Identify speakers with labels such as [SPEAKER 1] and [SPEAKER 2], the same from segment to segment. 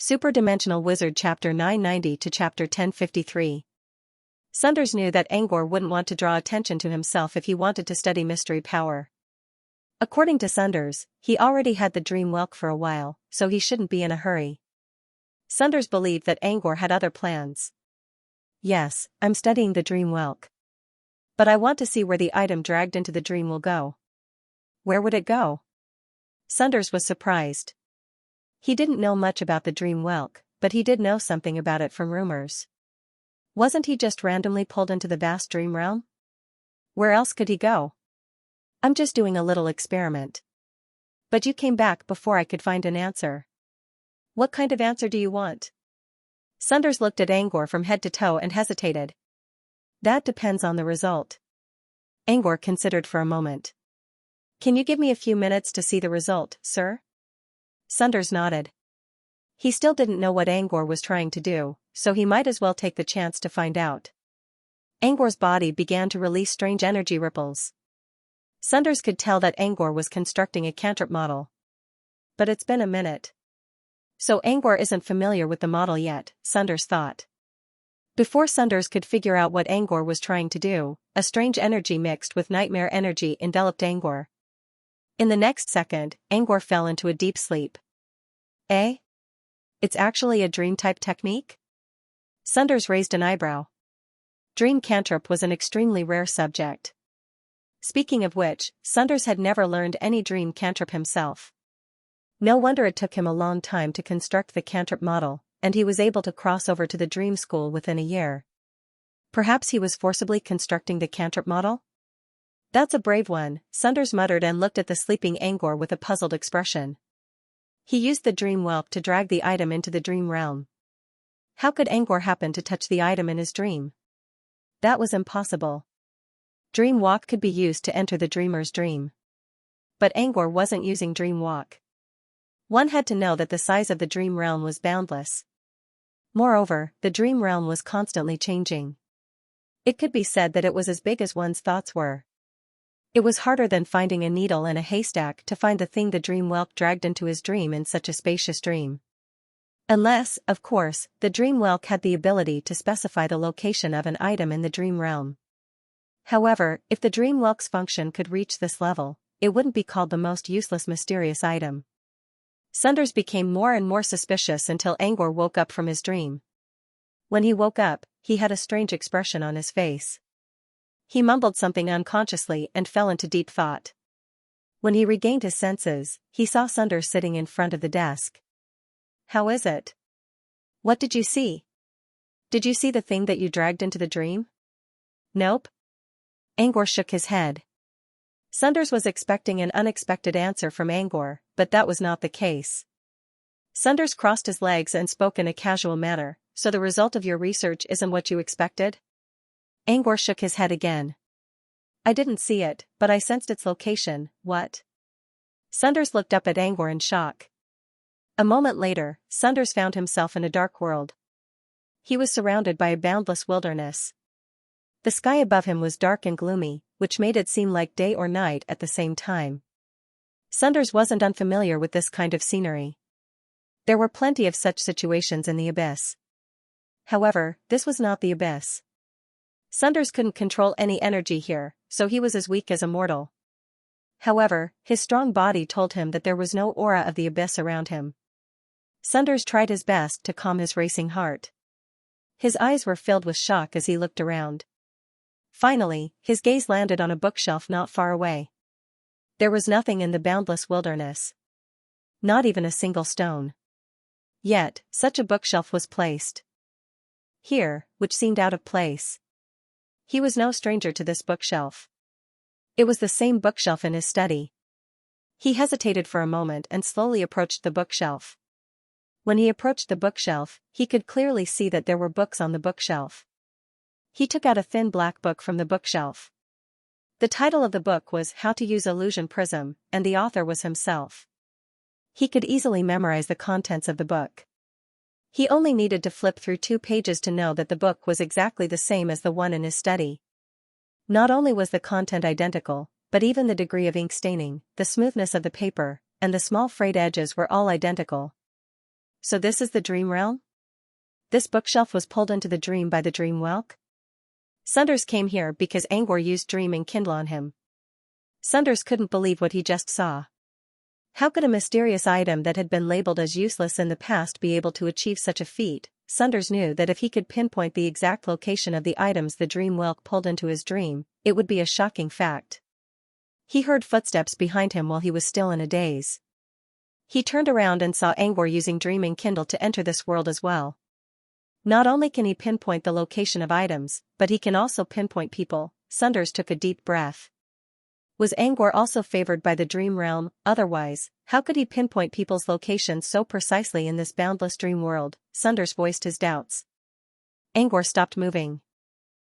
[SPEAKER 1] Superdimensional Wizard Chapter 990 to Chapter 1053. Sunders knew that Angor wouldn't want to draw attention to himself if he wanted to study mystery power. According to Sunders, he already had the dream whelk for a while, so he shouldn't be in a hurry. Sunders believed that Angor had other plans. Yes, I'm studying the dream whelk. But I want to see where the item dragged into the dream will go. Where would it go? Sunders was surprised. He didn't know much about the dream whelk, but he did know something about it from rumors. Wasn't he just randomly pulled into the vast dream realm? Where else could he go? I'm just doing a little experiment. But you came back before I could find an answer. What kind of answer do you want? Sunders looked at Angor from head to toe and hesitated. That depends on the result. Angor considered for a moment. Can you give me a few minutes to see the result, sir? Sunders nodded. He still didn't know what Angor was trying to do, so he might as well take the chance to find out. Angor's body began to release strange energy ripples. Sunders could tell that Angor was constructing a cantrip model. But it's been a minute. So Angor isn't familiar with the model yet, Sunders thought. Before Sunders could figure out what Angor was trying to do, a strange energy mixed with nightmare energy enveloped Angor. In the next second, Angor fell into a deep sleep. Eh? It's actually a dream-type technique? Sunders raised an eyebrow. Dream cantrip was an extremely rare subject. Speaking of which, Sunders had never learned any dream cantrip himself. No wonder it took him a long time to construct the cantrip model, and he was able to cross over to the dream school within a year. Perhaps he was forcibly constructing the cantrip model? That's a brave one, Sunders muttered and looked at the sleeping Angor with a puzzled expression. He used the dream whelk to drag the item into the dream realm. How could Angor happen to touch the item in his dream? That was impossible. Dream walk could be used to enter the dreamer's dream. But Angor wasn't using dream walk. One had to know that the size of the dream realm was boundless. Moreover, the dream realm was constantly changing. It could be said that it was as big as one's thoughts were. It was harder than finding a needle in a haystack to find the thing the dream whelk dragged into his dream in such a spacious dream. Unless, of course, the dream whelk had the ability to specify the location of an item in the dream realm. However, if the dream whelk's function could reach this level, it wouldn't be called the most useless mysterious item. Sunders became more and more suspicious until Angor woke up from his dream. When he woke up, he had a strange expression on his face. He mumbled something unconsciously and fell into deep thought. When he regained his senses, he saw Sunders sitting in front of the desk. How is it? What did you see? Did you see the thing that you dragged into the dream? Nope. Angor shook his head. Sunders was expecting an unexpected answer from Angor, but that was not the case. Sunders crossed his legs and spoke in a casual manner. So the result of your research isn't what you expected? Angor shook his head again. I didn't see it, but I sensed its location. What? Sunders looked up at Angor in shock. A moment later, Sunders found himself in a dark world. He was surrounded by a boundless wilderness. The sky above him was dark and gloomy, which made it seem like day or night at the same time. Sunders wasn't unfamiliar with this kind of scenery. There were plenty of such situations in the abyss. However, this was not the abyss. Sunders couldn't control any energy here, so he was as weak as a mortal. However, his strong body told him that there was no aura of the abyss around him. Sunders tried his best to calm his racing heart. His eyes were filled with shock as he looked around. Finally, his gaze landed on a bookshelf not far away. There was nothing in the boundless wilderness. Not even a single stone. Yet, such a bookshelf was placed here, which seemed out of place. He was no stranger to this bookshelf. It was the same bookshelf in his study. He hesitated for a moment and slowly approached the bookshelf. When he approached the bookshelf, he could clearly see that there were books on the bookshelf. He took out a thin black book from the bookshelf. The title of the book was How to Use Illusion Prism, and the author was himself. He could easily memorize the contents of the book. He only needed to flip through 2 pages to know that the book was exactly the same as the one in his study. Not only was the content identical, but even the degree of ink staining, the smoothness of the paper, and the small frayed edges were all identical. So this is the dream realm? This bookshelf was pulled into the dream by the dream whelk? Sunders came here because Angor used dream and kindle on him. Sunders couldn't believe what he just saw. How could a mysterious item that had been labeled as useless in the past be able to achieve such a feat? Sunders knew that if he could pinpoint the exact location of the items the dream whelk pulled into his dream, it would be a shocking fact. He heard footsteps behind him while he was still in a daze. He turned around and saw Angor using dream and kindle to enter this world as well. Not only can he pinpoint the location of items, but he can also pinpoint people. Sunders took a deep breath. Was Angor also favored by the dream realm? Otherwise, how could he pinpoint people's locations so precisely in this boundless dream world? Sunders voiced his doubts. Angor stopped moving.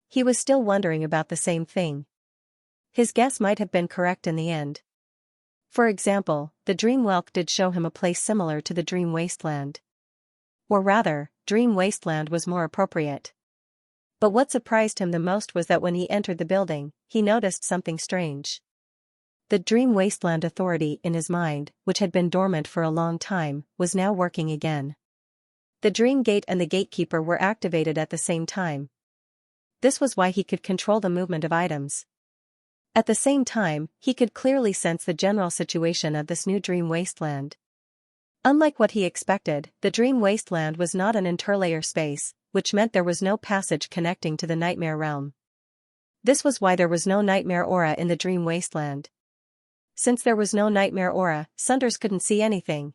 [SPEAKER 1] He was still wondering about the same thing. His guess might have been correct in the end. For example, the dream whelk did show him a place similar to the dream wasteland. Or rather, dream wasteland was more appropriate. But what surprised him the most was that when he entered the building, he noticed something strange. The dream wasteland authority in his mind, which had been dormant for a long time, was now working again. The dream gate and the gatekeeper were activated at the same time. This was why he could control the movement of items. At the same time, he could clearly sense the general situation of this new dream wasteland. Unlike what he expected, the dream wasteland was not an interlayer space, which meant there was no passage connecting to the nightmare realm. This was why there was no nightmare aura in the dream wasteland. Since there was no nightmare aura, Sunders couldn't see anything.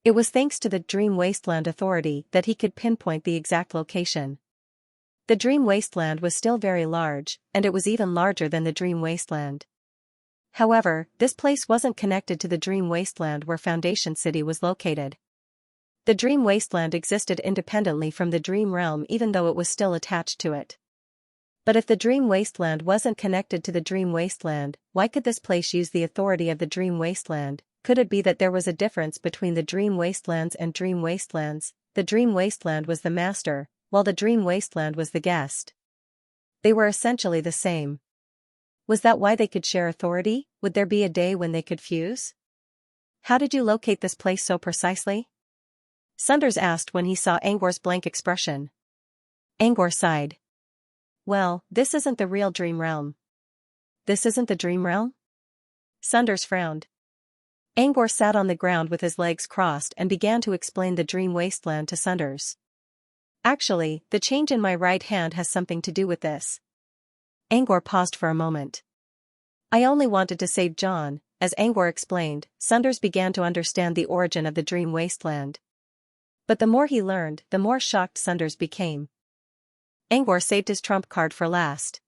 [SPEAKER 1] It was thanks to the dream wasteland authority that he could pinpoint the exact location. The dream wasteland was still very large, and it was even larger than the dream wasteland. However, this place wasn't connected to the dream wasteland where Foundation City was located. The dream wasteland existed independently from the dream realm even though it was still attached to it. But if the dream wasteland wasn't connected to the dream wasteland, why could this place use the authority of the dream wasteland? Could it be that there was a difference between the dream wastelands and dream wastelands? The dream wasteland was the master, while the dream wasteland was the guest. They were essentially the same. Was that why they could share authority? Would there be a day when they could fuse? How did you locate this place so precisely? Sunders asked when he saw Angor's blank expression. Angor sighed. Well, this isn't the real dream realm. This isn't the dream realm? Sunders frowned. Angor sat on the ground with his legs crossed and began to explain the dream wasteland to Sunders. Actually, the change in my right hand has something to do with this. Angor paused for a moment. I only wanted to save John. As Angor explained, Sunders began to understand the origin of the dream wasteland. But the more he learned, the more shocked Sunders became. Angor saved his trump card for last.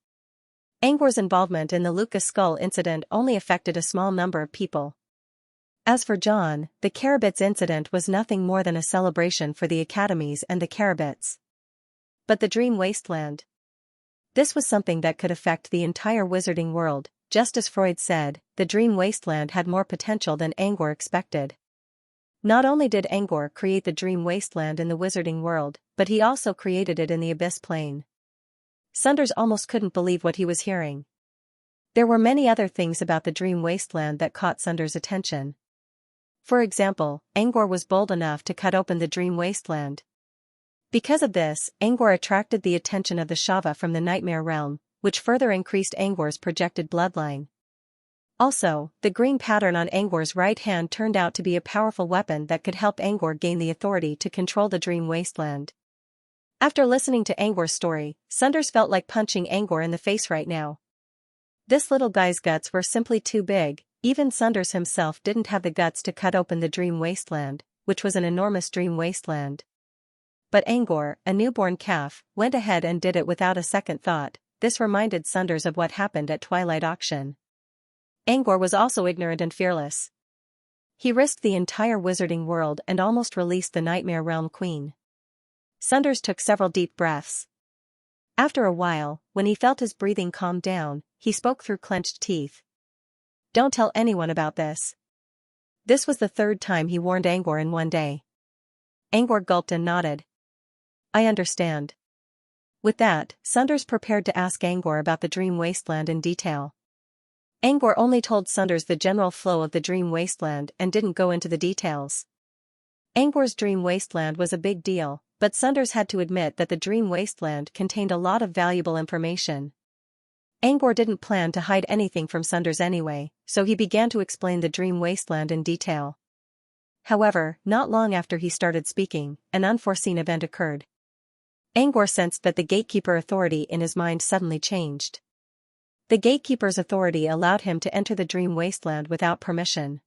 [SPEAKER 1] Angor's involvement in the Lucas Skull incident only affected a small number of people. As for John, the Carabits incident was nothing more than a celebration for the academies and the Carabits. But the dream wasteland. This was something that could affect the entire wizarding world. Just as Freud said, the dream wasteland had more potential than Angor expected. Not only did Angor create the dream wasteland in the wizarding world, but he also created it in the abyss plane. Sunders almost couldn't believe what he was hearing. There were many other things about the dream wasteland that caught Sunders' attention. For example, Angor was bold enough to cut open the dream wasteland. Because of this, Angor attracted the attention of the Shava from the nightmare realm, which further increased Angor's projected bloodline. Also, the green pattern on Angor's right hand turned out to be a powerful weapon that could help Angor gain the authority to control the dream wasteland. After listening to Angor's story, Sunders felt like punching Angor in the face right now. This little guy's guts were simply too big. Even Sunders himself didn't have the guts to cut open the dream wasteland, which was an enormous dream wasteland. But Angor, a newborn calf, went ahead and did it without a second thought. This reminded Sunders of what happened at Twilight Auction. Angor was also ignorant and fearless. He risked the entire wizarding world and almost released the Nightmare Realm Queen. Sunders took several deep breaths. After a while, when he felt his breathing calm down, he spoke through clenched teeth. Don't tell anyone about this. This was the third time he warned Angor in one day. Angor gulped and nodded. I understand. With that, Sunders prepared to ask Angor about the dream wasteland in detail. Angor only told Sunders the general flow of the dream wasteland and didn't go into the details. Angor's dream wasteland was a big deal, but Sunders had to admit that the dream wasteland contained a lot of valuable information. Angor didn't plan to hide anything from Sunders anyway, so he began to explain the dream wasteland in detail. However, not long after he started speaking, an unforeseen event occurred. Angor sensed that the gatekeeper authority in his mind suddenly changed. The gatekeeper's authority allowed him to enter the dream wasteland without permission.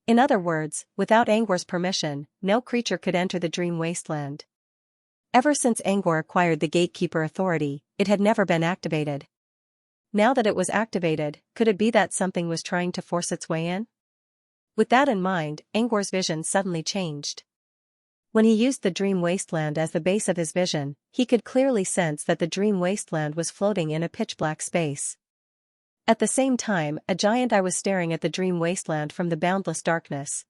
[SPEAKER 1] In other words, without Angor's permission, no creature could enter the dream wasteland. Ever since Angor acquired the gatekeeper authority, it had never been activated. Now that it was activated, could it be that something was trying to force its way in? With that in mind, Angor's vision suddenly changed. When he used the dream wasteland as the base of his vision, he could clearly sense that the dream wasteland was floating in a pitch-black space. At the same time, a giant eye was staring at the dream wasteland from the boundless darkness.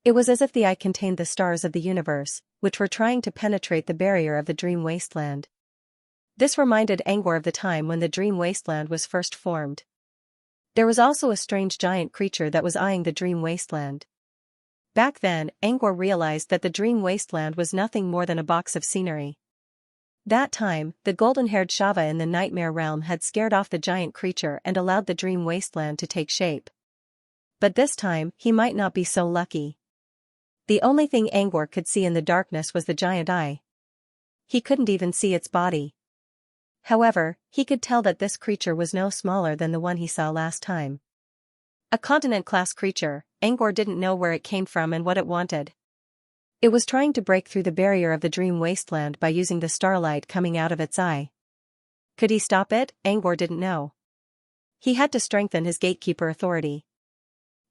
[SPEAKER 1] It was as if the eye contained the stars of the universe, which were trying to penetrate the barrier of the dream wasteland. This reminded Angor of the time when the dream wasteland was first formed. There was also a strange giant creature that was eyeing the dream wasteland. Back then, Angor realized that the dream wasteland was nothing more than a box of scenery. That time, the golden-haired Shava in the nightmare realm had scared off the giant creature and allowed the dream wasteland to take shape. But this time, he might not be so lucky. The only thing Angor could see in the darkness was the giant eye. He couldn't even see its body. However, he could tell that this creature was no smaller than the one he saw last time. A continent-class creature, Angor didn't know where it came from and what it wanted. It was trying to break through the barrier of the dream wasteland by using the starlight coming out of its eye. Could he stop it? Angor didn't know. He had to strengthen his gatekeeper authority.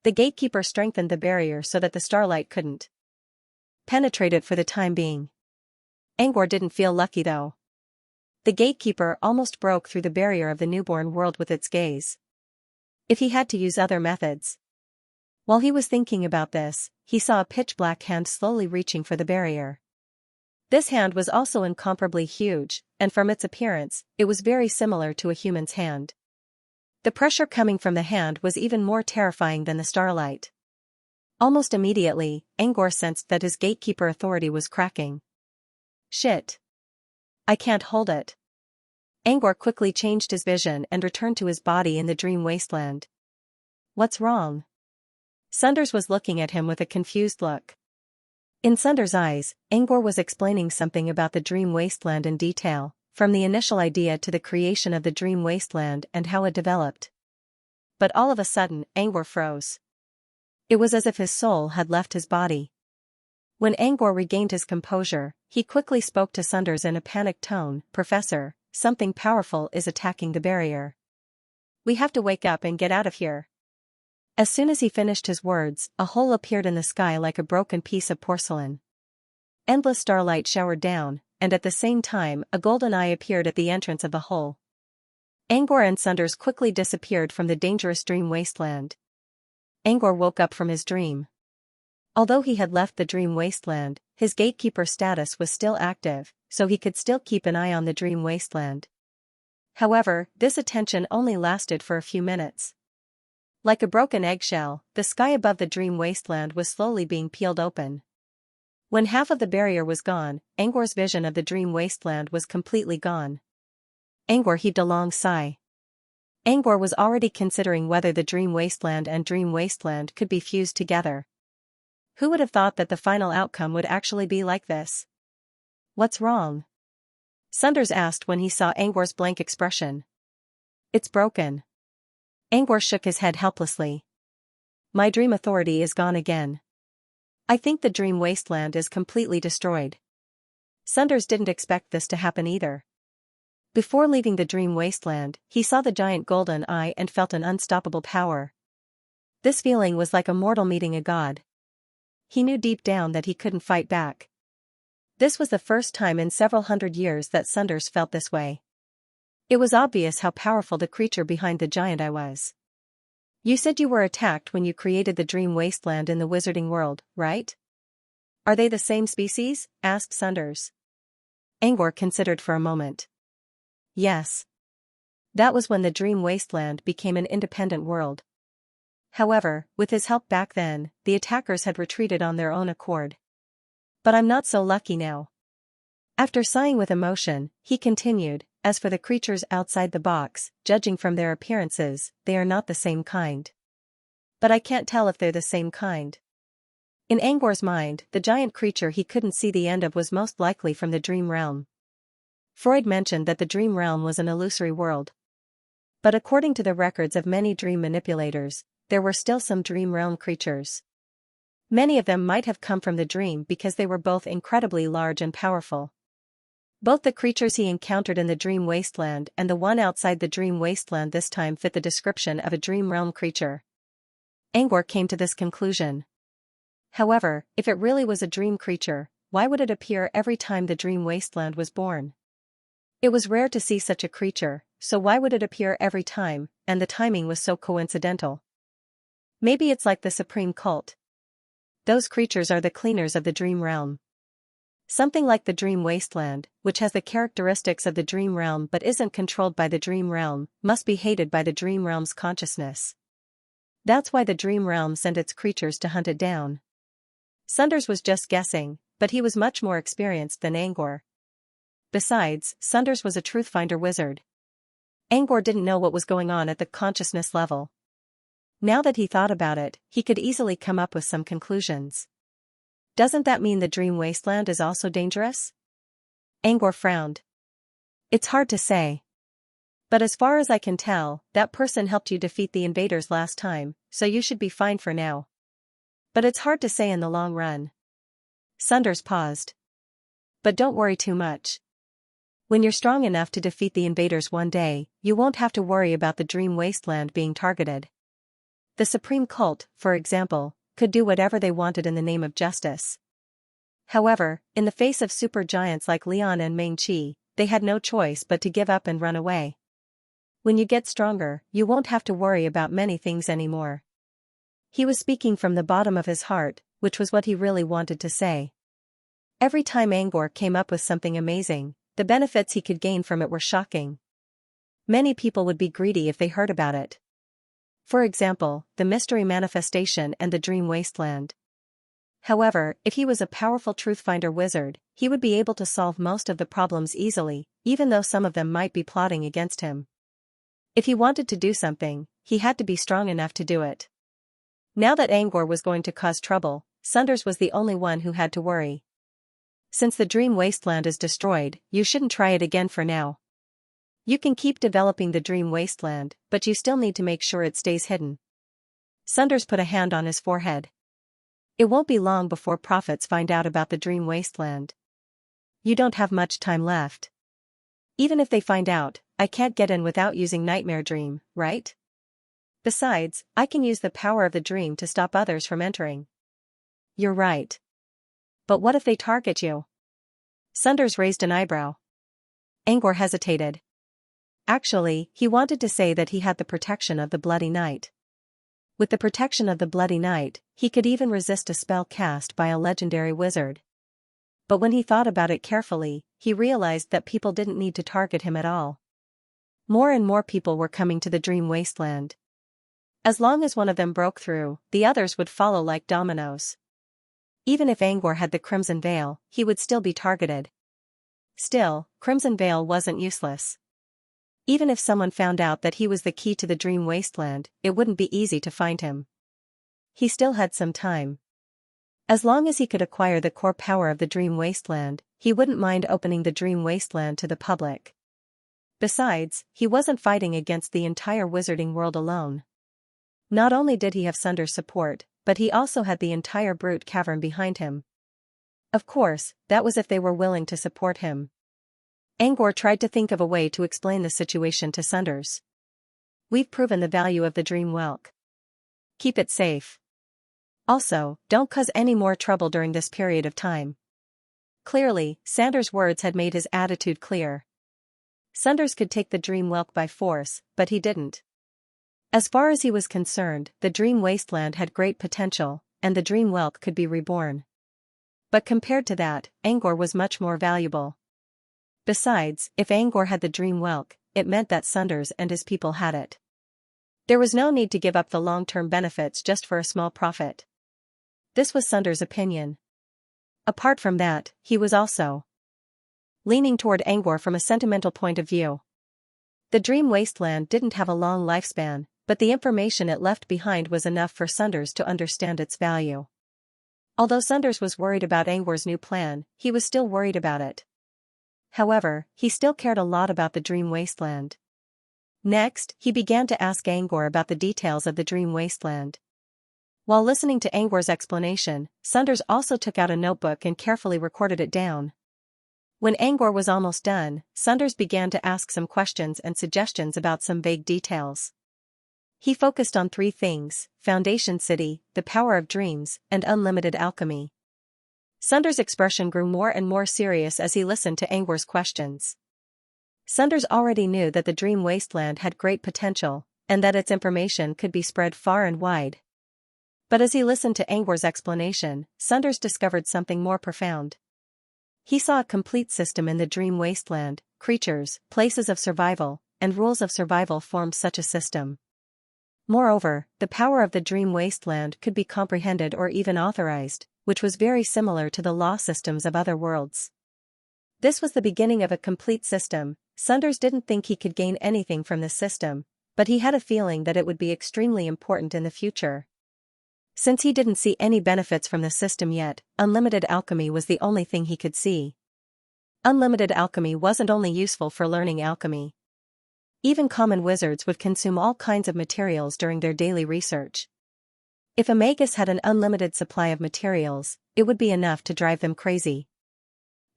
[SPEAKER 1] The gatekeeper strengthened the barrier so that the starlight couldn't penetrate it for the time being. Angor didn't feel lucky though. The gatekeeper almost broke through the barrier of the newborn world with its gaze. If he had to use other methods. While he was thinking about this, he saw a pitch-black hand slowly reaching for the barrier. This hand was also incomparably huge, and from its appearance, it was very similar to a human's hand. The pressure coming from the hand was even more terrifying than the starlight. Almost immediately, Angor sensed that his gatekeeper authority was cracking. Shit. I can't hold it. Angor quickly changed his vision and returned to his body in the dream wasteland. What's wrong? Sunders was looking at him with a confused look. In Sunders' eyes, Angor was explaining something about the dream wasteland in detail, from the initial idea to the creation of the dream wasteland and how it developed. But all of a sudden, Angor froze. It was as if his soul had left his body. When Angor regained his composure, he quickly spoke to Sunders in a panicked tone. "Professor, something powerful is attacking the barrier. We have to wake up and get out of here." As soon as he finished his words, a hole appeared in the sky like a broken piece of porcelain. Endless starlight showered down, and at the same time, a golden eye appeared at the entrance of the hole. Angor and Sunders quickly disappeared from the dangerous dream wasteland. Angor woke up from his dream. Although he had left the dream wasteland, his gatekeeper status was still active, so he could still keep an eye on the dream wasteland. However, this attention only lasted for a few minutes. Like a broken eggshell, the sky above the dream wasteland was slowly being peeled open. When half of the barrier was gone, Angor's vision of the dream wasteland was completely gone. Angor heaved a long sigh. Angor was already considering whether the dream wasteland and dream wasteland could be fused together. Who would have thought that the final outcome would actually be like this? What's wrong? Sunders asked when he saw Angor's blank expression. It's broken. Angor shook his head helplessly. My dream authority is gone again. I think the dream wasteland is completely destroyed. Sunders didn't expect this to happen either. Before leaving the dream wasteland, he saw the giant golden eye and felt an unstoppable power. This feeling was like a mortal meeting a god. He knew deep down that he couldn't fight back. This was the first time in several hundred years that Sunders felt this way. It was obvious how powerful the creature behind the giant eye was. You said you were attacked when you created the dream wasteland in the wizarding world, right? Are they the same species? Asked Sunders. Angor considered for a moment. Yes. That was when the dream wasteland became an independent world. However, with his help back then, the attackers had retreated on their own accord. But I'm not so lucky now. After sighing with emotion, he continued, as for the creatures outside the box, judging from their appearances, they are not the same kind. But I can't tell if they're the same kind. In Angor's mind, the giant creature he couldn't see the end of was most likely from the dream realm. Freud mentioned that the dream realm was an illusory world. But according to the records of many dream manipulators, there were still some dream realm creatures. Many of them might have come from the dream because they were both incredibly large and powerful. Both the creatures he encountered in the dream wasteland and the one outside the dream wasteland this time fit the description of a dream realm creature. Angor came to this conclusion. However, if it really was a dream creature, why would it appear every time the dream wasteland was born? It was rare to see such a creature, so why would it appear every time, and the timing was so coincidental? Maybe it's like the supreme cult. Those creatures are the cleaners of the dream realm. Something like the dream wasteland, which has the characteristics of the dream realm but isn't controlled by the dream realm, must be hated by the dream realm's consciousness. That's why the dream realm sent its creatures to hunt it down. Sunders was just guessing, but he was much more experienced than Angor. Besides, Sunders was a truth-finder wizard. Angor didn't know what was going on at the consciousness level. Now that he thought about it, he could easily come up with some conclusions. Doesn't that mean the dream wasteland is also dangerous? Angor frowned. It's hard to say. But as far as I can tell, that person helped you defeat the invaders last time, so you should be fine for now. But it's hard to say in the long run. Sunders paused. But don't worry too much. When you're strong enough to defeat the invaders one day, you won't have to worry about the dream wasteland being targeted. The supreme cult, for example, could do whatever they wanted in the name of justice. However, in the face of supergiants like Leon and Ming-Chi, they had no choice but to give up and run away. When you get stronger, you won't have to worry about many things anymore. He was speaking from the bottom of his heart, which was what he really wanted to say. Every time Angor came up with something amazing, the benefits he could gain from it were shocking. Many people would be greedy if they heard about it. For example, the mystery manifestation and the dream wasteland. However, if he was a powerful truth-finder wizard, he would be able to solve most of the problems easily, even though some of them might be plotting against him. If he wanted to do something, he had to be strong enough to do it. Now that Angor was going to cause trouble, Sunders was the only one who had to worry. Since the dream wasteland is destroyed, you shouldn't try it again for now. You can keep developing the dream wasteland, but you still need to make sure it stays hidden. Sunders put a hand on his forehead. It won't be long before prophets find out about the dream wasteland. You don't have much time left. Even if they find out, I can't get in without using Nightmare Dream, right? Besides, I can use the power of the dream to stop others from entering. You're right. But what if they target you? Sunders raised an eyebrow. Angor hesitated. Actually, he wanted to say that he had the protection of the Bloody Knight. With the protection of the Bloody Knight, he could even resist a spell cast by a legendary wizard. But when he thought about it carefully, he realized that people didn't need to target him at all. More and more people were coming to the dream wasteland. As long as one of them broke through, the others would follow like dominoes. Even if Angor had the Crimson Veil, he would still be targeted. Still, Crimson Veil wasn't useless. Even if someone found out that he was the key to the dream wasteland, it wouldn't be easy to find him. He still had some time. As long as he could acquire the core power of the dream wasteland, he wouldn't mind opening the dream wasteland to the public. Besides, he wasn't fighting against the entire wizarding world alone. Not only did he have Sunders' support, but he also had the entire Brute Cavern behind him. Of course, that was if they were willing to support him. Angor tried to think of a way to explain the situation to Sunders. We've proven the value of the dream whelk. Keep it safe. Also, don't cause any more trouble during this period of time. Clearly, Sanders' words had made his attitude clear. Sunders could take the dream whelk by force, but he didn't. As far as he was concerned, the dream wasteland had great potential, and the dream whelk could be reborn. But compared to that, Angor was much more valuable. Besides, if Angor had the dream whelk, it meant that Sunders and his people had it. There was no need to give up the long-term benefits just for a small profit. This was Sunders' opinion. Apart from that, he was also leaning toward Angor from a sentimental point of view. The dream wasteland didn't have a long lifespan, but the information it left behind was enough for Sunders to understand its value. Although Sunders was worried about Angor's new plan, he was still worried about it. However, he still cared a lot about the dream wasteland. Next, he began to ask Angor about the details of the dream wasteland. While listening to Angor's explanation, Sunders also took out a notebook and carefully recorded it down. When Angor was almost done, Sunders began to ask some questions and suggestions about some vague details. He focused on 3 things: Foundation City, the power of dreams, and unlimited alchemy. Sunders' expression grew more and more serious as he listened to Angor's questions. Sunders already knew that the dream wasteland had great potential, and that its information could be spread far and wide. But as he listened to Angor's explanation, Sunders discovered something more profound. He saw a complete system in the dream wasteland: creatures, places of survival, and rules of survival formed such a system. Moreover, the power of the dream wasteland could be comprehended or even authorized, which was very similar to the law systems of other worlds. This was the beginning of a complete system. Sunders didn't think he could gain anything from this system, but he had a feeling that it would be extremely important in the future. Since he didn't see any benefits from the system yet, unlimited alchemy was the only thing he could see. Unlimited alchemy wasn't only useful for learning alchemy. Even common wizards would consume all kinds of materials during their daily research. If a magus had an unlimited supply of materials, it would be enough to drive them crazy.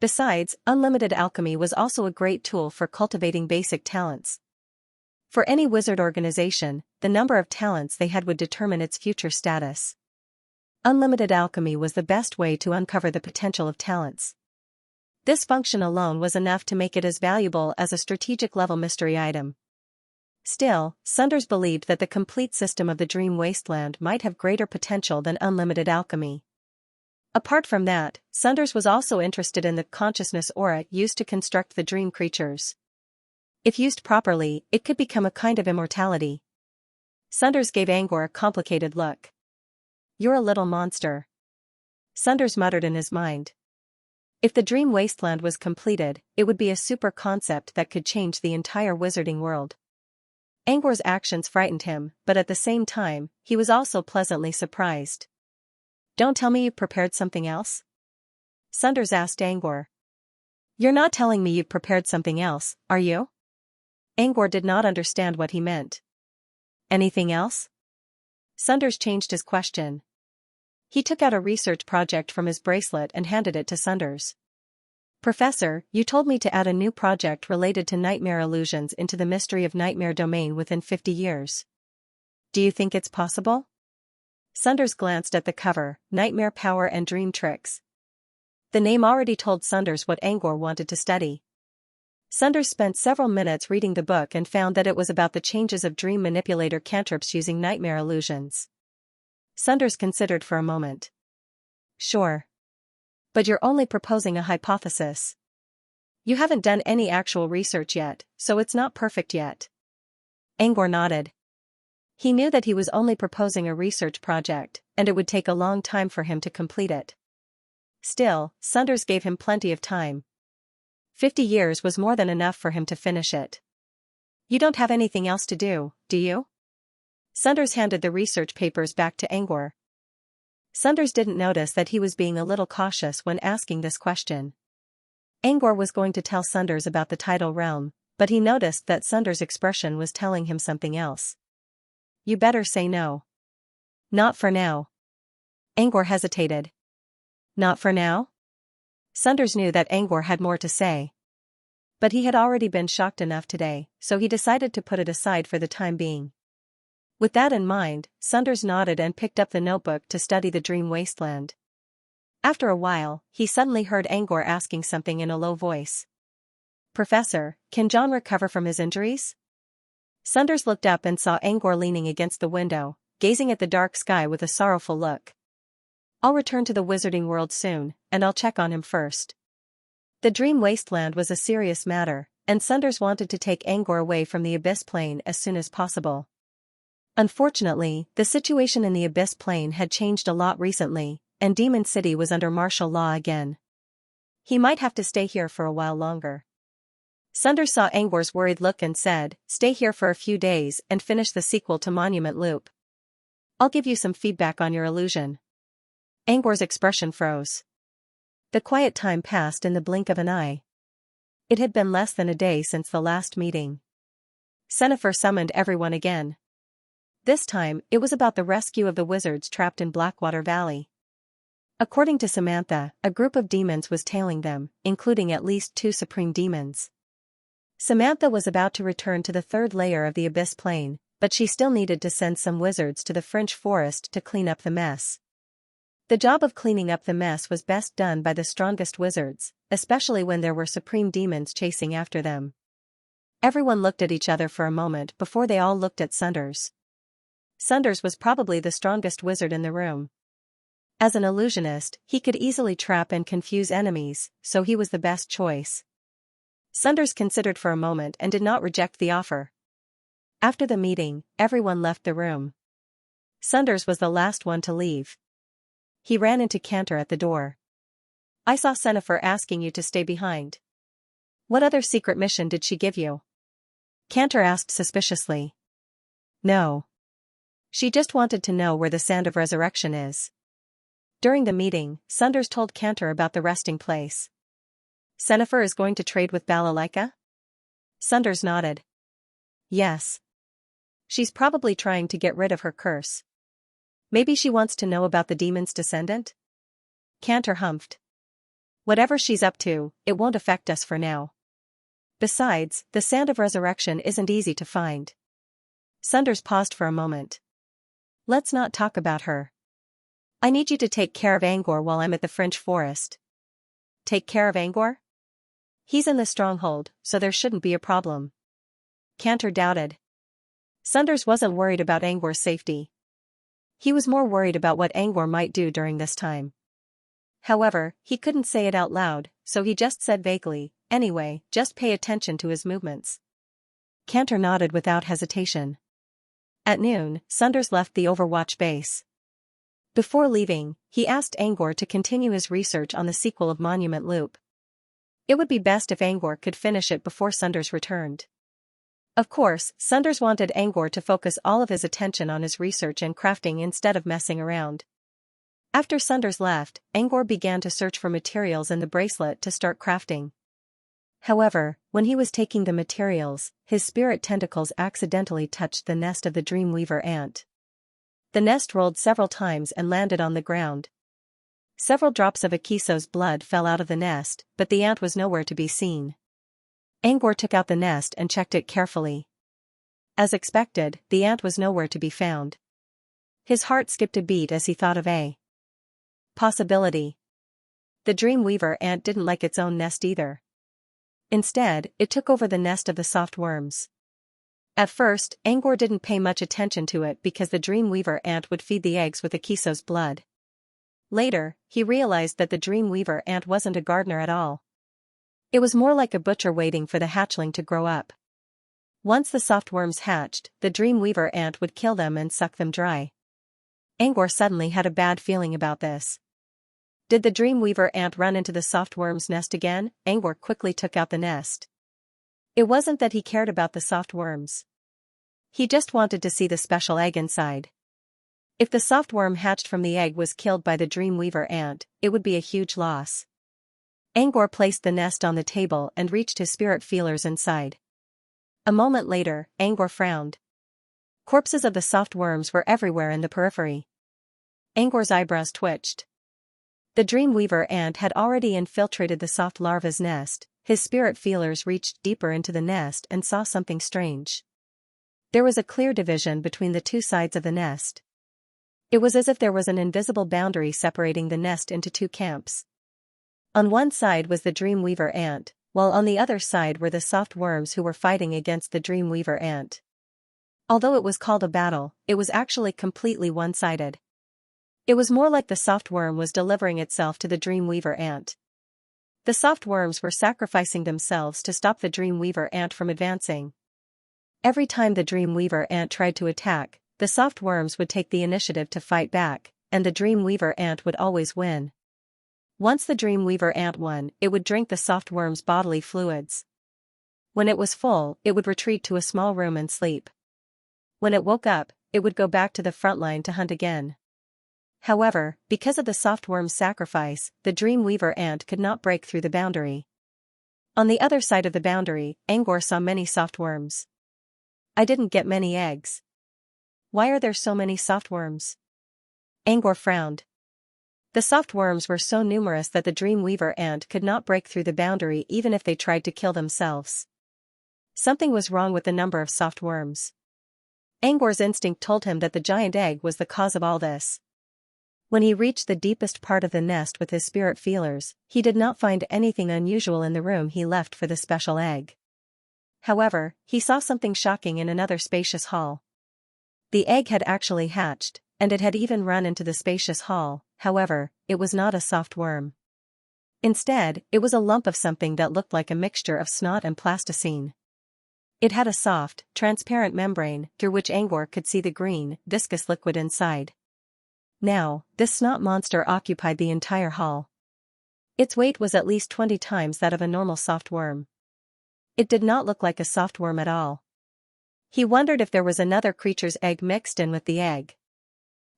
[SPEAKER 1] Besides, unlimited alchemy was also a great tool for cultivating basic talents. For any wizard organization, the number of talents they had would determine its future status. Unlimited alchemy was the best way to uncover the potential of talents. This function alone was enough to make it as valuable as a strategic-level mystery item. Still, Sunders believed that the complete system of the dream wasteland might have greater potential than unlimited alchemy. Apart from that, Sunders was also interested in the consciousness aura used to construct the dream creatures. If used properly, it could become a kind of immortality. Sunders gave Angor a complicated look. "You're a little monster," Sunders muttered in his mind. If the dream wasteland was completed, it would be a super concept that could change the entire wizarding world. Angor's actions frightened him, but at the same time, he was also pleasantly surprised. "Don't tell me you've prepared something else?" Sunders asked Angor. "You're not telling me you've prepared something else, are you?" Angor did not understand what he meant. "Anything else?" Sunders changed his question. He took out a research project from his bracelet and handed it to Sunders. "Professor, you told me to add a new project related to nightmare illusions into the mystery of nightmare domain within 50 years. Do you think it's possible?" Sunders glanced at the cover, Nightmare Power and Dream Tricks. The name already told Sunders what Angor wanted to study. Sunders spent several minutes reading the book and found that it was about the changes of dream manipulator cantrips using nightmare illusions. Sunders considered for a moment. "Sure. But you're only proposing a hypothesis. You haven't done any actual research yet, so it's not perfect yet." Angor nodded. He knew that he was only proposing a research project, and it would take a long time for him to complete it. Still, Sunders gave him plenty of time. 50 years was more than enough for him to finish it. "You don't have anything else to do you?" Sunders handed the research papers back to Angor. Sunders didn't notice that he was being a little cautious when asking this question. Angor was going to tell Sunders about the tidal realm, but he noticed that Sunders' expression was telling him something else. "You better say no." "Not for now." Angor hesitated. "Not for now?" Sunders knew that Angor had more to say. But he had already been shocked enough today, so he decided to put it aside for the time being. With that in mind, Sunders nodded and picked up the notebook to study the dream wasteland. After a while, he suddenly heard Angor asking something in a low voice. "Professor, can John recover from his injuries?" Sunders looked up and saw Angor leaning against the window, gazing at the dark sky with a sorrowful look. "I'll return to the wizarding world soon, and I'll check on him first." The dream wasteland was a serious matter, and Sunders wanted to take Angor away from the Abyss Plane as soon as possible. Unfortunately, the situation in the Abyss Plane had changed a lot recently, and Demon City was under martial law again. He might have to stay here for a while longer. Sunders saw Angor's worried look and said, "Stay here for a few days and finish the sequel to Monument Loop. I'll give you some feedback on your illusion." Angor's expression froze. The quiet time passed in the blink of an eye. It had been less than a day since the last meeting. Xianxia summoned everyone again. This time, it was about the rescue of the wizards trapped in Blackwater Valley. According to Samantha, a group of demons was tailing them, including at least 2 supreme demons. Samantha was about to return to the 3rd layer of the Abyss Plane, but she still needed to send some wizards to the Fringe Forest to clean up the mess. The job of cleaning up the mess was best done by the strongest wizards, especially when there were supreme demons chasing after them. Everyone looked at each other for a moment before they all looked at Sunders. Sunders was probably the strongest wizard in the room. As an illusionist, he could easily trap and confuse enemies, so he was the best choice. Sunders considered for a moment and did not reject the offer. After the meeting, everyone left the room. Sunders was the last one to leave. He ran into Cantor at the door. "I saw Xianxia asking you to stay behind. What other secret mission did she give you?" Cantor asked suspiciously. "No. She just wanted to know where the Sand of Resurrection is." During the meeting, Sunders told Cantor about the resting place. "Xianxia is going to trade with Balalaika?" Sunders nodded. "Yes. She's probably trying to get rid of her curse. Maybe she wants to know about the demon's descendant?" Cantor humphed. "Whatever she's up to, it won't affect us for now. Besides, the Sand of Resurrection isn't easy to find." Sunders paused for a moment. "Let's not talk about her. I need you to take care of Angor while I'm at the Fringe Forest." "Take care of Angor?" "He's in the stronghold, so there shouldn't be a problem." Cantor doubted. Sunders wasn't worried about Angor's safety. He was more worried about what Angor might do during this time. However, he couldn't say it out loud, so he just said vaguely, "Anyway, just pay attention to his movements." Cantor nodded without hesitation. At noon, Sunders left the Overwatch base. Before leaving, he asked Angor to continue his research on the sequel of Monument Loop. It would be best if Angor could finish it before Sunders returned. Of course, Sunders wanted Angor to focus all of his attention on his research and crafting instead of messing around. After Sunders left, Angor began to search for materials in the bracelet to start crafting. However, when he was taking the materials, his spirit tentacles accidentally touched the nest of the Dreamweaver ant. The nest rolled several times and landed on the ground. Several drops of Akiso's blood fell out of the nest, but the ant was nowhere to be seen. Angor took out the nest and checked it carefully. As expected, the ant was nowhere to be found. His heart skipped a beat as he thought of a possibility. The Dreamweaver ant didn't like its own nest either. Instead, it took over the nest of the soft worms. At first, Angor didn't pay much attention to it because the Dreamweaver ant would feed the eggs with Akiso's blood. Later, he realized that the Dreamweaver ant wasn't a gardener at all. It was more like a butcher waiting for the hatchling to grow up. Once the soft worms hatched, the Dreamweaver ant would kill them and suck them dry. Angor suddenly had a bad feeling about this. Did the Dreamweaver ant run into the soft worm's nest again? Angor quickly took out the nest. It wasn't that he cared about the soft worms. He just wanted to see the special egg inside. If the soft worm hatched from the egg was killed by the Dreamweaver ant, it would be a huge loss. Angor placed the nest on the table and reached his spirit feelers inside. A moment later, Angor frowned. Corpses of the soft worms were everywhere in the periphery. Angor's eyebrows twitched. The Dreamweaver ant had already infiltrated the soft larva's nest. His spirit feelers reached deeper into the nest and saw something strange. There was a clear division between the two sides of the nest. It was as if there was an invisible boundary separating the nest into two camps. On one side was the Dreamweaver ant, while on the other side were the soft worms who were fighting against the Dreamweaver ant. Although it was called a battle, it was actually completely one-sided. It was more like the soft worm was delivering itself to the Dreamweaver ant. The soft worms were sacrificing themselves to stop the Dreamweaver ant from advancing. Every time the Dreamweaver ant tried to attack, the soft worms would take the initiative to fight back, and the Dreamweaver ant would always win. Once the Dreamweaver ant won, it would drink the soft worm's bodily fluids. When it was full, it would retreat to a small room and sleep. When it woke up, it would go back to the front line to hunt again. However, because of the soft worm's sacrifice, the Dreamweaver ant could not break through the boundary. On the other side of the boundary, Angor saw many soft worms. I didn't get many eggs. Why are there so many soft worms? Angor frowned. The soft worms were so numerous that the Dreamweaver ant could not break through the boundary even if they tried to kill themselves. Something was wrong with the number of soft worms. Angor's instinct told him that the giant egg was the cause of all this. When he reached the deepest part of the nest with his spirit feelers, he did not find anything unusual in the room he left for the special egg. However, he saw something shocking in another spacious hall. The egg had actually hatched, and it had even run into the spacious hall. However, it was not a soft worm. Instead, it was a lump of something that looked like a mixture of snot and plasticine. It had a soft, transparent membrane through which Angor could see the green, viscous liquid inside. Now, this snot monster occupied the entire hall. Its weight was at least 20 times that of a normal soft worm. It did not look like a soft worm at all. He wondered if there was another creature's egg mixed in with the egg.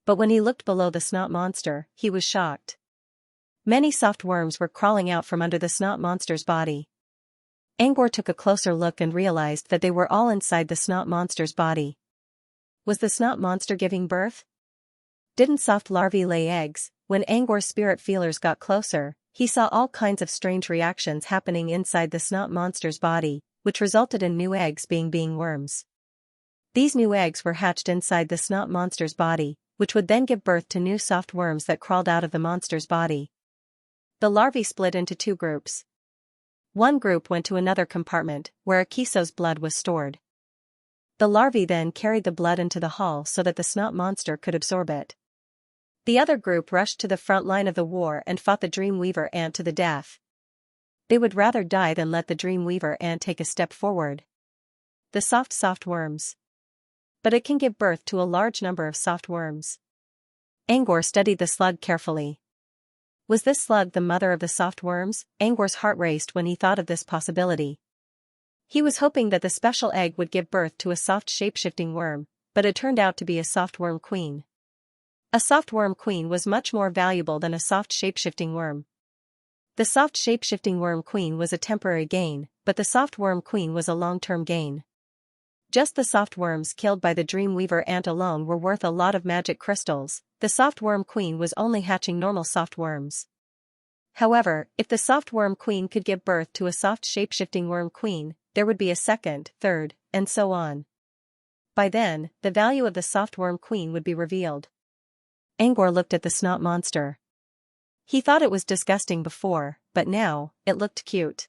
[SPEAKER 1] But when he looked below the snot monster, he was shocked. Many soft worms were crawling out from under the snot monster's body. Angor took a closer look and realized that they were all inside the snot monster's body. Was the snot monster giving birth? Didn't soft larvae lay eggs? When Angor's spirit feelers got closer, he saw all kinds of strange reactions happening inside the snot monster's body, which resulted in new eggs being worms. These new eggs were hatched inside the snot monster's body, which would then give birth to new soft worms that crawled out of the monster's body. The larvae split into two groups. One group went to another compartment, where Akiso's blood was stored. The larvae then carried the blood into the hall so that the snot monster could absorb it. The other group rushed to the front line of the war and fought the Dreamweaver ant to the death. They would rather die than let the Dreamweaver ant take a step forward. The soft worms. But it can give birth to a large number of soft worms. Angor studied the slug carefully. Was this slug the mother of the soft worms? Angor's heart raced when he thought of this possibility. He was hoping that the special egg would give birth to a soft shape-shifting worm, but it turned out to be a soft worm queen. A soft worm queen was much more valuable than a soft shape-shifting worm. The soft shape-shifting worm queen was a temporary gain, but the soft worm queen was a long-term gain. Just the soft worms killed by the Dreamweaver ant alone were worth a lot of magic crystals. The soft worm queen was only hatching normal soft worms. However, if the soft worm queen could give birth to a soft shape-shifting worm queen, there would be a second, third, and so on. By then, the value of the soft worm queen would be revealed. Angor looked at the snot monster. He thought it was disgusting before, but now, it looked cute.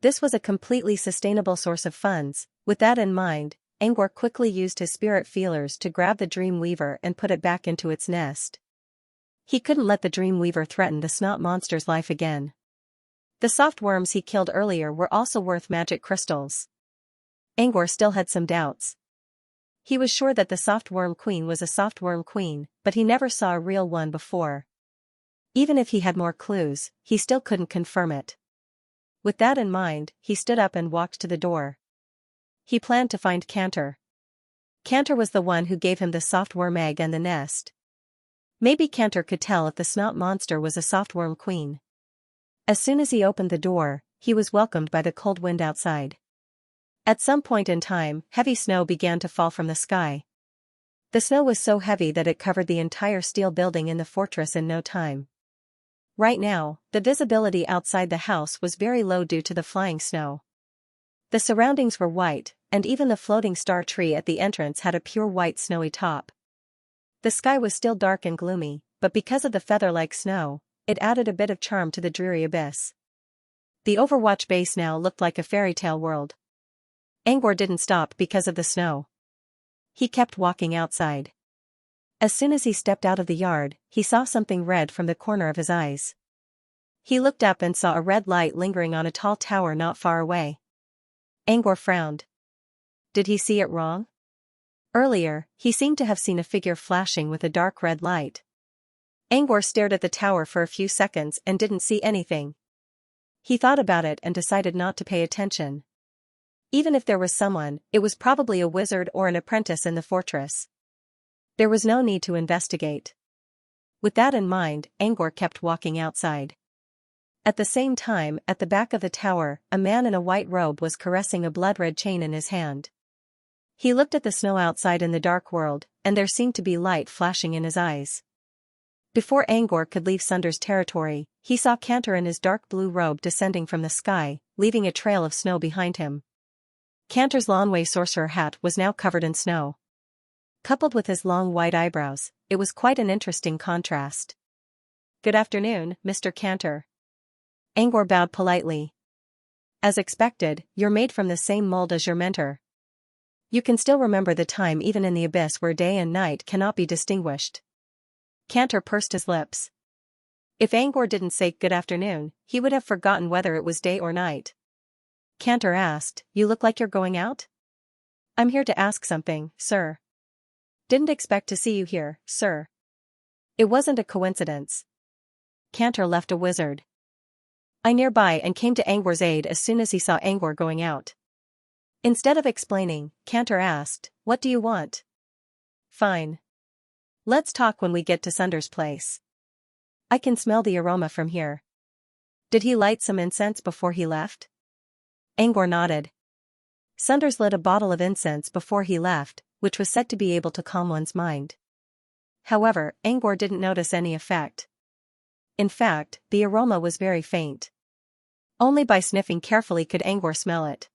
[SPEAKER 1] This was a completely sustainable source of funds. With that in mind, Angor quickly used his spirit feelers to grab the Dreamweaver and put it back into its nest. He couldn't let the Dreamweaver threaten the snot monster's life again. The soft worms he killed earlier were also worth magic crystals. Angor still had some doubts. He was sure that the soft worm queen was a soft worm queen, but he never saw a real one before. Even if he had more clues, he still couldn't confirm it. With that in mind, he stood up and walked to the door. He planned to find Cantor. Cantor was the one who gave him the soft worm egg and the nest. Maybe Cantor could tell if the snot monster was a soft worm queen. As soon as he opened the door, he was welcomed by the cold wind outside. At some point in time, heavy snow began to fall from the sky. The snow was so heavy that it covered the entire steel building in the fortress in no time. Right now, the visibility outside the house was very low due to the flying snow. The surroundings were white, and even the floating star tree at the entrance had a pure white snowy top. The sky was still dark and gloomy, but because of the feather-like snow, it added a bit of charm to the dreary abyss. The Overwatch base now looked like a fairy tale world. Angor didn't stop because of the snow. He kept walking outside. As soon as he stepped out of the yard, he saw something red from the corner of his eyes. He looked up and saw a red light lingering on a tall tower not far away. Angor frowned. Did he see it wrong? Earlier, he seemed to have seen a figure flashing with a dark red light. Angor stared at the tower for a few seconds and didn't see anything. He thought about it and decided not to pay attention. Even if there was someone, it was probably a wizard or an apprentice in the fortress. There was no need to investigate. With that in mind, Angor kept walking outside. At the same time, at the back of the tower, a man in a white robe was caressing a blood-red chain in his hand. He looked at the snow outside in the dark world, and there seemed to be light flashing in his eyes. Before Angor could leave Sunder's territory, he saw Cantor in his dark blue robe descending from the sky, leaving a trail of snow behind him. Cantor's Lonway sorcerer hat was now covered in snow. Coupled with his long white eyebrows, it was quite an interesting contrast. "Good afternoon, Mr. Cantor." Angor bowed politely. "As expected, you're made from the same mold as your mentor. You can still remember the time even in the abyss where day and night cannot be distinguished." Cantor pursed his lips. If Angor didn't say good afternoon, he would have forgotten whether it was day or night. Cantor asked, "You look like you're going out?" "I'm here to ask something, sir." "Didn't expect to see you here, sir." It wasn't a coincidence. Cantor left a wizard. I nearby and came to Angor's aid as soon as he saw Angor going out. Instead of explaining, Cantor asked, "What do you want?" "Fine. Let's talk when we get to Sunder's place. I can smell the aroma from here." "Did he light some incense before he left?" Angor nodded. Sunders lit a bottle of incense before he left, which was said to be able to calm one's mind. However, Angor didn't notice any effect. In fact, the aroma was very faint. Only by sniffing carefully could Angor smell it.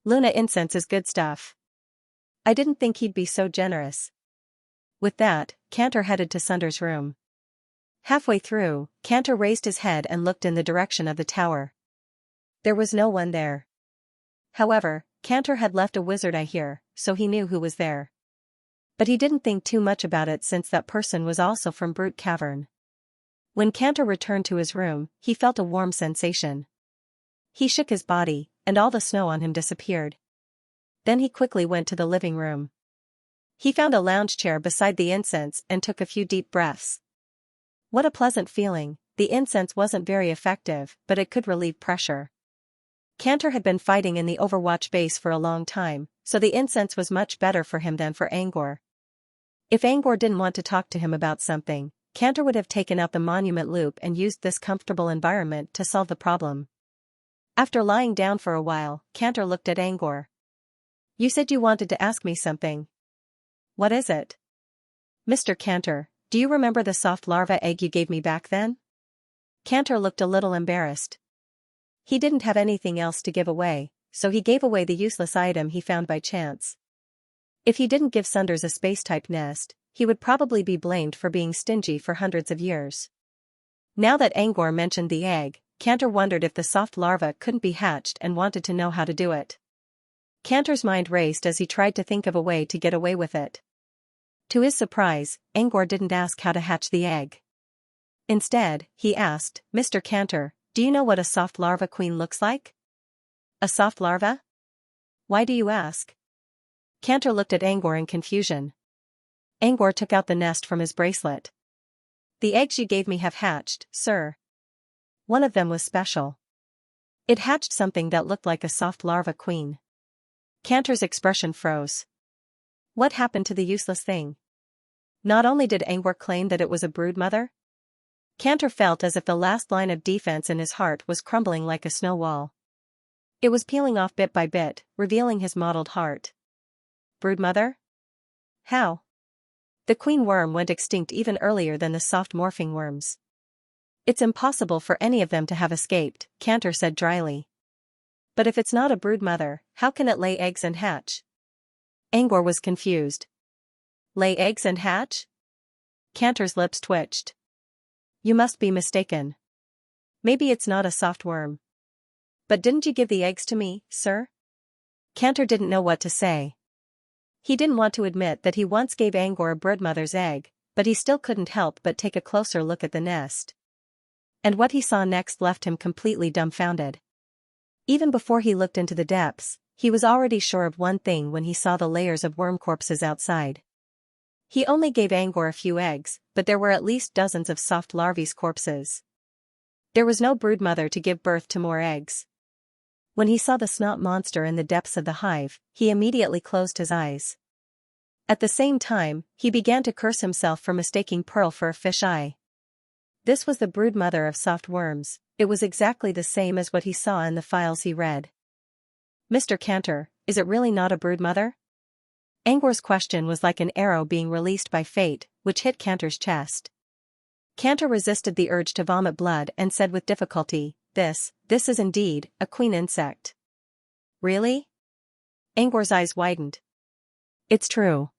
[SPEAKER 1] "Luna incense is good stuff. I didn't think he'd be so generous." With that, Cantor headed to Sunder's room. Halfway through, Cantor raised his head and looked in the direction of the tower. There was no one there. However, Cantor had left a wizard eye here, so he knew who was there. But he didn't think too much about it since that person was also from Brute Cavern. When Cantor returned to his room, he felt a warm sensation. He shook his body, and all the snow on him disappeared. Then he quickly went to the living room. He found a lounge chair beside the incense and took a few deep breaths. What a pleasant feeling. The incense wasn't very effective, but it could relieve pressure. Cantor had been fighting in the Overwatch base for a long time, so the incense was much better for him than for Angor. If Angor didn't want to talk to him about something, Cantor would have taken out the monument loop and used this comfortable environment to solve the problem. After lying down for a while, Cantor looked at Angor. "You said you wanted to ask me something. What is it?" "Mr. Cantor, do you remember the soft larva egg you gave me back then?" Cantor looked a little embarrassed. He didn't have anything else to give away, so he gave away the useless item he found by chance. If he didn't give Sunders a space-type nest, he would probably be blamed for being stingy for hundreds of years. Now that Angor mentioned the egg, Cantor wondered if the soft larva couldn't be hatched and wanted to know how to do it. Cantor's mind raced as he tried to think of a way to get away with it. To his surprise, Angor didn't ask how to hatch the egg. Instead, he asked, "Mr. Cantor, do you know what a soft larva queen looks like?" "A soft larva? Why do you ask?" Cantor looked at Angor in confusion. Angor took out the nest from his bracelet. "The eggs you gave me have hatched, sir. One of them was special. It hatched something that looked like a soft larva queen." Cantor's expression froze. What happened to the useless thing? Not only did Angor claim that it was a broodmother, Cantor felt as if the last line of defense in his heart was crumbling like a snow wall. It was peeling off bit by bit, revealing his mottled heart. Broodmother? How? The queen worm went extinct even earlier than the soft morphing worms. It's impossible for any of them to have escaped, Cantor said dryly. But if it's not a broodmother, how can it lay eggs and hatch? Angor was confused. Lay eggs and hatch? Cantor's lips twitched. You must be mistaken. Maybe it's not a soft worm. But didn't you give the eggs to me, sir? Cantor didn't know what to say. He didn't want to admit that he once gave Angor a broodmother's egg, but he still couldn't help but take a closer look at the nest. And what he saw next left him completely dumbfounded. Even before he looked into the depths, he was already sure of one thing when he saw the layers of worm corpses outside. He only gave Angor a few eggs, but there were at least dozens of soft larvae corpses. There was no broodmother to give birth to more eggs. When he saw the snot monster in the depths of the hive, he immediately closed his eyes. At the same time, he began to curse himself for mistaking Pearl for a fish eye. This was the broodmother of soft worms. It was exactly the same as what he saw in the files he read. "Mr. Cantor, is it really not a broodmother?" Angor's question was like an arrow being released by fate, which hit Cantor's chest. Cantor resisted the urge to vomit blood and said with difficulty, This is indeed a queen insect." "Really?" Angor's eyes widened. "It's true."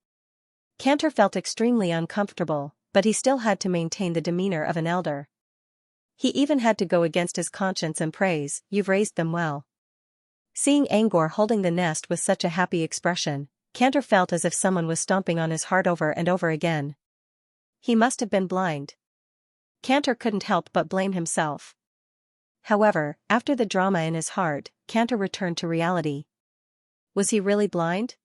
[SPEAKER 1] Cantor felt extremely uncomfortable, but he still had to maintain the demeanor of an elder. He even had to go against his conscience and praise, "You've raised them well." Seeing Angor holding the nest with such a happy expression, Cantor felt as if someone was stomping on his heart over and over again. He must have been blind. Cantor couldn't help but blame himself. However, after the drama in his heart, Cantor returned to reality. Was he really blind?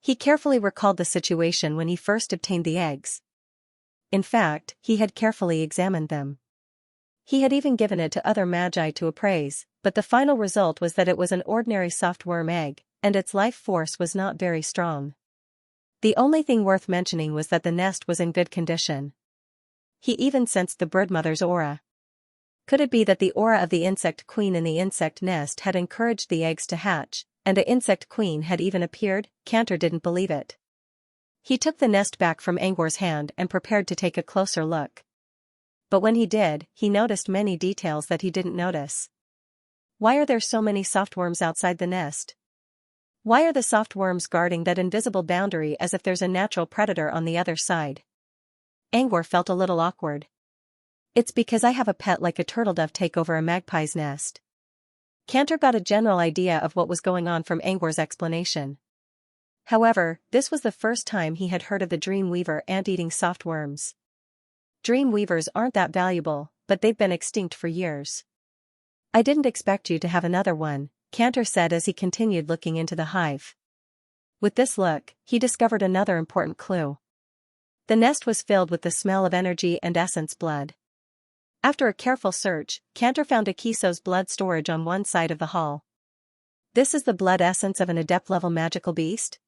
[SPEAKER 1] He carefully recalled the situation when he first obtained the eggs. In fact, he had carefully examined them. He had even given it to other magi to appraise, but the final result was that it was an ordinary softworm egg, and its life force was not very strong. The only thing worth mentioning was that the nest was in good condition. He even sensed the broodmother's aura. Could it be that the aura of the insect queen in the insect nest had encouraged the eggs to hatch, and the insect queen had even appeared? Cantor didn't believe it. He took the nest back from Angor's hand and prepared to take a closer look. But when he did, he noticed many details that he didn't notice. Why are there so many softworms outside the nest? Why are the softworms guarding that invisible boundary as if there's a natural predator on the other side? Angor felt a little awkward. "It's because I have a pet like a turtledove take over a magpie's nest." Cantor got a general idea of what was going on from Angor's explanation. However, this was the first time he had heard of the dreamweaver ant-eating softworms. Dreamweavers aren't that valuable, but they've been extinct for years. "I didn't expect you to have another one," Cantor said as he continued looking into the hive. With this look, he discovered another important clue. The nest was filled with the smell of energy and essence blood. After a careful search, Cantor found Akiso's blood storage on one side of the hall. "This is the blood essence of an adept-level magical beast?"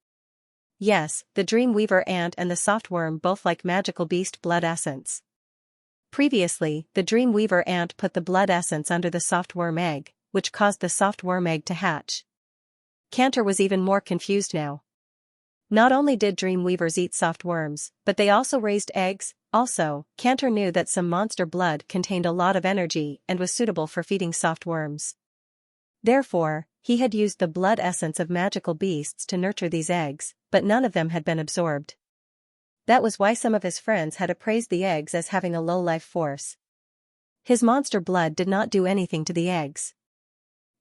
[SPEAKER 1] Yes, the dreamweaver ant and the softworm both like magical beast blood essence. Previously, the dreamweaver ant put the blood essence under the softworm egg, which caused the softworm egg to hatch. Cantor was even more confused now. Not only did dreamweavers eat softworms, but they also raised eggs. Also, Cantor knew that some monster blood contained a lot of energy and was suitable for feeding softworms. Therefore, he had used the blood essence of magical beasts to nurture these eggs, but none of them had been absorbed. That was why some of his friends had appraised the eggs as having a low life force. His monster blood did not do anything to the eggs.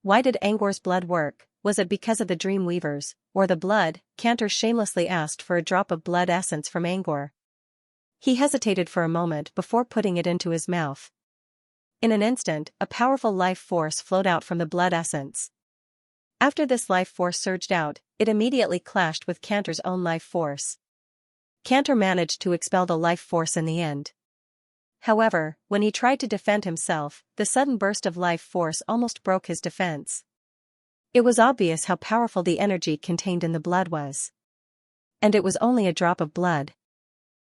[SPEAKER 1] Why did Angor's blood work? Was it because of the dreamweavers, or the blood? Cantor shamelessly asked for a drop of blood essence from Angor. He hesitated for a moment before putting it into his mouth. In an instant, a powerful life force flowed out from the blood essence. After this life force surged out, it immediately clashed with Cantor's own life force. Cantor managed to expel the life force in the end. However, when he tried to defend himself, the sudden burst of life force almost broke his defense. It was obvious how powerful the energy contained in the blood was. And it was only a drop of blood.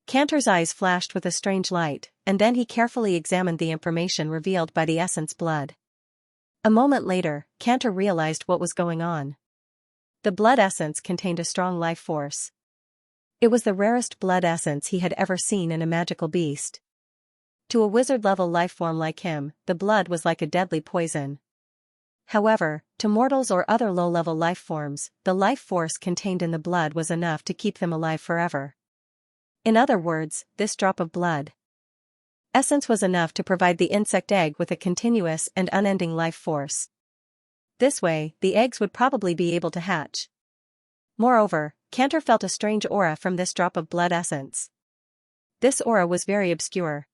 [SPEAKER 1] Cantor's eyes flashed with a strange light, and then he carefully examined the information revealed by the essence blood. A moment later, Cantor realized what was going on. The blood essence contained a strong life force. It was the rarest blood essence he had ever seen in a magical beast. To a wizard-level lifeform like him, the blood was like a deadly poison. However, to mortals or other low-level lifeforms, the life force contained in the blood was enough to keep them alive forever. In other words, this drop of blood essence was enough to provide the insect egg with a continuous and unending life force. This way, the eggs would probably be able to hatch. Moreover, Cantor felt a strange aura from this drop of blood essence. This aura was very obscure.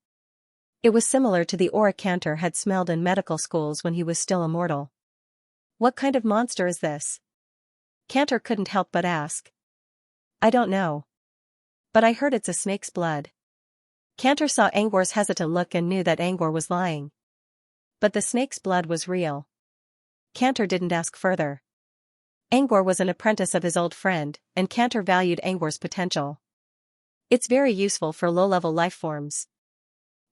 [SPEAKER 1] It was similar to the aura Cantor had smelled in medical schools when he was still a mortal. What kind of monster is this? Cantor couldn't help but ask. I don't know. But I heard it's a snake's blood. Cantor saw Angor's hesitant look and knew that Angor was lying. But the snake's blood was real. Cantor didn't ask further. Angor was an apprentice of his old friend, and Cantor valued Angor's potential. It's very useful for low-level life forms.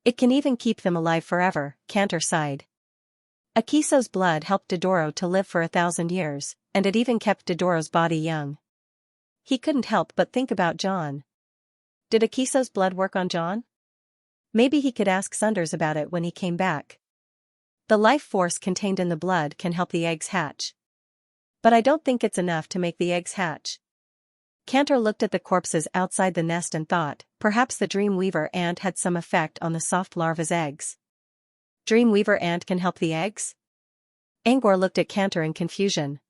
[SPEAKER 1] It can even keep them alive forever, Cantor sighed. Akiso's blood helped Dodoro to live for 1,000 years, and it even kept Dodoro's body young. He couldn't help but think about John. Did Akiso's blood work on John? Maybe he could ask Sunders about it when he came back. The life force contained in the blood can help the eggs hatch. But I don't think it's enough to make the eggs hatch. Cantor looked at the corpses outside the nest and thought, perhaps the Dreamweaver ant had some effect on the soft larva's eggs. Dreamweaver ant can help the eggs? Angor looked at Cantor in confusion.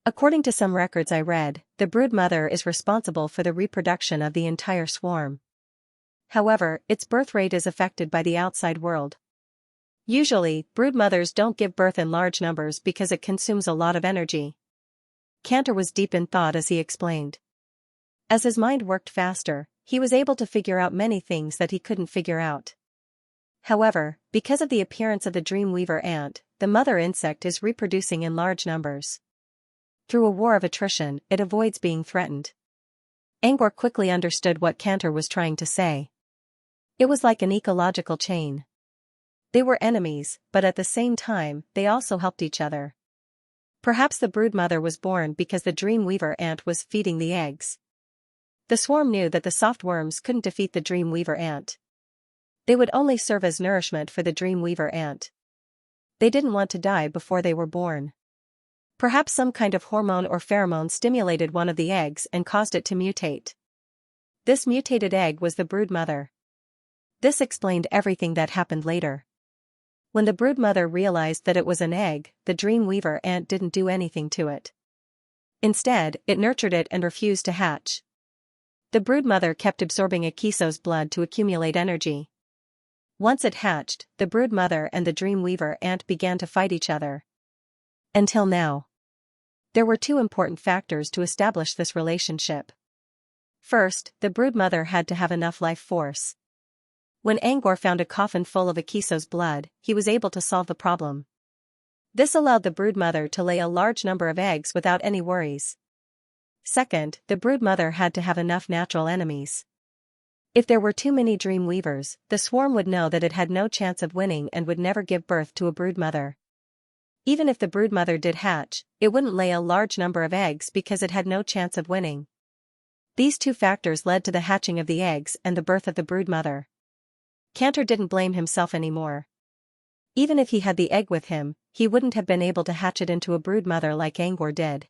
[SPEAKER 1] According to some records I read, the brood mother is responsible for the reproduction of the entire swarm. However, its birth rate is affected by the outside world. Usually, brood mothers don't give birth in large numbers because it consumes a lot of energy. Cantor was deep in thought as he explained. As his mind worked faster, he was able to figure out many things that he couldn't figure out. However, because of the appearance of the Dreamweaver ant, the mother insect is reproducing in large numbers. Through a war of attrition, it avoids being threatened. Angor quickly understood what Cantor was trying to say. It was like an ecological chain. They were enemies, but at the same time, they also helped each other. Perhaps the broodmother was born because the Dreamweaver ant was feeding the eggs. The swarm knew that the soft worms couldn't defeat the Dreamweaver ant. They would only serve as nourishment for the Dreamweaver ant. They didn't want to die before they were born. Perhaps some kind of hormone or pheromone stimulated one of the eggs and caused it to mutate. This mutated egg was the broodmother. This explained everything that happened later. When the broodmother realized that it was an egg, the Dreamweaver ant didn't do anything to it. Instead, it nurtured it and refused to hatch. The broodmother kept absorbing Akiso's blood to accumulate energy. Once it hatched, the broodmother and the Dreamweaver ant began to fight each other. Until now. There were two important factors to establish this relationship. First, the broodmother had to have enough life force. When Angor found a coffin full of Akiso's blood, he was able to solve the problem. This allowed the broodmother to lay a large number of eggs without any worries. Second, the broodmother had to have enough natural enemies. If there were too many Dreamweavers, the swarm would know that it had no chance of winning and would never give birth to a broodmother. Even if the broodmother did hatch, it wouldn't lay a large number of eggs because it had no chance of winning. These two factors led to the hatching of the eggs and the birth of the broodmother. Cantor didn't blame himself anymore. Even if he had the egg with him, he wouldn't have been able to hatch it into a broodmother like Angor did.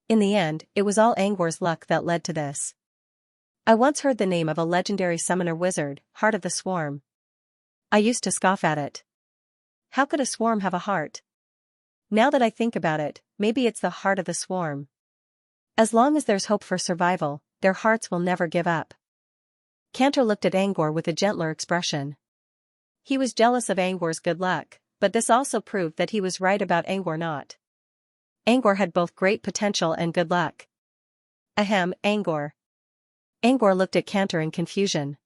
[SPEAKER 1] In the end, it was all Angor's luck that led to this. I once heard the name of a legendary summoner wizard, Heart of the Swarm. I used to scoff at it. How could a swarm have a heart? Now that I think about it, maybe it's the heart of the swarm. As long as there's hope for survival, their hearts will never give up. Cantor looked at Angor with a gentler expression. He was jealous of Angor's good luck, but this also proved that he was right about Angor not. Angor had both great potential and good luck. Ahem, Angor. Angor looked at Cantor in confusion.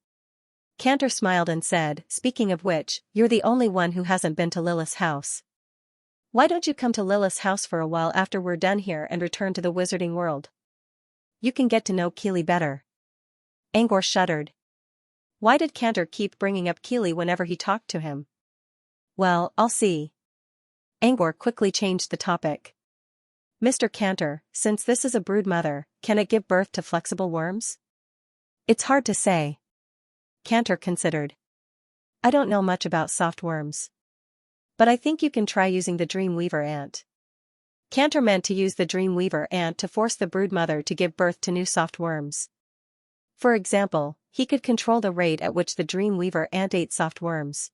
[SPEAKER 1] Cantor smiled and said, speaking of which, you're the only one who hasn't been to Lilith's house. Why don't you come to Lilith's house for a while after we're done here and return to the wizarding world? You can get to know Keely better. Angor shuddered. Why did Cantor keep bringing up Keely whenever he talked to him? Well, I'll see. Angor quickly changed the topic. Mr. Cantor, since this is a broodmother, can it give birth to flexible worms? It's hard to say. Cantor considered. I don't know much about soft worms. But I think you can try using the Dreamweaver ant. Cantor meant to use the Dreamweaver ant to force the broodmother to give birth to new soft worms. For example, he could control the rate at which the Dreamweaver ant ate soft worms.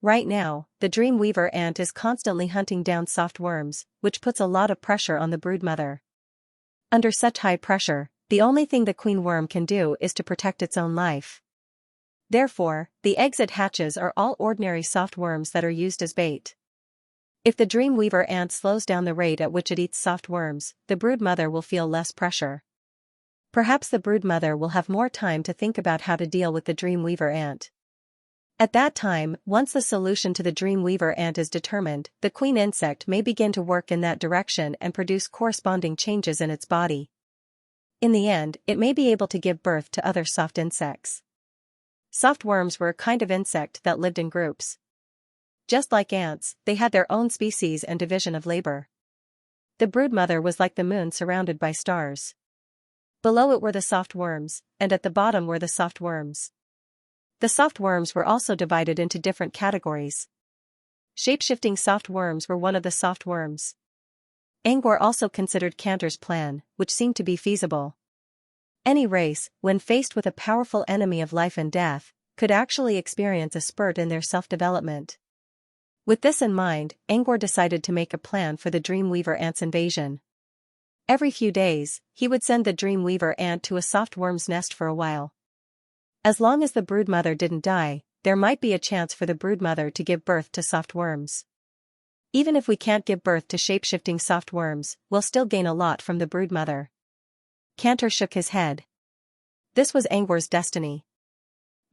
[SPEAKER 1] Right now, the Dreamweaver ant is constantly hunting down soft worms, which puts a lot of pressure on the broodmother. Under such high pressure, the only thing the queen worm can do is to protect its own life. Therefore, the eggs it hatches are all ordinary soft worms that are used as bait. If the Dreamweaver ant slows down the rate at which it eats soft worms, the broodmother will feel less pressure. Perhaps the broodmother will have more time to think about how to deal with the dreamweaver ant. At that time, once the solution to the dreamweaver ant is determined, the queen insect may begin to work in that direction and produce corresponding changes in its body. In the end, it may be able to give birth to other soft insects. Soft worms were a kind of insect that lived in groups. Just like ants, they had their own species and division of labor. The broodmother was like the moon surrounded by stars. Below it were the soft worms, and at the bottom were the soft worms. The soft worms were also divided into different categories. Shape-shifting soft worms were one of the soft worms. Angor also considered Cantor's plan, which seemed to be feasible. Any race, when faced with a powerful enemy of life and death, could actually experience a spurt in their self-development. With this in mind, Angor decided to make a plan for the Dreamweaver ant's invasion. Every few days, he would send the Dreamweaver ant to a soft worm's nest for a while. As long as the broodmother didn't die, there might be a chance for the broodmother to give birth to soft worms. Even if we can't give birth to shape-shifting soft worms, we'll still gain a lot from the broodmother. Cantor shook his head. This was Angor's destiny.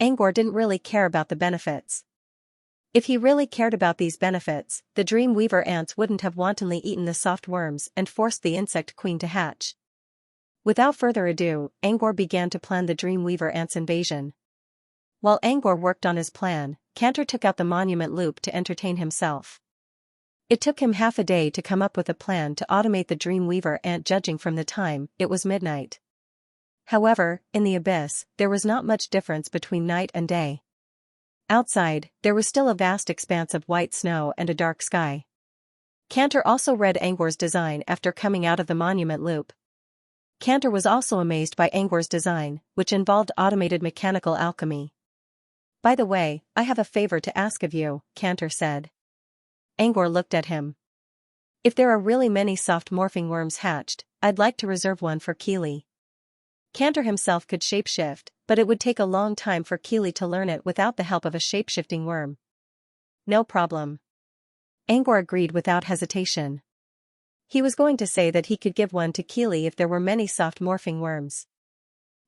[SPEAKER 1] Angor didn't really care about the benefits. If he really cared about these benefits, the Dreamweaver ants wouldn't have wantonly eaten the soft worms and forced the insect queen to hatch. Without further ado, Angor began to plan the Dreamweaver ant's invasion. While Angor worked on his plan, Cantor took out the monument loop to entertain himself. It took him half a day to come up with a plan to automate the Dreamweaver ant, judging from the time, it was midnight. However, in the abyss, there was not much difference between night and day. Outside, there was still a vast expanse of white snow and a dark sky. Cantor also read Angor's design after coming out of the monument loop. Cantor was also amazed by Angor's design, which involved automated mechanical alchemy. "By the way, I have a favor to ask of you," Cantor said. Angor looked at him. "If there are really many soft morphing worms hatched, I'd like to reserve one for Keely." Cantor himself could shapeshift, but it would take a long time for Keely to learn it without the help of a shapeshifting worm. "No problem." Angor agreed without hesitation. He was going to say that he could give one to Keely if there were many soft morphing worms.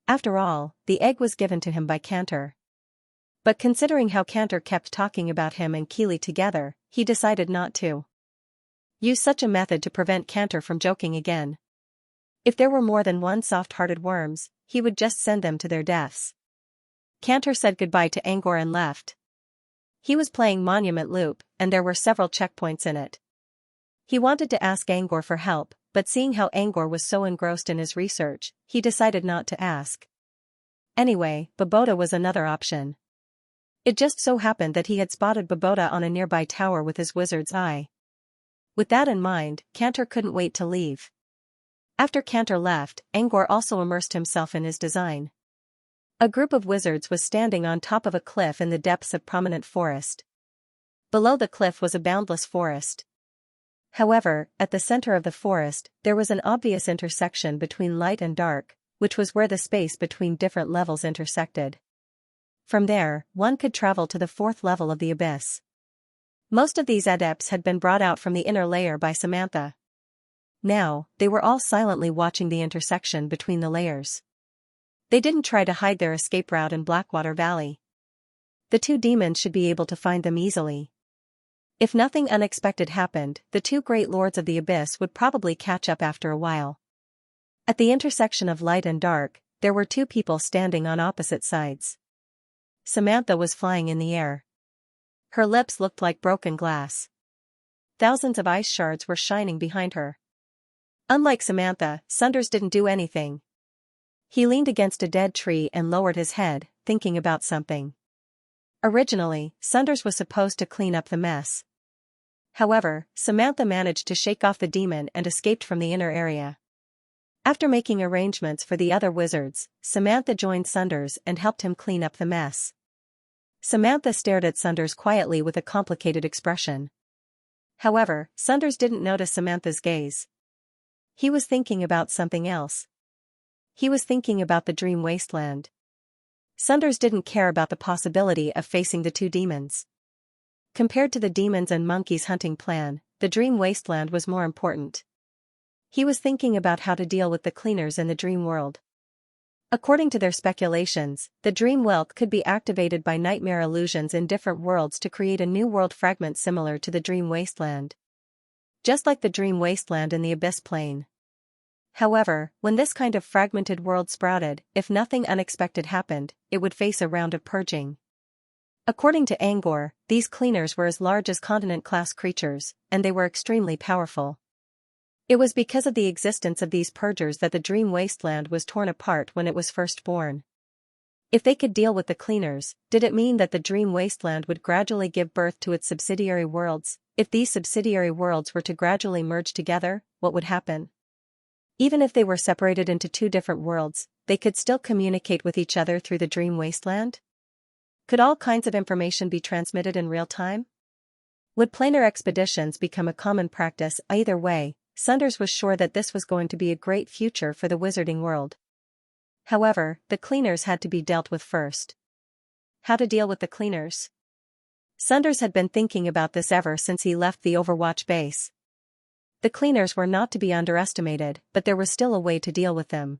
[SPEAKER 1] After all, the egg was given to him by Cantor. But considering how Cantor kept talking about him and Keely together, he decided not to use such a method to prevent Cantor from joking again. If there were more than one soft-hearted worms, he would just send them to their deaths. Cantor said goodbye to Angor and left. He was playing Monument Loop, and there were several checkpoints in it. He wanted to ask Angor for help, but seeing how Angor was so engrossed in his research, he decided not to ask. Anyway, Boboda was another option. It just so happened that he had spotted Boboda on a nearby tower with his wizard's eye. With that in mind, Cantor couldn't wait to leave. After Cantor left, Angor also immersed himself in his design. A group of wizards was standing on top of a cliff in the depths of prominent forest. Below the cliff was a boundless forest. However, at the center of the forest, there was an obvious intersection between light and dark, which was where the space between different levels intersected. From there, one could travel to the fourth level of the abyss. Most of these adepts had been brought out from the inner layer by Samantha. Now, they were all silently watching the intersection between the layers. They didn't try to hide their escape route in Blackwater Valley. The two demons should be able to find them easily. If nothing unexpected happened, the two great lords of the abyss would probably catch up after a while. At the intersection of light and dark, there were two people standing on opposite sides. Samantha was flying in the air. Her lips looked like broken glass. Thousands of ice shards were shining behind her. Unlike Samantha, Sunders didn't do anything. He leaned against a dead tree and lowered his head, thinking about something. Originally, Sunders was supposed to clean up the mess. However, Samantha managed to shake off the demon and escaped from the inner area. After making arrangements for the other wizards, Samantha joined Sunders and helped him clean up the mess. Samantha stared at Sunders quietly with a complicated expression. However, Sunders didn't notice Samantha's gaze. He was thinking about something else. He was thinking about the dream wasteland. Sunders didn't care about the possibility of facing the two demons. Compared to the demons and monkeys hunting plan, the dream wasteland was more important. He was thinking about how to deal with the cleaners in the dream world. According to their speculations, the dream wealth could be activated by nightmare illusions in different worlds to create a new world fragment similar to the dream wasteland. Just like the dream wasteland in the abyss plane. However, when this kind of fragmented world sprouted, if nothing unexpected happened, it would face a round of purging. According to Angor, these cleaners were as large as continent-class creatures, and they were extremely powerful. It was because of the existence of these purgers that the dream wasteland was torn apart when it was first born. If they could deal with the cleaners, did it mean that the dream wasteland would gradually give birth to its subsidiary worlds? If these subsidiary worlds were to gradually merge together, what would happen? Even if they were separated into two different worlds, they could still communicate with each other through the dream wasteland? Could all kinds of information be transmitted in real time? Would planar expeditions become a common practice? Either way, Sunders was sure that this was going to be a great future for the wizarding world. However, the cleaners had to be dealt with first. How to deal with the cleaners? Sunders had been thinking about this ever since he left the Overwatch base. The cleaners were not to be underestimated, but there was still a way to deal with them.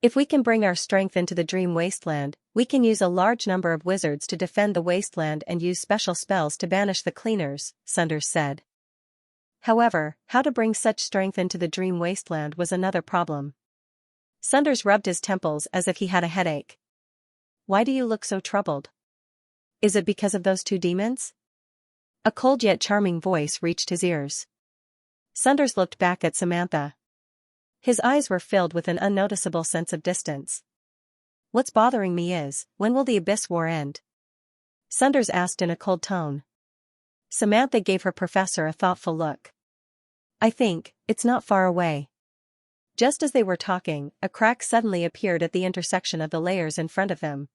[SPEAKER 1] If we can bring our strength into the dream wasteland, we can use a large number of wizards to defend the wasteland and use special spells to banish the cleaners, Sunders said. However, how to bring such strength into the dream wasteland was another problem. Sunders rubbed his temples as if he had a headache. Why do you look so troubled? Is it because of those two demons? A cold yet charming voice reached his ears. Sunders looked back at Samantha. His eyes were filled with an unnoticeable sense of distance. What's bothering me is, when will the Abyss War end? Sunders asked in a cold tone. Samantha gave her professor a thoughtful look. I think, it's not far away. Just as they were talking, a crack suddenly appeared at the intersection of the layers in front of them.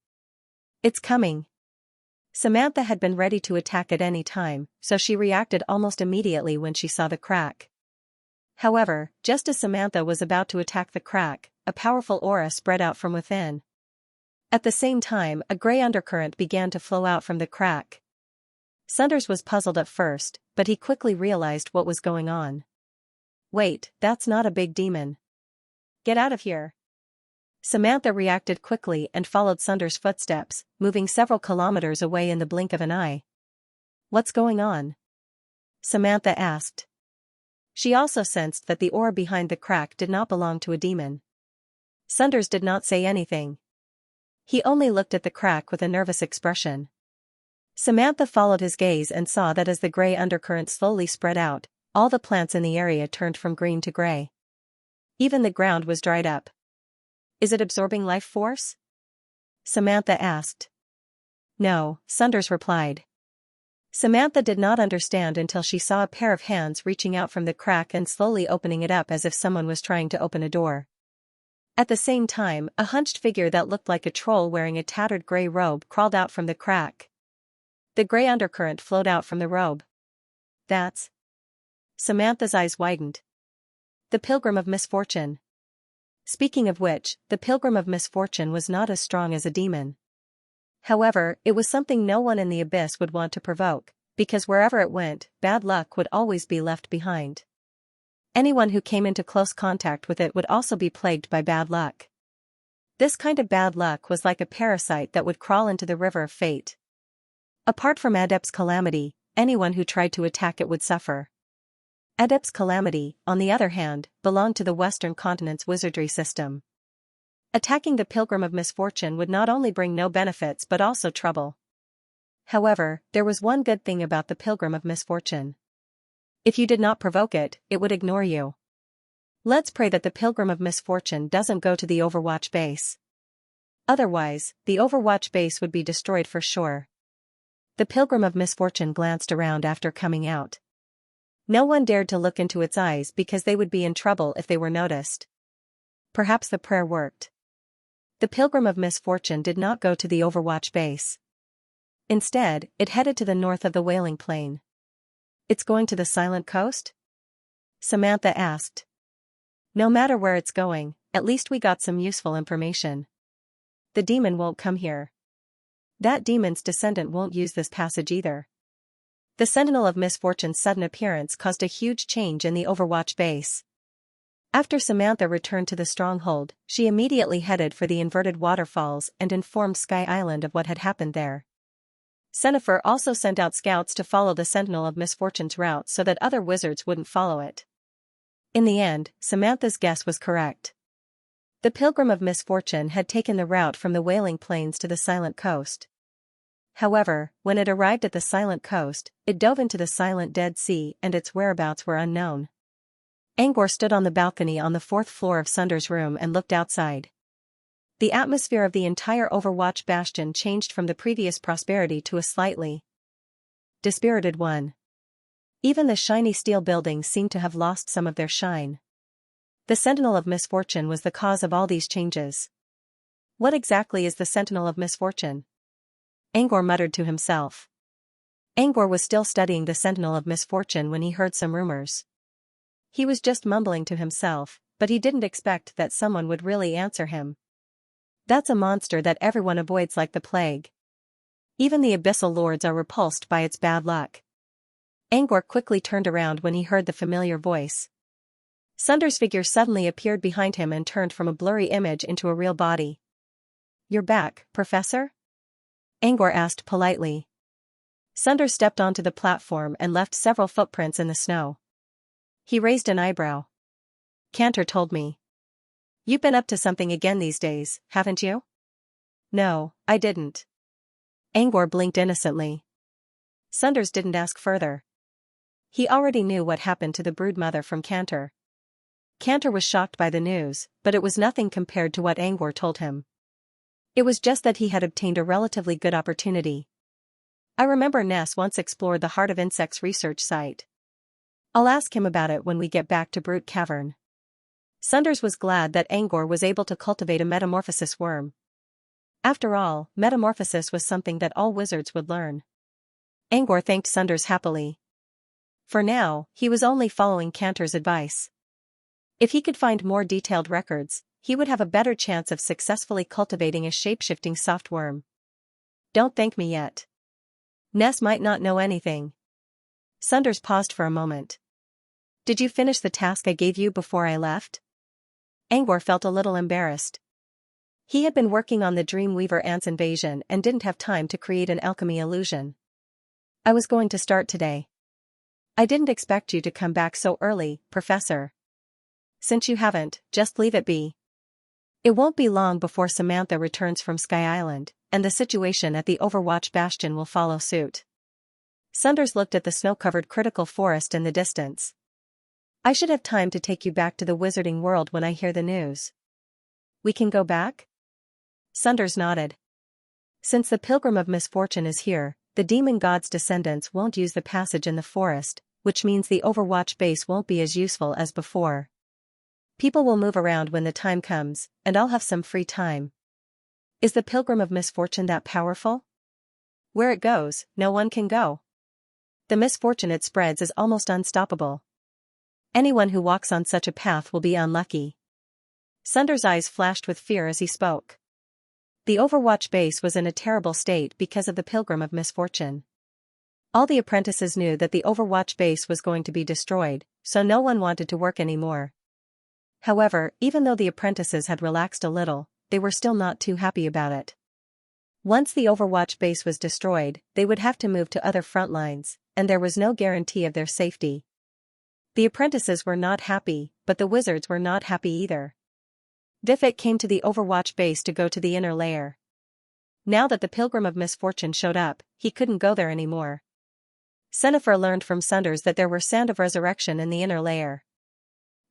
[SPEAKER 1] It's coming. Samantha had been ready to attack at any time, so she reacted almost immediately when she saw the crack. However, just as Samantha was about to attack the crack, a powerful aura spread out from within. At the same time, a gray undercurrent began to flow out from the crack. Sunders was puzzled at first, but he quickly realized what was going on. Wait, that's not a big demon. Get out of here. Samantha reacted quickly and followed Sunders' footsteps, moving several kilometers away in the blink of an eye. What's going on? Samantha asked. She also sensed that the aura behind the crack did not belong to a demon. Sunders did not say anything. He only looked at the crack with a nervous expression. Samantha followed his gaze and saw that as the gray undercurrent slowly spread out, all the plants in the area turned from green to gray. Even the ground was dried up. Is it absorbing life force? Samantha asked. No, Sunders replied. Samantha did not understand until she saw a pair of hands reaching out from the crack and slowly opening it up as if someone was trying to open a door. At the same time, a hunched figure that looked like a troll wearing a tattered gray robe crawled out from the crack. The gray undercurrent flowed out from the robe. That's... Samantha's eyes widened. The Pilgrim of Misfortune. Speaking of which, the Pilgrim of Misfortune was not as strong as a demon. However, it was something no one in the Abyss would want to provoke, because wherever it went, bad luck would always be left behind. Anyone who came into close contact with it would also be plagued by bad luck. This kind of bad luck was like a parasite that would crawl into the river of fate. Apart from Adept's Calamity, anyone who tried to attack it would suffer. Adept's Calamity, on the other hand, belonged to the Western continent's wizardry system. Attacking the Pilgrim of Misfortune would not only bring no benefits but also trouble. However, there was one good thing about the Pilgrim of Misfortune. If you did not provoke it, it would ignore you. Let's pray that the Pilgrim of Misfortune doesn't go to the Overwatch base. Otherwise, the Overwatch base would be destroyed for sure. The Pilgrim of Misfortune glanced around after coming out. No one dared to look into its eyes because they would be in trouble if they were noticed. Perhaps the prayer worked. The Pilgrim of Misfortune did not go to the Overwatch base. Instead, it headed to the north of the Wailing Plain. It's going to the Silent Coast? Samantha asked. No matter where it's going, at least we got some useful information. The demon won't come here. That demon's descendant won't use this passage either. The Sentinel of Misfortune's sudden appearance caused a huge change in the Overwatch base. After Samantha returned to the stronghold, she immediately headed for the inverted waterfalls and informed Sky Island of what had happened there. Senifer also sent out scouts to follow the Sentinel of Misfortune's route so that other wizards wouldn't follow it. In the end, Samantha's guess was correct. The Pilgrim of Misfortune had taken the route from the Wailing Plains to the Silent Coast. However, when it arrived at the Silent Coast, it dove into the Silent Dead Sea and its whereabouts were unknown. Angor stood on the balcony on the 4th floor of Sunder's room and looked outside. The atmosphere of the entire Overwatch Bastion changed from the previous prosperity to a slightly dispirited one. Even the shiny steel buildings seemed to have lost some of their shine. The Sentinel of Misfortune was the cause of all these changes. What exactly is the Sentinel of Misfortune? Angor muttered to himself. Angor was still studying the Sentinel of Misfortune when he heard some rumors. He was just mumbling to himself, but he didn't expect that someone would really answer him. That's a monster that everyone avoids like the plague. Even the Abyssal Lords are repulsed by its bad luck. Angor quickly turned around when he heard the familiar voice. Sunder's figure suddenly appeared behind him and turned from a blurry image into a real body. "You're back, Professor?" Angor asked politely. Sunder stepped onto the platform and left several footprints in the snow. He raised an eyebrow. "Cantor told me. You've been up to something again these days, haven't you?" "No, I didn't." Angor blinked innocently. Sunders didn't ask further. He already knew what happened to the broodmother from Cantor. Cantor was shocked by the news, but it was nothing compared to what Angor told him. It was just that he had obtained a relatively good opportunity. "I remember Ness once explored the Heart of Insects research site. I'll ask him about it when we get back to Brute Cavern." Sunders was glad that Angor was able to cultivate a metamorphosis worm. After all, metamorphosis was something that all wizards would learn. Angor thanked Sunders happily. For now, he was only following Cantor's advice. If he could find more detailed records, he would have a better chance of successfully cultivating a shape-shifting soft worm. "Don't thank me yet. Ness might not know anything." Sunders paused for a moment. "Did you finish the task I gave you before I left?" Angor felt a little embarrassed. He had been working on the Dreamweaver Ant's invasion and didn't have time to create an alchemy illusion. "I was going to start today." "I didn't expect you to come back so early, Professor." "Since you haven't, just leave it be. It won't be long before Samantha returns from Sky Island, and the situation at the Overwatch Bastion will follow suit." Sunders looked at the snow-covered critical forest in the distance. "I should have time to take you back to the wizarding world when I hear the news." "We can go back?" Sunders nodded. "Since the Pilgrim of Misfortune is here, the demon god's descendants won't use the passage in the forest, which means the Overwatch base won't be as useful as before. People will move around when the time comes, and I'll have some free time." "Is the Pilgrim of Misfortune that powerful?" "Where it goes, no one can go. The misfortune it spreads is almost unstoppable. Anyone who walks on such a path will be unlucky." Sunder's eyes flashed with fear as he spoke. The Overwatch base was in a terrible state because of the Pilgrim of Misfortune. All the apprentices knew that the Overwatch base was going to be destroyed, so no one wanted to work anymore. However, even though the apprentices had relaxed a little, they were still not too happy about it. Once the Overwatch base was destroyed, they would have to move to other front lines, and there was no guarantee of their safety. The apprentices were not happy, but the wizards were not happy either. Diffit came to the Overwatch base to go to the inner layer. Now that the Pilgrim of Misfortune showed up, he couldn't go there anymore. Senifer learned from Sunders that there were Sand of Resurrection in the inner layer.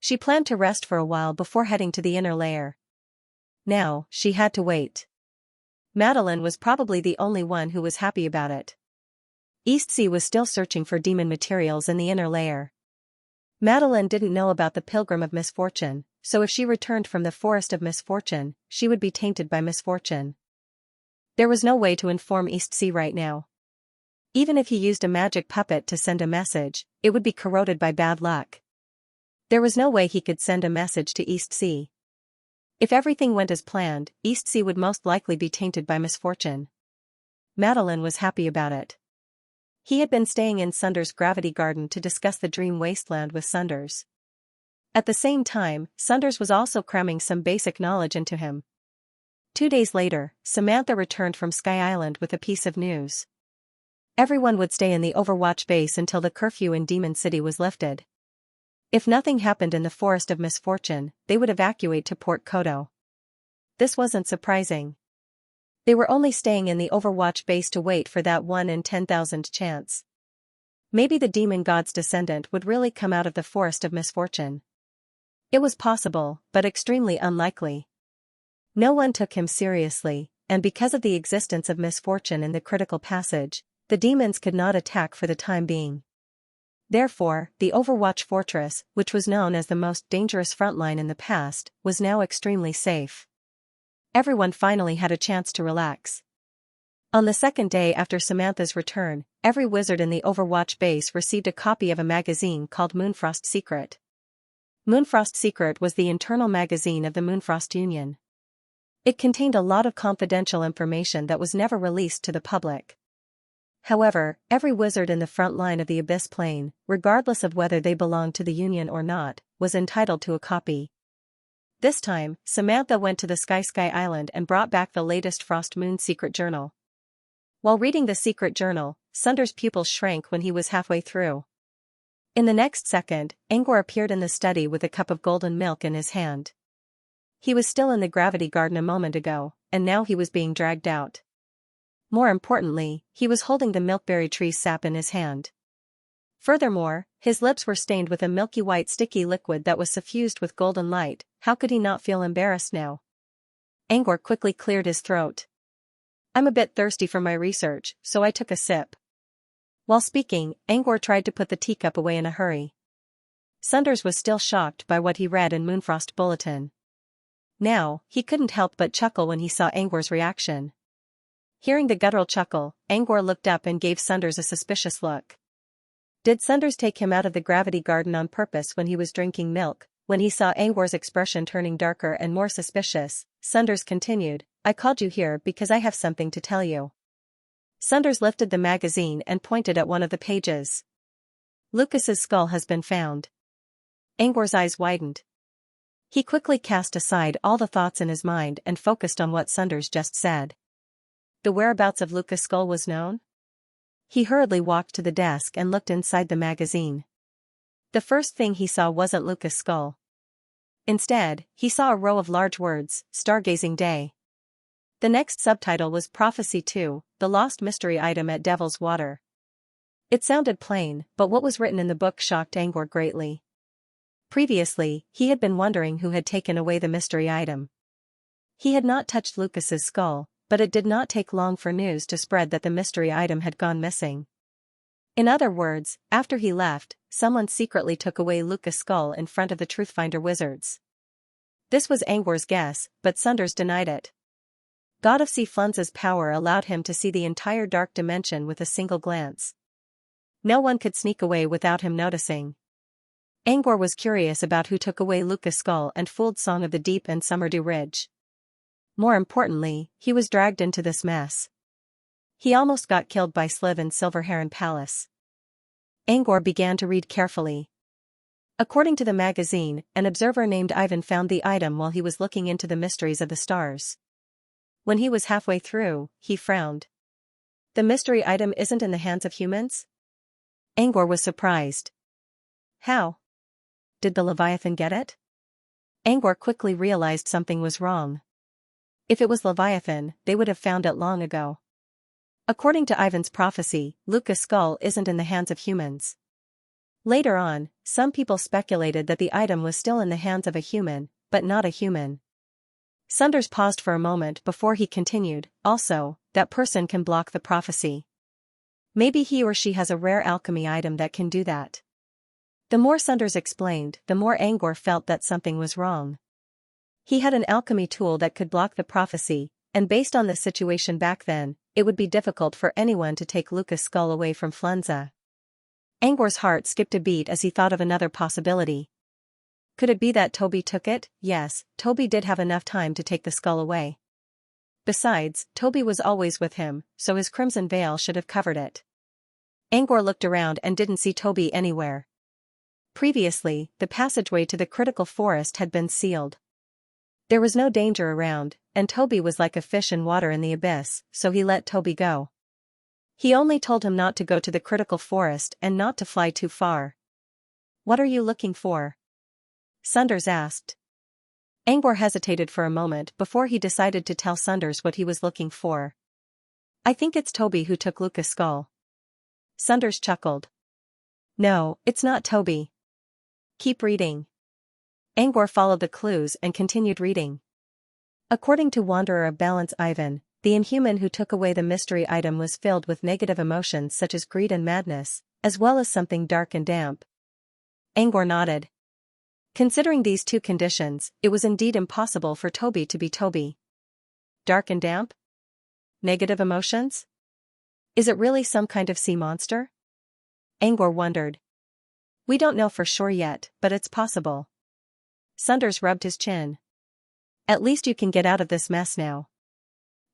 [SPEAKER 1] She planned to rest for a while before heading to the inner layer. Now, she had to wait. Madeline was probably the only one who was happy about it. Eastsea was still searching for demon materials in the inner layer. Madeline didn't know about the Pilgrim of Misfortune, so if she returned from the Forest of Misfortune, she would be tainted by misfortune. There was no way to inform Eastsea right now. Even if he used a magic puppet to send a message, it would be corroded by bad luck. There was no way he could send a message to Eastsea. If everything went as planned, Eastsea would most likely be tainted by misfortune. Madeline was happy about it. He had been staying in Sunders' Gravity Garden to discuss the Dream Wasteland with Sunders. At the same time, Sunders was also cramming some basic knowledge into him. 2 days later, Samantha returned from Sky Island with a piece of news. Everyone would stay in the Overwatch base until the curfew in Demon City was lifted. If nothing happened in the Forest of Misfortune, they would evacuate to Port Kodo. This wasn't surprising. They were only staying in the Overwatch base to wait for that 1 in 10,000 chance. Maybe the demon god's descendant would really come out of the Forest of Misfortune. It was possible, but extremely unlikely. No one took him seriously, and because of the existence of misfortune in the critical passage, the demons could not attack for the time being. Therefore, the Overwatch Fortress, which was known as the most dangerous frontline in the past, was now extremely safe. Everyone finally had a chance to relax. On the second day after Samantha's return, every wizard in the Overwatch base received a copy of a magazine called Moonfrost Secret. Moonfrost Secret was the internal magazine of the Moonfrost Union. It contained a lot of confidential information that was never released to the public. However, every wizard in the front line of the Abyss Plane, regardless of whether they belonged to the Union or not, was entitled to a copy. This time, Samantha went to the Sky Island and brought back the latest Frost Moon secret journal. While reading the secret journal, Sunders' pupils shrank when he was halfway through. In the next second, Angor appeared in the study with a cup of golden milk in his hand. He was still in the gravity garden a moment ago, and now he was being dragged out. More importantly, he was holding the milkberry tree's sap in his hand. Furthermore, his lips were stained with a milky white sticky liquid that was suffused with golden light. How could he not feel embarrassed now? Angor quickly cleared his throat. "I'm a bit thirsty from my research, so I took a sip." While speaking, Angor tried to put the teacup away in a hurry. Sunders was still shocked by what he read in Moonfrost Bulletin. Now, he couldn't help but chuckle when he saw Angor's reaction. Hearing the guttural chuckle, Angor looked up and gave Sunders a suspicious look. Did Sunders take him out of the gravity garden on purpose when he was drinking milk? When he saw Angor's expression turning darker and more suspicious, Sunders continued, "I called you here because I have something to tell you." Sunders lifted the magazine and pointed at one of the pages. "Lucas's skull has been found." Angor's eyes widened. He quickly cast aside all the thoughts in his mind and focused on what Sunders just said. The whereabouts of Lucas' skull was known? He hurriedly walked to the desk and looked inside the magazine. The first thing he saw wasn't Lucas' skull. Instead, he saw a row of large words, Stargazing Day. The next subtitle was Prophecy 2, The Lost Mystery Item at Devil's Water. It sounded plain, but what was written in the book shocked Angor greatly. Previously, he had been wondering who had taken away the mystery item. He had not touched Lucas's skull, but it did not take long for news to spread that the mystery item had gone missing. In other words, after he left, someone secretly took away Lucas' skull in front of the Truthfinder wizards. This was Angor's guess, but Sunders denied it. God of Sea Flunza's power allowed him to see the entire dark dimension with a single glance. No one could sneak away without him noticing. Angor was curious about who took away Lucas' skull and fooled Song of the Deep and Summerdew Ridge. More importantly, he was dragged into this mess. He almost got killed by Sliv in Silver Heron Palace. Angor began to read carefully. According to the magazine, an observer named Ivan found the item while he was looking into the mysteries of the stars. When he was halfway through, he frowned. The mystery item isn't in the hands of humans? Angor was surprised. How? Did the Leviathan get it? Angor quickly realized something was wrong. If it was Leviathan, they would have found it long ago. According to Ivan's prophecy, Lucas' skull isn't in the hands of humans. Later on, some people speculated that the item was still in the hands of a human, but not a human. Sunders paused for a moment before he continued, also, that person can block the prophecy. Maybe he or she has a rare alchemy item that can do that. The more Sunders explained, the more Angor felt that something was wrong. He had an alchemy tool that could block the prophecy, and based on the situation back then, it would be difficult for anyone to take Lucas' skull away from Flunza. Angor's heart skipped a beat as he thought of another possibility. Could it be that Toby took it? Yes, Toby did have enough time to take the skull away. Besides, Toby was always with him, so his crimson veil should have covered it. Angor looked around and didn't see Toby anywhere. Previously, the passageway to the critical forest had been sealed. There was no danger around, and Toby was like a fish in water in the abyss, so he let Toby go. He only told him not to go to the critical forest and not to fly too far. "What are you looking for?" Sunders asked. Angor hesitated for a moment before he decided to tell Sunders what he was looking for. "I think it's Toby who took Luca's skull." Sunders chuckled. "No, it's not Toby. Keep reading." Angor followed the clues and continued reading. According to Wanderer of Balance Ivan, the inhuman who took away the mystery item was filled with negative emotions such as greed and madness, as well as something dark and damp. Angor nodded. Considering these two conditions, it was indeed impossible for Toby to be Toby. Dark and damp? Negative emotions? Is it really some kind of sea monster? Angor wondered. "We don't know for sure yet, but it's possible." Sunders rubbed his chin. "At least you can get out of this mess now.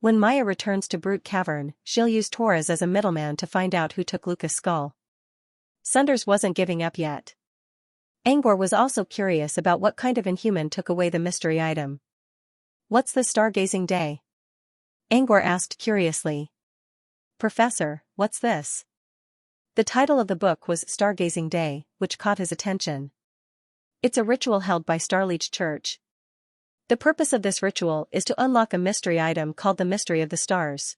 [SPEAKER 1] When Maya returns to Brute Cavern, she'll use Torres as a middleman to find out who took Luca's skull." Sunders wasn't giving up yet. Angor was also curious about what kind of inhuman took away the mystery item. "What's the Stargazing Day?" Angor asked curiously. "Professor, what's this?" The title of the book was Stargazing Day, which caught his attention. "It's a ritual held by Starleech Church. The purpose of this ritual is to unlock a mystery item called the Mystery of the Stars.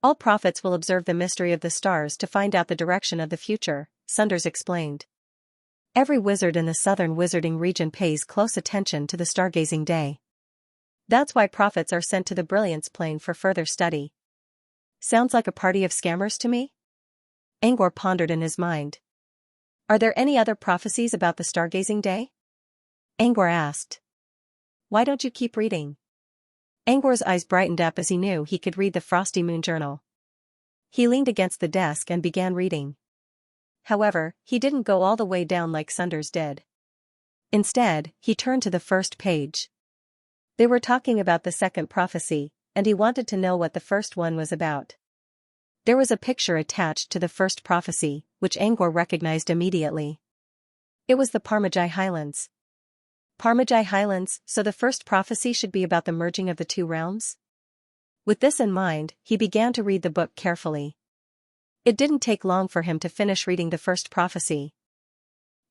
[SPEAKER 1] All prophets will observe the mystery of the stars to find out the direction of the future," Sunders explained. "Every wizard in the southern wizarding region pays close attention to the Stargazing Day. That's why prophets are sent to the Brilliance Plane for further study." "Sounds like a party of scammers to me?" Angor pondered in his mind. "Are there any other prophecies about the Stargazing Day?" Angor asked. "Why don't you keep reading?" Angor's eyes brightened up as he knew he could read the Frosty Moon Journal. He leaned against the desk and began reading. However, he didn't go all the way down like Sunders did. Instead, he turned to the first page. They were talking about the second prophecy, and he wanted to know what the first one was about. There was a picture attached to the first prophecy, which Angor recognized immediately. It was the Parmajai Highlands. Parmajai Highlands, so the first prophecy should be about the merging of the two realms? With this in mind, he began to read the book carefully. It didn't take long for him to finish reading the first prophecy.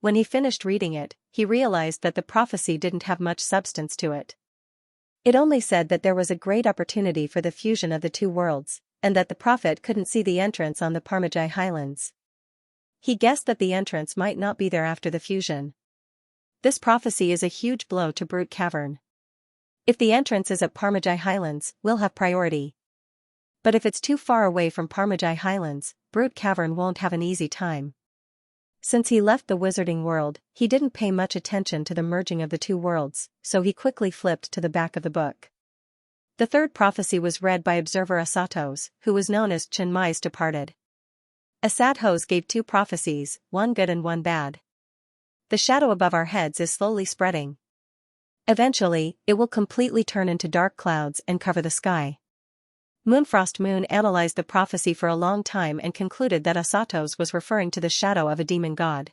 [SPEAKER 1] When he finished reading it, he realized that the prophecy didn't have much substance to it. It only said that there was a great opportunity for the fusion of the two worlds, and that the prophet couldn't see the entrance on the Parmajai Highlands. He guessed that the entrance might not be there after the fusion. This prophecy is a huge blow to Brute Cavern. If the entrance is at Parmajai Highlands, we'll have priority. But if it's too far away from Parmajai Highlands, Brute Cavern won't have an easy time. Since he left the wizarding world, he didn't pay much attention to the merging of the two worlds, so he quickly flipped to the back of the book. The third prophecy was read by observer Asatos, who was known as Chinmai's departed. Asatos gave two prophecies, one good and one bad. The shadow above our heads is slowly spreading. Eventually, it will completely turn into dark clouds and cover the sky. Moonfrost Moon analyzed the prophecy for a long time and concluded that Asatos was referring to the shadow of a demon god.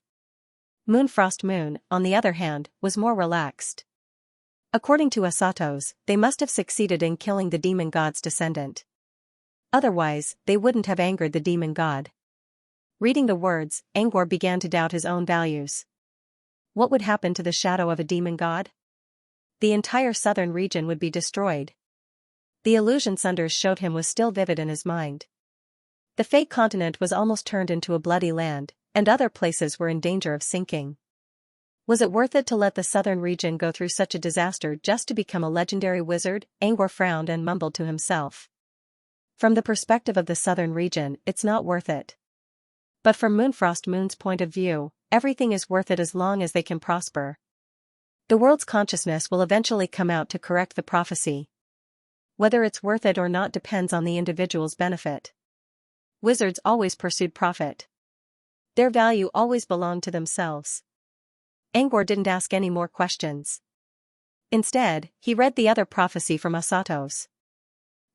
[SPEAKER 1] Moonfrost Moon, on the other hand, was more relaxed. According to Asatos, they must have succeeded in killing the demon god's descendant. Otherwise, they wouldn't have angered the demon god. Reading the words, Angor began to doubt his own values. What would happen to the shadow of a demon god? The entire southern region would be destroyed. The illusion Sunders showed him was still vivid in his mind. The fake continent was almost turned into a bloody land, and other places were in danger of sinking. Was it worth it to let the southern region go through such a disaster just to become a legendary wizard? Angor frowned and mumbled to himself. From the perspective of the southern region, it's not worth it. But from Moonfrost Moon's point of view, everything is worth it as long as they can prosper. The world's consciousness will eventually come out to correct the prophecy. Whether it's worth it or not depends on the individual's benefit. Wizards always pursued profit. Their value always belonged to themselves. Angor didn't ask any more questions. Instead, he read the other prophecy from Asatos.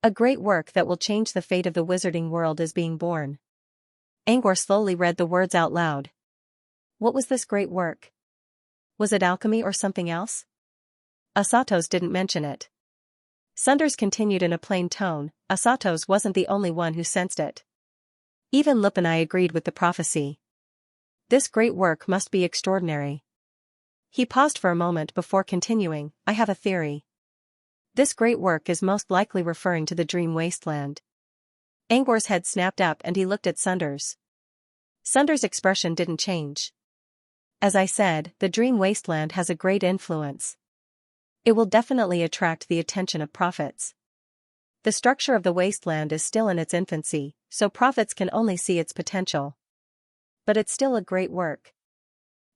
[SPEAKER 1] A great work that will change the fate of the wizarding world is being born. Angor slowly read the words out loud. What was this great work? Was it alchemy or something else? Asatos didn't mention it. Sunders continued in a plain tone. Asatos wasn't the only one who sensed it. Even Lupanai agreed with the prophecy. This great work must be extraordinary. He paused for a moment before continuing, I have a theory. This great work is most likely referring to the dream wasteland. Angor's head snapped up and he looked at Sunders. Sunders' expression didn't change. As I said, the dream wasteland has a great influence. It will definitely attract the attention of prophets. The structure of the wasteland is still in its infancy, so prophets can only see its potential. But it's still a great work.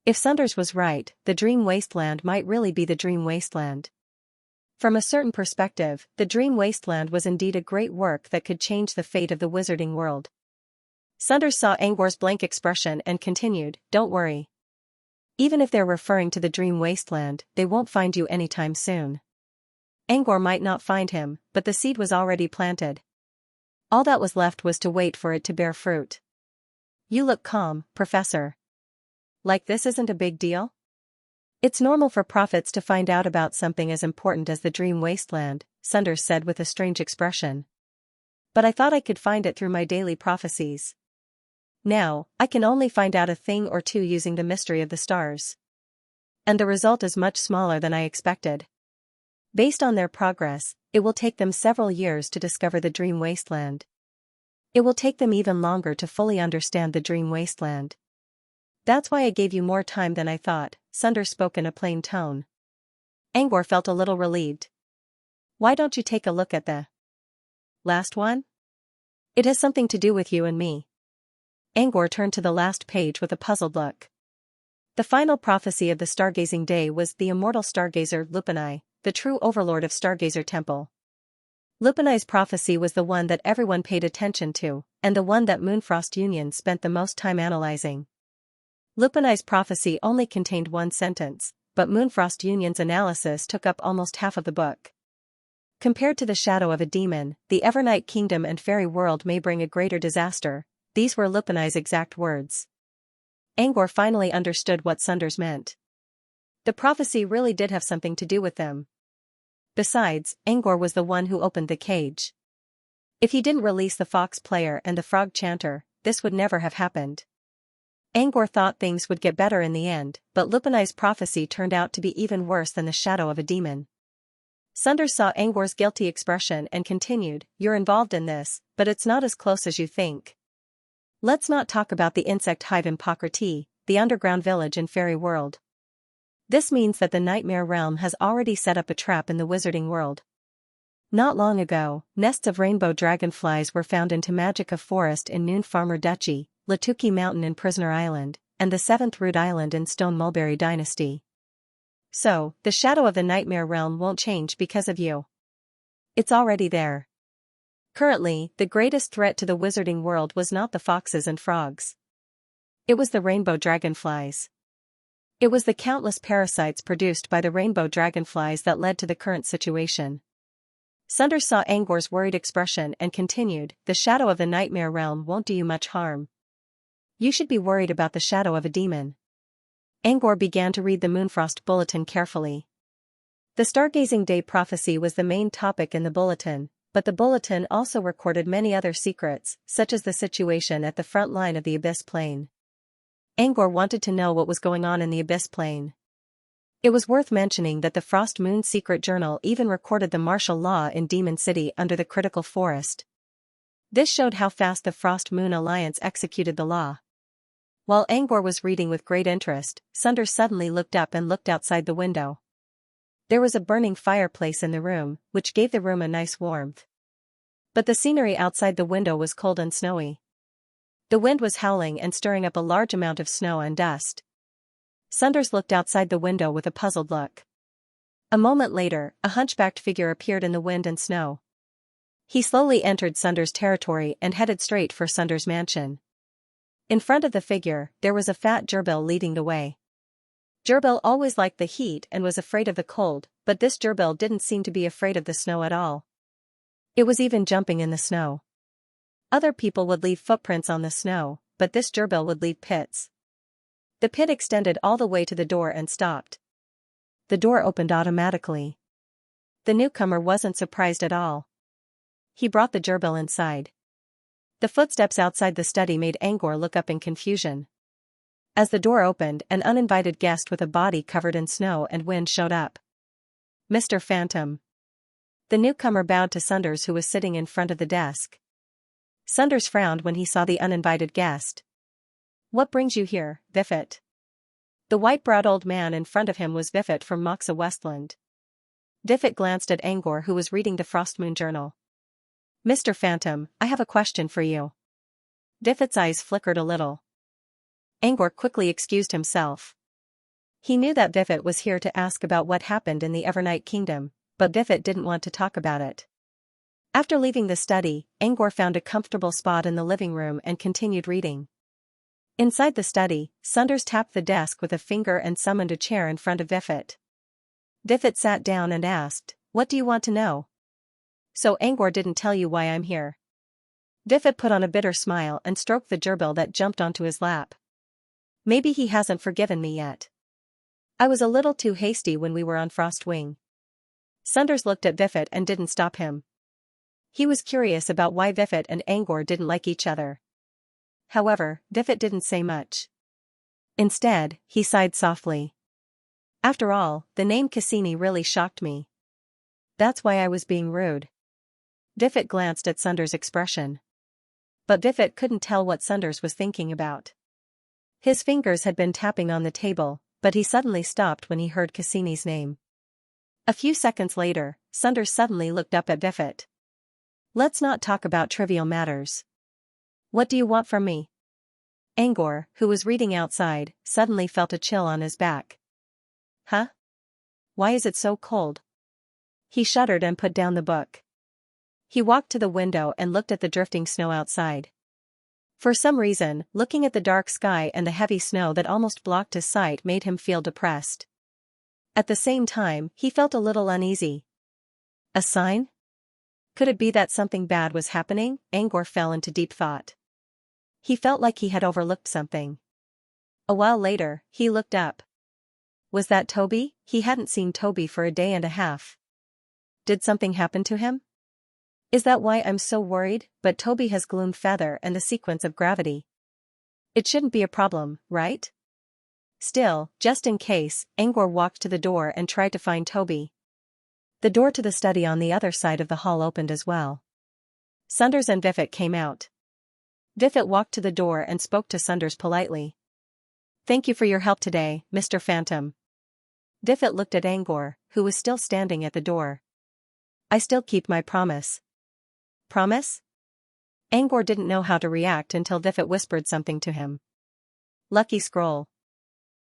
[SPEAKER 1] If Sunders was right, the dream wasteland might really be the dream wasteland. From a certain perspective, the dream wasteland was indeed a great work that could change the fate of the wizarding world. Sunders saw Angor's blank expression and continued, don't worry. Even if they're referring to the dream wasteland, they won't find you anytime soon. Angor might not find him, but the seed was already planted. All that was left was to wait for it to bear fruit. You look calm, Professor. Like this isn't a big deal? It's normal for prophets to find out about something as important as the dream wasteland, Sunders said with a strange expression. But I thought I could find it through my daily prophecies. Now, I can only find out a thing or two using the mystery of the stars. And the result is much smaller than I expected. Based on their progress, it will take them several years to discover the dream wasteland. It will take them even longer to fully understand the dream wasteland. That's why I gave you more time than I thought, Sunders spoke in a plain tone. Angor felt a little relieved. Why don't you take a look at the last one? It has something to do with you and me. Angor turned to the last page with a puzzled look. The final prophecy of the stargazing day was the immortal stargazer Lupanai, the true overlord of Stargazer Temple. Lupanai's prophecy was the one that everyone paid attention to, and the one that Moonfrost Union spent the most time analyzing. Lupanai's prophecy only contained one sentence, but Moonfrost Union's analysis took up almost half of the book. Compared to the shadow of a demon, the Evernight Kingdom and Fairy World may bring a greater disaster. These were Lupanai's exact words. Angor finally understood what Sunders meant. The prophecy really did have something to do with them. Besides, Angor was the one who opened the cage. If he didn't release the fox player and the frog chanter, this would never have happened. Angor thought things would get better in the end, but Lupanai's prophecy turned out to be even worse than the shadow of a demon. Sunders saw Angor's guilty expression and continued, you're involved in this, but it's not as close as you think. Let's not talk about the insect hive in Pakrati, the underground village in Fairy World. This means that the Nightmare Realm has already set up a trap in the wizarding world. Not long ago, nests of rainbow dragonflies were found in Tamagica Forest in Noon Farmer Duchy, Latuki Mountain in Prisoner Island, and the 7th Root Island in Stone Mulberry Dynasty. So, the shadow of the Nightmare Realm won't change because of you. It's already there. Currently, the greatest threat to the wizarding world was not the foxes and frogs. It was the rainbow dragonflies. It was the countless parasites produced by the rainbow dragonflies that led to the current situation. Sunders saw Angor's worried expression and continued, the shadow of the Nightmare Realm won't do you much harm. You should be worried about the shadow of a demon. Angor began to read the Moonfrost Bulletin carefully. The Stargazing Day prophecy was the main topic in the bulletin, but the bulletin also recorded many other secrets, such as the situation at the front line of the Abyss Plane. Angor wanted to know what was going on in the Abyss Plane. It was worth mentioning that the Frost Moon Secret Journal even recorded the martial law in Demon City under the Critical Forest. This showed how fast the Frost Moon Alliance executed the law. While Angor was reading with great interest, Sunders suddenly looked up and looked outside the window. There was a burning fireplace in the room, which gave the room a nice warmth. But the scenery outside the window was cold and snowy. The wind was howling and stirring up a large amount of snow and dust. Sunders looked outside the window with a puzzled look. A moment later, a hunchbacked figure appeared in the wind and snow. He slowly entered Sunders' territory and headed straight for Sunders' mansion. In front of the figure, there was a fat gerbil leading the way. Gerbil always liked the heat and was afraid of the cold, but this gerbil didn't seem to be afraid of the snow at all. It was even jumping in the snow. Other people would leave footprints on the snow, but this gerbil would leave pits. The pit extended all the way to the door and stopped. The door opened automatically. The newcomer wasn't surprised at all. He brought the gerbil inside. The footsteps outside the study made Angor look up in confusion. As the door opened, an uninvited guest with a body covered in snow and wind showed up. Mr. Phantom. The newcomer bowed to Sunders, who was sitting in front of the desk. Sunders frowned when he saw the uninvited guest. What brings you here, Vifit? The white-browed old man in front of him was Vifit from Moxa Westland. Vifit glanced at Angor, who was reading the Frostmoon journal. Mr. Phantom, I have a question for you. Vifit's eyes flickered a little. Angor quickly excused himself. He knew that Vifit was here to ask about what happened in the Evernight Kingdom, but Vifit didn't want to talk about it. After leaving the study, Angor found a comfortable spot in the living room and continued reading. Inside the study, Sunders tapped the desk with a finger and summoned a chair in front of Vifit. Vifit sat down and asked, "What do you want to know?" "So Angor didn't tell you why I'm here?" Vifit put on a bitter smile and stroked the gerbil that jumped onto his lap. "Maybe he hasn't forgiven me yet. I was a little too hasty when we were on Frostwing." Sunders looked at Vifit and didn't stop him. He was curious about why Vifit and Angor didn't like each other. However, Vifit didn't say much. Instead, he sighed softly. "After all, the name Cassini really shocked me. That's why I was being rude." Vifit glanced at Sunders' expression. But Vifit couldn't tell what Sunders was thinking about. His fingers had been tapping on the table, but he suddenly stopped when he heard Cassini's name. A few seconds later, Sunders suddenly looked up at Vifit. "Let's not talk about trivial matters. What do you want from me?" Angor, who was reading outside, suddenly felt a chill on his back. "Huh? Why is it so cold?" He shuddered and put down the book. He walked to the window and looked at the drifting snow outside. For some reason, looking at the dark sky and the heavy snow that almost blocked his sight made him feel depressed. At the same time, he felt a little uneasy. A sign? Could it be that something bad was happening? Angor fell into deep thought. He felt like he had overlooked something. A while later, he looked up. Was that Toby? He hadn't seen Toby for a day and a half. Did something happen to him? Is that why I'm so worried? But Toby has Gloom Feather and the sequence of gravity. It shouldn't be a problem, right? Still, just in case, Angor walked to the door and tried to find Toby. The door to the study on the other side of the hall opened as well. Sunders and Vifit came out. Vifit walked to the door and spoke to Sunders politely. "Thank you for your help today, Mr. Phantom." Vifit looked at Angor, who was still standing at the door. "I still keep my promise." "Promise?" Angor didn't know how to react until Vifit whispered something to him. "Lucky scroll."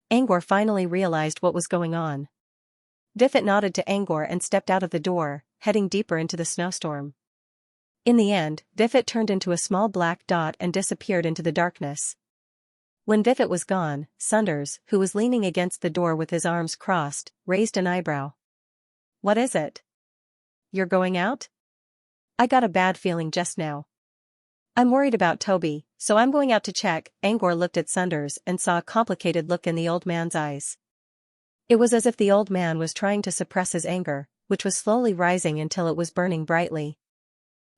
[SPEAKER 1] Angor finally realized what was going on. Vifit nodded to Angor and stepped out of the door, heading deeper into the snowstorm. In the end, Vifit turned into a small black dot and disappeared into the darkness. When Vifit was gone, Sunders, who was leaning against the door with his arms crossed, raised an eyebrow. "What is it? You're going out?" "I got a bad feeling just now. I'm worried about Toby, so I'm going out to check." Angor looked at Sunders and saw a complicated look in the old man's eyes. It was as if the old man was trying to suppress his anger, which was slowly rising until it was burning brightly.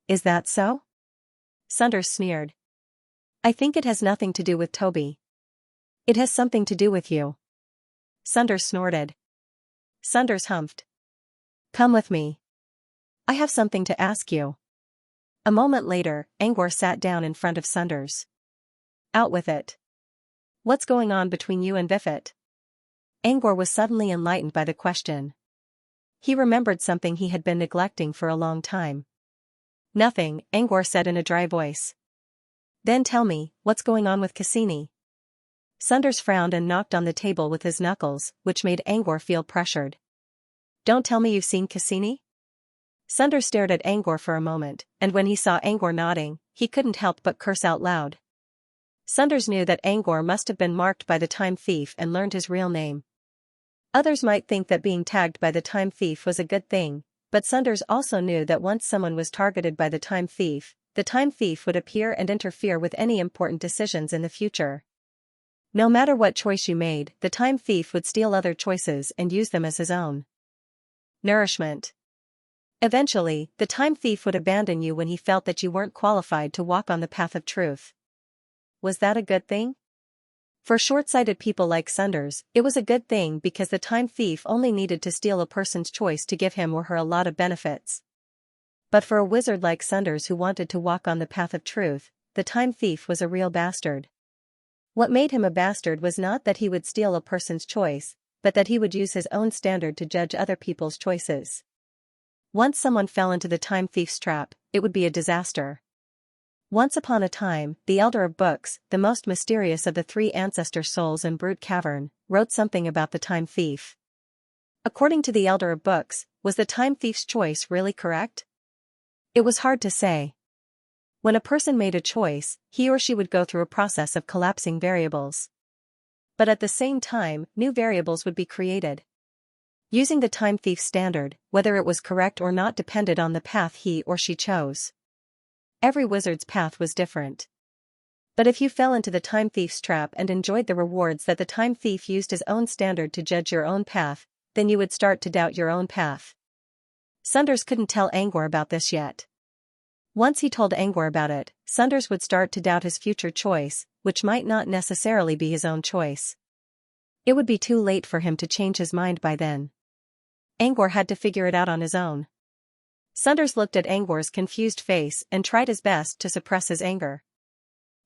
[SPEAKER 1] "Is that so?" Sunders sneered. "I think it has nothing to do with Toby. It has something to do with you." Sunders snorted. Sunders humphed. "Come with me. I have something to ask you." A moment later, Angor sat down in front of Sunders. "Out with it. What's going on between you and Vifit?" Angor was suddenly enlightened by the question. He remembered something he had been neglecting for a long time. "Nothing," Angor said in a dry voice. "Then tell me, what's going on with Cassini?" Sunders frowned and knocked on the table with his knuckles, which made Angor feel pressured. "Don't tell me you've seen Cassini?" Sunders stared at Angor for a moment, and when he saw Angor nodding, he couldn't help but curse out loud. Sunders knew that Angor must have been marked by the time thief and learned his real name. Others might think that being tagged by the time thief was a good thing, but Sunders also knew that once someone was targeted by the time thief would appear and interfere with any important decisions in the future. No matter what choice you made, the time thief would steal other choices and use them as his own. Nourishment. Eventually, the time thief would abandon you when he felt that you weren't qualified to walk on the path of truth. Was that a good thing? For short-sighted people like Sunders, it was a good thing because the time thief only needed to steal a person's choice to give him or her a lot of benefits. But for a wizard like Sunders who wanted to walk on the path of truth, the time thief was a real bastard. What made him a bastard was not that he would steal a person's choice, but that he would use his own standard to judge other people's choices. Once someone fell into the time thief's trap, it would be a disaster. Once upon a time, the Elder of Books, the most mysterious of the three ancestor souls in Brute Cavern, wrote something about the time thief. According to the Elder of Books, was the time thief's choice really correct? It was hard to say. When a person made a choice, he or she would go through a process of collapsing variables. But at the same time, new variables would be created. Using the time thief's standard, whether it was correct or not depended on the path he or she chose. Every wizard's path was different. But if you fell into the time thief's trap and enjoyed the rewards that the time thief used his own standard to judge your own path, then you would start to doubt your own path. Sunders couldn't tell Angor about this yet. Once he told Angor about it, Sunders would start to doubt his future choice, which might not necessarily be his own choice. It would be too late for him to change his mind by then. Angor had to figure it out on his own. Sunders looked at Angor's confused face and tried his best to suppress his anger.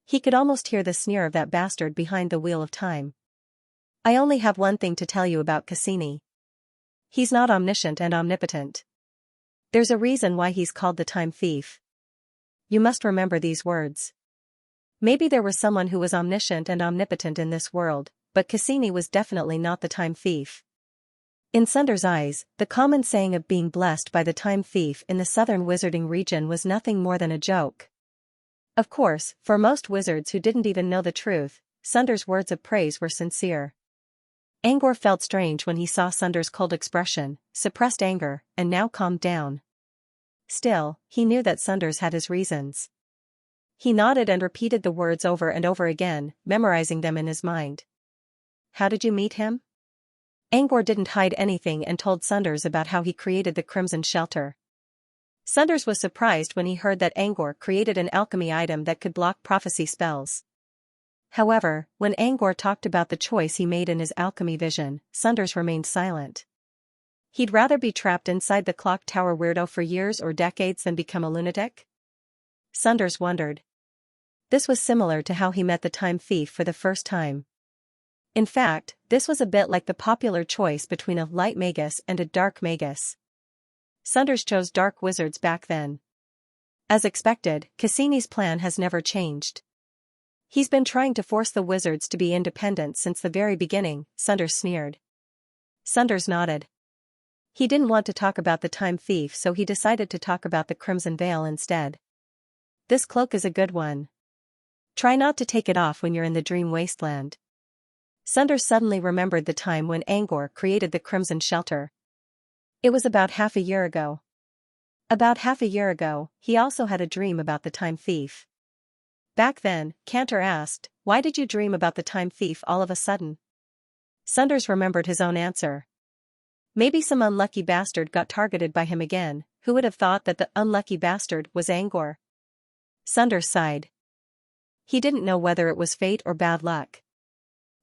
[SPEAKER 1] He could almost hear the sneer of that bastard behind the wheel of time. I only have one thing to tell you about Cassini. He's not omniscient and omnipotent. There's a reason why he's called the time thief. You must remember these words. Maybe there was someone who was omniscient and omnipotent in this world, but Cassini was definitely not the time thief. In Sunders' eyes, the common saying of being blessed by the time thief in the southern wizarding region was nothing more than a joke. Of course, for most wizards who didn't even know the truth, Sunders' words of praise were sincere. Angor felt strange when he saw Sunders' cold expression, suppressed anger, and now calmed down. Still, he knew that Sunders had his reasons. He nodded and repeated the words over and over again, memorizing them in his mind. How did you meet him? Angor didn't hide anything and told Sunders about how he created the Crimson Shelter. Sunders was surprised when he heard that Angor created an alchemy item that could block prophecy spells. However, when Angor talked about the choice he made in his alchemy vision, Sunders remained silent. He'd rather be trapped inside the clock tower weirdo for years or decades than become a lunatic? Sunders wondered. This was similar to how he met the time thief for the first time. In fact, this was a bit like the popular choice between a light magus and a dark magus. Sunders chose dark wizards back then. As expected, Cassini's plan has never changed. He's been trying to force the wizards to be independent since the very beginning, Sunders sneered. Sunders nodded. He didn't want to talk about the time thief, so he decided to talk about the Crimson Veil instead. This cloak is a good one. Try not to take it off when you're in the dream wasteland. Sunders suddenly remembered the time when Angor created the Crimson Shelter. It was about half a year ago. About half a year ago, he also had a dream about the time thief. Back then, Cantor asked, "Why did you dream about the time thief all of a sudden?" Sunders remembered his own answer. Maybe some unlucky bastard got targeted by him again. Who would have thought that the unlucky bastard was Angor? Sunders sighed. He didn't know whether it was fate or bad luck.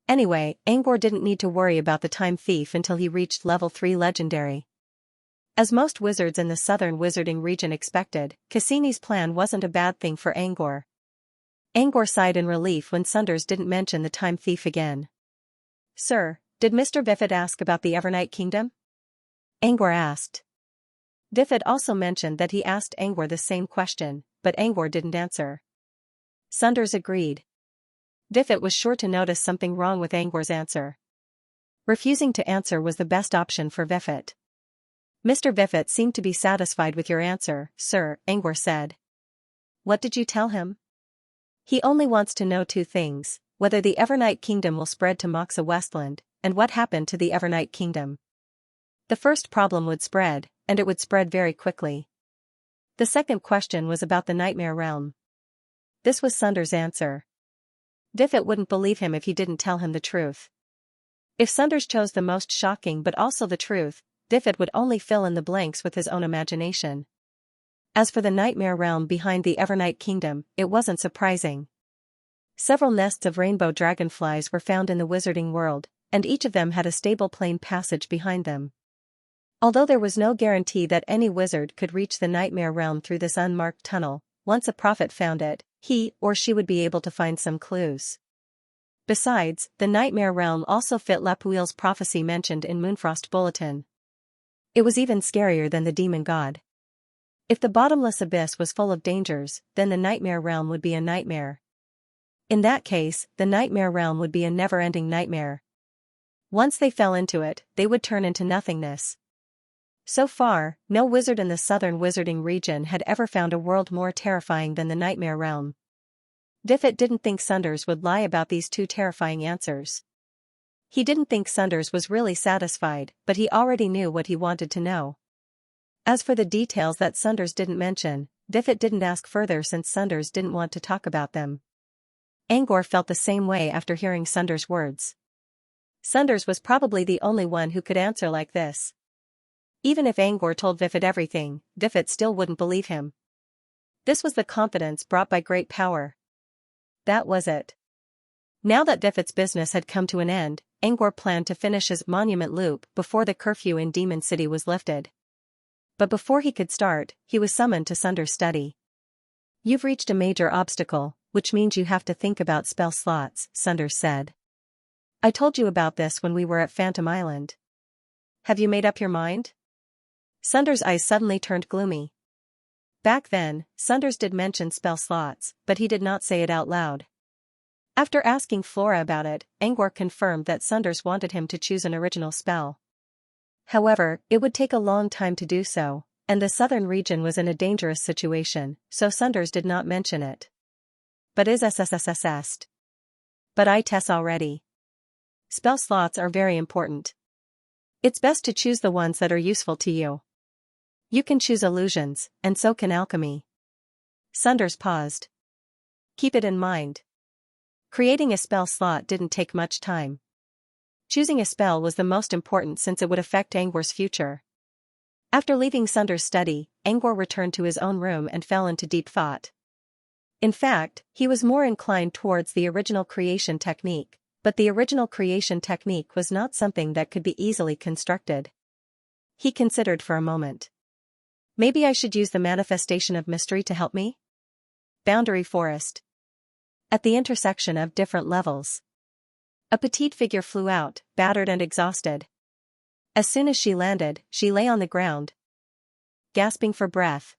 [SPEAKER 1] Anyway, Angor didn't need to worry about the time thief until he reached level 3 legendary. As most wizards in the southern wizarding region expected, Cassini's plan wasn't a bad thing for Angor. Angor sighed in relief when Sunders didn't mention the time thief again. "Sir, did Mr. Viffit ask about the Evernight Kingdom?" Angor asked. Viffit also mentioned that he asked Angor the same question, but Angor didn't answer. Sunders agreed. Viffit was sure to notice something wrong with Angor's answer. Refusing to answer was the best option for Viffit. "Mr. Viffit seemed to be satisfied with your answer, sir," Angor said. "What did you tell him?" "He only wants to know two things, whether the Evernight Kingdom will spread to Moxa Westland, and what happened to the Evernight Kingdom. The first problem would spread, and it would spread very quickly. The second question was about the Nightmare Realm." This was Sunders' answer. Diffit wouldn't believe him if he didn't tell him the truth. If Sunders chose the most shocking but also the truth, Diffit would only fill in the blanks with his own imagination. As for the nightmare realm behind the Evernight Kingdom, it wasn't surprising. Several nests of rainbow dragonflies were found in the wizarding world, and each of them had a stable plain passage behind them. Although there was no guarantee that any wizard could reach the nightmare realm through this unmarked tunnel, once a prophet found it, he or she would be able to find some clues. Besides, the nightmare realm also fit Lapuille's prophecy mentioned in Moonfrost Bulletin. It was even scarier than the demon god. If the bottomless abyss was full of dangers, then the nightmare realm would be a nightmare. In that case, the nightmare realm would be a never-ending nightmare. Once they fell into it, they would turn into nothingness. So far, no wizard in the southern wizarding region had ever found a world more terrifying than the nightmare realm. Diffit didn't think Sunders would lie about these two terrifying answers. He didn't think Sunders was really satisfied, but he already knew what he wanted to know. As for the details that Sunders didn't mention, Diffit didn't ask further since Sunders didn't want to talk about them. Angor felt the same way after hearing Sunders' words. Sunders was probably the only one who could answer like this. Even if Angor told Diffit everything, Diffit still wouldn't believe him. This was the confidence brought by great power. That was it. Now that Diffit's business had come to an end, Angor planned to finish his monument loop before the curfew in Demon City was lifted. But before he could start, he was summoned to Sunders' study. "You've reached a major obstacle, which means you have to think about spell slots," Sunders said. "I told you about this when we were at Phantom Island. Have you made up your mind?" Sunders' eyes suddenly turned gloomy. Back then, Sunders did mention spell slots, but he did not say it out loud. After asking Flora about it, Angor confirmed that Sunders wanted him to choose an original spell. However, it would take a long time to do so, and the southern region was in a dangerous situation, so Sunders did not mention it. But is SSSSSed. But I test already. Spell slots are very important. It's best to choose the ones that are useful to you. You can choose illusions, and so can alchemy. Sunders paused. Keep it in mind. Creating a spell slot didn't take much time. Choosing a spell was the most important since it would affect Angor's future. After leaving Sunders' study, Angor returned to his own room and fell into deep thought. In fact, he was more inclined towards the original creation technique, but the original creation technique was not something that could be easily constructed. He considered for a moment. Maybe I should use the manifestation of mystery to help me? Boundary Forest. At the intersection of different levels. A petite figure flew out, battered and exhausted. As soon as she landed, she lay on the ground, gasping for breath.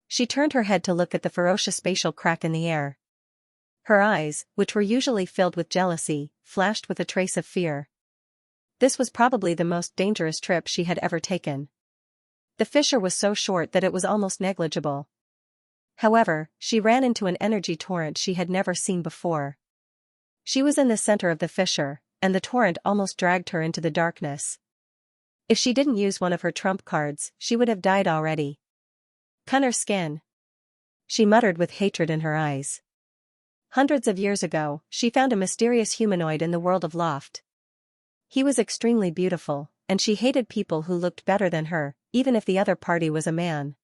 [SPEAKER 1] She turned her head to look at the ferocious spatial crack in the air. Her eyes, which were usually filled with jealousy, flashed with a trace of fear. This was probably the most dangerous trip she had ever taken. The fissure was so short that it was almost negligible. However, she ran into an energy torrent she had never seen before. She was in the center of the fissure, and the torrent almost dragged her into the darkness. If she didn't use one of her trump cards, she would have died already. "Cunner skin," she muttered with hatred in her eyes. Hundreds of years ago, she found a mysterious humanoid in the world of Loft. He was extremely beautiful, and she hated people who looked better than her, even if the other party was a man.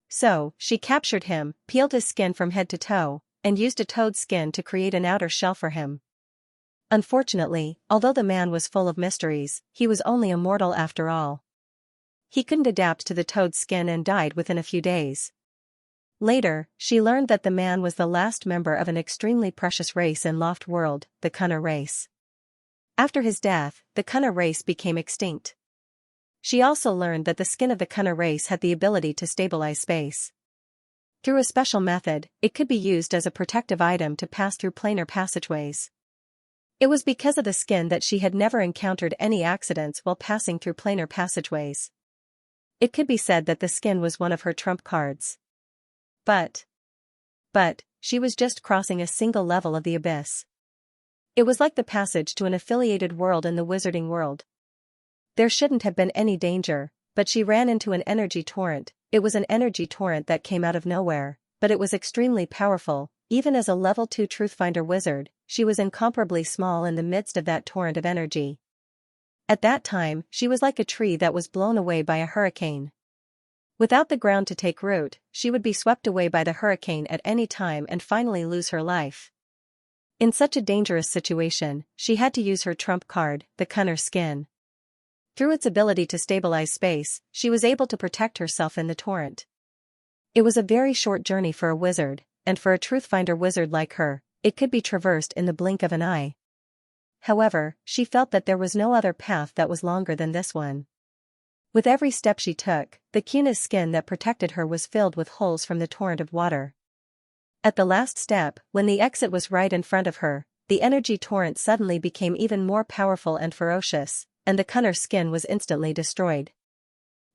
[SPEAKER 1] So, she captured him, peeled his skin from head to toe, and used a toad's skin to create an outer shell for him. Unfortunately, although the man was full of mysteries, he was only a mortal after all. He couldn't adapt to the toad's skin and died within a few days. Later, she learned that the man was the last member of an extremely precious race in Loft World, the Cunner race. After his death, the Cunner race became extinct. She also learned that the skin of the Cunner race had the ability to stabilize space. Through a special method, it could be used as a protective item to pass through planar passageways. It was because of the skin that she had never encountered any accidents while passing through planar passageways. It could be said that the skin was one of her trump cards. But she was just crossing a single level of the abyss. It was like the passage to an affiliated world in the wizarding world. There shouldn't have been any danger, but she ran into an energy torrent. It was an energy torrent that came out of nowhere, but it was extremely powerful, even as a level 2 Truthfinder wizard, she was incomparably small in the midst of that torrent of energy. At that time, she was like a tree that was blown away by a hurricane. Without the ground to take root, she would be swept away by the hurricane at any time and finally lose her life. In such a dangerous situation, she had to use her trump card, the Cunner skin. Through its ability to stabilize space, she was able to protect herself in the torrent. It was a very short journey for a wizard, and for a Truthfinder wizard like her, it could be traversed in the blink of an eye. However, she felt that there was no other path that was longer than this one. With every step she took, the Cuna's skin that protected her was filled with holes from the torrent of water. At the last step, when the exit was right in front of her, the energy torrent suddenly became even more powerful and ferocious, and the Cunner skin was instantly destroyed.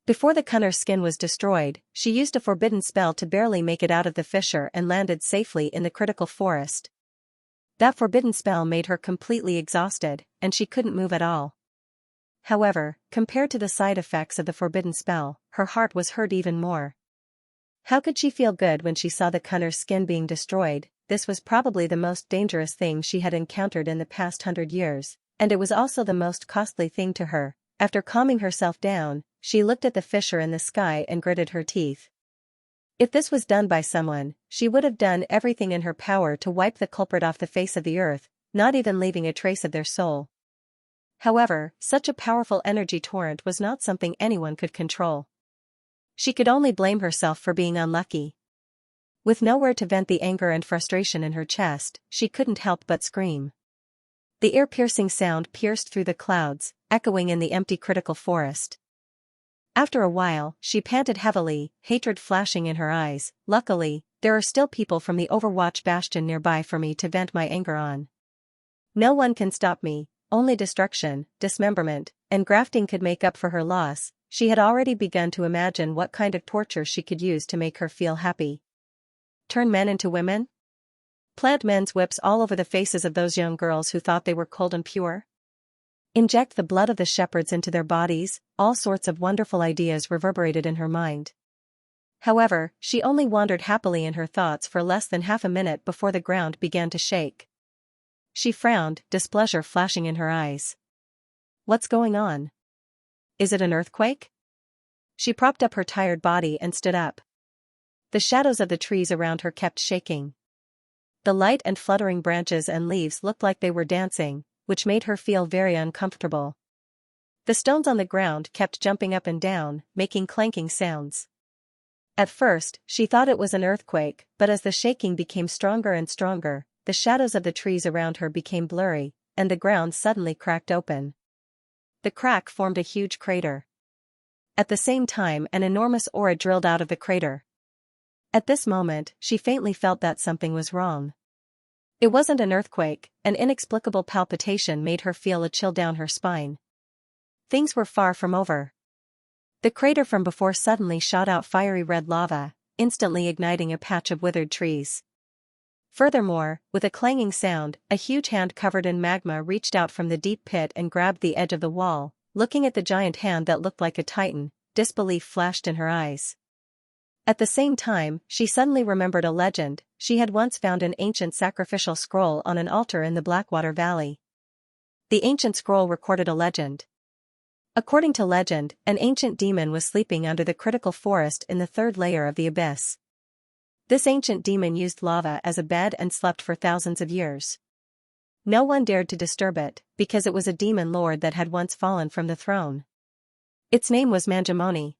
[SPEAKER 1] Before the Cunner skin was destroyed, she used a forbidden spell to barely make it out of the fissure and landed safely in the critical forest. That forbidden spell made her completely exhausted, and she couldn't move at all. However, compared to the side effects of the forbidden spell, her heart was hurt even more. How could she feel good when she saw the Cunner's skin being destroyed? This was probably the most dangerous thing she had encountered in the past 100 years, and it was also the most costly thing to her. After calming herself down, she looked at the fissure in the sky and gritted her teeth. If this was done by someone, she would have done everything in her power to wipe the culprit off the face of the earth, not even leaving a trace of their soul. However, such a powerful energy torrent was not something anyone could control. She could only blame herself for being unlucky. With nowhere to vent the anger and frustration in her chest, she couldn't help but scream. The ear-piercing sound pierced through the clouds, echoing in the empty critical forest. After a while, she panted heavily, hatred flashing in her eyes. Luckily, there are still people from the Overwatch Bastion nearby for me to vent my anger on. No one can stop me. Only destruction, dismemberment, and grafting could make up for her loss. She had already begun to imagine what kind of torture she could use to make her feel happy. Turn men into women? Plant men's whips all over the faces of those young girls who thought they were cold and pure? Inject the blood of the shepherds into their bodies? All sorts of wonderful ideas reverberated in her mind. However, she only wandered happily in her thoughts for less than half a minute before the ground began to shake. She frowned, displeasure flashing in her eyes. What's going on? Is it an earthquake? She propped up her tired body and stood up. The shadows of the trees around her kept shaking. The light and fluttering branches and leaves looked like they were dancing, which made her feel very uncomfortable. The stones on the ground kept jumping up and down, making clanking sounds. At first, she thought it was an earthquake, but as the shaking became stronger and stronger, the shadows of the trees around her became blurry, and the ground suddenly cracked open. The crack formed a huge crater. At the same time, an enormous aura drilled out of the crater. At this moment, she faintly felt that something was wrong. It wasn't an earthquake, an inexplicable palpitation made her feel a chill down her spine. Things were far from over. The crater from before suddenly shot out fiery red lava, instantly igniting a patch of withered trees. Furthermore, with a clanging sound, a huge hand covered in magma reached out from the deep pit and grabbed the edge of the wall. Looking at the giant hand that looked like a titan, disbelief flashed in her eyes. At the same time, she suddenly remembered a legend. She had once found an ancient sacrificial scroll on an altar in the Blackwater Valley. The ancient scroll recorded a legend. According to legend, an ancient demon was sleeping under the critical forest in the third layer of the abyss. This ancient demon used lava as a bed and slept for thousands of years. No one dared to disturb it, because it was a demon lord that had once fallen from the throne. Its name was Manjamoni.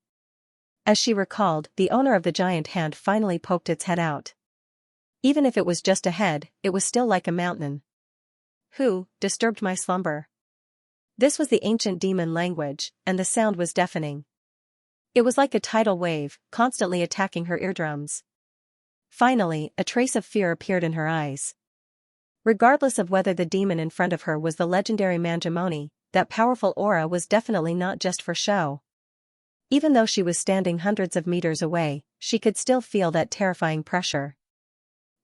[SPEAKER 1] As she recalled, the owner of the giant hand finally poked its head out. Even if it was just a head, it was still like a mountain. Who disturbed my slumber? This was the ancient demon language, and the sound was deafening. It was like a tidal wave, constantly attacking her eardrums. Finally, a trace of fear appeared in her eyes. Regardless of whether the demon in front of her was the legendary Manjamoni, that powerful aura was definitely not just for show. Even though she was standing hundreds of meters away, she could still feel that terrifying pressure.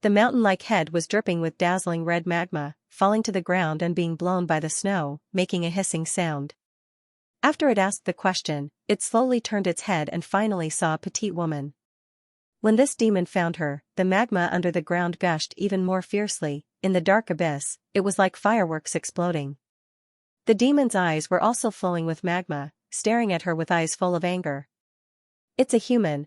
[SPEAKER 1] The mountain-like head was dripping with dazzling red magma, falling to the ground and being blown by the snow, making a hissing sound. After it asked the question, it slowly turned its head and finally saw a petite woman. When this demon found her, the magma under the ground gushed even more fiercely. In the dark abyss, it was like fireworks exploding. The demon's eyes were also flowing with magma, staring at her with eyes full of anger. "It's a human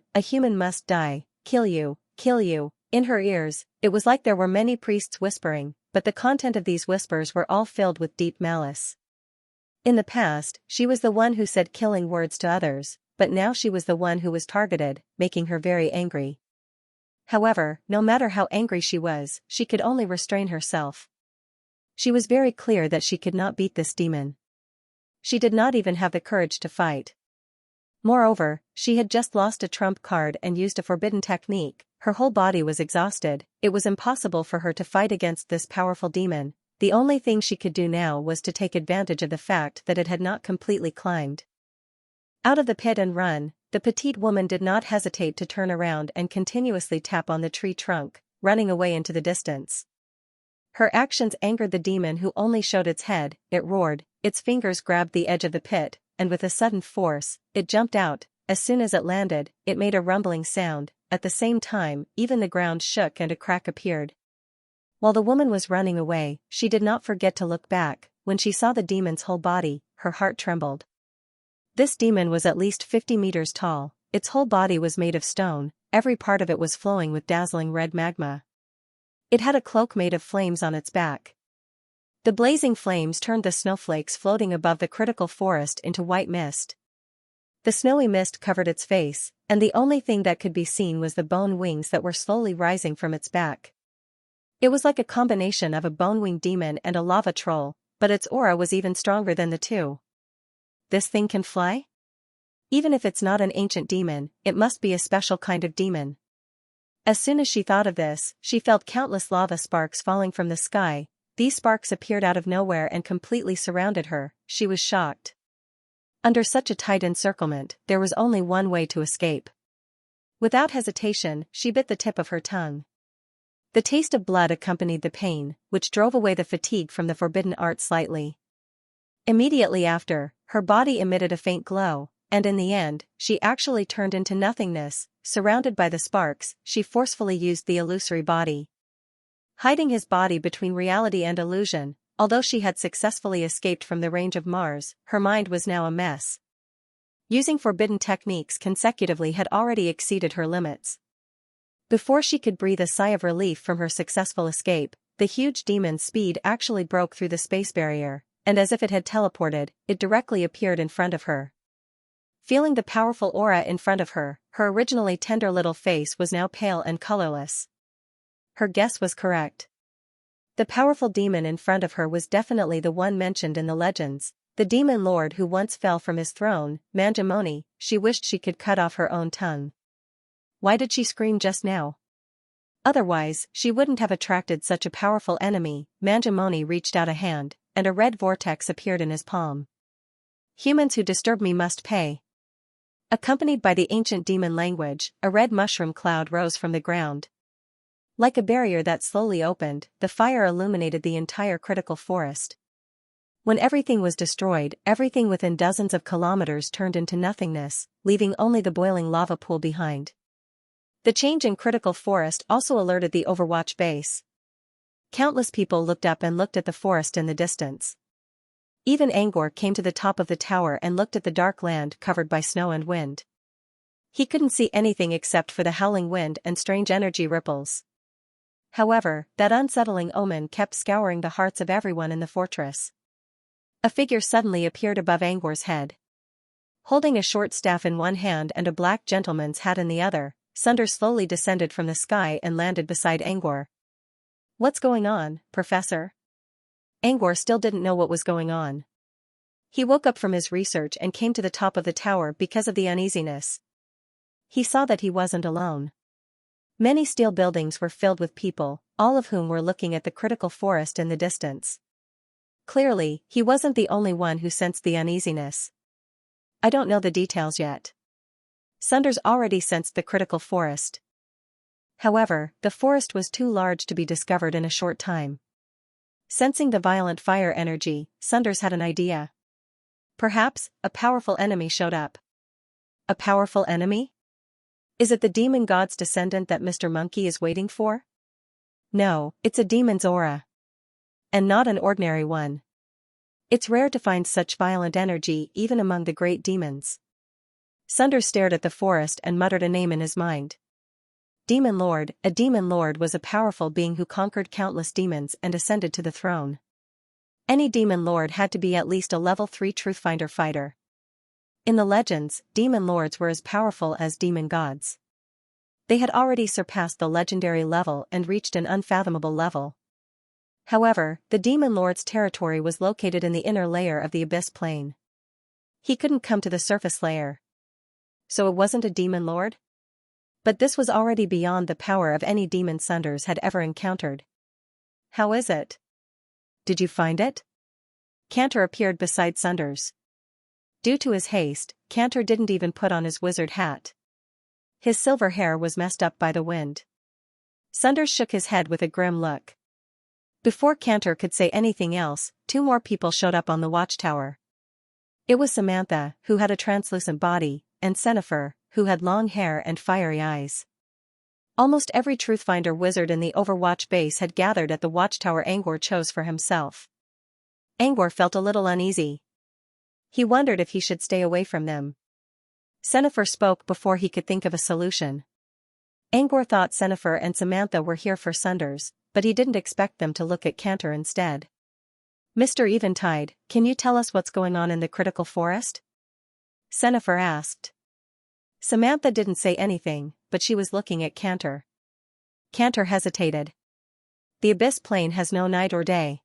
[SPEAKER 1] must die, kill you, kill you." In her ears, it was like there were many priests whispering, but the content of these whispers were all filled with deep malice. In the past, she was the one who said killing words to others, but now she was the one who was targeted, making her very angry. However, no matter how angry she was, she could only restrain herself. She was very clear that she could not beat this demon. She did not even have the courage to fight. Moreover, she had just lost a trump card and used a forbidden technique. Her whole body was exhausted. It was impossible for her to fight against this powerful demon. The only thing she could do now was to take advantage of the fact that it had not completely climbed out of the pit and run. The petite woman did not hesitate to turn around and continuously tap on the tree trunk, running away into the distance. Her actions angered the demon, who only showed its head. It roared, its fingers grabbed the edge of the pit, and with a sudden force, it jumped out. As soon as it landed, it made a rumbling sound. At the same time, even the ground shook and a crack appeared. While the woman was running away, she did not forget to look back. When she saw the demon's whole body, her heart trembled. This demon was at least 50 meters tall. Its whole body was made of stone, every part of it was flowing with dazzling red magma. It had a cloak made of flames on its back. The blazing flames turned the snowflakes floating above the critical forest into white mist. The snowy mist covered its face, and the only thing that could be seen was the bone wings that were slowly rising from its back. It was like a combination of a bone-winged demon and a lava troll, but its aura was even stronger than the two. This thing can fly? Even if it's not an ancient demon, it must be a special kind of demon. As soon as she thought of this, she felt countless lava sparks falling from the sky. These sparks appeared out of nowhere and completely surrounded her. She was shocked. Under such a tight encirclement, there was only one way to escape. Without hesitation, she bit the tip of her tongue. The taste of blood accompanied the pain, which drove away the fatigue from the forbidden art slightly. Immediately after, her body emitted a faint glow, and in the end, she actually turned into nothingness. Surrounded by the sparks, she forcefully used the illusory body. Hiding his body between reality and illusion, although she had successfully escaped from the range of Mars, her mind was now a mess. Using forbidden techniques consecutively had already exceeded her limits. Before she could breathe a sigh of relief from her successful escape, the huge demon's speed actually broke through the space barrier, and as if it had teleported, it directly appeared in front of her. Feeling the powerful aura in front of her, her originally tender little face was now pale and colorless. Her guess was correct. The powerful demon in front of her was definitely the one mentioned in the legends, the demon lord who once fell from his throne, Manjamoni. She wished she could cut off her own tongue. Why did she scream just now? Otherwise, she wouldn't have attracted such a powerful enemy. Manjamoni reached out a hand, and a red vortex appeared in his palm. "Humans who disturb me must pay." Accompanied by the ancient demon language, a red mushroom cloud rose from the ground. Like a barrier that slowly opened, the fire illuminated the entire critical forest. When everything was destroyed, everything within dozens of kilometers turned into nothingness, leaving only the boiling lava pool behind. The change in critical forest also alerted the Overwatch base. Countless people looked up and looked at the forest in the distance. Even Angor came to the top of the tower and looked at the dark land covered by snow and wind. He couldn't see anything except for the howling wind and strange energy ripples. However, that unsettling omen kept scouring the hearts of everyone in the fortress. A figure suddenly appeared above Angor's head. Holding a short staff in one hand and a black gentleman's hat in the other, Sunder slowly descended from the sky and landed beside Angor. "What's going on, Professor?" Angor still didn't know what was going on. He woke up from his research and came to the top of the tower because of the uneasiness. He saw that he wasn't alone. Many steel buildings were filled with people, all of whom were looking at the critical forest in the distance. Clearly, he wasn't the only one who sensed the uneasiness. "I don't know the details yet." Sunders already sensed the critical forest. However, the forest was too large to be discovered in a short time. Sensing the violent fire energy, Sunders had an idea. Perhaps, a powerful enemy showed up. A powerful enemy? Is it the demon god's descendant that Mr. Monkey is waiting for? No, it's a demon's aura. And not an ordinary one. It's rare to find such violent energy even among the great demons. Sunders stared at the forest and muttered a name in his mind. Demon Lord. A demon lord was a powerful being who conquered countless demons and ascended to the throne. Any demon lord had to be at least a level 3 Truthfinder fighter. In the legends, demon lords were as powerful as demon gods. They had already surpassed the legendary level and reached an unfathomable level. However, the demon lord's territory was located in the inner layer of the abyss plane. He couldn't come to the surface layer. So it wasn't a demon lord? But this was already beyond the power of any demon Sunders had ever encountered. How is it? Did you find it? Cantor appeared beside Sunders. Due to his haste, Cantor didn't even put on his wizard hat. His silver hair was messed up by the wind. Sunders shook his head with a grim look. Before Cantor could say anything else, 2 more people showed up on the watchtower. It was Samantha, who had a translucent body, and Sennifer, who had long hair and fiery eyes. Almost every Truthfinder wizard in the Overwatch base had gathered at the watchtower Angor chose for himself. Angor felt a little uneasy. He wondered if he should stay away from them. Sennifer spoke before he could think of a solution. Angor thought Sennifer and Samantha were here for Sunders, but he didn't expect them to look at Cantor instead. Mr. Eventide, can you tell us what's going on in the critical forest? Sennifer asked. Samantha didn't say anything, but she was looking at Cantor. Cantor hesitated. The abyss plane has no night or day.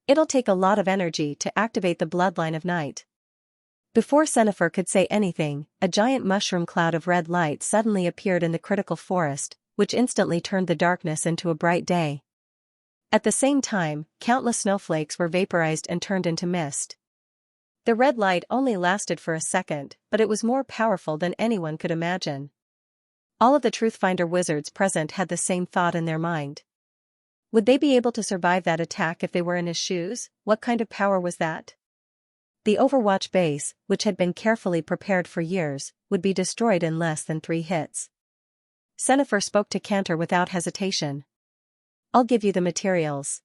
[SPEAKER 1] It'll take a lot of energy to activate the bloodline of night. Before Sennifer could say anything, a giant mushroom cloud of red light suddenly appeared in the critical forest, which instantly turned the darkness into a bright day. At the same time, countless snowflakes were vaporized and turned into mist. The red light only lasted for a second, but it was more powerful than anyone could imagine. All of the Truthfinder wizards present had the same thought in their mind. Would they be able to survive that attack if they were in his shoes? What kind of power was that? The Overwatch base, which had been carefully prepared for years, would be destroyed in less than 3 hits. Sennifer spoke to Cantor without hesitation. I'll give you the materials.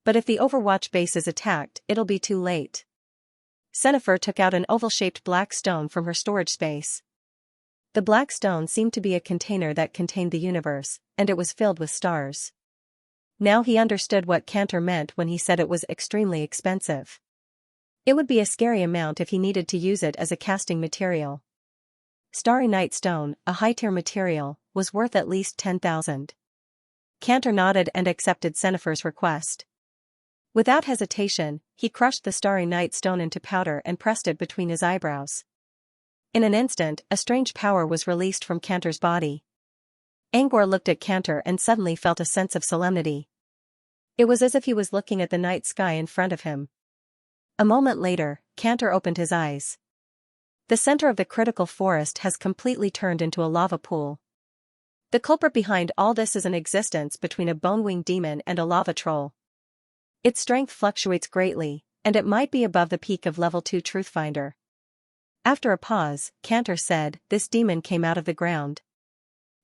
[SPEAKER 1] But if the Overwatch base is attacked, it'll be too late. Sennifer took out an oval-shaped black stone from her storage space. The black stone seemed to be a container that contained the universe, and it was filled with stars. Now he understood what Cantor meant when he said it was extremely expensive. It would be a scary amount if he needed to use it as a casting material. Starry Night Stone, a high-tier material, was worth at least 10,000. Cantor nodded and accepted Sennifer's request. Without hesitation, he crushed the Starry Night Stone into powder and pressed it between his eyebrows. In an instant, a strange power was released from Cantor's body. Angor looked at Cantor and suddenly felt a sense of solemnity. It was as if he was looking at the night sky in front of him. A moment later, Cantor opened his eyes. The center of the critical forest has completely turned into a lava pool. The culprit behind all this is an existence between a bone-winged demon and a lava troll. Its strength fluctuates greatly, and it might be above the peak of level 2 Truthfinder. After a pause, Cantor said, "This demon came out of the ground.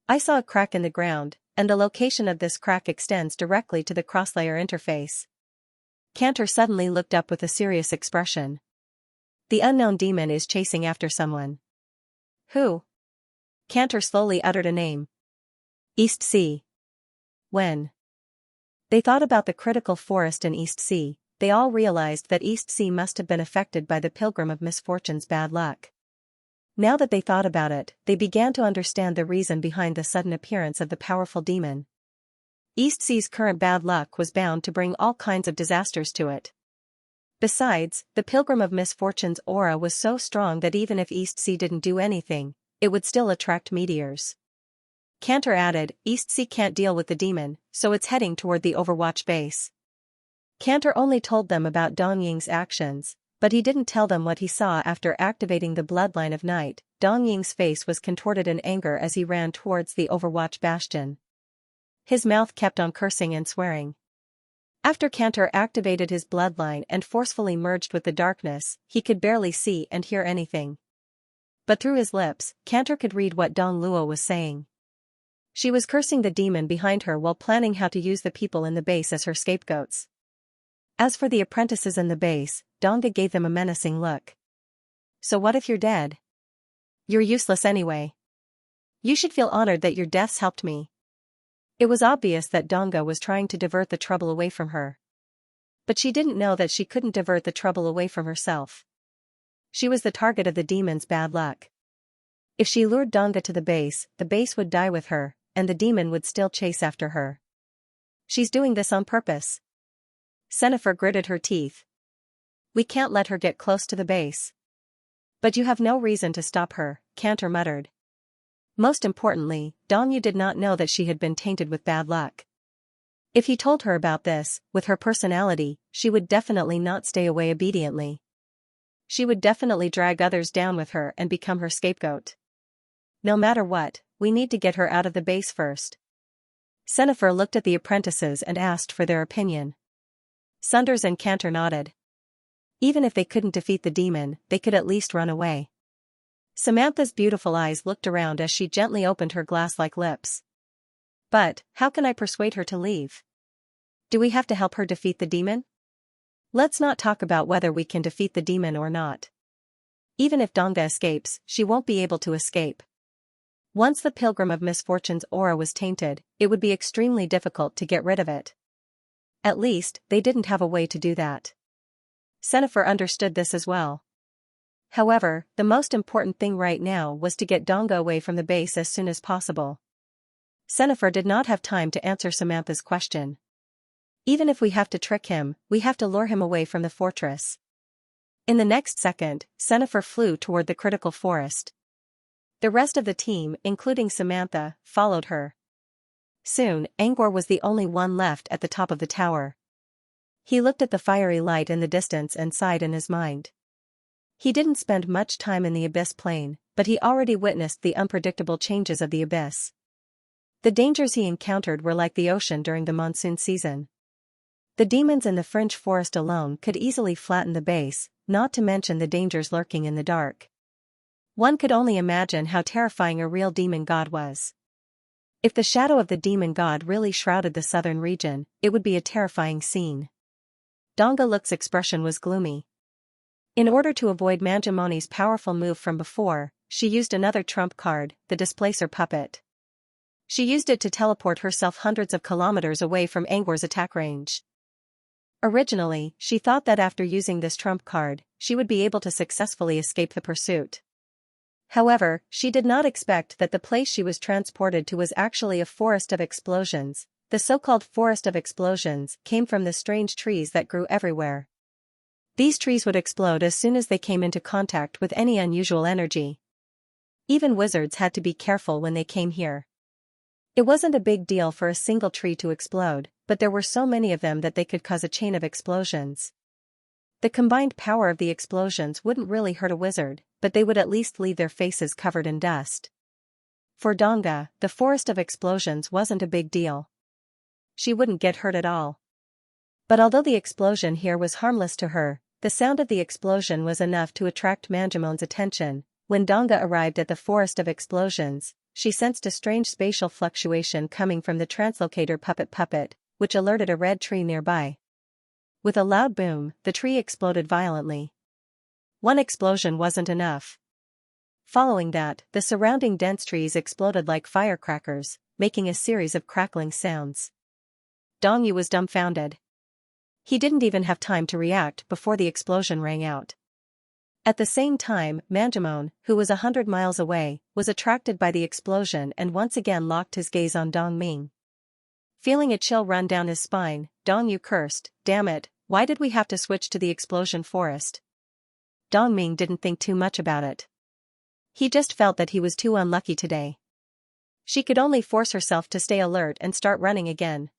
[SPEAKER 1] I saw a crack in the ground, and the location of this crack extends directly to the crosslayer interface." Cantor suddenly looked up with a serious expression. The unknown demon is chasing after someone. Who? Cantor slowly uttered a name. East Sea. When they thought about the critical forest in East Sea, they all realized that East Sea must have been affected by the Pilgrim of Misfortune's bad luck. Now that they thought about it, they began to understand the reason behind the sudden appearance of the powerful demon. East Sea's current bad luck was bound to bring all kinds of disasters to it. Besides, the Pilgrim of Misfortune's aura was so strong that even if East Sea didn't do anything, it would still attract meteors. Cantor added, East Sea can't deal with the demon, so it's heading toward the Overwatch base. Cantor only told them about Dong Ying's actions, but he didn't tell them what he saw after activating the bloodline of night. Dong Ying's face was contorted in anger as he ran towards the Overwatch bastion. His mouth kept on cursing and swearing. After Cantor activated his bloodline and forcefully merged with the darkness, he could barely see and hear anything. But through his lips, Cantor could read what Dong Luo was saying. She was cursing the demon behind her while planning how to use the people in the base as her scapegoats. As for the apprentices in the base, Donga gave them a menacing look. So what if you're dead? You're useless anyway. You should feel honored that your deaths helped me. It was obvious that Donga was trying to divert the trouble away from her. But she didn't know that she couldn't divert the trouble away from herself. She was the target of the demon's bad luck. If she lured Donga to the base would die with her, and the demon would still chase after her. She's doing this on purpose. Sennifer gritted her teeth. We can't let her get close to the base. But you have no reason to stop her, Cantor muttered. Most importantly, Dongyu did not know that she had been tainted with bad luck. If he told her about this, with her personality, she would definitely not stay away obediently. She would definitely drag others down with her and become her scapegoat. No matter what, we need to get her out of the base first. Sennifer looked at the apprentices and asked for their opinion. Sunders and Cantor nodded. Even if they couldn't defeat the demon, they could at least run away. Samantha's beautiful eyes looked around as she gently opened her glass-like lips. But, how can I persuade her to leave? Do we have to help her defeat the demon? Let's not talk about whether we can defeat the demon or not. Even if Donga escapes, she won't be able to escape. Once the Pilgrim of Misfortune's aura was tainted, it would be extremely difficult to get rid of it. At least, they didn't have a way to do that. Sennifer understood this as well. However, the most important thing right now was to get Donga away from the base as soon as possible. Sennifer did not have time to answer Samantha's question. Even if we have to trick him, we have to lure him away from the fortress. In the next second, Sennifer flew toward the critical forest. The rest of the team, including Samantha, followed her. Soon, Angor was the only one left at the top of the tower. He looked at the fiery light in the distance and sighed in his mind. He didn't spend much time in the Abyss Plain, but he already witnessed the unpredictable changes of the Abyss. The dangers he encountered were like the ocean during the monsoon season. The demons in the fringe forest alone could easily flatten the base, not to mention the dangers lurking in the dark. One could only imagine how terrifying a real demon god was. If the shadow of the demon god really shrouded the southern region, it would be a terrifying scene. Donga Look's expression was gloomy. In order to avoid Manjamoni's powerful move from before, she used another trump card, the Displacer Puppet. She used it to teleport herself hundreds of kilometers away from Angor's attack range. Originally, she thought that after using this trump card, she would be able to successfully escape the pursuit. However, she did not expect that the place she was transported to was actually a forest of explosions. The so-called forest of explosions came from the strange trees that grew everywhere. These trees would explode as soon as they came into contact with any unusual energy. Even wizards had to be careful when they came here. It wasn't a big deal for a single tree to explode, but there were so many of them that they could cause a chain of explosions. The combined power of the explosions wouldn't really hurt a wizard, but they would at least leave their faces covered in dust. For Donga, the forest of explosions wasn't a big deal. She wouldn't get hurt at all. But although the explosion here was harmless to her, the sound of the explosion was enough to attract Manjamon's attention. When Donga arrived at the forest of explosions, she sensed a strange spatial fluctuation coming from the translocator puppet, which alerted a red tree nearby. With a loud boom, the tree exploded violently. One explosion wasn't enough. Following that, the surrounding dense trees exploded like firecrackers, making a series of crackling sounds. Dongyu was dumbfounded. He didn't even have time to react before the explosion rang out. At the same time, Manjamon, who was 100 miles away, was attracted by the explosion and once again locked his gaze on Dongming. Feeling a chill run down his spine, Dongyu cursed, "Damn it, why did we have to switch to the explosion forest?" Dongming didn't think too much about it. He just felt that he was too unlucky today. She could only force herself to stay alert and start running again.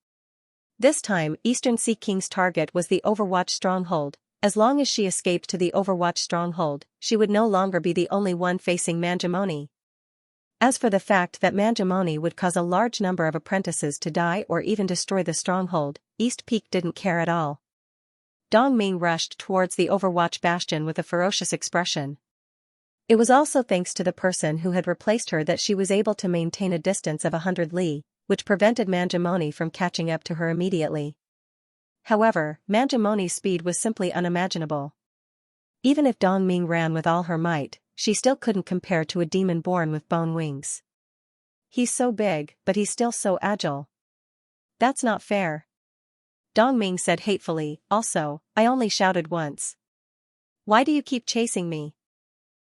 [SPEAKER 1] This time, Eastern Sea King's target was the Overwatch stronghold. As long as she escaped to the Overwatch stronghold, she would no longer be the only one facing Manjamoni. As for the fact that Manjamoni would cause a large number of apprentices to die or even destroy the stronghold, East Peak didn't care at all. Dongming rushed towards the Overwatch bastion with a ferocious expression. It was also thanks to the person who had replaced her that she was able to maintain a distance of 100 li, which prevented Manjamoni from catching up to her immediately. However, Manjamoni's speed was simply unimaginable. Even if Dongming ran with all her might, she still couldn't compare to a demon born with bone wings. He's so big, but he's still so agile. That's not fair. Dongming said hatefully, also, I only shouted once. Why do you keep chasing me?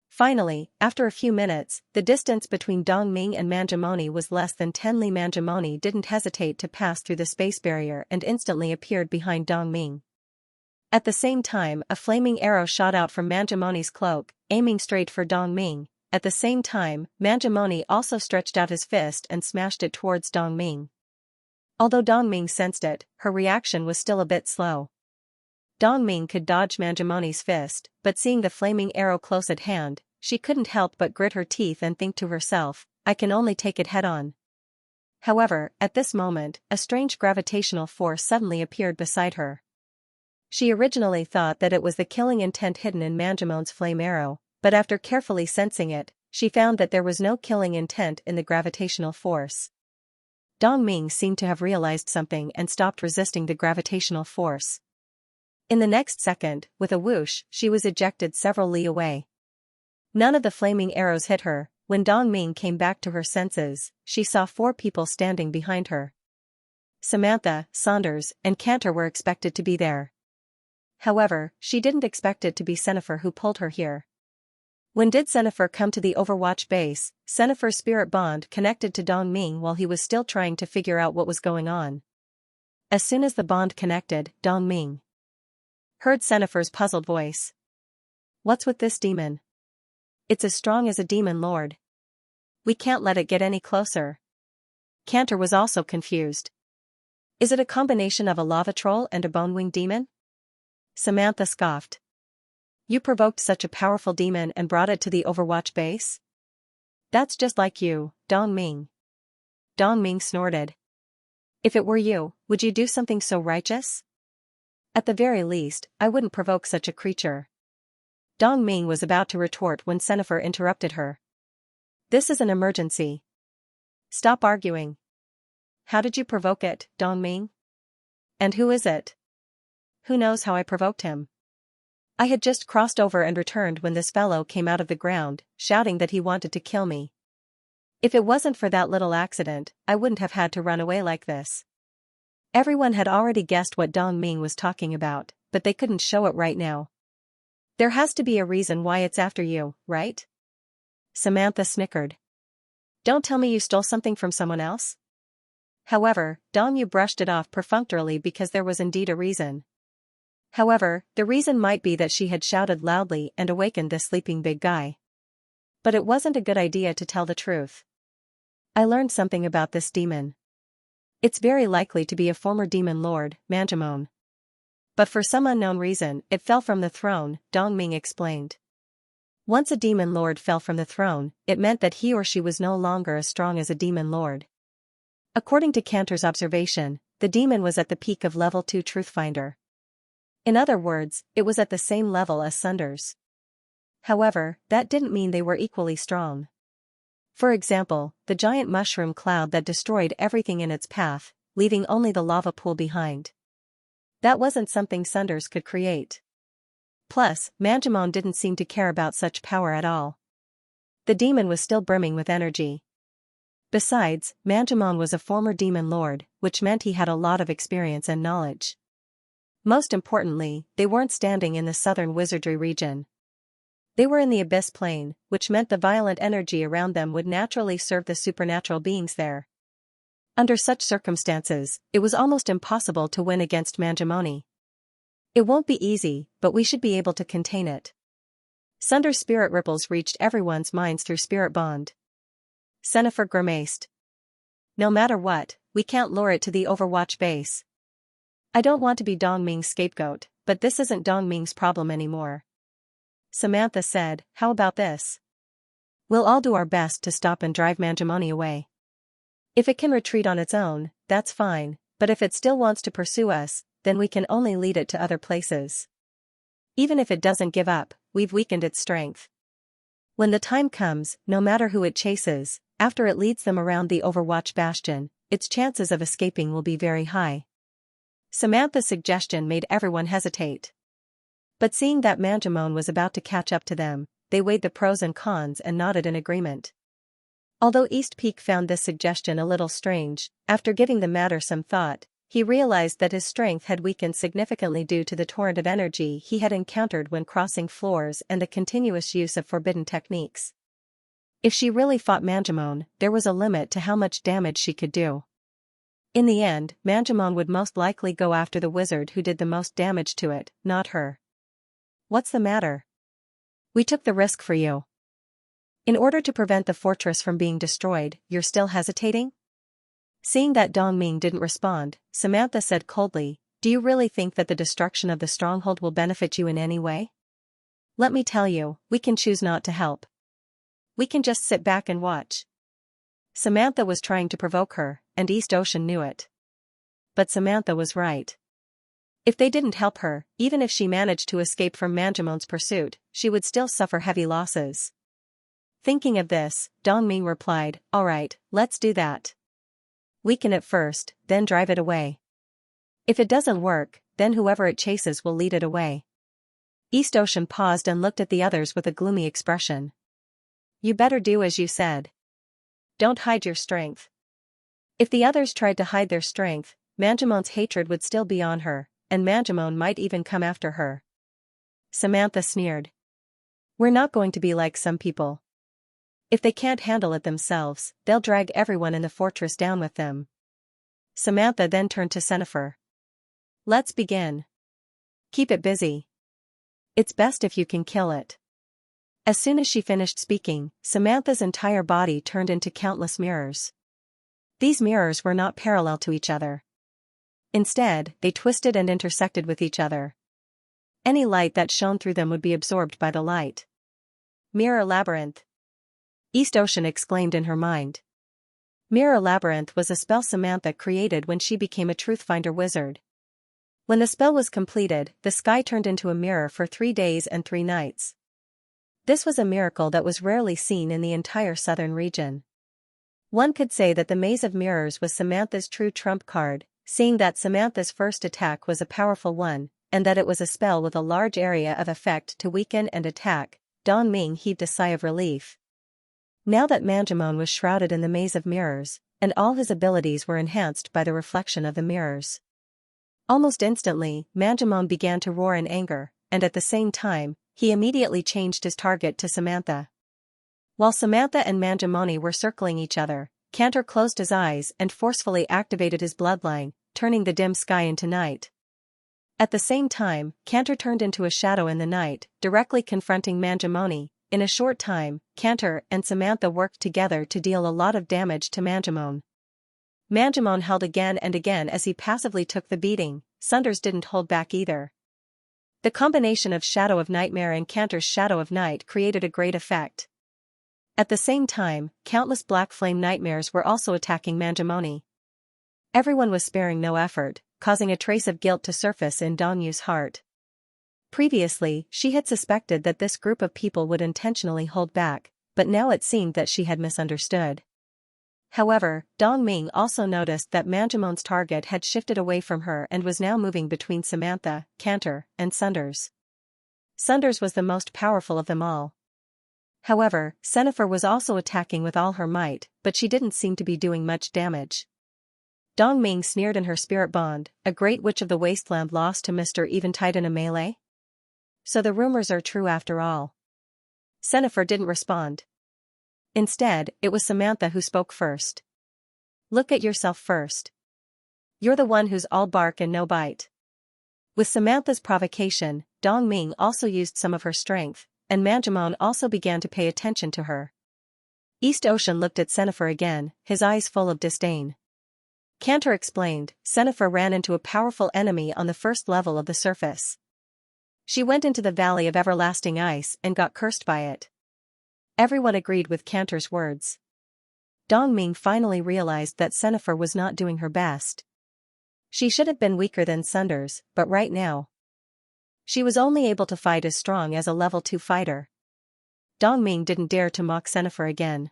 [SPEAKER 1] Finally, after a few minutes, the distance between Dongming and Manjamoni was less than 10 li. Manjamoni didn't hesitate to pass through the space barrier and instantly appeared behind Dongming. At the same time, a flaming arrow shot out from Manjamoni's cloak, aiming straight for Dongming. At the same time, Manjamoni also stretched out his fist and smashed it towards Dongming. Although Dongming sensed it, her reaction was still a bit slow. Dongming could dodge Manjamoni's fist, but seeing the flaming arrow close at hand, she couldn't help but grit her teeth and think to herself, I can only take it head-on. However, at this moment, a strange gravitational force suddenly appeared beside her. She originally thought that it was the killing intent hidden in Manjamon's flame arrow, but after carefully sensing it, she found that there was no killing intent in the gravitational force. Dongming seemed to have realized something and stopped resisting the gravitational force. In the next second, with a whoosh, she was ejected several li away. None of the flaming arrows hit her. When Dongming came back to her senses, she saw 4 people standing behind her. Samantha, Saunders, and Cantor were expected to be there. However, she didn't expect it to be Senifer who pulled her here. When did Senifer come to the Overwatch base? Senifer's spirit bond connected to Dongming while he was still trying to figure out what was going on. As soon as the bond connected, Dongming heard Senifer's puzzled voice. What's with this demon? It's as strong as a demon lord. We can't let it get any closer. Cantor was also confused. Is it a combination of a lava troll and a bone-winged demon? Samantha scoffed. You provoked such a powerful demon and brought it to the Overwatch base? That's just like you, Dongming. Dongming snorted. If it were you, would you do something so righteous? At the very least, I wouldn't provoke such a creature. Dongming was about to retort when Senifer interrupted her. This is an emergency. Stop arguing. How did you provoke it, Dongming? And who is it? Who knows how I provoked him? I had just crossed over and returned when this fellow came out of the ground, shouting that he wanted to kill me. If it wasn't for that little accident, I wouldn't have had to run away like this. Everyone had already guessed what Dongming was talking about, but they couldn't show it right now. There has to be a reason why it's after you, right? Samantha snickered. Don't tell me you stole something from someone else? However, Dongyu brushed it off perfunctorily because there was indeed a reason. However, the reason might be that she had shouted loudly and awakened this sleeping big guy. But it wasn't a good idea to tell the truth. I learned something about this demon. It's very likely to be a former demon lord, Manjamon. But for some unknown reason, it fell from the throne, Dongming explained. Once a demon lord fell from the throne, it meant that he or she was no longer as strong as a demon lord. According to Cantor's observation, the demon was at the peak of level 2 Truthfinder. In other words, it was at the same level as Saunders. However, that didn't mean they were equally strong. For example, the giant mushroom cloud that destroyed everything in its path, leaving only the lava pool behind. That wasn't something Saunders could create. Plus, Manjamon didn't seem to care about such power at all. The demon was still brimming with energy. Besides, Manjamon was a former demon lord, which meant he had a lot of experience and knowledge. Most importantly, they weren't standing in the southern wizardry region. They were in the abyss plane, which meant the violent energy around them would naturally serve the supernatural beings there. Under such circumstances, it was almost impossible to win against Manjamoni. It won't be easy, but we should be able to contain it. Saunders' spirit ripples reached everyone's minds through spirit bond. Senifer grimaced. No matter what, we can't lure it to the Overwatch base. I don't want to be Dongming's scapegoat, but this isn't Dongming's problem anymore. Samantha said, how about this? We'll all do our best to stop and drive Manjamoni away. If it can retreat on its own, that's fine, but if it still wants to pursue us, then we can only lead it to other places. Even if it doesn't give up, we've weakened its strength. When the time comes, no matter who it chases, after it leads them around the Overwatch bastion, its chances of escaping will be very high. Samantha's suggestion made everyone hesitate. But seeing that Manjamon was about to catch up to them, they weighed the pros and cons and nodded in agreement. Although East Peak found this suggestion a little strange, after giving the matter some thought, he realized that his strength had weakened significantly due to the torrent of energy he had encountered when crossing floors and the continuous use of forbidden techniques. If she really fought Manjamon, there was a limit to how much damage she could do. In the end, Manjamon would most likely go after the wizard who did the most damage to it, not her. What's the matter? We took the risk for you. In order to prevent the fortress from being destroyed, you're still hesitating? Seeing that Dongming didn't respond, Samantha said coldly, do you really think that the destruction of the stronghold will benefit you in any way? Let me tell you, we can choose not to help. We can just sit back and watch. Samantha was trying to provoke her, and East Ocean knew it. But Samantha was right. If they didn't help her, even if she managed to escape from Manjamon's pursuit, she would still suffer heavy losses. Thinking of this, Dongming replied, all right, let's do that. Weaken it first, then drive it away. If it doesn't work, then whoever it chases will lead it away. East Ocean paused and looked at the others with a gloomy expression. You better do as you said. Don't hide your strength. If the others tried to hide their strength, Manjamon's hatred would still be on her, and Manjamon might even come after her. Samantha sneered. We're not going to be like some people. If they can't handle it themselves, they'll drag everyone in the fortress down with them. Samantha then turned to Xenifer. Let's begin. Keep it busy. It's best if you can kill it. As soon as she finished speaking, Samantha's entire body turned into countless mirrors. These mirrors were not parallel to each other. Instead, they twisted and intersected with each other. Any light that shone through them would be absorbed by the light. Mirror Labyrinth. East Ocean exclaimed in her mind. Mirror Labyrinth was a spell Samantha created when she became a Truthfinder wizard. When the spell was completed, the sky turned into a mirror for 3 days and 3 nights. This was a miracle that was rarely seen in the entire southern region. One could say that the Maze of Mirrors was Samantha's true trump card, seeing that Samantha's first attack was a powerful one, and that it was a spell with a large area of effect to weaken and attack. Dongming heaved a sigh of relief. Now that Manjamon was shrouded in the Maze of Mirrors, and all his abilities were enhanced by the reflection of the mirrors. Almost instantly, Manjamon began to roar in anger, and at the same time, he immediately changed his target to Samantha. While Samantha and Manjamoni were circling each other, Cantor closed his eyes and forcefully activated his bloodline, turning the dim sky into night. At the same time, Cantor turned into a shadow in the night, directly confronting Manjamoni. In a short time, Cantor and Samantha worked together to deal a lot of damage to Manjamon. Manjamon held again and again as he passively took the beating. Sunders didn't hold back either. The combination of Shadow of Nightmare and Cantor's Shadow of Night created a great effect. At the same time, countless black flame nightmares were also attacking Manjamoni. Everyone was sparing no effort, causing a trace of guilt to surface in Dongyu's heart. Previously, she had suspected that this group of people would intentionally hold back, but now it seemed that she had misunderstood. However, Dongming also noticed that Manjamon's target had shifted away from her and was now moving between Samantha, Cantor, and Sunders. Sunders was the most powerful of them all. However, Xenifer was also attacking with all her might, but she didn't seem to be doing much damage. Dongming sneered in her spirit bond, a great witch of the wasteland lost to Mr. Eventide in a melee? So the rumors are true after all. Xenifer didn't respond. Instead, it was Samantha who spoke first. Look at yourself first. You're the one who's all bark and no bite. With Samantha's provocation, Dongming also used some of her strength, and Manjamon also began to pay attention to her. East Ocean looked at Xenifer again, his eyes full of disdain. Cantor explained, Xenifer ran into a powerful enemy on the first level of the surface. She went into the Valley of Everlasting Ice and got cursed by it. Everyone agreed with Cantor's words. Dongming finally realized that Xenifer was not doing her best. She should have been weaker than Sunders, but right now, she was only able to fight as strong as a level 2 fighter. Dongming didn't dare to mock Xianxia again.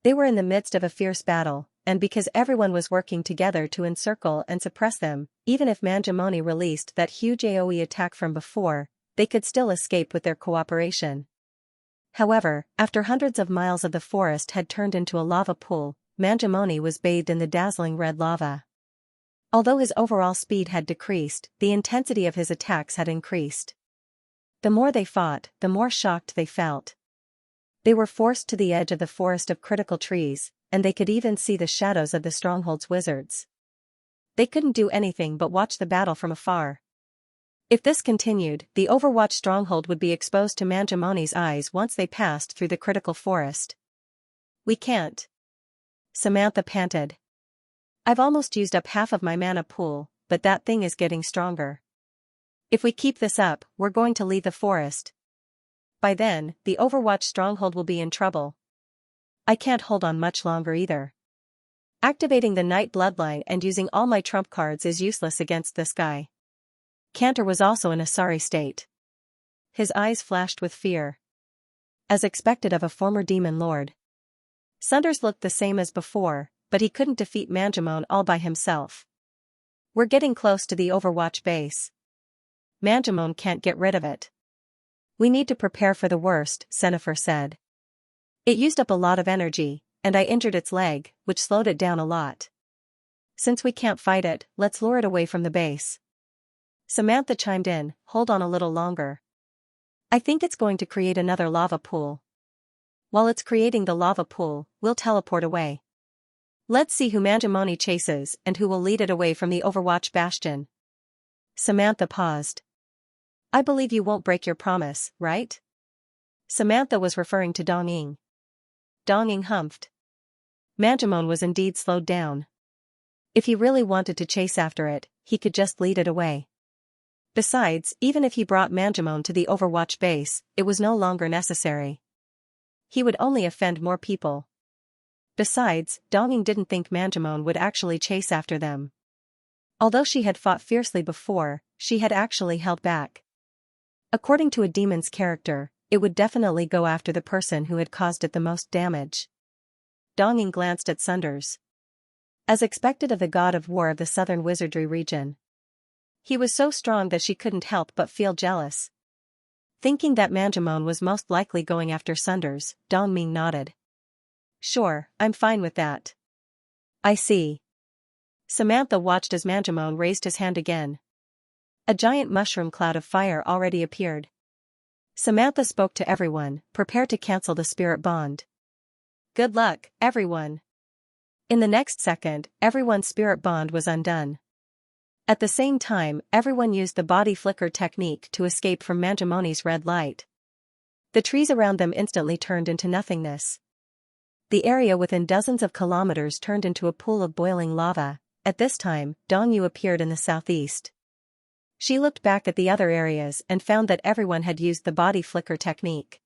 [SPEAKER 1] They were in the midst of a fierce battle, and because everyone was working together to encircle and suppress them, even if Manjamoni released that huge AoE attack from before, they could still escape with their cooperation. However, after hundreds of miles of the forest had turned into a lava pool, Manjamoni was bathed in the dazzling red lava. Although his overall speed had decreased, the intensity of his attacks had increased. The more they fought, the more shocked they felt. They were forced to the edge of the forest of critical trees, and they could even see the shadows of the stronghold's wizards. They couldn't do anything but watch the battle from afar. If this continued, the Overwatch stronghold would be exposed to Manjamoni's eyes once they passed through the critical forest. "We can't," Samantha panted. "I've almost used up half of my mana pool, but that thing is getting stronger. If we keep this up, we're going to leave the forest. By then, the Overwatch stronghold will be in trouble. I can't hold on much longer either. Activating the Night Bloodline and using all my trump cards is useless against this guy." Cantor was also in a sorry state. His eyes flashed with fear. As expected of a former demon lord. Sunders looked the same as before, but he couldn't defeat Manjamon all by himself. "We're getting close to the Overwatch base. Manjamon can't get rid of it. We need to prepare for the worst," Xianxia said. "It used up a lot of energy, and I injured its leg, which slowed it down a lot. Since we can't fight it, let's lure it away from the base." Samantha chimed in, "Hold on a little longer. I think it's going to create another lava pool. While it's creating the lava pool, we'll teleport away. Let's see who Manjamoni chases and who will lead it away from the Overwatch bastion." Samantha paused. "I believe you won't break your promise, right?" Samantha was referring to Dong Ying. Dong Ying humphed. Manjamon was indeed slowed down. If he really wanted to chase after it, he could just lead it away. Besides, even if he brought Manjamon to the Overwatch base, it was no longer necessary. He would only offend more people. Besides, Donging didn't think Manjamon would actually chase after them. Although she had fought fiercely before, she had actually held back. According to a demon's character, it would definitely go after the person who had caused it the most damage. Donging glanced at Sunders. As expected of the god of war of the southern wizardry region. He was so strong that she couldn't help but feel jealous. Thinking that Manjamon was most likely going after Sunders, Dongming nodded. "Sure, I'm fine with that." "I see." Samantha watched as Manjamon raised his hand again. A giant mushroom cloud of fire already appeared. Samantha spoke to everyone, "Prepare to cancel the spirit bond. Good luck, everyone." In the next second, everyone's spirit bond was undone. At the same time, everyone used the body flicker technique to escape from Manjamoni's red light. The trees around them instantly turned into nothingness. The area within dozens of kilometers turned into a pool of boiling lava. At this time, Dongyu appeared in the southeast. She looked back at the other areas and found that everyone had used the body flicker technique.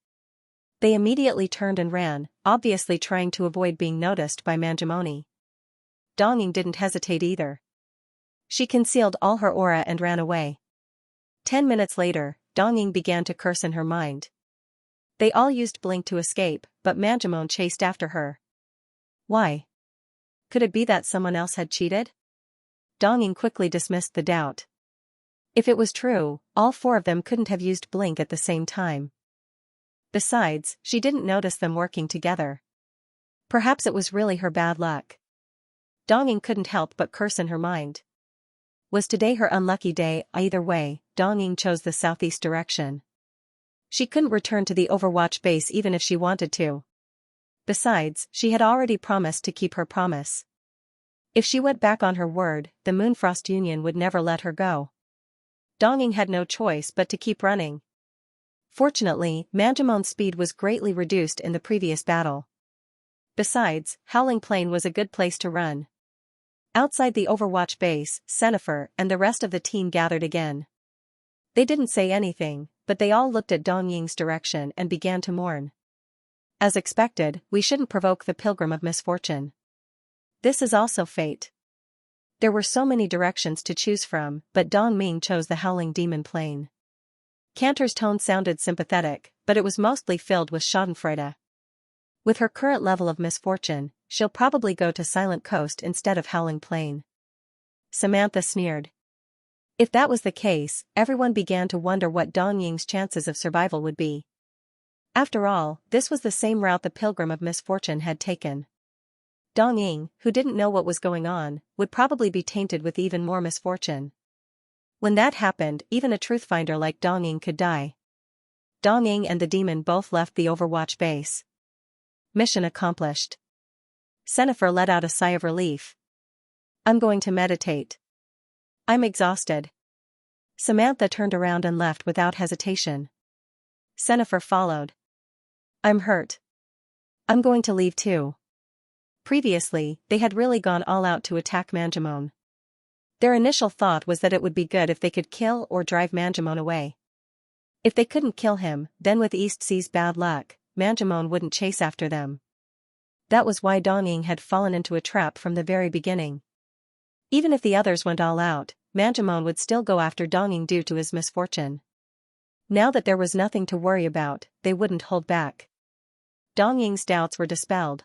[SPEAKER 1] They immediately turned and ran, obviously trying to avoid being noticed by Manjamoni. Dongying didn't hesitate either. She concealed all her aura and ran away. 10 minutes later, Dongying began to curse in her mind. They all used blink to escape, but Manjamon chased after her. Why? Could it be that someone else had cheated? Dongying quickly dismissed the doubt. If it was true, all 4 of them couldn't have used blink at the same time. Besides, she didn't notice them working together. Perhaps it was really her bad luck. Dongying couldn't help but curse in her mind. Was today her unlucky day? Either way, Dongying chose the southeast direction. She couldn't return to the Overwatch base even if she wanted to. Besides, she had already promised to keep her promise. If she went back on her word, the Moonfrost Union would never let her go. Dongying had no choice but to keep running. Fortunately, Manjamon's speed was greatly reduced in the previous battle. Besides, Howling Plain was a good place to run. Outside the Overwatch base, Xianxia and the rest of the team gathered again. They didn't say anything, but they all looked at Dongying's direction and began to mourn. As expected, we shouldn't provoke the Pilgrim of Misfortune. This is also fate. There were so many directions to choose from, but Dongming chose the Howling Demon Plain. Cantor's tone sounded sympathetic, but it was mostly filled with schadenfreude. With her current level of misfortune, she'll probably go to Silent Coast instead of Howling Plain. Samantha sneered. If that was the case, everyone began to wonder what Dong Ying's chances of survival would be. After all, this was the same route the Pilgrim of Misfortune had taken. Dong Ying, who didn't know what was going on, would probably be tainted with even more misfortune. When that happened, even a truthfinder like Dong Ying could die. Dong Ying and the demon both left the Overwatch base. Mission accomplished. Sennifer let out a sigh of relief. I'm going to meditate. I'm exhausted. Samantha turned around and left without hesitation. Sennifer followed. I'm hurt. I'm going to leave too. Previously, they had really gone all out to attack Manjimon. Their initial thought was that it would be good if they could kill or drive Manjimon away. If they couldn't kill him, then with East Sea's bad luck, Manjimon wouldn't chase after them. That was why Dong Ying had fallen into a trap from the very beginning. Even if the others went all out, Manjimon would still go after Dong Ying due to his misfortune. Now that there was nothing to worry about, they wouldn't hold back. Dong Ying's doubts were dispelled.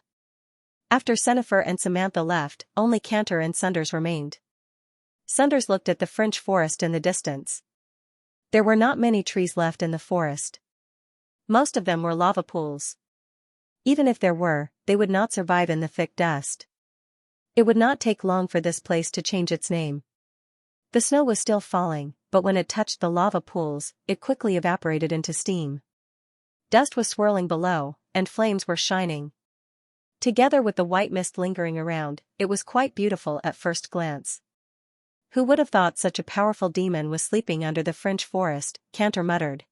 [SPEAKER 1] After Sennifer and Samantha left, only Cantor and Sunders remained. Sunders looked at the fringe forest in the distance. There were not many trees left in the forest. Most of them were lava pools. Even if there were, they would not survive in the thick dust. It would not take long for this place to change its name. The snow was still falling, but when it touched the lava pools, it quickly evaporated into steam. Dust was swirling below, and flames were shining. Together with the white mist lingering around, it was quite beautiful at first glance. Who would have thought such a powerful demon was sleeping under the fringe forest, Cantor muttered.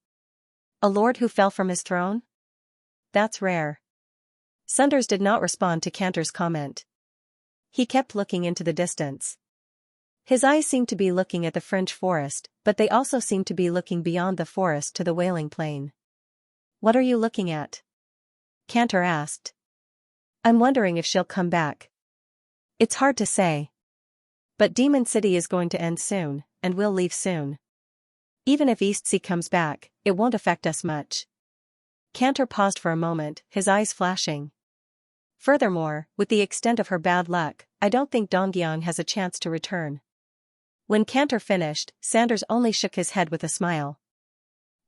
[SPEAKER 1] A lord who fell from his throne? That's rare. Sunders did not respond to Cantor's comment. He kept looking into the distance. His eyes seemed to be looking at the fringe forest, but they also seemed to be looking beyond the forest to the Wailing Plain. What are you looking at? Cantor asked. I'm wondering if she'll come back. It's hard to say. But Demon City is going to end soon, and we'll leave soon. Even if Eastsea comes back, it won't affect us much. Cantor paused for a moment, his eyes flashing. Furthermore, with the extent of her bad luck, I don't think Donggyang has a chance to return. When Cantor finished, Sanders only shook his head with a smile.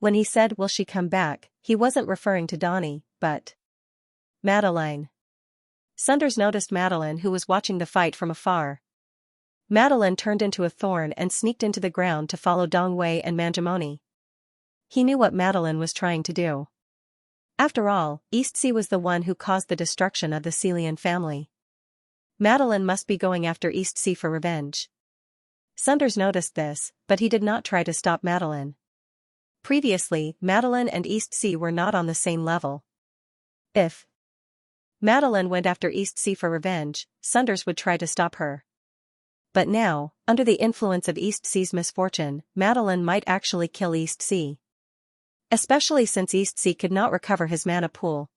[SPEAKER 1] When he said will she come back, he wasn't referring to Donnie, but Madeline. Sanders noticed Madeline, who was watching the fight from afar. Madeline turned into a thorn and sneaked into the ground to follow Dong Wei and Manjimoni. He knew what Madeline was trying to do. After all, Eastsea was the one who caused the destruction of the Celian family. Madeline must be going after Eastsea for revenge. Sunders noticed this, but he did not try to stop Madeline. Previously, Madeline and Eastsea were not on the same level. If Madeline went after Eastsea for revenge, Sunders would try to stop her. But now, under the influence of Eastsea's misfortune, Madeline might actually kill Eastsea. Especially since Eastsea could not recover his mana pool.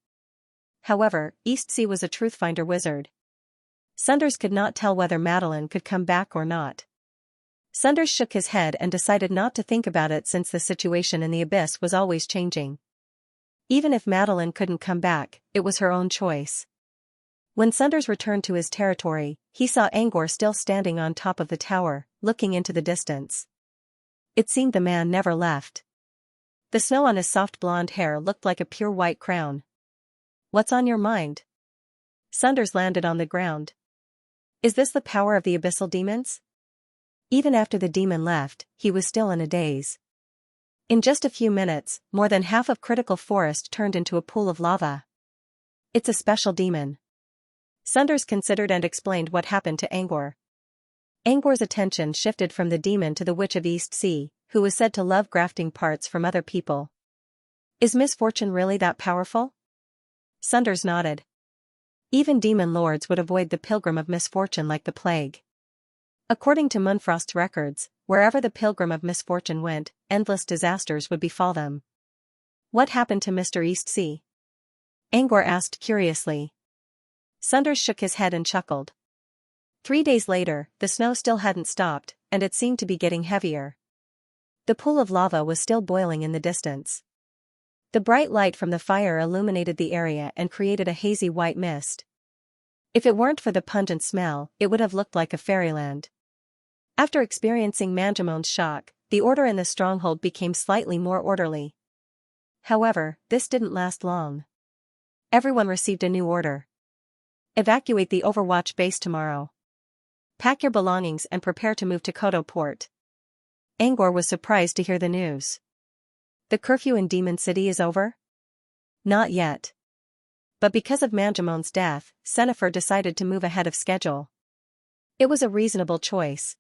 [SPEAKER 1] However, Eastsea was a truthfinder wizard. Sunders could not tell whether Madeline could come back or not. Sunders shook his head and decided not to think about it since the situation in the abyss was always changing. Even if Madeline couldn't come back, it was her own choice. When Sunders returned to his territory, he saw Angor still standing on top of the tower, looking into the distance. It seemed the man never left. The snow on his soft blonde hair looked like a pure white crown. What's on your mind? Sunders landed on the ground. Is this the power of the abyssal demons? Even after the demon left, he was still in a daze. In just a few minutes, more than half of Critical Forest turned into a pool of lava. It's a special demon. Sunders considered and explained what happened to Angor. Angor's attention shifted from the demon to the Witch of Eastsea, who was said to love grafting parts from other people. Is misfortune really that powerful? Sunders nodded. Even demon lords would avoid the Pilgrim of Misfortune like the plague. According to Munfrost's records, wherever the Pilgrim of Misfortune went, endless disasters would befall them. What happened to Mr. Eastsea? Angor asked curiously. Sunders shook his head and chuckled. 3 days later, the snow still hadn't stopped, and it seemed to be getting heavier. The pool of lava was still boiling in the distance. The bright light from the fire illuminated the area and created a hazy white mist. If it weren't for the pungent smell, it would have looked like a fairyland. After experiencing Manjamon's shock, the order in the stronghold became slightly more orderly. However, this didn't last long. Everyone received a new order. Evacuate the Overwatch base tomorrow. Pack your belongings and prepare to move to Koto Port. Angor was surprised to hear the news. The curfew in Demon City is over? Not yet. But because of Manjamon's death, Senifer decided to move ahead of schedule. It was a reasonable choice.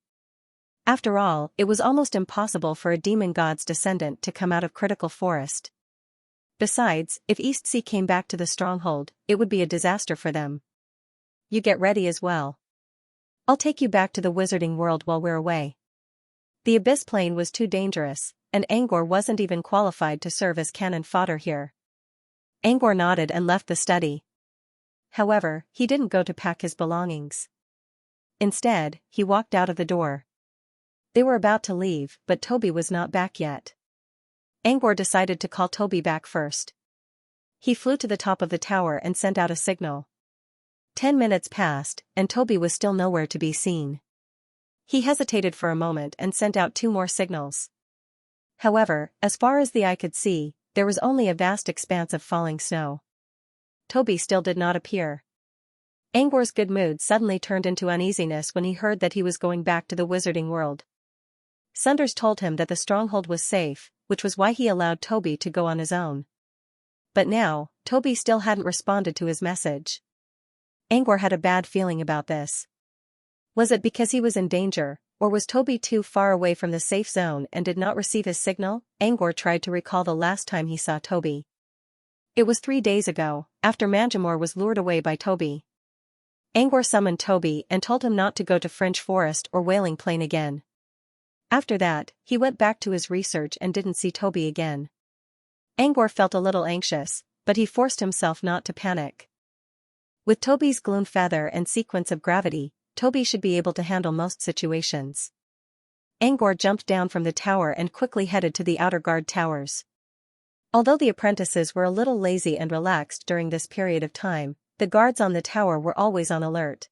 [SPEAKER 1] After all, it was almost impossible for a demon god's descendant to come out of Critical Forest. Besides, if East Sea came back to the stronghold, it would be a disaster for them. You get ready as well. I'll take you back to the wizarding world while we're away. The Abyss Plane was too dangerous, and Angor wasn't even qualified to serve as cannon fodder here. Angor nodded and left the study. However, he didn't go to pack his belongings. Instead, he walked out of the door. They were about to leave, but Toby was not back yet. Angor decided to call Toby back first. He flew to the top of the tower and sent out a signal. 10 minutes passed, and Toby was still nowhere to be seen. He hesitated for a moment and sent out 2 more signals. However, as far as the eye could see, there was only a vast expanse of falling snow. Toby still did not appear. Angor's good mood suddenly turned into uneasiness when he heard that he was going back to the wizarding world. Sunders told him that the stronghold was safe, which was why he allowed Toby to go on his own. But now, Toby still hadn't responded to his message. Angor had a bad feeling about this. Was it because he was in danger, or was Toby too far away from the safe zone and did not receive his signal? Angor tried to recall the last time he saw Toby. It was 3 days ago, after Manjamor was lured away by Toby. Angor summoned Toby and told him not to go to Fringe Forest or Wailing Plain again. After that, he went back to his research and didn't see Toby again. Angor felt a little anxious, but he forced himself not to panic. With Toby's gloom feather and sequence of gravity, Toby should be able to handle most situations. Angor jumped down from the tower and quickly headed to the outer guard towers. Although the apprentices were a little lazy and relaxed during this period of time, the guards on the tower were always on alert.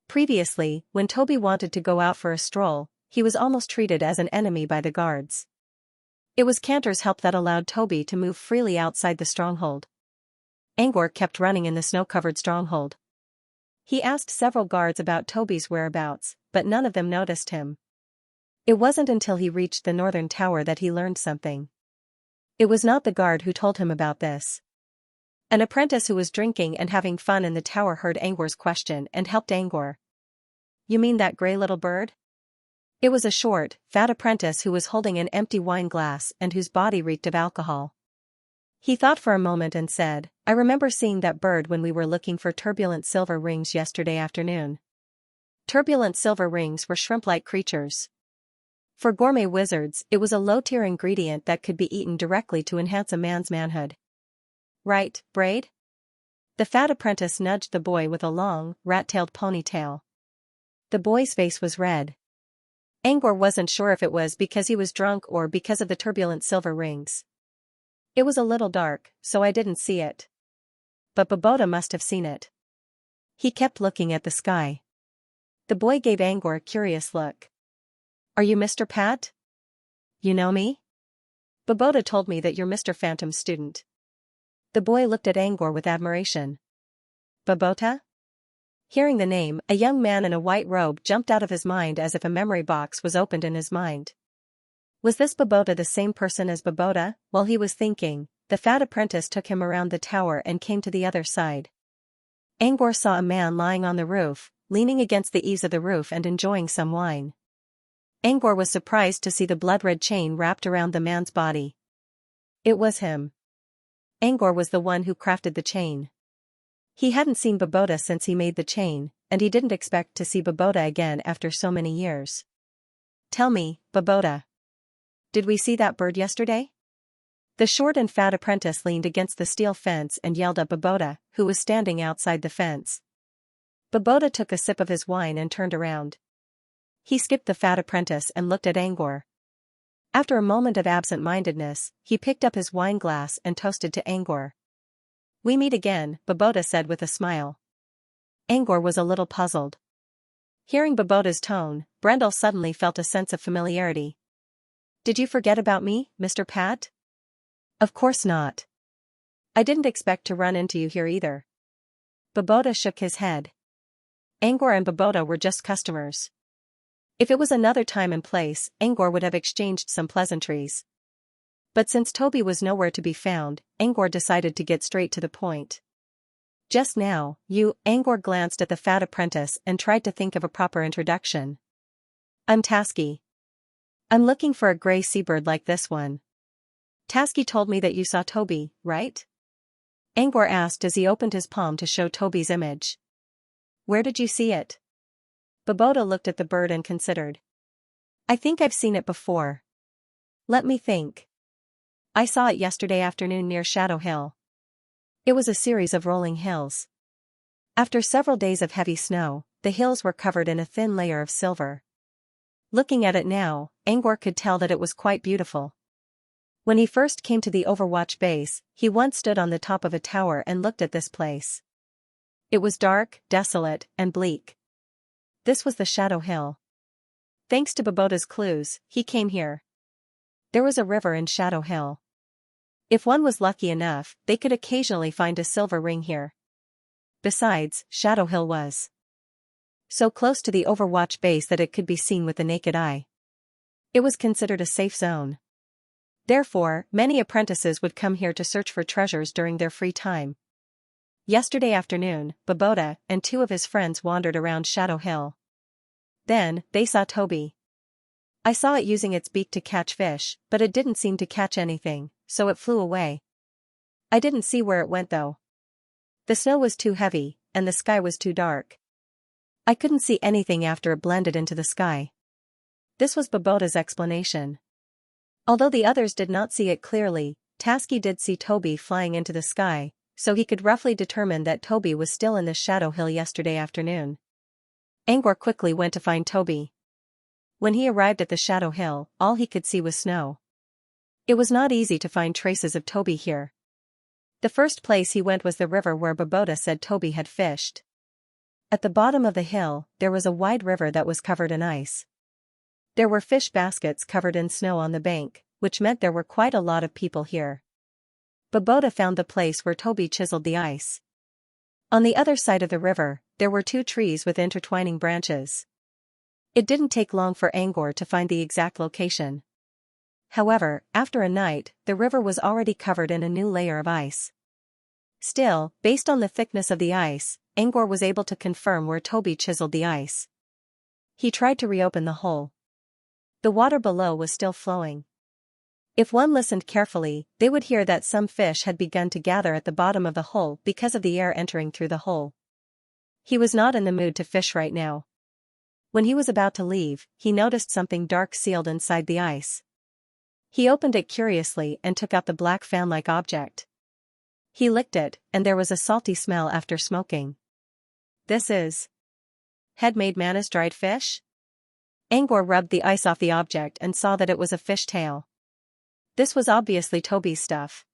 [SPEAKER 1] Previously, when Toby wanted to go out for a stroll, he was almost treated as an enemy by the guards. It was Cantor's help that allowed Toby to move freely outside the stronghold. Angor kept running in the snow-covered stronghold. He asked several guards about Toby's whereabouts, but none of them noticed him. It wasn't until he reached the northern tower that he learned something. It was not the guard who told him about this. An apprentice who was drinking and having fun in the tower heard Angor's question and helped Angor. "You mean that gray little bird?" It was a short, fat apprentice who was holding an empty wine glass and whose body reeked of alcohol. He thought for a moment and said, "I remember seeing that bird when we were looking for turbulent silver rings yesterday afternoon." Turbulent silver rings were shrimp-like creatures. For gourmet wizards, it was a low-tier ingredient that could be eaten directly to enhance a man's manhood. "Right, Braid?" The fat apprentice nudged the boy with a long, rat-tailed ponytail. The boy's face was red. Angor wasn't sure if it was because he was drunk or because of the turbulent silver rings. "It was a little dark, so I didn't see it. But Babota must have seen it." He kept looking at the sky. The boy gave Angor a curious look. "Are you Mr. Pat? You know me? Babota told me that you're Mr. Phantom's student." The boy looked at Angor with admiration. "Babota?" Hearing the name, a young man in a white robe jumped out of his mind as if a memory box was opened in his mind. Was this Babota the same person as Babota? While he was thinking, the fat apprentice took him around the tower and came to the other side. Angor saw a man lying on the roof, leaning against the eaves of the roof and enjoying some wine. Angor was surprised to see the blood-red chain wrapped around the man's body. It was him. Angor was the one who crafted the chain. He hadn't seen Babota since he made the chain, and he didn't expect to see Babota again after so many years. "Tell me, Babota. Did we see that bird yesterday?" The short and fat apprentice leaned against the steel fence and yelled at Babota, who was standing outside the fence. Babota took a sip of his wine and turned around. He skipped the fat apprentice and looked at Angor. After a moment of absent-mindedness, he picked up his wine glass and toasted to Angor. "We meet again," Babota said with a smile. Angor was a little puzzled. Hearing Babota's tone, Brendel suddenly felt a sense of familiarity. "Did you forget about me, Mr. Pat?" "Of course not. I didn't expect to run into you here either." Babota shook his head. Angor and Babota were just customers. If it was another time and place, Angor would have exchanged some pleasantries. But since Toby was nowhere to be found, Angor decided to get straight to the point. "Just now, Angor glanced at the fat apprentice and tried to think of a proper introduction. "I'm Tasky. I'm looking for a gray seabird like this one." "Tasky told me that you saw Toby, right?" Angor asked as he opened his palm to show Toby's image. "Where did you see it?" Babota looked at the bird and considered. "I think I've seen it before. Let me think. I saw it yesterday afternoon near Shadow Hill." It was a series of rolling hills. After several days of heavy snow, the hills were covered in a thin layer of silver. Looking at it now, Angor could tell that it was quite beautiful. When he first came to the Overwatch base, he once stood on the top of a tower and looked at this place. It was dark, desolate, and bleak. This was the Shadow Hill. Thanks to Babota's clues, he came here. There was a river in Shadow Hill. If one was lucky enough, they could occasionally find a silver ring here. Besides, Shadow Hill was so close to the Overwatch base that it could be seen with the naked eye. It was considered a safe zone. Therefore, many apprentices would come here to search for treasures during their free time. Yesterday afternoon, Babota and two of his friends wandered around Shadow Hill. Then, they saw Toby. "I saw it using its beak to catch fish, but it didn't seem to catch anything, so it flew away. I didn't see where it went though. The snow was too heavy, and the sky was too dark. I couldn't see anything after it blended into the sky." This was Babota's explanation. Although the others did not see it clearly, Tasky did see Toby flying into the sky, so he could roughly determine that Toby was still in the Shadow Hill yesterday afternoon. Angor quickly went to find Toby. When he arrived at the Shadow Hill, all he could see was snow. It was not easy to find traces of Toby here. The first place he went was the river where Babota said Toby had fished. At the bottom of the hill, there was a wide river that was covered in ice. There were fish baskets covered in snow on the bank, which meant there were quite a lot of people here. Babota found the place where Toby chiseled the ice. On the other side of the river, there were two trees with intertwining branches. It didn't take long for Angor to find the exact location. However, after a night, the river was already covered in a new layer of ice. Still, based on the thickness of the ice, Angor was able to confirm where Toby chiseled the ice. He tried to reopen the hole. The water below was still flowing. If one listened carefully, they would hear that some fish had begun to gather at the bottom of the hole because of the air entering through the hole. He was not in the mood to fish right now. When he was about to leave, he noticed something dark sealed inside the ice. He opened it curiously and took out the black fan-like object. He licked it, and there was a salty smell after smoking. "This is head-made manna's dried fish?" Angor rubbed the ice off the object and saw that it was a fish tail. This was obviously Toby's stuff.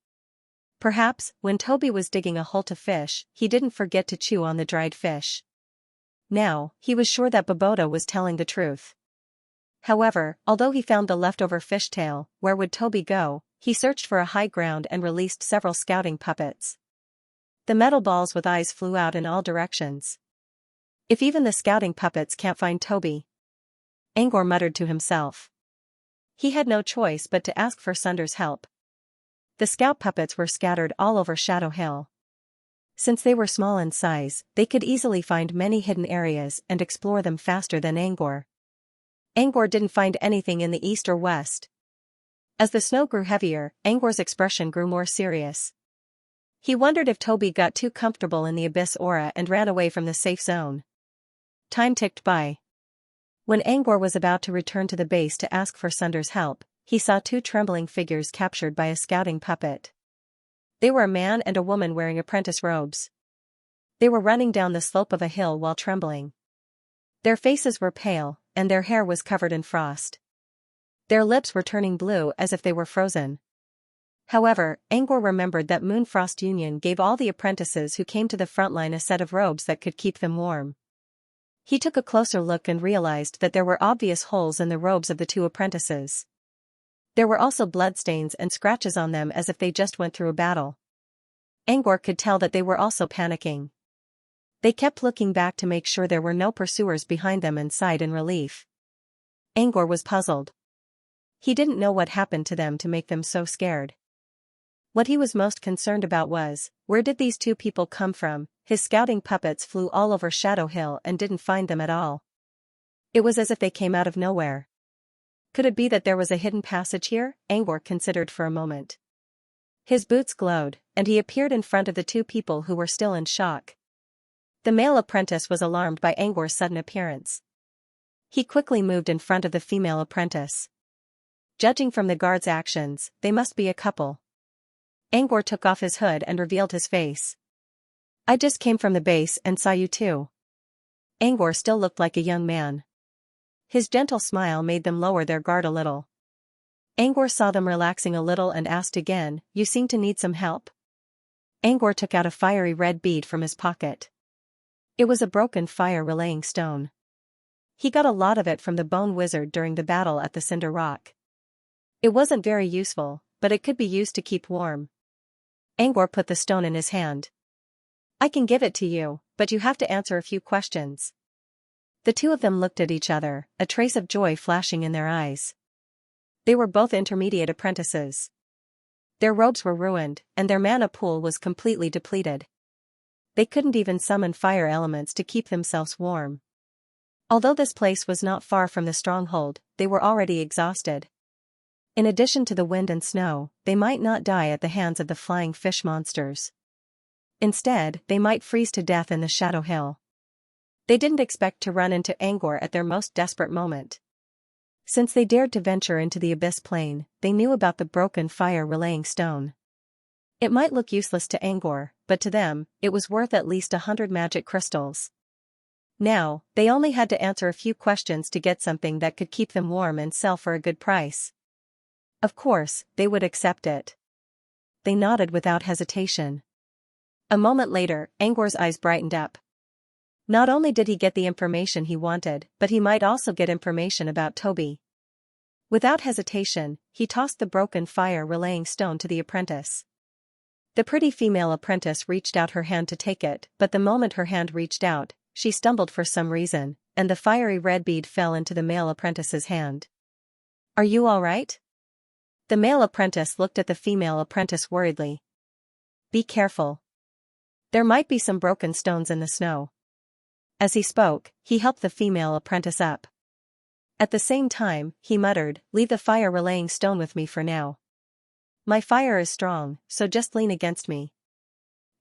[SPEAKER 1] Perhaps, when Toby was digging a hole to fish, he didn't forget to chew on the dried fish. Now, he was sure that Babota was telling the truth. However, although he found the leftover fish tail, where would Toby go? He searched for a high ground and released several scouting puppets. The metal balls with eyes flew out in all directions. If even the scouting puppets can't find Toby, Angor muttered to himself. He had no choice but to ask for Sunder's help. The scout puppets were scattered all over Shadow Hill. Since they were small in size, they could easily find many hidden areas and explore them faster than Angor. Angor didn't find anything in the east or west. As the snow grew heavier, Angor's expression grew more serious. He wondered if Toby got too comfortable in the abyss aura and ran away from the safe zone. Time ticked by. When Angor was about to return to the base to ask for Sunder's help, he saw two trembling figures captured by a scouting puppet. They were a man and a woman wearing apprentice robes. They were running down the slope of a hill while trembling. Their faces were pale, and their hair was covered in frost. Their lips were turning blue as if they were frozen. However, Angor remembered that Moonfrost Union gave all the apprentices who came to the front line a set of robes that could keep them warm. He took a closer look and realized that there were obvious holes in the robes of the two apprentices. There were also bloodstains and scratches on them as if they just went through a battle. Angor could tell that they were also panicking. They kept looking back to make sure there were no pursuers behind them and sighed in relief. Angor was puzzled. He didn't know what happened to them to make them so scared. What he was most concerned about was, where did these two people come from? His scouting puppets flew all over Shadow Hill and didn't find them at all. It was as if they came out of nowhere. Could it be that there was a hidden passage here? Angor considered for a moment. His boots glowed, and he appeared in front of the two people who were still in shock. The male apprentice was alarmed by Angor's sudden appearance. He quickly moved in front of the female apprentice. Judging from the guard's actions, they must be a couple. Angor took off his hood and revealed his face. I just came from the base and saw you too. Angor still looked like a young man. His gentle smile made them lower their guard a little. Angor saw them relaxing a little and asked again, you seem to need some help? Angor took out a fiery red bead from his pocket. It was a broken fire-relaying stone. He got a lot of it from the Bone Wizard during the battle at the Cinder Rock. It wasn't very useful, but it could be used to keep warm. Angor put the stone in his hand. I can give it to you, but you have to answer a few questions. The two of them looked at each other, a trace of joy flashing in their eyes. They were both intermediate apprentices. Their robes were ruined, and their mana pool was completely depleted. They couldn't even summon fire elements to keep themselves warm. Although this place was not far from the stronghold, they were already exhausted. In addition to the wind and snow, they might not die at the hands of the flying fish monsters. Instead, they might freeze to death in the Shadow Hill. They didn't expect to run into Angor at their most desperate moment. Since they dared to venture into the Abyss Plane, they knew about the broken fire-relaying stone. It might look useless to Angor, but to them, it was worth at least 100 magic crystals. Now, they only had to answer a few questions to get something that could keep them warm and sell for a good price. Of course, they would accept it. They nodded without hesitation. A moment later, Angor's eyes brightened up. Not only did he get the information he wanted, but he might also get information about Toby. Without hesitation, he tossed the broken fire-relaying stone to the apprentice. The pretty female apprentice reached out her hand to take it, but the moment her hand reached out, she stumbled for some reason, and the fiery red bead fell into the male apprentice's hand. Are you all right? The male apprentice looked at the female apprentice worriedly. Be careful. There might be some broken stones in the snow. As he spoke, he helped the female apprentice up. At the same time, he muttered, leave the fire-relaying stone with me for now. My fire is strong, so just lean against me.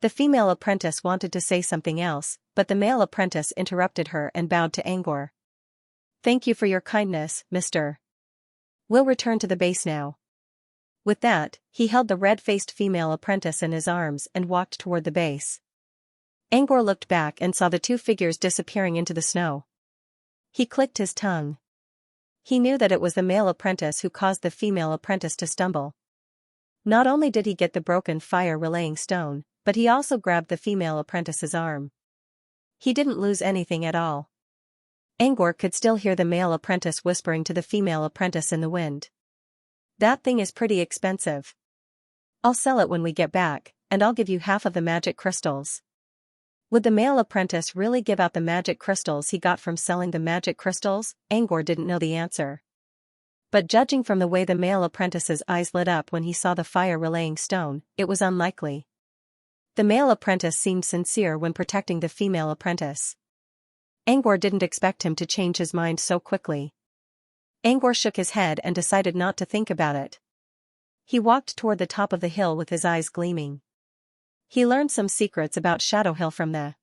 [SPEAKER 1] The female apprentice wanted to say something else, but the male apprentice interrupted her and bowed to Angor. Thank you for your kindness, mister. We'll return to the base now. With that, he held the red-faced female apprentice in his arms and walked toward the base. Angor looked back and saw the two figures disappearing into the snow. He clicked his tongue. He knew that it was the male apprentice who caused the female apprentice to stumble. Not only did he get the broken fire-relaying stone, but he also grabbed the female apprentice's arm. He didn't lose anything at all. Angor could still hear the male apprentice whispering to the female apprentice in the wind. That thing is pretty expensive. I'll sell it when we get back, and I'll give you half of the magic crystals. Would the male apprentice really give out the magic crystals he got from selling the magic crystals? Angor didn't know the answer. But judging from the way the male apprentice's eyes lit up when he saw the fire-relaying stone, it was unlikely. The male apprentice seemed sincere when protecting the female apprentice. Angor didn't expect him to change his mind so quickly. Angor shook his head and decided not to think about it. He walked toward the top of the hill with his eyes gleaming. He learned some secrets about Shadow Hill from the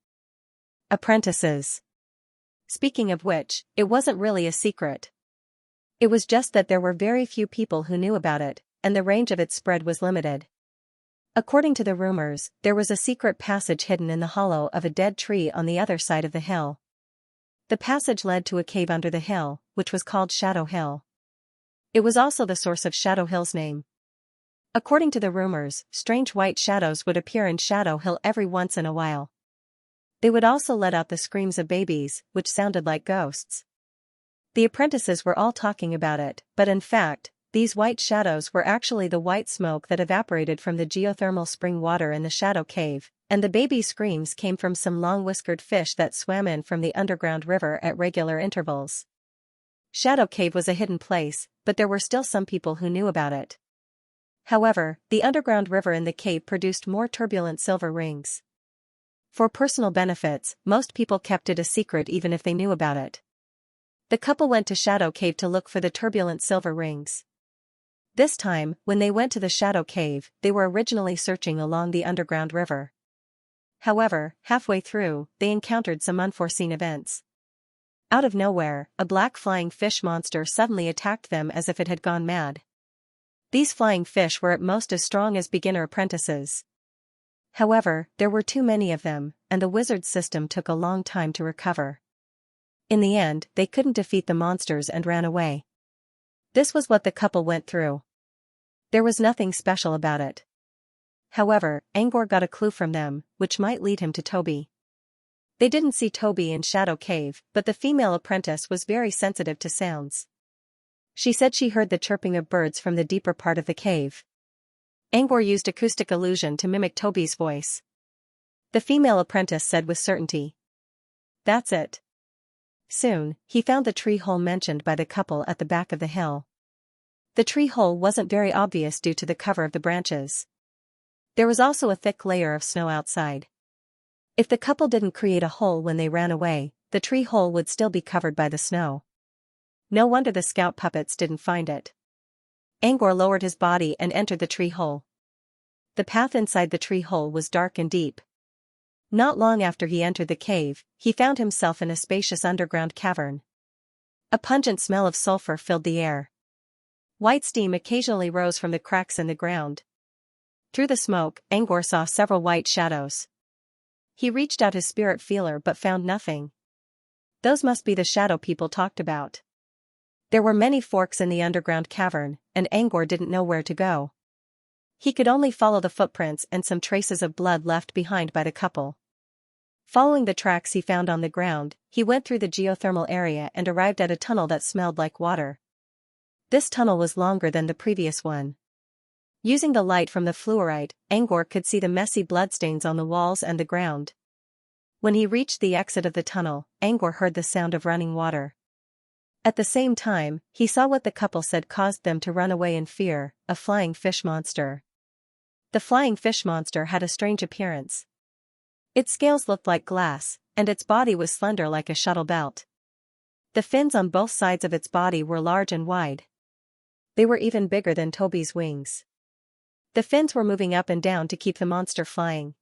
[SPEAKER 1] apprentices. Speaking of which, it wasn't really a secret. It was just that there were very few people who knew about it, and the range of its spread was limited. According to the rumors, there was a secret passage hidden in the hollow of a dead tree on the other side of the hill. The passage led to a cave under the hill, which was called Shadow Hill. It was also the source of Shadow Hill's name. According to the rumors, strange white shadows would appear in Shadow Hill every once in a while. They would also let out the screams of babies, which sounded like ghosts. The apprentices were all talking about it, but in fact, these white shadows were actually the white smoke that evaporated from the geothermal spring water in the Shadow Cave, and the baby screams came from some long-whiskered fish that swam in from the underground river at regular intervals. Shadow Cave was a hidden place, but there were still some people who knew about it. However, the underground river in the cave produced more turbulent silver rings. For personal benefits, most people kept it a secret even if they knew about it. The couple went to Shadow Cave to look for the turbulent silver rings. This time, when they went to the Shadow Cave, they were originally searching along the underground river. However, halfway through, they encountered some unforeseen events. Out of nowhere, a black flying fish monster suddenly attacked them as if it had gone mad. These flying fish were at most as strong as beginner apprentices. However, there were too many of them, and the wizard's system took a long time to recover. In the end, they couldn't defeat the monsters and ran away. This was what the couple went through. There was nothing special about it. However, Angor got a clue from them, which might lead him to Toby. They didn't see Toby in Shadow Cave, but the female apprentice was very sensitive to sounds. She said she heard the chirping of birds from the deeper part of the cave. Angor used acoustic illusion to mimic Toby's voice. The female apprentice said with certainty, "That's it." Soon, he found the tree hole mentioned by the couple at the back of the hill. The tree hole wasn't very obvious due to the cover of the branches. There was also a thick layer of snow outside. If the couple didn't create a hole when they ran away, the tree hole would still be covered by the snow. No wonder the scout puppets didn't find it. Angor lowered his body and entered the tree hole. The path inside the tree hole was dark and deep. Not long after he entered the cave, he found himself in a spacious underground cavern. A pungent smell of sulfur filled the air. White steam occasionally rose from the cracks in the ground. Through the smoke, Angor saw several white shadows. He reached out his spirit feeler but found nothing. Those must be the shadow people talked about. There were many forks in the underground cavern, and Angor didn't know where to go. He could only follow the footprints and some traces of blood left behind by the couple. Following the tracks he found on the ground, he went through the geothermal area and arrived at a tunnel that smelled like water. This tunnel was longer than the previous one. Using the light from the fluorite, Angor could see the messy bloodstains on the walls and the ground. When he reached the exit of the tunnel, Angor heard the sound of running water. At the same time, he saw what the couple said caused them to run away in fear, a flying fish monster. The flying fish monster had a strange appearance. Its scales looked like glass, and its body was slender like a shuttle belt. The fins on both sides of its body were large and wide. They were even bigger than Toby's wings. The fins were moving up and down to keep the monster flying.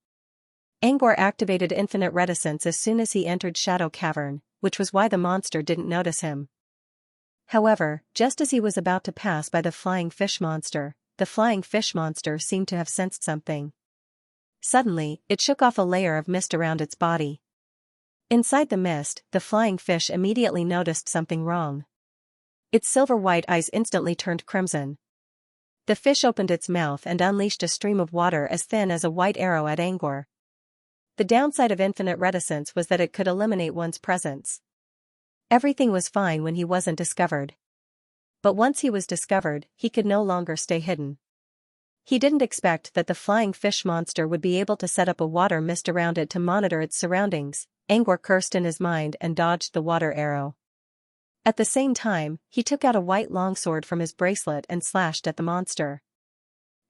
[SPEAKER 1] Angor activated infinite reticence as soon as he entered Shadow Cavern, which was why the monster didn't notice him. However, just as he was about to pass by the flying fish monster, the flying fish monster seemed to have sensed something. Suddenly, it shook off a layer of mist around its body. Inside the mist, the flying fish immediately noticed something wrong. Its silver-white eyes instantly turned crimson. The fish opened its mouth and unleashed a stream of water as thin as a white arrow at Angor. The downside of infinite reticence was that it could eliminate one's presence. Everything was fine when he wasn't discovered. But once he was discovered, he could no longer stay hidden. He didn't expect that the flying fish monster would be able to set up a water mist around it to monitor its surroundings. Angor cursed in his mind and dodged the water arrow. At the same time, he took out a white longsword from his bracelet and slashed at the monster.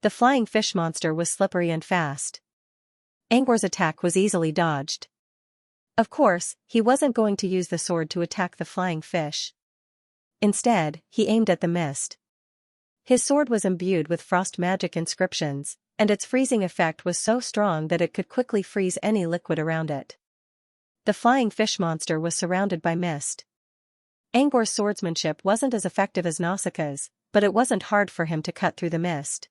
[SPEAKER 1] The flying fish monster was slippery and fast. Angor's attack was easily dodged. Of course, he wasn't going to use the sword to attack the flying fish. Instead, he aimed at the mist. His sword was imbued with frost magic inscriptions, and its freezing effect was so strong that it could quickly freeze any liquid around it. The flying fish monster was surrounded by mist. Angor's swordsmanship wasn't as effective as Nausicaa's, but it wasn't hard for him to cut through the mist.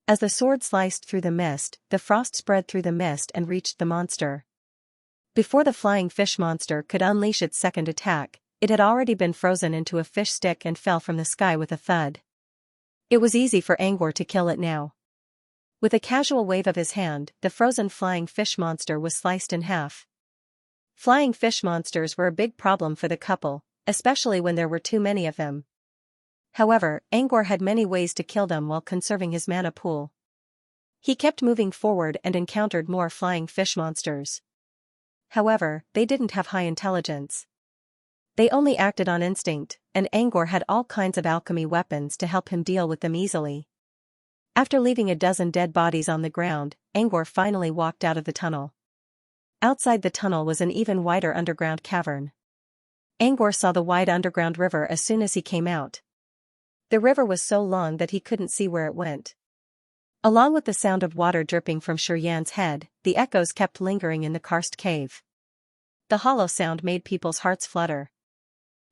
[SPEAKER 1] As the sword sliced through the mist, the frost spread through the mist and reached the monster. Before the flying fish monster could unleash its second attack, It had already been frozen into a fish stick and fell from the sky with a thud. It was easy for Angor to kill it now. With a casual wave of his hand, the frozen flying fish monster was sliced in half. Flying fish monsters were a big problem for the couple, especially when there were too many of them. However, Angor had many ways to kill them while conserving his mana pool. He kept moving forward and encountered more flying fish monsters. However, they didn't have high intelligence. They only acted on instinct, and Angor had all kinds of alchemy weapons to help him deal with them easily. After leaving a dozen dead bodies on the ground, Angor finally walked out of the tunnel. Outside the tunnel was an even wider underground cavern. Angor saw the wide underground river as soon as he came out. The river was so long that he couldn't see where it went. Along with the sound of water dripping from Xianxia's head, the echoes kept lingering in the karst cave. The hollow sound made people's hearts flutter.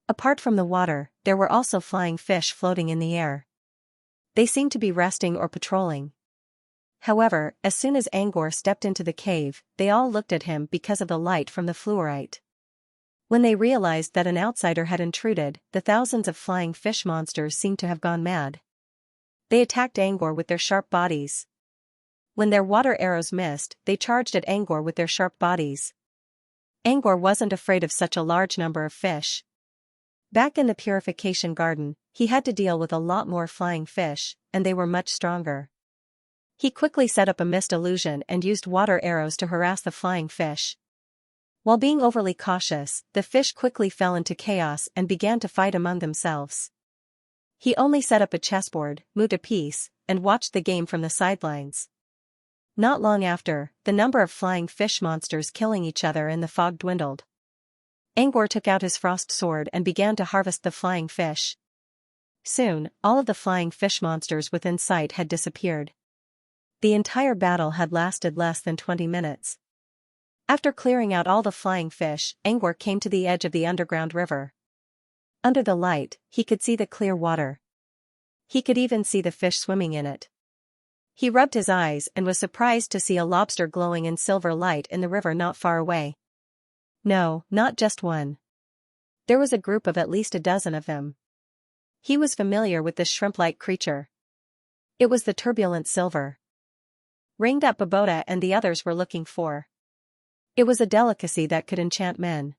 [SPEAKER 1] Apart from the water, there were also flying fish floating in the air. They seemed to be resting or patrolling. However, as soon as Angor stepped into the cave, they all looked at him because of the light from the fluorite. When they realized that an outsider had intruded, the thousands of flying fish monsters seemed to have gone mad. They attacked Angor with their sharp bodies. When their water arrows missed, they charged at Angor with their sharp bodies. Angor wasn't afraid of such a large number of fish. Back in the purification garden, he had to deal with a lot more flying fish, and they were much stronger. He quickly set up a mist illusion and used water arrows to harass the flying fish. While being overly cautious, the fish quickly fell into chaos and began to fight among themselves. He only set up a chessboard, moved a piece, and watched the game from the sidelines. Not long after, the number of flying fish monsters killing each other in the fog dwindled. Angor took out his frost sword and began to harvest the flying fish. Soon, all of the flying fish monsters within sight had disappeared. The entire battle had lasted less than 20 minutes. After clearing out all the flying fish, Angor came to the edge of the underground river. Under the light, he could see the clear water. He could even see the fish swimming in it. He rubbed his eyes and was surprised to see a lobster glowing in silver light in the river not far away. No, not just one. There was a group of at least a dozen of them. He was familiar with this shrimp-like creature. It was the turbulent silver ring that Babota and the others were looking for. It was a delicacy that could enchant men.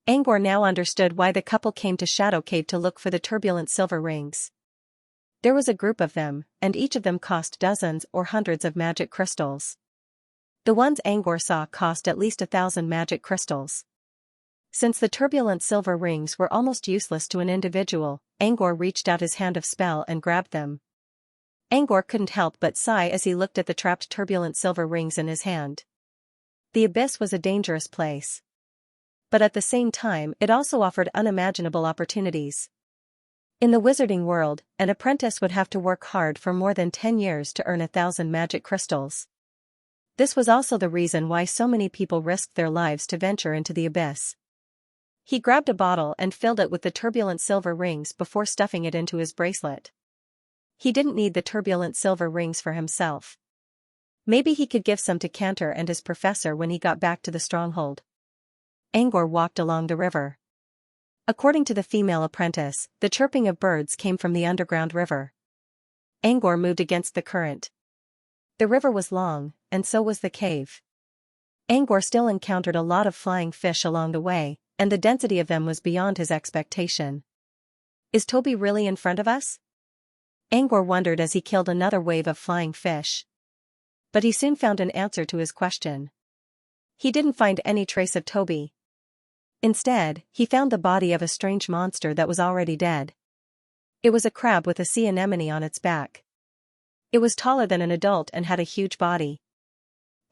[SPEAKER 1] Angor now understood why the couple came to Shadow Cave to look for the turbulent silver rings. There was a group of them, and each of them cost dozens or hundreds of magic crystals. The ones Angor saw cost at least 1,000 magic crystals. Since the turbulent silver rings were almost useless to an individual, Angor reached out his hand of spell and grabbed them. Angor couldn't help but sigh as he looked at the trapped turbulent silver rings in his hand. The abyss was a dangerous place. But at the same time, it also offered unimaginable opportunities. In the wizarding world, an apprentice would have to work hard for more than 10 years to earn 1,000 magic crystals. This was also the reason why so many people risked their lives to venture into the abyss. He grabbed a bottle and filled it with the turbulent silver rings before stuffing it into his bracelet. He didn't need the turbulent silver rings for himself. Maybe he could give some to Cantor and his professor when he got back to the stronghold. Angor walked along the river. According to the female apprentice, the chirping of birds came from the underground river. Angor moved against the current. The river was long, and so was the cave. Angor still encountered a lot of flying fish along the way, and the density of them was beyond his expectation. Is Toby really in front of us? Angor wondered as he killed another wave of flying fish. But he soon found an answer to his question. He didn't find any trace of Toby. Instead, he found the body of a strange monster that was already dead. It was a crab with a sea anemone on its back. It was taller than an adult and had a huge body.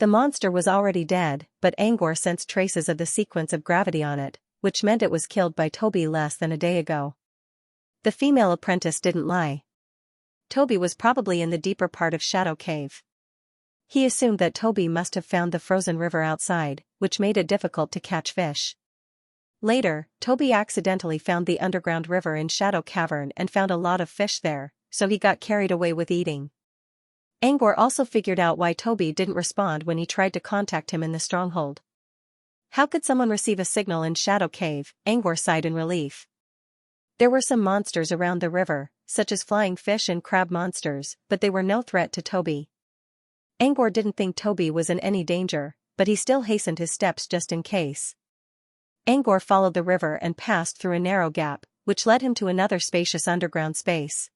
[SPEAKER 1] The monster was already dead, but Angor sensed traces of the sequence of gravity on it, which meant it was killed by Toby less than a day ago. The female apprentice didn't lie. Toby was probably in the deeper part of Shadow Cave. He assumed that Toby must have found the frozen river outside, which made it difficult to catch fish. Later, Toby accidentally found the underground river in Shadow Cavern and found a lot of fish there, so he got carried away with eating. Angor also figured out why Toby didn't respond when he tried to contact him in the stronghold. How could someone receive a signal in Shadow Cave? Angor sighed in relief. There were some monsters around the river, such as flying fish and crab monsters, but they were no threat to Toby. Angor didn't think Toby was in any danger, but he still hastened his steps just in case. Angor followed the river and passed through a narrow gap, which led him to another spacious underground space.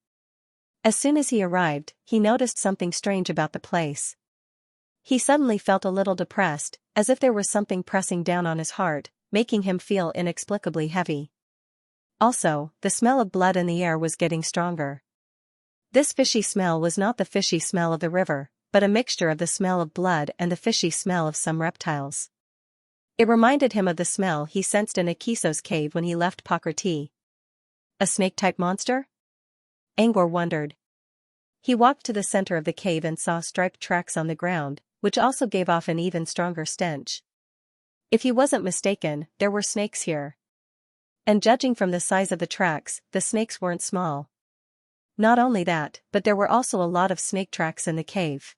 [SPEAKER 1] As soon as he arrived, he noticed something strange about the place. He suddenly felt a little depressed, as if there was something pressing down on his heart, making him feel inexplicably heavy. Also, the smell of blood in the air was getting stronger. This fishy smell was not the fishy smell of the river, but a mixture of the smell of blood and the fishy smell of some reptiles. It reminded him of the smell he sensed in Akiso's cave when he left Pakrati. A snake-type monster? Angor wondered. He walked to the center of the cave and saw striped tracks on the ground, which also gave off an even stronger stench. If he wasn't mistaken, there were snakes here. And judging from the size of the tracks, the snakes weren't small. Not only that, but there were also a lot of snake tracks in the cave.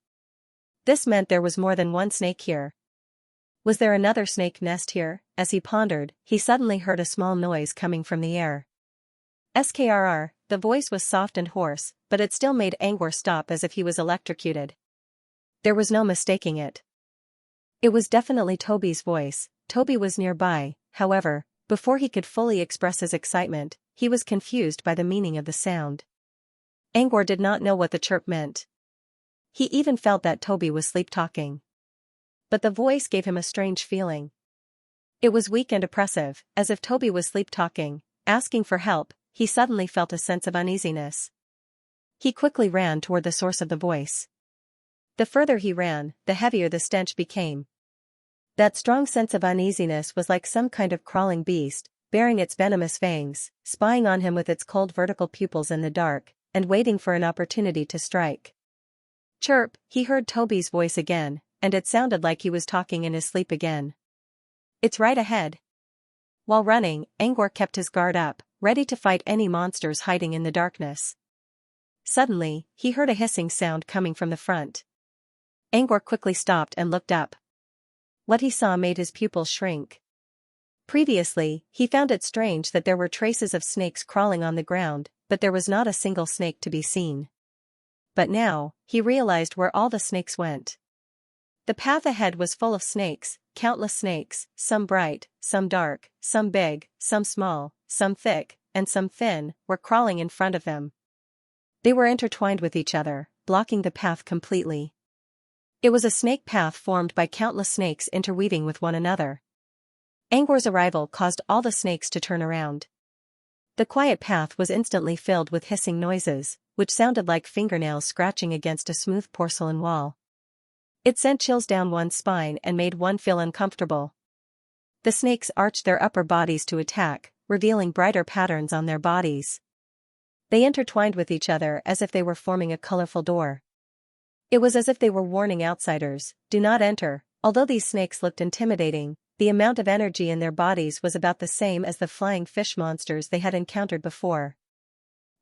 [SPEAKER 1] This meant there was more than one snake here. Was there another snake nest here? As he pondered, he suddenly heard a small noise coming from the air. Skrr, the voice was soft and hoarse, but it still made Angor stop as if he was electrocuted. There was no mistaking it. It was definitely Toby's voice. Toby was nearby, however, before he could fully express his excitement, he was confused by the meaning of the sound. Angor did not know what the chirp meant. He even felt that Toby was sleep-talking. But the voice gave him a strange feeling. It was weak and oppressive, as if Toby was sleep-talking, asking for help. He suddenly felt a sense of uneasiness. He quickly ran toward the source of the voice. The further he ran, the heavier the stench became. That strong sense of uneasiness was like some kind of crawling beast, baring its venomous fangs, spying on him with its cold vertical pupils in the dark, and waiting for an opportunity to strike. Chirp, he heard Toby's voice again, and it sounded like he was talking in his sleep again. It's right ahead. While running, Angor kept his guard up, ready to fight any monsters hiding in the darkness. Suddenly, he heard a hissing sound coming from the front. Angor quickly stopped and looked up. What he saw made his pupils shrink. Previously, he found it strange that there were traces of snakes crawling on the ground, but there was not a single snake to be seen. But now, he realized where all the snakes went. The path ahead was full of snakes, countless snakes, some bright, some dark, some big, some small, some thick, and some thin, were crawling in front of them. They were intertwined with each other, blocking the path completely. It was a snake path formed by countless snakes interweaving with one another. Angor's arrival caused all the snakes to turn around. The quiet path was instantly filled with hissing noises, which sounded like fingernails scratching against a smooth porcelain wall. It sent chills down one's spine and made one feel uncomfortable. The snakes arched their upper bodies to attack, revealing brighter patterns on their bodies. They intertwined with each other as if they were forming a colorful door. It was as if they were warning outsiders, do not enter. Although these snakes looked intimidating, the amount of energy in their bodies was about the same as the flying fish monsters they had encountered before.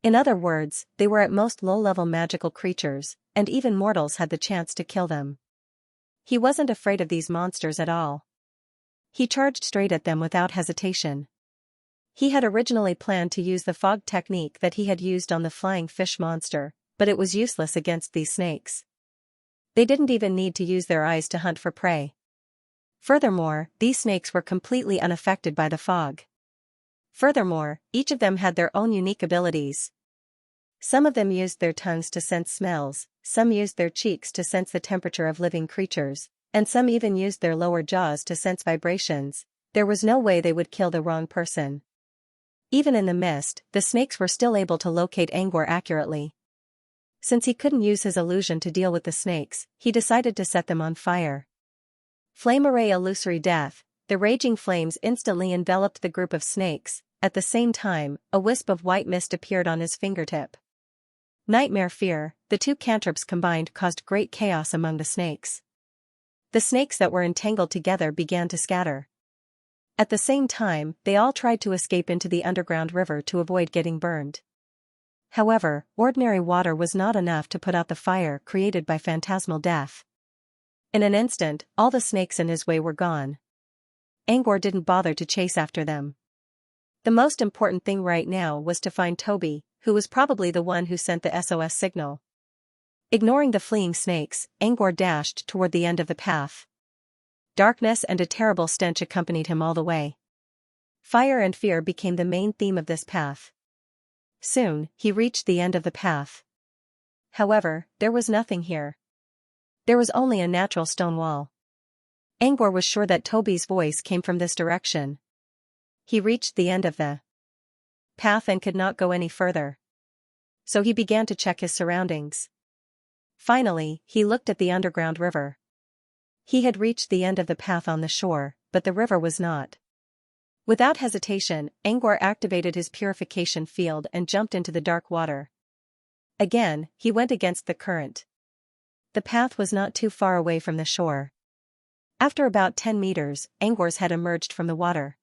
[SPEAKER 1] In other words, they were at most low-level magical creatures, and even mortals had the chance to kill them. He wasn't afraid of these monsters at all. He charged straight at them without hesitation. He had originally planned to use the fog technique that he had used on the flying fish monster, but it was useless against these snakes. They didn't even need to use their eyes to hunt for prey. Furthermore, these snakes were completely unaffected by the fog. Furthermore, each of them had their own unique abilities. Some of them used their tongues to sense smells, some used their cheeks to sense the temperature of living creatures, and some even used their lower jaws to sense vibrations. There was no way they would kill the wrong person. Even in the mist, the snakes were still able to locate Angor accurately. Since he couldn't use his illusion to deal with the snakes, he decided to set them on fire. Flame array illusory death. The raging flames instantly enveloped the group of snakes. At the same time, a wisp of white mist appeared on his fingertip. Nightmare fear. The two cantrips combined caused great chaos among the snakes. The snakes that were entangled together began to scatter. At the same time, they all tried to escape into the underground river to avoid getting burned. However, ordinary water was not enough to put out the fire created by phantasmal death. In an instant, all the snakes in his way were gone. Angor didn't bother to chase after them. The most important thing right now was to find Toby, who was probably the one who sent the SOS signal. Ignoring the fleeing snakes, Angor dashed toward the end of the path. Darkness and a terrible stench accompanied him all the way. Fire and fear became the main theme of this path. Soon, he reached the end of the path. However, there was nothing here. There was only a natural stone wall. Angor was sure that Toby's voice came from this direction. He reached the end of the path and could not go any further. So he began to check his surroundings. Finally, he looked at the underground river. He had reached the end of the path on the shore, but the river was not. Without hesitation, Angor activated his purification field and jumped into the dark water. Again, he went against the current. The path was not too far away from the shore. After about 10 meters, Angor's head emerged from the water.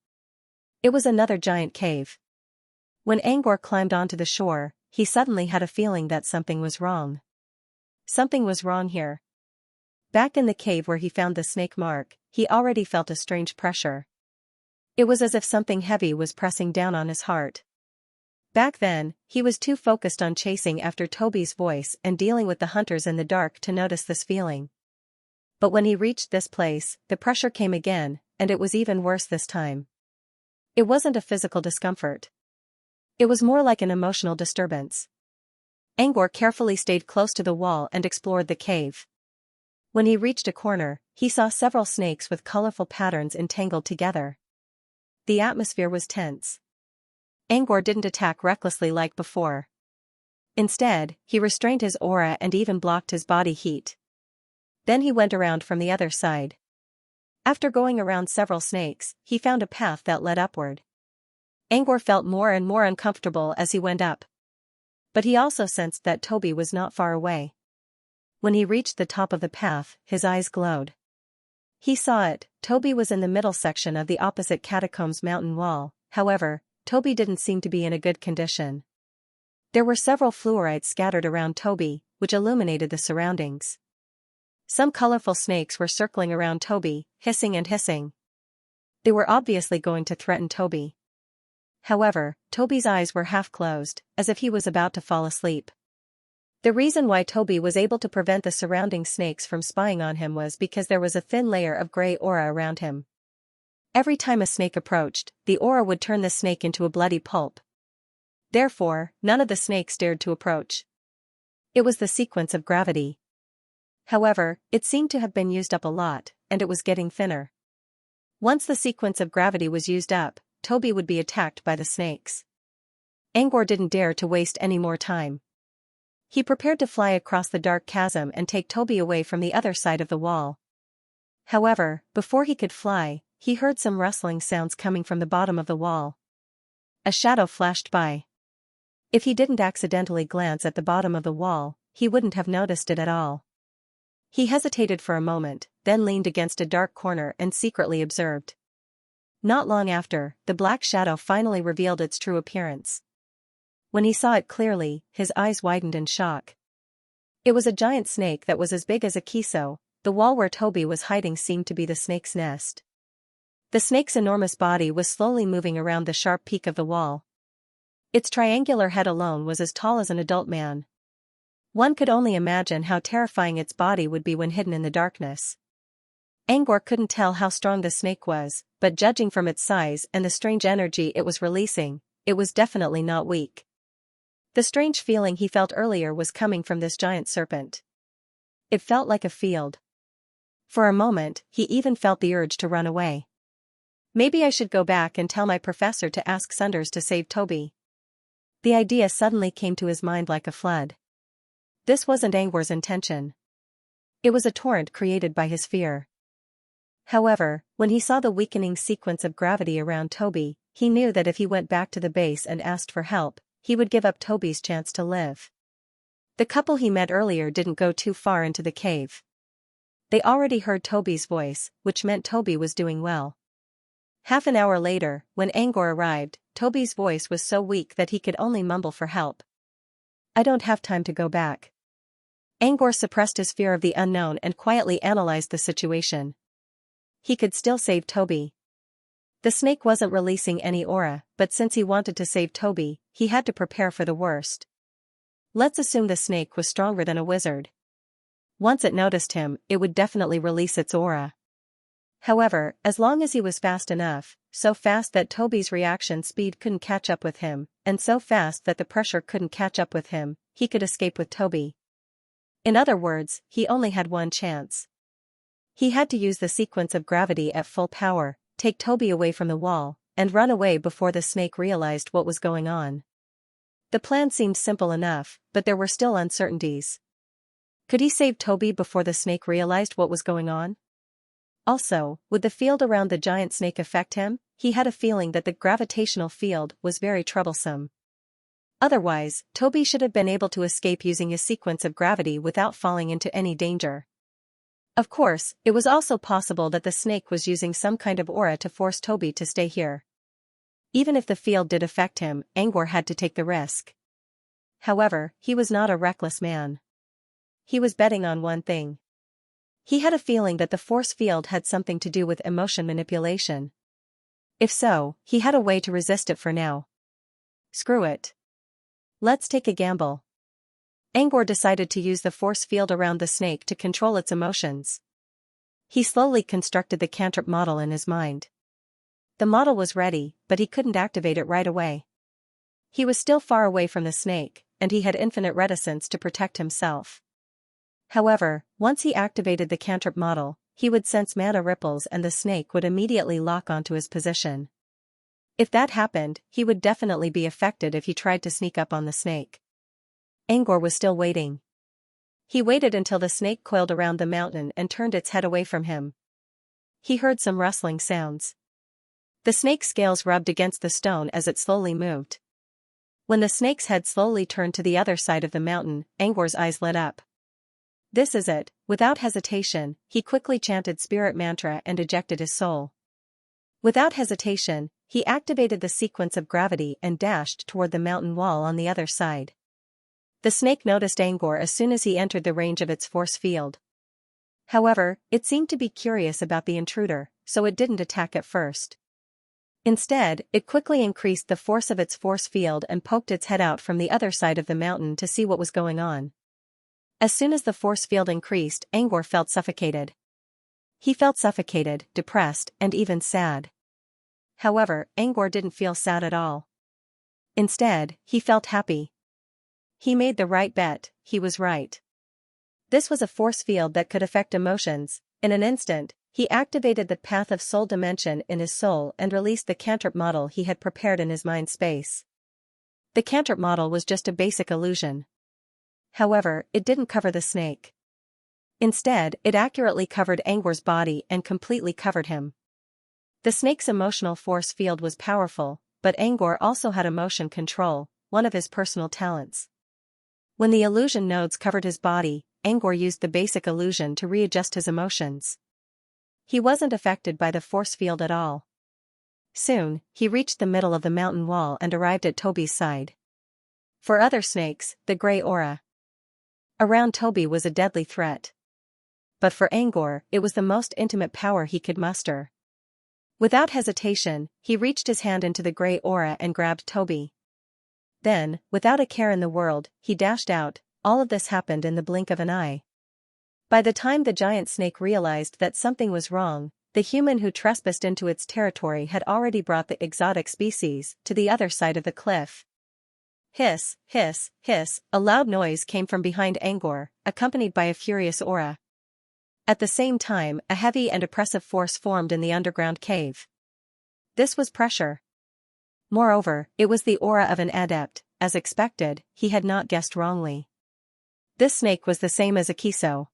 [SPEAKER 1] It was another giant cave. When Angor climbed onto the shore, he suddenly had a feeling that something was wrong. Something was wrong here. Back in the cave where he found the snake mark, he already felt a strange pressure. It was as if something heavy was pressing down on his heart. Back then, he was too focused on chasing after Toby's voice and dealing with the hunters in the dark to notice this feeling. But when he reached this place, the pressure came again, and it was even worse this time. It wasn't a physical discomfort. It was more like an emotional disturbance. Angor carefully stayed close to the wall and explored the cave. When he reached a corner, he saw several snakes with colorful patterns entangled together. The atmosphere was tense. Angor didn't attack recklessly like before. Instead, he restrained his aura and even blocked his body heat. Then he went around from the other side. After going around several snakes, he found a path that led upward. Angor felt more and more uncomfortable as he went up. But he also sensed that Toby was not far away. When he reached the top of the path, his eyes glowed. He saw it. Toby was in the middle section of the opposite catacombs mountain wall. However, Toby didn't seem to be in a good condition. There were several fluorites scattered around Toby, which illuminated the surroundings. Some colorful snakes were circling around Toby, hissing and hissing. They were obviously going to threaten Toby. However, Toby's eyes were half closed, as if he was about to fall asleep. The reason why Toby was able to prevent the surrounding snakes from spying on him was because there was a thin layer of gray aura around him. Every time a snake approached, the aura would turn the snake into a bloody pulp. Therefore, none of the snakes dared to approach. It was the sequence of gravity. However, it seemed to have been used up a lot, and it was getting thinner. Once the sequence of gravity was used up, Toby would be attacked by the snakes. Angor didn't dare to waste any more time. He prepared to fly across the dark chasm and take Toby away from the other side of the wall. However, before he could fly, he heard some rustling sounds coming from the bottom of the wall. A shadow flashed by. If he didn't accidentally glance at the bottom of the wall, he wouldn't have noticed it at all. He hesitated for a moment, then leaned against a dark corner and secretly observed. Not long after, the black shadow finally revealed its true appearance. When he saw it clearly, his eyes widened in shock. It was a giant snake that was as big as a kiso. The wall where Toby was hiding seemed to be the snake's nest. The snake's enormous body was slowly moving around the sharp peak of the wall. Its triangular head alone was as tall as an adult man. One could only imagine how terrifying its body would be when hidden in the darkness. Angor couldn't tell how strong the snake was, but judging from its size and the strange energy it was releasing, it was definitely not weak. The strange feeling he felt earlier was coming from this giant serpent. It felt like a field. For a moment, he even felt the urge to run away. Maybe I should go back and tell my professor to ask Sunders to save Toby. The idea suddenly came to his mind like a flood. This wasn't Angor's intention. It was a torrent created by his fear. However, when he saw the weakening sequence of gravity around Toby, he knew that if he went back to the base and asked for help, he would give up Toby's chance to live. The couple he met earlier didn't go too far into the cave. They already heard Toby's voice, which meant Toby was doing well. Half an hour later, when Angor arrived, Toby's voice was so weak that he could only mumble for help. I don't have time to go back. Angor suppressed his fear of the unknown and quietly analyzed the situation. He could still save Toby. The snake wasn't releasing any aura, but since he wanted to save Toby, he had to prepare for the worst. Let's assume the snake was stronger than a wizard. Once it noticed him, it would definitely release its aura. However, as long as he was fast enough, so fast that Toby's reaction speed couldn't catch up with him, and so fast that the pressure couldn't catch up with him, he could escape with Toby. In other words, he only had one chance. He had to use the sequence of gravity at full power, take Toby away from the wall, and run away before the snake realized what was going on. The plan seemed simple enough, but there were still uncertainties. Could he save Toby before the snake realized what was going on? Also, would the field around the giant snake affect him? He had a feeling that the gravitational field was very troublesome. Otherwise, Toby should have been able to escape using his sequence of gravity without falling into any danger. Of course, it was also possible that the snake was using some kind of aura to force Toby to stay here. Even if the field did affect him, Angor had to take the risk. However, he was not a reckless man. He was betting on one thing. He had a feeling that the force field had something to do with emotion manipulation. If so, he had a way to resist it for now. Screw it. Let's take a gamble. Angor decided to use the force field around the snake to control its emotions. He slowly constructed the cantrip model in his mind. The model was ready, but he couldn't activate it right away. He was still far away from the snake, and he had infinite reticence to protect himself. However, once he activated the cantrip model, he would sense mana ripples and the snake would immediately lock onto his position. If that happened, he would definitely be affected if he tried to sneak up on the snake. Angor was still waiting. He waited until the snake coiled around the mountain and turned its head away from him. He heard some rustling sounds. The snake's scales rubbed against the stone as it slowly moved. When the snake's head slowly turned to the other side of the mountain, Angor's eyes lit up. This is it. Without hesitation, he quickly chanted spirit mantra and ejected his soul. Without hesitation, he activated the sequence of gravity and dashed toward the mountain wall on the other side. The snake noticed Angor as soon as he entered the range of its force field. However, it seemed to be curious about the intruder, so it didn't attack at first. Instead, it quickly increased the force of its force field and poked its head out from the other side of the mountain to see what was going on. As soon as the force field increased, Angor felt suffocated. He felt suffocated, depressed, and even sad. However, Angor didn't feel sad at all. Instead, he felt happy. He made the right bet, he was right. This was a force field that could affect emotions. In an instant, he activated the path of soul dimension in his soul and released the cantrip model he had prepared in his mind space. The cantrip model was just a basic illusion. However, it didn't cover the snake. Instead, it accurately covered Angor's body and completely covered him. The snake's emotional force field was powerful, but Angor also had emotion control, one of his personal talents. When the illusion nodes covered his body, Angor used the basic illusion to readjust his emotions. He wasn't affected by the force field at all. Soon, he reached the middle of the mountain wall and arrived at Toby's side. For other snakes, the gray aura around Toby was a deadly threat. But for Angor, it was the most intimate power he could muster. Without hesitation, he reached his hand into the gray aura and grabbed Toby. Then, without a care in the world, he dashed out. All of this happened in the blink of an eye. By the time the giant snake realized that something was wrong, the human who trespassed into its territory had already brought the exotic species to the other side of the cliff. Hiss, hiss, hiss, a loud noise came from behind Angor, accompanied by a furious aura. At the same time, a heavy and oppressive force formed in the underground cave. This was pressure. Moreover, it was the aura of an adept. As expected, he had not guessed wrongly. This snake was the same as a Kiso.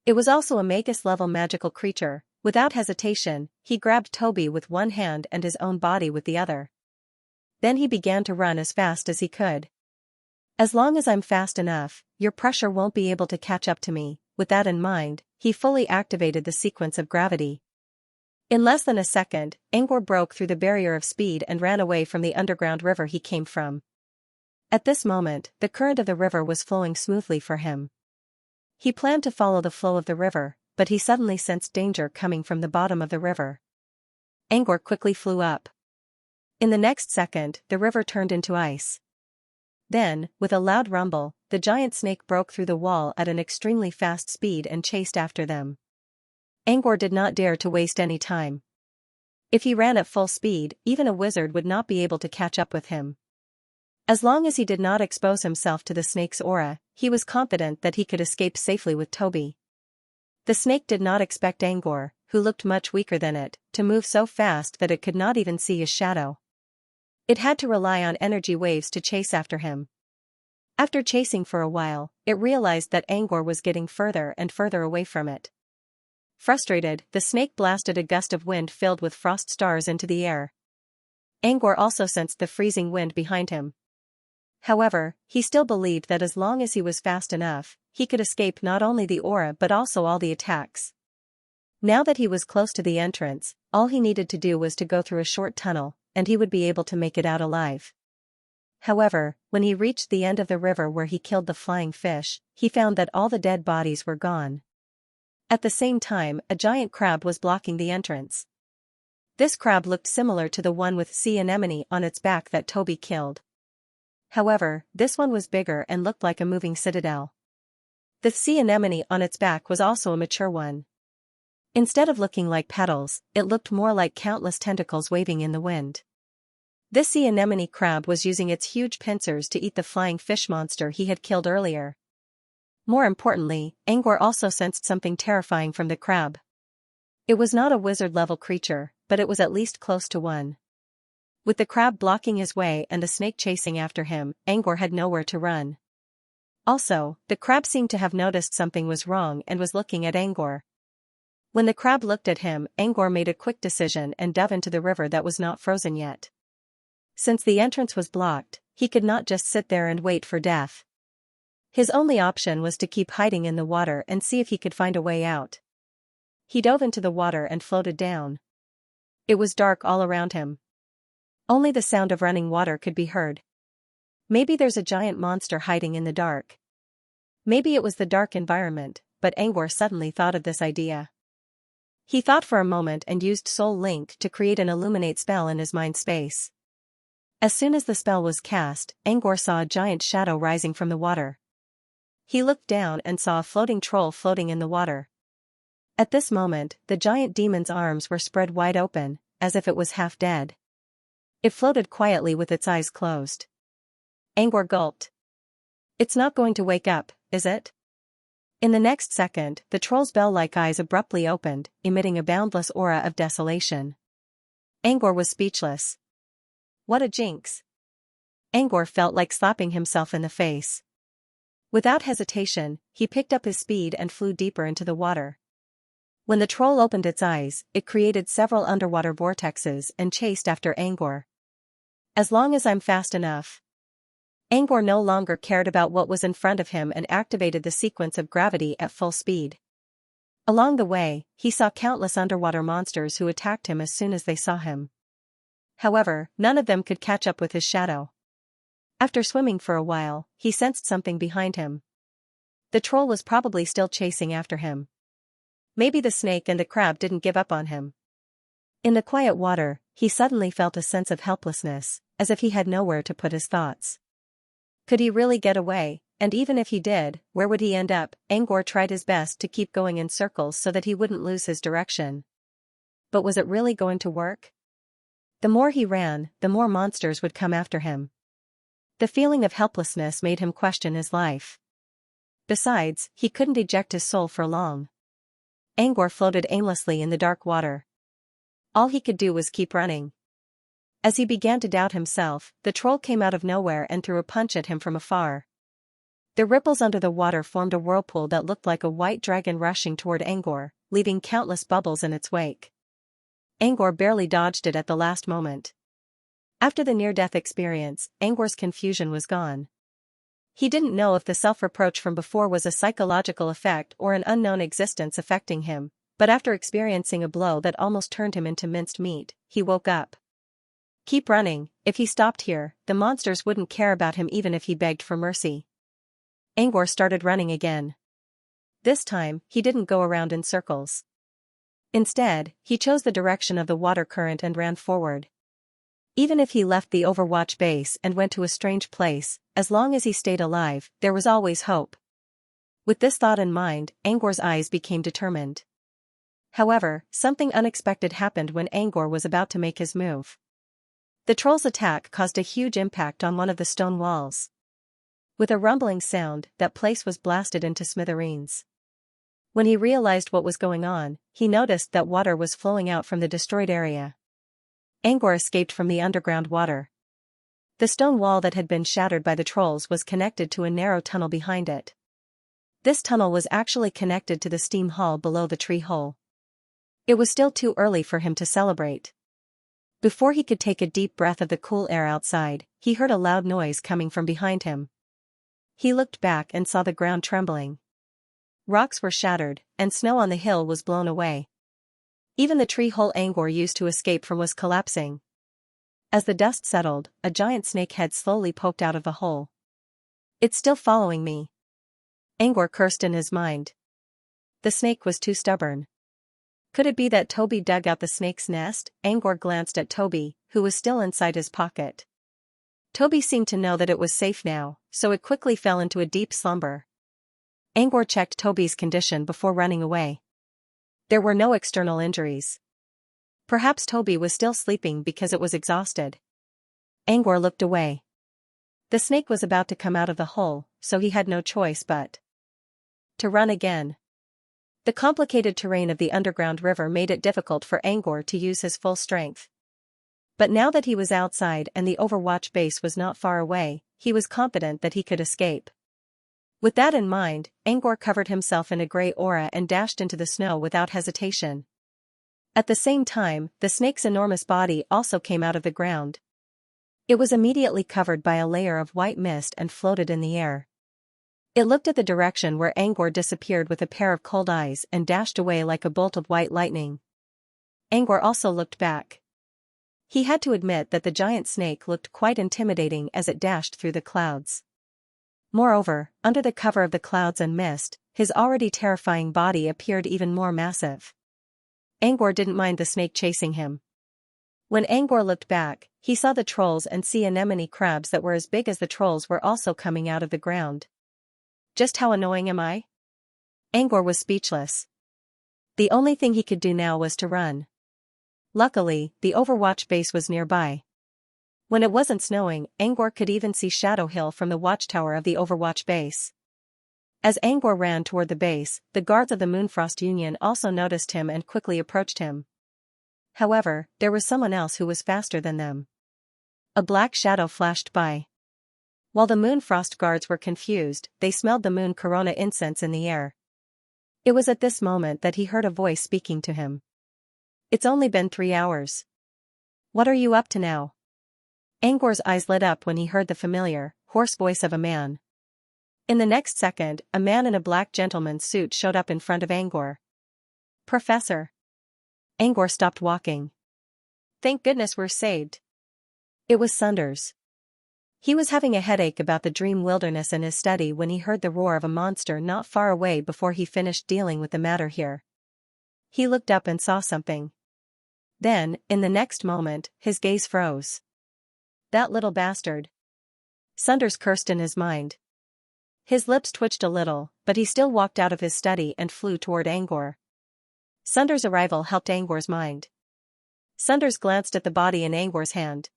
[SPEAKER 1] It was also a Magus-level magical creature. Without hesitation, he grabbed Toby with one hand and his own body with the other. Then he began to run as fast as he could. As long as I'm fast enough, your pressure won't be able to catch up to me. With that in mind, he fully activated the sequence of gravity. In less than a second, Angor broke through the barrier of speed and ran away from the underground river he came from. At this moment, the current of the river was flowing smoothly for him. He planned to follow the flow of the river, but he suddenly sensed danger coming from the bottom of the river. Angor quickly flew up. In the next second, the river turned into ice. Then, with a loud rumble, the giant snake broke through the wall at an extremely fast speed and chased after them. Angor did not dare to waste any time. If he ran at full speed, even a wizard would not be able to catch up with him. As long as he did not expose himself to the snake's aura, he was confident that he could escape safely with Toby. The snake did not expect Angor, who looked much weaker than it, to move so fast that it could not even see his shadow. It had to rely on energy waves to chase after him. After chasing for a while, it realized that Angor was getting further and further away from it. Frustrated, the snake blasted a gust of wind filled with frost stars into the air. Angor also sensed the freezing wind behind him. However, he still believed that as long as he was fast enough, he could escape not only the aura but also all the attacks. Now that he was close to the entrance, all he needed to do was to go through a short tunnel, and he would be able to make it out alive. However, when he reached the end of the river where he killed the flying fish, he found that all the dead bodies were gone. At the same time, a giant crab was blocking the entrance. This crab looked similar to the one with sea anemone on its back that Toby killed. However, this one was bigger and looked like a moving citadel. The sea anemone on its back was also a mature one. Instead of looking like petals, it looked more like countless tentacles waving in the wind. This sea anemone crab was using its huge pincers to eat the flying fish monster he had killed earlier. More importantly, Angor also sensed something terrifying from the crab. It was not a wizard-level creature, but it was at least close to one. With the crab blocking his way and the snake chasing after him, Angor had nowhere to run. Also, the crab seemed to have noticed something was wrong and was looking at Angor. When the crab looked at him, Angor made a quick decision and dove into the river that was not frozen yet. Since the entrance was blocked, he could not just sit there and wait for death. His only option was to keep hiding in the water and see if he could find a way out. He dove into the water and floated down. It was dark all around him. Only the sound of running water could be heard. Maybe there's a giant monster hiding in the dark. Maybe it was the dark environment, but Angor suddenly thought of this idea. He thought for a moment and used Soul Link to create an illuminate spell in his mind space. As soon as the spell was cast, Angor saw a giant shadow rising from the water. He looked down and saw a floating troll floating in the water. At this moment, the giant demon's arms were spread wide open, as if it was half dead. It floated quietly with its eyes closed. Angor gulped. It's not going to wake up, is it? In the next second, the troll's bell-like eyes abruptly opened, emitting a boundless aura of desolation. Angor was speechless. What a jinx! Angor felt like slapping himself in the face. Without hesitation, he picked up his speed and flew deeper into the water. When the troll opened its eyes, it created several underwater vortexes and chased after Angor. As long as I'm fast enough. Angor no longer cared about what was in front of him and activated the sequence of gravity at full speed. Along the way, he saw countless underwater monsters who attacked him as soon as they saw him. However, none of them could catch up with his shadow. After swimming for a while, he sensed something behind him. The troll was probably still chasing after him. Maybe the snake and the crab didn't give up on him. In the quiet water, he suddenly felt a sense of helplessness, as if he had nowhere to put his thoughts. Could he really get away, and even if he did, where would he end up? Angor tried his best to keep going in circles so that he wouldn't lose his direction. But was it really going to work? The more he ran, the more monsters would come after him. The feeling of helplessness made him question his life. Besides, he couldn't eject his soul for long. Angor floated aimlessly in the dark water. All he could do was keep running. As he began to doubt himself, the troll came out of nowhere and threw a punch at him from afar. The ripples under the water formed a whirlpool that looked like a white dragon rushing toward Angor, leaving countless bubbles in its wake. Angor barely dodged it at the last moment. After the near-death experience, Angor's confusion was gone. He didn't know if the self-reproach from before was a psychological effect or an unknown existence affecting him, but after experiencing a blow that almost turned him into minced meat, he woke up. Keep running. If he stopped here, the monsters wouldn't care about him even if he begged for mercy. Angor started running again. This time, he didn't go around in circles. Instead, he chose the direction of the water current and ran forward. Even if he left the Overwatch base and went to a strange place, as long as he stayed alive, there was always hope. With this thought in mind, Angor's eyes became determined. However, something unexpected happened when Angor was about to make his move. The troll's attack caused a huge impact on one of the stone walls. With a rumbling sound, that place was blasted into smithereens. When he realized what was going on, he noticed that water was flowing out from the destroyed area. Angor escaped from the underground water. The stone wall that had been shattered by the trolls was connected to a narrow tunnel behind it. This tunnel was actually connected to the steam hall below the tree hole. It was still too early for him to celebrate. Before he could take a deep breath of the cool air outside, he heard a loud noise coming from behind him. He looked back and saw the ground trembling. Rocks were shattered, and snow on the hill was blown away. Even the tree hole Angor used to escape from was collapsing. As the dust settled, a giant snake head slowly poked out of the hole. "It's still following me." Angor cursed in his mind. The snake was too stubborn. Could it be that Toby dug out the snake's nest? Angor glanced at Toby, who was still inside his pocket. Toby seemed to know that it was safe now, so it quickly fell into a deep slumber. Angor checked Toby's condition before running away. There were no external injuries. Perhaps Toby was still sleeping because it was exhausted. Angor looked away. The snake was about to come out of the hole, so he had no choice but to run again. The complicated terrain of the underground river made it difficult for Angor to use his full strength. But now that he was outside and the Overwatch base was not far away, he was confident that he could escape. With that in mind, Angor covered himself in a gray aura and dashed into the snow without hesitation. At the same time, the snake's enormous body also came out of the ground. It was immediately covered by a layer of white mist and floated in the air. It looked at the direction where Angor disappeared with a pair of cold eyes and dashed away like a bolt of white lightning. Angor also looked back. He had to admit that the giant snake looked quite intimidating as it dashed through the clouds. Moreover, under the cover of the clouds and mist, his already terrifying body appeared even more massive. Angor didn't mind the snake chasing him. When Angor looked back, he saw the trolls and sea anemone crabs that were as big as the trolls were also coming out of the ground. Just how annoying am I? Angor was speechless. The only thing he could do now was to run. Luckily, the Overwatch base was nearby. When it wasn't snowing, Angor could even see Shadow Hill from the watchtower of the Overwatch base. As Angor ran toward the base, the guards of the Moonfrost Union also noticed him and quickly approached him. However, there was someone else who was faster than them. A black shadow flashed by. While the Moonfrost guards were confused, they smelled the moon corona incense in the air. It was at this moment that he heard a voice speaking to him. "It's only been 3 hours. What are you up to now?" Angor's eyes lit up when he heard the familiar, hoarse voice of a man. In the next second, a man in a black gentleman's suit showed up in front of Angor. "Professor." Angor stopped walking. "Thank goodness we're saved." It was Sunders. He was having a headache about the dream wilderness in his study when he heard the roar of a monster not far away before he finished dealing with the matter here. He looked up and saw something. Then, in the next moment, his gaze froze. "That little bastard." Sunders cursed in his mind. His lips twitched a little, but he still walked out of his study and flew toward Angor. Sunders' arrival helped Angor's mind. Sunders glanced at the body in Angor's hand.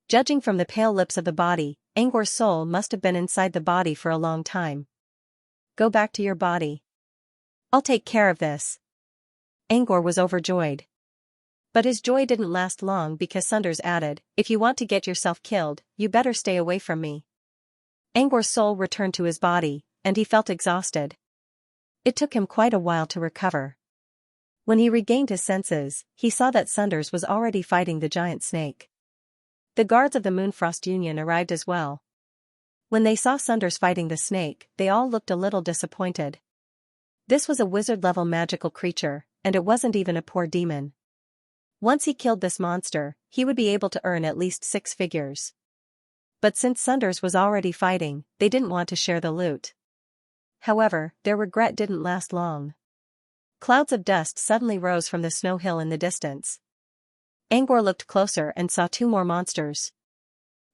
[SPEAKER 1] Judging from the pale lips of the body, Angor's soul must have been inside the body for a long time. "Go back to your body. I'll take care of this." Angor was overjoyed. But his joy didn't last long because Sunders added, "If you want to get yourself killed, you better stay away from me." Angor's soul returned to his body, and he felt exhausted. It took him quite a while to recover. When he regained his senses, he saw that Sunders was already fighting the giant snake. The guards of the Moonfrost Union arrived as well. When they saw Sunders fighting the snake, they all looked a little disappointed. This was a wizard-level magical creature, and it wasn't even a poor demon. Once he killed this monster, he would be able to earn at least 6 figures. But since Sunders was already fighting, they didn't want to share the loot. However, their regret didn't last long. Clouds of dust suddenly rose from the snow hill in the distance. Angor looked closer and saw two more monsters.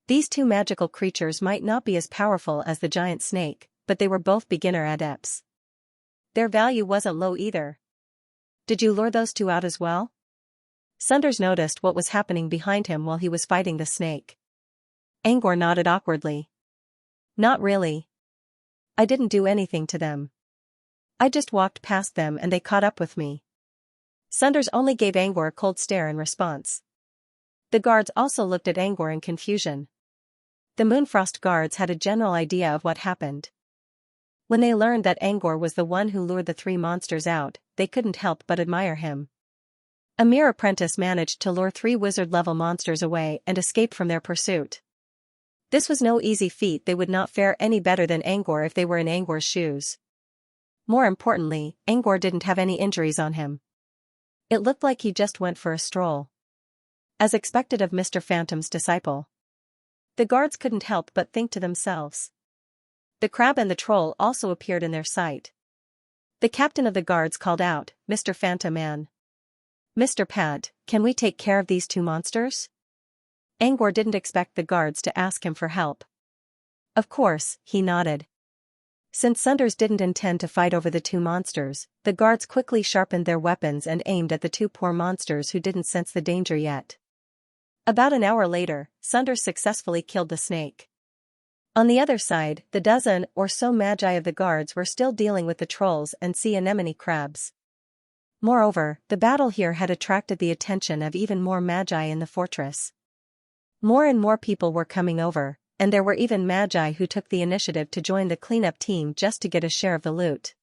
[SPEAKER 1] These two magical creatures might not be as powerful as the giant snake, but they were both beginner adepts. Their value wasn't low either. Did you lure those two out as well? Sunders noticed what was happening behind him while he was fighting the snake. Angor nodded awkwardly. Not really. I didn't do anything to them. I just walked past them and they caught up with me. Sunders only gave Angor a cold stare in response. The guards also looked at Angor in confusion. The Moonfrost guards had a general idea of what happened. When they learned that Angor was the one who lured the three monsters out, they couldn't help but admire him. A mere apprentice managed to lure three wizard-level monsters away and escape from their pursuit. This was no easy feat. They would not fare any better than Angor if they were in Angor's shoes. More importantly, Angor didn't have any injuries on him. It looked like he just went for a stroll. As expected of Mr. Phantom's disciple. The guards couldn't help but think to themselves. The crab and the troll also appeared in their sight. The captain of the guards called out, "Mr. Phantom Man. Mr. Pat, can we take care of these two monsters?" Angor didn't expect the guards to ask him for help. Of course, he nodded. Since Sunders didn't intend to fight over the two monsters, the guards quickly sharpened their weapons and aimed at the two poor monsters who didn't sense the danger yet. About an hour later, Sunders successfully killed the snake. On the other side, the dozen or so magi of the guards were still dealing with the trolls and sea anemone crabs. Moreover, the battle here had attracted the attention of even more magi in the fortress. More and more people were coming over, and there were even magi who took the initiative to join the cleanup team just to get a share of the loot.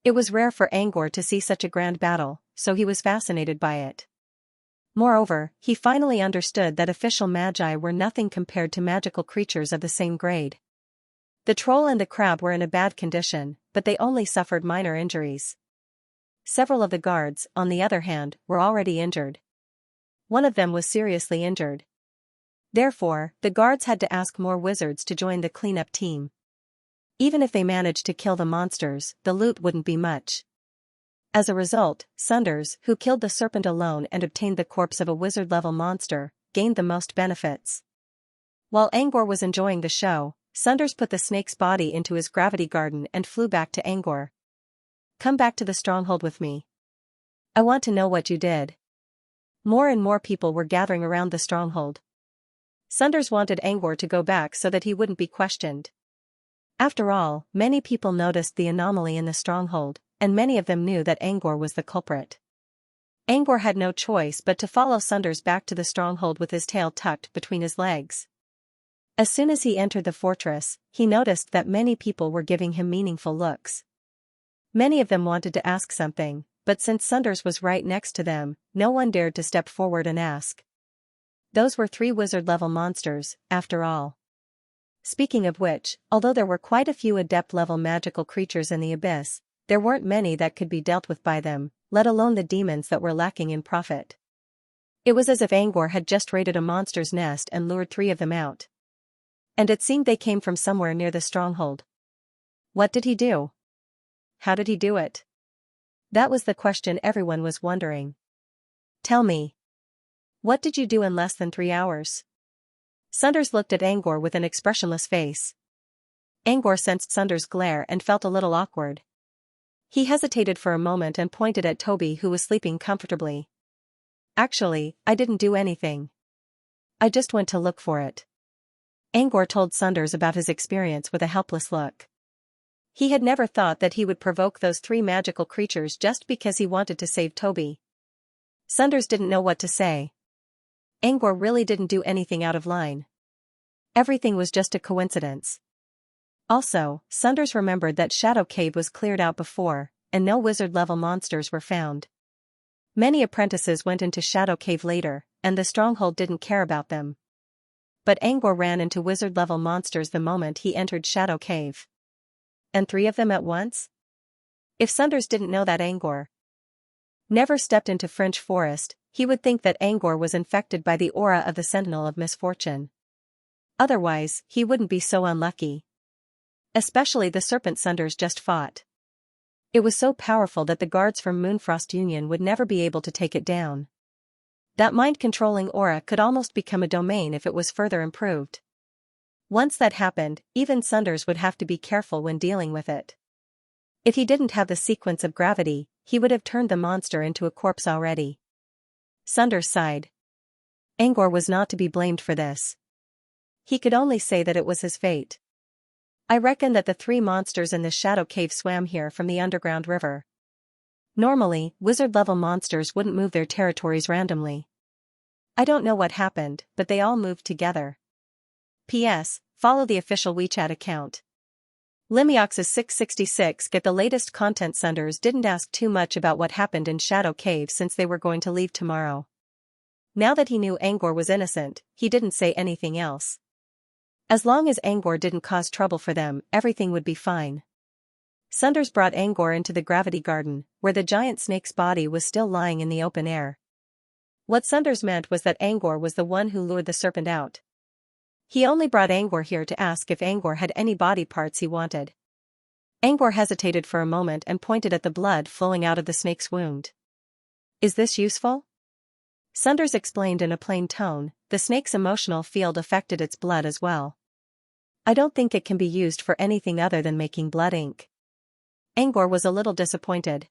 [SPEAKER 1] It was rare for Angor to see such a grand battle, so he was fascinated by it. Moreover, he finally understood that official magi were nothing compared to magical creatures of the same grade. The troll and the crab were in a bad condition, but they only suffered minor injuries. Several of the guards, on the other hand, were already injured. One of them was seriously injured. Therefore, the guards had to ask more wizards to join the cleanup team. Even if they managed to kill the monsters, the loot wouldn't be much. As a result, Sunders, who killed the serpent alone and obtained the corpse of a wizard-level monster, gained the most benefits. While Angor was enjoying the show, Sunders put the snake's body into his gravity garden and flew back to Angor. "Come back to the stronghold with me. I want to know what you did." More and more people were gathering around the stronghold. Sunders wanted Angor to go back so that he wouldn't be questioned. After all, many people noticed the anomaly in the stronghold, and many of them knew that Angor was the culprit. Angor had no choice but to follow Sunders back to the stronghold with his tail tucked between his legs. As soon as he entered the fortress, he noticed that many people were giving him meaningful looks. Many of them wanted to ask something, but since Sunders was right next to them, no one dared to step forward and ask. Those were three wizard-level monsters, after all. Speaking of which, although there were quite a few adept-level magical creatures in the abyss, there weren't many that could be dealt with by them, let alone the demons that were lacking in profit. It was as if Angor had just raided a monster's nest and lured three of them out. And it seemed they came from somewhere near the stronghold. What did he do? How did he do it? That was the question everyone was wondering. Tell me. What did you do in less than 3 hours? Sunders looked at Angor with an expressionless face. Angor sensed Sunders' glare and felt a little awkward. He hesitated for a moment and pointed at Toby, who was sleeping comfortably. "Actually, I didn't do anything. I just went to look for it." Angor told Sunders about his experience with a helpless look. He had never thought that he would provoke those three magical creatures just because he wanted to save Toby. Sunders didn't know what to say. Angor really didn't do anything out of line. Everything was just a coincidence. Also, Sunders remembered that Shadow Cave was cleared out before, and no wizard-level monsters were found. Many apprentices went into Shadow Cave later, and the stronghold didn't care about them. But Angor ran into wizard-level monsters the moment he entered Shadow Cave. And 3 of them at once? If Sunders didn't know that Angor never stepped into Fringe Forest, he would think that Angor was infected by the aura of the Sentinel of Misfortune. Otherwise, he wouldn't be so unlucky. Especially the serpent Sunders just fought. It was so powerful that the guards from Moonfrost Union would never be able to take it down. That mind-controlling aura could almost become a domain if it was further improved. Once that happened, even Sunders would have to be careful when dealing with it. If he didn't have the sequence of gravity, he would have turned the monster into a corpse already. Sunders sighed. Angor was not to be blamed for this. He could only say that it was his fate. I reckon that the 3 monsters in the Shadow Cave swam here from the underground river. Normally, wizard-level monsters wouldn't move their territories randomly. I don't know what happened, but they all moved together. P.S. Follow the official WeChat account. Limiox is 666. Get the latest content. Sunders didn't ask too much about what happened in Shadow Cave since they were going to leave tomorrow. Now that he knew Angor was innocent, he didn't say anything else. As long as Angor didn't cause trouble for them, everything would be fine. Sunders brought Angor into the gravity garden, where the giant snake's body was still lying in the open air. What Sunders meant was that Angor was the one who lured the serpent out. He only brought Angor here to ask if Angor had any body parts he wanted. Angor hesitated for a moment and pointed at the blood flowing out of the snake's wound. Is this useful? Sunders explained in a plain tone. The snake's emotional field affected its blood as well. I don't think it can be used for anything other than making blood ink. Angor was a little disappointed.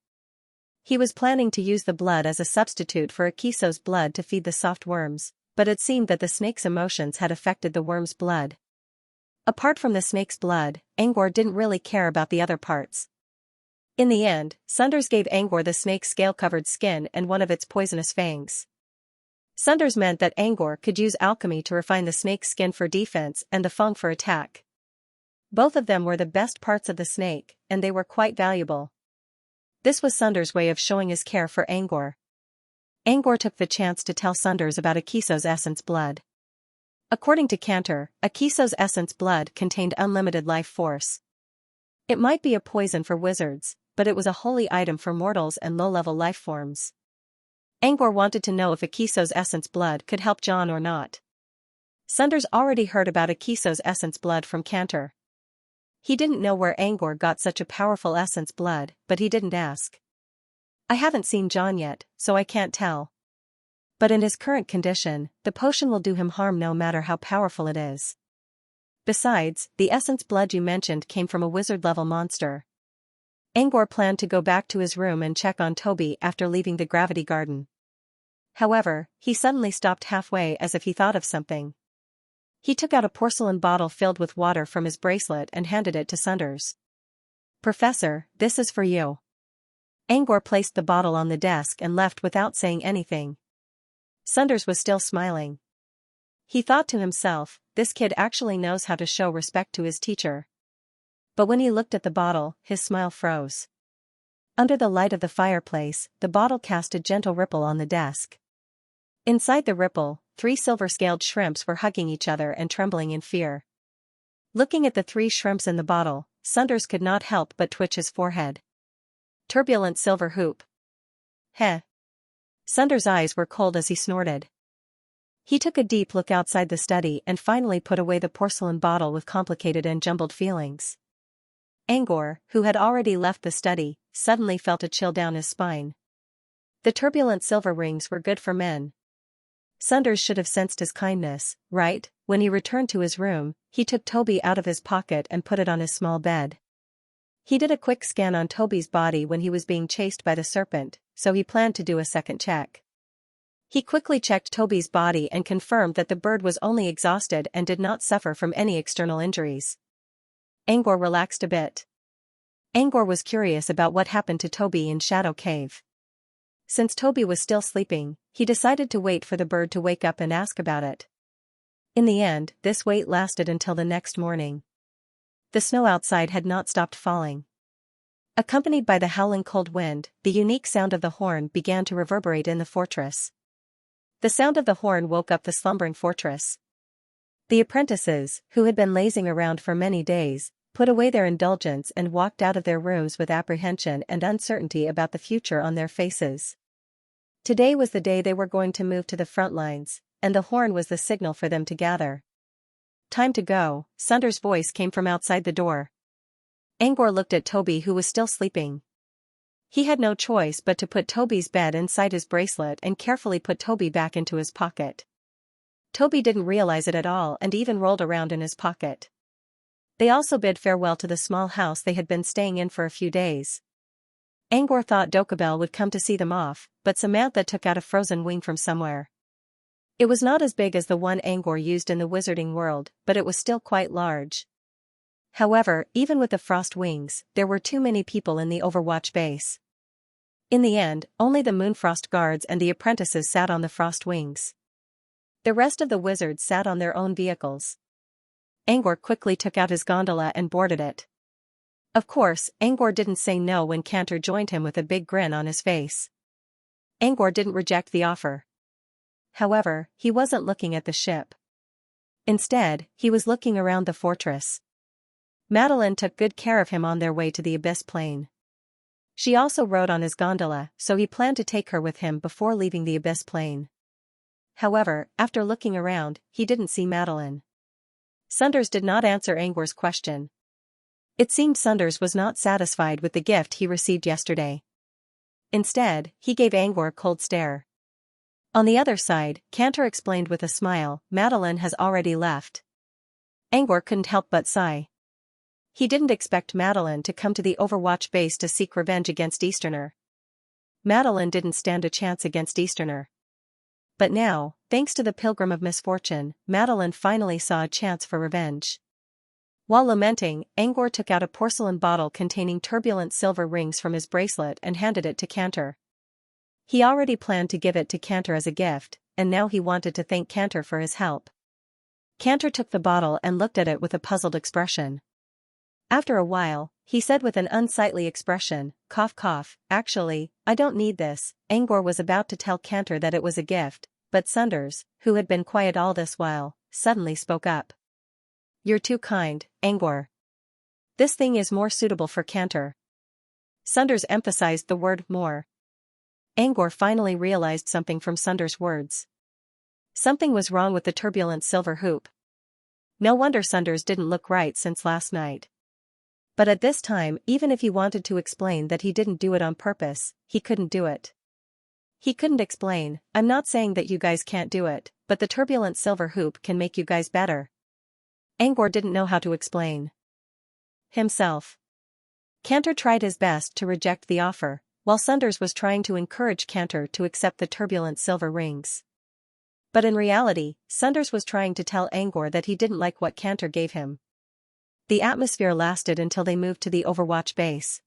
[SPEAKER 1] He was planning to use the blood as a substitute for Akiso's blood to feed the soft worms, but it seemed that the snake's emotions had affected the worm's blood. Apart from the snake's blood, Angor didn't really care about the other parts. In the end, Sunders gave Angor the snake's scale-covered skin and one of its poisonous fangs. Sunders meant that Angor could use alchemy to refine the snake's skin for defense and the fang for attack. Both of them were the best parts of the snake, and they were quite valuable. This was Sunders' way of showing his care for Angor. Angor took the chance to tell Sunders about Akiso's essence blood. According to Cantor, Akiso's essence blood contained unlimited life force. It might be a poison for wizards, but it was a holy item for mortals and low-level life forms. Angor wanted to know if Akiso's essence blood could help John or not. Sunders already heard about Akiso's essence blood from Cantor. He didn't know where Angor got such a powerful essence blood, but he didn't ask. I haven't seen John yet, so I can't tell. But in his current condition, the potion will do him harm no matter how powerful it is. Besides, the essence blood you mentioned came from a wizard-level monster. Angor planned to go back to his room and check on Toby after leaving the gravity garden. However, he suddenly stopped halfway as if he thought of something. He took out a porcelain bottle filled with water from his bracelet and handed it to Sunders. Professor, this is for you. Angor placed the bottle on the desk and left without saying anything. Sunders was still smiling. He thought to himself, this kid actually knows how to show respect to his teacher. But when he looked at the bottle, his smile froze. Under the light of the fireplace, the bottle cast a gentle ripple on the desk. Inside the ripple, 3 silver-scaled shrimps were hugging each other and trembling in fear. Looking at the 3 shrimps in the bottle, Sunders could not help but twitch his forehead. Turbulent silver hoop. Heh. Sunders' eyes were cold as he snorted. He took a deep look outside the study and finally put away the porcelain bottle with complicated and jumbled feelings. Angor, who had already left the study, suddenly felt a chill down his spine. The turbulent silver rings were good for men. Sunders should have sensed his kindness, right? When he returned to his room, he took Toby out of his pocket and put it on his small bed. He did a quick scan on Toby's body when he was being chased by the serpent, so he planned to do a second check. He quickly checked Toby's body and confirmed that the bird was only exhausted and did not suffer from any external injuries. Angor relaxed a bit. Angor was curious about what happened to Toby in Shadow Cave. Since Toby was still sleeping, he decided to wait for the bird to wake up and ask about it. In the end, this wait lasted until the next morning. The snow outside had not stopped falling. Accompanied by the howling cold wind, the unique sound of the horn began to reverberate in the fortress. The sound of the horn woke up the slumbering fortress. The apprentices, who had been lazing around for many days, put away their indulgence and walked out of their rooms with apprehension and uncertainty about the future on their faces. Today was the day they were going to move to the front lines, and the horn was the signal for them to gather. Time to go, Sunders' voice came from outside the door. Angor looked at Toby, who was still sleeping. He had no choice but to put Toby's bed inside his bracelet and carefully put Toby back into his pocket. Toby didn't realize it at all and even rolled around in his pocket. They also bid farewell to the small house they had been staying in for a few days. Angor thought Dokabel would come to see them off, but Samantha took out a frozen wing from somewhere. It was not as big as the one Angor used in the wizarding world, but it was still quite large. However, even with the frost wings, there were too many people in the Overwatch base. In the end, only the Moonfrost guards and the apprentices sat on the frost wings. The rest of the wizards sat on their own vehicles. Angor quickly took out his gondola and boarded it. Of course, Angor didn't say no when Cantor joined him with a big grin on his face. Angor didn't reject the offer. However, he wasn't looking at the ship. Instead, he was looking around the fortress. Madeline took good care of him on their way to the Abyss Plain. She also rode on his gondola, so he planned to take her with him before leaving the Abyss Plain. However, after looking around, he didn't see Madeline. Sunders did not answer Angor's question. It seemed Sunders was not satisfied with the gift he received yesterday. Instead, he gave Angor a cold stare. On the other side, Cantor explained with a smile, Madeline has already left. Angor couldn't help but sigh. He didn't expect Madeline to come to the Overwatch base to seek revenge against Easterner. Madeline didn't stand a chance against Easterner. But now, thanks to the Pilgrim of Misfortune, Madeline finally saw a chance for revenge. While lamenting, Angor took out a porcelain bottle containing turbulent silver rings from his bracelet and handed it to Cantor. He already planned to give it to Cantor as a gift, and now he wanted to thank Cantor for his help. Cantor took the bottle and looked at it with a puzzled expression. After a while, he said with an unsightly expression, cough cough, actually, I don't need this. Angor was about to tell Cantor that it was a gift, but Sunders, who had been quiet all this while, suddenly spoke up. You're too kind, Angor. This thing is more suitable for Cantor. Sunders emphasized the word more. Angor finally realized something from Sunders' words. Something was wrong with the turbulent silver hoop. No wonder Sunders didn't look right since last night. But at this time, even if he wanted to explain that he didn't do it on purpose, he couldn't do it. He couldn't explain, I'm not saying that you guys can't do it, but the turbulent silver hoop can make you guys better. Angor didn't know how to explain himself. Cantor tried his best to reject the offer, while Sunders was trying to encourage Cantor to accept the turbulent silver rings. But in reality, Sunders was trying to tell Angor that he didn't like what Cantor gave him. The atmosphere lasted until they moved to the Overwatch base.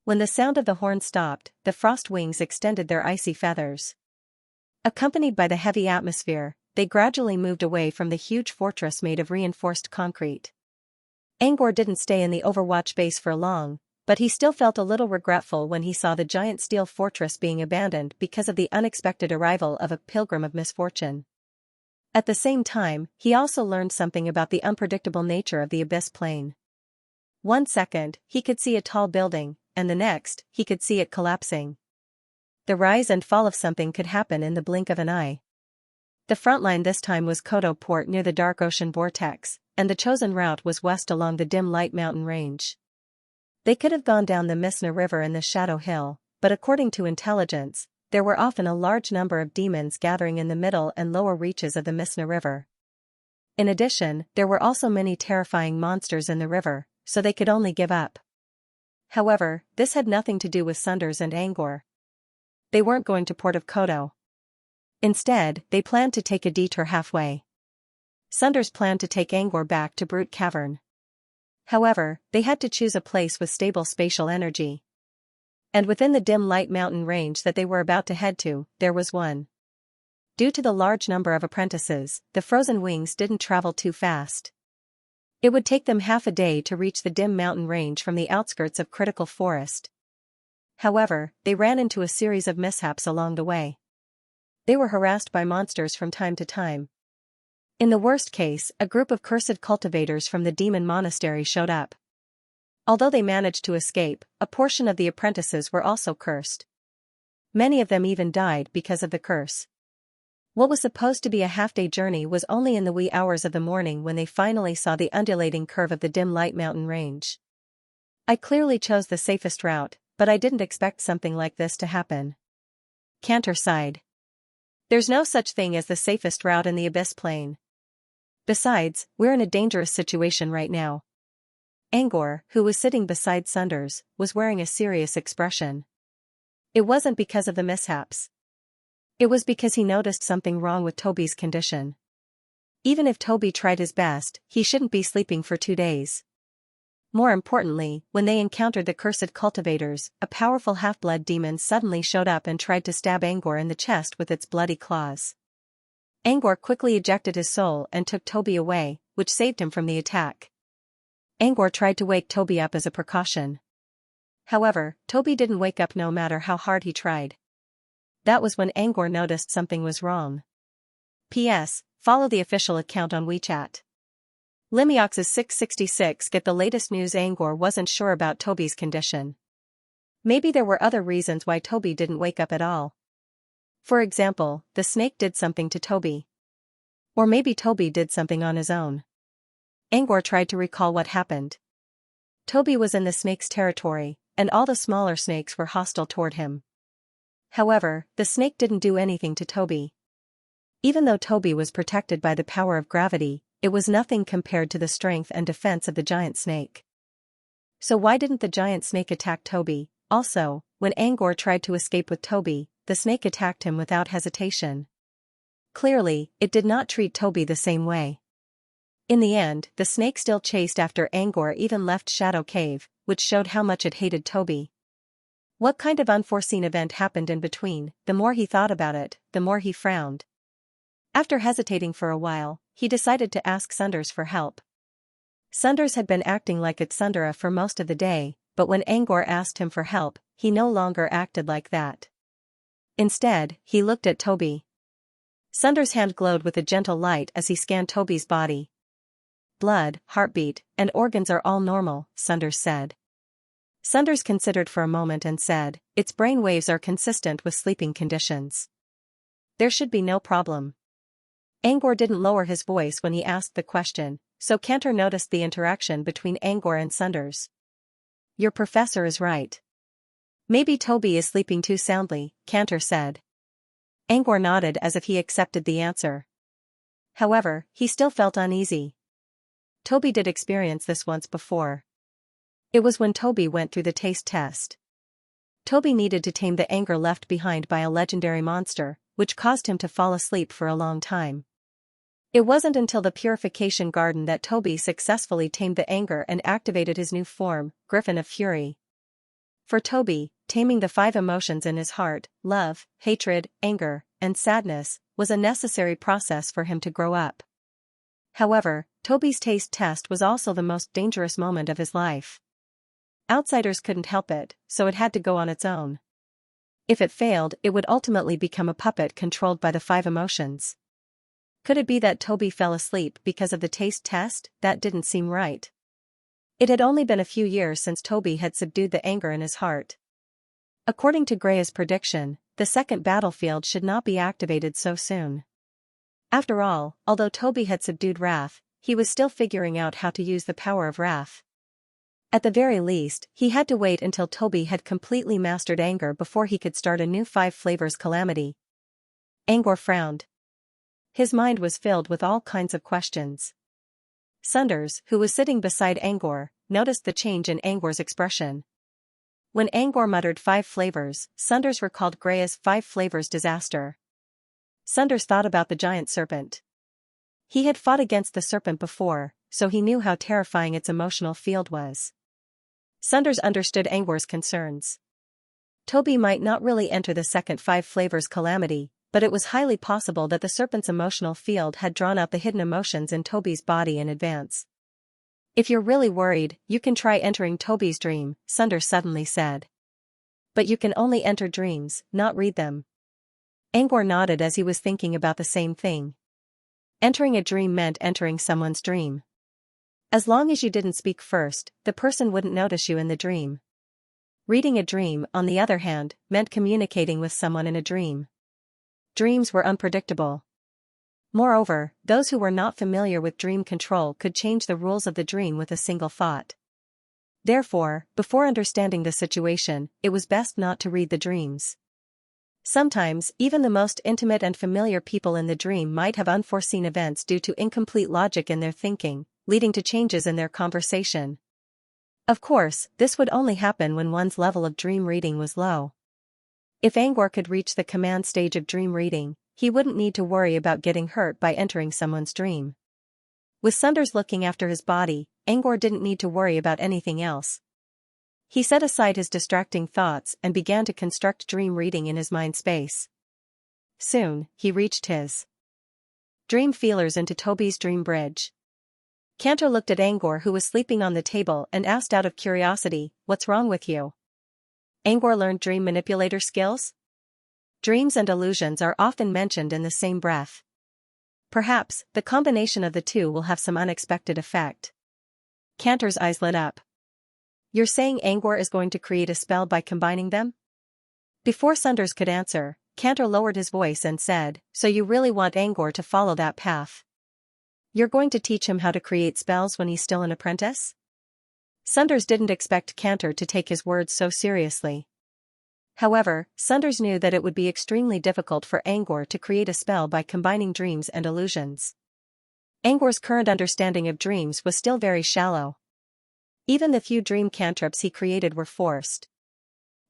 [SPEAKER 1] When the sound of the horn stopped, the frost wings extended their icy feathers. Accompanied by the heavy atmosphere, they gradually moved away from the huge fortress made of reinforced concrete. Angor didn't stay in the Overwatch base for long, but he still felt a little regretful when he saw the giant steel fortress being abandoned because of the unexpected arrival of a Pilgrim of Misfortune. At the same time, he also learned something about the unpredictable nature of the Abyss Plain. 1 second, he could see a tall building, and the next, he could see it collapsing. The rise and fall of something could happen in the blink of an eye. The front line this time was Kodo Port near the dark ocean vortex, and the chosen route was west along the dim light mountain range. They could have gone down the Misna River and the Shadow Hill, but according to intelligence, there were often a large number of demons gathering in the middle and lower reaches of the Misna River. In addition, there were also many terrifying monsters in the river, so they could only give up. However, this had nothing to do with Sunders and Angor. They weren't going to Port of Kodo. Instead, they planned to take a detour halfway. Sunders planned to take Angor back to Brute Cavern. However, they had to choose a place with stable spatial energy. And within the dim light mountain range that they were about to head to, there was one. Due to the large number of apprentices, the frozen wings didn't travel too fast. It would take them half a day to reach the dim mountain range from the outskirts of Critical Forest. However, they ran into a series of mishaps along the way. They were harassed by monsters from time to time. In the worst case, a group of cursed cultivators from the demon monastery showed up. Although they managed to escape, a portion of the apprentices were also cursed. Many of them even died because of the curse. What was supposed to be a half-day journey was only in the wee hours of the morning when they finally saw the undulating curve of the dim light mountain range. I clearly chose the safest route, but I didn't expect something like this to happen. Cantor sighed. There's no such thing as the safest route in the Abyss Plane. Besides, we're in a dangerous situation right now. Angor, who was sitting beside Sunders, was wearing a serious expression. It wasn't because of the mishaps. It was because he noticed something wrong with Toby's condition. Even if Toby tried his best, he shouldn't be sleeping for 2 days. More importantly, when they encountered the cursed cultivators, a powerful half-blood demon suddenly showed up and tried to stab Angor in the chest with its bloody claws. Angor quickly ejected his soul and took Toby away, which saved him from the attack. Angor tried to wake Toby up as a precaution. However, Toby didn't wake up no matter how hard he tried. That was when Angor noticed something was wrong. P.S. Follow the official account on WeChat. Limiox's 666 get the latest news. Angor wasn't sure about Toby's condition. Maybe there were other reasons why Toby didn't wake up at all. For example, the snake did something to Toby. Or maybe Toby did something on his own. Angor tried to recall what happened. Toby was in the snake's territory, and all the smaller snakes were hostile toward him. However, the snake didn't do anything to Toby. Even though Toby was protected by the power of gravity, it was nothing compared to the strength and defense of the giant snake. So why didn't the giant snake attack Toby? Also, when Angor tried to escape with Toby, the snake attacked him without hesitation. Clearly, it did not treat Toby the same way. In the end, the snake still chased after Angor, even left Shadow Cave, which showed how much it hated Toby. What kind of unforeseen event happened in between? The more he thought about it, the more he frowned. After hesitating for a while, he decided to ask Sunders for help. Sunders had been acting like a tsundere for most of the day, but when Angor asked him for help, he no longer acted like that. Instead, he looked at Toby. Sunders' hand glowed with a gentle light as he scanned Toby's body. Blood, heartbeat, and organs are all normal, Sunders said. Sunders considered for a moment and said, its brain waves are consistent with sleeping conditions. There should be no problem. Angor didn't lower his voice when he asked the question, so Cantor noticed the interaction between Angor and Sunders. Your professor is right. Maybe Toby is sleeping too soundly, Cantor said. Angor nodded as if he accepted the answer. However, he still felt uneasy. Toby did experience this once before. It was when Toby went through the taste test. Toby needed to tame the anger left behind by a legendary monster, which caused him to fall asleep for a long time. It wasn't until the Purification Garden that Toby successfully tamed the anger and activated his new form, Griffin of Fury. For Toby, taming the 5 emotions in his heart, love, hatred, anger, and sadness, was a necessary process for him to grow up. However, Toby's taste test was also the most dangerous moment of his life. Outsiders couldn't help it, so it had to go on its own. If it failed, it would ultimately become a puppet controlled by the 5 emotions. Could it be that Toby fell asleep because of the taste test? That didn't seem right. It had only been a few years since Toby had subdued the anger in his heart. According to Grea's prediction, the second battlefield should not be activated so soon. After all, although Toby had subdued wrath, he was still figuring out how to use the power of wrath. At the very least, he had to wait until Toby had completely mastered anger before he could start a new 5 flavors calamity. Angor frowned. His mind was filled with all kinds of questions. Sunders, who was sitting beside Angor, noticed the change in Angor's expression. When Angor muttered 5 flavors, Sunders recalled Grea's 5 flavors disaster. Sunders thought about the giant serpent. He had fought against the serpent before, so he knew how terrifying its emotional field was. Sunders understood Angor's concerns. Toby might not really enter the second 5 flavors calamity, but it was highly possible that the serpent's emotional field had drawn out the hidden emotions in Toby's body in advance. If you're really worried, you can try entering Toby's dream, Sunders suddenly said. But you can only enter dreams, not read them. Angor nodded as he was thinking about the same thing. Entering a dream meant entering someone's dream. As long as you didn't speak first, the person wouldn't notice you in the dream. Reading a dream, on the other hand, meant communicating with someone in a dream. Dreams were unpredictable. Moreover, those who were not familiar with dream control could change the rules of the dream with a single thought. Therefore, before understanding the situation, it was best not to read the dreams. Sometimes, even the most intimate and familiar people in the dream might have unforeseen events due to incomplete logic in their thinking, leading to changes in their conversation. Of course, this would only happen when one's level of dream reading was low. If Angor could reach the command stage of dream reading, he wouldn't need to worry about getting hurt by entering someone's dream. With Sunders looking after his body, Angor didn't need to worry about anything else. He set aside his distracting thoughts and began to construct dream reading in his mind space. Soon, he reached his dream feelers into Toby's dream bridge. Cantor looked at Angor, who was sleeping on the table, and asked out of curiosity, "What's wrong with you?" Angor learned dream manipulator skills? Dreams and illusions are often mentioned in the same breath. Perhaps, the combination of the two will have some unexpected effect. Cantor's eyes lit up. "You're saying Angor is going to create a spell by combining them?" Before Sunders could answer, Cantor lowered his voice and said, "So you really want Angor to follow that path? You're going to teach him how to create spells when he's still an apprentice?" Sunders didn't expect Cantor to take his words so seriously. However, Sunders knew that it would be extremely difficult for Angor to create a spell by combining dreams and illusions. Angor's current understanding of dreams was still very shallow. Even the few dream cantrips he created were forced.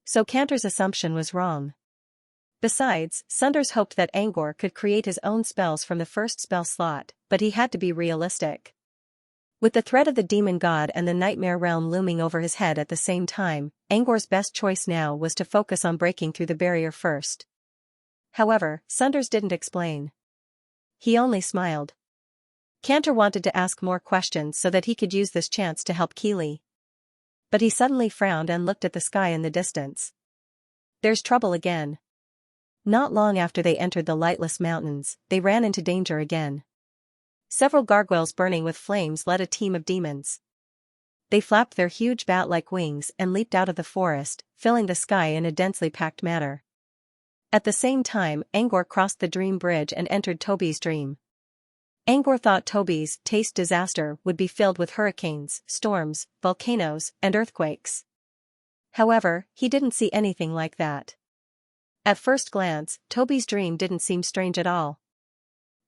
[SPEAKER 1] So Cantor's assumption was wrong. Besides, Sunders hoped that Angor could create his own spells from the first spell slot, but he had to be realistic. With the threat of the demon god and the nightmare realm looming over his head at the same time, Angor's best choice now was to focus on breaking through the barrier first. However, Sunders didn't explain. He only smiled. Cantor wanted to ask more questions so that he could use this chance to help Keeley. But he suddenly frowned and looked at the sky in the distance. There's trouble again. Not long after they entered the lightless mountains, they ran into danger again. Several gargoyles burning with flames led a team of demons. They flapped their huge bat-like wings and leaped out of the forest, filling the sky in a densely packed manner. At the same time, Angor crossed the dream bridge and entered Toby's dream. Angor thought Toby's taste disaster would be filled with hurricanes, storms, volcanoes, and earthquakes. However, he didn't see anything like that. At first glance, Toby's dream didn't seem strange at all.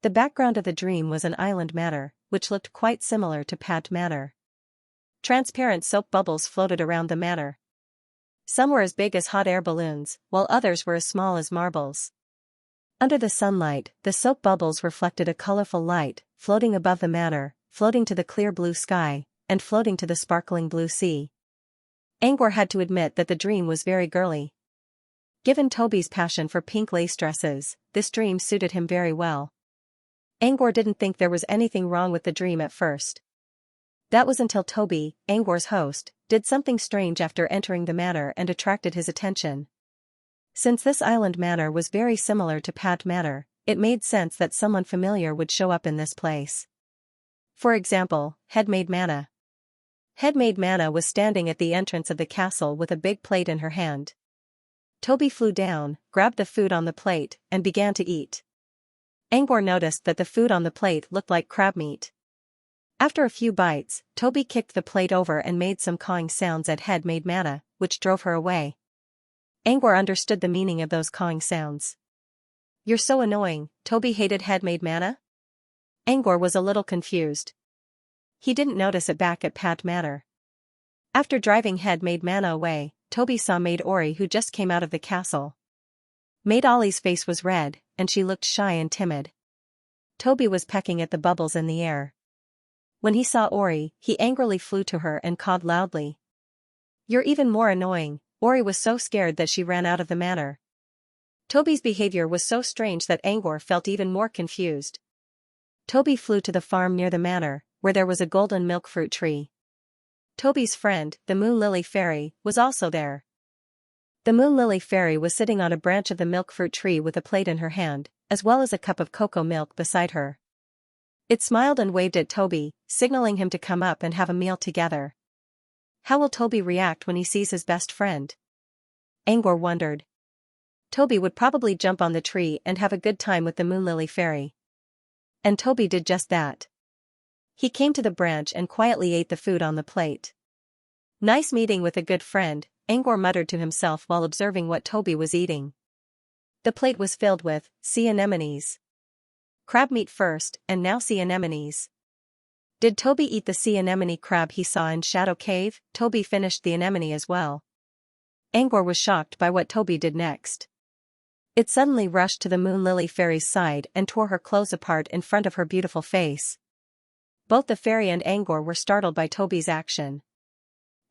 [SPEAKER 1] The background of the dream was an island manor, which looked quite similar to Pat Manor. Transparent soap bubbles floated around the manor. Some were as big as hot air balloons, while others were as small as marbles. Under the sunlight, the soap bubbles reflected a colorful light, floating above the manor, floating to the clear blue sky, and floating to the sparkling blue sea. Angor had to admit that the dream was very girly. Given Toby's passion for pink lace dresses, this dream suited him very well. Angor didn't think there was anything wrong with the dream at first. That was until Toby, Angor's host, did something strange after entering the manor and attracted his attention. Since this island manor was very similar to Pat Manor, it made sense that someone familiar would show up in this place. For example, Headmaid Manna. Headmaid Manna was standing at the entrance of the castle with a big plate in her hand. Toby flew down, grabbed the food on the plate, and began to eat. Angor noticed that the food on the plate looked like crab meat. After a few bites, Toby kicked the plate over and made some cawing sounds at Headmaid Manna, which drove her away. Angor understood the meaning of those cawing sounds. "You're so annoying," Toby hated Headmaid Manna? Angor was a little confused. He didn't notice it back at Pat Manor. After driving Headmaid Manna away, Toby saw Maid Ori, who just came out of the castle. Maid Ollie's face was red, and she looked shy and timid. Toby was pecking at the bubbles in the air. When he saw Ori, he angrily flew to her and cawed loudly. "You're even more annoying." Ori was so scared that she ran out of the manor. Toby's behavior was so strange that Angor felt even more confused. Toby flew to the farm near the manor, where there was a golden milk fruit tree. Toby's friend, the Moon Lily Fairy, was also there. The Moon Lily Fairy was sitting on a branch of the milk fruit tree with a plate in her hand, as well as a cup of cocoa milk beside her. It smiled and waved at Toby, signaling him to come up and have a meal together. How will Toby react when he sees his best friend? Angor wondered. Toby would probably jump on the tree and have a good time with the Moon Lily Fairy. And Toby did just that. He came to the branch and quietly ate the food on the plate. Nice meeting with a good friend, Angor muttered to himself while observing what Toby was eating. The plate was filled with sea anemones. Crab meat first, and now sea anemones. Did Toby eat the sea anemone crab he saw in Shadow Cave? Toby finished the anemone as well. Angor was shocked by what Toby did next. It suddenly rushed to the Moon Lily Fairy's side and tore her clothes apart in front of her beautiful face. Both the fairy and Angor were startled by Toby's action.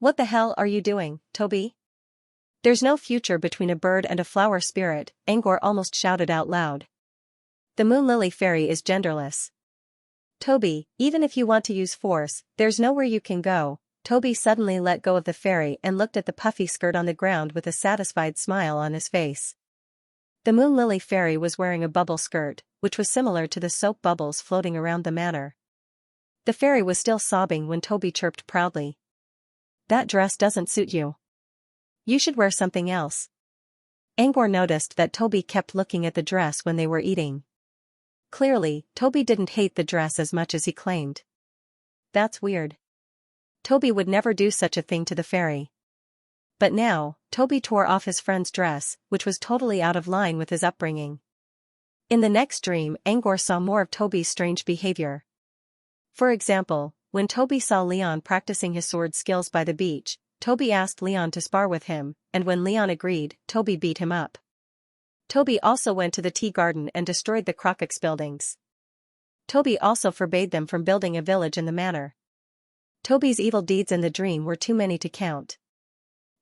[SPEAKER 1] What the hell are you doing, Toby? There's no future between a bird and a flower spirit, Angor almost shouted out loud. The Moon Lily Fairy is genderless. Toby, even if you want to use force, there's nowhere you can go. Toby suddenly let go of the fairy and looked at the puffy skirt on the ground with a satisfied smile on his face. The Moon Lily Fairy was wearing a bubble skirt, which was similar to the soap bubbles floating around the manor. The fairy was still sobbing when Toby chirped proudly. That dress doesn't suit you. You should wear something else. Angor noticed that Toby kept looking at the dress when they were eating. Clearly, Toby didn't hate the dress as much as he claimed. That's weird. Toby would never do such a thing to the fairy. But now, Toby tore off his friend's dress, which was totally out of line with his upbringing. In the next dream, Angor saw more of Toby's strange behavior. For example, when Toby saw Leon practicing his sword skills by the beach, Toby asked Leon to spar with him, and when Leon agreed, Toby beat him up. Toby also went to the tea garden and destroyed the Crockix buildings. Toby also forbade them from building a village in the manor. Toby's evil deeds in the dream were too many to count.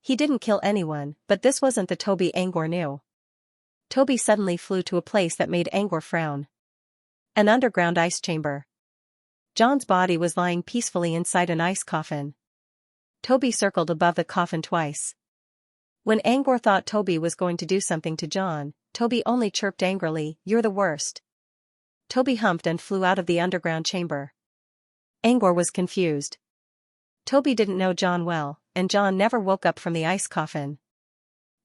[SPEAKER 1] He didn't kill anyone, but this wasn't the Toby Angor knew. Toby suddenly flew to a place that made Angor frown. An underground ice chamber. John's body was lying peacefully inside an ice coffin. Toby circled above the coffin twice. When Angor thought Toby was going to do something to John, Toby only chirped angrily, "You're the worst." Toby humped and flew out of the underground chamber. Angor was confused. Toby didn't know John well, and John never woke up from the ice coffin.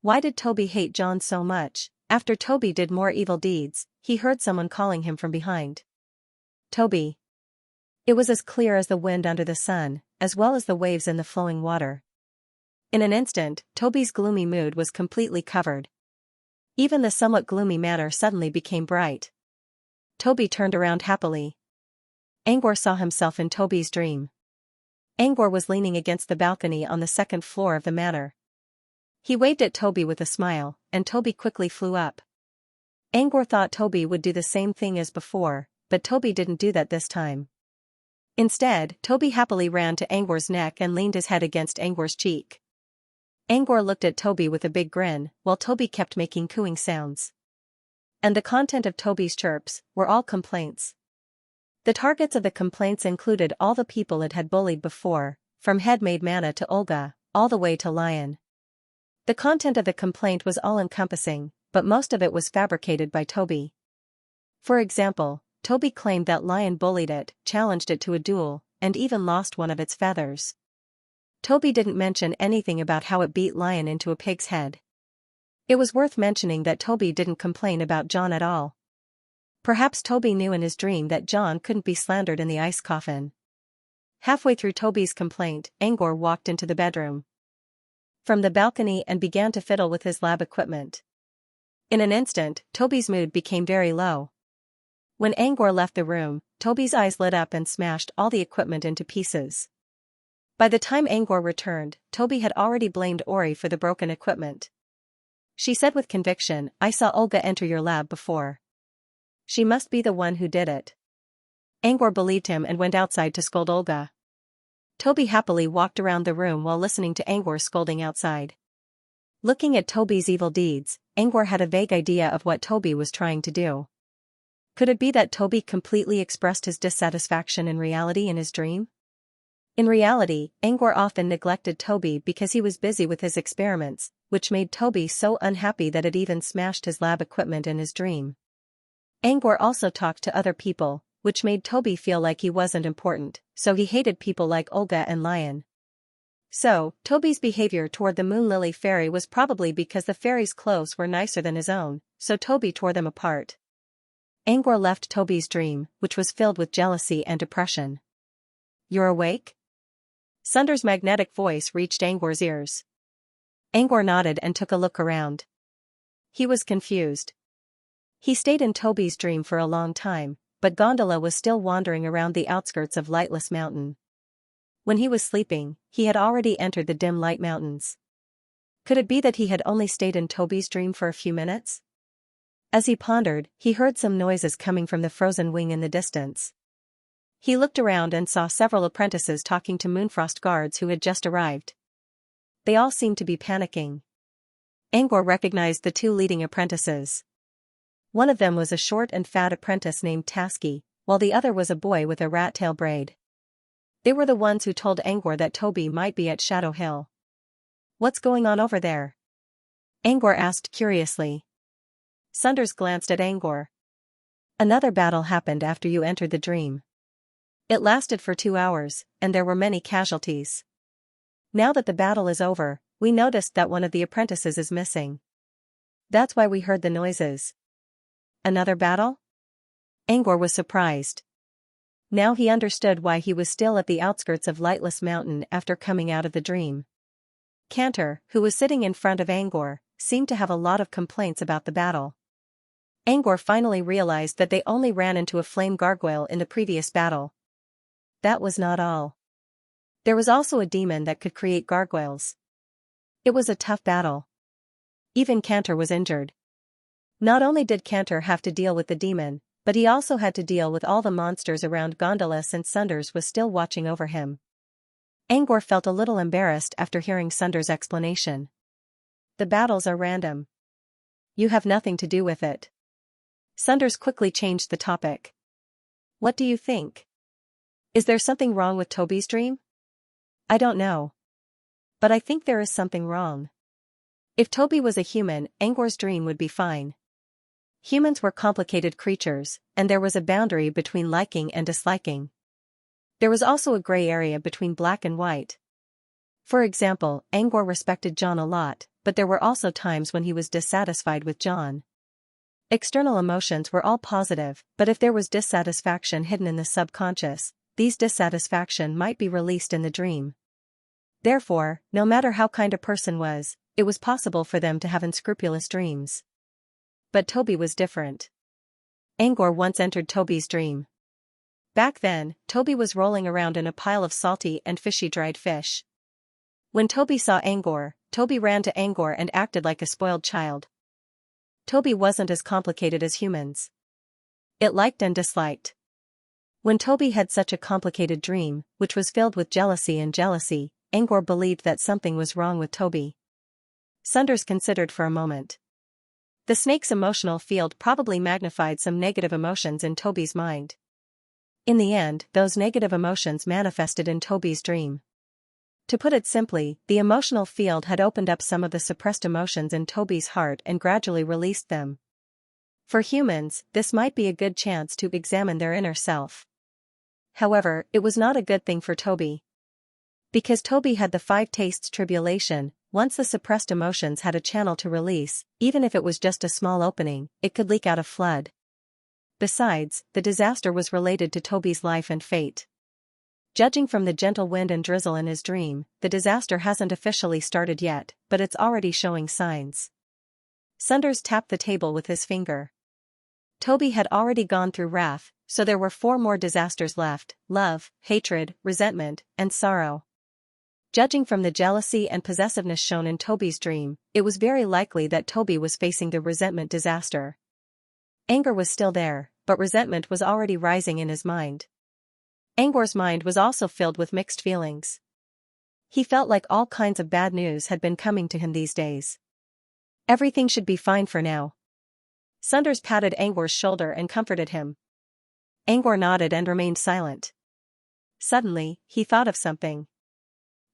[SPEAKER 1] Why did Toby hate John so much? After Toby did more evil deeds, he heard someone calling him from behind. Toby. It was as clear as the wind under the sun, as well as the waves in the flowing water. In an instant, Toby's gloomy mood was completely covered. Even the somewhat gloomy manor suddenly became bright. Toby turned around happily. Angor saw himself in Toby's dream. Angor was leaning against the balcony on the second floor of the manor. He waved at Toby with a smile, and Toby quickly flew up. Angor thought Toby would do the same thing as before, but Toby didn't do that this time. Instead, Toby happily ran to Angor's neck and leaned his head against Angor's cheek. Angor looked at Toby with a big grin, while Toby kept making cooing sounds. And the content of Toby's chirps were all complaints. The targets of the complaints included all the people it had bullied before, from headmaid Manna to Olga, all the way to Lion. The content of the complaint was all-encompassing, but most of it was fabricated by Toby. For example, Toby claimed that Lion bullied it, challenged it to a duel, and even lost one of its feathers. Toby didn't mention anything about how it beat Lion into a pig's head. It was worth mentioning that Toby didn't complain about John at all. Perhaps Toby knew in his dream that John couldn't be slandered in the ice coffin. Halfway through Toby's complaint, Angor walked into the bedroom from the balcony and began to fiddle with his lab equipment. In an instant, Toby's mood became very low. When Angor left the room, Toby's eyes lit up and smashed all the equipment into pieces. By the time Angor returned, Toby had already blamed Ori for the broken equipment. She said with conviction, "I saw Olga enter your lab before. She must be the one who did it." Angor believed him and went outside to scold Olga. Toby happily walked around the room while listening to Angor scolding outside. Looking at Toby's evil deeds, Angor had a vague idea of what Toby was trying to do. Could it be that Toby completely expressed his dissatisfaction in reality in his dream? In reality, Angor often neglected Toby because he was busy with his experiments, which made Toby so unhappy that it even smashed his lab equipment in his dream. Angor also talked to other people, which made Toby feel like he wasn't important, so he hated people like Olga and Lion. So, Toby's behavior toward the Moon Lily Fairy was probably because the fairy's clothes were nicer than his own, so Toby tore them apart. Angor left Toby's dream, which was filled with jealousy and depression. "You're awake?" Sunder's magnetic voice reached Angor's ears. Angor nodded and took a look around. He was confused. He stayed in Toby's dream for a long time, but Gondola was still wandering around the outskirts of Lightless Mountain. When he was sleeping, he had already entered the dim light mountains. Could it be that he had only stayed in Toby's dream for a few minutes? As he pondered, he heard some noises coming from the frozen wing in the distance. He looked around and saw several apprentices talking to Moonfrost guards who had just arrived. They all seemed to be panicking. Angor recognized the two leading apprentices. One of them was a short and fat apprentice named Tasky, while the other was a boy with a rat-tail braid. They were the ones who told Angor that Toby might be at Shadow Hill. "What's going on over there?" Angor asked curiously. Sunders glanced at Angor. "Another battle happened after you entered the dream. It lasted for 2 hours, and there were many casualties. Now that the battle is over, we noticed that one of the apprentices is missing. That's why we heard the noises." "Another battle?" Angor was surprised. Now he understood why he was still at the outskirts of Lightless Mountain after coming out of the dream. Cantor, who was sitting in front of Angor, seemed to have a lot of complaints about the battle. Angor finally realized that they only ran into a flame gargoyle in the previous battle. That was not all. There was also a demon that could create gargoyles. It was a tough battle. Even Cantor was injured. Not only did Cantor have to deal with the demon, but he also had to deal with all the monsters around Gondola since Sunders was still watching over him. Angor felt a little embarrassed after hearing Sunders' explanation. "The battles are random. You have nothing to do with it." Sunders quickly changed the topic. "What do you think? Is there something wrong with Toby's dream?" "I don't know. But I think there is something wrong. If Toby was a human, Angor's dream would be fine. Humans were complicated creatures, and there was a boundary between liking and disliking. There was also a gray area between black and white. For example, Angor respected John a lot, but there were also times when he was dissatisfied with John. External emotions were all positive, but if there was dissatisfaction hidden in the subconscious, these dissatisfaction might be released in the dream. Therefore, no matter how kind a person was, it was possible for them to have unscrupulous dreams. But Toby was different. Angor once entered Toby's dream. Back then, Toby was rolling around in a pile of salty and fishy dried fish. When Toby saw Angor, Toby ran to Angor and acted like a spoiled child. Toby wasn't as complicated as humans. It liked and disliked. When Toby had such a complicated dream, which was filled with jealousy, Angor believed that something was wrong with Toby. Sunders considered for a moment. The snake's emotional field probably magnified some negative emotions in Toby's mind. In the end, those negative emotions manifested in Toby's dream. To put it simply, the emotional field had opened up some of the suppressed emotions in Toby's heart and gradually released them. For humans, this might be a good chance to examine their inner self. However, it was not a good thing for Toby. Because Toby had the 5 tastes tribulation, once the suppressed emotions had a channel to release, even if it was just a small opening, it could leak out a flood. Besides, the disaster was related to Toby's life and fate. Judging from the gentle wind and drizzle in his dream, the disaster hasn't officially started yet, but it's already showing signs. Sunders tapped the table with his finger. Toby had already gone through wrath, so there were 4 more disasters left: love, hatred, resentment, and sorrow. Judging from the jealousy and possessiveness shown in Toby's dream, it was very likely that Toby was facing the resentment disaster. Anger was still there, but resentment was already rising in his mind. Angor's mind was also filled with mixed feelings. He felt like all kinds of bad news had been coming to him these days. Everything should be fine for now. Sunders patted Angor's shoulder and comforted him. Angor nodded and remained silent. Suddenly, he thought of something.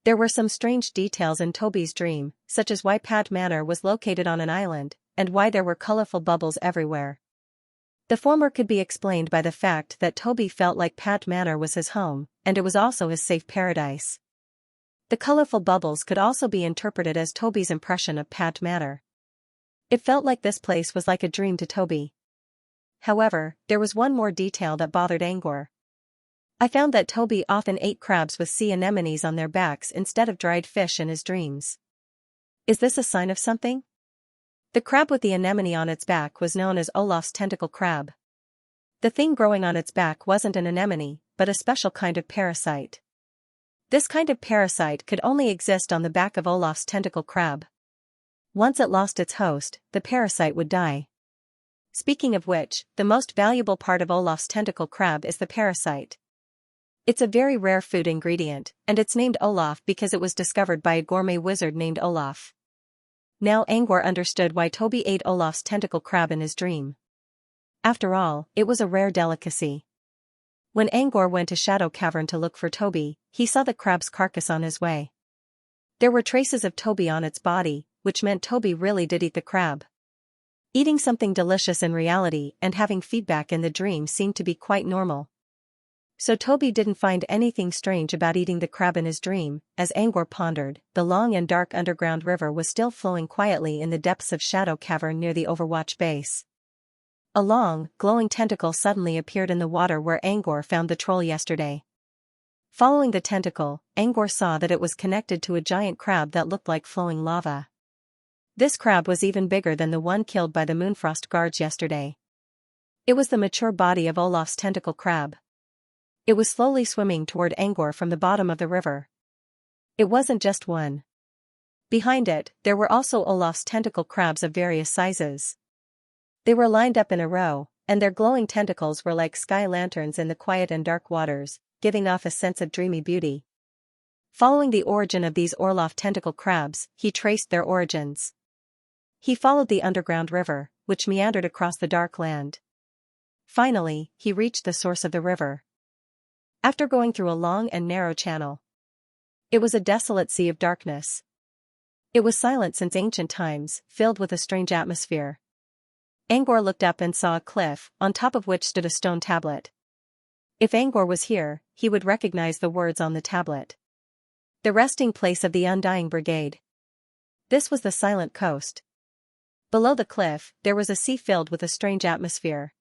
[SPEAKER 1] There were some strange details in Toby's dream, such as why Pad Manor was located on an island, and why there were colorful bubbles everywhere. The former could be explained by the fact that Toby felt like Pad Manor was his home, and it was also his safe paradise. The colorful bubbles could also be interpreted as Toby's impression of Pad Manor. It felt like this place was like a dream to Toby. However, there was one more detail that bothered Angor. I found that Toby often ate crabs with sea anemones on their backs instead of dried fish in his dreams. Is this a sign of something? The crab with the anemone on its back was known as Olaf's tentacle crab. The thing growing on its back wasn't an anemone, but a special kind of parasite. This kind of parasite could only exist on the back of Olaf's tentacle crab. Once it lost its host, the parasite would die. Speaking of which, the most valuable part of Olaf's tentacle crab is the parasite. It's a very rare food ingredient, and it's named Olaf because it was discovered by a gourmet wizard named Olaf. Now Angor understood why Toby ate Olaf's tentacle crab in his dream. After all, it was a rare delicacy. When Angor went to Shadow Cavern to look for Toby, he saw the crab's carcass on his way. There were traces of Toby on its body, which meant Toby really did eat the crab. Eating something delicious in reality and having feedback in the dream seemed to be quite normal. So Toby didn't find anything strange about eating the crab in his dream. As Angor pondered, the long and dark underground river was still flowing quietly in the depths of Shadow Cavern near the Overwatch base. A long, glowing tentacle suddenly appeared in the water where Angor found the troll yesterday. Following the tentacle, Angor saw that it was connected to a giant crab that looked like flowing lava. This crab was even bigger than the one killed by the Moonfrost guards yesterday. It was the mature body of Olaf's tentacle crab. It was slowly swimming toward Angor from the bottom of the river. It wasn't just one. Behind it, there were also Olaf's tentacle crabs of various sizes. They were lined up in a row, and their glowing tentacles were like sky lanterns in the quiet and dark waters, giving off a sense of dreamy beauty. Following the origin of these Olaf tentacle crabs, he traced their origins. He followed the underground river, which meandered across the dark land. Finally, he reached the source of the river. After going through a long and narrow channel, it was a desolate sea of darkness. It was silent since ancient times, filled with a strange atmosphere. Angor looked up and saw a cliff, on top of which stood a stone tablet. If Angor was here, he would recognize the words on the tablet. The resting place of the Undying Brigade. This was the silent coast. Below the cliff, there was a sea filled with a strange atmosphere.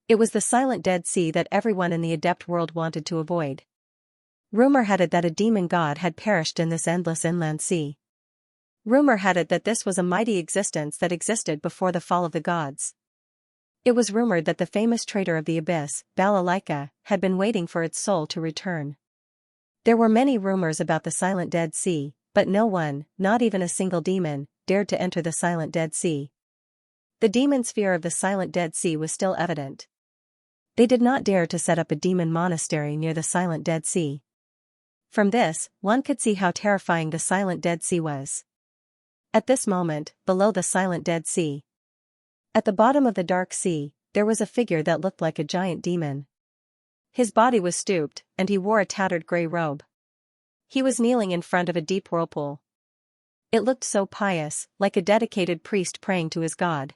[SPEAKER 1] It was the silent Dead Sea that everyone in the Adept world wanted to avoid. Rumor had it that a demon god had perished in this endless inland sea. Rumor had it that this was a mighty existence that existed before the fall of the gods. It was rumored that the famous traitor of the abyss, Balalaika, had been waiting for its soul to return. There were many rumors about the silent Dead Sea, but no one, not even a single demon, dared to enter the silent Dead Sea. The demons' fear of the silent Dead Sea was still evident. They did not dare to set up a demon monastery near the silent Dead Sea. From this, one could see how terrifying the silent Dead Sea was. At this moment, below the silent Dead Sea, at the bottom of the dark sea, there was a figure that looked like a giant demon. His body was stooped, and he wore a tattered gray robe. He was kneeling in front of a deep whirlpool. It looked so pious, like a dedicated priest praying to his god.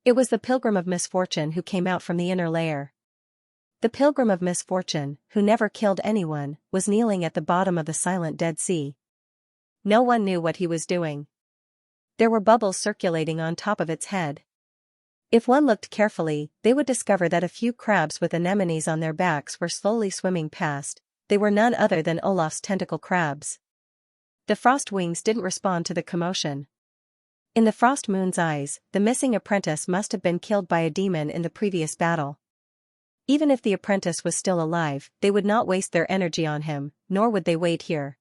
[SPEAKER 1] It was the Pilgrim of Misfortune who came out from the inner layer. The Pilgrim of Misfortune, who never killed anyone, was kneeling at the bottom of the silent Dead Sea. No one knew what he was doing. There were bubbles circulating on top of its head. If one looked carefully, they would discover that a few crabs with anemones on their backs were slowly swimming past. They were none other than Olaf's tentacle crabs. The frost wings didn't respond to the commotion. In the frost moon's eyes, the missing apprentice must have been killed by a demon in the previous battle. Even if the apprentice was still alive, they would not waste their energy on him, nor would they wait here.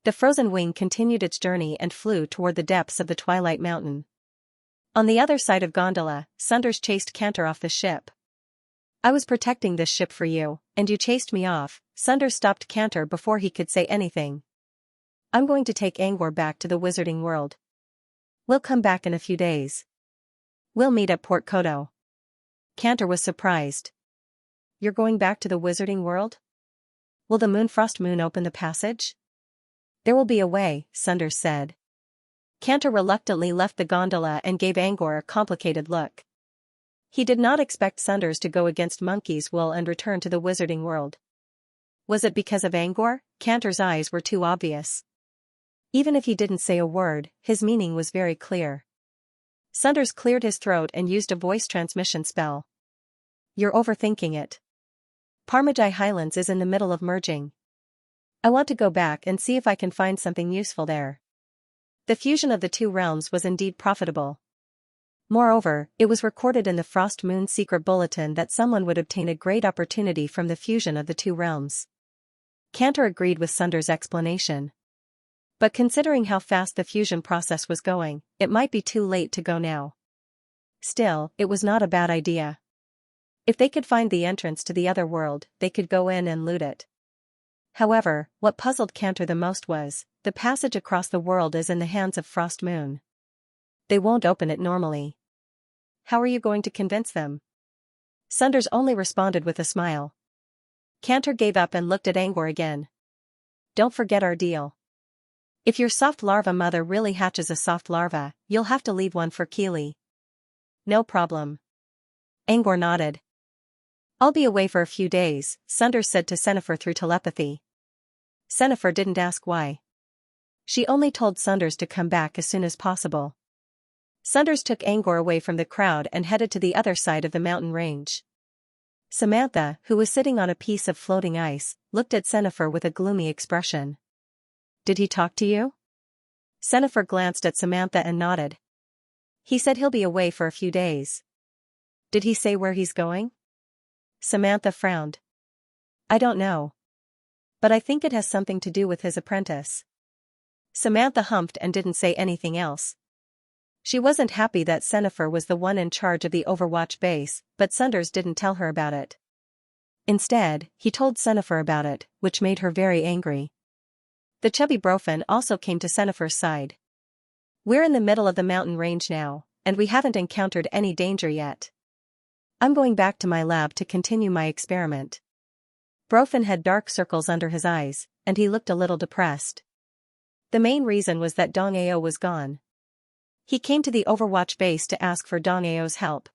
[SPEAKER 1] The frozen wing continued its journey and flew toward the depths of the Twilight Mountain. On the other side of Gondola, Sunders chased Cantor off the ship. "I was protecting this ship for you, and you chased me off." Sunders stopped Cantor before he could say anything. "I'm going to take Angor back to the Wizarding World. We'll come back in a few days. We'll meet at Port Kodo." Cantor was surprised. "You're going back to the Wizarding World? Will the Moonfrost Moon open the passage?" "There will be a way," Sunders said. Cantor reluctantly left the gondola and gave Angor a complicated look. He did not expect Sunders to go against Monkey's will and return to the Wizarding World. Was it because of Angor? Cantor's eyes were too obvious. Even if he didn't say a word, his meaning was very clear. Sunders cleared his throat and used a voice transmission spell. "You're overthinking it. Parmajai Highlands is in the middle of merging. I want to go back and see if I can find something useful there. The fusion of the two realms was indeed profitable. Moreover, it was recorded in the Frost Moon secret bulletin that someone would obtain a great opportunity from the fusion of the two realms. Cantor agreed with Sunder's explanation. But considering how fast the fusion process was going, it might be too late to go now. Still, it was not a bad idea. If they could find the entrance to the other world, they could go in and loot it. However, what puzzled Cantor the most was, the passage across the world is in the hands of Frost Moon. They won't open it normally. How are you going to convince them? Sunders only responded with a smile. Cantor gave up and looked at Angor again. Don't forget our deal. If your soft larva mother really hatches a soft larva, you'll have to leave one for Keely. No problem. Angor nodded. I'll be away for a few days, Sunders said to Sennefer through telepathy. Sennefer didn't ask why. She only told Sunders to come back as soon as possible. Sunders took Angor away from the crowd and headed to the other side of the mountain range. Samantha, who was sitting on a piece of floating ice, looked at Sennefer with a gloomy expression. Did he talk to you? Sennefer glanced at Samantha and nodded. He said he'll be away for a few days. Did he say where he's going? Samantha frowned. I don't know. But I think it has something to do with his apprentice. Samantha humphed and didn't say anything else. She wasn't happy that Sennefer was the one in charge of the Overwatch base, but Sunders didn't tell her about it. Instead, he told Sennefer about it, which made her very angry. The chubby Brofin also came to Sennefer's side. We're in the middle of the mountain range now, and we haven't encountered any danger yet. I'm going back to my lab to continue my experiment. Brofin had dark circles under his eyes, and he looked a little depressed. The main reason was that Dong Ao was gone. He came to the Overwatch base to ask for Dong Ao's help.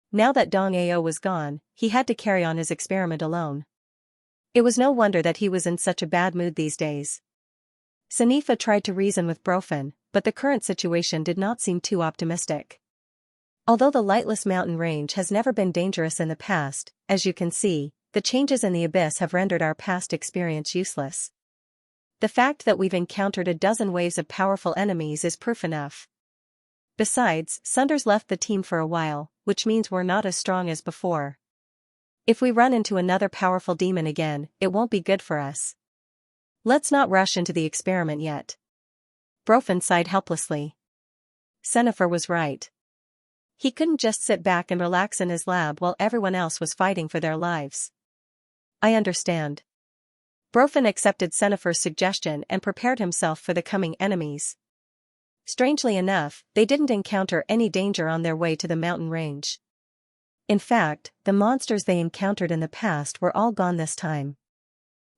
[SPEAKER 1] Now that Dong Ao was gone, he had to carry on his experiment alone. It was no wonder that he was in such a bad mood these days. Sanifa tried to reason with Brofin, but the current situation did not seem too optimistic. Although the lightless mountain range has never been dangerous in the past, as you can see, the changes in the abyss have rendered our past experience useless. The fact that we've encountered a dozen waves of powerful enemies is proof enough. Besides, Sunders left the team for a while, which means we're not as strong as before. If we run into another powerful demon again, it won't be good for us. Let's not rush into the experiment yet. Brofin sighed helplessly. Sennefer was right. He couldn't just sit back and relax in his lab while everyone else was fighting for their lives. I understand. Brofin accepted Sennefer's suggestion and prepared himself for the coming enemies. Strangely enough, they didn't encounter any danger on their way to the mountain range. In fact, the monsters they encountered in the past were all gone this time.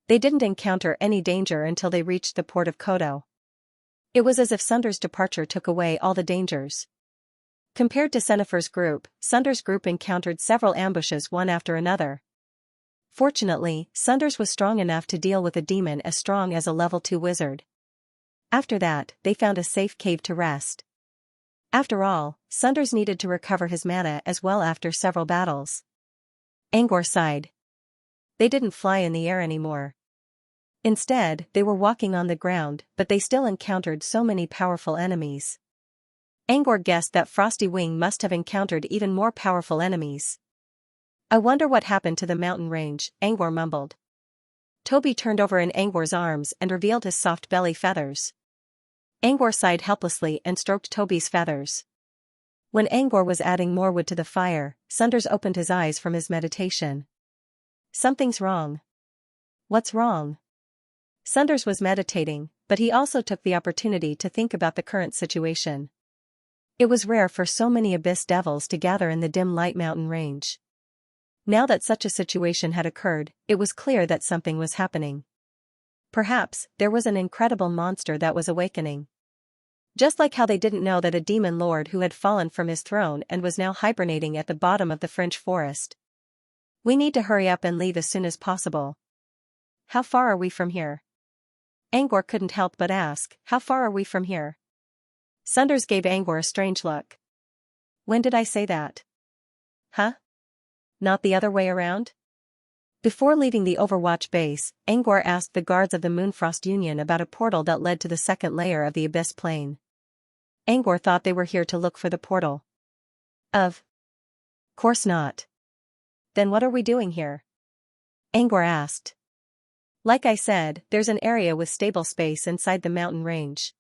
[SPEAKER 1] They didn't encounter any danger until they reached the port of Kodo. It was as if Sunders' departure took away all the dangers. Compared to Sennefer's group, Sunders' group encountered several ambushes one after another. Fortunately, Sunders was strong enough to deal with a demon as strong as a level 2 wizard. After that, they found a safe cave to rest. After all, Sunders needed to recover his mana as well after several battles. Angor sighed. They didn't fly in the air anymore. Instead, they were walking on the ground, but they still encountered so many powerful enemies. Angor guessed that Frosty Wing must have encountered even more powerful enemies. I wonder what happened to the mountain range, Angor mumbled. Toby turned over in Angor's arms and revealed his soft belly feathers. Angor sighed helplessly and stroked Toby's feathers. When Angor was adding more wood to the fire, Sunders opened his eyes from his meditation. Something's wrong. What's wrong? Sunders was meditating, but he also took the opportunity to think about the current situation. It was rare for so many abyss devils to gather in the dim light mountain range. Now that such a situation had occurred, it was clear that something was happening. Perhaps, there was an incredible monster that was awakening. Just like how they didn't know that a demon lord who had fallen from his throne and was now hibernating at the bottom of the Fringe Forest. We need to hurry up and leave as soon as possible. How far are we from here? Angor couldn't help but ask, how far are we from here? Sunders gave Angor a strange look. When did I say that? Huh? Not the other way around? Before leaving the Overwatch base, Angor asked the guards of the Moonfrost Union about a portal that led to the second layer of the Abyss Plane. Angor thought they were here to look for the portal. Of course not. Then what are we doing here? Angor asked. Like I said, there's an area with stable space inside the mountain range.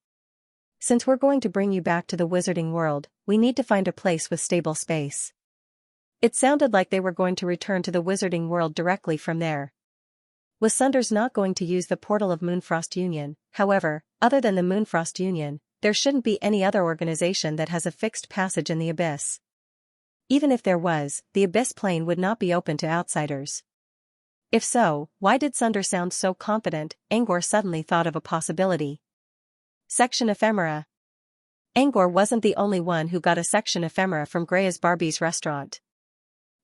[SPEAKER 1] Since we're going to bring you back to the wizarding world, we need to find a place with stable space. It sounded like they were going to return to the wizarding world directly from there. Was Sunders not going to use the portal of Moonfrost Union? However, other than the Moonfrost Union, there shouldn't be any other organization that has a fixed passage in the abyss. Even if there was, the Abyss Plane would not be open to outsiders. If so, why did Sunders sound so confident? Angor suddenly thought of a possibility. Section ephemera. Angor wasn't the only one who got a section ephemera from Greya's Barbie's restaurant.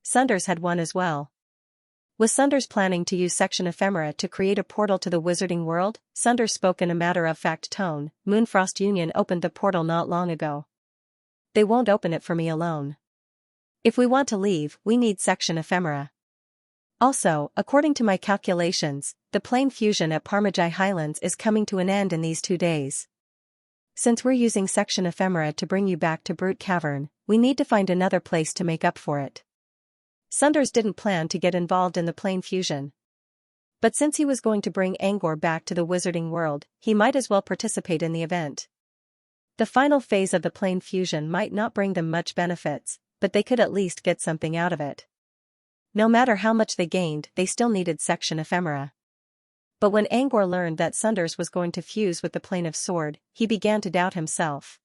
[SPEAKER 1] Sunders had one as well. Was Sunders planning to use section ephemera to create a portal to the wizarding world? Sunders spoke in a matter-of-fact tone. Moonfrost Union opened the portal not long ago. They won't open it for me alone. If we want to leave, we need section ephemera. Also, according to my calculations, the plane fusion at Parmagi Highlands is coming to an end in these 2 days. Since we're using section ephemera to bring you back to Brute Cavern, we need to find another place to make up for it. Sunders didn't plan to get involved in the plane fusion. But since he was going to bring Angor back to the wizarding world, he might as well participate in the event. The final phase of the plane fusion might not bring them much benefits, but they could at least get something out of it. No matter how much they gained, they still needed section ephemera. But when Angor learned that Sunders was going to fuse with the Plane of Sword, he began to doubt himself.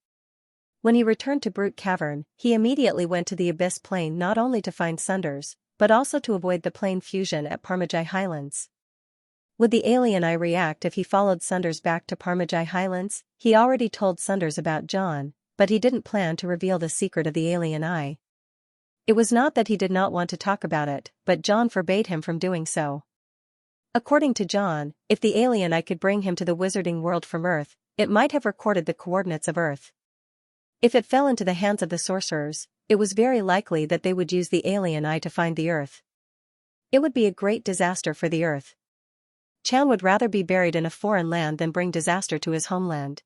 [SPEAKER 1] When he returned to Brute Cavern, he immediately went to the Abyss Plane not only to find Sunders, but also to avoid the plane fusion at Parmagi Highlands. Would the alien eye react if he followed Sunders back to Parmagi Highlands? He already told Sunders about John, but he didn't plan to reveal the secret of the alien eye. It was not that he did not want to talk about it, but John forbade him from doing so. According to John, if the alien eye could bring him to the wizarding world from Earth, it might have recorded the coordinates of Earth. If it fell into the hands of the sorcerers, it was very likely that they would use the alien eye to find the Earth. It would be a great disaster for the Earth. Chan would rather be buried in a foreign land than bring disaster to his homeland.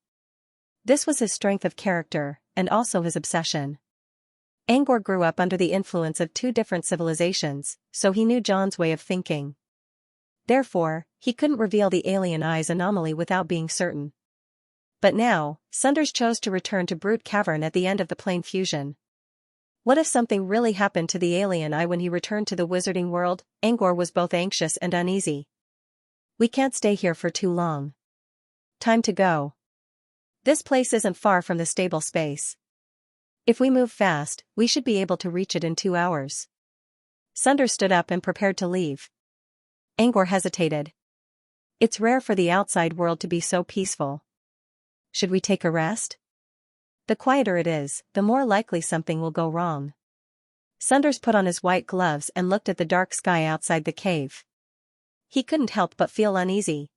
[SPEAKER 1] This was his strength of character, and also his obsession. Angor grew up under the influence of 2 different civilizations, so he knew John's way of thinking. Therefore, he couldn't reveal the alien eye's anomaly without being certain. But now, Sunders chose to return to Brute Cavern at the end of the plane fusion. What if something really happened to the alien eye when he returned to the wizarding world? Angor was both anxious and uneasy. We can't stay here for too long. Time to go. This place isn't far from the stable space. If we move fast, we should be able to reach it in 2 hours. Sunders stood up and prepared to leave. Angor hesitated. It's rare for the outside world to be so peaceful. Should we take a rest? The quieter it is, the more likely something will go wrong. Sunders put on his white gloves and looked at the dark sky outside the cave. He couldn't help but feel uneasy.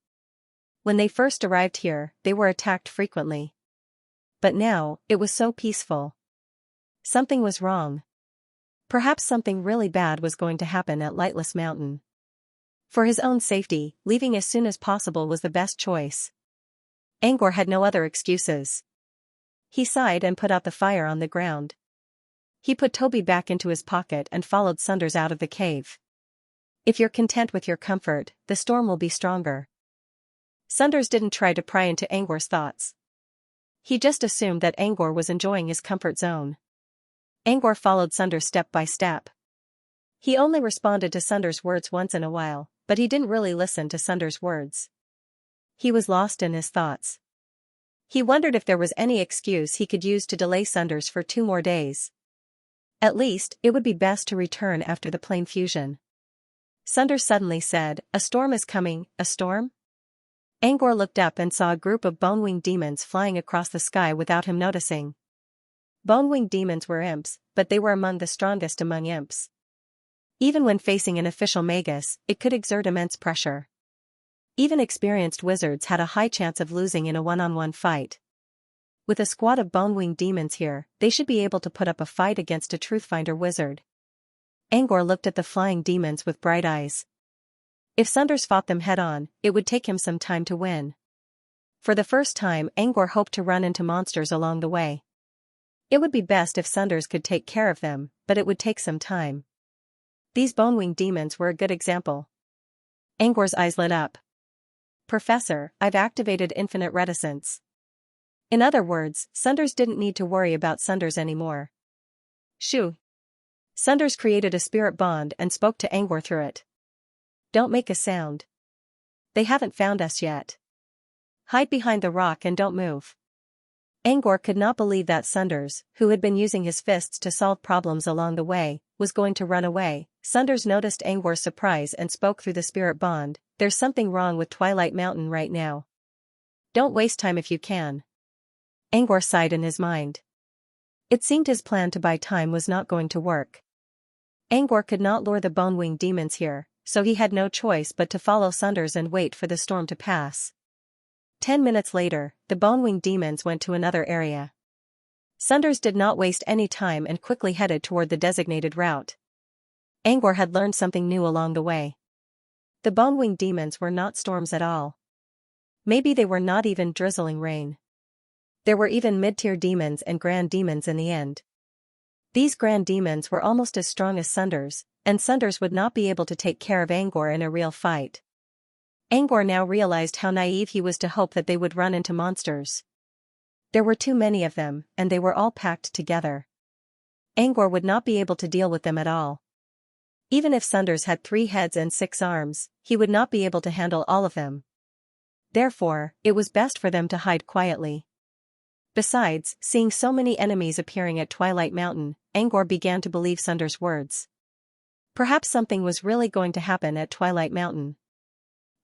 [SPEAKER 1] When they first arrived here, they were attacked frequently. But now, it was so peaceful. Something was wrong. Perhaps something really bad was going to happen at Lightless Mountain. For his own safety, leaving as soon as possible was the best choice. Angor had no other excuses. He sighed and put out the fire on the ground. He put Toby back into his pocket and followed Sunders out of the cave. If you're content with your comfort, the storm will be stronger. Sunders didn't try to pry into Angor's thoughts. He just assumed that Angor was enjoying his comfort zone. Angor followed Sunders step by step. He only responded to Sunders' words once in a while, but he didn't really listen to Sunders' words. He was lost in his thoughts. He wondered if there was any excuse he could use to delay Sunders for 2 more days. At least, it would be best to return after the plane fusion. Sunders suddenly said, "A storm is coming." A storm? Angor looked up and saw a group of bone-winged demons flying across the sky without him noticing. Bone-winged demons were imps, but they were among the strongest among imps. Even when facing an official magus, it could exert immense pressure. Even experienced wizards had a high chance of losing in a one-on-one fight. With a squad of bone-winged demons here, they should be able to put up a fight against a Truthfinder wizard. Angor looked at the flying demons with bright eyes. If Sunders fought them head-on, it would take him some time to win. For the first time, Angor hoped to run into monsters along the way. It would be best if Sunders could take care of them, but it would take some time. These bone-winged demons were a good example. Angor's eyes lit up. Professor, I've activated infinite reticence. In other words, Sunders didn't need to worry about Sunders anymore. Shoo. Sunders created a spirit bond and spoke to Angor through it. Don't make a sound. They haven't found us yet. Hide behind the rock and don't move. Angor could not believe that Sunders, who had been using his fists to solve problems along the way, was going to run away. Sunders noticed Angor's surprise and spoke through the spirit bond. There's something wrong with Twilight Mountain right now. Don't waste time if you can. Angor sighed in his mind. It seemed his plan to buy time was not going to work. Angor could not lure the bone-winged demons here, so he had no choice but to follow Sunders and wait for the storm to pass. 10 minutes later, the bone-winged demons went to another area. Sunders did not waste any time and quickly headed toward the designated route. Angor had learned something new along the way. The bone-winged demons were not storms at all. Maybe they were not even drizzling rain. There were even mid-tier demons and grand demons in the end. These grand demons were almost as strong as Sunders, and Sunders would not be able to take care of Angor in a real fight. Angor now realized how naive he was to hope that they would run into monsters. There were too many of them, and they were all packed together. Angor would not be able to deal with them at all. Even if Sunders had 3 heads and 6 arms, he would not be able to handle all of them. Therefore, it was best for them to hide quietly. Besides, seeing so many enemies appearing at Twilight Mountain, Angor began to believe Sunders' words. Perhaps something was really going to happen at Twilight Mountain.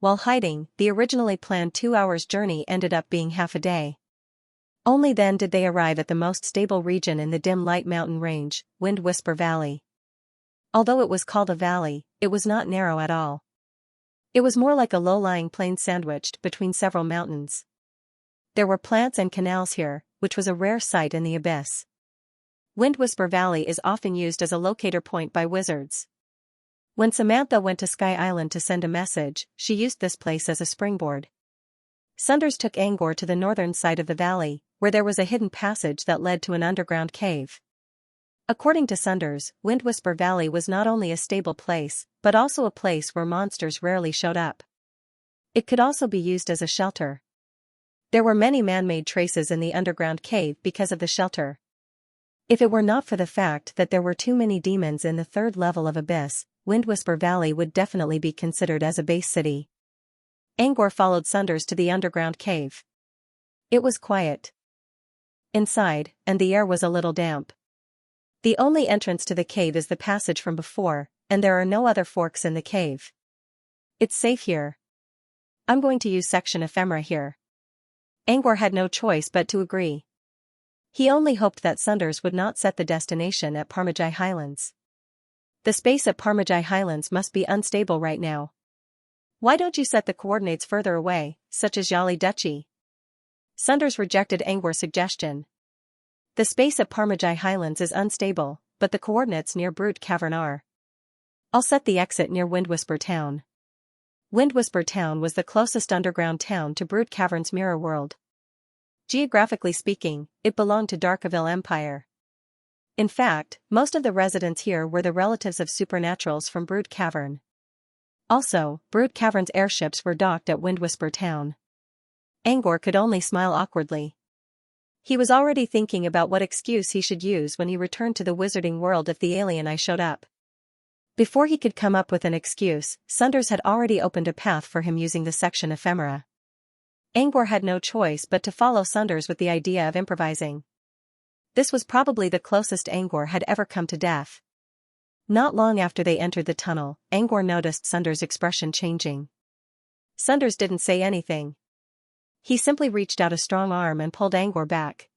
[SPEAKER 1] While hiding, the originally planned 2 hours journey ended up being half a day. Only then did they arrive at the most stable region in the dim light mountain range, Wind Whisper Valley. Although it was called a valley, it was not narrow at all. It was more like a low-lying plain sandwiched between several mountains. There were plants and canals here, which was a rare sight in the abyss. Wind Whisper Valley is often used as a locator point by wizards. When Samantha went to Sky Island to send a message, she used this place as a springboard. Sunders took Angor to the northern side of the valley, where there was a hidden passage that led to an underground cave. According to Sunders, Wind Whisper Valley was not only a stable place, but also a place where monsters rarely showed up. It could also be used as a shelter. There were many man-made traces in the underground cave because of the shelter. If it were not for the fact that there were too many demons in the 3rd level of Abyss, Wind Whisper Valley would definitely be considered as a base city. Angor followed Sunders to the underground cave. It was quiet inside, and the air was a little damp. The only entrance to the cave is the passage from before, and there are no other forks in the cave. It's safe here. I'm going to use section ephemera here. Angor had no choice but to agree. He only hoped that Sunders would not set the destination at Parmagi Highlands. The space at Parmagi Highlands must be unstable right now. Why don't you set the coordinates further away, such as Yali Duchy? Sunders rejected Angor's suggestion. The space at Parmagi Highlands is unstable, but the coordinates near Brute Cavern are. I'll set the exit near Wind Whisper Town. Wind Whisper Town was the closest underground town to Brute Cavern's mirror world. Geographically speaking, it belonged to Darkaville Empire. In fact, most of the residents here were the relatives of supernaturals from Brute Cavern. Also, Brute Cavern's airships were docked at Wind Whisper Town. Angor could only smile awkwardly. He was already thinking about what excuse he should use when he returned to the wizarding world if the alien eye showed up. Before he could come up with an excuse, Sunders had already opened a path for him using the section ephemera. Angor had no choice but to follow Sunders with the idea of improvising. This was probably the closest Angor had ever come to death. Not long after they entered the tunnel, Angor noticed Sunders' expression changing. Sunders didn't say anything. He simply reached out a strong arm and pulled Angor back.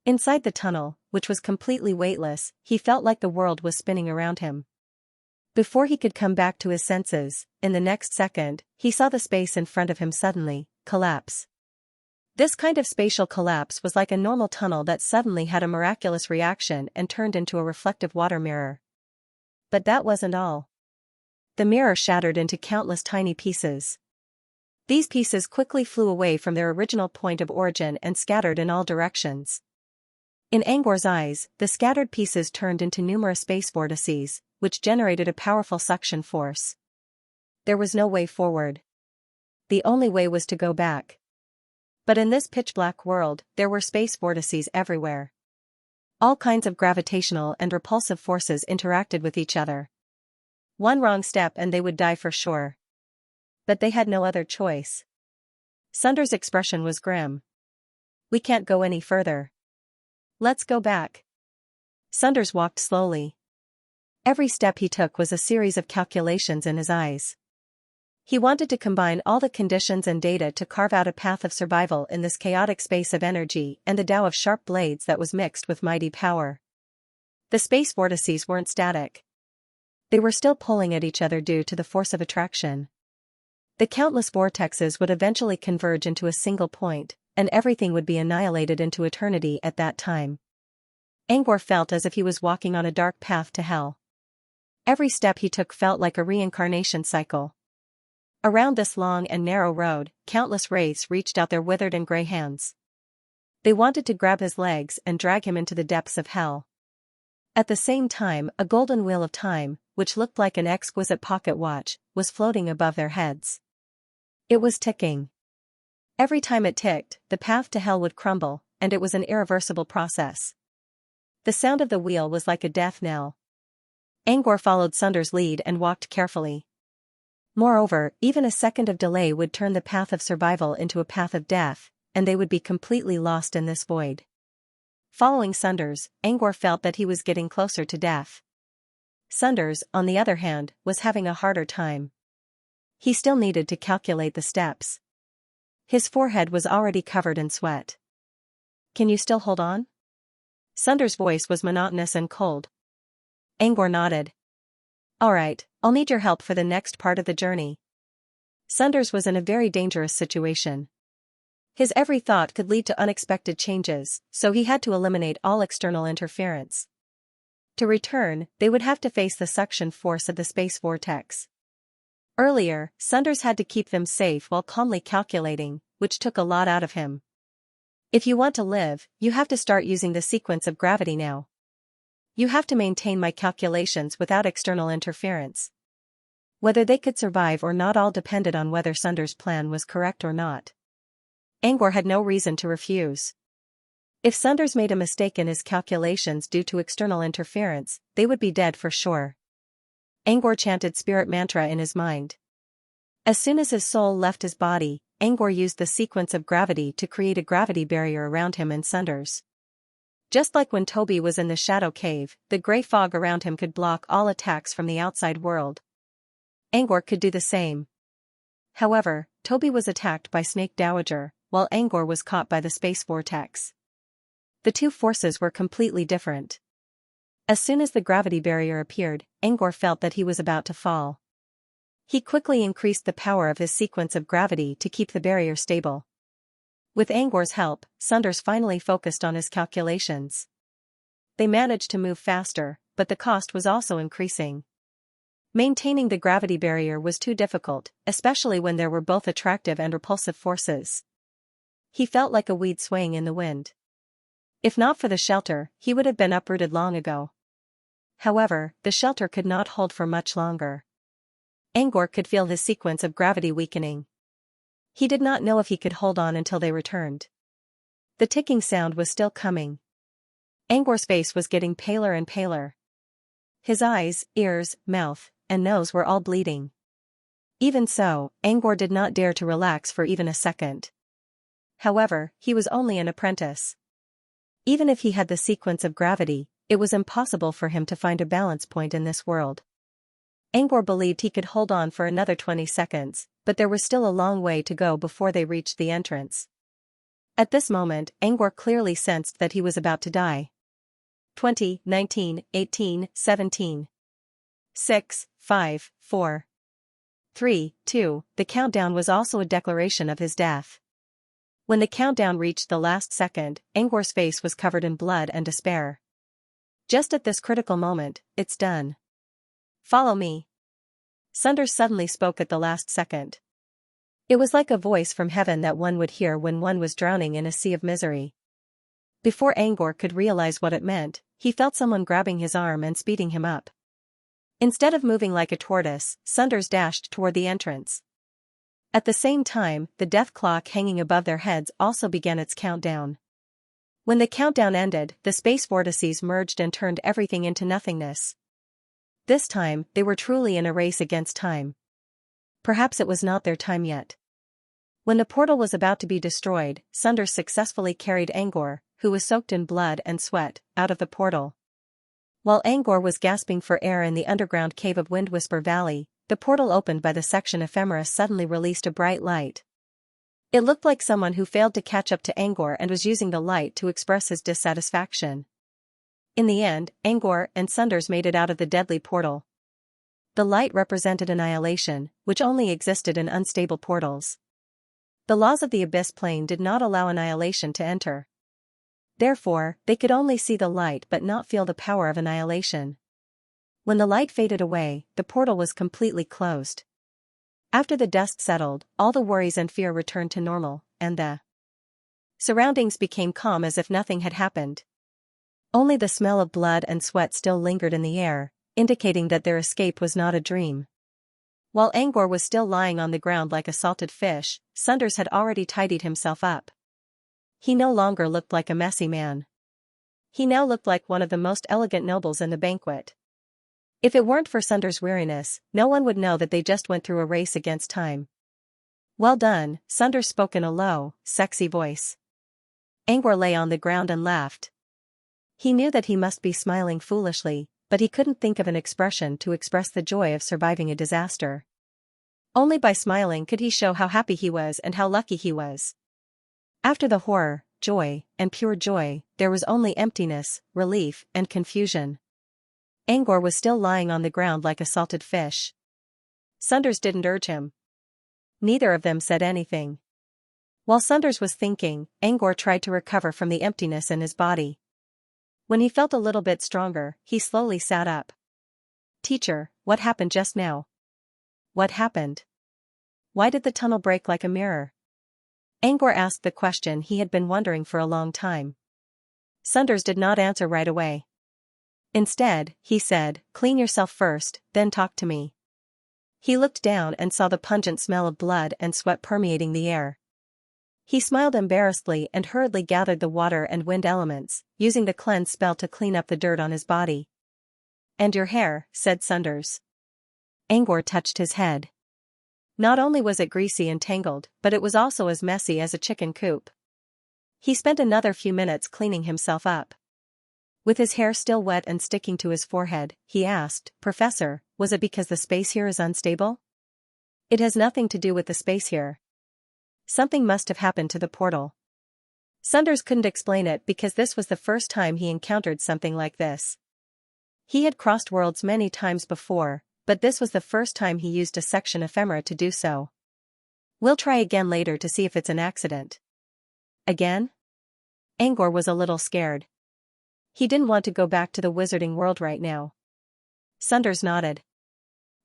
[SPEAKER 1] Inside the tunnel, which was completely weightless, he felt like the world was spinning around him. Before he could come back to his senses, in the next second, he saw the space in front of him suddenly collapse. This kind of spatial collapse was like a normal tunnel that suddenly had a miraculous reaction and turned into a reflective water mirror. But that wasn't all. the mirror shattered into countless tiny pieces. These pieces quickly flew away from their original point of origin and scattered in all directions. In Angor's eyes, the scattered pieces turned into numerous space vortices, which generated a powerful suction force. There was no way forward. The only way was to go back. But in this pitch-black world, there were space vortices everywhere. All kinds of gravitational and repulsive forces interacted with each other. One wrong step and they would die for sure. But they had no other choice. Sunder's expression was grim. "We can't go any further. Let's go back." Sunders walked slowly. Every step he took was a series of calculations in his eyes. He wanted to combine all the conditions and data to carve out a path of survival in this chaotic space of energy and the Tao of sharp blades that was mixed with mighty power. The space vortices weren't static. They were still pulling at each other due to the force of attraction. The countless vortexes would eventually converge into a single point, and everything would be annihilated into eternity at that time. Angor felt as if he was walking on a dark path to hell. Every step he took felt like a reincarnation cycle. Around this long and narrow road, countless wraiths reached out their withered and gray hands. They wanted to grab his legs and drag him into the depths of hell. At the same time, a golden wheel of time, which looked like an exquisite pocket watch, was floating above their heads. It was ticking. Every time it ticked, the path to hell would crumble, and it was an irreversible process. The sound of the wheel was like a death knell. Angor followed Sunder's lead and walked carefully. Moreover, even a second of delay would turn the path of survival into a path of death, and they would be completely lost in this void. Following Sunders, Angor felt that he was getting closer to death. Sunders, on the other hand, was having a harder time. He still needed to calculate the steps. His forehead was already covered in sweat. "Can you still hold on?" Sunders' voice was monotonous and cold. Angor nodded. "All right, I'll need your help for the next part of the journey." Sunders was in a very dangerous situation. His every thought could lead to unexpected changes, so he had to eliminate all external interference. To return, they would have to face the suction force of the space vortex. Earlier, Sunders had to keep them safe while calmly calculating, which took a lot out of him. "If you want to live, you have to start using the sequence of gravity now. You have to maintain my calculations without external interference." Whether they could survive or not all depended on whether Sunders' plan was correct or not. Angor had no reason to refuse. If Sunders made a mistake in his calculations due to external interference, they would be dead for sure. Angor chanted spirit mantra in his mind. As soon as his soul left his body, Angor used the sequence of gravity to create a gravity barrier around him and Sunders. Just like when Toby was in the shadow cave, the gray fog around him could block all attacks from the outside world. Angor could do the same. However, Toby was attacked by Snake Dowager, while Angor was caught by the space vortex. The two forces were completely different. As soon as the gravity barrier appeared, Angor felt that he was about to fall. He quickly increased the power of his sequence of gravity to keep the barrier stable. With Angor's help, Sunders finally focused on his calculations. They managed to move faster, but the cost was also increasing. Maintaining the gravity barrier was too difficult, especially when there were both attractive and repulsive forces. He felt like a weed swaying in the wind. If not for the shelter, he would have been uprooted long ago. However, the shelter could not hold for much longer. Angor could feel his sequence of gravity weakening. He did not know if he could hold on until they returned. The ticking sound was still coming. Angor's face was getting paler and paler. His eyes, ears, mouth, and nose were all bleeding. Even so, Angor did not dare to relax for even a second. However, he was only an apprentice. Even if he had the sequence of gravity, it was impossible for him to find a balance point in this world. Angor believed he could hold on for another 20 seconds, but there was still a long way to go before they reached the entrance. At this moment, Angor clearly sensed that he was about to die. 20, 19, 18, 17. 6, 5, 4. 3, 2, the countdown was also a declaration of his death. When the countdown reached the last second, Angor's face was covered in blood and despair. Just at this critical moment, "It's done. Follow me." Sunders suddenly spoke at the last second. It was like a voice from heaven that one would hear when one was drowning in a sea of misery. Before Angor could realize what it meant, he felt someone grabbing his arm and speeding him up. Instead of moving like a tortoise, Sunders dashed toward the entrance. At the same time, the death clock hanging above their heads also began its countdown. When the countdown ended, the space vortices merged and turned everything into nothingness. This time, they were truly in a race against time. Perhaps it was not their time yet. When the portal was about to be destroyed, Sunders successfully carried Angor, who was soaked in blood and sweat, out of the portal. While Angor was gasping for air in the underground cave of Windwhisper Valley, the portal opened by the section ephemera suddenly released a bright light. It looked like someone who failed to catch up to Angor and was using the light to express his dissatisfaction. In the end, Angor and Sunders made it out of the deadly portal. The light represented annihilation, which only existed in unstable portals. The laws of the abyss plane did not allow annihilation to enter. Therefore, they could only see the light but not feel the power of annihilation. When the light faded away, the portal was completely closed. After the dust settled, all the worries and fear returned to normal, and the surroundings became calm as if nothing had happened. Only the smell of blood and sweat still lingered in the air, indicating that their escape was not a dream. While Angor was still lying on the ground like a salted fish, Sunders had already tidied himself up. He no longer looked like a messy man. He now looked like one of the most elegant nobles in the banquet. If it weren't for Sunders' weariness, no one would know that they just went through a race against time. Well done, Sunders spoke in a low, sexy voice. Angor lay on the ground and laughed. He knew that he must be smiling foolishly, but he couldn't think of an expression to express the joy of surviving a disaster. Only by smiling could he show how happy he was and how lucky he was. After the horror, joy, and pure joy, there was only emptiness, relief, and confusion. Angor was still lying on the ground like a salted fish. Sunders didn't urge him. Neither of them said anything. While Sunders was thinking, Angor tried to recover from the emptiness in his body. When he felt a little bit stronger, he slowly sat up. Teacher, what happened just now? What happened? Why did the tunnel break like a mirror? Angor asked the question he had been wondering for a long time. Sunders did not answer right away. Instead, he said, "Clean yourself first, then talk to me." He looked down and saw the pungent smell of blood and sweat permeating the air. He smiled embarrassedly and hurriedly gathered the water and wind elements, using the cleanse spell to clean up the dirt on his body. "And your hair," said Sunders. Angor touched his head. Not only was it greasy and tangled, but it was also as messy as a chicken coop. He spent another few minutes cleaning himself up. With his hair still wet and sticking to his forehead, he asked, "Professor, was it because the space here is unstable?" "It has nothing to do with the space here. Something must have happened to the portal." Sunders couldn't explain it because this was the first time he encountered something like this. He had crossed worlds many times before, but this was the first time he used a section ephemera to do so. "We'll try again later to see if it's an accident." Again? Angor was a little scared. He didn't want to go back to the wizarding world right now. Sunders nodded.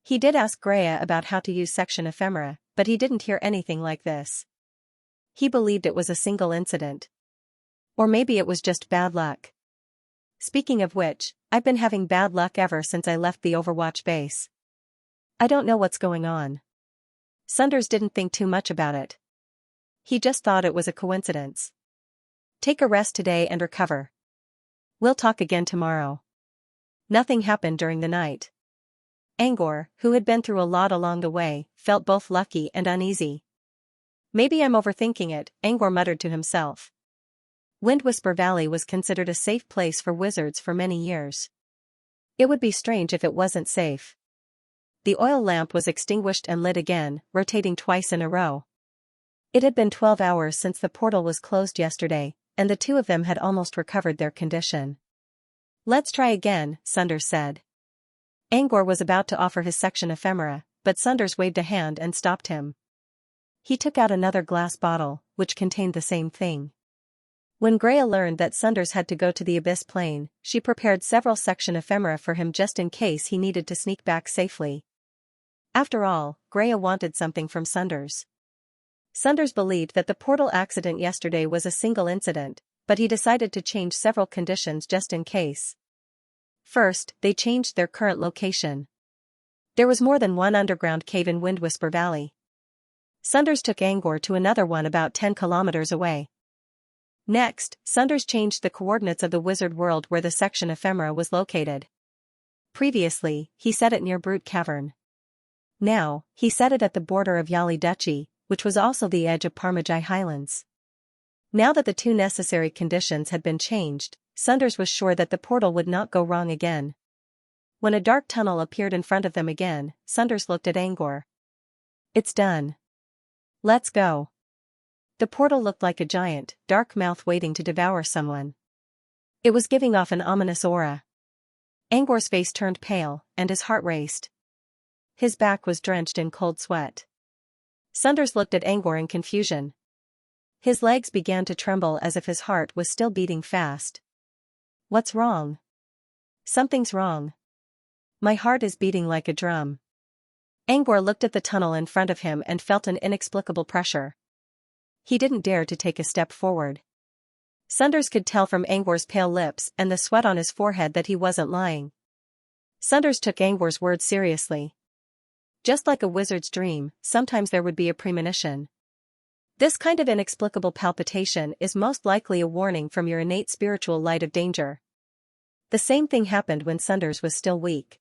[SPEAKER 1] He did ask Greya about how to use section ephemera, but he didn't hear anything like this. He believed it was a single incident. Or maybe it was just bad luck. Speaking of which, I've been having bad luck ever since I left the Overwatch base. I don't know what's going on. Sunders didn't think too much about it. He just thought it was a coincidence. "Take a rest today and recover. We'll talk again tomorrow." Nothing happened during the night. Angor, who had been through a lot along the way, felt both lucky and uneasy. "Maybe I'm overthinking it," Angor muttered to himself. Windwhisper Valley was considered a safe place for wizards for many years. It would be strange if it wasn't safe. The oil lamp was extinguished and lit again, rotating twice in a row. It had been 12 hours since the portal was closed yesterday, and the two of them had almost recovered their condition. "Let's try again," Sunders said. Angor was about to offer his section ephemera, but Sunders waved a hand and stopped him. He took out another glass bottle, which contained the same thing. When Greya learned that Sunders had to go to the abyss plane, she prepared several section ephemera for him just in case he needed to sneak back safely. After all, Greya wanted something from Sunders. Sunders believed that the portal accident yesterday was a single incident, but he decided to change several conditions just in case. First, they changed their current location. There was more than one underground cave in Windwhisper Valley. Sunders took Angor to another one about 10 kilometers away. Next, Sunders changed the coordinates of the wizard world where the section ephemera was located. Previously, he set it near Brute Cavern. Now, he set it at the border of Yali Duchy, which was also the edge of Parmajai Highlands. Now that the two necessary conditions had been changed, Sunders was sure that the portal would not go wrong again. When a dark tunnel appeared in front of them again, Sunders looked at Angor. "It's done. Let's go." The portal looked like a giant, dark mouth waiting to devour someone. It was giving off an ominous aura. Angor's face turned pale, and his heart raced. His back was drenched in cold sweat. Sunders looked at Angor in confusion. His legs began to tremble as if his heart was still beating fast. "What's wrong?" "Something's wrong. My heart is beating like a drum." Angor looked at the tunnel in front of him and felt an inexplicable pressure. He didn't dare to take a step forward. Sunders could tell from Angor's pale lips and the sweat on his forehead that he wasn't lying. Sunders took Angor's words seriously. Just like a wizard's dream, sometimes there would be a premonition. This kind of inexplicable palpitation is most likely a warning from your innate spiritual light of danger. The same thing happened when Sunders was still weak.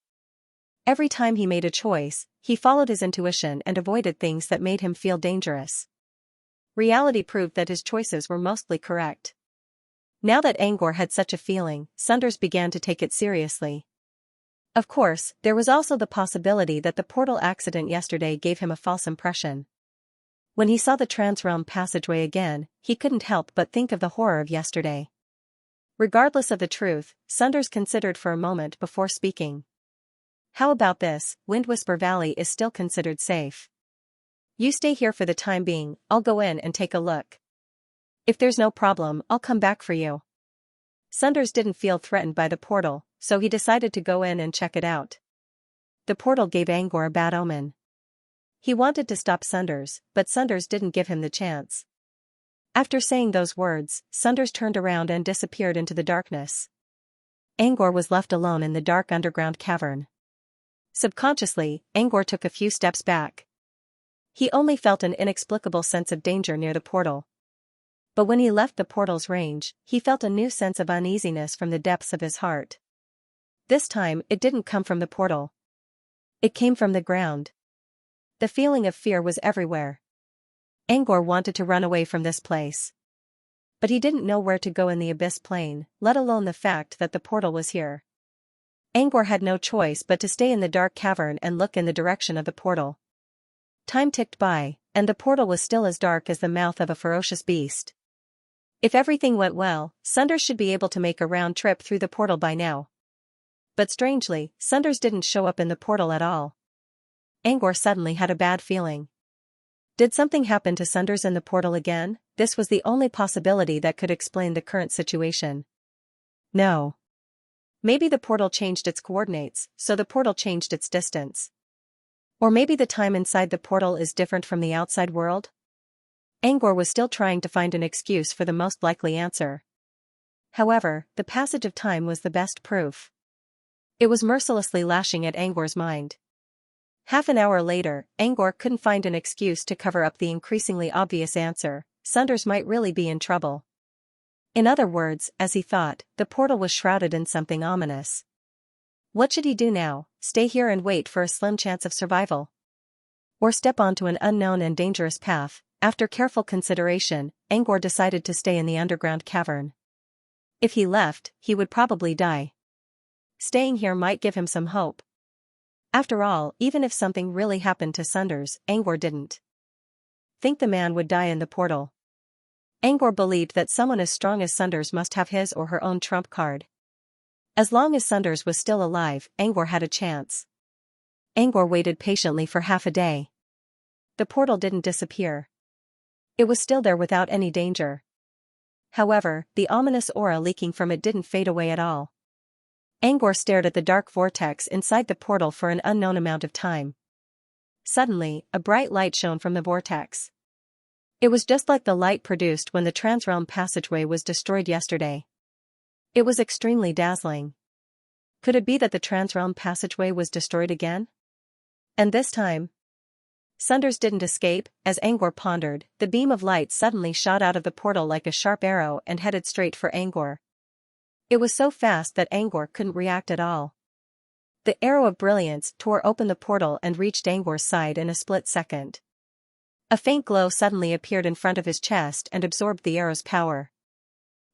[SPEAKER 1] Every time he made a choice, he followed his intuition and avoided things that made him feel dangerous. Reality proved that his choices were mostly correct. Now that Angor had such a feeling, Sunders began to take it seriously. Of course, there was also the possibility that the portal accident yesterday gave him a false impression. When he saw the transrealm passageway again, he couldn't help but think of the horror of yesterday. Regardless of the truth, Sunders considered for a moment before speaking. "How about this? Windwhisper Valley is still considered safe. You stay here for the time being, I'll go in and take a look. If there's no problem, I'll come back for you." Sunders didn't feel threatened by the portal, so he decided to go in and check it out. The portal gave Angor a bad omen. He wanted to stop Sunders, but Sunders didn't give him the chance. After saying those words, Sunders turned around and disappeared into the darkness. Angor was left alone in the dark underground cavern. Subconsciously, Angor took a few steps back. He only felt an inexplicable sense of danger near the portal. But when he left the portal's range, he felt a new sense of uneasiness from the depths of his heart. This time, it didn't come from the portal. It came from the ground. The feeling of fear was everywhere. Angor wanted to run away from this place. But he didn't know where to go in the abyss plane, let alone the fact that the portal was here. Angor had no choice but to stay in the dark cavern and look in the direction of the portal. Time ticked by, and the portal was still as dark as the mouth of a ferocious beast. If everything went well, Sunders should be able to make a round trip through the portal by now. But strangely, Sunders didn't show up in the portal at all. Angor suddenly had a bad feeling. Did something happen to Sunders in the portal again? This was the only possibility that could explain the current situation. No. Maybe the portal changed its coordinates, so the portal changed its distance. Or maybe the time inside the portal is different from the outside world? Angor was still trying to find an excuse for the most likely answer. However, the passage of time was the best proof. It was mercilessly lashing at Angor's mind. Half an hour later, Angor couldn't find an excuse to cover up the increasingly obvious answer: Sunders might really be in trouble. In other words, as he thought, the portal was shrouded in something ominous. What should he do now? Stay here and wait for a slim chance of survival? Or step onto an unknown and dangerous path? After careful consideration, Angor decided to stay in the underground cavern. If he left, he would probably die. Staying here might give him some hope. After all, even if something really happened to Sunders, Angor didn't think the man would die in the portal. Angor believed that someone as strong as Sunders must have his or her own trump card. As long as Sunders was still alive, Angor had a chance. Angor waited patiently for half a day. The portal didn't disappear. It was still there without any danger. However, the ominous aura leaking from it didn't fade away at all. Angor stared at the dark vortex inside the portal for an unknown amount of time. suddenly, a bright light shone from the vortex. It was just like the light produced when the transrealm passageway was destroyed yesterday. It was extremely dazzling. Could it be that the transrealm passageway was destroyed again? And this time? Sunders didn't escape. As Angor pondered, the beam of light suddenly shot out of the portal like a sharp arrow and headed straight for Angor. It was so fast that Angor couldn't react at all. The arrow of brilliance tore open the portal and reached Angor's side in a split second. A faint glow suddenly appeared in front of his chest and absorbed the arrow's power.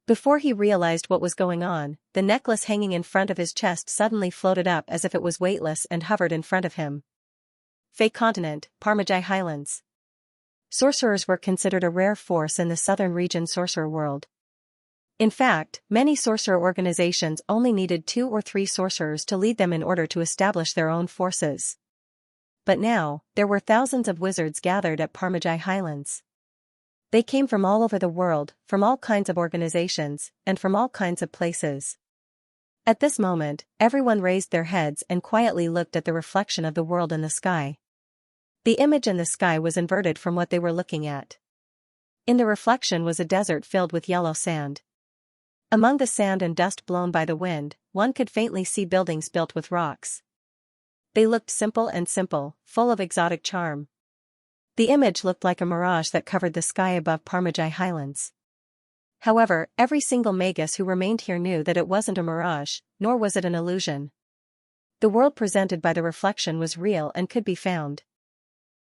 [SPEAKER 1] Before he realized what was going on, the necklace hanging in front of his chest suddenly floated up as if it was weightless and hovered in front of him. Fey Continent, Parmajai Highlands. Sorcerers were considered a rare force in the southern region sorcerer world. In fact, many sorcerer organizations only needed 2 or 3 sorcerers to lead them in order to establish their own forces. But now, there were thousands of wizards gathered at Parmajai Highlands. They came from all over the world, from all kinds of organizations, and from all kinds of places. At this moment, everyone raised their heads and quietly looked at the reflection of the world in the sky. The image in the sky was inverted from what they were looking at. In the reflection was a desert filled with yellow sand. Among the sand and dust blown by the wind, one could faintly see buildings built with rocks. They looked simple, full of exotic charm. The image looked like a mirage that covered the sky above Parmajai Highlands. However, every single magus who remained here knew that it wasn't a mirage, nor was it an illusion. The world presented by the reflection was real and could be found.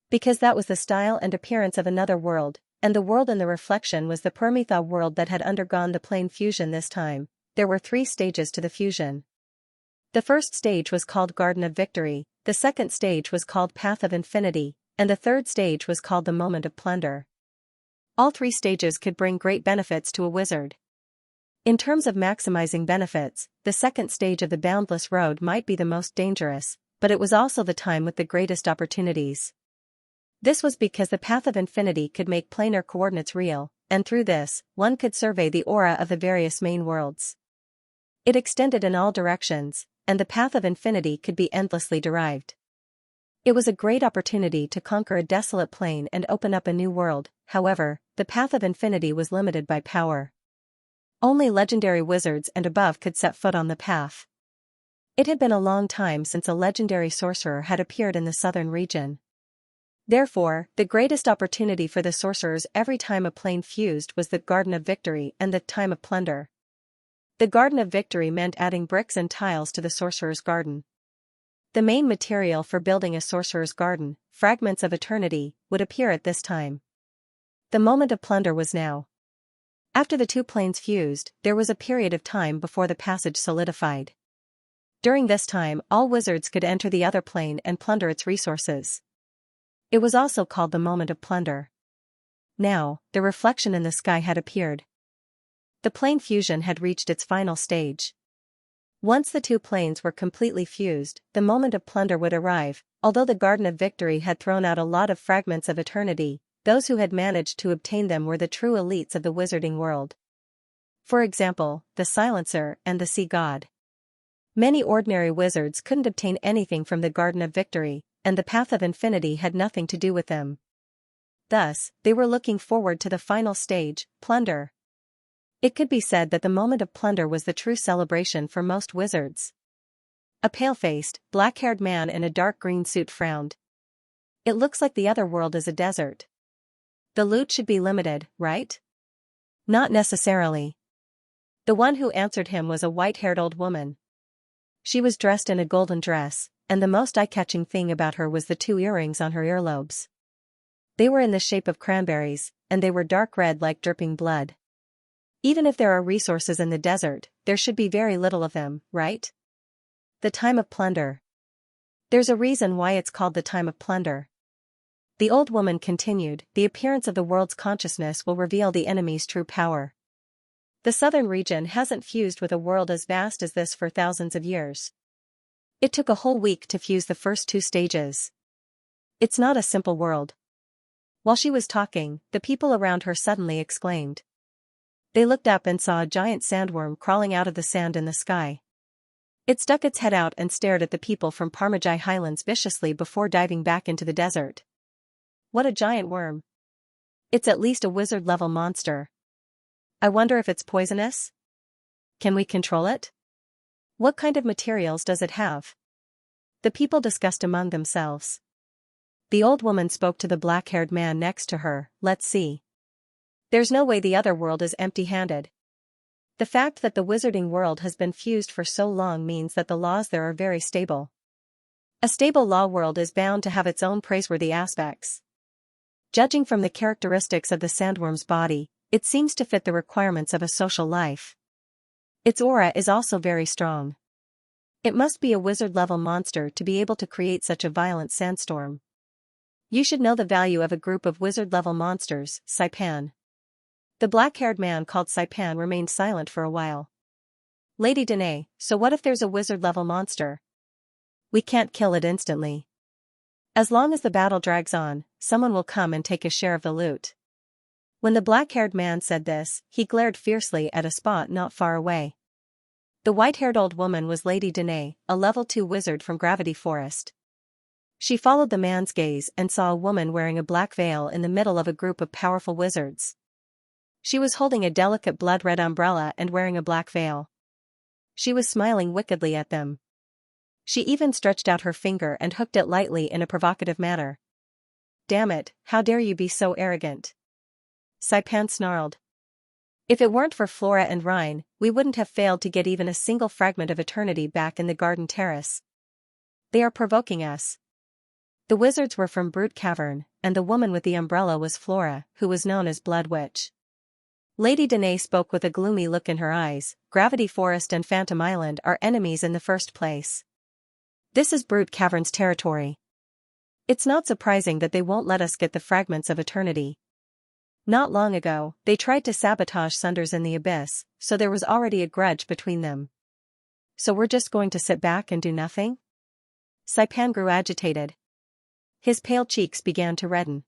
[SPEAKER 1] Because that was the style and appearance of another world, and the world in the reflection was the Permitha world that had undergone the plane fusion this time. There were 3 stages to the fusion. The first stage was called Garden of Victory, the second stage was called Path of Infinity, and the third stage was called the Moment of Plunder. All 3 stages could bring great benefits to a wizard. In terms of maximizing benefits, the second stage of the Boundless Road might be the most dangerous, but it was also the time with the greatest opportunities. This was because the Path of Infinity could make planar coordinates real, and through this, one could survey the aura of the various main worlds. It extended in all directions, and the Path of Infinity could be endlessly derived. It was a great opportunity to conquer a desolate plane and open up a new world. However, the Path of Infinity was limited by power. Only legendary wizards and above could set foot on the path. It had been a long time since a legendary sorcerer had appeared in the southern region. Therefore, the greatest opportunity for the sorcerers every time a plane fused was the Garden of Victory and the Time of Plunder. The Garden of Victory meant adding bricks and tiles to the sorcerer's garden. The main material for building a sorcerer's garden, fragments of eternity, would appear at this time. The Moment of Plunder was now. After the 2 planes fused, there was a period of time before the passage solidified. During this time, all wizards could enter the other plane and plunder its resources. It was also called the Moment of Plunder. Now, the reflection in the sky had appeared. The plane fusion had reached its final stage. Once the 2 planes were completely fused, the Moment of Plunder would arrive. Although the Garden of Victory had thrown out a lot of fragments of eternity, those who had managed to obtain them were the true elites of the wizarding world. For example, the Silencer and the Sea God. Many ordinary wizards couldn't obtain anything from the Garden of Victory, and the Path of Infinity had nothing to do with them. Thus, they were looking forward to the final stage, Plunder. It could be said that the Moment of Plunder was the true celebration for most wizards. A pale-faced, black-haired man in a dark green suit frowned. It looks like the other world is a desert. The loot should be limited, right? Not necessarily. The one who answered him was a white-haired old woman. She was dressed in a golden dress, and the most eye-catching thing about her was the 2 earrings on her earlobes. They were in the shape of cranberries, and they were dark red like dripping blood. Even if there are resources in the desert, there should be very little of them, right? The Time of Plunder. There's a reason why it's called the Time of Plunder. The old woman continued, the appearance of the world's consciousness will reveal the enemy's true power. The southern region hasn't fused with a world as vast as this for thousands of years. It took a whole week to fuse the first 2 stages. It's not a simple world. While she was talking, the people around her suddenly exclaimed. They looked up and saw a giant sandworm crawling out of the sand in the sky. It stuck its head out and stared at the people from Parmajai Highlands viciously before diving back into the desert. What a giant worm. It's at least a wizard-level monster. I wonder if it's poisonous? Can we control it? What kind of materials does it have? The people discussed among themselves. The old woman spoke to the black-haired man next to her. Let's see. There's no way the other world is empty-handed. The fact that the wizarding world has been fused for so long means that the laws there are very stable. A stable law world is bound to have its own praiseworthy aspects. Judging from the characteristics of the sandworm's body, it seems to fit the requirements of a social life. Its aura is also very strong. It must be a wizard-level monster to be able to create such a violent sandstorm. You should know the value of a group of wizard-level monsters, Saipan. The black-haired man called Saipan remained silent for a while. Lady Danae, so what if there's a wizard-level monster? We can't kill it instantly. As long as the battle drags on, someone will come and take a share of the loot. When the black-haired man said this, he glared fiercely at a spot not far away. The white-haired old woman was Lady Danae, a level 2 wizard from Gravity Forest. She followed the man's gaze and saw a woman wearing a black veil in the middle of a group of powerful wizards. She was holding a delicate blood-red umbrella and wearing a black veil. She was smiling wickedly at them. She even stretched out her finger and hooked it lightly in a provocative manner. Damn it, how dare you be so arrogant? Saipan snarled. If it weren't for Flora and Rhine, we wouldn't have failed to get even a single fragment of eternity back in the garden terrace. They are provoking us. The wizards were from Brute Cavern, and the woman with the umbrella was Flora, who was known as Blood Witch. Lady Danae spoke with a gloomy look in her eyes. Gravity Forest and Phantom Island are enemies in the first place. This is Brute Cavern's territory. It's not surprising that they won't let us get the fragments of eternity. Not long ago, they tried to sabotage Sunders in the Abyss, so there was already a grudge between them. So we're just going to sit back and do nothing? Saipan grew agitated. His pale cheeks began to redden.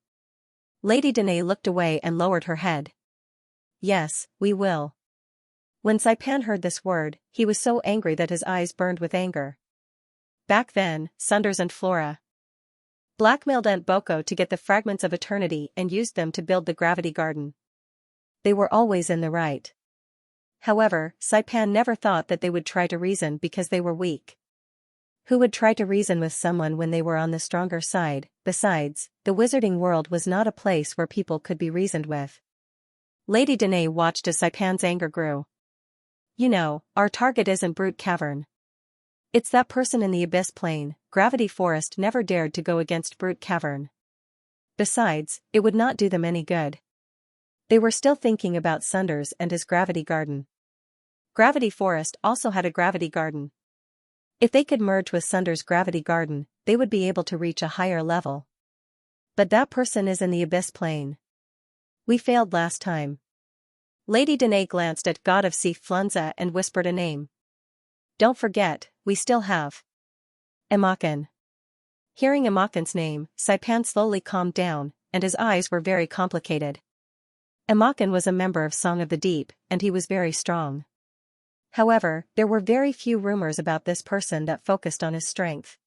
[SPEAKER 1] Lady Danae looked away and lowered her head. Yes, we will. When Saipan heard this word, he was so angry that his eyes burned with anger. Back then, Sunders and Flora blackmailed Aunt Boko to get the fragments of eternity and used them to build the Gravity Garden. They were always in the right. However, Saipan never thought that they would try to reason because they were weak. Who would try to reason with someone when they were on the stronger side? Besides, the wizarding world was not a place where people could be reasoned with. Lady Danae watched as Saipan's anger grew. You know, our target isn't Brute Cavern. It's that person in the Abyss Plane. Gravity Forest never dared to go against Brute Cavern. Besides, it would not do them any good. They were still thinking about Sunders and his Gravity Garden. Gravity Forest also had a Gravity Garden. If they could merge with Sunders' Gravity Garden, they would be able to reach a higher level. But that person is in the Abyss Plane. We failed last time. Lady Danae glanced at God of Sea Flunza and whispered a name. Don't forget, we still have Emakin. Hearing Emakin's name, Saipan slowly calmed down, and his eyes were very complicated. Emakin was a member of Song of the Deep, and he was very strong. However, there were very few rumors about this person that focused on his strength.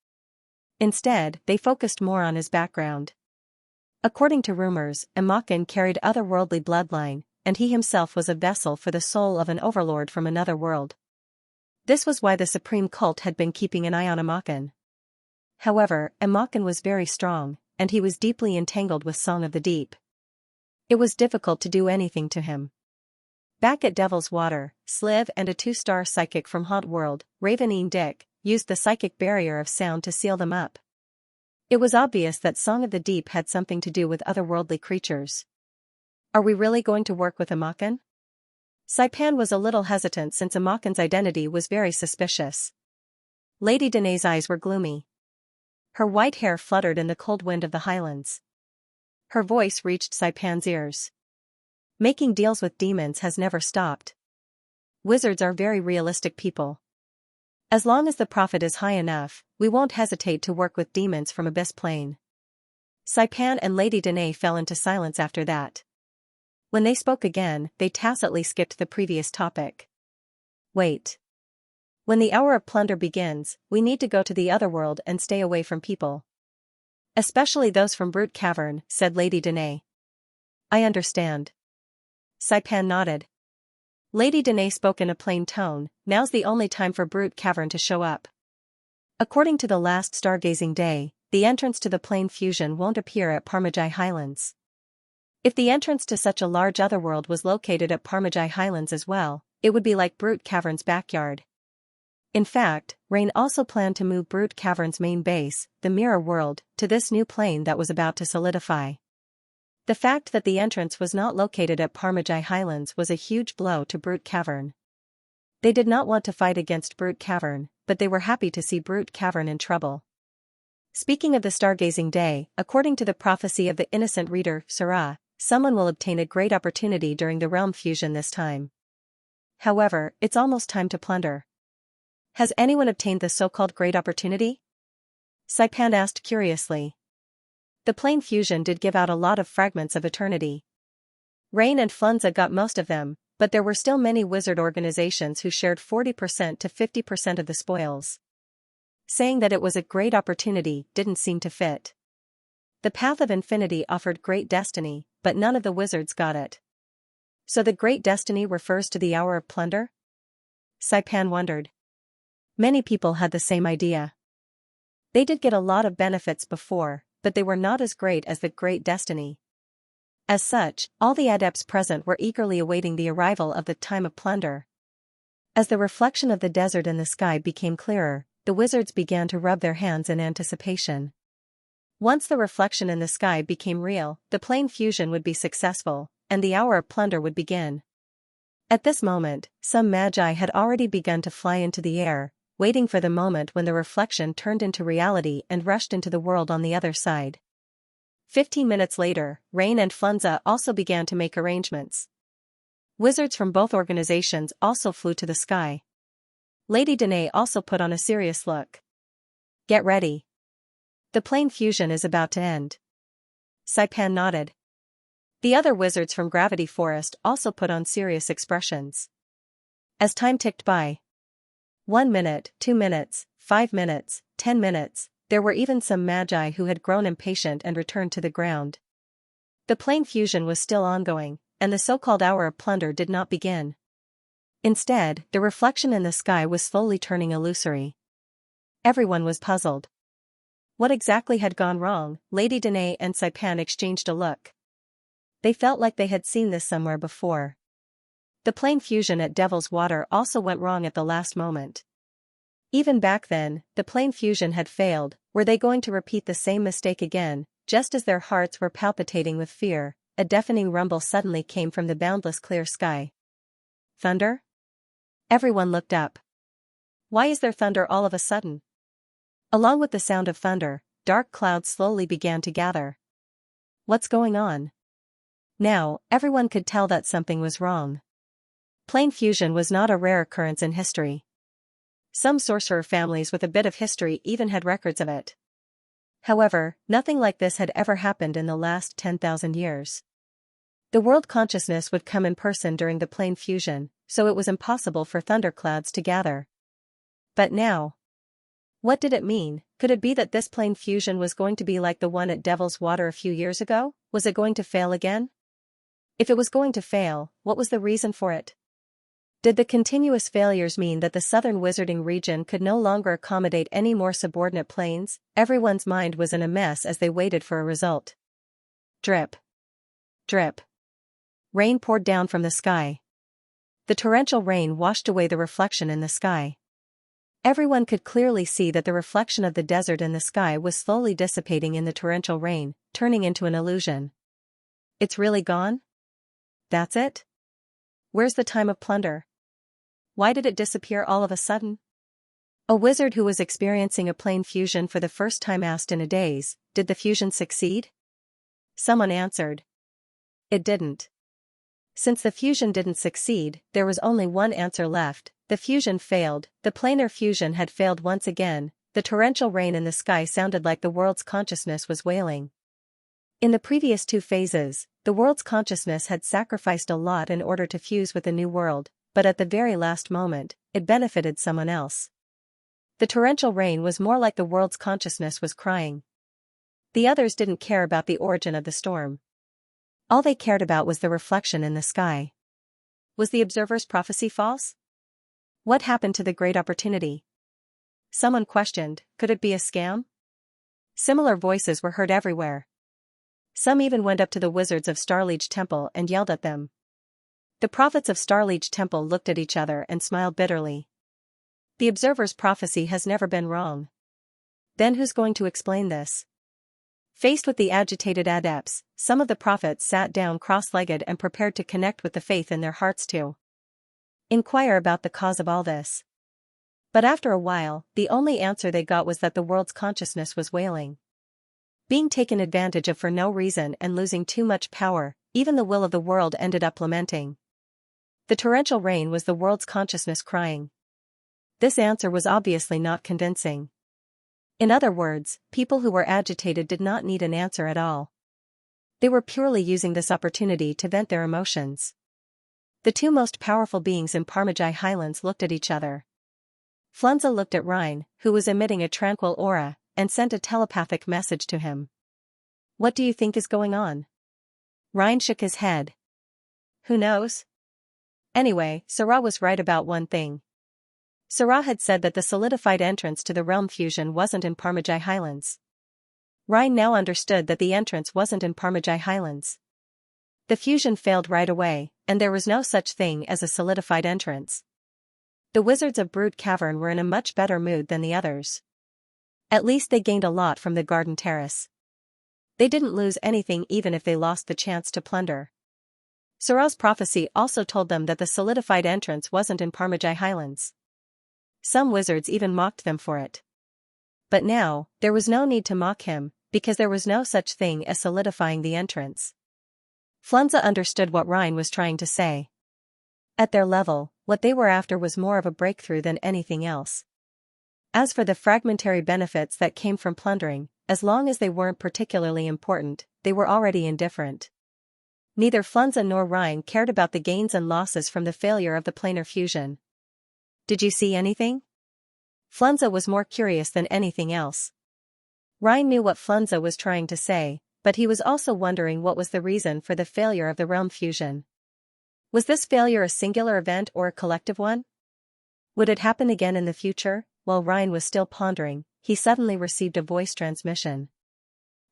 [SPEAKER 1] Instead, they focused more on his background. According to rumors, Emakin carried otherworldly bloodline, and he himself was a vessel for the soul of an overlord from another world. This was why the supreme cult had been keeping an eye on Emakin. However, Emakin was very strong, and he was deeply entangled with Song of the Deep. It was difficult to do anything to him. Back at Devil's Water, Sliv and a 2-star psychic from Haunt World, Ravenine Dick, used the psychic barrier of sound to seal them up. It was obvious that Song of the Deep had something to do with otherworldly creatures. Are we really going to work with Emakin? Saipan was a little hesitant since Emakin's identity was very suspicious. Lady Danae's eyes were gloomy. Her white hair fluttered in the cold wind of the highlands. Her voice reached Saipan's ears. Making deals with demons has never stopped. Wizards are very realistic people. As long as the profit is high enough, we won't hesitate to work with demons from Abyss Plane. Saipan and Lady Danae fell into silence after that. When they spoke again, they tacitly skipped the previous topic. Wait. When the hour of plunder begins, we need to go to the other world and stay away from people. Especially those from Brute Cavern, said Lady Danae. I understand. Saipan nodded. Lady Danae spoke in a plain tone, now's the only time for Brute Cavern to show up. According to the last stargazing day, the entrance to the plane fusion won't appear at Parmajai Highlands. If the entrance to such a large otherworld was located at Parmajai Highlands as well, it would be like Brute Cavern's backyard. In fact, Rain also planned to move Brute Cavern's main base, the Mirror World, to this new plane that was about to solidify. The fact that the entrance was not located at Parmajai Highlands was a huge blow to Brute Cavern. They did not want to fight against Brute Cavern, but they were happy to see Brute Cavern in trouble. Speaking of the stargazing day, according to the prophecy of the innocent reader, Surah, someone will obtain a great opportunity during the realm fusion this time. However, it's almost time to plunder. Has anyone obtained the so-called great opportunity? Saipan asked curiously. The plane fusion did give out a lot of fragments of eternity. Rain and Flunza got most of them, but there were still many wizard organizations who shared 40% to 50% of the spoils. Saying that it was a great opportunity didn't seem to fit. The Path of Infinity offered great destiny, but none of the wizards got it. So the great destiny refers to the hour of plunder? Saipan wondered. Many people had the same idea. They did get a lot of benefits before, but they were not as great as the great destiny. As such, all the adepts present were eagerly awaiting the arrival of the time of plunder. As the reflection of the desert in the sky became clearer, the wizards began to rub their hands in anticipation. Once the reflection in the sky became real, the plane fusion would be successful, and the hour of plunder would begin. At this moment, some magi had already begun to fly into the air, waiting for the moment when the reflection turned into reality and rushed into the world on the other side. 15 minutes later, Rain and Flunza also began to make arrangements. Wizards from both organizations also flew to the sky. Lady Danae also put on a serious look. Get ready. The plane fusion is about to end. Saipan nodded. The other wizards from Gravity Forest also put on serious expressions. As time ticked by, 1 minute, 2 minutes, 5 minutes, 10 minutes, there were even some magi who had grown impatient and returned to the ground. The plane fusion was still ongoing, and the so-called hour of plunder did not begin. Instead, the reflection in the sky was slowly turning illusory. Everyone was puzzled. What exactly had gone wrong? Lady Danae and Saipan exchanged a look. They felt like they had seen this somewhere before. The plane fusion at Devil's Water also went wrong at the last moment. Even back then, the plane fusion had failed. Were they going to repeat the same mistake again? Just as their hearts were palpitating with fear, a deafening rumble suddenly came from the boundless clear sky. Thunder? Everyone looked up. Why is there thunder all of a sudden? Along with the sound of thunder, dark clouds slowly began to gather. What's going on? Now, everyone could tell that something was wrong. Plane fusion was not a rare occurrence in history. Some sorcerer families with a bit of history even had records of it. However, nothing like this had ever happened in the last 10,000 years. The world consciousness would come in person during the plane fusion, so it was impossible for thunderclouds to gather. But now, what did it mean? Could it be that this plane fusion was going to be like the one at Devil's Water a few years ago? Was it going to fail again? If it was going to fail, what was the reason for it? Did the continuous failures mean that the southern wizarding region could no longer accommodate any more subordinate planes? Everyone's mind was in a mess as they waited for a result. Drip. Drip. Rain poured down from the sky. The torrential rain washed away the reflection in the sky. Everyone could clearly see that the reflection of the desert in the sky was slowly dissipating in the torrential rain, turning into an illusion. It's really gone? That's it? Where's the time of plunder? Why did it disappear all of a sudden? A wizard who was experiencing a plane fusion for the first time asked in a daze, did the fusion succeed? Someone answered. It didn't. Since the fusion didn't succeed, there was only one answer left. The fusion failed. The planar fusion had failed once again. The torrential rain in the sky sounded like the world's consciousness was wailing. In the previous two phases, the world's consciousness had sacrificed a lot in order to fuse with the new world, but at the very last moment, it benefited someone else. The torrential rain was more like the world's consciousness was crying. The others didn't care about the origin of the storm. All they cared about was the reflection in the sky. Was the observer's prophecy false? What happened to the great opportunity? Someone questioned, could it be a scam? Similar voices were heard everywhere. Some even went up to the wizards of Starliege Temple and yelled at them. The prophets of Starliege Temple looked at each other and smiled bitterly. The observer's prophecy has never been wrong. Then who's going to explain this? Faced with the agitated adepts, some of the prophets sat down cross-legged and prepared to connect with the faith in their hearts to inquire about the cause of all this. But after a while, the only answer they got was that the world's consciousness was wailing. Being taken advantage of for no reason and losing too much power, even the will of the world ended up lamenting. The torrential rain was the world's consciousness crying. This answer was obviously not convincing. In other words, people who were agitated did not need an answer at all. They were purely using this opportunity to vent their emotions. The two most powerful beings in Parmajai Highlands looked at each other. Xianxia looked at Rhine, who was emitting a tranquil aura, and sent a telepathic message to him. What do you think is going on? Rhine shook his head. Who knows? Anyway, Sarah was right about one thing. Sarah had said that the solidified entrance to the realm fusion wasn't in Parmajai Highlands. Rhine now understood that the entrance wasn't in Parmajai Highlands. The fusion failed right away, and there was no such thing as a solidified entrance. The wizards of Brood Cavern were in a much better mood than the others. At least they gained a lot from the garden terrace. They didn't lose anything even if they lost the chance to plunder. Sarah's prophecy also told them that the solidified entrance wasn't in Parmajai Highlands. Some wizards even mocked them for it. But now, there was no need to mock him, because there was no such thing as solidifying the entrance. Xianxia understood what Rhine was trying to say. At their level, what they were after was more of a breakthrough than anything else. As for the fragmentary benefits that came from plundering, as long as they weren't particularly important, they were already indifferent. Neither Xianxia nor Rhine cared about the gains and losses from the failure of the planar fusion. Did you see anything? Xianxia was more curious than anything else. Rhine knew what Xianxia was trying to say, but he was also wondering what was the reason for the failure of the realm fusion. Was this failure a singular event or a collective one? Would it happen again in the future? While Rhine was still pondering, he suddenly received a voice transmission.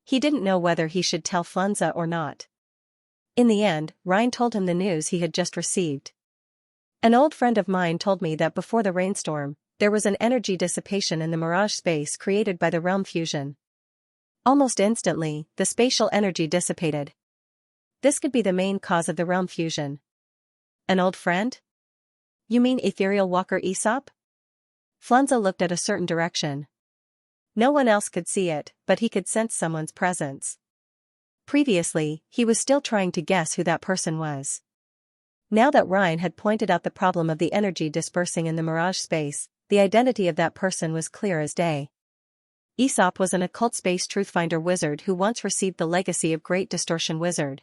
[SPEAKER 1] He didn't know whether he should tell Xianxia or not. In the end, Rhine told him the news he had just received. An old friend of mine told me that before the rainstorm, there was an energy dissipation in the mirage space created by the realm fusion. Almost instantly, the spatial energy dissipated. This could be the main cause of the realm fusion. An old friend? You mean ethereal walker Aesop? Xianxia looked at a certain direction. No one else could see it, but he could sense someone's presence. Previously, he was still trying to guess who that person was. Now that Rhine had pointed out the problem of the energy dispersing in the mirage space, the identity of that person was clear as day. Aesop was an occult space truthfinder wizard who once received the legacy of Great Distortion Wizard.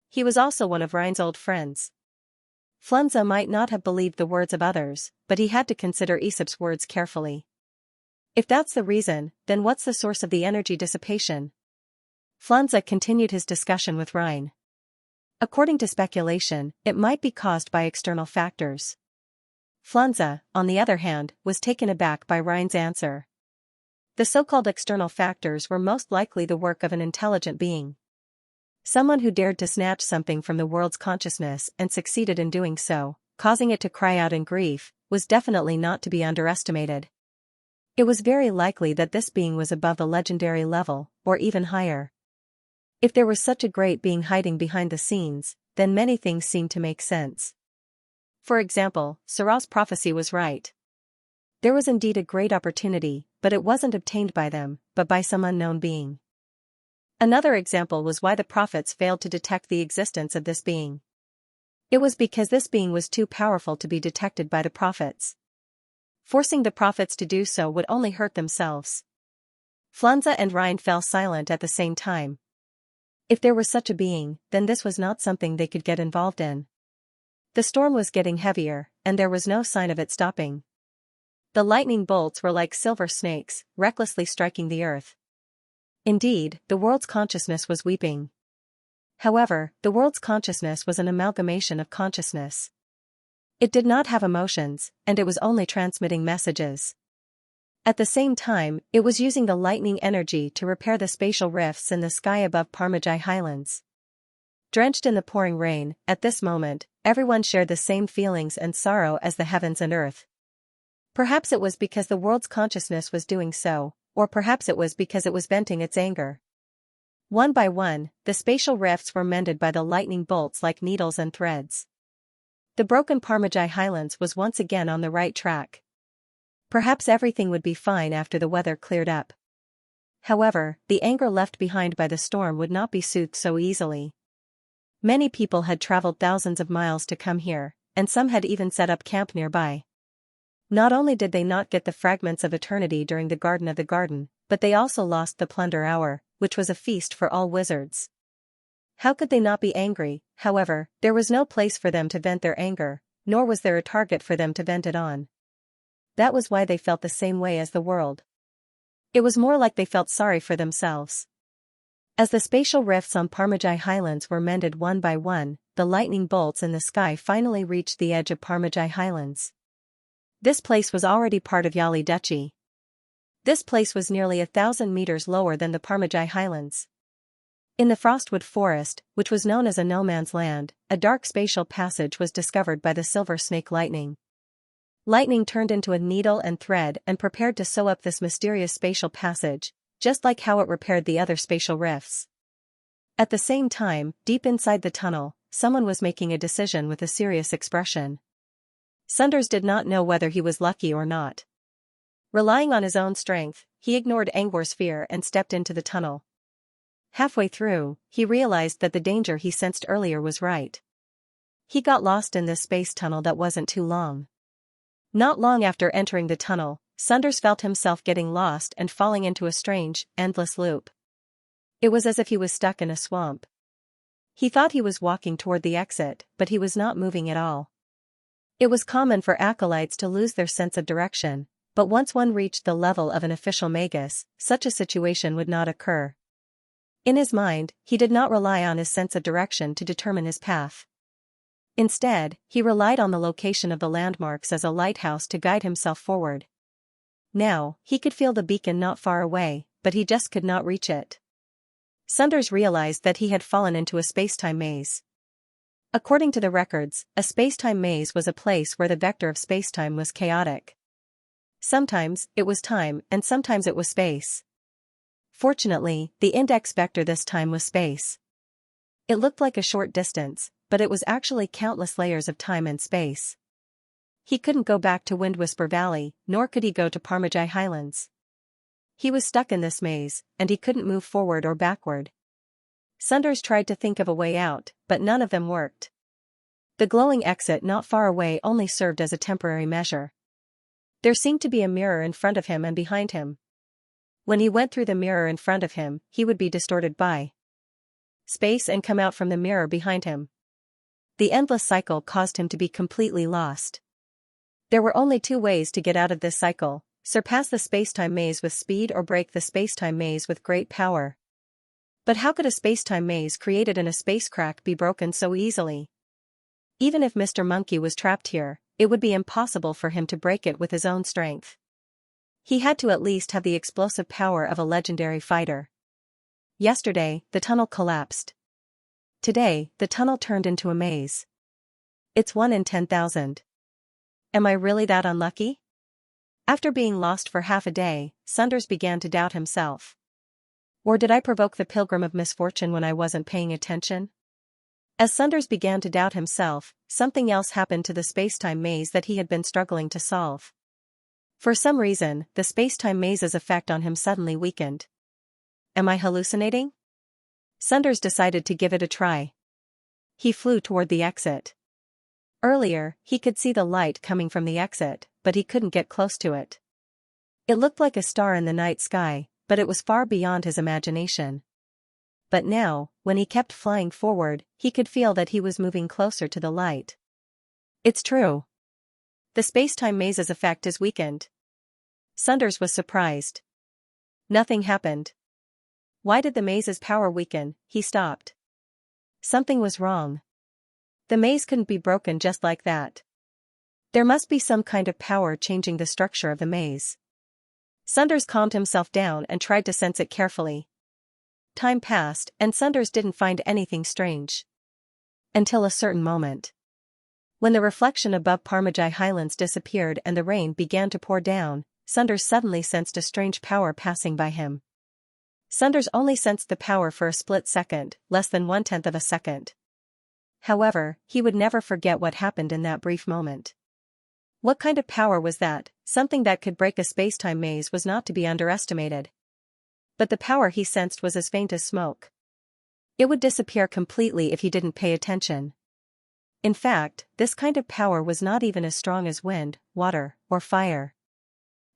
[SPEAKER 1] He was also one of Rhine's old friends. Xianxia might not have believed the words of others, but he had to consider Aesop's words carefully. If that's the reason, then what's the source of the energy dissipation? Xianxia continued his discussion with Rhine. According to speculation, it might be caused by external factors. Xianxia, on the other hand, was taken aback by Rhine's answer. The so-called external factors were most likely the work of an intelligent being. Someone who dared to snatch something from the world's consciousness and succeeded in doing so, causing it to cry out in grief, was definitely not to be underestimated. It was very likely that this being was above the legendary level, or even higher. If there was such a great being hiding behind the scenes, then many things seemed to make sense. For example, Sarah's prophecy was right. There was indeed a great opportunity, but it wasn't obtained by them, but by some unknown being. Another example was why the prophets failed to detect the existence of this being. It was because this being was too powerful to be detected by the prophets. Forcing the prophets to do so would only hurt themselves. Xianxia and Rhine fell silent at the same time. If there was such a being, then this was not something they could get involved in. The storm was getting heavier, and there was no sign of it stopping. The lightning bolts were like silver snakes, recklessly striking the earth. Indeed, the world's consciousness was weeping. However, the world's consciousness was an amalgamation of consciousness. It did not have emotions, and it was only transmitting messages. At the same time, it was using the lightning energy to repair the spatial rifts in the sky above Parmajai Highlands. Drenched in the pouring rain, at this moment, everyone shared the same feelings and sorrow as the heavens and earth. Perhaps it was because the world's consciousness was doing so, or perhaps it was because it was venting its anger. One by one, the spatial rifts were mended by the lightning bolts like needles and threads. The broken Parmajai Highlands was once again on the right track. Perhaps everything would be fine after the weather cleared up. However, the anger left behind by the storm would not be soothed so easily. Many people had traveled thousands of miles to come here, and some had even set up camp nearby. Not only did they not get the fragments of eternity during the Garden of the Garden, but they also lost the Plunder Hour, which was a feast for all wizards. How could they not be angry? However, there was no place for them to vent their anger, nor was there a target for them to vent it on. That was why they felt the same way as the world. It was more like they felt sorry for themselves. As the spatial rifts on Parmajai Highlands were mended one by one, the lightning bolts in the sky finally reached the edge of Parmajai Highlands. This place was already part of Yali Duchy. This place was nearly 1,000 meters lower than the Parmajai Highlands. In the Frostwood Forest, which was known as a no-man's land, a dark spatial passage was discovered by the Silver Snake Lightning. Lightning turned into a needle and thread and prepared to sew up this mysterious spatial passage, just like how it repaired the other spatial rifts. At the same time, deep inside the tunnel, someone was making a decision with a serious expression. Sunders did not know whether he was lucky or not. Relying on his own strength, he ignored Angor's fear and stepped into the tunnel. Halfway through, he realized that the danger he sensed earlier was right. He got lost in this space tunnel that wasn't too long. Not long after entering the tunnel, Sunders felt himself getting lost and falling into a strange, endless loop. It was as if he was stuck in a swamp. He thought he was walking toward the exit, but he was not moving at all. It was common for acolytes to lose their sense of direction, but once one reached the level of an official magus, such a situation would not occur. In his mind, he did not rely on his sense of direction to determine his path. Instead, he relied on the location of the landmarks as a lighthouse to guide himself forward. Now, he could feel the beacon not far away, but he just could not reach it. Sunders realized that he had fallen into a spacetime maze. According to the records, a spacetime maze was a place where the vector of spacetime was chaotic. Sometimes, it was time, and sometimes it was space. Fortunately, the index vector this time was space. It looked like a short distance, but it was actually countless layers of time and space. He couldn't go back to Windwhisper Valley, nor could he go to Parmajai Highlands. He was stuck in this maze, and he couldn't move forward or backward. Sunders tried to think of a way out, but none of them worked. The glowing exit not far away only served as a temporary measure. There seemed to be a mirror in front of him and behind him. When he went through the mirror in front of him, he would be distorted by space and come out from the mirror behind him. The endless cycle caused him to be completely lost. There were only two ways to get out of this cycle: surpass the spacetime maze with speed or break the spacetime maze with great power. But how could a spacetime maze created in a space crack be broken so easily? Even if Mr. Monkey was trapped here, it would be impossible for him to break it with his own strength. He had to at least have the explosive power of a legendary fighter. Yesterday, the tunnel collapsed. Today, the tunnel turned into a maze. It's 1 in 10,000. Am I really that unlucky? After being lost for half a day, Sunders began to doubt himself. Or did I provoke the pilgrim of misfortune when I wasn't paying attention? As Sunders began to doubt himself, something else happened to the spacetime maze that he had been struggling to solve. For some reason, the spacetime maze's effect on him suddenly weakened. Am I hallucinating? Sunders decided to give it a try. He flew toward the exit. Earlier, he could see the light coming from the exit, but he couldn't get close to it. It looked like a star in the night sky, but it was far beyond his imagination. But now, when he kept flying forward, he could feel that he was moving closer to the light. It's true. The space-time maze's effect is weakened. Sunders was surprised. Nothing happened. Why did the maze's power weaken? He stopped. Something was wrong. The maze couldn't be broken just like that. There must be some kind of power changing the structure of the maze. Sunders calmed himself down and tried to sense it carefully. Time passed, and Sunders didn't find anything strange. Until a certain moment. When the reflection above Parmajai Highlands disappeared and the rain began to pour down, Sunders suddenly sensed a strange power passing by him. Sunders only sensed the power for a split second, less than 1/10 of a second. However, he would never forget what happened in that brief moment. What kind of power was that? Something that could break a space-time maze was not to be underestimated. But the power he sensed was as faint as smoke. It would disappear completely if he didn't pay attention. In fact, this kind of power was not even as strong as wind, water, or fire.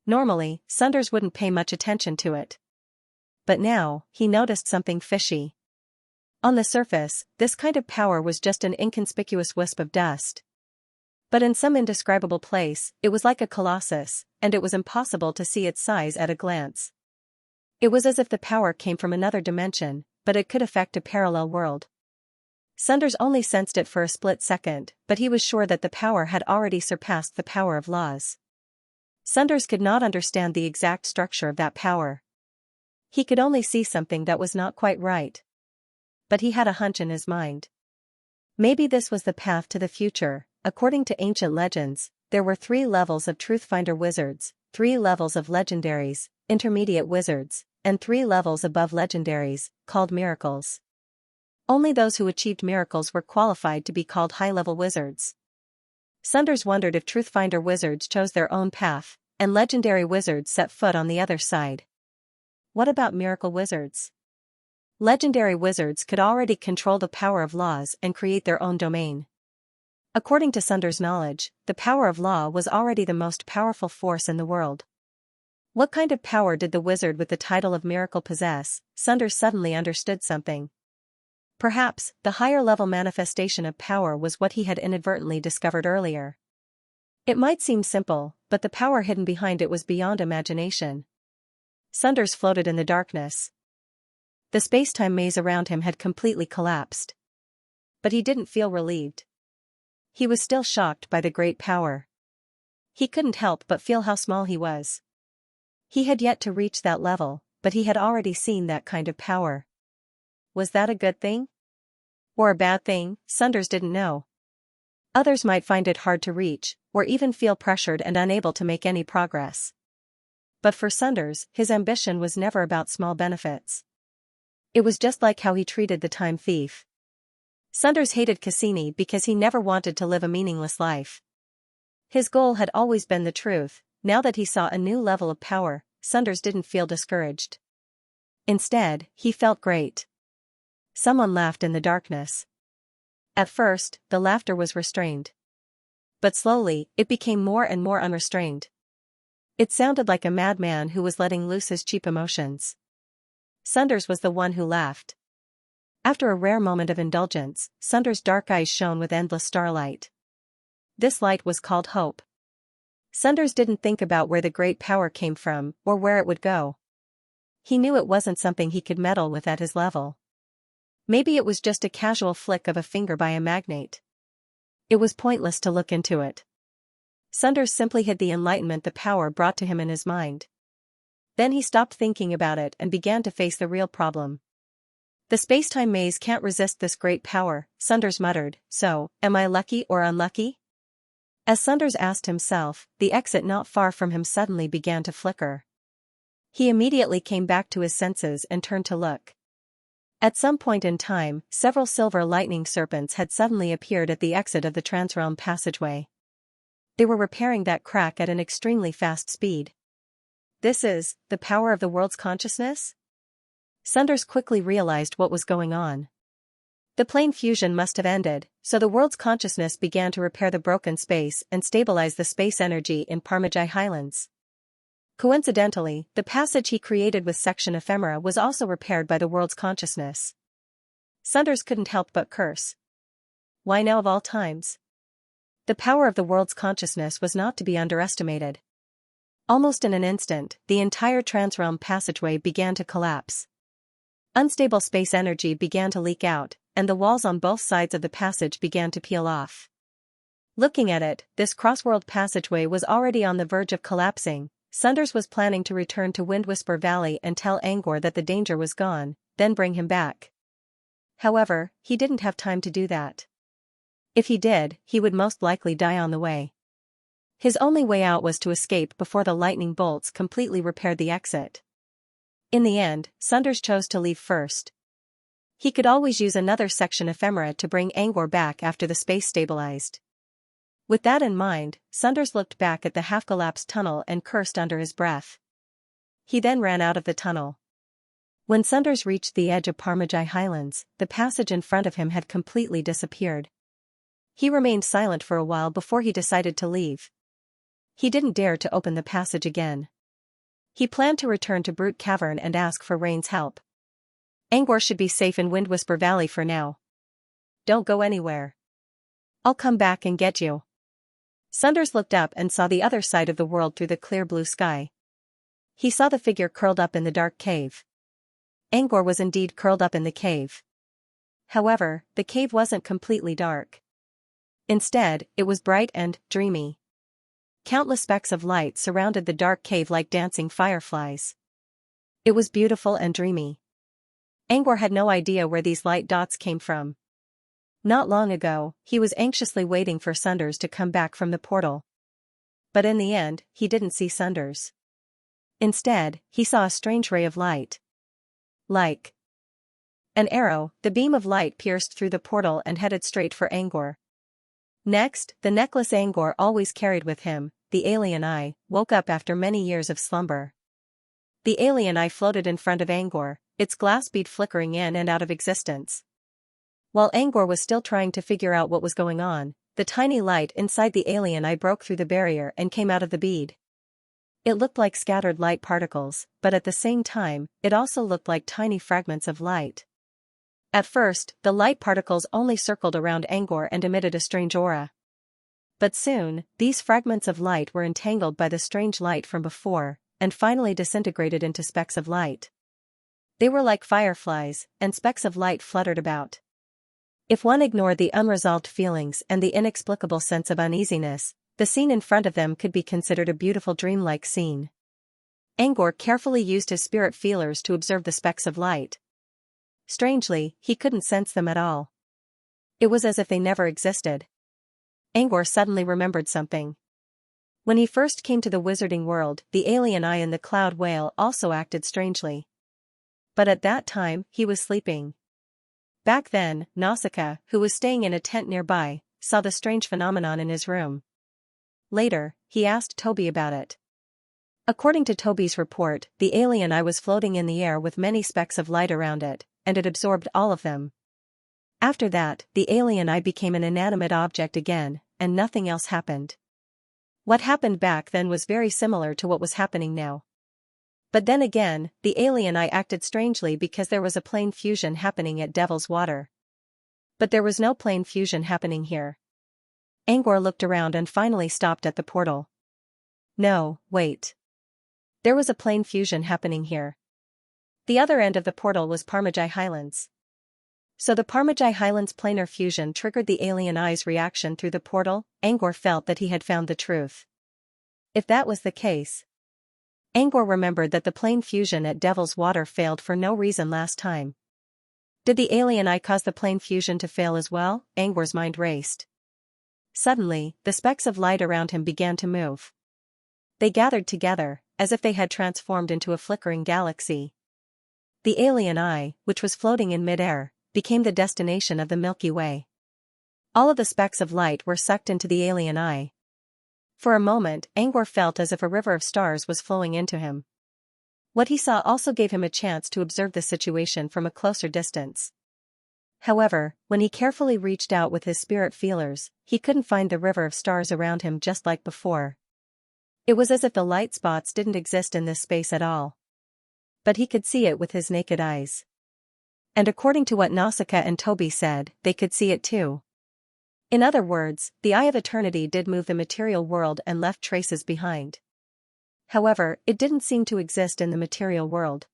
[SPEAKER 1] Normally, Sunders wouldn't pay much attention to it. But now, he noticed something fishy. On the surface, this kind of power was just an inconspicuous wisp of dust. But in some indescribable place, it was like a colossus, and it was impossible to see its size at a glance. It was as if the power came from another dimension, but it could affect a parallel world. Sunders only sensed it for a split second, but he was sure that the power had already surpassed the power of laws. Sunders could not understand the exact structure of that power. He could only see something that was not quite right. But he had a hunch in his mind. Maybe this was the path to the future. According to ancient legends, there were 3 levels of Truthfinder wizards, 3 levels of legendaries, intermediate wizards, and 3 levels above legendaries, called miracles. Only those who achieved miracles were qualified to be called high-level wizards. Sunders wondered if Truthfinder wizards chose their own path, and legendary wizards set foot on the other side. What about miracle wizards? Legendary wizards could already control the power of laws and create their own domain. According to Sunders' knowledge, the power of law was already the most powerful force in the world. What kind of power did the wizard with the title of miracle possess? Sunders suddenly understood something. Perhaps, the higher-level manifestation of power was what he had inadvertently discovered earlier. It might seem simple, but the power hidden behind it was beyond imagination. Sunders floated in the darkness. The space-time maze around him had completely collapsed. But he didn't feel relieved. He was still shocked by the great power. He couldn't help but feel how small he was. He had yet to reach that level, but he had already seen that kind of power. Was that a good thing? Or a bad thing? Sunders didn't know. Others might find it hard to reach, or even feel pressured and unable to make any progress. But for Sunders, his ambition was never about small benefits. It was just like how he treated the time thief. Sunders hated Cassini because he never wanted to live a meaningless life. His goal had always been the truth. Now that he saw a new level of power, Sunders didn't feel discouraged. Instead, he felt great. Someone laughed in the darkness. At first, the laughter was restrained. But slowly, it became more and more unrestrained. It sounded like a madman who was letting loose his cheap emotions. Sunders was the one who laughed. After a rare moment of indulgence, Sunders' dark eyes shone with endless starlight. This light was called hope. Sunders didn't think about where the great power came from, or where it would go. He knew it wasn't something he could meddle with at his level. Maybe it was just a casual flick of a finger by a magnate. It was pointless to look into it. Sunders simply hid the enlightenment the power brought to him in his mind. Then he stopped thinking about it and began to face the real problem. The space-time maze can't resist this great power, Sunders muttered, so, am I lucky or unlucky? As Sunders asked himself, the exit not far from him suddenly began to flicker. He immediately came back to his senses and turned to look. At some point in time, several silver lightning serpents had suddenly appeared at the exit of the transrealm passageway. They were repairing that crack at an extremely fast speed. This is the power of the world's consciousness? Sunders quickly realized what was going on. The plane fusion must have ended, so the world's consciousness began to repair the broken space and stabilize the space energy in Parmajai Highlands. Coincidentally, the passage he created with section ephemera was also repaired by the world's consciousness. Sunders couldn't help but curse. Why now of all times? The power of the world's consciousness was not to be underestimated. Almost in an instant, the entire transrealm passageway began to collapse. Unstable space energy began to leak out, and the walls on both sides of the passage began to peel off. Looking at it, this cross-world passageway was already on the verge of collapsing. Sunders was planning to return to Windwhisper Valley and tell Angor that the danger was gone, then bring him back. However, he didn't have time to do that. If he did, he would most likely die on the way. His only way out was to escape before the lightning bolts completely repaired the exit. In the end, Sunders chose to leave first. He could always use another section ephemera to bring Angor back after the space stabilized. With that in mind, Sunders looked back at the half-collapsed tunnel and cursed under his breath. He then ran out of the tunnel. When Sunders reached the edge of Parmajai Highlands, the passage in front of him had completely disappeared. He remained silent for a while before he decided to leave. He didn't dare to open the passage again. He planned to return to Brute Cavern and ask for Rain's help. Angor should be safe in Windwhisper Valley for now. Don't go anywhere. I'll come back and get you. Sunders looked up and saw the other side of the world through the clear blue sky. He saw the figure curled up in the dark cave. Angor was indeed curled up in the cave. However, the cave wasn't completely dark. Instead, it was bright and dreamy. Countless specks of light surrounded the dark cave like dancing fireflies. It was beautiful and dreamy. Angor had no idea where these light dots came from. Not long ago, he was anxiously waiting for Sunders to come back from the portal. But in the end, he didn't see Sunders. Instead, he saw a strange ray of light. Like an arrow, the beam of light pierced through the portal and headed straight for Angor. Next, the necklace Angor always carried with him, the alien eye, woke up after many years of slumber. The alien eye floated in front of Angor, its glass bead flickering in and out of existence. While Angor was still trying to figure out what was going on, the tiny light inside the alien eye broke through the barrier and came out of the bead. It looked like scattered light particles, but at the same time, it also looked like tiny fragments of light. At first, the light particles only circled around Angor and emitted a strange aura. But soon, these fragments of light were entangled by the strange light from before, and finally disintegrated into specks of light. They were like fireflies, and specks of light fluttered about. If one ignored the unresolved feelings and the inexplicable sense of uneasiness, the scene in front of them could be considered a beautiful dreamlike scene. Angor carefully used his spirit feelers to observe the specks of light. Strangely, he couldn't sense them at all. It was as if they never existed. Angor suddenly remembered something. When he first came to the wizarding world, the alien eye and the cloud whale also acted strangely. But at that time, he was sleeping. Back then, Nausicaa, who was staying in a tent nearby, saw the strange phenomenon in his room. Later, he asked Toby about it. According to Toby's report, the alien eye was floating in the air with many specks of light around it, and it absorbed all of them. After that, the alien eye became an inanimate object again, and nothing else happened. What happened back then was very similar to what was happening now. But then again, the alien eye acted strangely because there was a plane fusion happening at Devil's Water. But there was no plane fusion happening here. Angor looked around and finally stopped at the portal. No, wait. There was a plane fusion happening here. The other end of the portal was Parmajai Highlands. So the Parmajai Highlands planar fusion triggered the alien eye's reaction through the portal. Angor felt that he had found the truth. If that was the case. Angor remembered that the plane fusion at Devil's Water failed for no reason last time. Did the alien eye cause the plane fusion to fail as well? Angor's mind raced. Suddenly, the specks of light around him began to move. They gathered together, as if they had transformed into a flickering galaxy. The alien eye, which was floating in mid-air, became the destination of the Milky Way. All of the specks of light were sucked into the alien eye. For a moment, Angor felt as if a river of stars was flowing into him. What he saw also gave him a chance to observe the situation from a closer distance. However, when he carefully reached out with his spirit feelers, he couldn't find the river of stars around him just like before. It was as if the light spots didn't exist in this space at all. But he could see it with his naked eyes. And according to what Nausicaa and Toby said, they could see it too. In other words, the Eye of Eternity did move the material world and left traces behind. However, it didn't seem to exist in the material world.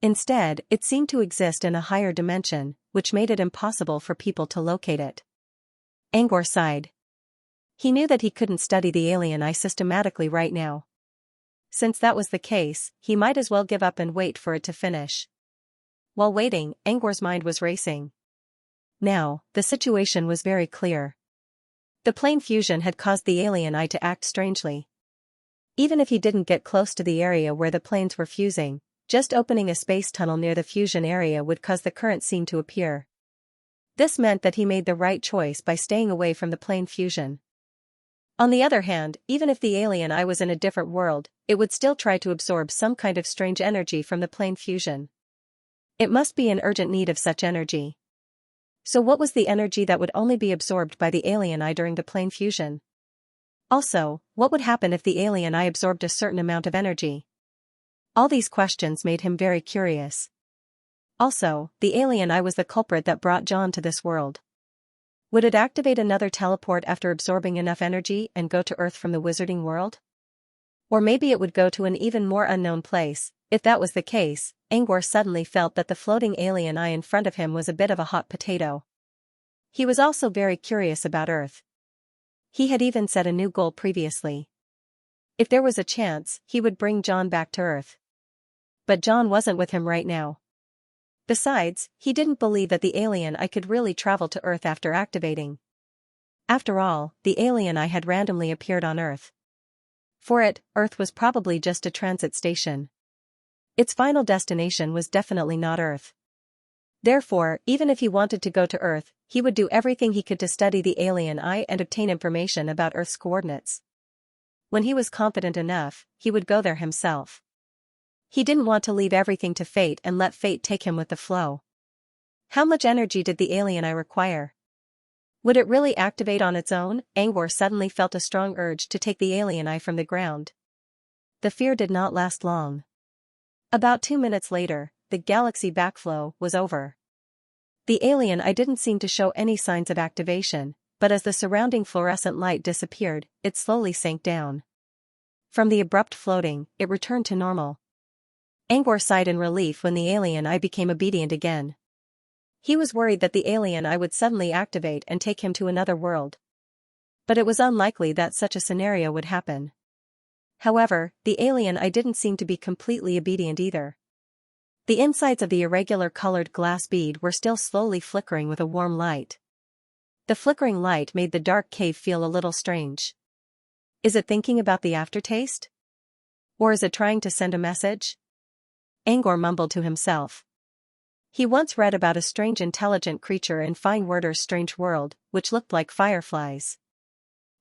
[SPEAKER 1] Instead, it seemed to exist in a higher dimension, which made it impossible for people to locate it. Angor sighed. He knew that he couldn't study the alien eye systematically right now. Since that was the case, he might as well give up and wait for it to finish. While waiting, Angor's mind was racing. Now, the situation was very clear. The plane fusion had caused the alien eye to act strangely. Even if he didn't get close to the area where the planes were fusing, just opening a space tunnel near the fusion area would cause the current scene to appear. This meant that he made the right choice by staying away from the plane fusion. On the other hand, even if the alien eye was in a different world, it would still try to absorb some kind of strange energy from the plane fusion. It must be in urgent need of such energy. So what was the energy that would only be absorbed by the alien eye during the plane fusion? Also, what would happen if the alien eye absorbed a certain amount of energy? All these questions made him very curious. Also, the alien eye was the culprit that brought John to this world. Would it activate another teleport after absorbing enough energy and go to Earth from the wizarding world? Or maybe it would go to an even more unknown place. If that was the case, Angor suddenly felt that the floating alien eye in front of him was a bit of a hot potato. He was also very curious about Earth. He had even set a new goal previously. If there was a chance, he would bring John back to Earth. But John wasn't with him right now. Besides, he didn't believe that the alien eye could really travel to Earth after activating. After all, the alien eye had randomly appeared on Earth. For it, Earth was probably just a transit station. Its final destination was definitely not Earth. Therefore, even if he wanted to go to Earth, he would do everything he could to study the alien eye and obtain information about Earth's coordinates. When he was confident enough, he would go there himself. He didn't want to leave everything to fate and let fate take him with the flow. How much energy did the alien eye require? Would it really activate on its own? Angor suddenly felt a strong urge to take the alien eye from the ground. The fear did not last long. About 2 minutes later, the galaxy backflow was over. The alien eye didn't seem to show any signs of activation, but as the surrounding fluorescent light disappeared, it slowly sank down. From the abrupt floating, it returned to normal. Angor sighed in relief when the alien eye became obedient again. He was worried that the alien eye would suddenly activate and take him to another world. But it was unlikely that such a scenario would happen. However, the alien eye didn't seem to be completely obedient either. The insides of the irregular colored glass bead were still slowly flickering with a warm light. The flickering light made the dark cave feel a little strange. Is it thinking about the aftertaste? Or is it trying to send a message? Angor mumbled to himself. He once read about a strange intelligent creature in Fine Werder's strange world, which looked like fireflies.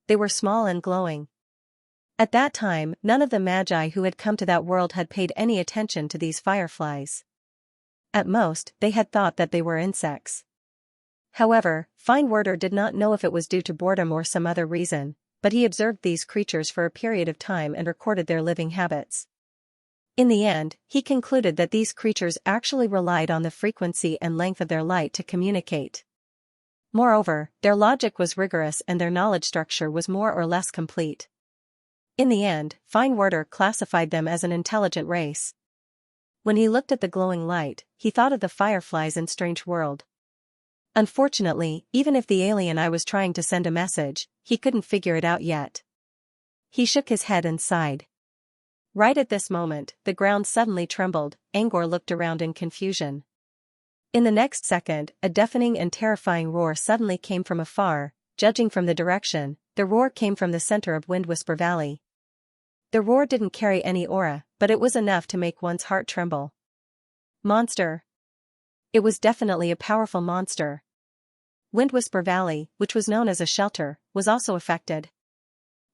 [SPEAKER 1] They were small and glowing. At that time, none of the magi who had come to that world had paid any attention to these fireflies. At most, they had thought that they were insects. However, Fine Werder did not know if it was due to boredom or some other reason, but he observed these creatures for a period of time and recorded their living habits. In the end, he concluded that these creatures actually relied on the frequency and length of their light to communicate. Moreover, their logic was rigorous and their knowledge structure was more or less complete. In the end, Fine Werder classified them as an intelligent race. When he looked at the glowing light, he thought of the fireflies in Strange World. Unfortunately, even if the alien eye was trying to send a message, he couldn't figure it out yet. He shook his head and sighed. Right at this moment, the ground suddenly trembled. Angor looked around in confusion. In the next second, a deafening and terrifying roar suddenly came from afar. Judging from the direction, the roar came from the center of Windwhisper Valley. The roar didn't carry any aura, but it was enough to make one's heart tremble. Monster. It was definitely a powerful monster. Windwhisper Valley, which was known as a shelter, was also affected.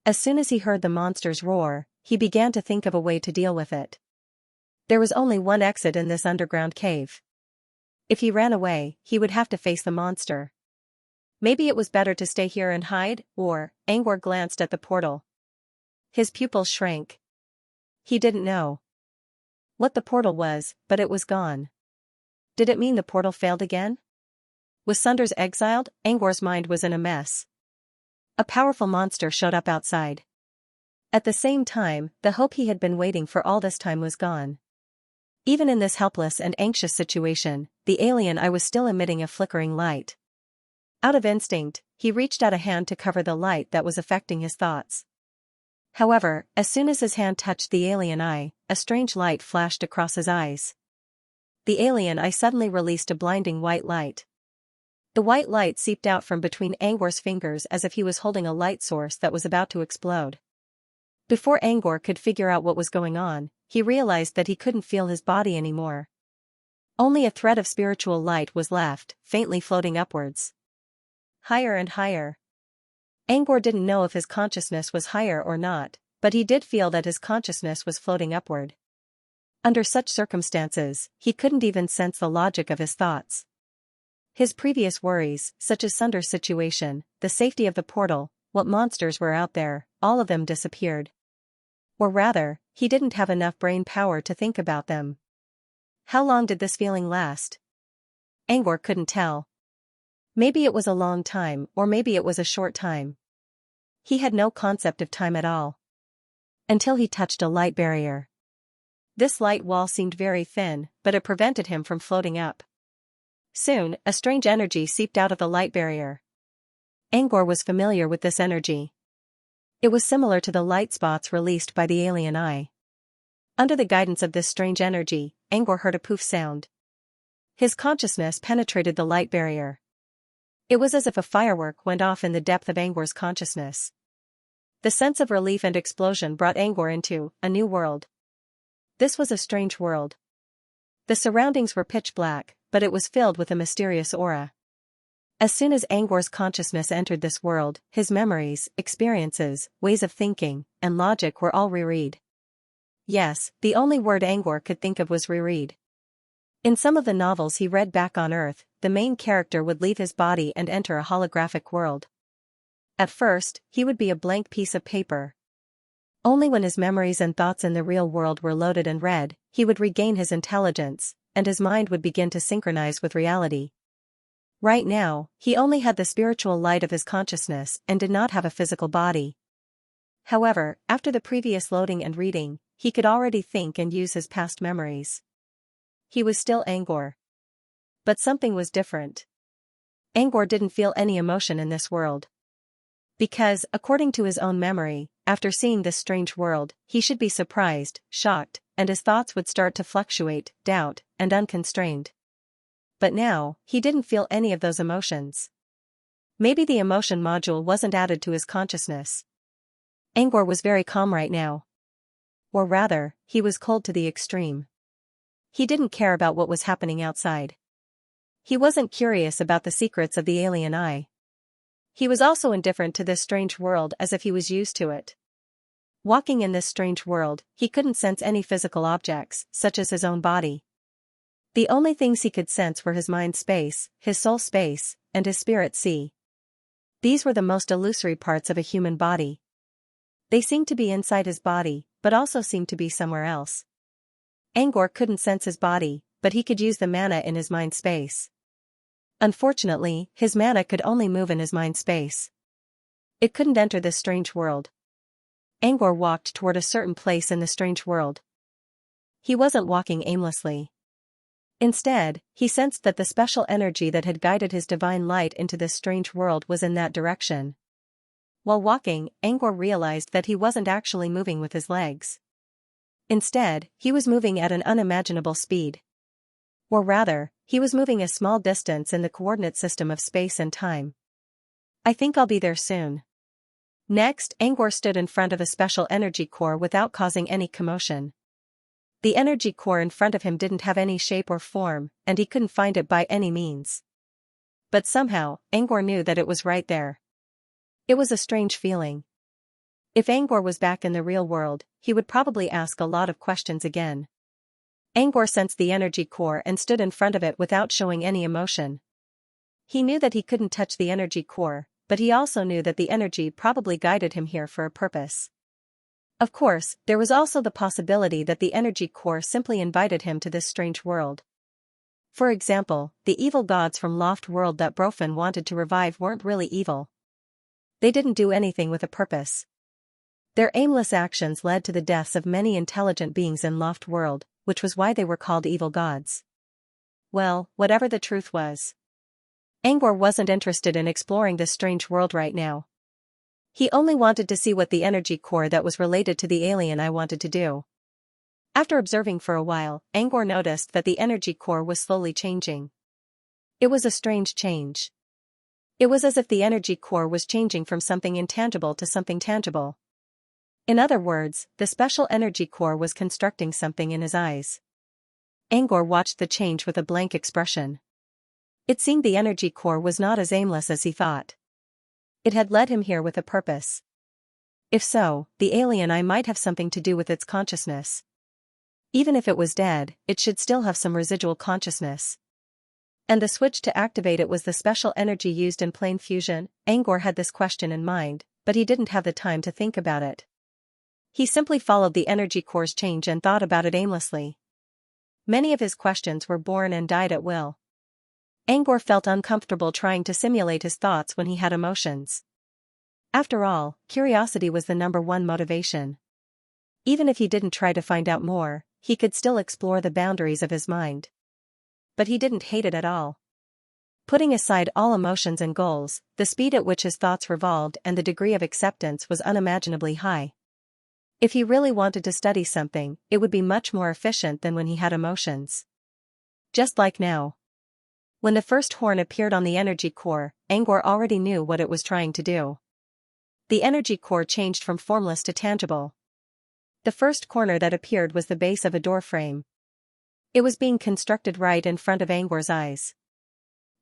[SPEAKER 1] As soon as he heard the monster's roar, he began to think of a way to deal with it. There was only one exit in this underground cave. If he ran away, he would have to face the monster. Maybe it was better to stay here and hide, or, Angor glanced at the portal. His pupils shrank. He didn't know what the portal was, but it was gone. Did it mean the portal failed again? Was Sunders exiled? Angor's mind was in a mess. A powerful monster showed up outside. At the same time, the hope he had been waiting for all this time was gone. Even in this helpless and anxious situation, the alien eye was still emitting a flickering light. Out of instinct, he reached out a hand to cover the light that was affecting his thoughts. However, as soon as his hand touched the alien eye, a strange light flashed across his eyes. The alien eye suddenly released a blinding white light. The white light seeped out from between Angor's fingers as if he was holding a light source that was about to explode. Before Angor could figure out what was going on, he realized that he couldn't feel his body anymore. Only a thread of spiritual light was left, faintly floating upwards. Higher and higher. Angor didn't know if his consciousness was higher or not, but he did feel that his consciousness was floating upward. Under such circumstances, he couldn't even sense the logic of his thoughts. His previous worries, such as Sunders' situation, the safety of the portal, what monsters were out there, all of them disappeared. Or rather, he didn't have enough brain power to think about them. How long did this feeling last? Angor couldn't tell. Maybe it was a long time, or maybe it was a short time. He had no concept of time at all. Until he touched a light barrier. This light wall seemed very thin, but it prevented him from floating up. Soon, a strange energy seeped out of the light barrier. Angor was familiar with this energy. It was similar to the light spots released by the alien eye. Under the guidance of this strange energy, Angor heard a poof sound. His consciousness penetrated the light barrier. It was as if a firework went off in the depth of Angor's consciousness. The sense of relief and explosion brought Angor into a new world. This was a strange world. The surroundings were pitch black, but it was filled with a mysterious aura. As soon as Angor's consciousness entered this world, his memories, experiences, ways of thinking, and logic were all reread. Yes, the only word Angor could think of was reread. In some of the novels he read back on Earth, the main character would leave his body and enter a holographic world. At first, he would be a blank piece of paper. Only when his memories and thoughts in the real world were loaded and read, he would regain his intelligence, and his mind would begin to synchronize with reality. Right now, he only had the spiritual light of his consciousness and did not have a physical body. However, after the previous loading and reading, he could already think and use his past memories. He was still Angor. But something was different. Angor didn't feel any emotion in this world. Because, according to his own memory, after seeing this strange world, he should be surprised, shocked, and his thoughts would start to fluctuate, doubt, and unconstrained. But now, he didn't feel any of those emotions. Maybe the emotion module wasn't added to his consciousness. Angor was very calm right now. Or rather, he was cold to the extreme. He didn't care about what was happening outside. He wasn't curious about the secrets of the alien eye. He was also indifferent to this strange world as if he was used to it. Walking in this strange world, he couldn't sense any physical objects, such as his own body. The only things he could sense were his mind space, his soul space, and his spirit sea. These were the most illusory parts of a human body. They seemed to be inside his body, but also seemed to be somewhere else. Angor couldn't sense his body, but he could use the mana in his mind space. Unfortunately, his mana could only move in his mind space. It couldn't enter this strange world. Angor walked toward a certain place in the strange world. He wasn't walking aimlessly. Instead, he sensed that the special energy that had guided his divine light into this strange world was in that direction. While walking, Angor realized that he wasn't actually moving with his legs. Instead, he was moving at an unimaginable speed. Or rather, he was moving a small distance in the coordinate system of space and time. I think I'll be there soon. Next, Angor stood in front of a special energy core without causing any commotion. The energy core in front of him didn't have any shape or form, and he couldn't find it by any means. But somehow, Angor knew that it was right there. It was a strange feeling. If Angor was back in the real world, he would probably ask a lot of questions again. Angor sensed the energy core and stood in front of it without showing any emotion. He knew that he couldn't touch the energy core, but he also knew that the energy probably guided him here for a purpose. Of course, there was also the possibility that the energy core simply invited him to this strange world. For example, the evil gods from Loft World that Brofin wanted to revive weren't really evil. They didn't do anything with a purpose. Their aimless actions led to the deaths of many intelligent beings in Loft World, which was why they were called evil gods. Well, whatever the truth was, Angor wasn't interested in exploring this strange world right now. He only wanted to see what the energy core that was related to the alien I wanted to do. After observing for a while, Angor noticed that the energy core was slowly changing. It was a strange change. It was as if the energy core was changing from something intangible to something tangible. In other words, the special energy core was constructing something in his eyes. Angor watched the change with a blank expression. It seemed the energy core was not as aimless as he thought. It had led him here with a purpose. If so, the alien eye might have something to do with its consciousness. Even if it was dead, it should still have some residual consciousness. And the switch to activate it was the special energy used in plane fusion. Angor had this question in mind, but he didn't have the time to think about it. He simply followed the energy core's change and thought about it aimlessly. Many of his questions were born and died at will. Angor felt uncomfortable trying to simulate his thoughts when he had emotions. After all, curiosity was the #1 motivation. Even if he didn't try to find out more, he could still explore the boundaries of his mind. But he didn't hate it at all. Putting aside all emotions and goals, the speed at which his thoughts revolved and the degree of acceptance was unimaginably high. If he really wanted to study something, it would be much more efficient than when he had emotions. Just like now. When the first horn appeared on the energy core, Angor already knew what it was trying to do. The energy core changed from formless to tangible. The first corner that appeared was the base of a door frame. It was being constructed right in front of Angor's eyes.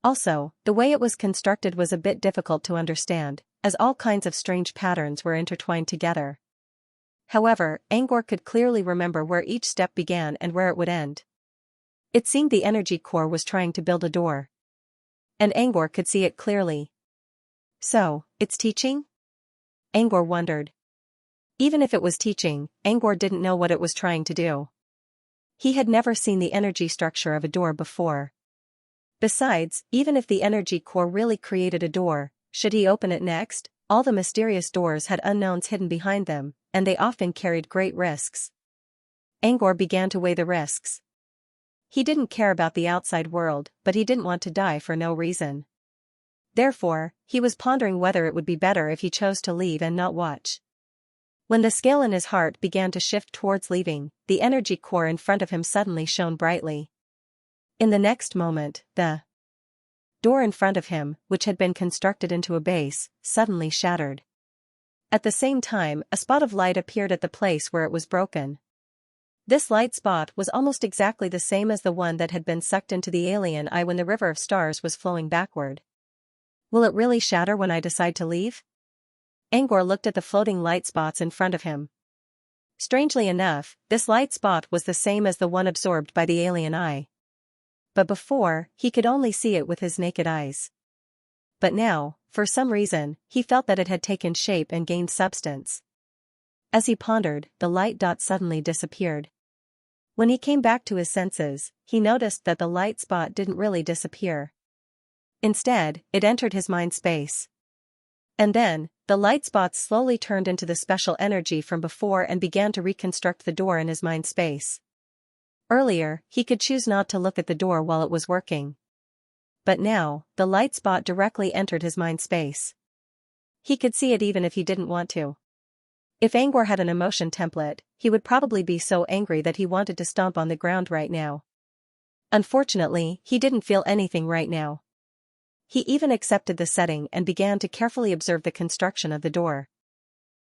[SPEAKER 1] Also, the way it was constructed was a bit difficult to understand, as all kinds of strange patterns were intertwined together. However, Angor could clearly remember where each step began and where it would end. It seemed the energy core was trying to build a door. And Angor could see it clearly. So, it's teaching? Angor wondered. Even if it was teaching, Angor didn't know what it was trying to do. He had never seen the energy structure of a door before. Besides, even if the energy core really created a door, should he open it next? All the mysterious doors had unknowns hidden behind them, and they often carried great risks. Angor began to weigh the risks. He didn't care about the outside world, but he didn't want to die for no reason. Therefore, he was pondering whether it would be better if he chose to leave and not watch. When the scale in his heart began to shift towards leaving, the energy core in front of him suddenly shone brightly. In the next moment, the door in front of him, which had been constructed into a base, suddenly shattered. At the same time, a spot of light appeared at the place where it was broken. This light spot was almost exactly the same as the one that had been sucked into the alien eye when the river of stars was flowing backward. Will it really shatter when I decide to leave? Angor looked at the floating light spots in front of him. Strangely enough, this light spot was the same as the one absorbed by the alien eye. But before, he could only see it with his naked eyes. But now, for some reason, he felt that it had taken shape and gained substance. As he pondered, the light dot suddenly disappeared. When he came back to his senses, he noticed that the light spot didn't really disappear. Instead, it entered his mind space. And then, the light spots slowly turned into the special energy from before and began to reconstruct the door in his mind space. Earlier, he could choose not to look at the door while it was working. But now, the light spot directly entered his mind space. He could see it even if he didn't want to. If Angor had an emotion template, he would probably be so angry that he wanted to stomp on the ground right now. Unfortunately, he didn't feel anything right now. He even accepted the setting and began to carefully observe the construction of the door.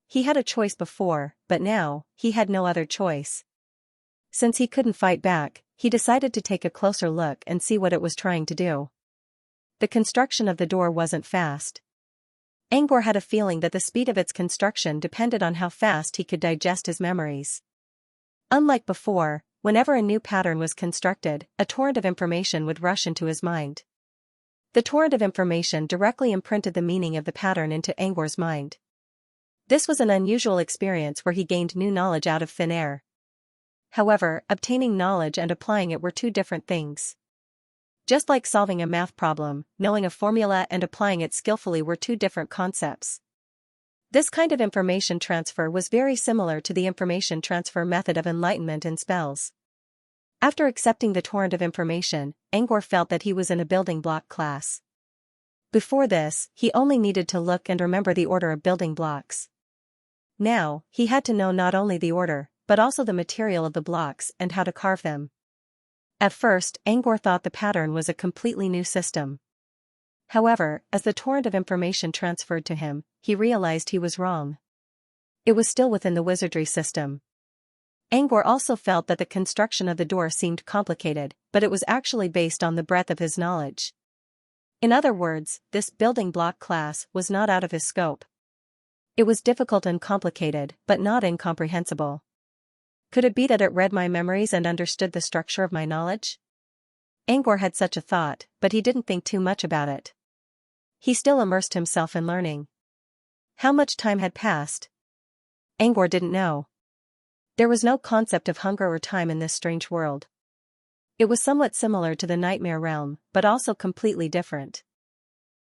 [SPEAKER 1] He had a choice before, but now, he had no other choice. Since he couldn't fight back, he decided to take a closer look and see what it was trying to do. The construction of the door wasn't fast. Angor had a feeling that the speed of its construction depended on how fast he could digest his memories. Unlike before, whenever a new pattern was constructed, a torrent of information would rush into his mind. The torrent of information directly imprinted the meaning of the pattern into Angor's mind. This was an unusual experience where he gained new knowledge out of thin air. However, obtaining knowledge and applying it were two different things. Just like solving a math problem, knowing a formula and applying it skillfully were two different concepts. This kind of information transfer was very similar to the information transfer method of enlightenment in spells. After accepting the torrent of information, Angor felt that he was in a building block class. Before this, he only needed to look and remember the order of building blocks. Now, he had to know not only the order, but also the material of the blocks and how to carve them. At first, Angor thought the pattern was a completely new system. However, as the torrent of information transferred to him, he realized he was wrong. It was still within the wizardry system. Angor also felt that the construction of the door seemed complicated, but it was actually based on the breadth of his knowledge. In other words, this building block class was not out of his scope. It was difficult and complicated, but not incomprehensible. Could it be that it read my memories and understood the structure of my knowledge? Angor had such a thought, but he didn't think too much about it. He still immersed himself in learning. How much time had passed? Angor didn't know. There was no concept of hunger or time in this strange world. It was somewhat similar to the nightmare realm, but also completely different.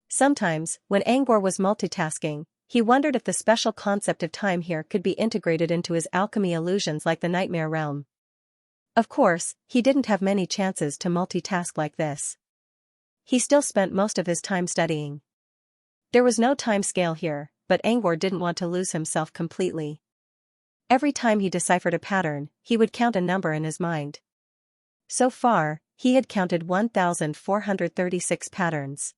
[SPEAKER 1] Sometimes, when Angor was multitasking, he wondered if the special concept of time here could be integrated into his alchemy illusions like the nightmare realm. Of course, he didn't have many chances to multitask like this. He still spent most of his time studying. There was no time scale here, but Angor didn't want to lose himself completely. Every time he deciphered a pattern, he would count a number in his mind. So far, he had counted 1,436 patterns.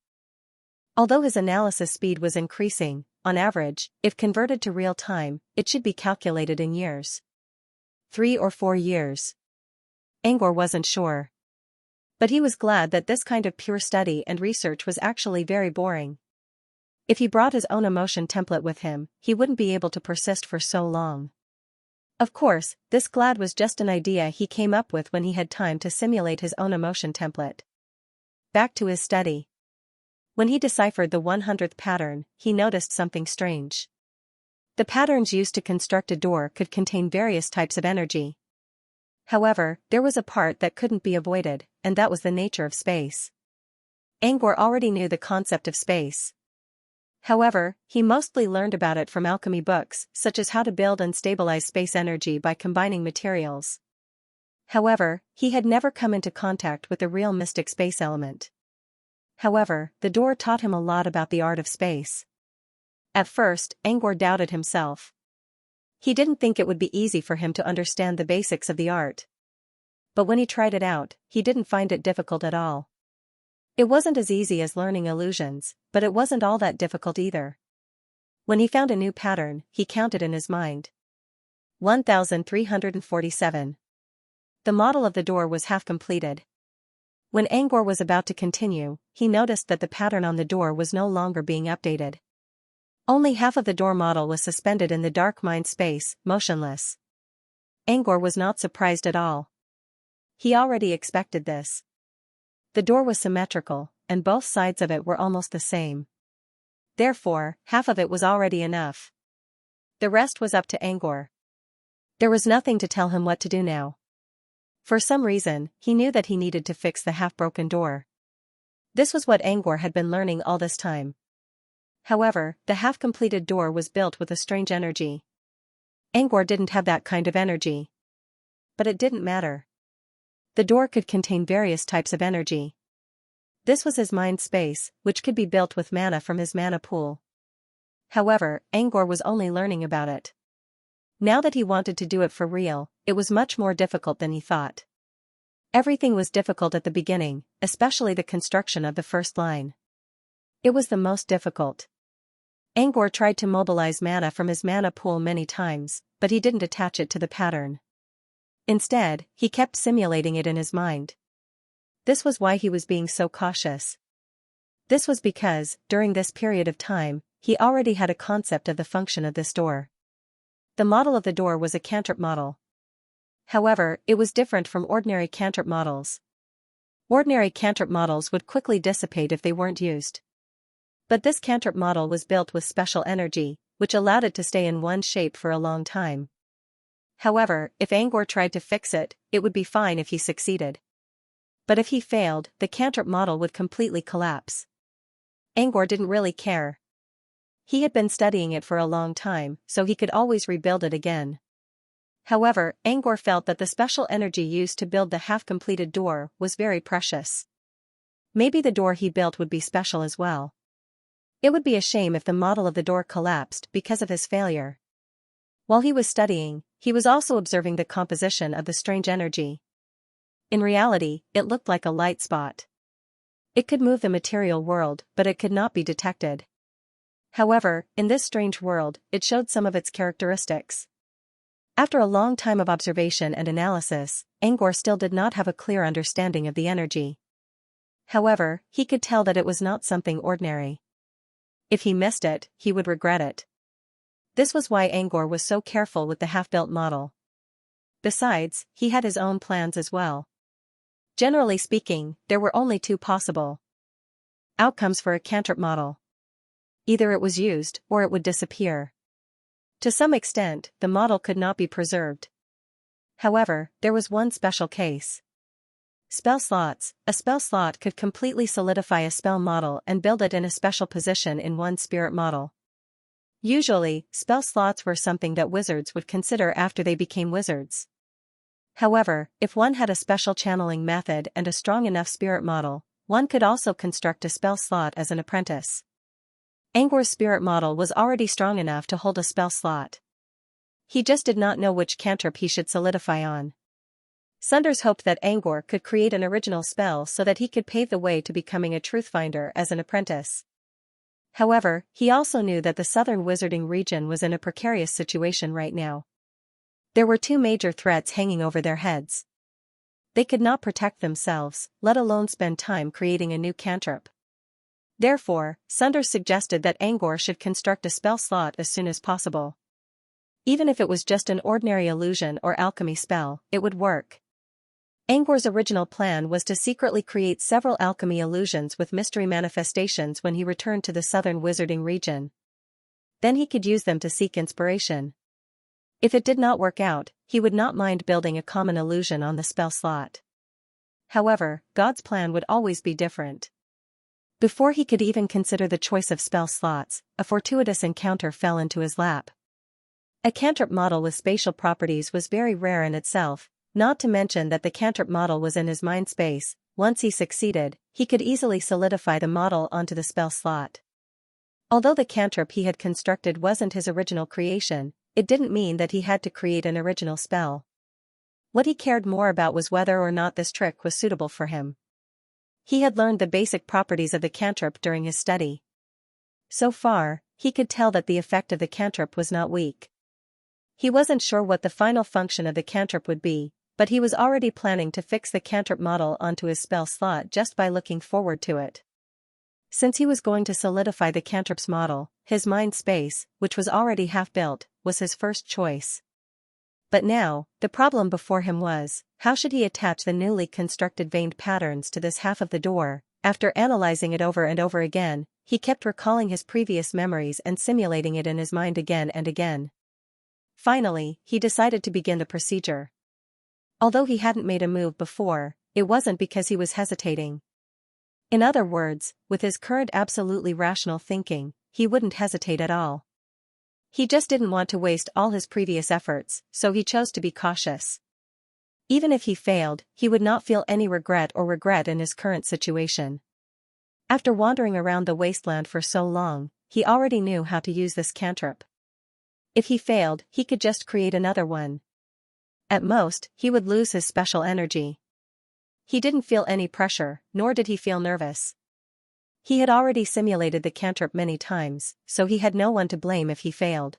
[SPEAKER 1] Although his analysis speed was increasing, on average, if converted to real time, it should be calculated in years. 3 or 4 years. Angor wasn't sure. But he was glad that this kind of pure study and research was actually very boring. If he brought his own emotion template with him, he wouldn't be able to persist for so long. Of course, this glad was just an idea he came up with when he had time to simulate his own emotion template. Back to his study. When he deciphered the 100th pattern, he noticed something strange. The patterns used to construct a door could contain various types of energy. However, there was a part that couldn't be avoided, and that was the nature of space. Angor already knew the concept of space. However, he mostly learned about it from alchemy books, such as how to build and stabilize space energy by combining materials. However, he had never come into contact with the real mystic space element. However, the door taught him a lot about the art of space. At first, Angor doubted himself. He didn't think it would be easy for him to understand the basics of the art. But when he tried it out, he didn't find it difficult at all. It wasn't as easy as learning illusions, but it wasn't all that difficult either. When he found a new pattern, he counted in his mind. 1,347. The model of the door was half completed. When Angor was about to continue, he noticed that the pattern on the door was no longer being updated. Only half of the door model was suspended in the dark mind space, motionless. Angor was not surprised at all. He already expected this. The door was symmetrical, and both sides of it were almost the same. Therefore, half of it was already enough. The rest was up to Angor. There was nothing to tell him what to do now. For some reason, he knew that he needed to fix the half-broken door. This was what Angor had been learning all this time. However, the half-completed door was built with a strange energy. Angor didn't have that kind of energy. But it didn't matter. The door could contain various types of energy. This was his mind space, which could be built with mana from his mana pool. However, Angor was only learning about it. Now that he wanted to do it for real, it was much more difficult than he thought. Everything was difficult at the beginning, especially the construction of the first line. It was the most difficult. Angor tried to mobilize mana from his mana pool many times, but he didn't attach it to the pattern. Instead, he kept simulating it in his mind. This was why he was being so cautious. This was because, during this period of time, he already had a concept of the function of this door. The model of the door was a cantrip model. However, it was different from ordinary cantrip models. Ordinary cantrip models would quickly dissipate if they weren't used. But this cantrip model was built with special energy, which allowed it to stay in one shape for a long time. However, if Angor tried to fix it, it would be fine if he succeeded. But if he failed, the cantrip model would completely collapse. Angor didn't really care. He had been studying it for a long time, so he could always rebuild it again. However, Angor felt that the special energy used to build the half-completed door was very precious. Maybe the door he built would be special as well. It would be a shame if the model of the door collapsed because of his failure. While he was studying, he was also observing the composition of the strange energy. In reality, it looked like a light spot. It could move the material world, but it could not be detected. However, in this strange world, it showed some of its characteristics. After a long time of observation and analysis, Angor still did not have a clear understanding of the energy. However, he could tell that it was not something ordinary. If he missed it, he would regret it. This was why Angor was so careful with the half-built model. Besides, he had his own plans as well. Generally speaking, there were only two possible outcomes for a cantrip model. Either it was used, or it would disappear. To some extent, the model could not be preserved. However, there was one special case. Spell slots. A spell slot could completely solidify a spell model and build it in a special position in one spirit model. Usually, spell slots were something that wizards would consider after they became wizards. However, if one had a special channeling method and a strong enough spirit model, one could also construct a spell slot as an apprentice. Angor's spirit model was already strong enough to hold a spell slot. He just did not know which cantrip he should solidify on. Sunders hoped that Angor could create an original spell so that he could pave the way to becoming a truthfinder as an apprentice. However, he also knew that the southern wizarding region was in a precarious situation right now. There were two major threats hanging over their heads. They could not protect themselves, let alone spend time creating a new cantrip. Therefore, Sunders suggested that Angor should construct a spell slot as soon as possible. Even if it was just an ordinary illusion or alchemy spell, it would work. Angor's original plan was to secretly create several alchemy illusions with mystery manifestations when he returned to the southern wizarding region. Then he could use them to seek inspiration. If it did not work out, he would not mind building a common illusion on the spell slot. However, God's plan would always be different. Before he could even consider the choice of spell slots, a fortuitous encounter fell into his lap. A cantrip model with spatial properties was very rare in itself, not to mention that the cantrip model was in his mind space. Once he succeeded, he could easily solidify the model onto the spell slot. Although the cantrip he had constructed wasn't his original creation, it didn't mean that he had to create an original spell. What he cared more about was whether or not this trick was suitable for him. He had learned the basic properties of the cantrip during his study. So far, he could tell that the effect of the cantrip was not weak. He wasn't sure what the final function of the cantrip would be, but he was already planning to fix the cantrip model onto his spell slot just by looking forward to it. Since he was going to solidify the cantrip's model, his mind space, which was already half-built, was his first choice. But now, the problem before him was, how should he attach the newly constructed veined patterns to this half of the door? After analyzing it over and over again, he kept recalling his previous memories and simulating it in his mind again and again. Finally, he decided to begin the procedure. Although he hadn't made a move before, it wasn't because he was hesitating. In other words, with his current absolutely rational thinking, he wouldn't hesitate at all. He just didn't want to waste all his previous efforts, so he chose to be cautious. Even if he failed, he would not feel any regret in his current situation. After wandering around the wasteland for so long, he already knew how to use this cantrip. If he failed, he could just create another one. At most, he would lose his special energy. He didn't feel any pressure, nor did he feel nervous. He had already simulated the cantrip many times, so he had no one to blame if he failed.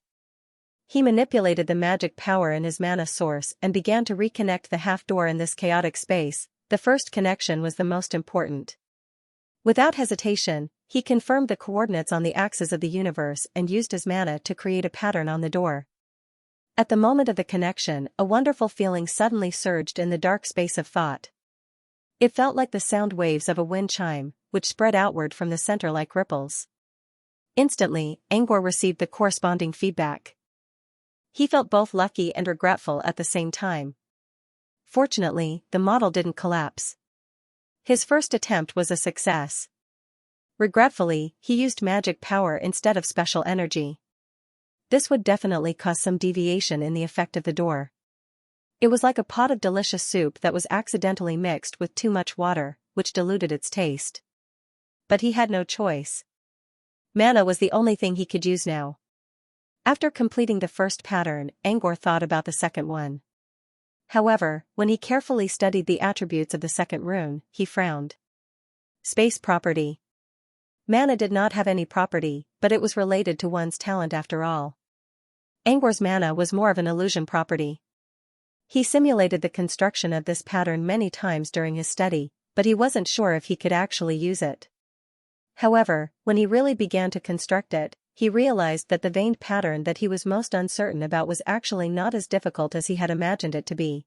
[SPEAKER 1] He manipulated the magic power in his mana source and began to reconnect the half-door in this chaotic space. The first connection was the most important. Without hesitation, he confirmed the coordinates on the axis of the universe and used his mana to create a pattern on the door. At the moment of the connection, a wonderful feeling suddenly surged in the dark space of thought. It felt like the sound waves of a wind chime, which spread outward from the center like ripples. Instantly, Angor received the corresponding feedback. He felt both lucky and regretful at the same time. Fortunately, the model didn't collapse. His first attempt was a success. Regretfully, he used magic power instead of special energy. This would definitely cause some deviation in the effect of the door. It was like a pot of delicious soup that was accidentally mixed with too much water, which diluted its taste. But he had no choice. Mana was the only thing he could use now. After completing the first pattern, Angor thought about the second one. However, when he carefully studied the attributes of the second rune, he frowned. Space property. Mana did not have any property, but it was related to one's talent after all. Angor's mana was more of an illusion property. He simulated the construction of this pattern many times during his study, but he wasn't sure if he could actually use it. However, when he really began to construct it, he realized that the veined pattern that he was most uncertain about was actually not as difficult as he had imagined it to be.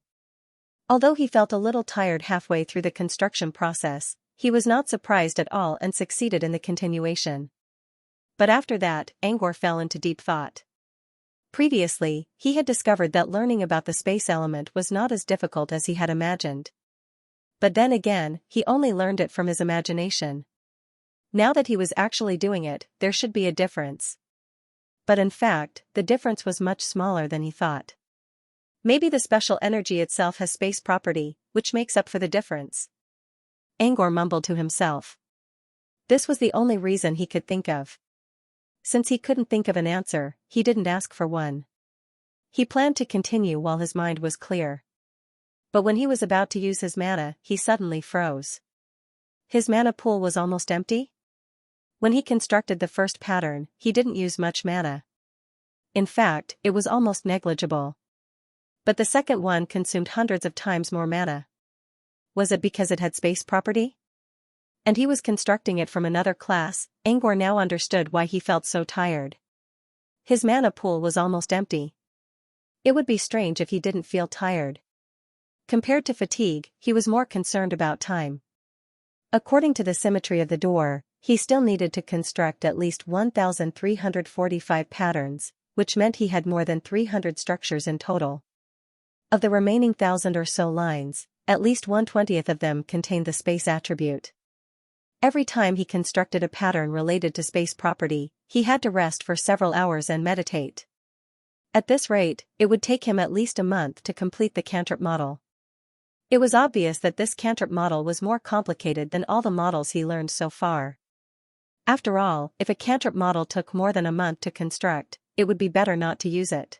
[SPEAKER 1] Although he felt a little tired halfway through the construction process, he was not surprised at all and succeeded in the continuation. But after that, Angor fell into deep thought. Previously, he had discovered that learning about the space element was not as difficult as he had imagined. But then again, he only learned it from his imagination. Now that he was actually doing it, there should be a difference. But in fact, the difference was much smaller than he thought. Maybe the special energy itself has space property, which makes up for the difference. Angor mumbled to himself. This was the only reason he could think of. Since he couldn't think of an answer, he didn't ask for one. He planned to continue while his mind was clear. But when he was about to use his mana, he suddenly froze. His mana pool was almost empty? When he constructed the first pattern, he didn't use much mana. In fact, it was almost negligible. But the second one consumed hundreds of times more mana. Was it because it had space property? And he was constructing it from another class. Angor now understood why he felt so tired. His mana pool was almost empty. It would be strange if he didn't feel tired. Compared to fatigue, he was more concerned about time. According to the symmetry of the door, he still needed to construct at least 1,345 patterns, which meant he had more than 300 structures in total. Of the remaining 1,000 or so lines, at least 1/20th of them contained the space attribute. Every time he constructed a pattern related to space property, he had to rest for several hours and meditate. At this rate, it would take him at least a month to complete the cantrip model. It was obvious that this cantrip model was more complicated than all the models he learned so far. After all, if a cantrip model took more than a month to construct, it would be better not to use it.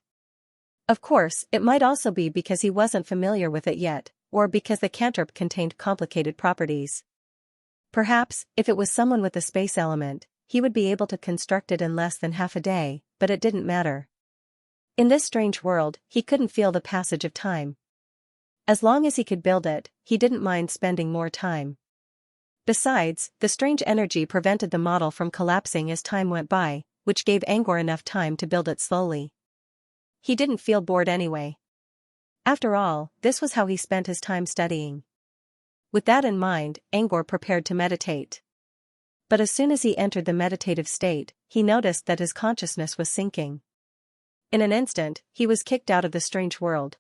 [SPEAKER 1] Of course, it might also be because he wasn't familiar with it yet, or because the cantrip contained complicated properties. Perhaps, if it was someone with the space element, he would be able to construct it in less than half a day, but it didn't matter. In this strange world, he couldn't feel the passage of time. As long as he could build it, he didn't mind spending more time. Besides, the strange energy prevented the model from collapsing as time went by, which gave Angor enough time to build it slowly. He didn't feel bored anyway. After all, this was how he spent his time studying. With that in mind, Angor prepared to meditate. But as soon as he entered the meditative state, he noticed that his consciousness was sinking. In an instant, he was kicked out of the strange world.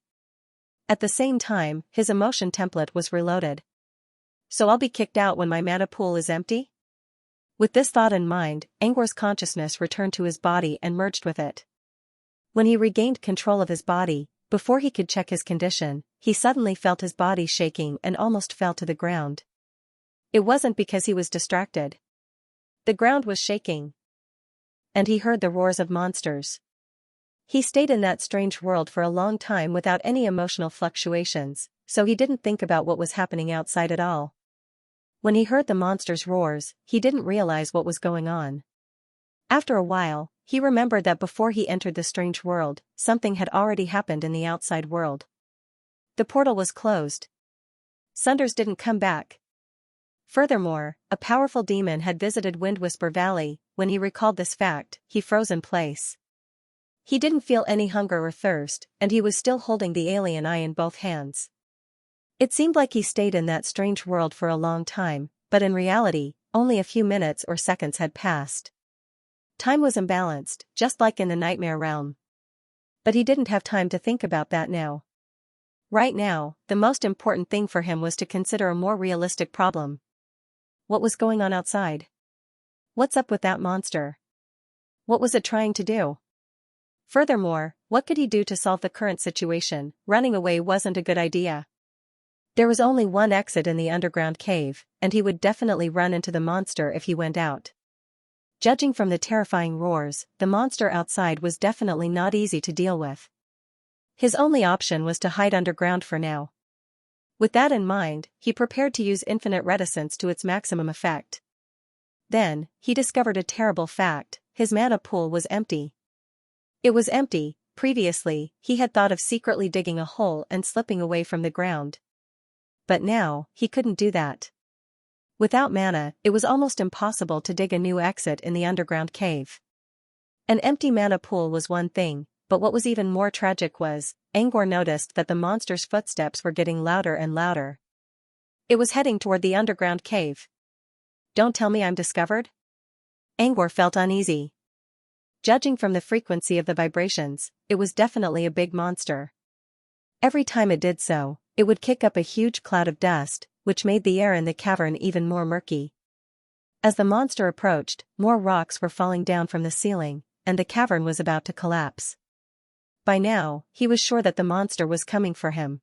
[SPEAKER 1] At the same time, his emotion template was reloaded. So I'll be kicked out when my mana pool is empty? With this thought in mind, Angor's consciousness returned to his body and merged with it. When he regained control of his body, before he could check his condition, he suddenly felt his body shaking and almost fell to the ground. It wasn't because he was distracted. The ground was shaking. And he heard the roars of monsters. He stayed in that strange world for a long time without any emotional fluctuations, so he didn't think about what was happening outside at all. When he heard the monsters' roars, he didn't realize what was going on. After a while, he remembered that before he entered the strange world, something had already happened in the outside world. The portal was closed. Sunders didn't come back. Furthermore, a powerful demon had visited Windwhisper Valley. When he recalled this fact, he froze in place. He didn't feel any hunger or thirst, and he was still holding the alien eye in both hands. It seemed like he stayed in that strange world for a long time, but in reality, only a few minutes or seconds had passed. Time was imbalanced, just like in the nightmare realm. But he didn't have time to think about that now. Right now, the most important thing for him was to consider a more realistic problem. What was going on outside? What's up with that monster? What was it trying to do? Furthermore, what could he do to solve the current situation? Running away wasn't a good idea. There was only one exit in the underground cave, and he would definitely run into the monster if he went out. Judging from the terrifying roars, the monster outside was definitely not easy to deal with. His only option was to hide underground for now. With that in mind, he prepared to use infinite reticence to its maximum effect. Then, he discovered a terrible fact: his mana pool was empty. It was empty. Previously, he had thought of secretly digging a hole and slipping away from the ground. But now, he couldn't do that. Without mana, it was almost impossible to dig a new exit in the underground cave. An empty mana pool was one thing, but what was even more tragic was, Angor noticed that the monster's footsteps were getting louder and louder. It was heading toward the underground cave. Don't tell me I'm discovered? Angor felt uneasy. Judging from the frequency of the vibrations, it was definitely a big monster. Every time it did so, it would kick up a huge cloud of dust, which made the air in the cavern even more murky. As the monster approached, more rocks were falling down from the ceiling, and the cavern was about to collapse. By now, he was sure that the monster was coming for him.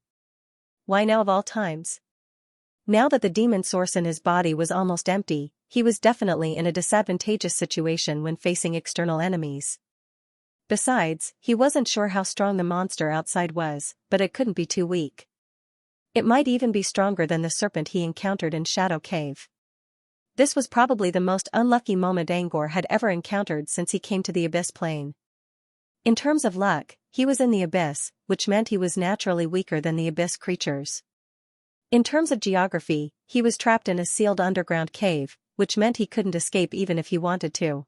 [SPEAKER 1] Why now of all times? Now that the demon source in his body was almost empty, he was definitely in a disadvantageous situation when facing external enemies. Besides, he wasn't sure how strong the monster outside was, but it couldn't be too weak. It might even be stronger than the serpent he encountered in Shadow Cave. This was probably the most unlucky moment Angor had ever encountered since he came to the Abyss Plane. In terms of luck, he was in the Abyss, which meant he was naturally weaker than the Abyss creatures. In terms of geography, he was trapped in a sealed underground cave, which meant he couldn't escape even if he wanted to.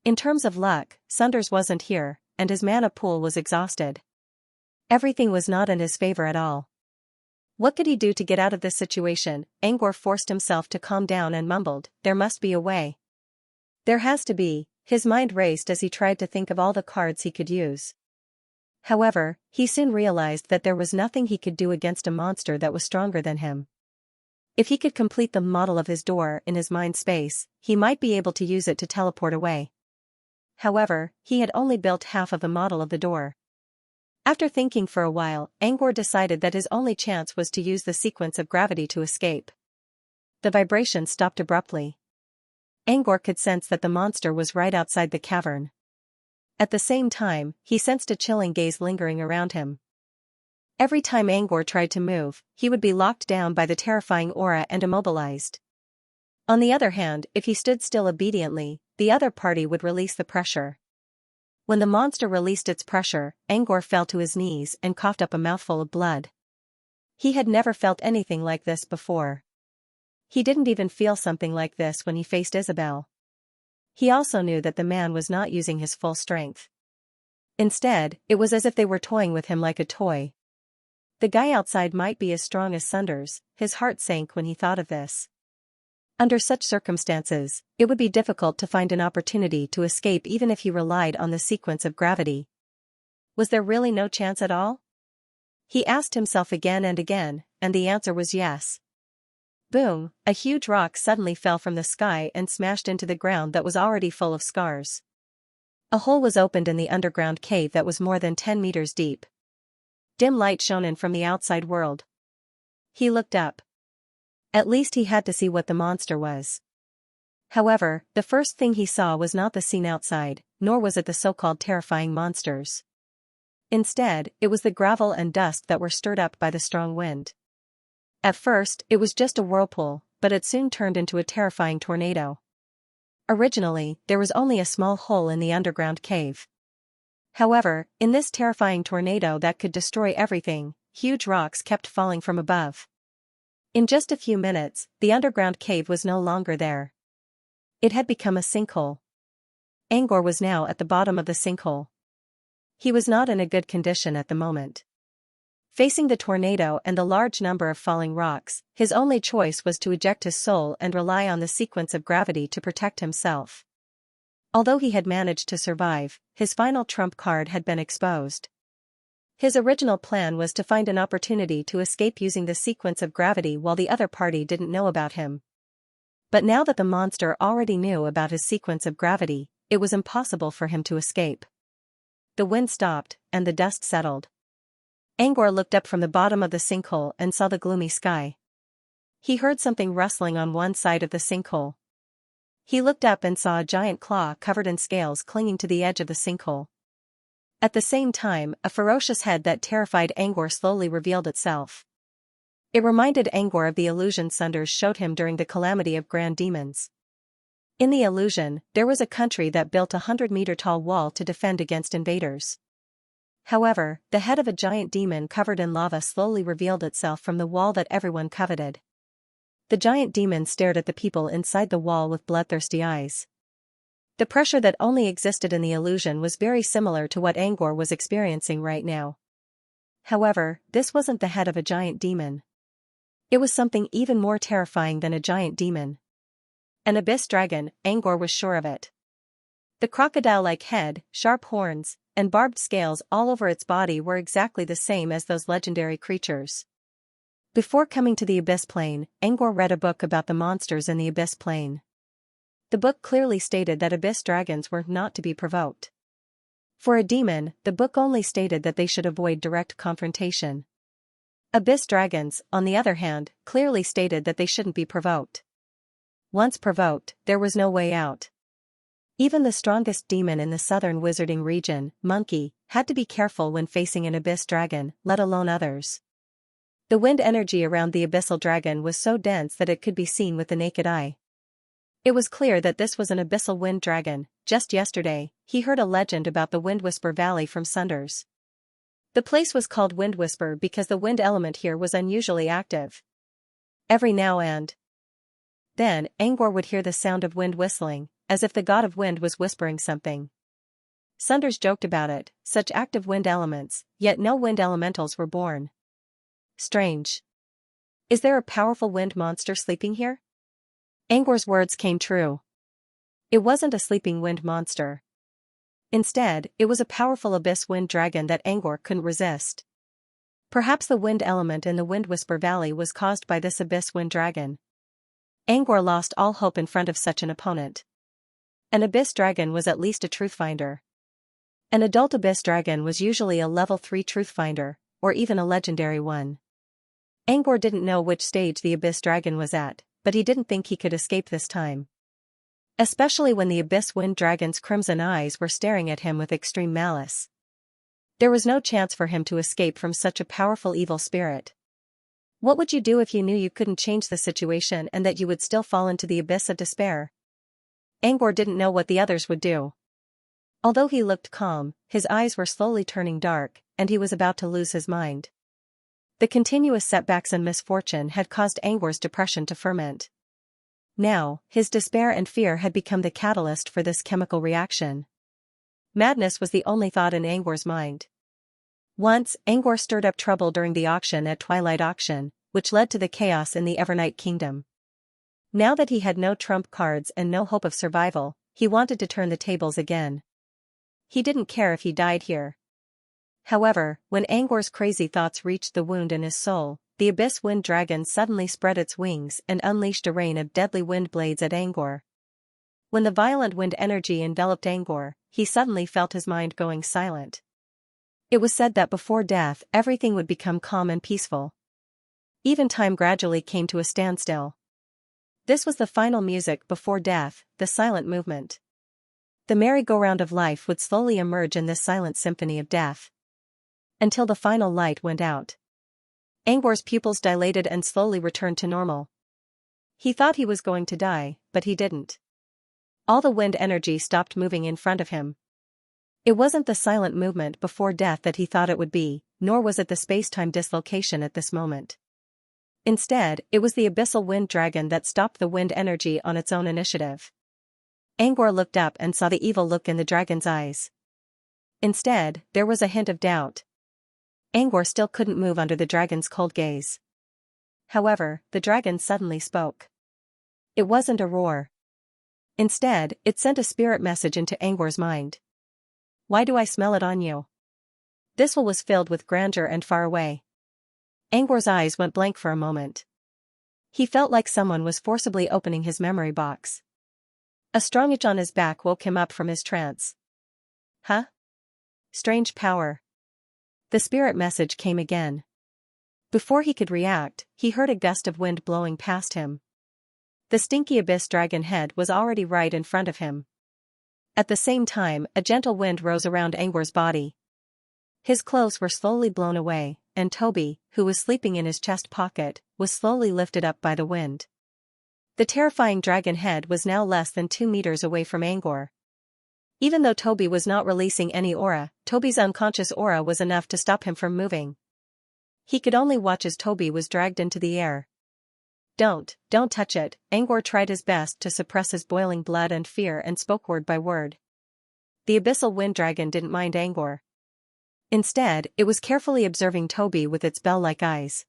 [SPEAKER 1] In terms of luck, Sunders wasn't here, and his mana pool was exhausted. Everything was not in his favor at all. What could he do to get out of this situation? Angor forced himself to calm down and mumbled, "There must be a way. There has to be." His mind raced as he tried to think of all the cards he could use. However, he soon realized that there was nothing he could do against a monster that was stronger than him. If he could complete the model of his door in his mind space, he might be able to use it to teleport away. However, he had only built half of the model of the door. After thinking for a while, Angor decided that his only chance was to use the sequence of gravity to escape. The vibration stopped abruptly. Angor could sense that the monster was right outside the cavern. At the same time, he sensed a chilling gaze lingering around him. Every time Angor tried to move, he would be locked down by the terrifying aura and immobilized. On the other hand, if he stood still obediently, the other party would release the pressure. When the monster released its pressure, Angor fell to his knees and coughed up a mouthful of blood. He had never felt anything like this before. He didn't even feel something like this when he faced Isabel. He also knew that the man was not using his full strength. Instead, it was as if they were toying with him like a toy. The guy outside might be as strong as Sunders. His heart sank when he thought of this. Under such circumstances, it would be difficult to find an opportunity to escape even if he relied on the sequence of gravity. Was there really no chance at all? He asked himself again and again, and the answer was yes. Boom, a huge rock suddenly fell from the sky and smashed into the ground that was already full of scars. A hole was opened in the underground cave that was more than 10 meters deep. Dim light shone in from the outside world. He looked up. At least he had to see what the monster was. However, the first thing he saw was not the scene outside, nor was it the so-called terrifying monsters. Instead, it was the gravel and dust that were stirred up by the strong wind. At first, it was just a whirlpool, but it soon turned into a terrifying tornado. Originally, there was only a small hole in the underground cave. However, in this terrifying tornado that could destroy everything, huge rocks kept falling from above. In just a few minutes, the underground cave was no longer there. It had become a sinkhole. Angor was now at the bottom of the sinkhole. He was not in a good condition at the moment. Facing the tornado and the large number of falling rocks, his only choice was to eject his soul and rely on the sequence of gravity to protect himself. Although he had managed to survive, his final trump card had been exposed. His original plan was to find an opportunity to escape using the sequence of gravity while the other party didn't know about him. But now that the monster already knew about his sequence of gravity, it was impossible for him to escape. The wind stopped, and the dust settled. Angor looked up from the bottom of the sinkhole and saw the gloomy sky. He heard something rustling on one side of the sinkhole. He looked up and saw a giant claw covered in scales clinging to the edge of the sinkhole. At the same time, a ferocious head that terrified Angor slowly revealed itself. It reminded Angor of the illusion Sunders showed him during the calamity of grand demons. In the illusion, there was a country that built a 100-meter-tall wall to defend against invaders. However, the head of a giant demon covered in lava slowly revealed itself from the wall that everyone coveted. The giant demon stared at the people inside the wall with bloodthirsty eyes. The pressure that only existed in the illusion was very similar to what Angor was experiencing right now. However, this wasn't the head of a giant demon. It was something even more terrifying than a giant demon. An abyss dragon, Angor was sure of it. The crocodile-like head, sharp horns, and barbed scales all over its body were exactly the same as those legendary creatures. Before coming to the Abyss Plane, Angor read a book about the monsters in the Abyss Plane. The book clearly stated that abyss dragons were not to be provoked. For a demon, the book only stated that they should avoid direct confrontation. Abyss dragons, on the other hand, clearly stated that they shouldn't be provoked. Once provoked, there was no way out. Even the strongest demon in the southern wizarding region, Monkey, had to be careful when facing an abyss dragon, let alone others. The wind energy around the abyssal dragon was so dense that it could be seen with the naked eye. It was clear that this was an abyssal wind dragon. Just yesterday, he heard a legend about the Windwhisper Valley from Sunders. The place was called Windwhisper because the wind element here was unusually active. Every now and then, Angor would hear the sound of wind whistling, as if the god of wind was whispering something. Sunders joked about it, such active wind elements, yet no wind elementals were born. Strange. Is there a powerful wind monster sleeping here? Angor's words came true. It wasn't a sleeping wind monster. Instead, it was a powerful abyss wind dragon that Angor couldn't resist. Perhaps the wind element in the Windwhisper Valley was caused by this abyss wind dragon. Angor lost all hope in front of such an opponent. An abyss dragon was at least a truthfinder. An adult abyss dragon was usually a level 3 truthfinder, or even a legendary one. Angor didn't know which stage the abyss dragon was at, but he didn't think he could escape this time. Especially when the abyss wind dragon's crimson eyes were staring at him with extreme malice. There was no chance for him to escape from such a powerful evil spirit. What would you do if you knew you couldn't change the situation and that you would still fall into the abyss of despair? Angor didn't know what the others would do. Although he looked calm, his eyes were slowly turning dark, and he was about to lose his mind. The continuous setbacks and misfortune had caused Angor's depression to ferment. Now, his despair and fear had become the catalyst for this chemical reaction. Madness was the only thought in Angor's mind. Once, Angor stirred up trouble during the auction at Twilight Auction, which led to the chaos in the Evernight Kingdom. Now that he had no trump cards and no hope of survival, he wanted to turn the tables again. He didn't care if he died here. However, when Angor's crazy thoughts reached the wound in his soul, the abyss wind dragon suddenly spread its wings and unleashed a rain of deadly wind blades at Angor. When the violent wind energy enveloped Angor, he suddenly felt his mind going silent. It was said that before death everything would become calm and peaceful. Even time gradually came to a standstill. This was the final music before death, the silent movement. The merry-go-round of life would slowly emerge in this silent symphony of death. Until the final light went out. Angor's pupils dilated and slowly returned to normal. He thought he was going to die, but he didn't. All the wind energy stopped moving in front of him. It wasn't the silent movement before death that he thought it would be, nor was it the space-time dislocation at this moment. Instead, it was the abyssal wind dragon that stopped the wind energy on its own initiative. Angor looked up and saw the evil look in the dragon's eyes. Instead, there was a hint of doubt. Angor still couldn't move under the dragon's cold gaze. However, the dragon suddenly spoke. It wasn't a roar. Instead, it sent a spirit message into Angor's mind. Why do I smell it on you? This one was filled with grandeur and far away. Angor's eyes went blank for a moment. He felt like someone was forcibly opening his memory box. A strong itch on his back woke him up from his trance. Huh? Strange power. The spirit message came again. Before he could react, he heard a gust of wind blowing past him. The stinky abyss dragon head was already right in front of him. At the same time, a gentle wind rose around Angor's body. His clothes were slowly blown away, and Toby, who was sleeping in his chest pocket, was slowly lifted up by the wind. The terrifying dragon head was now less than 2 meters away from Angor. Even though Toby was not releasing any aura, Toby's unconscious aura was enough to stop him from moving. He could only watch as Toby was dragged into the air. Don't touch it." Angor tried his best to suppress his boiling blood and fear and spoke word by word. The abyssal wind dragon didn't mind Angor. Instead, it was carefully observing Toby with its bell-like eyes.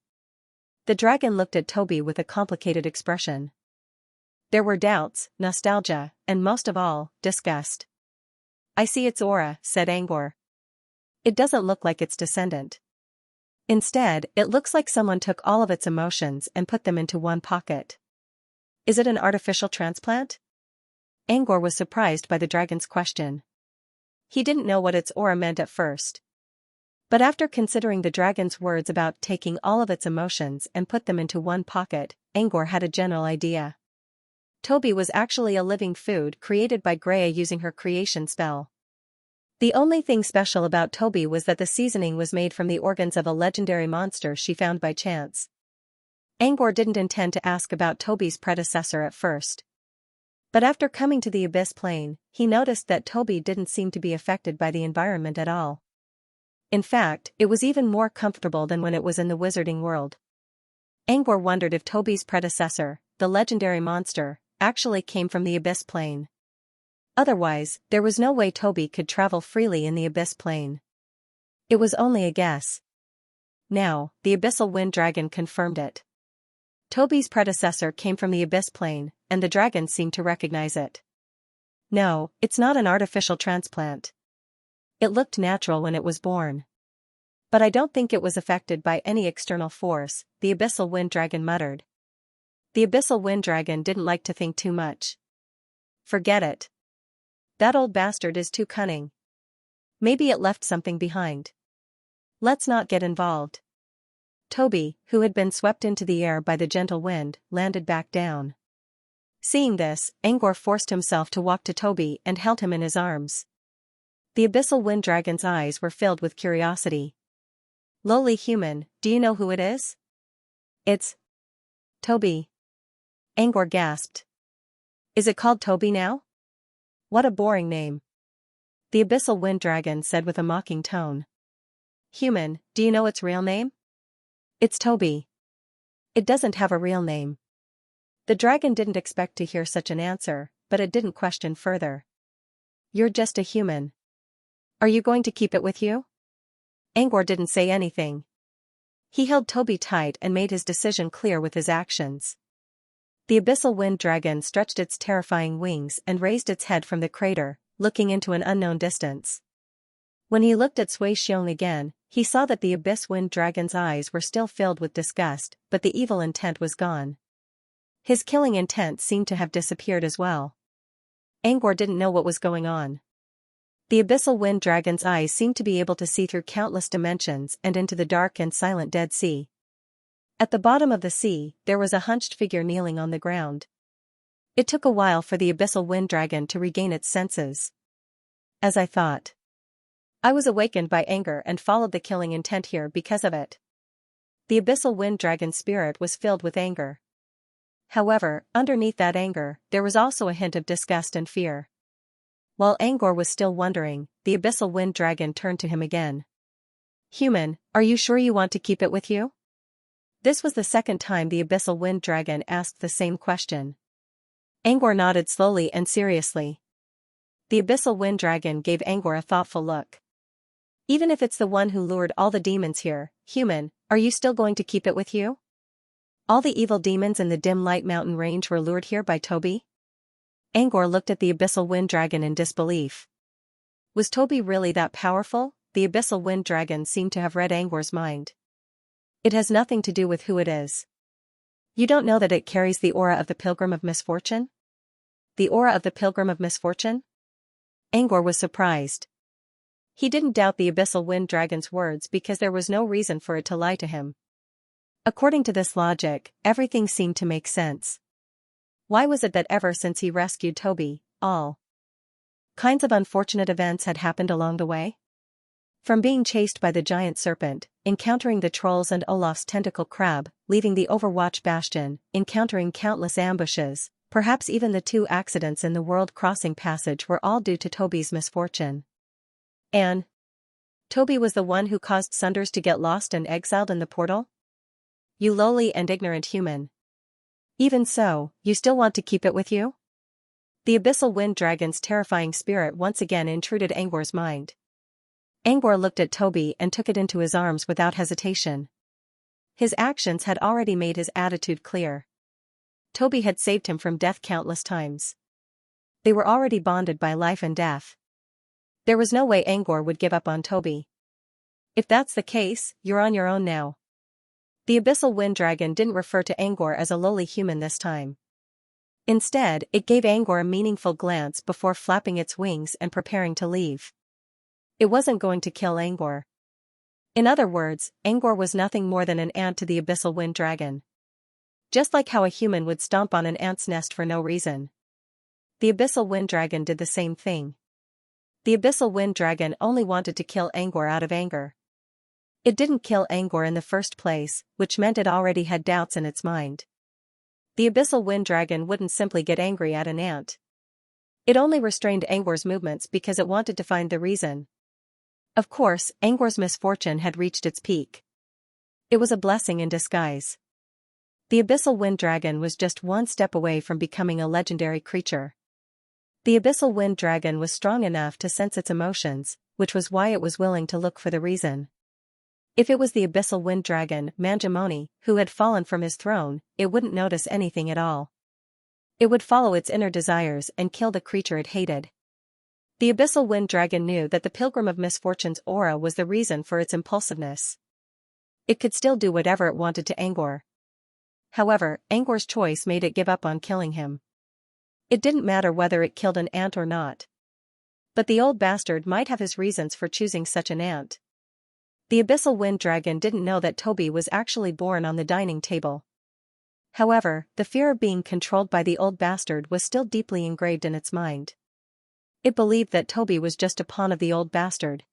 [SPEAKER 1] The dragon looked at Toby with a complicated expression. There were doubts, nostalgia, and most of all, disgust. "I see its aura," said Angor. "It doesn't look like its descendant. Instead, it looks like someone took all of its emotions and put them into one pocket. Is it an artificial transplant?" Angor was surprised by the dragon's question. He didn't know what its aura meant at first. But after considering the dragon's words about taking all of its emotions and put them into one pocket, Angor had a general idea. Toby was actually a living food created by Greya using her creation spell. The only thing special about Toby was that the seasoning was made from the organs of a legendary monster she found by chance. Angor didn't intend to ask about Toby's predecessor at first. But after coming to the Abyss Plane, he noticed that Toby didn't seem to be affected by the environment at all. In fact, it was even more comfortable than when it was in the wizarding world. Angor wondered if Toby's predecessor, the legendary monster, actually came from the Abyss Plane. Otherwise, there was no way Toby could travel freely in the Abyss Plane. It was only a guess. Now, the abyssal wind dragon confirmed it. Toby's predecessor came from the Abyss Plane, and the dragon seemed to recognize it. "No, it's not an artificial transplant. It looked natural when it was born. But I don't think it was affected by any external force," the abyssal wind dragon muttered. The abyssal wind dragon didn't like to think too much. "Forget it. That old bastard is too cunning. Maybe it left something behind. Let's not get involved." Toby, who had been swept into the air by the gentle wind, landed back down. Seeing this, Angor forced himself to walk to Toby and held him in his arms. The abyssal wind dragon's eyes were filled with curiosity. "Lowly human, do you know who it is?" "It's Toby." Angor gasped. "Is it called Toby now? What a boring name." The abyssal wind dragon said with a mocking tone. "Human, do you know its real name?" "It's Toby. It doesn't have a real name." The dragon didn't expect to hear such an answer, but it didn't question further. "You're just a human. Are you going to keep it with you?" Angor didn't say anything. He held Toby tight and made his decision clear with his actions. The abyssal wind dragon stretched its terrifying wings and raised its head from the crater, looking into an unknown distance. When he looked at Xianxia again, he saw that the abyss wind dragon's eyes were still filled with disgust, but the evil intent was gone. His killing intent seemed to have disappeared as well. Angor didn't know what was going on. The abyssal wind dragon's eyes seemed to be able to see through countless dimensions and into the dark and silent Dead Sea. At the bottom of the sea, there was a hunched figure kneeling on the ground. It took a while for the abyssal wind dragon to regain its senses. "As I thought. I was awakened by anger and followed the killing intent here because of it." The abyssal wind dragon's spirit was filled with anger. However, underneath that anger, there was also a hint of disgust and fear. While Angor was still wondering, the abyssal wind dragon turned to him again. "Human, are you sure you want to keep it with you?" This was the second time the abyssal wind dragon asked the same question. Angor nodded slowly and seriously. The abyssal wind dragon gave Angor a thoughtful look. "Even if it's the one who lured all the demons here, human, are you still going to keep it with you? All the evil demons in the dim light mountain range were lured here by Toby?" Angor looked at the abyssal wind dragon in disbelief. Was Toby really that powerful, the abyssal wind dragon seemed to have read Angor's mind. It has nothing to do with who it is. You don't know that it carries the aura of the Pilgrim of Misfortune? The aura of the Pilgrim of Misfortune? Angor was surprised. He didn't doubt the abyssal wind dragon's words because there was no reason for it to lie to him. According to this logic, everything seemed to make sense. Why was it that ever since he rescued Toby, all kinds of unfortunate events had happened along the way? From being chased by the giant serpent, encountering the trolls and Olaf's tentacle crab, leaving the Overwatch bastion, encountering countless ambushes, perhaps even the 2 accidents in the world-crossing passage were all due to Toby's misfortune. And Toby was the one who caused Sunders to get lost and exiled in the portal? You lowly and ignorant human. Even so, you still want to keep it with you? The abyssal wind dragon's terrifying spirit once again intruded Angor's mind. Angor looked at Toby and took it into his arms without hesitation. His actions had already made his attitude clear. Toby had saved him from death countless times. They were already bonded by life and death. There was no way Angor would give up on Toby. If that's the case, you're on your own now. The abyssal wind dragon didn't refer to Angor as a lowly human this time. Instead, it gave Angor a meaningful glance before flapping its wings and preparing to leave. It wasn't going to kill Angor. In other words, Angor was nothing more than an ant to the abyssal wind dragon. Just like how a human would stomp on an ant's nest for no reason. The abyssal wind dragon did the same thing. The abyssal wind dragon only wanted to kill Angor out of anger. It didn't kill Angor in the first place, which meant it already had doubts in its mind. The abyssal wind dragon wouldn't simply get angry at an ant. It only restrained Angor's movements because it wanted to find the reason. Of course, Angor's misfortune had reached its peak. It was a blessing in disguise. The abyssal wind dragon was just one step away from becoming a legendary creature. The abyssal wind dragon was strong enough to sense its emotions, which was why it was willing to look for the reason. If it was the abyssal wind dragon, Manjamoni, who had fallen from his throne, it wouldn't notice anything at all. It would follow its inner desires and kill the creature it hated. The abyssal wind dragon knew that the Pilgrim of Misfortune's aura was the reason for its impulsiveness. It could still do whatever it wanted to Angor. However, Angor's choice made it give up on killing him. It didn't matter whether it killed an ant or not. But the old bastard might have his reasons for choosing such an ant. The abyssal wind dragon didn't know that Toby was actually born on the dining table. However, the fear of being controlled by the old bastard was still deeply engraved in its mind. It believed that Toby was just a pawn of the old bastard.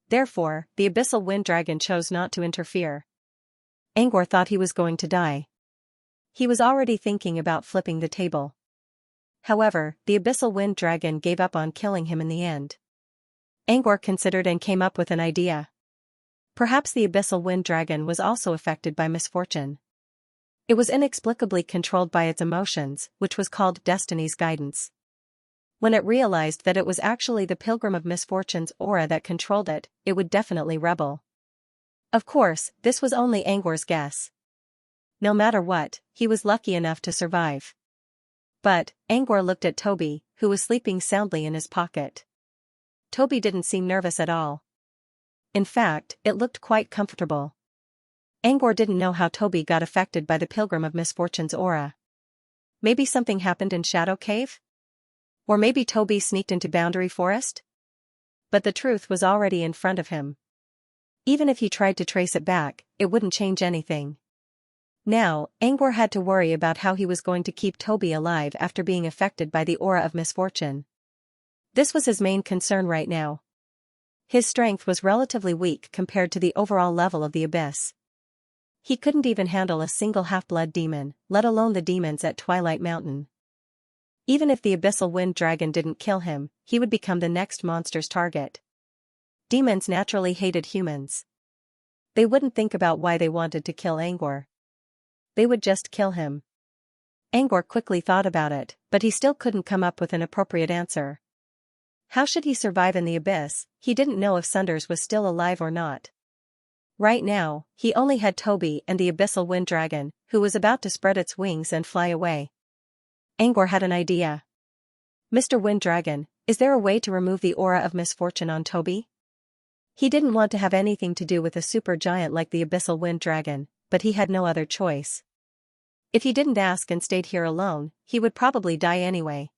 [SPEAKER 1] Therefore, the abyssal wind dragon chose not to interfere. Angor thought he was going to die. He was already thinking about flipping the table. However, the abyssal wind dragon gave up on killing him in the end. Angor considered and came up with an idea. Perhaps the abyssal wind dragon was also affected by misfortune. It was inexplicably controlled by its emotions, which was called destiny's guidance. When it realized that it was actually the Pilgrim of Misfortune's aura that controlled it, it would definitely rebel. Of course, this was only Angor's guess. No matter what, he was lucky enough to survive. But, Angor looked at Toby, who was sleeping soundly in his pocket. Toby didn't seem nervous at all. In fact, it looked quite comfortable. Angor didn't know how Toby got affected by the Pilgrim of Misfortune's aura. Maybe something happened in Shadow Cave? Or maybe Toby sneaked into Boundary Forest? But the truth was already in front of him. Even if he tried to trace it back, it wouldn't change anything. Now, Angor had to worry about how he was going to keep Toby alive after being affected by the aura of misfortune. This was his main concern right now. His strength was relatively weak compared to the overall level of the abyss. He couldn't even handle a single half-blood demon, let alone the demons at Twilight Mountain. Even if the abyssal wind dragon didn't kill him, he would become the next monster's target. Demons naturally hated humans. They wouldn't think about why they wanted to kill Angor. They would just kill him. Angor quickly thought about it, but he still couldn't come up with an appropriate answer. How should he survive in the abyss? He didn't know if Sunders was still alive or not. Right now, he only had Toby and the abyssal wind dragon, who was about to spread its wings and fly away. Angor had an idea. Mr. Wind Dragon, is there a way to remove the aura of misfortune on Toby? He didn't want to have anything to do with a supergiant like the abyssal wind dragon, but he had no other choice. If he didn't ask and stayed here alone, he would probably die anyway.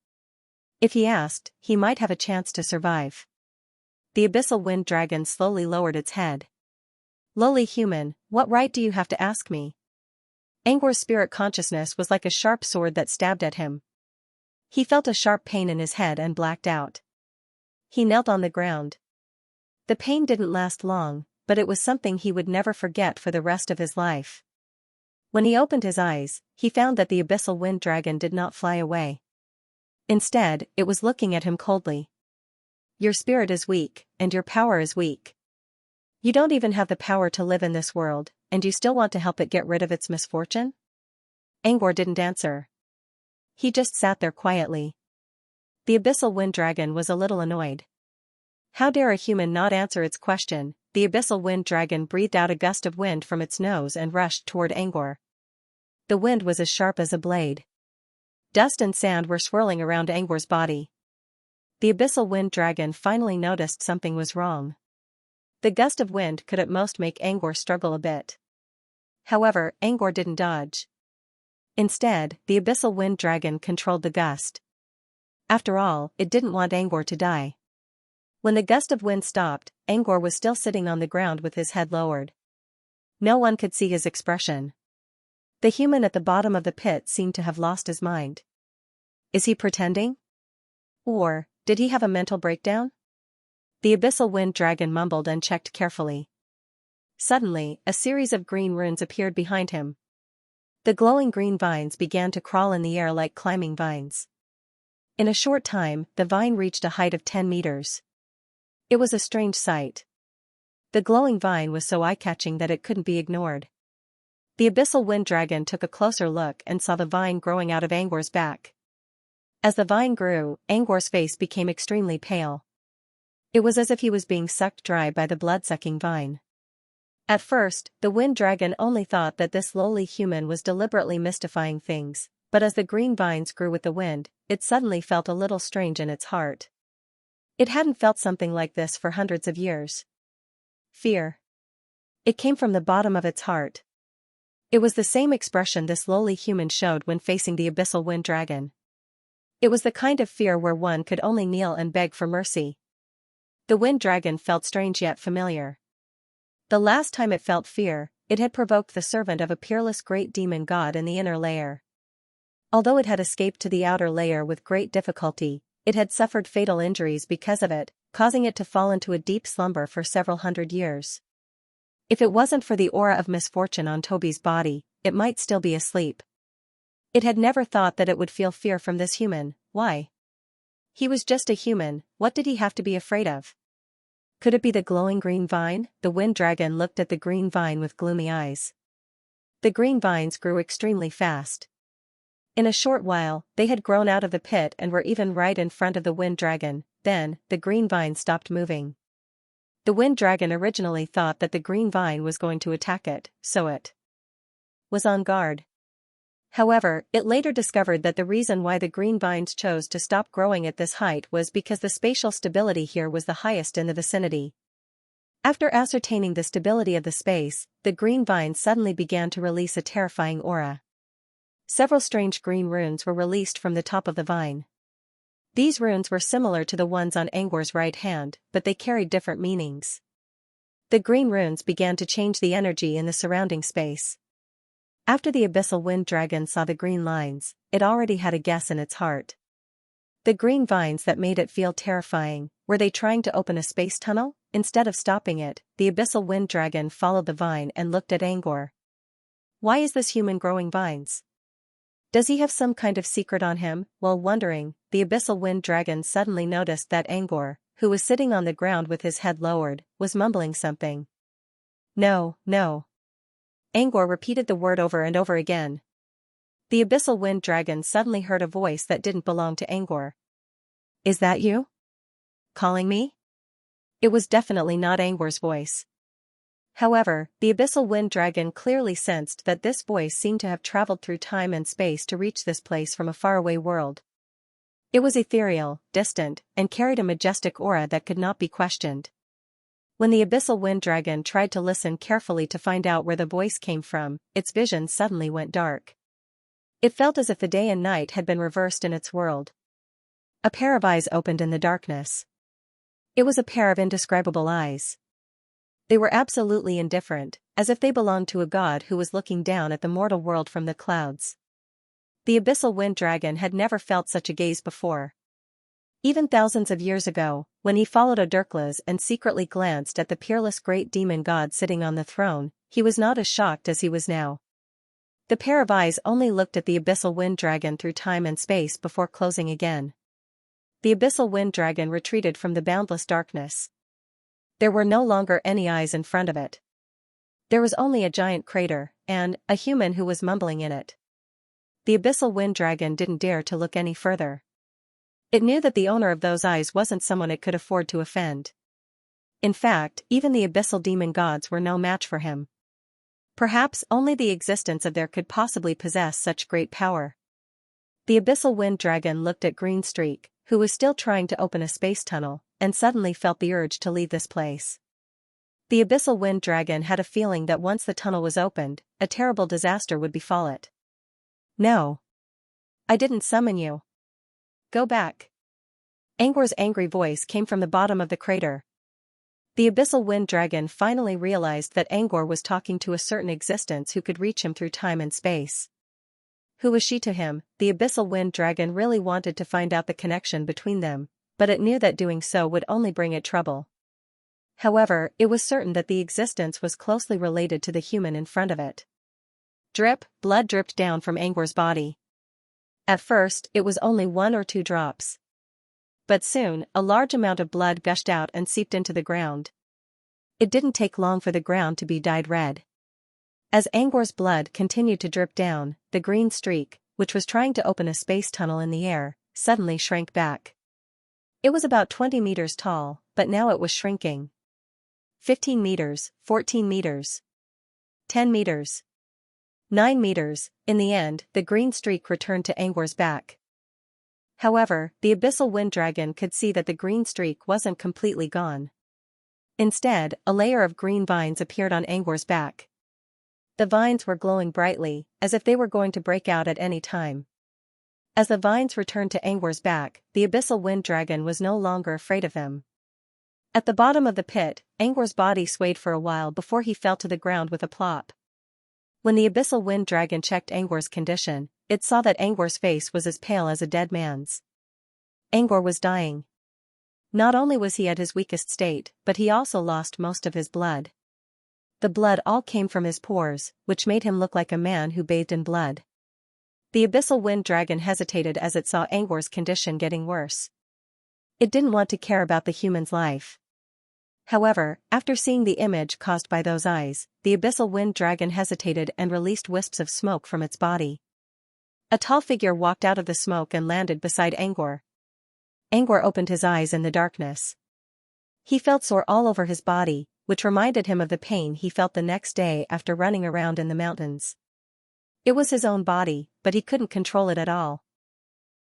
[SPEAKER 1] If he asked, he might have a chance to survive. The abyssal wind dragon slowly lowered its head. Lowly human, what right do you have to ask me? Angor's spirit consciousness was like a sharp sword that stabbed at him. He felt a sharp pain in his head and blacked out. He knelt on the ground. The pain didn't last long, but it was something he would never forget for the rest of his life. When he opened his eyes, he found that the abyssal wind dragon did not fly away. Instead, it was looking at him coldly. Your spirit is weak, and your power is weak. You don't even have the power to live in this world, and you still want to help it get rid of its misfortune? Angor didn't answer. He just sat there quietly. The abyssal wind dragon was a little annoyed. How dare a human not answer its question? The abyssal wind dragon breathed out a gust of wind from its nose and rushed toward Angor. The wind was as sharp as a blade. Dust and sand were swirling around Angor's body. The abyssal wind dragon finally noticed something was wrong. The gust of wind could at most make Angor struggle a bit. However, Angor didn't dodge. Instead, the abyssal wind dragon controlled the gust. After all, it didn't want Angor to die. When the gust of wind stopped, Angor was still sitting on the ground with his head lowered. No one could see his expression. The human at the bottom of the pit seemed to have lost his mind. Is he pretending? Or, did he have a mental breakdown? The abyssal wind dragon mumbled and checked carefully. Suddenly, a series of green runes appeared behind him. The glowing green vines began to crawl in the air like climbing vines. In a short time, the vine reached a height of 10 meters. It was a strange sight. The glowing vine was so eye-catching that it couldn't be ignored. The abyssal wind dragon took a closer look and saw the vine growing out of Angor's back. As the vine grew, Angor's face became extremely pale. It was as if he was being sucked dry by the blood-sucking vine. At first, the wind dragon only thought that this lowly human was deliberately mystifying things, but as the green vines grew with the wind, it suddenly felt a little strange in its heart. It hadn't felt something like this for hundreds of years. Fear. It came from the bottom of its heart. It was the same expression this lowly human showed when facing the abyssal wind dragon. It was the kind of fear where one could only kneel and beg for mercy. The wind dragon felt strange yet familiar. The last time it felt fear, it had provoked the servant of a peerless great demon god in the inner layer. Although it had escaped to the outer layer with great difficulty, it had suffered fatal injuries because of it, causing it to fall into a deep slumber for several hundred years. If it wasn't for the aura of misfortune on Toby's body, it might still be asleep. It had never thought that it would feel fear from this human. Why? He was just a human, what did he have to be afraid of? Could it be the glowing green vine? The wind dragon looked at the green vine with gloomy eyes. The green vines grew extremely fast. In a short while, they had grown out of the pit and were even right in front of the wind dragon. Then, the green vine stopped moving. The wind dragon originally thought that the green vine was going to attack it, so it was on guard. However, it later discovered that the reason why the green vines chose to stop growing at this height was because the spatial stability here was the highest in the vicinity. After ascertaining the stability of the space, the green vines suddenly began to release a terrifying aura. Several strange green runes were released from the top of the vine. These runes were similar to the ones on Angor's right hand, but they carried different meanings. The green runes began to change the energy in the surrounding space. After the abyssal wind dragon saw the green lines, it already had a guess in its heart. The green vines that made it feel terrifying, were they trying to open a space tunnel? Instead of stopping it, the abyssal wind dragon followed the vine and looked at Angor. Why is this human growing vines? Does he have some kind of secret on him? While wondering, the abyssal wind dragon suddenly noticed that Angor, who was sitting on the ground with his head lowered, was mumbling something. No, no. Angor repeated the word over and over again. The abyssal wind dragon suddenly heard a voice that didn't belong to Angor. Is that you? Calling me? It was definitely not Angor's voice. However, the abyssal wind dragon clearly sensed that this voice seemed to have traveled through time and space to reach this place from a faraway world. It was ethereal, distant, and carried a majestic aura that could not be questioned. When the abyssal wind dragon tried to listen carefully to find out where the voice came from, its vision suddenly went dark. It felt as if the day and night had been reversed in its world. A pair of eyes opened in the darkness. It was a pair of indescribable eyes. They were absolutely indifferent, as if they belonged to a god who was looking down at the mortal world from the clouds. The abyssal wind dragon had never felt such a gaze before. Even thousands of years ago, when he followed Odurklas and secretly glanced at the peerless great demon god sitting on the throne, he was not as shocked as he was now. The pair of eyes only looked at the abyssal wind dragon through time and space before closing again. The abyssal wind dragon retreated from the boundless darkness. There were no longer any eyes in front of it. There was only a giant crater, and a human who was mumbling in it. The abyssal wind dragon didn't dare to look any further. It knew that the owner of those eyes wasn't someone it could afford to offend. In fact, even the abyssal demon gods were no match for him. Perhaps only the existence of there could possibly possess such great power. The abyssal wind dragon looked at Greenstreak, who was still trying to open a space tunnel, and suddenly felt the urge to leave this place. The abyssal wind dragon had a feeling that once the tunnel was opened, a terrible disaster would befall it. No. I didn't summon you. Go back. Angor's angry voice came from the bottom of the crater. The abyssal wind dragon finally realized that Angor was talking to a certain existence who could reach him through time and space. Who was she to him? The abyssal wind dragon really wanted to find out the connection between them, but it knew that doing so would only bring it trouble. However, it was certain that the existence was closely related to the human in front of it. Drip, blood dripped down from Angor's body. At first, it was only 1 or 2 drops. But soon, a large amount of blood gushed out and seeped into the ground. It didn't take long for the ground to be dyed red. As Angor's blood continued to drip down, the green streak, which was trying to open a space tunnel in the air, suddenly shrank back. It was about 20 meters tall, but now it was shrinking. 15 meters, 14 meters. 10 meters. 9 meters. In the end, the green streak returned to Angor's back. However, the abyssal wind dragon could see that the green streak wasn't completely gone. Instead, a layer of green vines appeared on Angor's back. The vines were glowing brightly, as if they were going to break out at any time. As the vines returned to Angor's back, the abyssal wind dragon was no longer afraid of them. At the bottom of the pit, Angor's body swayed for a while before he fell to the ground with a plop. When the abyssal wind dragon checked Angor's condition, it saw that Angor's face was as pale as a dead man's. Angor was dying. Not only was he at his weakest state, but he also lost most of his blood. The blood all came from his pores, which made him look like a man who bathed in blood. The abyssal wind dragon hesitated as it saw Angor's condition getting worse. It didn't want to care about the human's life. However, after seeing the image caused by those eyes, the abyssal wind dragon hesitated and released wisps of smoke from its body. A tall figure walked out of the smoke and landed beside Angor. Angor opened his eyes in the darkness. He felt sore all over his body, which reminded him of the pain he felt the next day after running around in the mountains. It was his own body, but he couldn't control it at all.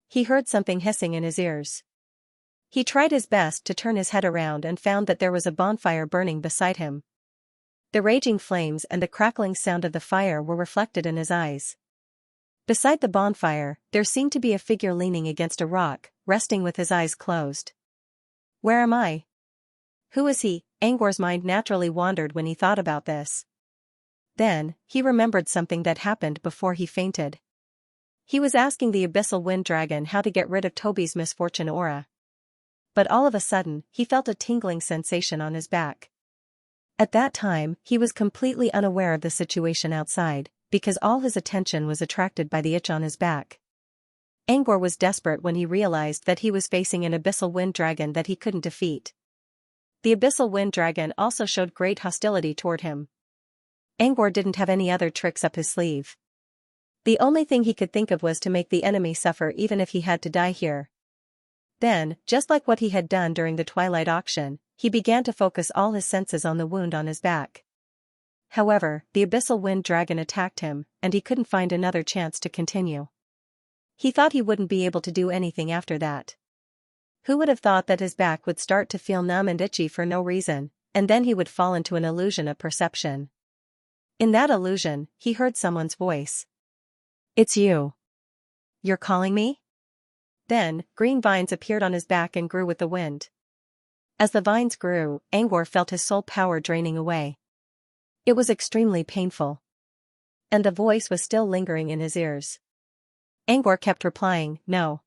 [SPEAKER 1] He heard something hissing in his ears. He tried his best to turn his head around and found that there was a bonfire burning beside him. The raging flames and the crackling sound of the fire were reflected in his eyes. Beside the bonfire, there seemed to be a figure leaning against a rock, resting with his eyes closed. Where am I? Who is he? Angor's mind naturally wandered when he thought about this. Then, he remembered something that happened before he fainted. He was asking the abyssal wind dragon how to get rid of Toby's misfortune aura. But all of a sudden, he felt a tingling sensation on his back. At that time, he was completely unaware of the situation outside, because all his attention was attracted by the itch on his back. Angor was desperate when he realized that he was facing an abyssal wind dragon that he couldn't defeat. The abyssal wind dragon also showed great hostility toward him. Angor didn't have any other tricks up his sleeve. The only thing he could think of was to make the enemy suffer even if he had to die here. Then, just like what he had done during the Twilight auction, he began to focus all his senses on the wound on his back. However, the abyssal wind dragon attacked him, and he couldn't find another chance to continue. He thought he wouldn't be able to do anything after that. Who would have thought that his back would start to feel numb and itchy for no reason, and then he would fall into an illusion of perception. In that illusion, he heard someone's voice. "It's you. You're calling me?" Then, green vines appeared on his back and grew with the wind. As the vines grew, Angor felt his soul power draining away. It was extremely painful. And the voice was still lingering in his ears. Angor kept replying, "No."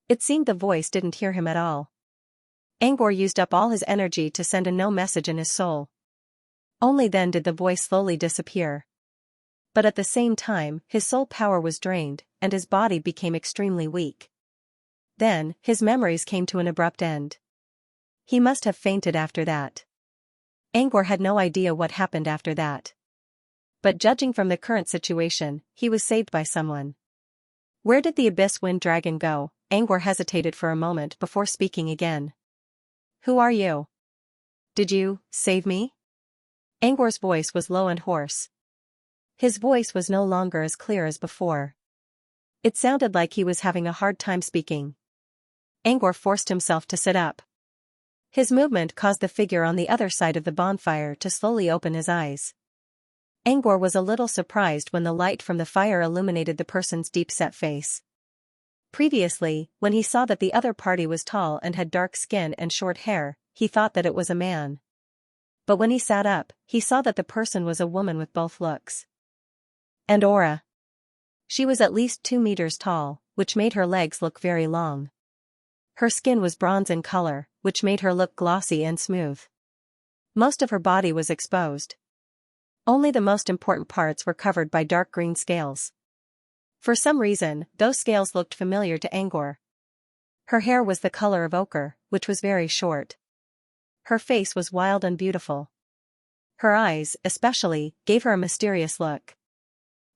[SPEAKER 1] It seemed the voice didn't hear him at all. Angor used up all his energy to send a no message in his soul. Only then did the voice slowly disappear. But at the same time, his soul power was drained, and his body became extremely weak. Then, his memories came to an abrupt end. He must have fainted after that. Angor had no idea what happened after that. But judging from the current situation, he was saved by someone. Where did the Abyss Wind Dragon go? Angor hesitated for a moment before speaking again. "Who are you? Did you save me?" Angor's voice was low and hoarse. His voice was no longer as clear as before. It sounded like he was having a hard time speaking. Angor forced himself to sit up. His movement caused the figure on the other side of the bonfire to slowly open his eyes. Angor was a little surprised when the light from the fire illuminated the person's deep-set face. Previously, when he saw that the other party was tall and had dark skin and short hair, he thought that it was a man. But when he sat up, he saw that the person was a woman with both looks and aura. She was at least 2 meters tall, which made her legs look very long. Her skin was bronze in color, which made her look glossy and smooth. Most of her body was exposed. Only the most important parts were covered by dark green scales. For some reason, those scales looked familiar to Angor. Her hair was the color of ochre, which was very short. Her face was wild and beautiful. Her eyes, especially, gave her a mysterious look.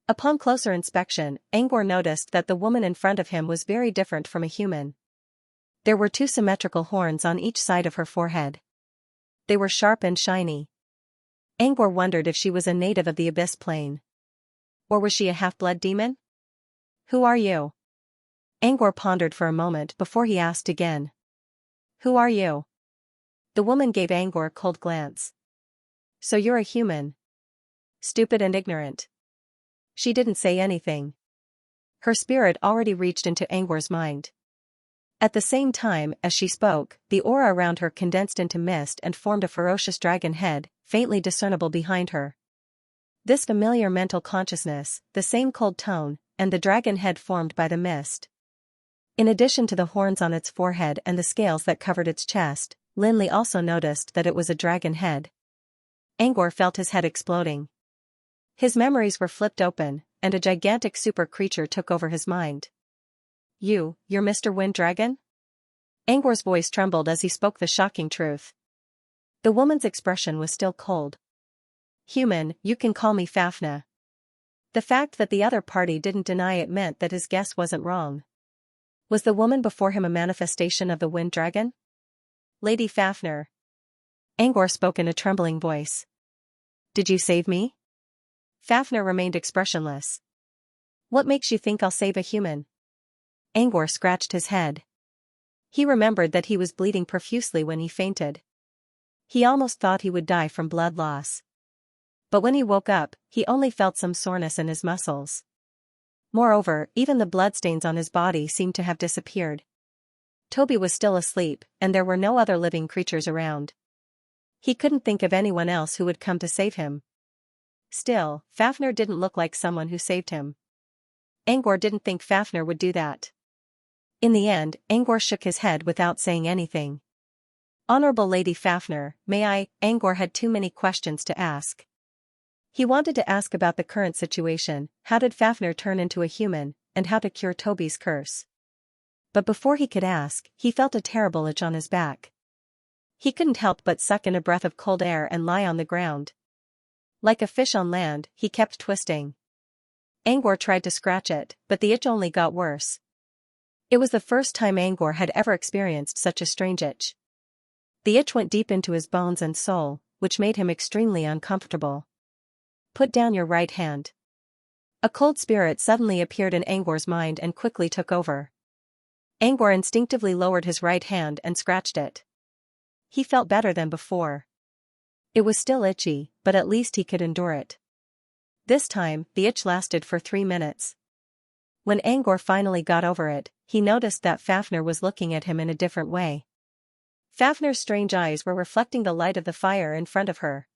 [SPEAKER 1] Upon closer inspection, Angor noticed that the woman in front of him was very different from a human. There were 2 symmetrical horns on each side of her forehead. They were sharp and shiny. Angor wondered if she was a native of the Abyss Plane. Or was she a half-blood demon? "Who are you?" Angor pondered for a moment before he asked again. "Who are you?" The woman gave Angor a cold glance. "So you're a human. Stupid and ignorant." She didn't say anything. Her spirit already reached into Angor's mind. At the same time as she spoke, the aura around her condensed into mist and formed a ferocious dragon head, faintly discernible behind her. This familiar mental consciousness, the same cold tone, and the dragon head formed by the mist. In addition to the horns on its forehead and the scales that covered its chest, Linley also noticed that it was a dragon head. Angor felt his head exploding. His memories were flipped open, and a gigantic super creature took over his mind. You're Mr. Wind Dragon?" Angor's voice trembled as he spoke the shocking truth. The woman's expression was still cold. "Human, you can call me Fafnir." The fact that the other party didn't deny it meant that his guess wasn't wrong. Was the woman before him a manifestation of the Wind Dragon? "Lady Fafnir." Angor spoke in a trembling voice. "Did you save me?" Fafnir remained expressionless. "What makes you think I'll save a human?" Angor scratched his head. He remembered that he was bleeding profusely when he fainted. He almost thought he would die from blood loss. But when he woke up, he only felt some soreness in his muscles. Moreover, even the bloodstains on his body seemed to have disappeared. Toby was still asleep, and there were no other living creatures around. He couldn't think of anyone else who would come to save him. Still, Fafnir didn't look like someone who saved him. Angor didn't think Fafnir would do that. In the end, Angor shook his head without saying anything. "Honorable Lady Fafnir, may I?" Angor had too many questions to ask. He wanted to ask about the current situation, how did Fafnir turn into a human, and how to cure Toby's curse. But before he could ask, he felt a terrible itch on his back. He couldn't help but suck in a breath of cold air and lie on the ground. Like a fish on land, he kept twisting. Angor tried to scratch it, but the itch only got worse. It was the first time Angor had ever experienced such a strange itch. The itch went deep into his bones and soul, which made him extremely uncomfortable. "Put down your right hand." A cold spirit suddenly appeared in Angor's mind and quickly took over. Angor instinctively lowered his right hand and scratched it. He felt better than before. It was still itchy, but at least he could endure it. This time, the itch lasted for 3 minutes. When Angor finally got over it, he noticed that Fafnir was looking at him in a different way. Fafnir's strange eyes were reflecting the light of the fire in front of her.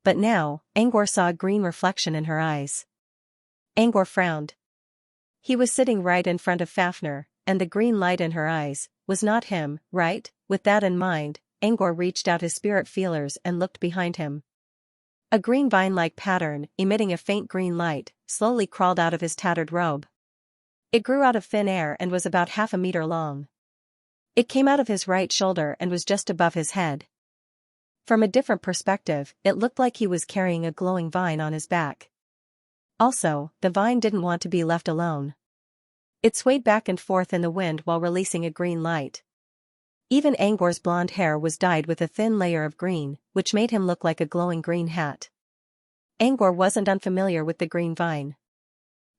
[SPEAKER 1] But now, Angor saw a green reflection in her eyes. Angor frowned. He was sitting right in front of Fafnir, and the green light in her eyes was not him, right? With that in mind, Angor reached out his spirit feelers and looked behind him. A green vine-like pattern, emitting a faint green light, slowly crawled out of his tattered robe. It grew out of thin air and was about half a meter long. It came out of his right shoulder and was just above his head. From a different perspective, it looked like he was carrying a glowing vine on his back. Also, the vine didn't want to be left alone. It swayed back and forth in the wind while releasing a green light. Even Angor's blonde hair was dyed with a thin layer of green, which made him look like a glowing green hat. Angor wasn't unfamiliar with the green vine.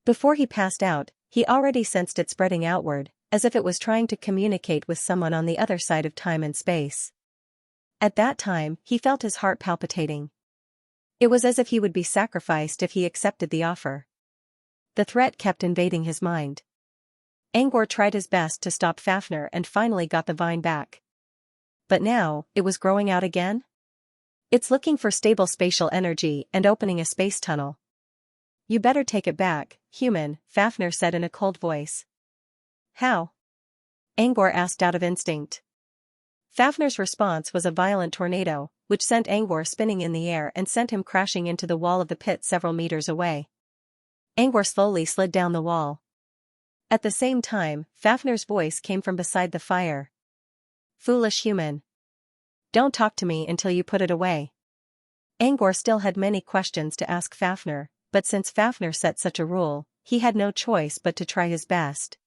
[SPEAKER 1] Before he passed out, he already sensed it spreading outward, as if it was trying to communicate with someone on the other side of time and space. At that time, he felt his heart palpitating. It was as if he would be sacrificed if he accepted the offer. The threat kept invading his mind. Angor tried his best to stop Fafnir and finally got the vine back. But now, it was growing out again? It's looking for stable spatial energy and opening a space tunnel. You better take it back, human, Fafnir said in a cold voice. How? Angor asked out of instinct. Fafnir's response was a violent tornado, which sent Angor spinning in the air and sent him crashing into the wall of the pit several meters away. Angor slowly slid down the wall. At the same time, Fafnir's voice came from beside the fire. Foolish human. Don't talk to me until you put it away. Angor still had many questions to ask Fafnir, but since Fafnir set such a rule, he had no choice but to try his best.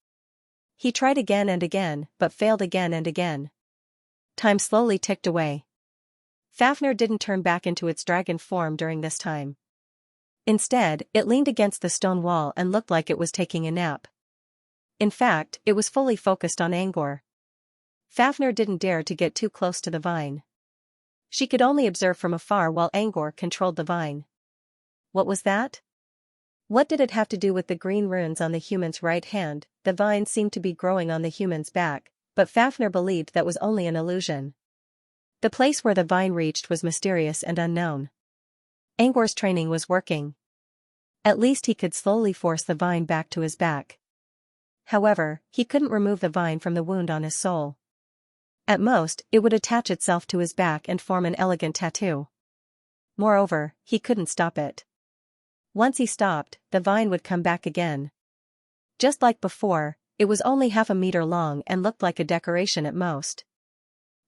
[SPEAKER 1] He tried again and again, but failed again and again. Time slowly ticked away. Fafnir didn't turn back into its dragon form during this time. Instead, it leaned against the stone wall and looked like it was taking a nap. In fact, it was fully focused on Angor. Fafnir didn't dare to get too close to the vine. She could only observe from afar while Angor controlled the vine. What was that? What did it have to do with the green runes on the human's right hand? The vine seemed to be growing on the human's back, but Fafnir believed that was only an illusion. The place where the vine reached was mysterious and unknown. Angor's training was working. At least he could slowly force the vine back to his back. However, he couldn't remove the vine from the wound on his soul. At most, it would attach itself to his back and form an elegant tattoo. Moreover, he couldn't stop it. Once he stopped, the vine would come back again. Just like before, it was only half a meter long and looked like a decoration at most.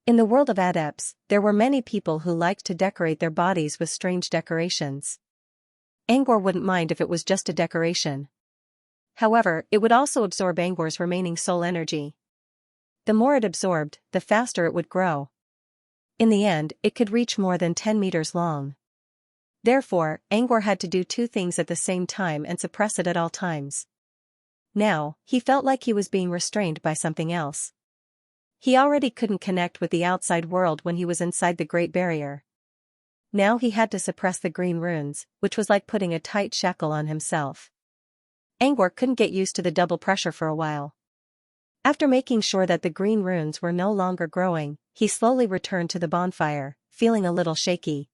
[SPEAKER 1] In the world of adepts, there were many people who liked to decorate their bodies with strange decorations. Angor wouldn't mind if it was just a decoration. However, it would also absorb Angor's remaining soul energy. The more it absorbed, the faster it would grow. In the end, it could reach more than 10 meters long. Therefore, Angor had to do two things at the same time and suppress it at all times. Now, he felt like he was being restrained by something else. He already couldn't connect with the outside world when he was inside the Great Barrier. Now he had to suppress the green runes, which was like putting a tight shackle on himself. Angor couldn't get used to the double pressure for a while. After making sure that the green runes were no longer growing, he slowly returned to the bonfire, feeling a little shaky.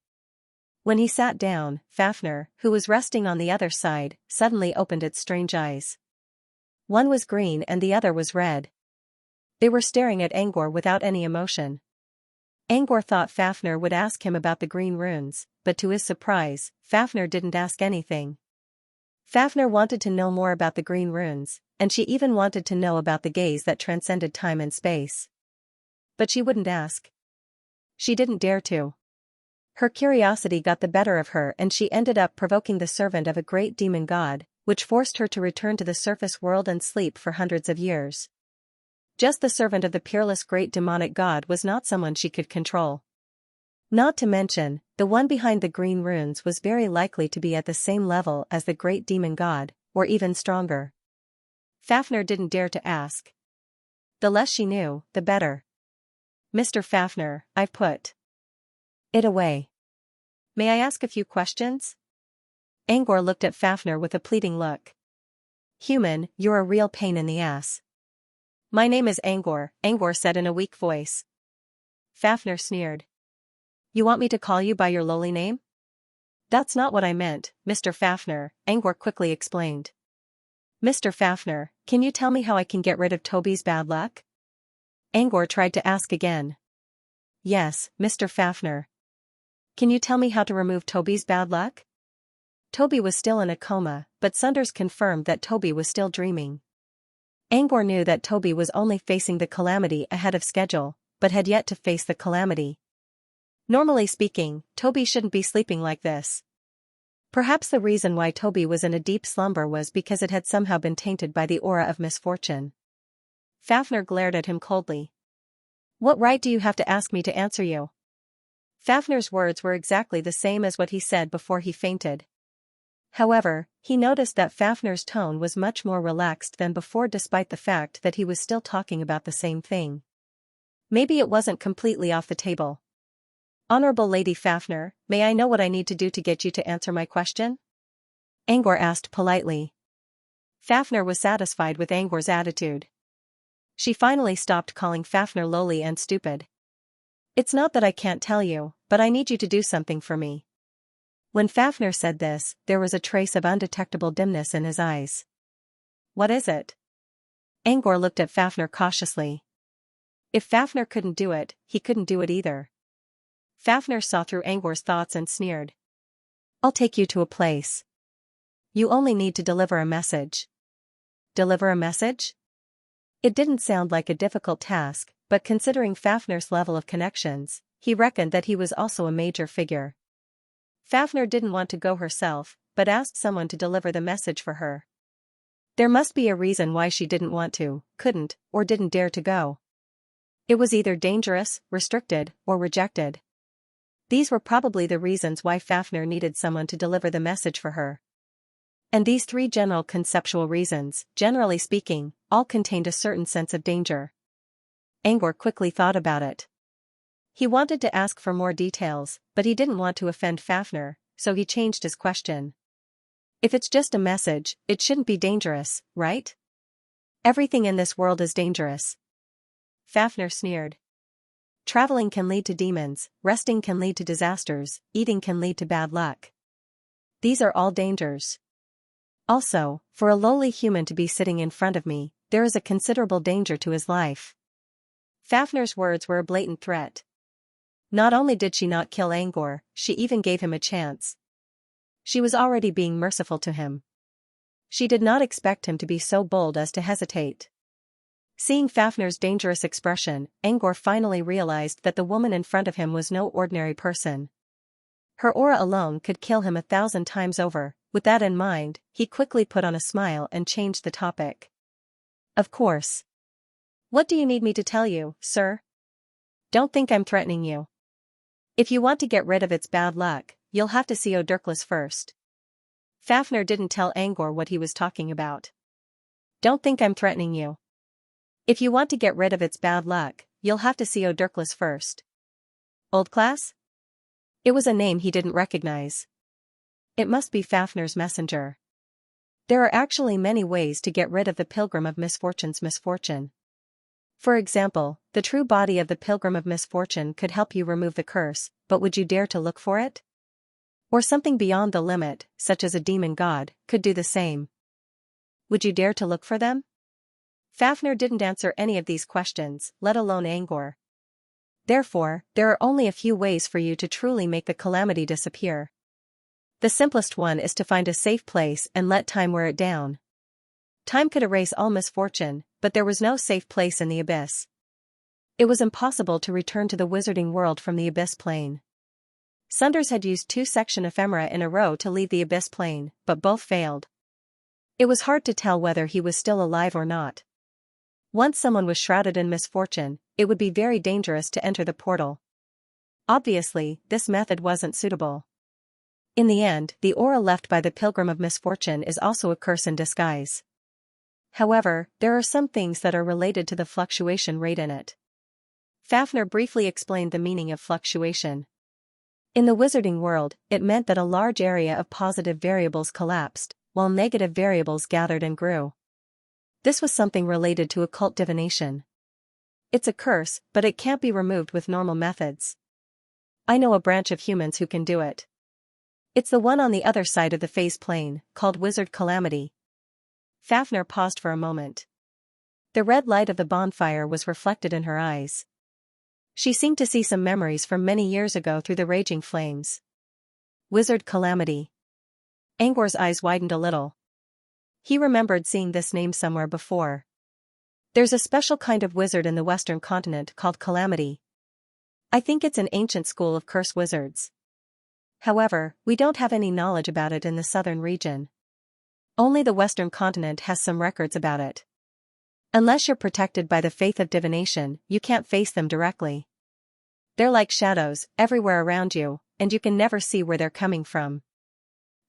[SPEAKER 1] When he sat down, Fafnir, who was resting on the other side, suddenly opened its strange eyes. One was green and the other was red. They were staring at Angor without any emotion. Angor thought Fafnir would ask him about the green runes, but to his surprise, Fafnir didn't ask anything. Fafnir wanted to know more about the green runes, and she even wanted to know about the gaze that transcended time and space. But she wouldn't ask. She didn't dare to. Her curiosity got the better of her and she ended up provoking the servant of a great demon god, which forced her to return to the surface world and sleep for hundreds of years. Just the servant of the peerless great demonic god was not someone she could control. Not to mention, the one behind the green runes was very likely to be at the same level as the great demon god, or even stronger. Fafnir didn't dare to ask. The less she knew, the better. Mr. Fafnir, I've put it away. May I ask a few questions? Angor looked at Fafnir with a pleading look. Human, you're a real pain in the ass. My name is Angor, Angor said in a weak voice. Fafnir sneered. You want me to call you by your lowly name? That's not what I meant, Mr. Fafnir, Angor quickly explained. Mr. Fafnir, can you tell me how I can get rid of Toby's bad luck? Angor tried to ask again. Yes, Mr. Fafnir. Can you tell me how to remove Toby's bad luck? Toby was still in a coma, but Sunders confirmed that Toby was still dreaming. Angor knew that Toby was only facing the calamity ahead of schedule, but had yet to face the calamity. Normally speaking, Toby shouldn't be sleeping like this. Perhaps the reason why Toby was in a deep slumber was because it had somehow been tainted by the aura of misfortune. Fafnir glared at him coldly. What right do you have to ask me to answer you? Fafnir's words were exactly the same as what he said before he fainted. However, he noticed that Fafnir's tone was much more relaxed than before despite the fact that he was still talking about the same thing. Maybe it wasn't completely off the table. Honorable Lady Fafnir, may I know what I need to do to get you to answer my question? Angor asked politely. Fafnir was satisfied with Angor's attitude. She finally stopped calling Fafnir lowly and stupid. It's not that I can't tell you, but I need you to do something for me. When Fafnir said this, there was a trace of undetectable dimness in his eyes. What is it? Angor looked at Fafnir cautiously. If Fafnir couldn't do it, he couldn't do it either. Fafnir saw through Angor's thoughts and sneered. I'll take you to a place. You only need to deliver a message. Deliver a message? It didn't sound like a difficult task, but considering Fafnir's level of connections, he reckoned that he was also a major figure. Fafnir didn't want to go herself, but asked someone to deliver the message for her. There must be a reason why she didn't want to, couldn't, or didn't dare to go. It was either dangerous, restricted, or rejected. These were probably the reasons why Fafnir needed someone to deliver the message for her. And these three general conceptual reasons, generally speaking, all contained a certain sense of danger. Angor quickly thought about it. He wanted to ask for more details, but he didn't want to offend Fafnir, so he changed his question. If it's just a message, it shouldn't be dangerous, right? Everything in this world is dangerous. Fafnir sneered. Traveling can lead to demons, resting can lead to disasters, eating can lead to bad luck. These are all dangers. Also, for a lowly human to be sitting in front of me, there is a considerable danger to his life. Fafnir's words were a blatant threat. Not only did she not kill Angor, she even gave him a chance. She was already being merciful to him. She did not expect him to be so bold as to hesitate. Seeing Fafnir's dangerous expression, Angor finally realized that the woman in front of him was no ordinary person. Her aura alone could kill him 1,000 times over. With that in mind, he quickly put on a smile and changed the topic. Of course. What do you need me to tell you, sir? Don't think I'm threatening you. If you want to get rid of its bad luck, you'll have to see Odyrklus first. Fafnir didn't tell Angor what he was talking about. Don't think I'm threatening you. If you want to get rid of its bad luck, you'll have to see Odyrklus first. Odyrklus? It was a name he didn't recognize. It must be Fafnir's messenger. There are actually many ways to get rid of the Pilgrim of Misfortune's misfortune. For example, the true body of the Pilgrim of Misfortune could help you remove the curse, but would you dare to look for it? Or something beyond the limit, such as a demon god, could do the same. Would you dare to look for them? Fafnir didn't answer any of these questions, let alone Angor. Therefore, there are only a few ways for you to truly make the calamity disappear. The simplest one is to find a safe place and let time wear it down. Time could erase all misfortune, but there was no safe place in the abyss. It was impossible to return to the wizarding world from the abyss plane. Sunders had used 2 section ephemera in a row to leave the abyss plane, but both failed. It was hard to tell whether he was still alive or not. Once someone was shrouded in misfortune, it would be very dangerous to enter the portal. Obviously, this method wasn't suitable. In the end, the aura left by the Pilgrim of Misfortune is also a curse in disguise. However, there are some things that are related to the fluctuation rate in it. Fafnir briefly explained the meaning of fluctuation. In the wizarding world, it meant that a large area of positive variables collapsed, while negative variables gathered and grew. This was something related to occult divination. It's a curse, but it can't be removed with normal methods. I know a branch of humans who can do it. It's the one on the other side of the phase plane, called Wizard Calamity. Fafnir paused for a moment. The red light of the bonfire was reflected in her eyes. She seemed to see some memories from many years ago through the raging flames. Wizard Calamity. Angor's eyes widened a little. He remembered seeing this name somewhere before. There's a special kind of wizard in the western continent called Calamity. I think it's an ancient school of curse wizards. However, we don't have any knowledge about it in the southern region. Only the western continent has some records about it. Unless you're protected by the faith of divination, you can't face them directly. They're like shadows, everywhere around you, and you can never see where they're coming from.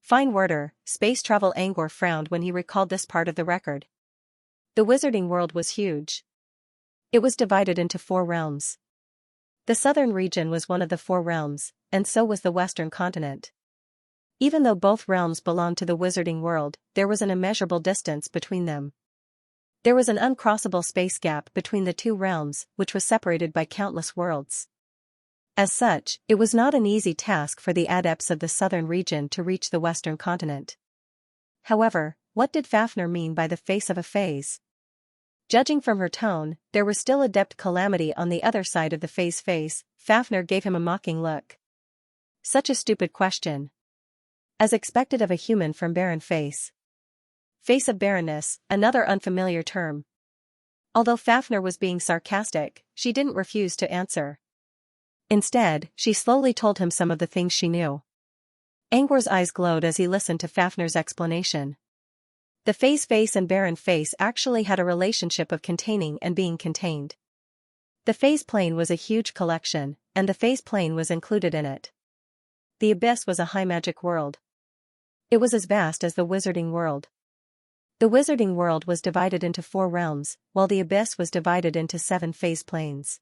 [SPEAKER 1] Fine worder, space travel. Angor frowned when he recalled this part of the record. The wizarding world was huge. It was divided into 4 realms. The southern region was one of the 4 realms, and so was the western continent. Even though both realms belonged to the wizarding world, there was an immeasurable distance between them. There was an uncrossable space gap between the 2 realms, which was separated by countless worlds. As such, it was not an easy task for the adepts of the southern region to reach the western continent. However, what did Fafnir mean by the face of a phase? Judging from her tone, there was still adept Calamity on the other side of the phase face. Fafnir gave him a mocking look. Such a stupid question. As expected of a human from barren face. Face of barrenness, another unfamiliar term. Although Fafnir was being sarcastic, she didn't refuse to answer. Instead, she slowly told him some of the things she knew. Angor's eyes glowed as he listened to Fafnir's explanation. The phase face and barren face actually had a relationship of containing and being contained. The phase plane was a huge collection, and the phase plane was included in it. The abyss was a high magic world. It was as vast as the wizarding world. The wizarding world was divided into 4 realms, while the abyss was divided into 7 phase planes.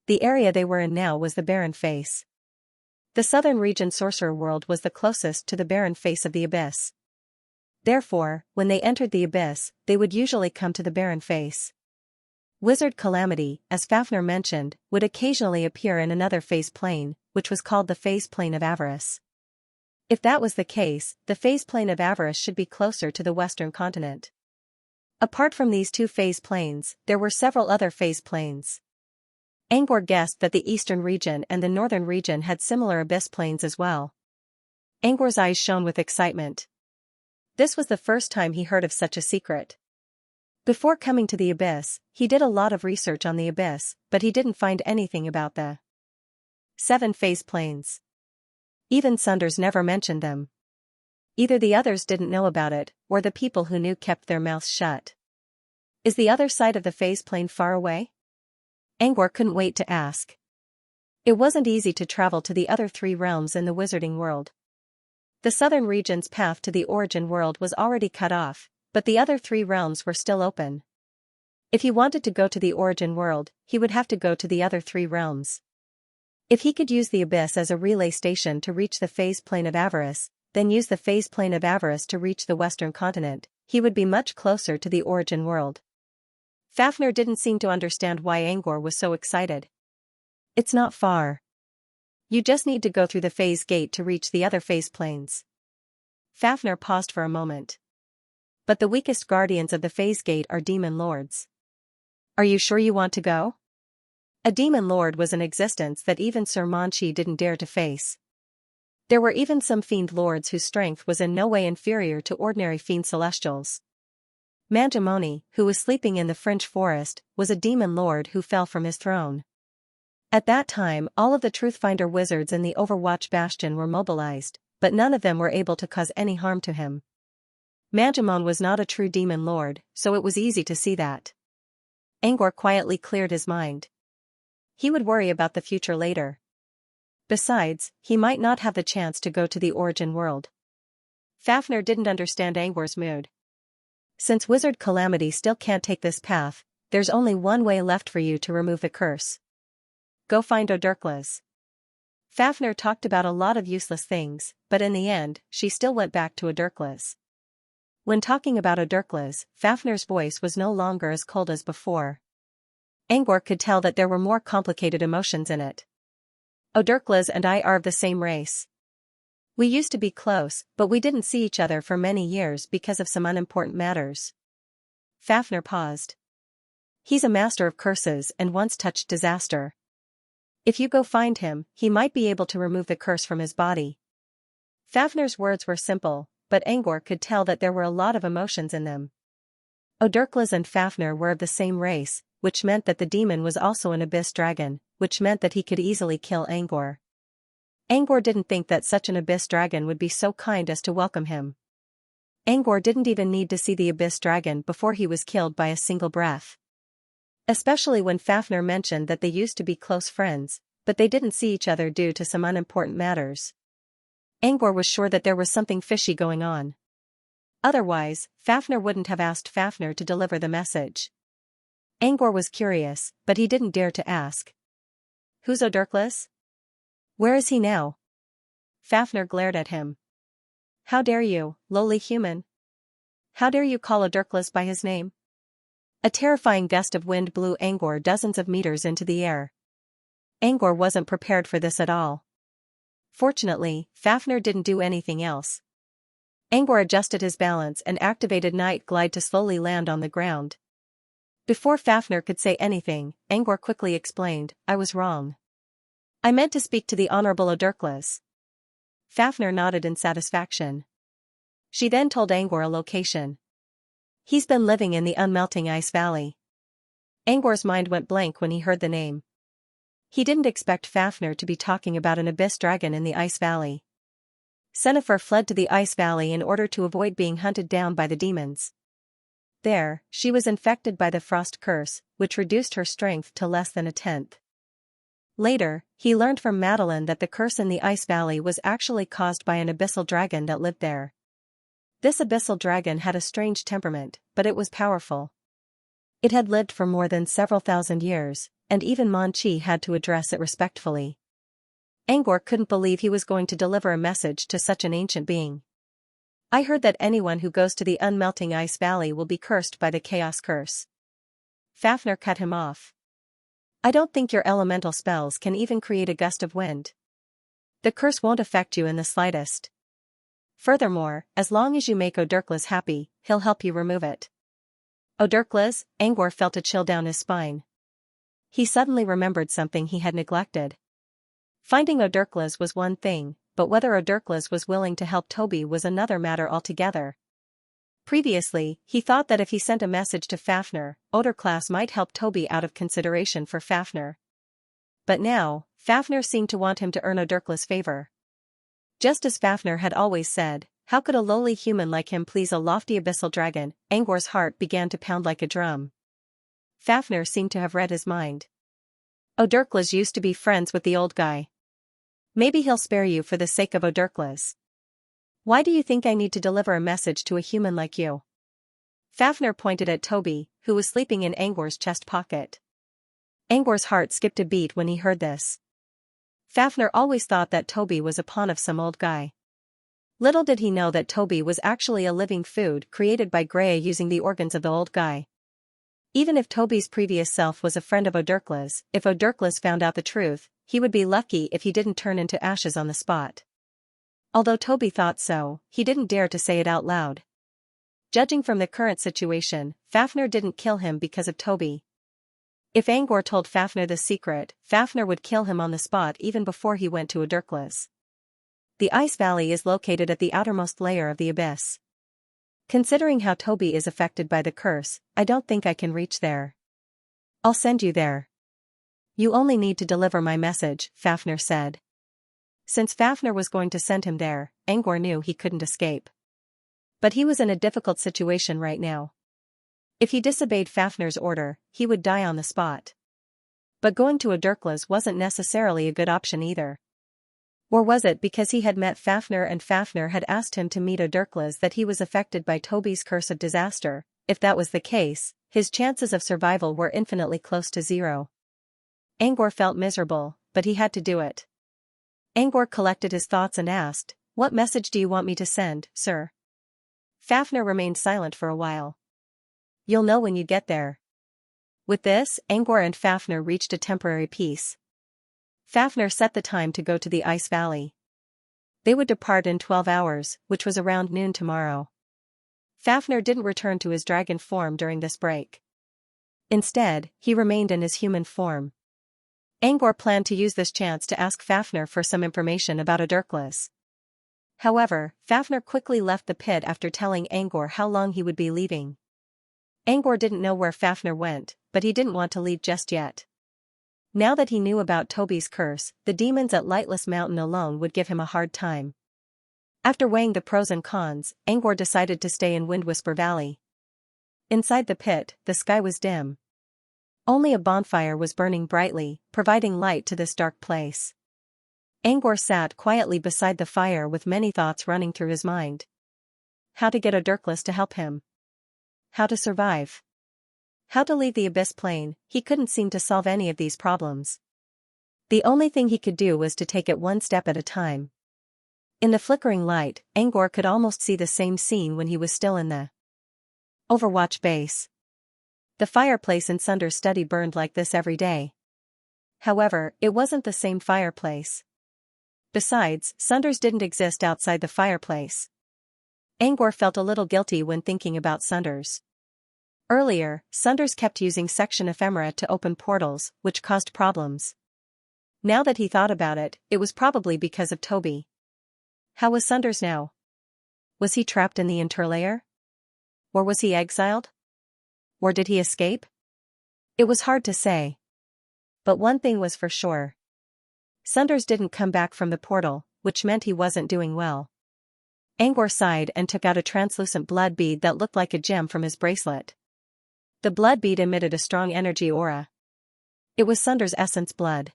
[SPEAKER 1] The area they were in now was the barren face. The southern region sorcerer world was the closest to the barren face of the abyss. Therefore, when they entered the abyss, they would usually come to the barren face. Wizard Calamity, as Fafnir mentioned, would occasionally appear in another phase plane, which was called the phase plane of avarice. If that was the case, the phase plane of avarice should be closer to the western continent. Apart from these 2 phase planes, there were several other phase planes. Angor guessed that the eastern region and the northern region had similar abyss planes as well. Angor's eyes shone with excitement. This was the first time he heard of such a secret. Before coming to the abyss, he did a lot of research on the abyss, but he didn't find anything about the 7 phase planes. Even Sunders never mentioned them. Either the others didn't know about it, or the people who knew kept their mouths shut. Is the other side of the phase plane far away? Angor couldn't wait to ask. It wasn't easy to travel to the other 3 realms in the wizarding world. The southern region's path to the origin world was already cut off, but the other 3 realms were still open. If he wanted to go to the origin world, he would have to go to the other 3 realms. If he could use the abyss as a relay station to reach the phase plane of avarice, then use the phase plane of avarice to reach the western continent, he would be much closer to the origin world. Fafnir didn't seem to understand why Angor was so excited. It's not far. You just need to go through the phase gate to reach the other phase planes. Fafnir paused for a moment. But the weakest guardians of the phase gate are demon lords. Are you sure you want to go? A demon lord was an existence that even Sir Monchi didn't dare to face. There were even some fiend lords whose strength was in no way inferior to ordinary fiend celestials. Manjamoni, who was sleeping in the Fringe Forest, was a demon lord who fell from his throne. At that time, all of the Truthfinder wizards in the Overwatch Bastion were mobilized, but none of them were able to cause any harm to him. Manjamon was not a true demon lord, so it was easy to see that. Angor quietly cleared his mind. He would worry about the future later. Besides, he might not have the chance to go to the origin world. Fafnir didn't understand Angor's mood. Since Wizard Calamity still can't take this path, there's only one way left for you to remove the curse. Go find Odurklas. Fafnir talked about a lot of useless things, but in the end, she still went back to Odurklas. When talking about Odurklas, Fafnir's voice was no longer as cold as before. Angor could tell that there were more complicated emotions in it. Odurklas and I are of the same race. We used to be close, but we didn't see each other for many years because of some unimportant matters. Fafnir paused. He's a master of curses and once touched disaster. If you go find him, he might be able to remove the curse from his body. Fafnir's words were simple, but Angor could tell that there were a lot of emotions in them. Odurklas and Fafnir were of the same race, which meant that the demon was also an abyss dragon, which meant that he could easily kill Angor. Angor didn't think that such an abyss dragon would be so kind as to welcome him. Angor didn't even need to see the abyss dragon before he was killed by a single breath. Especially when Fafnir mentioned that they used to be close friends, but they didn't see each other due to some unimportant matters. Angor was sure that there was something fishy going on. Otherwise, Fafnir wouldn't have asked Fafnir to deliver the message. Angor was curious, but he didn't dare to ask. Who's Odurklas? Where is he now? Fafnir glared at him. How dare you, lowly human? How dare you call Odurklas by his name? A terrifying gust of wind blew Angor dozens of meters into the air. Angor wasn't prepared for this at all. Fortunately, Fafnir didn't do anything else. Angor adjusted his balance and activated Night Glide to slowly land on the ground. Before Fafnir could say anything, Angor quickly explained, I was wrong. I meant to speak to the Honorable Odurklas. Fafnir nodded in satisfaction. She then told Angor a location. He's been living in the Unmelting Ice Valley. Angor's mind went blank when he heard the name. He didn't expect Fafnir to be talking about an abyss dragon in the Ice Valley. Sennefer fled to the Ice Valley in order to avoid being hunted down by the demons. There, she was infected by the frost curse, which reduced her strength to less than a tenth. Later, he learned from Madeline that the curse in the Ice Valley was actually caused by an abyssal dragon that lived there. This abyssal dragon had a strange temperament, but it was powerful. It had lived for more than several thousand years, and even Mon Chi had to address it respectfully. Angor couldn't believe he was going to deliver a message to such an ancient being. I heard that anyone who goes to the Unmelting Ice Valley will be cursed by the Chaos Curse. Fafnir cut him off. I don't think your elemental spells can even create a gust of wind. The curse won't affect you in the slightest. Furthermore, as long as you make Odurklas happy, he'll help you remove it. Odurklas, Angor felt a chill down his spine. He suddenly remembered something he had neglected. Finding Odurklas was one thing, but whether Odurklas was willing to help Toby was another matter altogether. Previously, he thought that if he sent a message to Fafnir, Odurklas might help Toby out of consideration for Fafnir. But now, Fafnir seemed to want him to earn Odurklas' favor. Just as Fafnir had always said, how could a lowly human like him please a lofty abyssal dragon? Angor's heart began to pound like a drum. Fafnir seemed to have read his mind. Odurklas used to be friends with the old guy. Maybe he'll spare you for the sake of Odurklas. Why do you think I need to deliver a message to a human like you? Fafnir pointed at Toby, who was sleeping in Angor's chest pocket. Angor's heart skipped a beat when he heard this. Fafnir always thought that Toby was a pawn of some old guy. Little did he know that Toby was actually a living food created by Greya using the organs of the old guy. Even if Toby's previous self was a friend of Odurklas, if Odurklas found out the truth, he would be lucky if he didn't turn into ashes on the spot. Although Toby thought so, he didn't dare to say it out loud. Judging from the current situation, Fafnir didn't kill him because of Toby. If Angor told Fafnir the secret, Fafnir would kill him on the spot even before he went to Odurklas. The Ice Valley is located at the outermost layer of the abyss. Considering how Toby is affected by the curse, I don't think I can reach there. I'll send you there. You only need to deliver my message, Fafnir said. Since Fafnir was going to send him there, Angor knew he couldn't escape. But he was in a difficult situation right now. If he disobeyed Fafnir's order, he would die on the spot. But going to Odurklas wasn't necessarily a good option either. Or was it because he had met Fafnir and Fafnir had asked him to meet Odurklas that he was affected by Toby's curse of disaster? If that was the case, his chances of survival were infinitely close to zero. Angor felt miserable, but he had to do it. Angor collected his thoughts and asked, "What message do you want me to send, sir?" Fafnir remained silent for a while. "You'll know when you get there." With this, Angor and Fafnir reached a temporary peace. Fafnir set the time to go to the Ice Valley. They would depart in 12 hours, which was around noon tomorrow. Fafnir didn't return to his dragon form during this break. Instead, he remained in his human form. Angor planned to use this chance to ask Fafnir for some information about Odurklas. However, Fafnir quickly left the pit after telling Angor how long he would be leaving. Angor didn't know where Fafnir went, but he didn't want to leave just yet. Now that he knew about Toby's curse, the demons at Lightless Mountain alone would give him a hard time. After weighing the pros and cons, Angor decided to stay in Windwhisper Valley. Inside the pit, the sky was dim. Only a bonfire was burning brightly, providing light to this dark place. Angor sat quietly beside the fire with many thoughts running through his mind. How to get Odurklas to help him. How to survive. How to leave the Abyss Plane. He couldn't seem to solve any of these problems. The only thing he could do was to take it one step at a time. In the flickering light, Angor could almost see the same scene when he was still in the Overwatch base. The fireplace in Sunder's study burned like this every day. However, it wasn't the same fireplace. Besides, Sunders didn't exist outside the fireplace. Angor felt a little guilty when thinking about Sunders. Earlier, Sunders kept using section ephemera to open portals, which caused problems. Now that he thought about it, it was probably because of Toby. How was Sunders now? Was he trapped in the interlayer? Or was he exiled? Or did he escape? It was hard to say. But one thing was for sure. Sunders didn't come back from the portal, which meant he wasn't doing well. Angor sighed and took out a translucent blood bead that looked like a gem from his bracelet. The blood bead emitted a strong energy aura. It was Sunders' essence blood.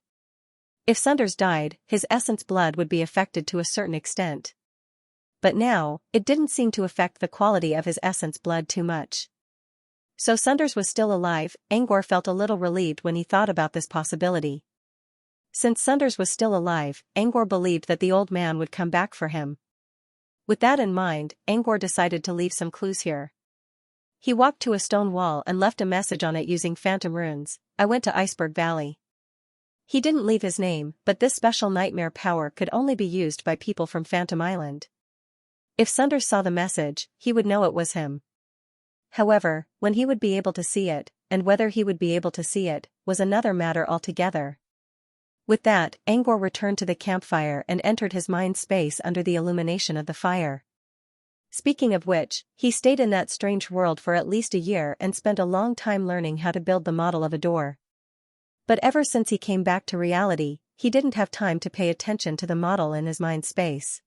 [SPEAKER 1] If Sunders died, his essence blood would be affected to a certain extent. But now, it didn't seem to affect the quality of his essence blood too much. So Sunders was still alive. Angor felt a little relieved when he thought about this possibility. Since Sunders was still alive, Angor believed that the old man would come back for him. With that in mind, Angor decided to leave some clues here. He walked to a stone wall and left a message on it using phantom runes. "I went to Iceberg Valley." He didn't leave his name, but this special nightmare power could only be used by people from Phantom Island. If Sunders saw the message, he would know it was him. However, when he would be able to see it, and whether he would be able to see it, was another matter altogether. With that, Angor returned to the campfire and entered his mind space under the illumination of the fire. Speaking of which, he stayed in that strange world for at least a year and spent a long time learning how to build the model of a door. But ever since he came back to reality, he didn't have time to pay attention to the model in his mind space.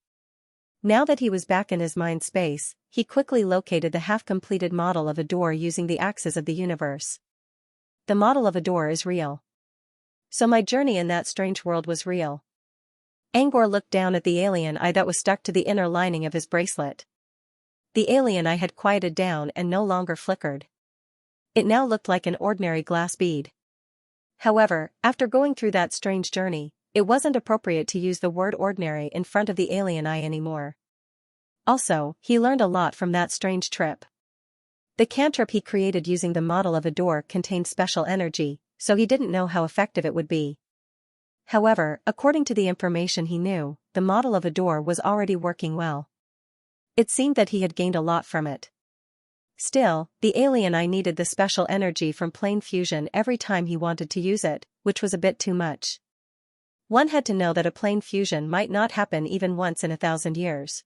[SPEAKER 1] Now that he was back in his mind space, he quickly located the half-completed model of a door using the axis of the universe. The model of a door is real. So my journey in that strange world was real. Angor looked down at the alien eye that was stuck to the inner lining of his bracelet. The alien eye had quieted down and no longer flickered. It now looked like an ordinary glass bead. However, after going through that strange journey, it wasn't appropriate to use the word ordinary in front of the alien eye anymore. Also, he learned a lot from that strange trip. The cantrip he created using the model of a door contained special energy, so he didn't know how effective it would be. However, according to the information he knew, the model of a door was already working well. It seemed that he had gained a lot from it. Still, the alien eye needed the special energy from plane fusion every time he wanted to use it, which was a bit too much. One had to know that a plane fusion might not happen even once in 1,000 years.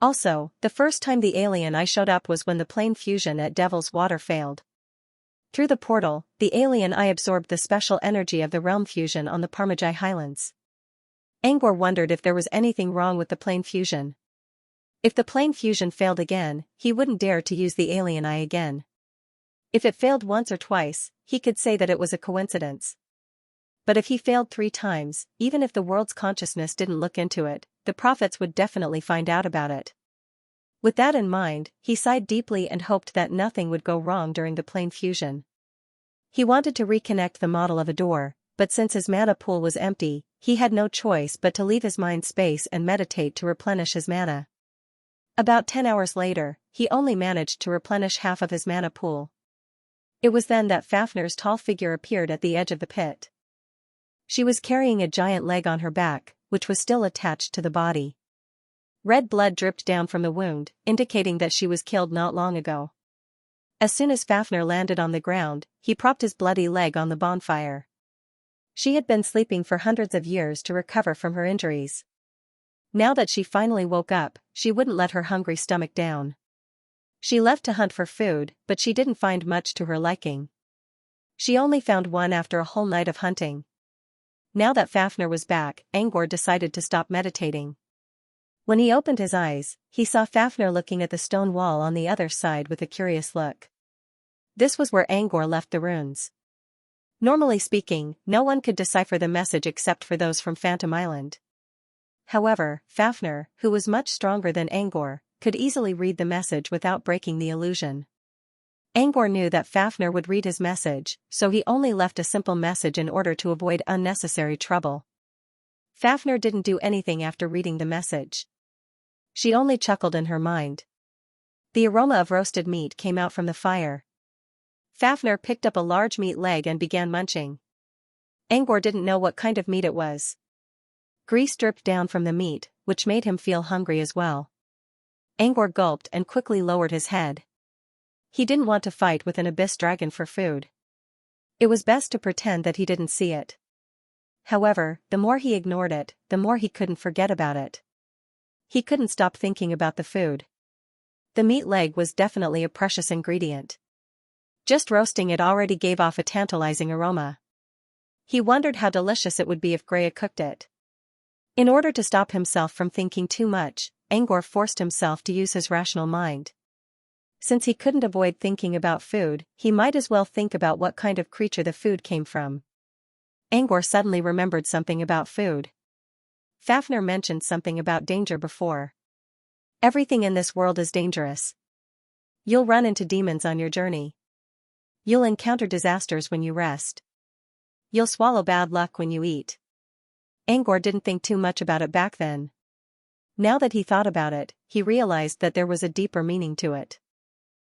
[SPEAKER 1] Also, the first time the alien eye showed up was when the plane fusion at Devil's Water failed. Through the portal, the alien eye absorbed the special energy of the realm fusion on the Parmajai Highlands. Angor wondered if there was anything wrong with the plane fusion. If the plane fusion failed again, he wouldn't dare to use the alien eye again. If it failed once or twice, he could say that it was a coincidence. But if he failed 3 times, even if the world's consciousness didn't look into it, the prophets would definitely find out about it. With that in mind, he sighed deeply and hoped that nothing would go wrong during the plane fusion. He wanted to reconnect the model of a door, but since his mana pool was empty, he had no choice but to leave his mind space and meditate to replenish his mana. About 10 hours later, he only managed to replenish half of his mana pool. It was then that Fafnir's tall figure appeared at the edge of the pit. She was carrying a giant leg on her back, which was still attached to the body. Red blood dripped down from the wound, indicating that she was killed not long ago. As soon as Fafnir landed on the ground, he propped his bloody leg on the bonfire. She had been sleeping for hundreds of years to recover from her injuries. Now that she finally woke up, she wouldn't let her hungry stomach down. She left to hunt for food, but she didn't find much to her liking. She only found one after a whole night of hunting. Now that Fafnir was back, Angor decided to stop meditating. When he opened his eyes, he saw Fafnir looking at the stone wall on the other side with a curious look. This was where Angor left the runes. Normally speaking, no one could decipher the message except for those from Phantom Island. However, Fafnir, who was much stronger than Angor, could easily read the message without breaking the illusion. Angor knew that Fafnir would read his message, so he only left a simple message in order to avoid unnecessary trouble. Fafnir didn't do anything after reading the message. She only chuckled in her mind. The aroma of roasted meat came out from the fire. Fafnir picked up a large meat leg and began munching. Angor didn't know what kind of meat it was. Grease dripped down from the meat, which made him feel hungry as well. Angor gulped and quickly lowered his head. He didn't want to fight with an abyss dragon for food. It was best to pretend that he didn't see it. However, the more he ignored it, the more he couldn't forget about it. He couldn't stop thinking about the food. The meat leg was definitely a precious ingredient. Just roasting it already gave off a tantalizing aroma. He wondered how delicious it would be if Greya cooked it. In order to stop himself from thinking too much, Angor forced himself to use his rational mind. Since he couldn't avoid thinking about food, he might as well think about what kind of creature the food came from. Angor suddenly remembered something about food. Fafnir mentioned something about danger before. Everything in this world is dangerous. You'll run into demons on your journey. You'll encounter disasters when you rest. You'll swallow bad luck when you eat. Angor didn't think too much about it back then. Now that he thought about it, he realized that there was a deeper meaning to it.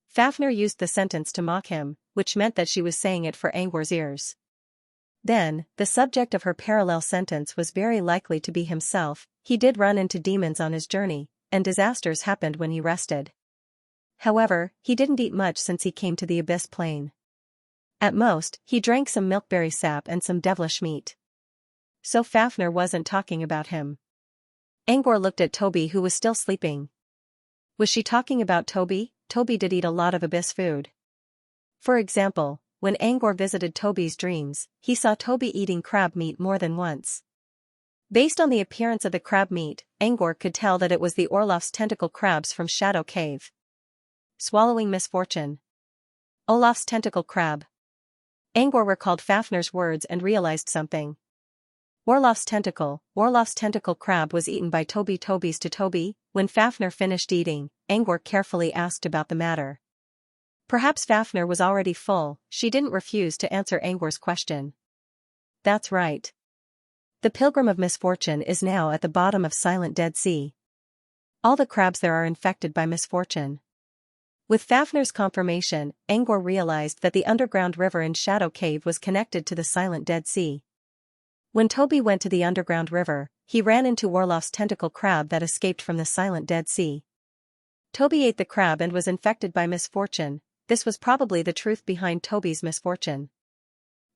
[SPEAKER 1] Fafnir used the sentence to mock him, which meant that she was saying it for Angor's ears. Then, the subject of her parallel sentence was very likely to be himself. He did run into demons on his journey, and disasters happened when he rested. However, he didn't eat much since he came to the Abyss Plain. At most, he drank some milkberry sap and some devilish meat. So Fafnir wasn't talking about him. Angor looked at Toby, who was still sleeping. Was she talking about Toby? Toby did eat a lot of Abyss food. For example, when Angor visited Toby's dreams, he saw Toby eating crab meat more than once. Based on the appearance of the crab meat, Angor could tell that it was the Orlof's tentacle crabs from Shadow Cave. Swallowing misfortune. Olaf's tentacle crab. Angor recalled Fafnir's words and realized something. Orlof's tentacle crab was eaten by Toby. Toby's to Toby. When Fafnir finished eating, Angor carefully asked about the matter. Perhaps Fafnir was already full. She didn't refuse to answer Angor's question. That's right. The Pilgrim of Misfortune is now at the bottom of Silent Dead Sea. All the crabs there are infected by misfortune. With Fafnir's confirmation, Angor realized that the underground river in Shadow Cave was connected to the Silent Dead Sea. When Toby went to the underground river, he ran into Orlof's tentacle crab that escaped from the Silent Dead Sea. Toby ate the crab and was infected by misfortune. This was probably the truth behind Toby's misfortune.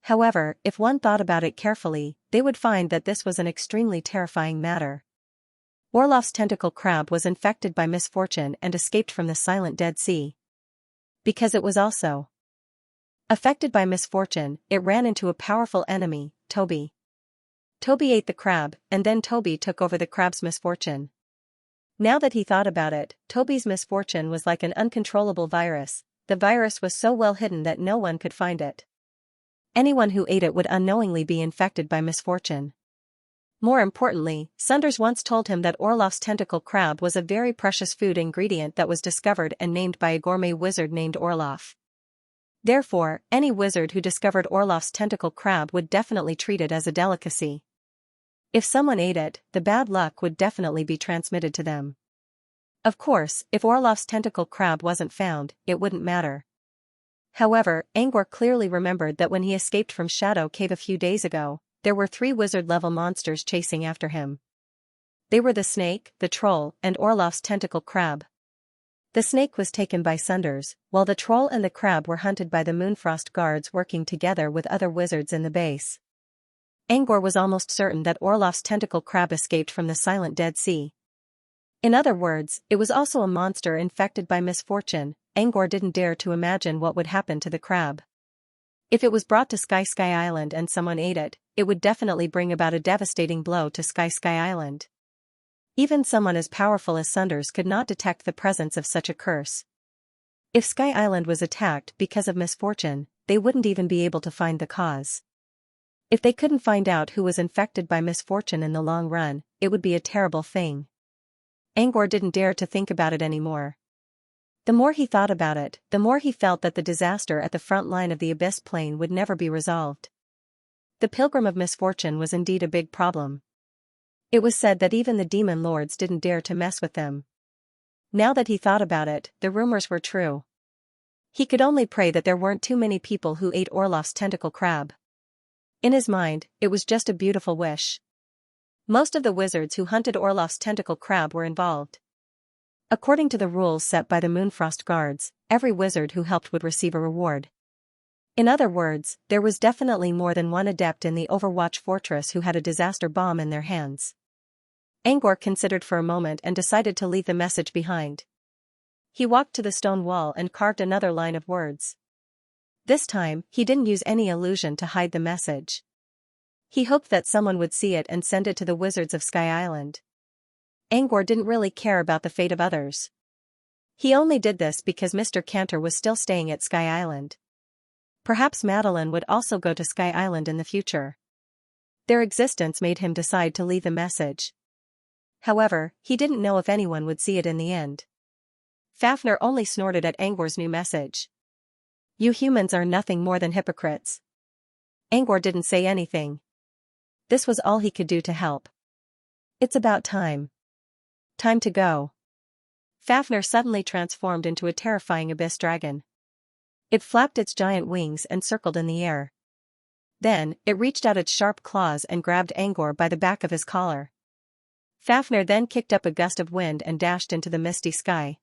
[SPEAKER 1] However, if one thought about it carefully, they would find that this was an extremely terrifying matter. Orlof's tentacle crab was infected by misfortune and escaped from the Silent Dead Sea. Because it was also affected by misfortune, it ran into a powerful enemy, Toby. Toby ate the crab, and then Toby took over the crab's misfortune. Now that he thought about it, Toby's misfortune was like an uncontrollable virus. The virus was so well hidden that no one could find it. Anyone who ate it would unknowingly be infected by misfortune. More importantly, Sunders once told him that Orlof's tentacle crab was a very precious food ingredient that was discovered and named by a gourmet wizard named Orlof. Therefore, any wizard who discovered Orlof's tentacle crab would definitely treat it as a delicacy. If someone ate it, the bad luck would definitely be transmitted to them. Of course, if Orlov's tentacle crab wasn't found, it wouldn't matter. However, Angor clearly remembered that when he escaped from Shadow Cave a few days ago, there were 3 wizard-level monsters chasing after him. They were the snake, the troll, and Orlov's tentacle crab. The snake was taken by Sunders, while the troll and the crab were hunted by the Moonfrost guards working together with other wizards in the base. Angor was almost certain that Orlov's tentacle crab escaped from the Silent Dead Sea. In other words, it was also a monster infected by misfortune. Angor didn't dare to imagine what would happen to the crab. If it was brought to Sky Island and someone ate it, it would definitely bring about a devastating blow to Sky Island. Even someone as powerful as Sunders could not detect the presence of such a curse. If Sky Island was attacked because of misfortune, they wouldn't even be able to find the cause. If they couldn't find out who was infected by misfortune in the long run, it would be a terrible thing. Angor didn't dare to think about it anymore. The more he thought about it, the more he felt that the disaster at the front line of the Abyss Plain would never be resolved. The Pilgrim of Misfortune was indeed a big problem. It was said that even the demon lords didn't dare to mess with them. Now that he thought about it, the rumors were true. He could only pray that there weren't too many people who ate Orlov's tentacle crab. In his mind, it was just a beautiful wish. Most of the wizards who hunted Orlov's tentacle crab were involved. According to the rules set by the Moonfrost guards, every wizard who helped would receive a reward. In other words, there was definitely more than one adept in the Overwatch Fortress who had a disaster bomb in their hands. Angor considered for a moment and decided to leave the message behind. He walked to the stone wall and carved another line of words. This time, he didn't use any illusion to hide the message. He hoped that someone would see it and send it to the wizards of Sky Island. Angor didn't really care about the fate of others. He only did this because Mr. Cantor was still staying at Sky Island. Perhaps Madeline would also go to Sky Island in the future. Their existence made him decide to leave the message. However, he didn't know if anyone would see it in the end. Fafnir only snorted at Angor's new message. "You humans are nothing more than hypocrites." Angor didn't say anything. This was all he could do to help. "It's about time. Time to go." Fafnir suddenly transformed into a terrifying abyss dragon. It flapped its giant wings and circled in the air. Then, it reached out its sharp claws and grabbed Angor by the back of his collar. Fafnir then kicked up a gust of wind and dashed into the misty sky.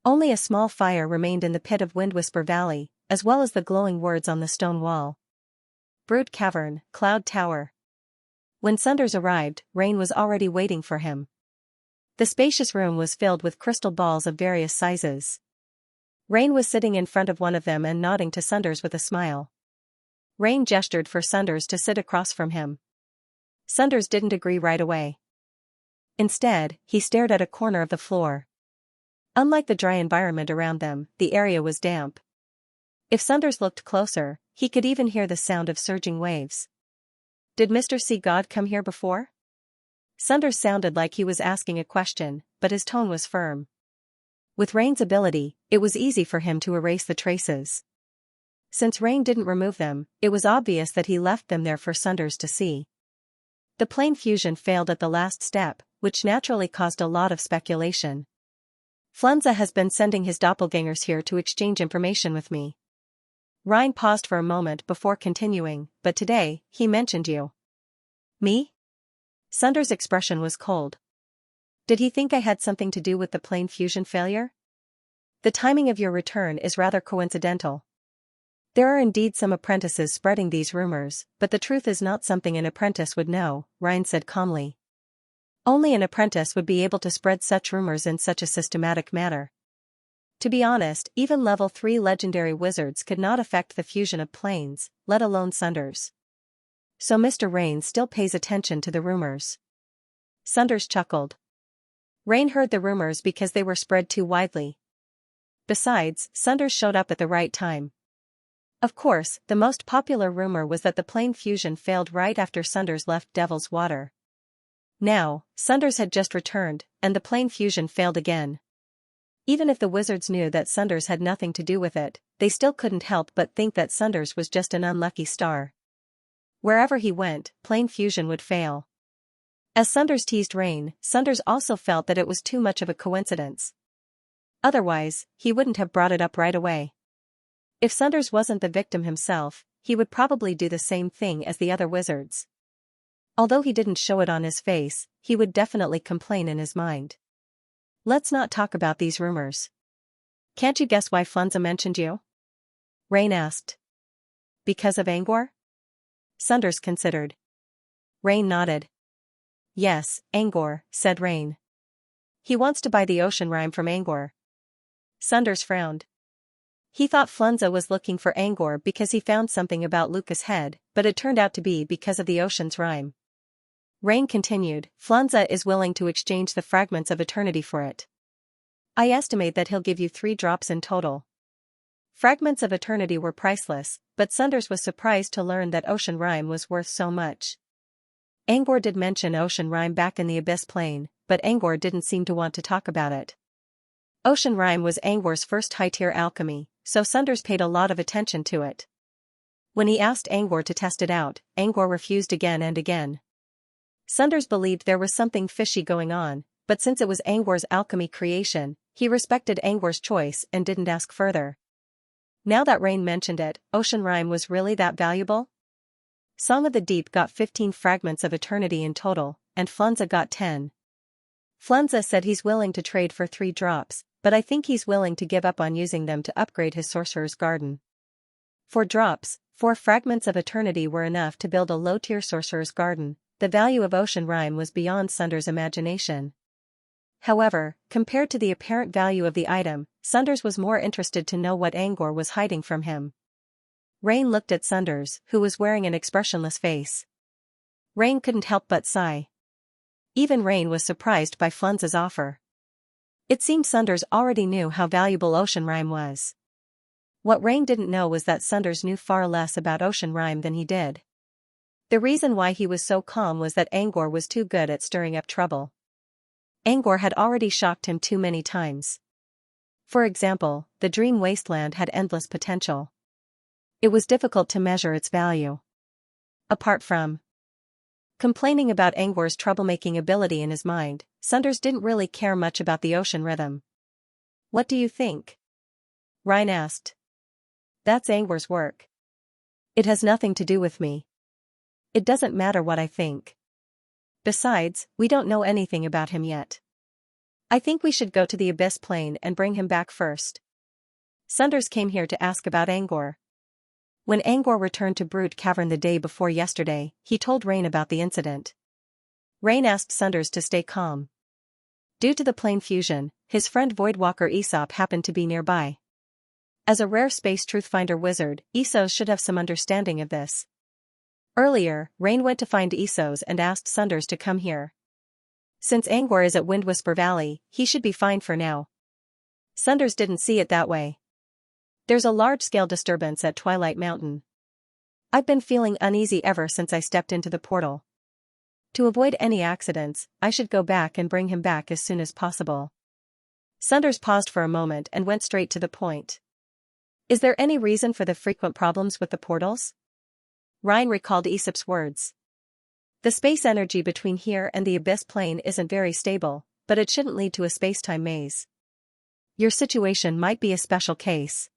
[SPEAKER 1] Only a small fire remained in the pit of Windwhisper Valley, as well as the glowing words on the stone wall. Brood Cavern, Cloud Tower. When Sunders arrived, Rain was already waiting for him. The spacious room was filled with crystal balls of various sizes. Rain was sitting in front of one of them and nodding to Sunders with a smile. Rain gestured for Sunders to sit across from him. Sunders didn't agree right away. Instead, he stared at a corner of the floor. Unlike the dry environment around them, the area was damp. If Sunders looked closer, he could even hear the sound of surging waves. "Did Mr. Sea God come here before?" Sunders sounded like he was asking a question, but his tone was firm. With Rain's ability, it was easy for him to erase the traces. Since Rain didn't remove them, it was obvious that he left them there for Sunders to see. The plane fusion failed at the last step, which naturally caused a lot of speculation. "Flunza has been sending his doppelgangers here to exchange information with me." Ryan paused for a moment before continuing, "But today, he mentioned you." "Me?" Sunders' expression was cold. "Did he think I had something to do with the plane fusion failure? The timing of your return is rather coincidental. There are indeed some apprentices spreading these rumors, but the truth is not something an apprentice would know," Ryan said calmly. "Only an apprentice would be able to spread such rumors in such a systematic manner. To be honest, even level 3 legendary wizards could not affect the fusion of planes, let alone Sunders. So Mr. Rain still pays attention to the rumors." Sunders chuckled. Rain heard the rumors because they were spread too widely. Besides, Sunders showed up at the right time. Of course, the most popular rumor was that the plane fusion failed right after Sunders left Devil's Water. Now, Sunders had just returned, and the plane fusion failed again. Even if the wizards knew that Sunders had nothing to do with it, they still couldn't help but think that Sunders was just an unlucky star. Wherever he went, plane fusion would fail. As Sunders teased Rain, Sunders also felt that it was too much of a coincidence. Otherwise, he wouldn't have brought it up right away. If Sunders wasn't the victim himself, he would probably do the same thing as the other wizards. Although he didn't show it on his face, he would definitely complain in his mind. Let's not talk about these rumors. Can't you guess why Xianxia mentioned you? Rain asked. Because of Angor? Sunders considered. Rain nodded. Yes, Angor, said Rain. He wants to buy the ocean rhyme from Angor. Sunders frowned. He thought Xianxia was looking for Angor because he found something about Luca's head, but it turned out to be because of the ocean's rhyme. Rain continued, Xianxia is willing to exchange the fragments of eternity for it. I estimate that he'll give you 3 drops in total. Fragments of eternity were priceless, but Sunders was surprised to learn that ocean rhyme was worth so much. Angor did mention ocean rhyme back in the Abyss Plane, but Angor didn't seem to want to talk about it. Ocean rhyme was Angor's first high-tier alchemy, so Sunders paid a lot of attention to it. When he asked Angor to test it out, Angor refused again and again. Sunders believed there was something fishy going on, but since it was Angor's alchemy creation, he respected Angor's choice and didn't ask further. Now that Rain mentioned it, ocean rhyme was really that valuable? Song of the Deep got 15 fragments of eternity in total, and Xianxia got 10. Xianxia said he's willing to trade for 3 drops, but I think he's willing to give up on using them to upgrade his sorcerer's garden. 4 drops, 4 fragments of eternity were enough to build a low-tier sorcerer's garden. The value of ocean rhyme was beyond Sunders' imagination. However, compared to the apparent value of the item, Sunders was more interested to know what Angor was hiding from him. Rain looked at Sunders, who was wearing an expressionless face. Rain couldn't help but sigh. Even Rain was surprised by Xianxia's offer. It seemed Sunders already knew how valuable ocean rhyme was. What Rain didn't know was that Sunders knew far less about ocean rhyme than he did. The reason why he was so calm was that Angor was too good at stirring up trouble. Angor had already shocked him too many times. For example, the Dream Wasteland had endless potential. It was difficult to measure its value. Apart from complaining about Angor's troublemaking ability in his mind, Sunders didn't really care much about the ocean rhythm. What do you think? Rain asked. That's Angor's work. It has nothing to do with me. It doesn't matter what I think. Besides, we don't know anything about him yet. I think we should go to the Abyss Plane and bring him back first. Sunders came here to ask about Angor. When Angor returned to Brute Cavern the day before yesterday, he told Rain about the incident. Rain asked Sunders to stay calm. Due to the plane fusion, his friend Voidwalker Aesop happened to be nearby. As a rare space truthfinder wizard, Essos should have some understanding of this. Earlier, Rain went to find Essos and asked Sunders to come here. Since Angor is at Windwhisper Valley, he should be fine for now. Sunders didn't see it that way. There's a large-scale disturbance at Twilight Mountain. I've been feeling uneasy ever since I stepped into the portal. To avoid any accidents, I should go back and bring him back as soon as possible. Sunders paused for a moment and went straight to the point. Is there any reason for the frequent problems with the portals? Rain recalled Aesop's words. The space energy between here and the Abyss Plane isn't very stable, but it shouldn't lead to a space-time maze. Your situation might be a special case.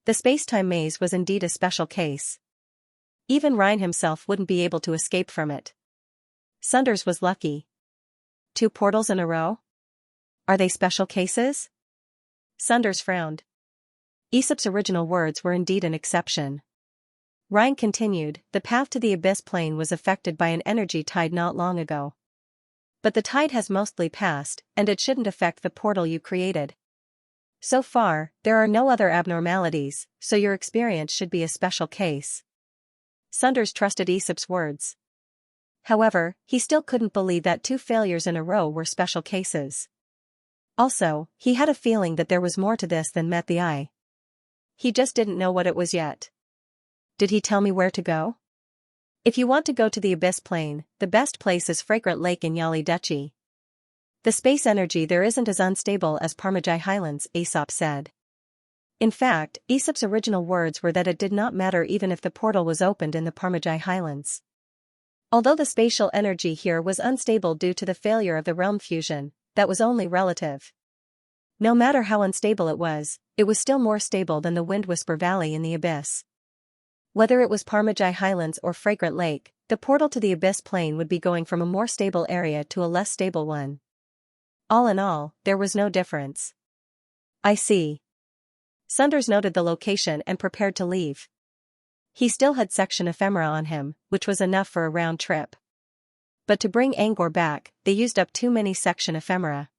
[SPEAKER 1] The space-time maze was indeed a special case. Even Rain himself wouldn't be able to escape from it. Sunders was lucky. 2 portals in a row? Are they special cases? Sunders frowned. Aesop's original words were indeed an exception. Rain continued, the path to the Abyss Plane was affected by an energy tide not long ago. But the tide has mostly passed, and it shouldn't affect the portal you created. So far, there are no other abnormalities, so your experience should be a special case. Sunders trusted Aesop's words. However, he still couldn't believe that 2 failures in a row were special cases. Also, he had a feeling that there was more to this than met the eye. He just didn't know what it was yet. Did he tell me where to go? If you want to go to the Abyss Plane, the best place is Fragrant Lake in Yali Duchy. The space energy there isn't as unstable as Parmajai Highlands, Aesop said. In fact, Aesop's original words were that it did not matter even if the portal was opened in the Parmajai Highlands. Although the spatial energy here was unstable due to the failure of the realm fusion, that was only relative. No matter how unstable it was still more stable than the Wind Whisper Valley in the Abyss. Whether it was Parmagi Highlands or Fragrant Lake, the portal to the Abyss Plane would be going from a more stable area to a less stable one. All in all, there was no difference. I see. Sunders noted the location and prepared to leave. He still had section ephemera on him, which was enough for a round trip. But to bring Angor back, they used up too many section ephemera.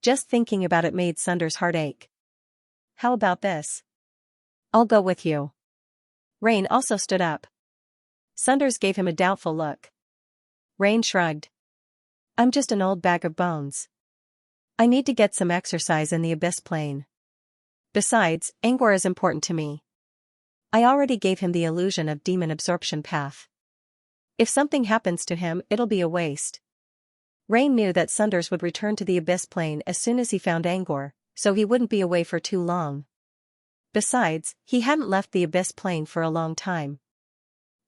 [SPEAKER 1] Just thinking about it made Sunders' heart ache. How about this? I'll go with you. Rain also stood up. Sunders gave him a doubtful look. Rain shrugged. I'm just an old bag of bones. I need to get some exercise in the Abyss Plane. Besides, Angor is important to me. I already gave him the illusion of demon absorption path. If something happens to him, it'll be a waste. Rain knew that Sunders would return to the Abyss Plane as soon as he found Angor, so he wouldn't be away for too long. Besides, he hadn't left the Abyss Plane for a long time.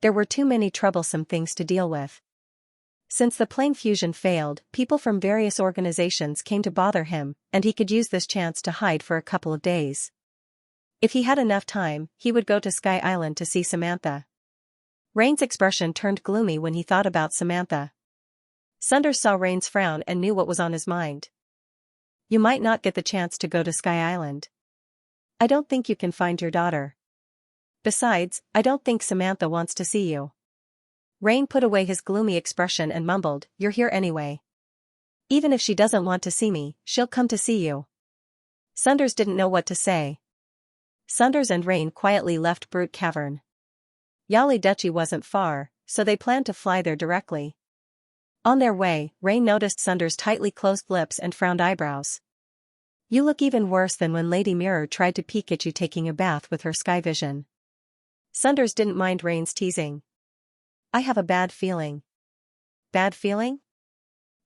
[SPEAKER 1] There were too many troublesome things to deal with. Since the plane fusion failed, people from various organizations came to bother him, and he could use this chance to hide for a couple of days. If he had enough time, he would go to Sky Island to see Samantha. Rain's expression turned gloomy when he thought about Samantha. Sunders saw Rain's frown and knew what was on his mind. You might not get the chance to go to Sky Island. I don't think you can find your daughter. Besides, I don't think Samantha wants to see you. Rain put away his gloomy expression and mumbled, You're here anyway. Even if she doesn't want to see me, she'll come to see you. Sunders didn't know what to say. Sunders and Rain quietly left Brute Cavern. Yali Duchy wasn't far, so they planned to fly there directly. On their way, Rain noticed Sunders' tightly closed lips and frowned eyebrows. You look even worse than when Lady Mirror tried to peek at you taking a bath with her sky vision. Sunders didn't mind Rain's teasing. I have a bad feeling. Bad feeling?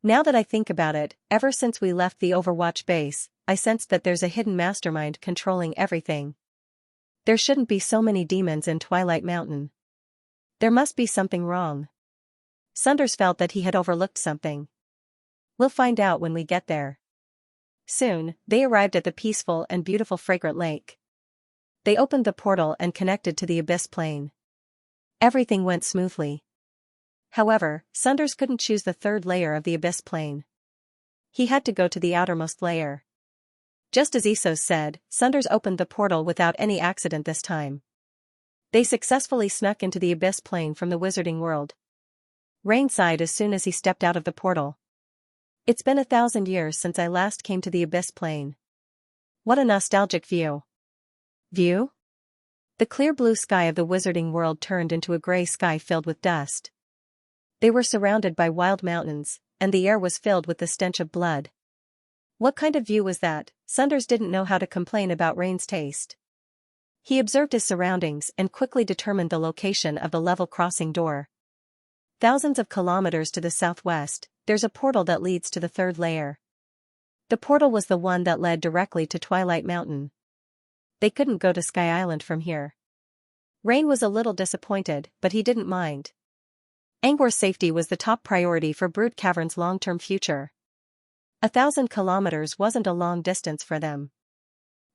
[SPEAKER 1] Now that I think about it, ever since we left the Overwatch base, I sensed that there's a hidden mastermind controlling everything. There shouldn't be so many demons in Twilight Mountain. There must be something wrong. Sunders felt that he had overlooked something. We'll find out when we get there. Soon, they arrived at the peaceful and beautiful Fragrant Lake. They opened the portal and connected to the Abyss Plane. Everything went smoothly. However, Sunders couldn't choose the third layer of the Abyss Plane. He had to go to the outermost layer. Just as Isos said, Sunders opened the portal without any accident this time. They successfully snuck into the Abyss Plane from the Wizarding World. Rain sighed as soon as he stepped out of the portal. It's been 1,000 years since I last came to the Abyss Plane. What a nostalgic view. View? The clear blue sky of the Wizarding World turned into a gray sky filled with dust. They were surrounded by wild mountains, and the air was filled with the stench of blood. What kind of view was that? Sunders didn't know how to complain about Rain's taste. He observed his surroundings and quickly determined the location of the level crossing door. Thousands of kilometers to the southwest, there's a portal that leads to the third layer. The portal was the one that led directly to Twilight Mountain. They couldn't go to Sky Island from here. Rain was a little disappointed, but he didn't mind. Angor's safety was the top priority for Brute Cavern's long-term future. 1,000 kilometers wasn't a long distance for them.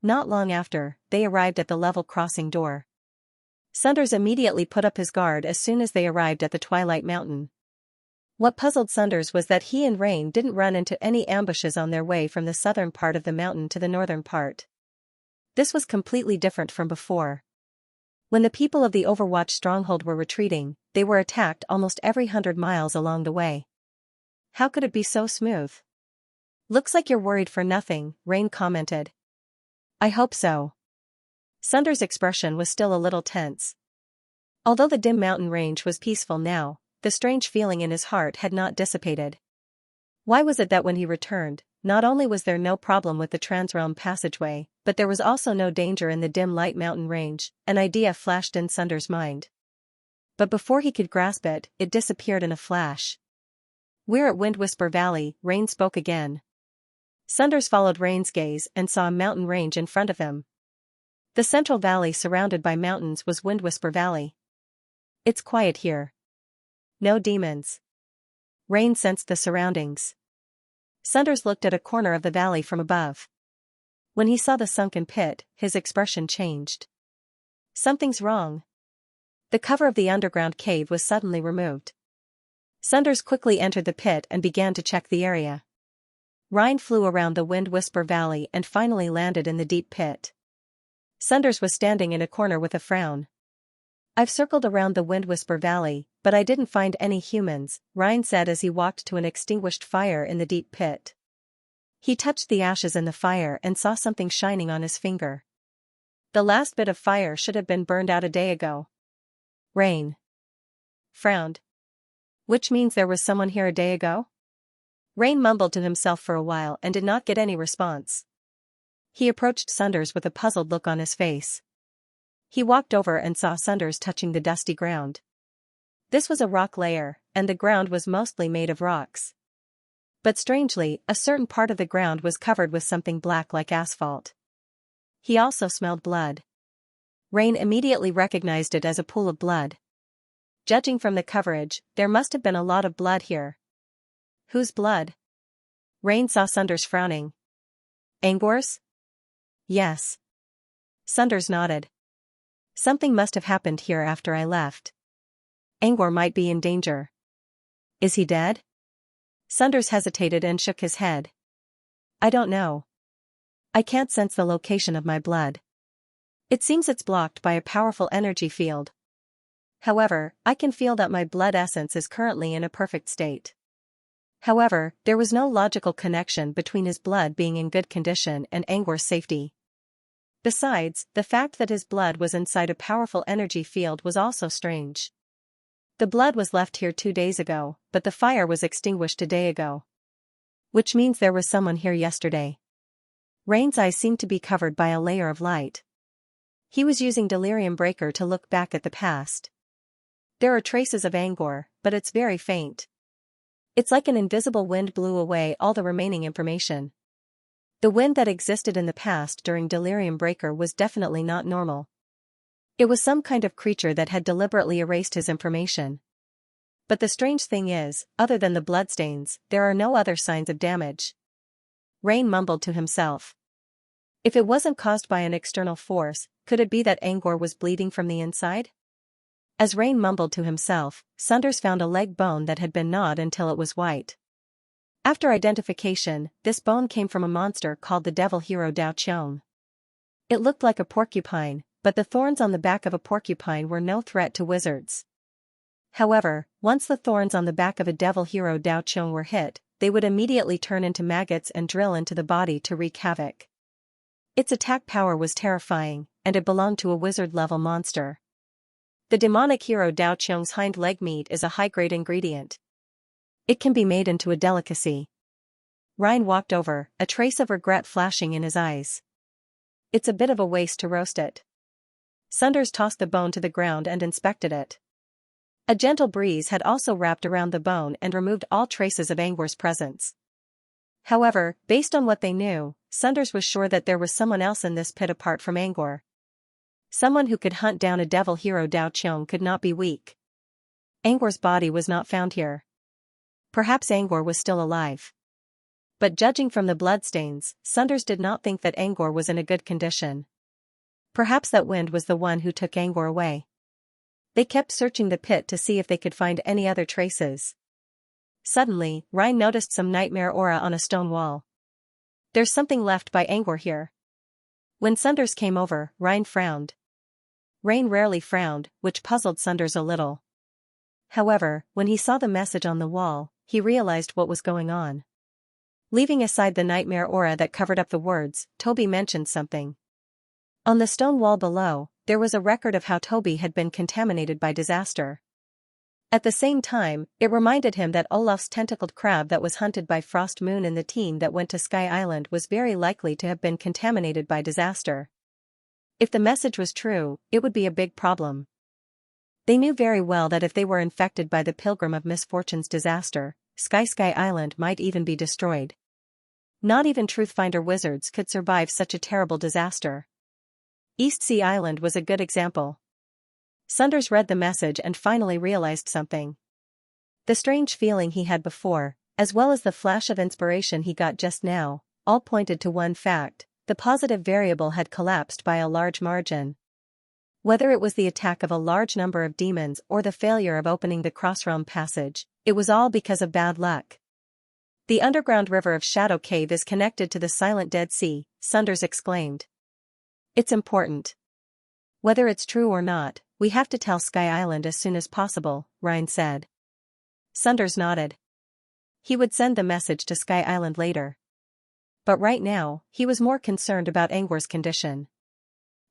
[SPEAKER 1] Not long after, they arrived at the level crossing door. Sunders immediately put up his guard as soon as they arrived at the Twilight Mountain. What puzzled Sunders was that he and Rain didn't run into any ambushes on their way from the southern part of the mountain to the northern part. This was completely different from before. When the people of the Overwatch stronghold were retreating, they were attacked almost every 100 miles along the way. How could it be so smooth? Looks like you're worried for nothing, Rain commented. I hope so. Sunders' expression was still a little tense. Although the dim mountain range was peaceful now, the strange feeling in his heart had not dissipated. Why was it that when he returned, not only was there no problem with the Transrealm passageway, but there was also no danger in the dim light mountain range? An idea flashed in Sunders' mind. But before he could grasp it, it disappeared in a flash. We're at Wind Whisper Valley, Rain spoke again. Sunders followed Rain's gaze and saw a mountain range in front of him. The central valley surrounded by mountains was Wind Whisper Valley. It's quiet here. No demons. Rain sensed the surroundings. Sunders looked at a corner of the valley from above. When he saw the sunken pit, his expression changed. Something's wrong. The cover of the underground cave was suddenly removed. Sunders quickly entered the pit and began to check the area. Rhine flew around the Wind Whisper Valley and finally landed in the deep pit. Sunders was standing in a corner with a frown. I've circled around the Wind Whisper Valley, but I didn't find any humans, Rhine said as he walked to an extinguished fire in the deep pit. He touched the ashes in the fire and saw something shining on his finger. The last bit of fire should have been burned out a day ago. Rain frowned. Which means there was someone here a day ago? Rain mumbled to himself for a while and did not get any response. He approached Sunders with a puzzled look on his face. He walked over and saw Sunders touching the dusty ground. This was a rock layer, and the ground was mostly made of rocks. But strangely, a certain part of the ground was covered with something black like asphalt. He also smelled blood. Rain immediately recognized it as a pool of blood. Judging from the coverage, there must have been a lot of blood here. Whose blood? Rain saw Sunders frowning. Angor's? Yes. Sunders nodded. Something must have happened here after I left. Angor might be in danger. Is he dead? Sunders hesitated and shook his head. I don't know. I can't sense the location of my blood. It seems it's blocked by a powerful energy field. However, I can feel that my blood essence is currently in a perfect state. However, there was no logical connection between his blood being in good condition and Angor's safety. Besides, the fact that his blood was inside a powerful energy field was also strange. The blood was left here 2 days ago, but the fire was extinguished a day ago. Which means there was someone here yesterday. Rain's eyes seemed to be covered by a layer of light. He was using Delirium Breaker to look back at the past. There are traces of Angor, but it's very faint. It's like an invisible wind blew away all the remaining information. The wind that existed in the past during Delirium Breaker was definitely not normal. It was some kind of creature that had deliberately erased his information. But the strange thing is, other than the bloodstains, there are no other signs of damage. Rain mumbled to himself. If it wasn't caused by an external force, could it be that Angor was bleeding from the inside? As Rain mumbled to himself, Sunders found a leg bone that had been gnawed until it was white. After identification, this bone came from a monster called the Devil Hero Dao Qiong. It looked like a porcupine, but the thorns on the back of a porcupine were no threat to wizards. However, once the thorns on the back of a Devil Hero Dao Qiong were hit, they would immediately turn into maggots and drill into the body to wreak havoc. Its attack power was terrifying, and it belonged to a wizard-level monster. The demonic hero Dao Qiong's hind leg meat is a high-grade ingredient. It can be made into a delicacy. Rhine walked over, a trace of regret flashing in his eyes. It's a bit of a waste to roast it. Sunders tossed the bone to the ground and inspected it. A gentle breeze had also wrapped around the bone and removed all traces of Angor's presence. However, based on what they knew, Sunders was sure that there was someone else in this pit apart from Angor. Someone who could hunt down a Devil Hero Dao Qiong could not be weak. Angor's body was not found here. Perhaps Angor was still alive. But judging from the bloodstains, Sunders did not think that Angor was in a good condition. Perhaps that wind was the one who took Angor away. They kept searching the pit to see if they could find any other traces. Suddenly, Rhine noticed some nightmare aura on a stone wall. There's something left by Angor here. When Sunders came over, Rhine frowned. Rain rarely frowned, which puzzled Sunders a little. However, when he saw the message on the wall, he realized what was going on. Leaving aside the nightmare aura that covered up the words, Toby mentioned something. On the stone wall below, there was a record of how Toby had been contaminated by disaster. At the same time, it reminded him that Olaf's tentacled crab that was hunted by Frost Moon and the team that went to Sky Island was very likely to have been contaminated by disaster. If the message was true, it would be a big problem. They knew very well that if they were infected by the Pilgrim of Misfortune's disaster, Sky Island might even be destroyed. Not even Truthfinder wizards could survive such a terrible disaster. East Sea Island was a good example. Sunders read the message and finally realized something. The strange feeling he had before, as well as the flash of inspiration he got just now, all pointed to one fact: the positive variable had collapsed by a large margin. Whether it was the attack of a large number of demons or the failure of opening the crossrealm passage, it was all because of bad luck. The underground river of Shadow Cave is connected to the silent Dead Sea, Sunders exclaimed. It's important. Whether it's true or not, we have to tell Sky Island as soon as possible, Ryan said. Sunders nodded. He would send the message to Sky Island later. But right now, he was more concerned about Angor's condition.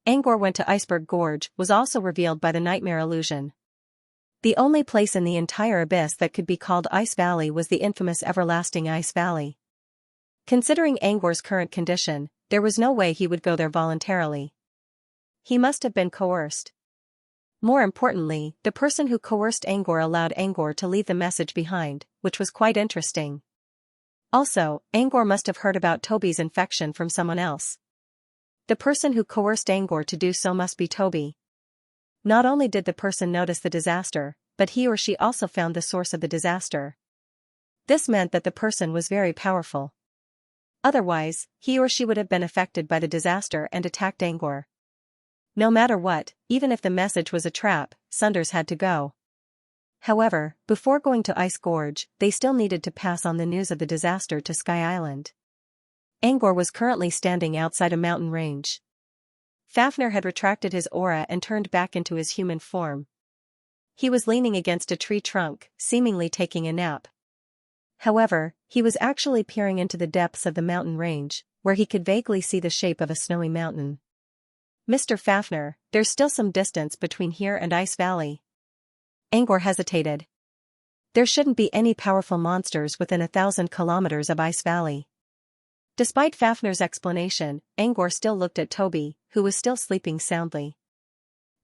[SPEAKER 1] Angor went to Iceberg Gorge was also revealed by the nightmare illusion. The only place in the entire abyss that could be called Ice Valley was the infamous Everlasting Ice Valley. Considering Angor's current condition, there was no way he would go there voluntarily. He must have been coerced. More importantly, the person who coerced Angor allowed Angor to leave the message behind, which was quite interesting. Also, Angor must have heard about Toby's infection from someone else. The person who coerced Angor to do so must be Toby. Not only did the person notice the disaster, but he or she also found the source of the disaster. This meant that the person was very powerful. Otherwise, he or she would have been affected by the disaster and attacked Angor. No matter what, even if the message was a trap, Sunders had to go. However, before going to Ice Gorge, they still needed to pass on the news of the disaster to Sky Island. Angor was currently standing outside a mountain range. Fafnir had retracted his aura and turned back into his human form. He was leaning against a tree trunk, seemingly taking a nap. However, he was actually peering into the depths of the mountain range, where he could vaguely see the shape of a snowy mountain. Mr. Fafnir, there's still some distance between here and Ice Valley. Angor hesitated. There shouldn't be any powerful monsters within 1,000 kilometers of Ice Valley. Despite Fafnir's explanation, Angor still looked at Toby, who was still sleeping soundly.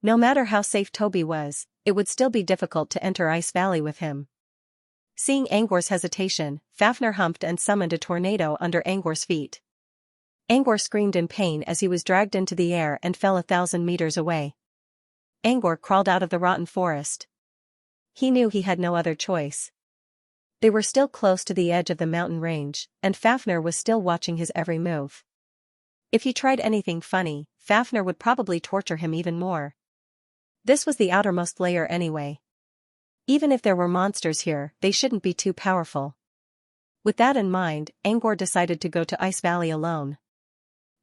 [SPEAKER 1] No matter how safe Toby was, it would still be difficult to enter Ice Valley with him. Seeing Angor's hesitation, Fafnir humped and summoned a tornado under Angor's feet. Angor screamed in pain as he was dragged into the air and fell 1,000 meters away. Angor crawled out of the rotten forest. He knew he had no other choice. They were still close to the edge of the mountain range, and Fafnir was still watching his every move. If he tried anything funny, Fafnir would probably torture him even more. This was the outermost layer anyway. Even if there were monsters here, they shouldn't be too powerful. With that in mind, Angor decided to go to Ice Valley alone.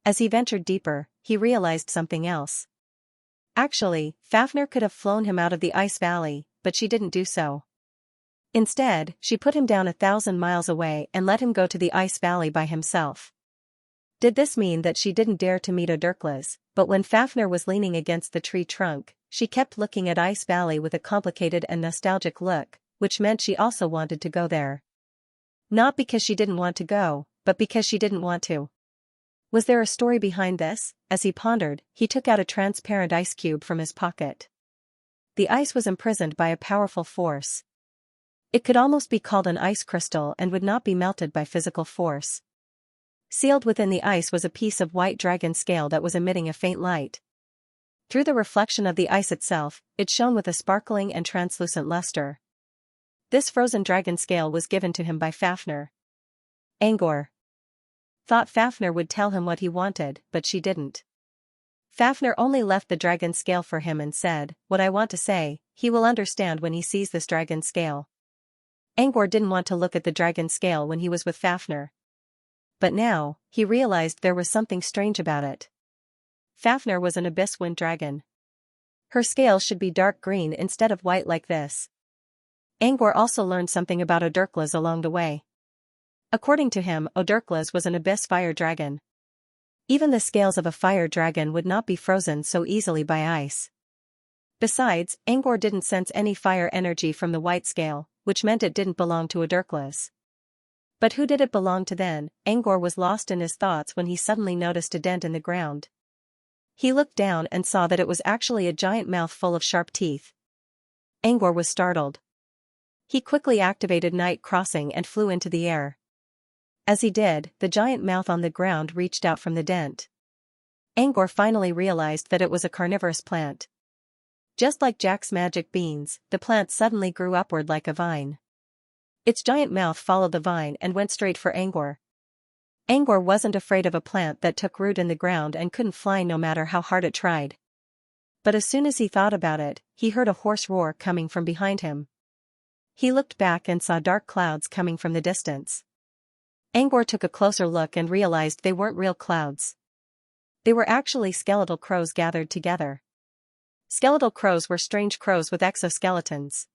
[SPEAKER 1] As he ventured deeper, he realized something else. Actually, Fafnir could have flown him out of the Ice Valley, but she didn't do so. Instead, she put him down 1,000 miles away and let him go to the Ice Valley by himself. Did this mean that she didn't dare to meet Odurklas, but when Fafnir was leaning against the tree trunk, she kept looking at Ice Valley with a complicated and nostalgic look, which meant she also wanted to go there. Not because she didn't want to go, but because she didn't want to. Was there a story behind this? As he pondered, he took out a transparent ice cube from his pocket. The ice was imprisoned by a powerful force. It could almost be called an ice crystal and would not be melted by physical force. Sealed within the ice was a piece of white dragon scale that was emitting a faint light. Through the reflection of the ice itself, it shone with a sparkling and translucent luster. This frozen dragon scale was given to him by Fafnir. Angor thought Fafnir would tell him what he wanted, but she didn't. Fafnir only left the dragon scale for him and said, "What I want to say, he will understand when he sees this dragon scale." Angor didn't want to look at the dragon scale when he was with Fafnir. But now, he realized there was something strange about it. Fafnir was an abyss wind dragon. Her scale should be dark green instead of white like this. Angor also learned something about Odurklas along the way. According to him, Odurklas was an abyss fire dragon. Even the scales of a fire dragon would not be frozen so easily by ice. Besides, Angor didn't sense any fire energy from the white scale, which meant it didn't belong to Odurklas. But who did it belong to then? Angor was lost in his thoughts when he suddenly noticed a dent in the ground. He looked down and saw that it was actually a giant mouth full of sharp teeth. Angor was startled. He quickly activated Night Crossing and flew into the air. As he did, the giant mouth on the ground reached out from the dent. Angor finally realized that it was a carnivorous plant. Just like Jack's magic beans, the plant suddenly grew upward like a vine. Its giant mouth followed the vine and went straight for Angor. Angor wasn't afraid of a plant that took root in the ground and couldn't fly no matter how hard it tried. But as soon as he thought about it, he heard a hoarse roar coming from behind him. He looked back and saw dark clouds coming from the distance. Angor took a closer look and realized they weren't real clouds. They were actually skeletal crows gathered together. Skeletal crows were strange crows with exoskeletons.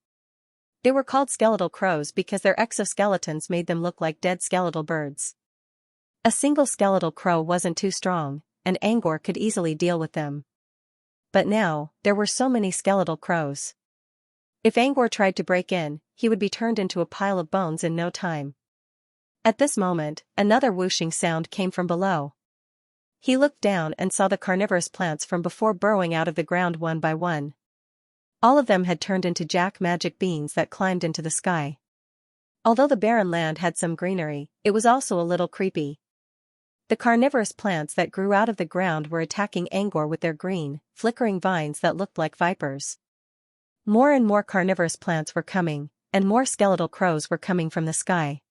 [SPEAKER 1] They were called skeletal crows because their exoskeletons made them look like dead skeletal birds. A single skeletal crow wasn't too strong, and Angor could easily deal with them. But now, there were so many skeletal crows. If Angor tried to break in, he would be turned into a pile of bones in no time. At this moment, another whooshing sound came from below. He looked down and saw the carnivorous plants from before burrowing out of the ground one by one. All of them had turned into jack magic beans that climbed into the sky. Although the barren land had some greenery, it was also a little creepy. The carnivorous plants that grew out of the ground were attacking Angor with their green, flickering vines that looked like vipers. More and more carnivorous plants were coming, and more skeletal crows were coming from the sky.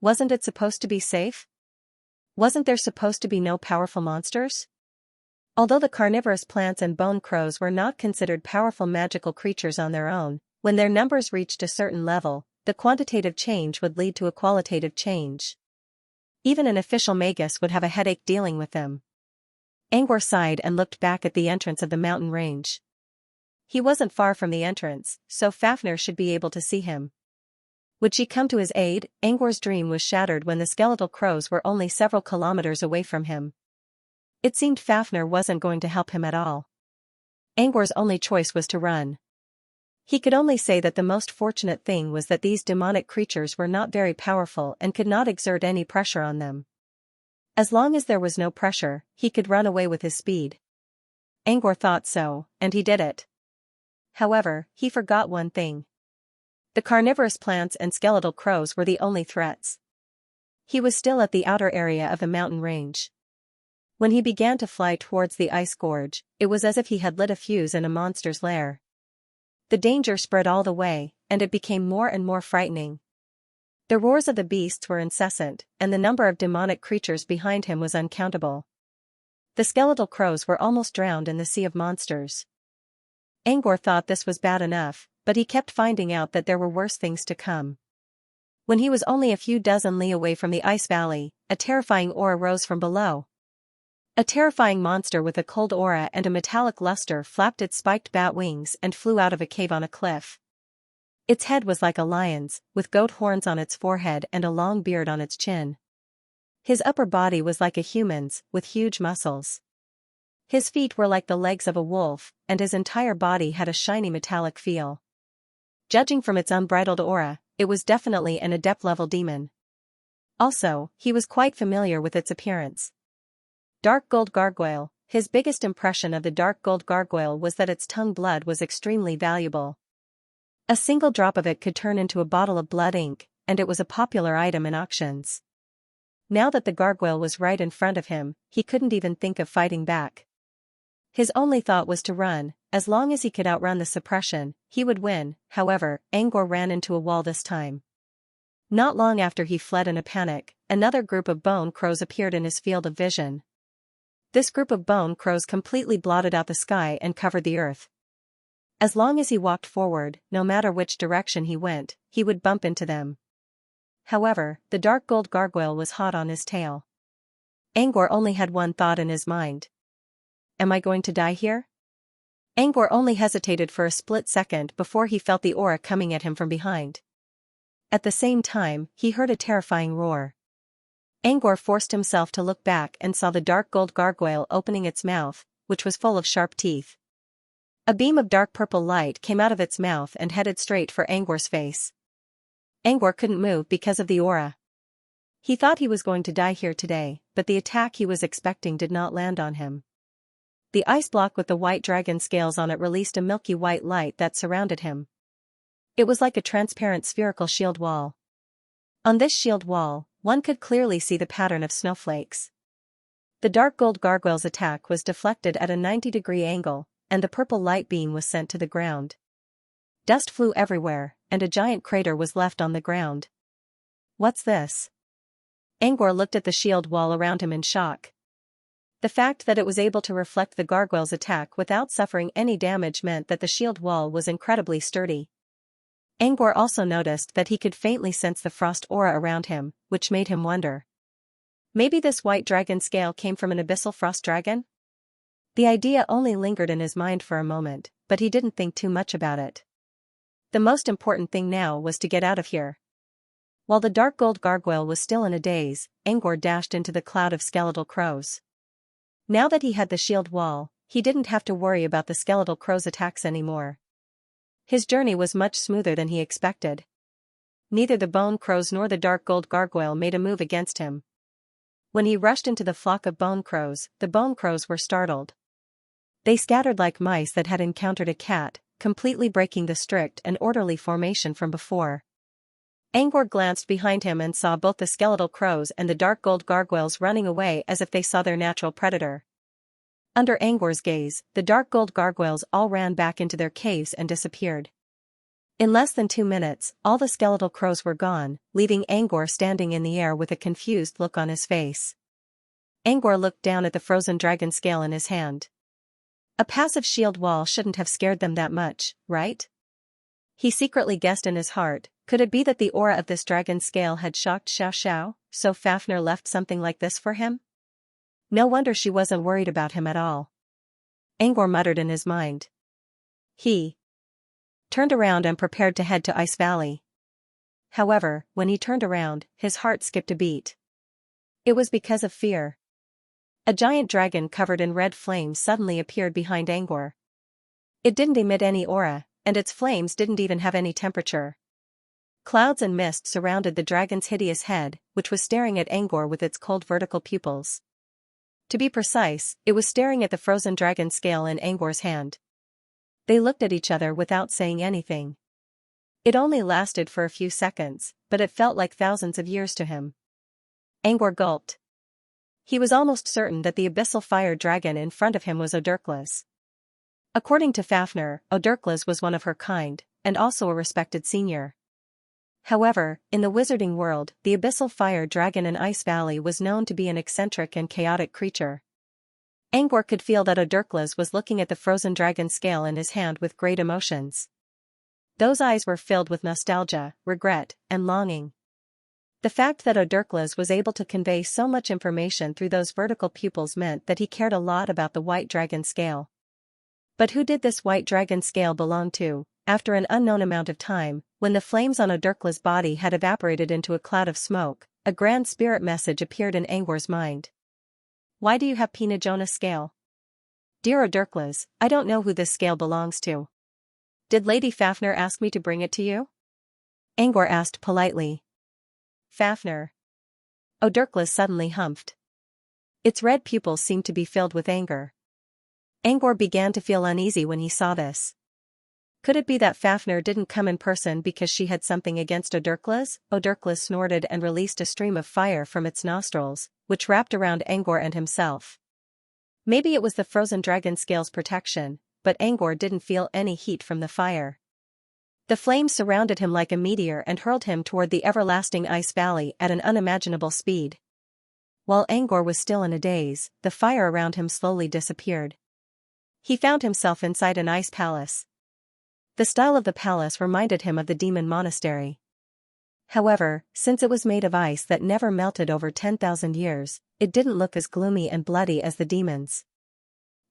[SPEAKER 1] Wasn't it supposed to be safe? Wasn't there supposed to be no powerful monsters? Although the carnivorous plants and bone crows were not considered powerful magical creatures on their own, when their numbers reached a certain level, the quantitative change would lead to a qualitative change. Even an official magus would have a headache dealing with them. Angor sighed and looked back at the entrance of the mountain range. He wasn't far from the entrance, so Fafnir should be able to see him. Would she come to his aid? Angor's dream was shattered when the skeletal crows were only several kilometers away from him. It seemed Fafnir wasn't going to help him at all. Angor's only choice was to run. He could only say that the most fortunate thing was that these demonic creatures were not very powerful and could not exert any pressure on them. As long as there was no pressure, he could run away with his speed. Angor thought so, and he did it. However, he forgot one thing. The carnivorous plants and skeletal crows were the only threats. He was still at the outer area of the mountain range. When he began to fly towards the ice gorge, it was as if he had lit a fuse in a monster's lair. The danger spread all the way, and it became more and more frightening. The roars of the beasts were incessant, and the number of demonic creatures behind him was uncountable. The skeletal crows were almost drowned in the sea of monsters. Angor thought this was bad enough, but he kept finding out that there were worse things to come. When he was only a few dozen li away from the ice valley, a terrifying aura rose from below. A terrifying monster with a cold aura and a metallic luster flapped its spiked bat wings and flew out of a cave on a cliff. Its head was like a lion's, with goat horns on its forehead and a long beard on its chin. His upper body was like a human's, with huge muscles. His feet were like the legs of a wolf, and his entire body had a shiny metallic feel. Judging from its unbridled aura, it was definitely an adept-level demon. Also, he was quite familiar with its appearance. Dark gold gargoyle. His biggest impression of the dark gold gargoyle was that its tongue blood was extremely valuable. A single drop of it could turn into a bottle of blood ink, and it was a popular item in auctions. Now that the gargoyle was right in front of him, he couldn't even think of fighting back. His only thought was to run. As long as he could outrun the suppression, he would win. However, Angor ran into a wall this time. Not long after he fled in a panic, another group of bone crows appeared in his field of vision. This group of bone crows completely blotted out the sky and covered the earth. As long as he walked forward, no matter which direction he went, he would bump into them. However, the dark gold gargoyle was hot on his tail. Angor only had one thought in his mind. Am I going to die here? Angor only hesitated for a split second before he felt the aura coming at him from behind. At the same time, he heard a terrifying roar. Angor forced himself to look back and saw the dark gold gargoyle opening its mouth, which was full of sharp teeth. A beam of dark purple light came out of its mouth and headed straight for Angor's face. Angor couldn't move because of the aura. He thought he was going to die here today, but the attack he was expecting did not land on him. The ice block with the white dragon scales on it released a milky white light that surrounded him. It was like a transparent spherical shield wall. On this shield wall, one could clearly see the pattern of snowflakes. The dark gold gargoyle's attack was deflected at a 90-degree angle, and the purple light beam was sent to the ground. Dust flew everywhere, and a giant crater was left on the ground. What's this? Angor looked at the shield wall around him in shock. The fact that it was able to reflect the gargoyle's attack without suffering any damage meant that the shield wall was incredibly sturdy. Angor also noticed that he could faintly sense the frost aura around him, which made him wonder. Maybe this white dragon scale came from an abyssal frost dragon? The idea only lingered in his mind for a moment, but he didn't think too much about it. The most important thing now was to get out of here. While the dark gold gargoyle was still in a daze, Angor dashed into the cloud of skeletal crows. Now that he had the shield wall, he didn't have to worry about the skeletal crows' attacks anymore. His journey was much smoother than he expected. Neither the bone crows nor the dark gold gargoyle made a move against him. When he rushed into the flock of bone crows, the bone crows were startled. They scattered like mice that had encountered a cat, completely breaking the strict and orderly formation from before. Angor glanced behind him and saw both the skeletal crows and the dark gold gargoyles running away as if they saw their natural predator. Under Angor's gaze, the dark gold gargoyles all ran back into their caves and disappeared. In less than 2 minutes, all the skeletal crows were gone, leaving Angor standing in the air with a confused look on his face. Angor looked down at the frozen dragon scale in his hand. A passive shield wall shouldn't have scared them that much, right? He secretly guessed in his heart, could it be that the aura of this dragon scale had shocked Xiao, so Fafnir left something like this for him? No wonder she wasn't worried about him at all. Angor muttered in his mind. He turned around and prepared to head to Ice Valley. However, when he turned around, his heart skipped a beat. It was because of fear. A giant dragon covered in red flames suddenly appeared behind Angor. It didn't emit any aura, and its flames didn't even have any temperature. Clouds and mist surrounded the dragon's hideous head, which was staring at Angor with its cold vertical pupils. To be precise, it was staring at the frozen dragon scale in Angor's hand. They looked at each other without saying anything. It only lasted for a few seconds, but it felt like thousands of years to him. Angor gulped. He was almost certain that the abyssal fire dragon in front of him was Odurkla's. According to Fafnir, Odurkla's was one of her kind, and also a respected senior. However, in the wizarding world, the abyssal fire dragon in Ice Valley was known to be an eccentric and chaotic creature. Angor could feel that Odurkla's was looking at the frozen dragon scale in his hand with great emotions. Those eyes were filled with nostalgia, regret, and longing. The fact that Odurkla's was able to convey so much information through those vertical pupils meant that he cared a lot about the white dragon scale. But who did this white dragon scale belong to? After an unknown amount of time, when the flames on Odurkla's body had evaporated into a cloud of smoke, a grand spirit message appeared in Angor's mind. Why do you have Pina Jonas scale? Dear Odurkla's, I don't know who this scale belongs to. Did Lady Fafnir ask me to bring it to you? Angor asked politely. Fafnir. Odurkla's suddenly humphed. Its red pupils seemed to be filled with anger. Angor began to feel uneasy when he saw this. Could it be that Fafnir didn't come in person because she had something against Odurkla's? Odurkla's snorted and released a stream of fire from its nostrils, which wrapped around Angor and himself. Maybe it was the frozen dragon scale's protection, but Angor didn't feel any heat from the fire. The flames surrounded him like a meteor and hurled him toward the everlasting Ice Valley at an unimaginable speed. While Angor was still in a daze, the fire around him slowly disappeared. He found himself inside an ice palace. The style of the palace reminded him of the demon monastery. However, since it was made of ice that never melted over 10,000 years, it didn't look as gloomy and bloody as the demons.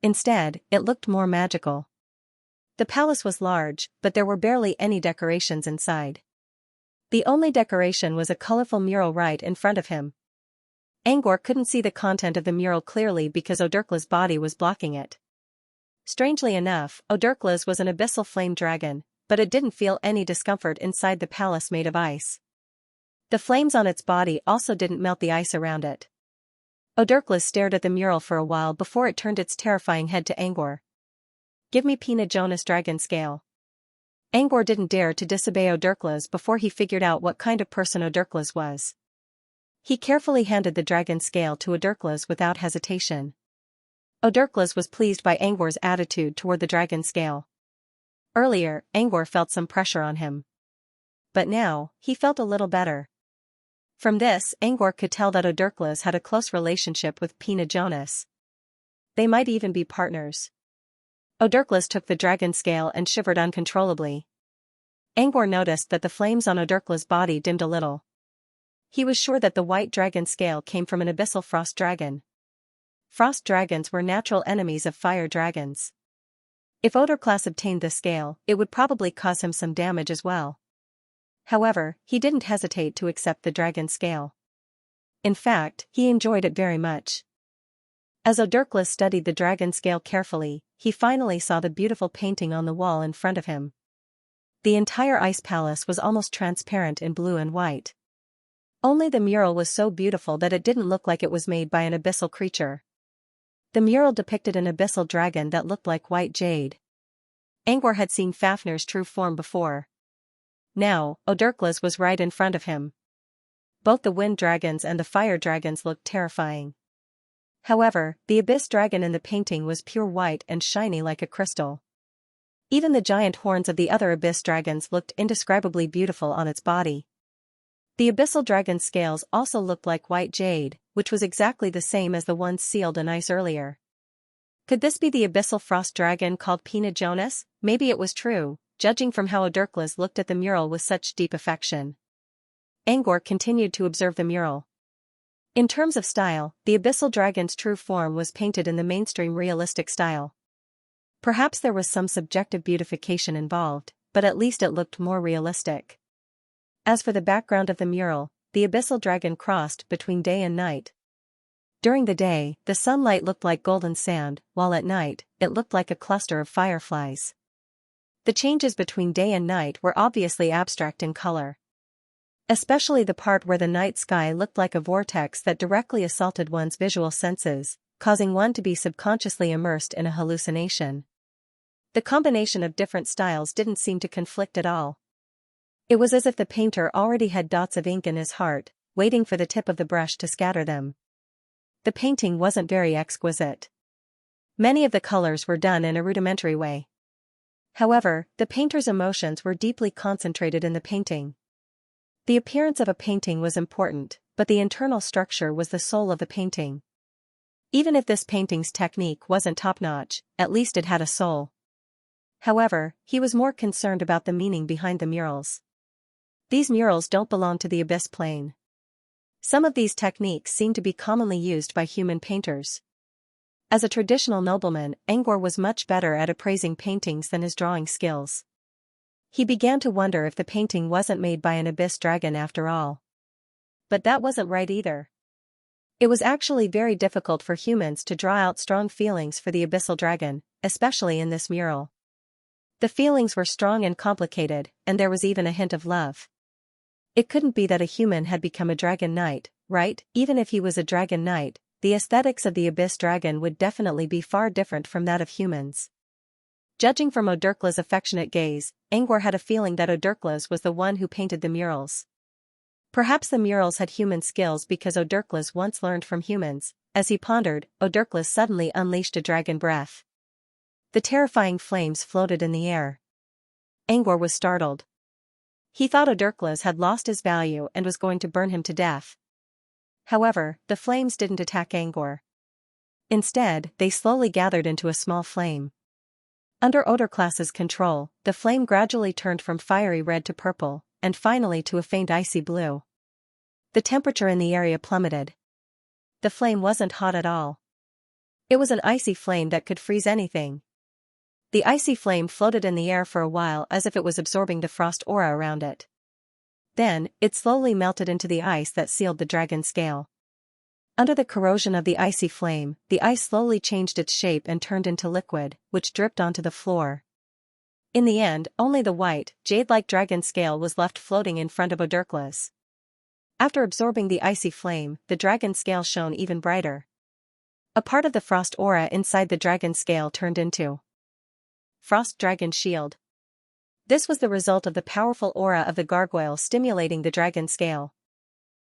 [SPEAKER 1] Instead, it looked more magical. The palace was large, but there were barely any decorations inside. The only decoration was a colorful mural right in front of him. Angor couldn't see the content of the mural clearly because Odurkla's body was blocking it. Strangely enough, Odurkla's was an abyssal flame dragon, but it didn't feel any discomfort inside the palace made of ice. The flames on its body also didn't melt the ice around it. Odurkla's stared at the mural for a while before it turned its terrifying head to Angor. Give me Pina Jonas dragon scale. Angor didn't dare to disobey Odurkla's before he figured out what kind of person Odurkla's was. He carefully handed the dragon scale to Odurkla's without hesitation. Odurkla's was pleased by Angor's attitude toward the dragon scale. Earlier, Angor felt some pressure on him. but now, he felt a little better. From this, Angor could tell that Odurklas had a close relationship with Pina Jonas. They might even be partners. Odurklas took the dragon scale and shivered uncontrollably. Angor noticed that the flames on Odurklas' body dimmed a little. He was sure that the white dragon scale came from an abyssal frost dragon. Frost dragons were natural enemies of fire dragons. If Odurklas obtained the scale, it would probably cause him some damage as well. However, he didn't hesitate to accept the dragon scale. In fact, he enjoyed it very much. As Odurklas studied the dragon scale carefully, he finally saw the beautiful painting on the wall in front of him. The entire ice palace was almost transparent in blue and white. Only the mural was so beautiful that it didn't look like it was made by an abyssal creature. The mural depicted an abyssal dragon that looked like white jade. Angor had seen Fafnir's true form before. Now, Odurklas was right in front of him. Both the wind dragons and the fire dragons looked terrifying. However, the abyss dragon in the painting was pure white and shiny like a crystal. Even the giant horns of the other abyss dragons looked indescribably beautiful on its body. The abyssal dragon's scales also looked like white jade, which was exactly the same as the ones sealed in ice earlier. Could this be the abyssal frost dragon called Pina Jonas? Maybe it was true, judging from how Odurklas looked at the mural with such deep affection. Angor continued to observe the mural. In terms of style, the abyssal dragon's true form was painted in the mainstream realistic style. Perhaps there was some subjective beautification involved, but at least it looked more realistic. As for the background of the mural, the abyssal dragon crossed between day and night. During the day, the sunlight looked like golden sand, while at night, it looked like a cluster of fireflies. The changes between day and night were obviously abstract in color. Especially the part where the night sky looked like a vortex that directly assaulted one's visual senses, causing one to be subconsciously immersed in a hallucination. The combination of different styles didn't seem to conflict at all. It was as if the painter already had dots of ink in his heart, waiting for the tip of the brush to scatter them. The painting wasn't very exquisite. Many of the colors were done in a rudimentary way. However, the painter's emotions were deeply concentrated in the painting. The appearance of a painting was important, but the internal structure was the soul of the painting. Even if this painting's technique wasn't top-notch, at least it had a soul. However, he was more concerned about the meaning behind the murals. These murals don't belong to the abyss plane. Some of these techniques seem to be commonly used by human painters. As a traditional nobleman, Angor was much better at appraising paintings than his drawing skills. He began to wonder if the painting wasn't made by an abyss dragon after all. But that wasn't right either. It was actually very difficult for humans to draw out strong feelings for the abyssal dragon, especially in this mural. The feelings were strong and complicated, and there was even a hint of love. It couldn't be that a human had become a dragon knight, right? Even if he was a dragon knight, the aesthetics of the abyss dragon would definitely be far different from that of humans. Judging from Odurklas' affectionate gaze, Angor had a feeling that Odurklas was the one who painted the murals. Perhaps the murals had human skills because Odurklas once learned from humans. As he pondered, Odurklas suddenly unleashed a dragon breath. The terrifying flames floated in the air. Angor was startled. He thought Odurklas had lost his value and was going to burn him to death. However, the flames didn't attack Angor. Instead, they slowly gathered into a small flame. Under Odurklas's control, the flame gradually turned from fiery red to purple, and finally to a faint icy blue. The temperature in the area plummeted. The flame wasn't hot at all. It was an icy flame that could freeze anything. The icy flame floated in the air for a while as if it was absorbing the frost aura around it. Then, it slowly melted into the ice that sealed the dragon scale. Under the corrosion of the icy flame, the ice slowly changed its shape and turned into liquid, which dripped onto the floor. In the end, only the white, jade-like dragon scale was left floating in front of Odurklas. After absorbing the icy flame, the dragon scale shone even brighter. A part of the frost aura inside the dragon scale turned into Frost Dragon Shield. This was the result of the powerful aura of the gargoyle stimulating the dragon scale.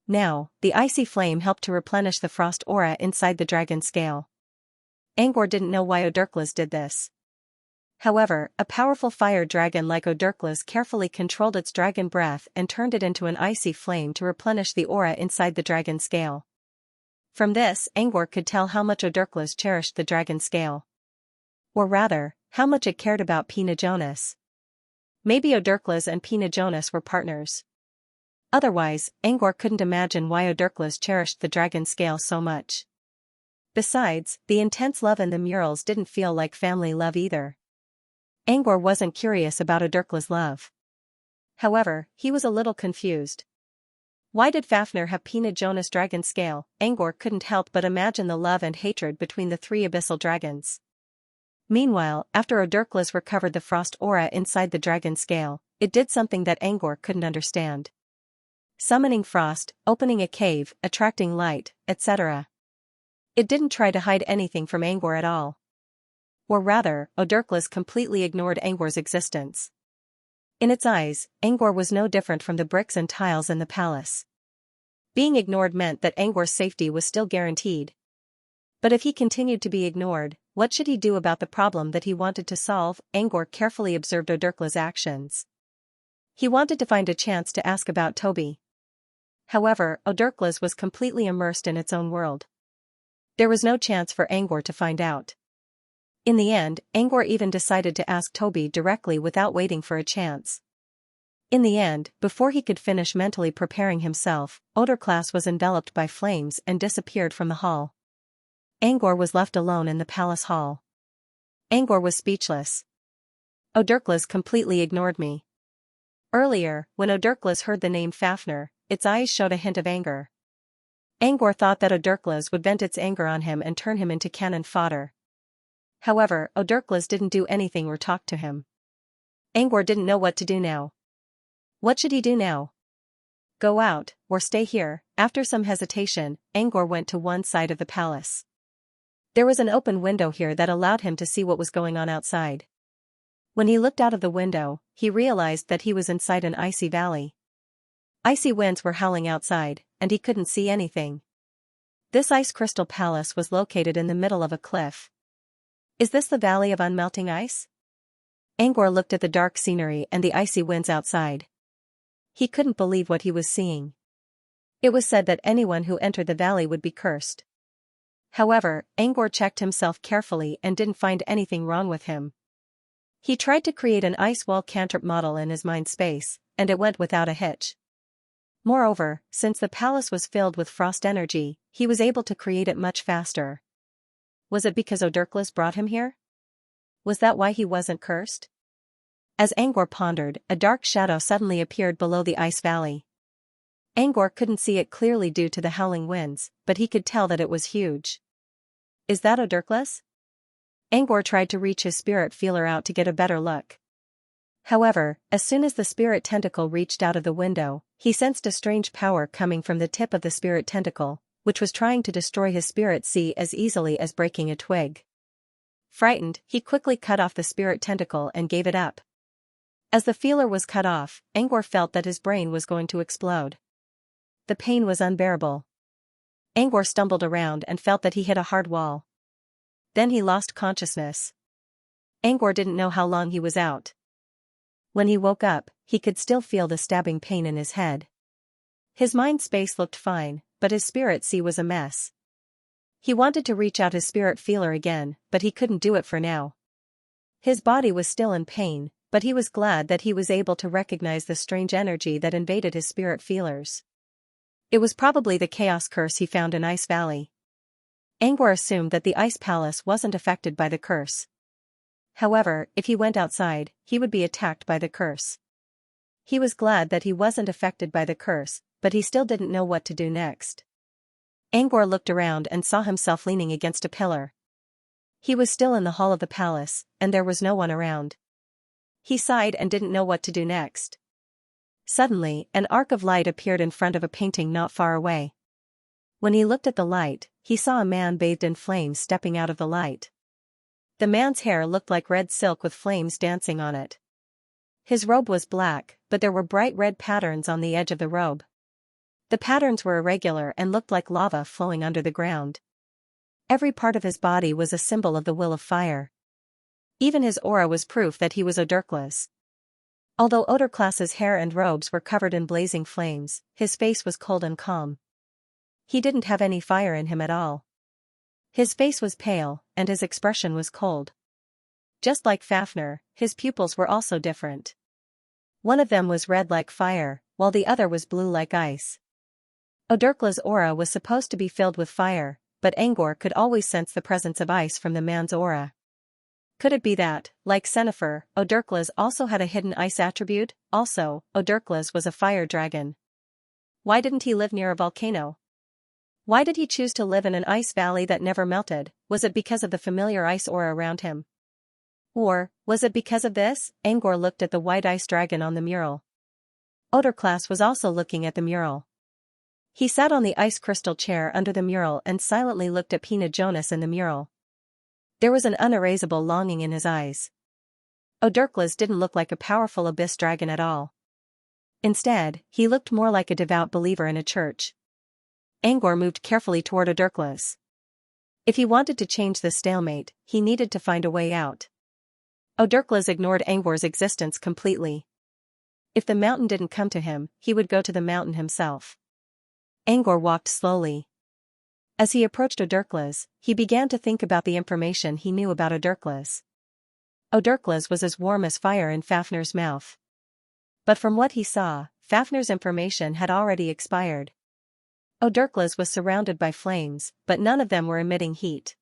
[SPEAKER 1] Now, the icy flame helped to replenish the frost aura inside the dragon scale. Angor didn't know why Odurklas did this. However, a powerful fire dragon like Odurklas carefully controlled its dragon breath and turned it into an icy flame to replenish the aura inside the dragon scale. From this, Angor could tell how much Odurklas cherished the dragon scale. Or rather, how much it cared about Pina Jonas. Maybe Odurklas and Pina Jonas were partners. Otherwise, Angor couldn't imagine why Odurklas cherished the dragon scale so much. Besides, the intense love in the murals didn't feel like family love either. Angor wasn't curious about Odurklas' love. However, he was a little confused. Why did Fafnir have Pina Jonas' dragon scale? Angor couldn't help but imagine the love and hatred between the three abyssal dragons. Meanwhile, after Odurklas recovered the frost aura inside the dragon scale, it did something that Angor couldn't understand. Summoning frost, opening a cave, attracting light, etc. It didn't try to hide anything from Angor at all. Or rather, Odurklas completely ignored Angor's existence. In its eyes, Angor was no different from the bricks and tiles in the palace. Being ignored meant that Angor's safety was still guaranteed. But if he continued to be ignored, what should he do about the problem that he wanted to solve? Angor carefully observed Odurklas' actions. He wanted to find a chance to ask about Toby. However, Odurklas was completely immersed in its own world. There was no chance for Angor to find out. In the end, Angor even decided to ask Toby directly without waiting for a chance. In the end, before he could finish mentally preparing himself, Odurklas was enveloped by flames and disappeared from the hall. Angor was left alone in the palace hall. Angor was speechless. Odurklas completely ignored me. Earlier, when Odurklas heard the name Fafnir, its eyes showed a hint of anger. Angor thought that Odurklas would vent its anger on him and turn him into cannon fodder. However, Odurklas didn't do anything or talk to him. Angor didn't know what to do now. What should he do now? Go out, or stay here? After some hesitation, Angor went to one side of the palace. There was an open window here that allowed him to see what was going on outside. When he looked out of the window, he realized that he was inside an icy valley. Icy winds were howling outside, and he couldn't see anything. This ice crystal palace was located in the middle of a cliff. Is this the Valley of Unmelting Ice? Angor looked at the dark scenery and the icy winds outside. He couldn't believe what he was seeing. It was said that anyone who entered the valley would be cursed. However, Angor checked himself carefully and didn't find anything wrong with him. He tried to create an ice wall cantrip model in his mind space, and it went without a hitch. Moreover, since the palace was filled with frost energy, he was able to create it much faster. Was it because Odurklas brought him here? Was that why he wasn't cursed? As Angor pondered, a dark shadow suddenly appeared below the ice valley. Angor couldn't see it clearly due to the howling winds, but he could tell that it was huge. Is that Odurklas? Angor tried to reach his spirit feeler out to get a better look. However, as soon as the spirit tentacle reached out of the window, he sensed a strange power coming from the tip of the spirit tentacle, which was trying to destroy his spirit sea as easily as breaking a twig. Frightened, he quickly cut off the spirit tentacle and gave it up. As the feeler was cut off, Angor felt that his brain was going to explode. The pain was unbearable. Angor stumbled around and felt that he hit a hard wall. Then he lost consciousness. Angor didn't know how long he was out. When he woke up, he could still feel the stabbing pain in his head. His mind space looked fine, but his spirit sea was a mess. He wanted to reach out his spirit feeler again, but he couldn't do it for now. His body was still in pain, but he was glad that he was able to recognize the strange energy that invaded his spirit feelers. It was probably the chaos curse he found in Ice Valley. Angor assumed that the ice palace wasn't affected by the curse. However, if he went outside, he would be attacked by the curse. He was glad that he wasn't affected by the curse, but he still didn't know what to do next. Angor looked around and saw himself leaning against a pillar. He was still in the hall of the palace, and there was no one around. He sighed and didn't know what to do next. Suddenly, an arc of light appeared in front of a painting not far away. When he looked at the light, he saw a man bathed in flames stepping out of the light. The man's hair looked like red silk with flames dancing on it. His robe was black, but there were bright red patterns on the edge of the robe. The patterns were irregular and looked like lava flowing under the ground. Every part of his body was a symbol of the will of fire. Even his aura was proof that he was Odurkla's. Although Odurkla's hair and robes were covered in blazing flames, his face was cold and calm. He didn't have any fire in him at all. His face was pale, and his expression was cold. Just like Fafnir, his pupils were also different. One of them was red like fire, while the other was blue like ice. Odurkla's aura was supposed to be filled with fire, but Angor could always sense the presence of ice from the man's aura. Could it be that, like Xianxia, Odurkla's also had a hidden ice attribute? Also, Odurkla's was a fire dragon. Why didn't he live near a volcano? Why did he choose to live in an ice valley that never melted? Was it because of the familiar ice aura around him? Or, was it because of this? Angor looked at the white ice dragon on the mural. Odurklas was also looking at the mural. He sat on the ice crystal chair under the mural and silently looked at Pina Jonas in the mural. There was an unerasable longing in his eyes. Odurklas didn't look like a powerful abyss dragon at all. Instead, he looked more like a devout believer in a church. Angor moved carefully toward Odurklas. If he wanted to change the stalemate, he needed to find a way out. Odurklas ignored Angor's existence completely. If the mountain didn't come to him, he would go to the mountain himself. Angor walked slowly. As he approached Odurklas, he began to think about the information he knew about Odurklas. Odurklas was as warm as fire in Fafnir's mouth. But from what he saw, Fafnir's information had already expired. Odurklas was surrounded by flames, but none of them were emitting heat.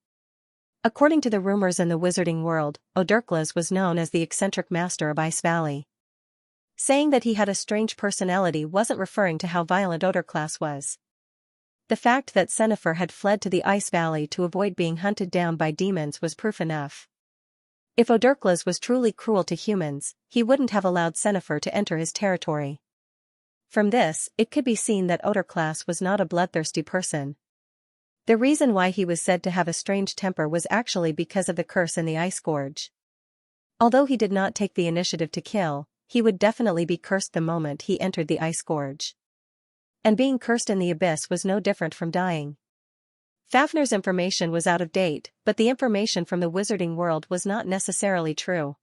[SPEAKER 1] According to the rumors in the wizarding world, Odurklas was known as the eccentric master of Ice Valley. Saying that he had a strange personality wasn't referring to how violent Odurklas was. The fact that Xianxia had fled to the Ice Valley to avoid being hunted down by demons was proof enough. If Odurklas was truly cruel to humans, he wouldn't have allowed Xianxia to enter his territory. From this, it could be seen that Odurklas was not a bloodthirsty person. The reason why he was said to have a strange temper was actually because of the curse in the Ice Gorge. Although he did not take the initiative to kill, he would definitely be cursed the moment he entered the Ice Gorge. And being cursed in the abyss was no different from dying. Fafnir's information was out of date, but the information from the wizarding world was not necessarily true.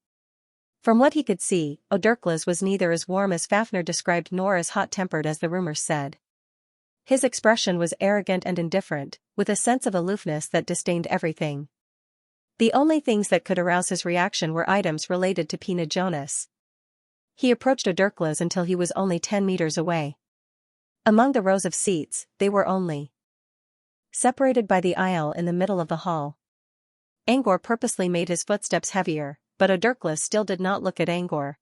[SPEAKER 1] From what he could see, Odurklas was neither as warm as Fafnir described nor as hot-tempered as the rumors said. His expression was arrogant and indifferent, with a sense of aloofness that disdained everything. The only things that could arouse his reaction were items related to Pina Jonas. He approached Odurklas until he was only 10 meters away. Among the rows of seats, they were only separated by the aisle in the middle of the hall. Angor purposely made his footsteps heavier, but Odurklas still did not look at Angor.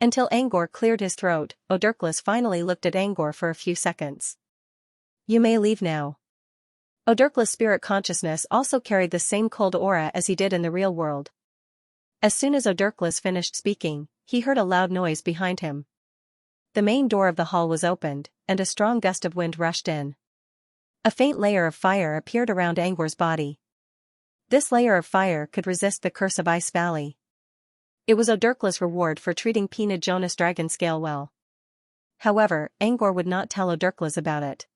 [SPEAKER 1] Until Angor cleared his throat, Odurklas finally looked at Angor for a few seconds. "You may leave now." Odurklas' spirit consciousness also carried the same cold aura as he did in the real world. As soon as Odurklas finished speaking, he heard a loud noise behind him. The main door of the hall was opened, and a strong gust of wind rushed in. A faint layer of fire appeared around Angor's body. This layer of fire could resist the curse of Ice Valley. It was Odurklas' reward for treating Pina Jonas Dragonscale well. However, Angor would not tell Odurklas about it.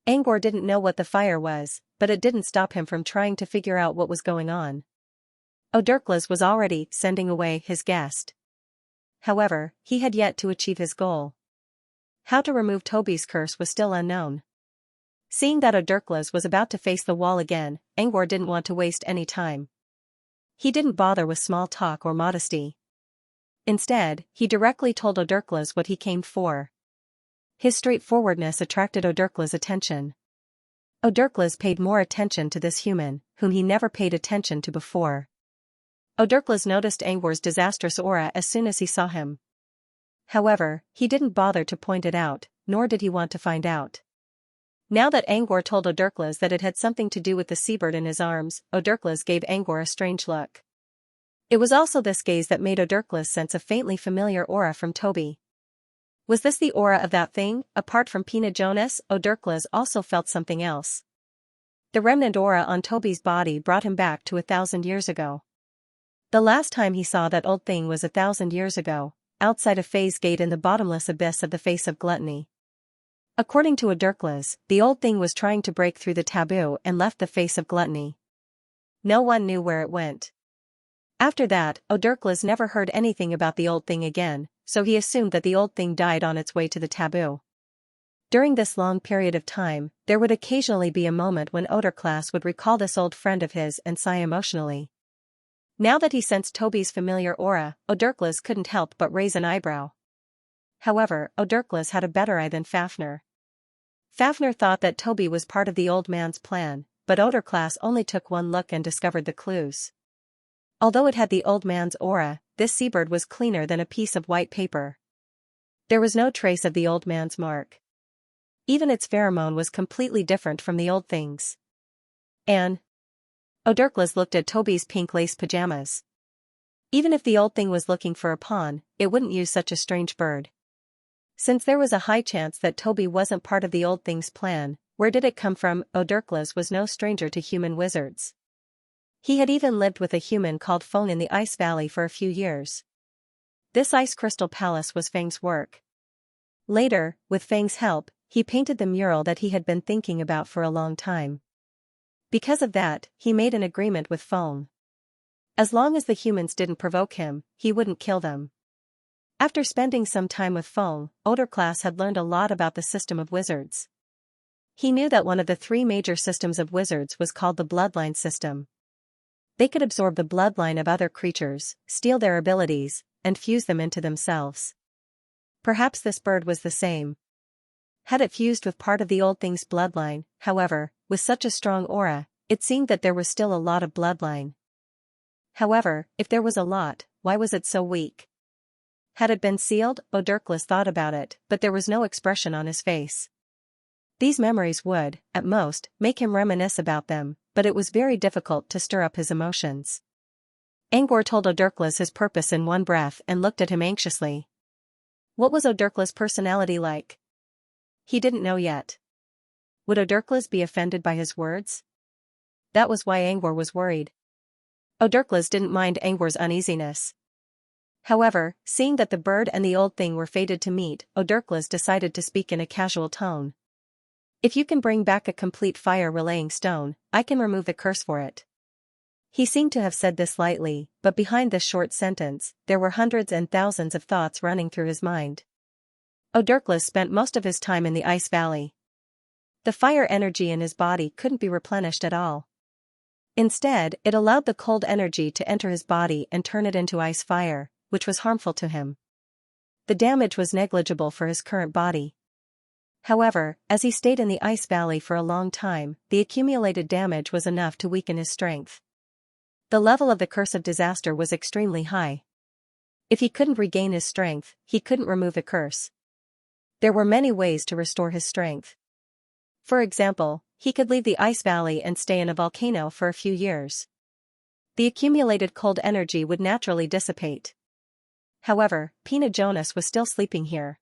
[SPEAKER 1] Angor didn't know what the fire was, but it didn't stop him from trying to figure out what was going on. Odurklas was already sending away his guest. However, he had yet to achieve his goal. How to remove Toby's curse was still unknown. Seeing that Odurklas was about to face the wall again, Angor didn't want to waste any time. He didn't bother with small talk or modesty. Instead, he directly told Odurklas what he came for. His straightforwardness attracted Odurklas' attention. Odurklas paid more attention to this human, whom he never paid attention to before. Odurklas noticed Angor's disastrous aura as soon as he saw him. However, he didn't bother to point it out, nor did he want to find out. Now that Angor told Odurklas that it had something to do with the seabird in his arms, Odurklas gave Angor a strange look. It was also this gaze that made Odurklas sense a faintly familiar aura from Toby. Was this the aura of that thing? Apart from Pina Jonas, Odurklas also felt something else. The remnant aura on Toby's body brought him back to 1,000 years ago. The last time he saw that old thing was 1,000 years ago, outside a phase gate in the bottomless abyss of the face of gluttony. According to Odurklas, the old thing was trying to break through the taboo and left the face of gluttony. No one knew where it went. After that, Odurklas never heard anything about the old thing again, so he assumed that the old thing died on its way to the taboo. During this long period of time, there would occasionally be a moment when Odurklas would recall this old friend of his and sigh emotionally. Now that he sensed Toby's familiar aura, Odurklas couldn't help but raise an eyebrow. However, Odurklas had a better eye than Fafnir. Fafnir thought that Toby was part of the old man's plan, but Odurklas only took one look and discovered the clues. Although it had the old man's aura, this seabird was cleaner than a piece of white paper. There was no trace of the old man's mark. Even its pheromone was completely different from the old thing's. And Odurklas looked at Toby's pink lace pajamas. Even if the old thing was looking for a pawn, it wouldn't use such a strange bird. Since there was a high chance that Toby wasn't part of the old thing's plan, where did it come from? Odurklas was no stranger to human wizards. He had even lived with a human called Feng in the Ice Valley for a few years. This ice crystal palace was Feng's work. Later, with Feng's help, he painted the mural that he had been thinking about for a long time. Because of that, he made an agreement with Feng. As long as the humans didn't provoke him, he wouldn't kill them. After spending some time with Feng, Odurklas had learned a lot about the system of wizards. He knew that one of the three major systems of wizards was called the bloodline system. They could absorb the bloodline of other creatures, steal their abilities, and fuse them into themselves. Perhaps this bird was the same. Had it fused with part of the old thing's bloodline, however, with such a strong aura, it seemed that there was still a lot of bloodline. However, if there was a lot, why was it so weak? Had it been sealed? Odurklas thought about it, but there was no expression on his face. These memories would, at most, make him reminisce about them, but it was very difficult to stir up his emotions. Angor told Odurklas his purpose in one breath and looked at him anxiously. What was Odurklas' personality like? He didn't know yet. Would Odurklas be offended by his words? That was why Angor was worried. Odurklas didn't mind Angor's uneasiness. However, seeing that the bird and the old thing were fated to meet, Odurklas decided to speak in a casual tone. If you can bring back a complete fire-relaying stone, I can remove the curse for it. He seemed to have said this lightly, but behind this short sentence, there were hundreds and thousands of thoughts running through his mind. Odurklas spent most of his time in the Ice Valley. The fire energy in his body couldn't be replenished at all. Instead, it allowed the cold energy to enter his body and turn it into ice fire, which was harmful to him. The damage was negligible for his current body. However, as he stayed in the Ice Valley for a long time, the accumulated damage was enough to weaken his strength. The level of the curse of disaster was extremely high. If he couldn't regain his strength, he couldn't remove the curse. There were many ways to restore his strength. For example, he could leave the Ice Valley and stay in a volcano for a few years. The accumulated cold energy would naturally dissipate. However, Pina Jonas was still sleeping here.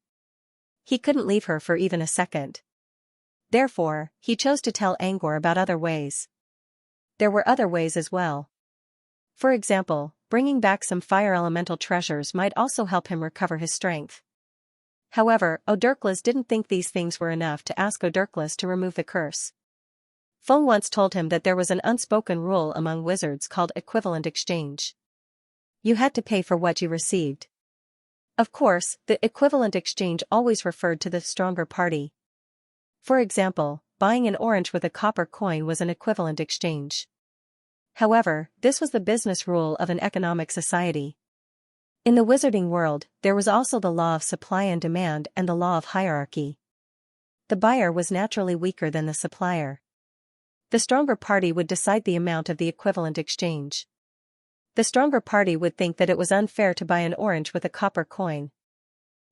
[SPEAKER 1] He couldn't leave her for even a second. Therefore, he chose to tell Angor about other ways. There were other ways as well. For example, bringing back some fire elemental treasures might also help him recover his strength. However, Odurklas didn't think these things were enough to ask Odurklas to remove the curse. Feng once told him that there was an unspoken rule among wizards called equivalent exchange. You had to pay for what you received. Of course, the equivalent exchange always referred to the stronger party. For example, buying an orange with a copper coin was an equivalent exchange. However, this was the business rule of an economic society. In the wizarding world, there was also the law of supply and demand and the law of hierarchy. The buyer was naturally weaker than the supplier. The stronger party would decide the amount of the equivalent exchange. The stronger party would think that it was unfair to buy an orange with a copper coin.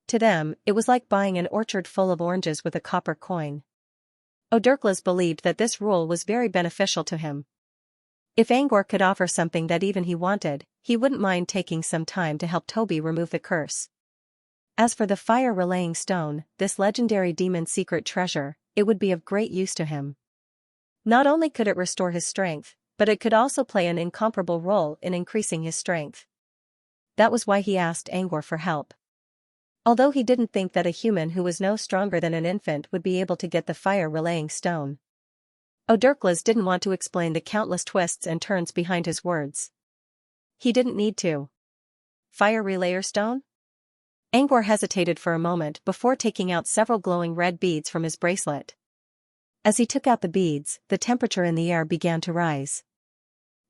[SPEAKER 1] To them, it was like buying an orchard full of oranges with a copper coin. Odurklas believed that this rule was very beneficial to him. If Angor could offer something that even he wanted, he wouldn't mind taking some time to help Toby remove the curse. As for the fire-relaying stone, this legendary demon's secret treasure, it would be of great use to him. Not only could it restore his strength, but it could also play an incomparable role in increasing his strength. That was why he asked Angor for help. Although he didn't think that a human who was no stronger than an infant would be able to get the fire-relaying stone. Odurklas didn't want to explain the countless twists and turns behind his words. He didn't need to. Fire relayer stone? Angor hesitated for a moment before taking out several glowing red beads from his bracelet. As he took out the beads, the temperature in the air began to rise.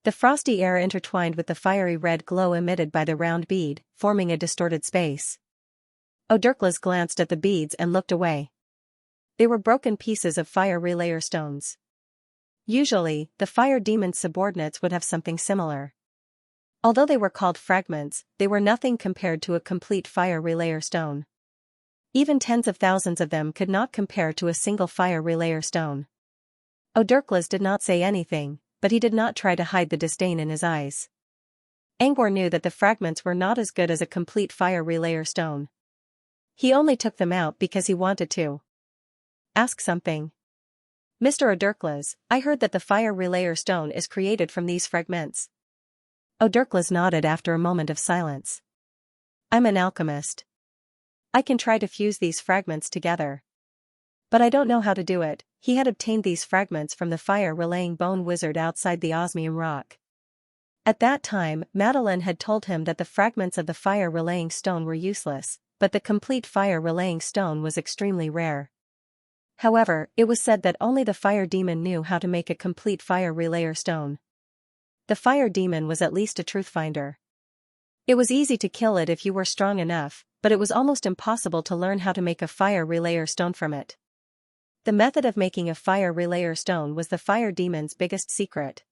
[SPEAKER 1] The frosty air intertwined with the fiery red glow emitted by the round bead, forming a distorted space. Odurklas glanced at the beads and looked away. They were broken pieces of fire relayer stones. Usually, the fire demon's subordinates would have something similar. Although they were called fragments, they were nothing compared to a complete fire relayer stone. Even tens of thousands of them could not compare to a single fire relayer stone. Odurklas did not say anything, but he did not try to hide the disdain in his eyes. Angor knew that the fragments were not as good as a complete fire relayer stone. He only took them out because he wanted to. Ask something. Mr. Odurklas, I heard that the fire relayer stone is created from these fragments. Odurklas nodded after a moment of silence. I'm an alchemist. I can try to fuse these fragments together. But I don't know how to do it. He had obtained these fragments from the fire-relaying bone wizard outside the osmium rock. At that time, Madeline had told him that the fragments of the fire-relaying stone were useless, but the complete fire-relaying stone was extremely rare. However, it was said that only the fire demon knew how to make a complete fire relayer stone. The fire demon was at least a truth finder. It was easy to kill it if you were strong enough, but it was almost impossible to learn how to make a fire relayer stone from it. The method of making a fire relayer stone was the fire demon's biggest secret.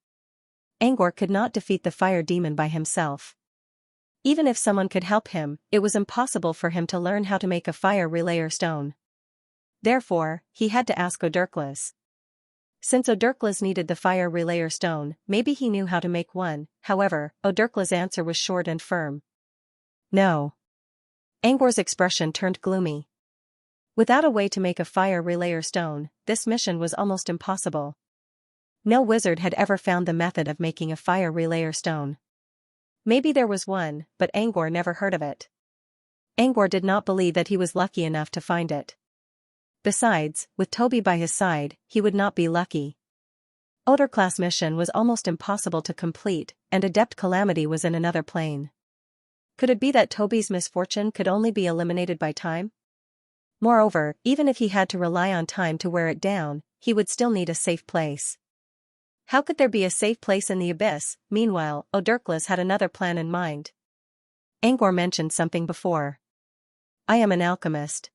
[SPEAKER 1] Angor could not defeat the fire demon by himself. Even if someone could help him, it was impossible for him to learn how to make a fire relayer stone. Therefore, he had to ask Odurklas. Since Odurklas needed the fire relayer stone, maybe he knew how to make one. However, Odurklas' answer was short and firm. No. Angor's expression turned gloomy. Without a way to make a fire relayer stone, this mission was almost impossible. No wizard had ever found the method of making a fire relayer stone. Maybe there was one, but Angor never heard of it. Angor did not believe that he was lucky enough to find it. Besides, with Toby by his side, he would not be lucky. Odurklas' mission was almost impossible to complete, and Adept Calamity was in another plane. Could it be that Toby's misfortune could only be eliminated by time? Moreover, even if he had to rely on time to wear it down, he would still need a safe place. How could there be a safe place in the abyss? Meanwhile, Odurklas had another plan in mind. Angor mentioned something before. I am an alchemist.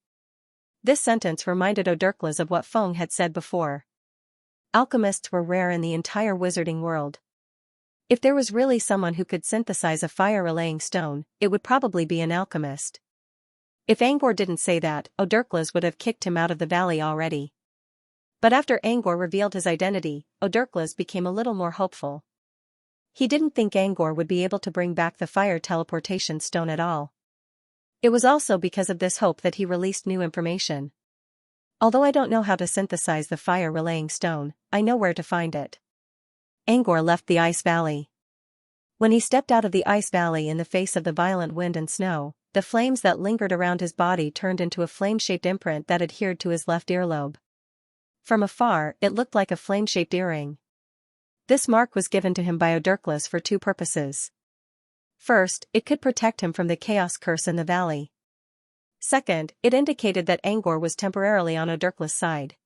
[SPEAKER 1] This sentence reminded Odurklas of what Feng had said before. Alchemists were rare in the entire wizarding world. If there was really someone who could synthesize a fire-relaying stone, it would probably be an alchemist. If Angor didn't say that, Odurklas would have kicked him out of the valley already. But after Angor revealed his identity, Odurklas became a little more hopeful. He didn't think Angor would be able to bring back the fire teleportation stone at all. It was also because of this hope that he released new information. Although I don't know how to synthesize the fire-relaying stone, I know where to find it. Angor left the ice valley. When he stepped out of the ice valley in the face of the violent wind and snow, the flames that lingered around his body turned into a flame-shaped imprint that adhered to his left earlobe. From afar, it looked like a flame-shaped earring. This mark was given to him by Odurklas for two purposes. First, it could protect him from the chaos curse in the valley. Second, it indicated that Angor was temporarily on Odurklas' side.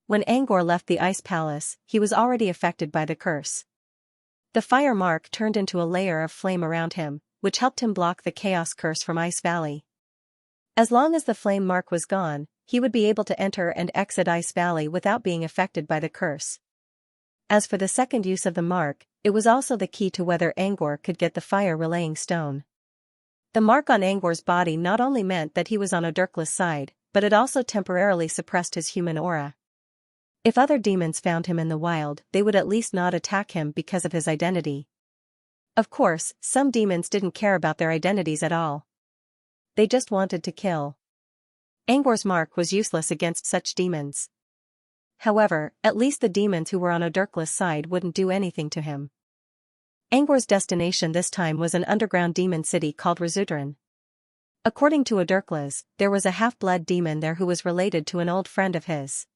[SPEAKER 1] When Angor left the ice palace, he was already affected by the curse. The fire mark turned into a layer of flame around him, which helped him block the chaos curse from Ice Valley. As long as the flame mark was gone, he would be able to enter and exit Ice Valley without being affected by the curse. As for the second use of the mark, it was also the key to whether Angor could get the fire-relaying stone. The mark on Angor's body not only meant that he was on Odurklas' side, but it also temporarily suppressed his human aura. If other demons found him in the wild, they would at least not attack him because of his identity. Of course, some demons didn't care about their identities at all. They just wanted to kill. Angor's mark was useless against such demons. However, at least the demons who were on Odurklas' side wouldn't do anything to him. Angor's destination this time was an underground demon city called Razutran. According to Odurklas, there was a half-blood demon there who was related to an old friend of his.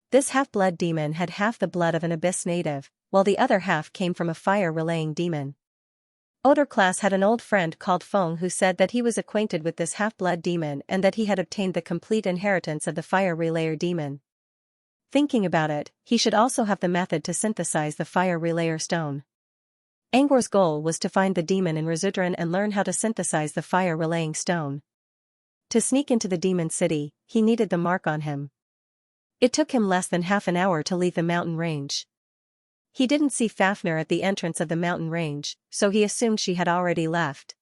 [SPEAKER 1] This half-blood demon had half the blood of an abyss native, while the other half came from a fire-relaying demon. Odorclass had an old friend called Feng who said that he was acquainted with this half-blood demon and that he had obtained the complete inheritance of the fire relayer demon. Thinking about it, he should also have the method to synthesize the fire relayer stone. Angor's goal was to find the demon in Resudran and learn how to synthesize the fire relaying stone. To sneak into the demon city, he needed the mark on him. It took him less than half an hour to leave the mountain range. He didn't see Fafnir at the entrance of the mountain range, so he assumed she had already left.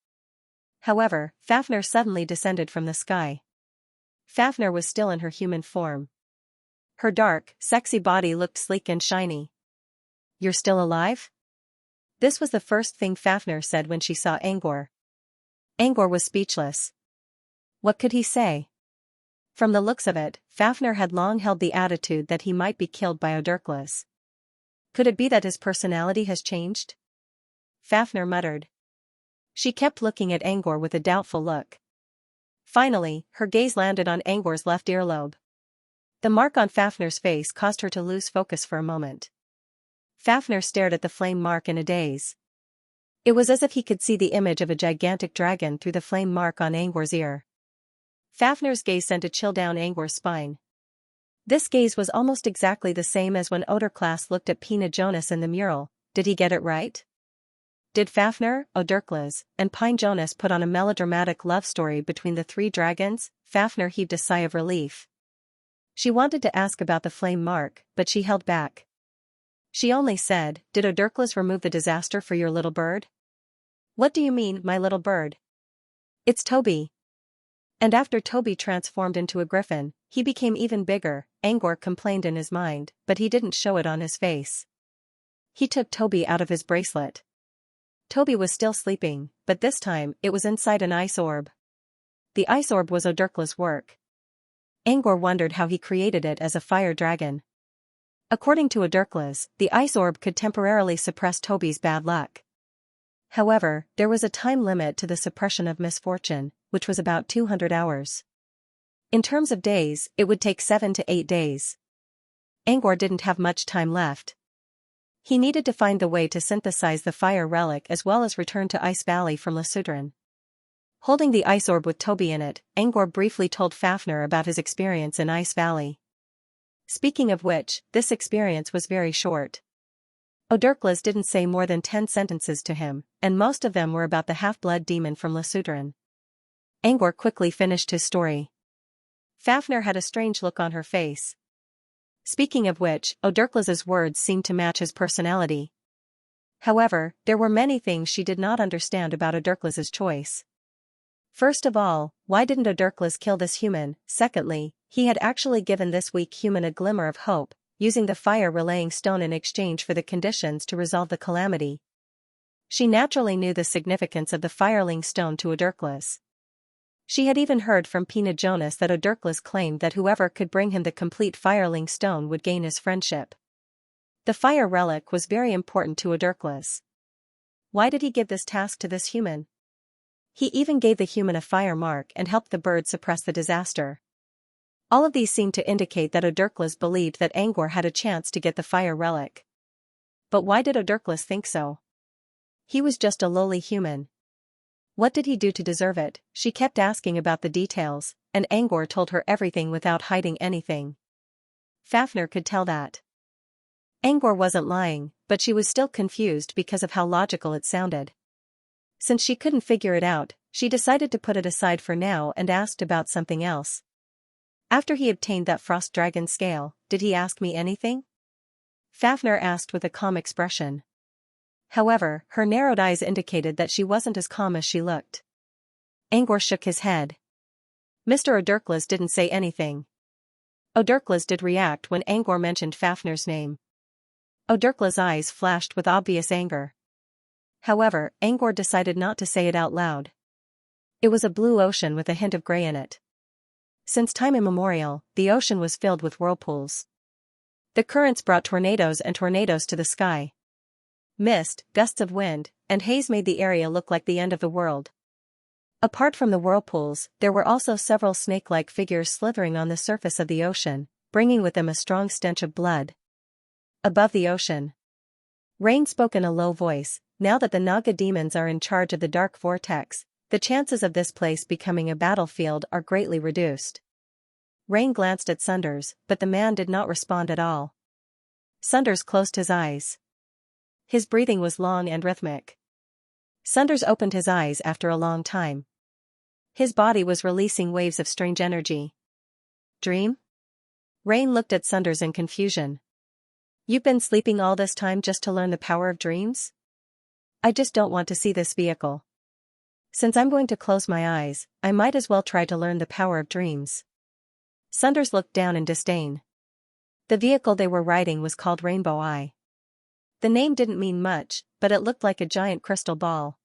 [SPEAKER 1] However, Fafnir suddenly descended from the sky. Fafnir was still in her human form. Her dark, sexy body looked sleek and shiny. "You're still alive?" This was the first thing Fafnir said when she saw Angor. Angor was speechless. What could he say? From the looks of it, Fafnir had long held the attitude that he might be killed by Odorclass. Could it be that his personality has changed? Fafnir muttered. She kept looking at Angor with a doubtful look. Finally, her gaze landed on Angor's left earlobe. The mark on Fafnir's face caused her to lose focus for a moment. Fafnir stared at the flame mark in a daze. It was as if he could see the image of a gigantic dragon through the flame mark on Angor's ear. Fafnir's gaze sent a chill down Angor's spine. This gaze was almost exactly the same as when Odorclass looked at Pina Jonas in the mural. Did he get it right? Did Fafnir, Odorclass, and Pine Jonas put on a melodramatic love story between the three dragons? Fafnir heaved a sigh of relief. She wanted to ask about the flame mark, but she held back. She only said, "Did Odorclass remove the disaster for your little bird?" "What do you mean, my little bird?" "It's Toby." And after Toby transformed into a griffin, he became even bigger. Angor complained in his mind, but he didn't show it on his face. He took Toby out of his bracelet. Toby was still sleeping, but this time, it was inside an ice orb. The ice orb was Odorclass' work. Angor wondered how he created it as a fire dragon. According to Odorclass, the ice orb could temporarily suppress Toby's bad luck. However, there was a time limit to the suppression of misfortune, which was about 200 hours. In terms of days, it would take 7 to 8 days. Angor didn't have much time left. He needed to find the way to synthesize the fire relic as well as return to Ice Valley from Lesudran. Holding the ice orb with Toby in it, Angor briefly told Fafnir about his experience in Ice Valley. Speaking of which, this experience was very short. Odorclass didn't say more than 10 sentences to him, and most of them were about the half-blood demon from Lesudran. Angor quickly finished his story. Fafnir had a strange look on her face. Speaking of which, Odorclass's words seemed to match his personality. However, there were many things she did not understand about Odorclass's choice. First of all, why didn't Odorclass kill this human? Secondly, he had actually given this weak human a glimmer of hope, using the fire-relaying stone in exchange for the conditions to resolve the calamity. She naturally knew the significance of the fireling stone to Odorclass. She had even heard from Pina Jonas that Odorclass claimed that whoever could bring him the complete fireling stone would gain his friendship. The fire relic was very important to Odorclass. Why did he give this task to this human? He even gave the human a fire mark and helped the bird suppress the disaster. All of these seemed to indicate that Odorclass believed that Angor had a chance to get the fire relic. But why did Odorclass think so? He was just a lowly human. What did he do to deserve it? She kept asking about the details, and Angor told her everything without hiding anything. Fafnir could tell that. Angor wasn't lying, but she was still confused because of how logical it sounded. Since she couldn't figure it out, she decided to put it aside for now and asked about something else. After he obtained that frost dragon scale, did he ask me anything? Fafnir asked with a calm expression. However, her narrowed eyes indicated that she wasn't as calm as she looked. Angor shook his head. Mr. Odorclass didn't say anything. Odorclass did react when Angor mentioned Fafnir's name. Odorclass's eyes flashed with obvious anger. However, Angor decided not to say it out loud. It was a blue ocean with a hint of gray in it. Since time immemorial, the ocean was filled with whirlpools. The currents brought tornadoes and tornadoes to the sky. Mist, gusts of wind, and haze made the area look like the end of the world. Apart from the whirlpools, there were also several snake-like figures slithering on the surface of the ocean, bringing with them a strong stench of blood. Above the ocean, Rain spoke in a low voice. now that the Naga demons are in charge of the dark vortex, the chances of this place becoming a battlefield are greatly reduced. Rain glanced at Sunders, but the man did not respond at all. Sunders closed his eyes. His breathing was long and rhythmic. Sunders opened his eyes after a long time. His body was releasing waves of strange energy. Dream? Rain looked at Sunders in confusion. You've been sleeping all this time just to learn the power of dreams? I just don't want to see this vehicle. Since I'm going to close my eyes, I might as well try to learn the power of dreams. Sunders looked down in disdain. The vehicle they were riding was called Rainbow Eye. The name didn't mean much, but it looked like a giant crystal ball.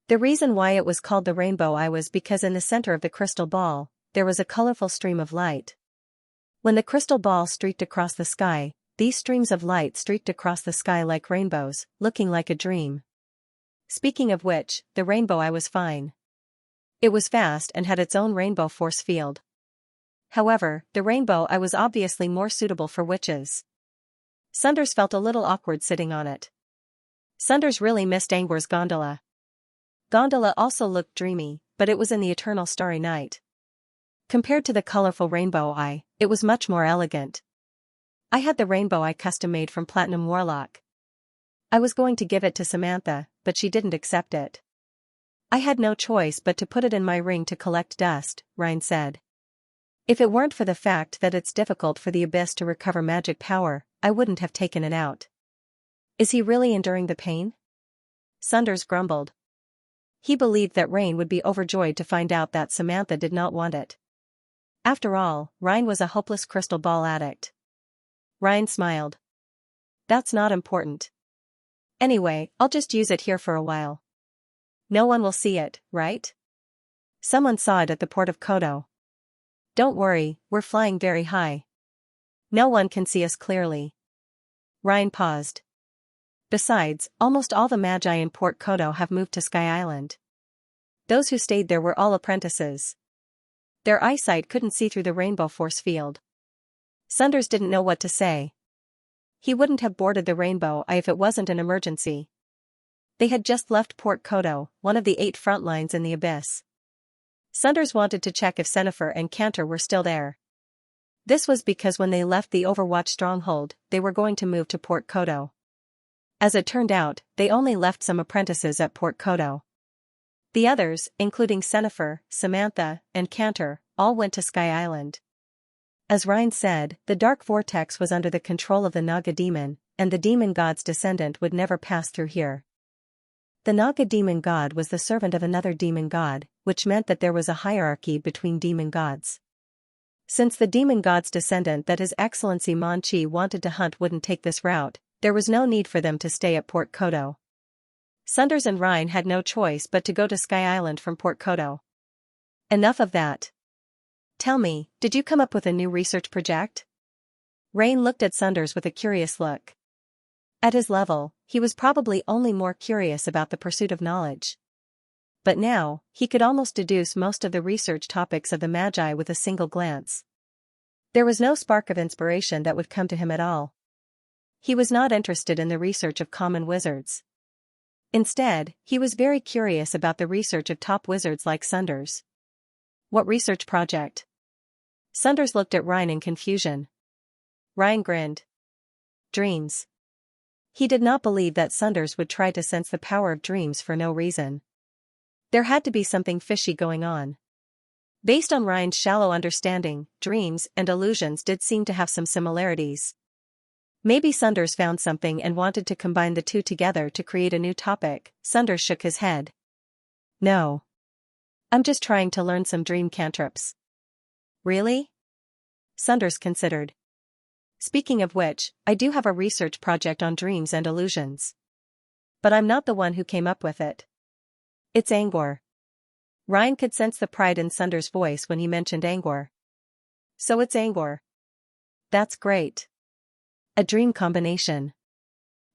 [SPEAKER 1] The reason why it was called the Rainbow Eye was because in the center of the crystal ball, there was a colorful stream of light. When the crystal ball streaked across the sky, these streams of light streaked across the sky like rainbows, looking like a dream. Speaking of which, the Rainbow Eye was fine. It was fast and had its own rainbow force field. However, the Rainbow Eye was obviously more suitable for witches. Sunders felt a little awkward sitting on it. Sunders really missed Angwar's gondola. Gondola also looked dreamy, but it was in the eternal starry night. Compared to the colorful Rainbow Eye, it was much more elegant. I had the Rainbow Eye custom-made from Platinum Warlock. I was going to give it to Samantha, but she didn't accept it. I had no choice but to put it in my ring to collect dust, Ryan said. If it weren't for the fact that it's difficult for the Abyss to recover magic power, I wouldn't have taken it out. Is he really enduring the pain? Sunders grumbled. He believed that Rain would be overjoyed to find out that Samantha did not want it. After all, Ryan was a hopeless crystal ball addict. Ryan smiled. That's not important. Anyway, I'll just use it here for a while. No one will see it, right? Someone saw it at the port of Kodo. Don't worry, we're flying very high. No one can see us clearly. Ryan paused. Besides, almost all the Magi in Port Kodo have moved to Sky Island. Those who stayed there were all apprentices. Their eyesight couldn't see through the rainbow force field. Sunders didn't know what to say. He wouldn't have boarded the Rainbow Eye if it wasn't an emergency. They had just left Port Kodo, one of the 8 front lines in the Abyss. Sunders wanted to check if Sennefer and Cantor were still there. This was because when they left the Overwatch stronghold, they were going to move to Port Kodo. As it turned out, they only left some apprentices at Port Kodo. The others, including Sennefer, Samantha, and Cantor, all went to Sky Island. As Ryan said, the dark vortex was under the control of the Naga demon, and the demon god's descendant would never pass through here. The Naga demon god was the servant of another demon god, which meant that there was a hierarchy between demon gods. Since the demon god's descendant that His Excellency Mon Chi wanted to hunt wouldn't take this route, there was no need for them to stay at Port Kodo. Sunders and Ryan had no choice but to go to Sky Island from Port Kodo. Enough of that. Tell me, did you come up with a new research project? Rain looked at Sunders with a curious look. At his level, he was probably only more curious about the pursuit of knowledge. But now, he could almost deduce most of the research topics of the Magi with a single glance. There was no spark of inspiration that would come to him at all. He was not interested in the research of common wizards. Instead, he was very curious about the research of top wizards like Sunders. What research project? Sunders looked at Ryan in confusion. Ryan grinned. Dreams. He did not believe that Sunders would try to sense the power of dreams for no reason. There had to be something fishy going on. Based on Ryan's shallow understanding, dreams and illusions did seem to have some similarities. Maybe Sunders found something and wanted to combine the two together to create a new topic. Sunders shook his head. No. I'm just trying to learn some dream cantrips. Really? Sunders considered. Speaking of which, I do have a research project on dreams and illusions. But I'm not the one who came up with it. It's Angor. Ryan could sense the pride in Sunders' voice when he mentioned Angor. So it's Angor. That's great. A dream combination.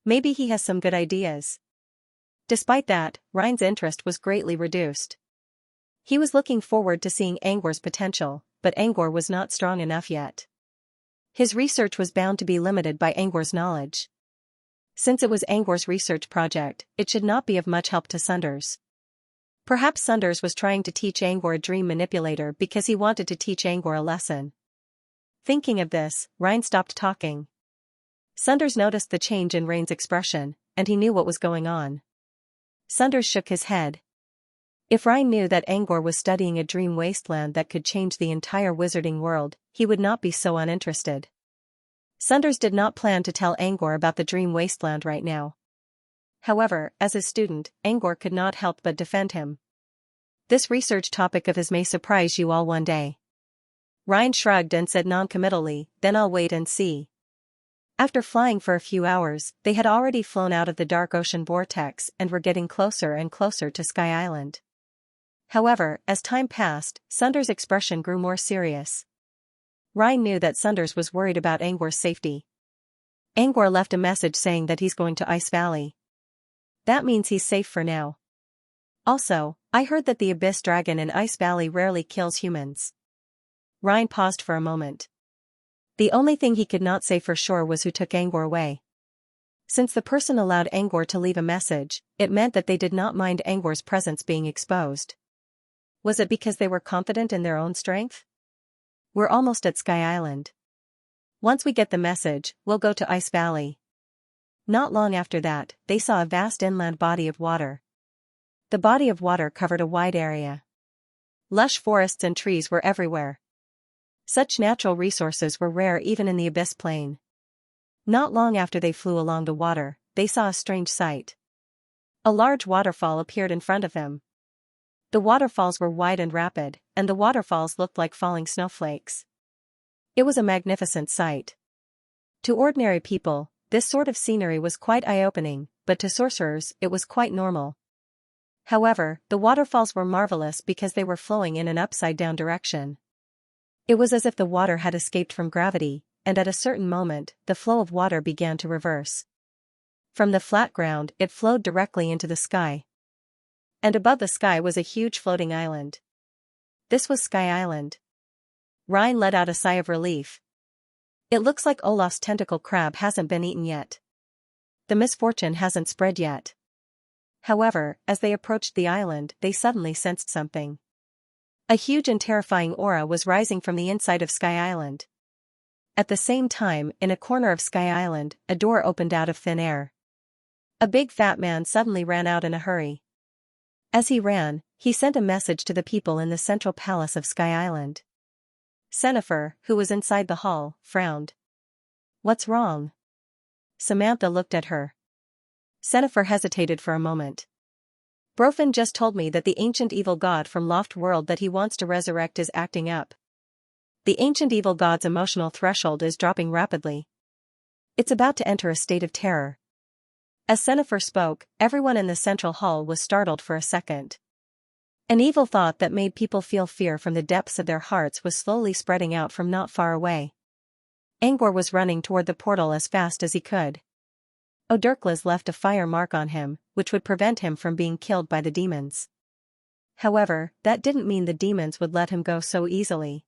[SPEAKER 1] Maybe he has some good ideas. Despite that, Ryan's interest was greatly reduced. He was looking forward to seeing Angor's potential, but Angor was not strong enough yet. His research was bound to be limited by Angor's knowledge. Since it was Angor's research project, it should not be of much help to Sunders. Perhaps Sunders was trying to teach Angor a dream manipulator because he wanted to teach Angor a lesson. Thinking of this, Ryan stopped talking. Sunders noticed the change in Rain's expression, and he knew what was going on. Sunders shook his head. If Ryan knew that Angor was studying a dream wasteland that could change the entire wizarding world, he would not be so uninterested. Sunders did not plan to tell Angor about the dream wasteland right now. However, as his student, Angor could not help but defend him. This research topic of his may surprise you all one day. Ryan shrugged and said noncommittally, then I'll wait and see. After flying for a few hours, they had already flown out of the dark ocean vortex and were getting closer and closer to Sky Island. However, as time passed, Sunders' expression grew more serious. Ryan knew that Sunders was worried about Angor's safety. Angor left a message saying that he's going to Ice Valley. That means he's safe for now. Also, I heard that the Abyss Dragon in Ice Valley rarely kills humans. Ryan paused for a moment. The only thing he could not say for sure was who took Angor away. Since the person allowed Angor to leave a message, it meant that they did not mind Angor's presence being exposed. Was it because they were confident in their own strength? We're almost at Sky Island. Once we get the message, we'll go to Ice Valley. Not long after that, they saw a vast inland body of water. The body of water covered a wide area. Lush forests and trees were everywhere. Such natural resources were rare even in the Abyss Plain. Not long after they flew along the water, they saw a strange sight. A large waterfall appeared in front of them. The waterfalls were wide and rapid, and the waterfalls looked like falling snowflakes. It was a magnificent sight. To ordinary people, this sort of scenery was quite eye-opening, but to sorcerers, it was quite normal. However, the waterfalls were marvelous because they were flowing in an upside-down direction. It was as if the water had escaped from gravity, and at a certain moment, the flow of water began to reverse. From the flat ground, it flowed directly into the sky. And above the sky was a huge floating island. This was Sky Island. Ryan let out a sigh of relief. It looks like Olaf's tentacle crab hasn't been eaten yet. The misfortune hasn't spread yet. However, as they approached the island, they suddenly sensed something. A huge and terrifying aura was rising from the inside of Sky Island. At the same time, in a corner of Sky Island, a door opened out of thin air. A big fat man suddenly ran out in a hurry. As he ran, he sent a message to the people in the central palace of Sky Island. Xianxia, who was inside the hall, frowned. What's wrong? Samantha looked at her. Xianxia hesitated for a moment. Brofin just told me that the ancient evil god from Loft World that he wants to resurrect is acting up. The ancient evil god's emotional threshold is dropping rapidly. It's about to enter a state of terror. As Xianxia spoke, everyone in the central hall was startled for a second. An evil thought that made people feel fear from the depths of their hearts was slowly spreading out from not far away. Angor was running toward the portal as fast as he could. Odurklas left a fire mark on him, which would prevent him from being killed by the demons. However, that didn't mean the demons would let him go so easily.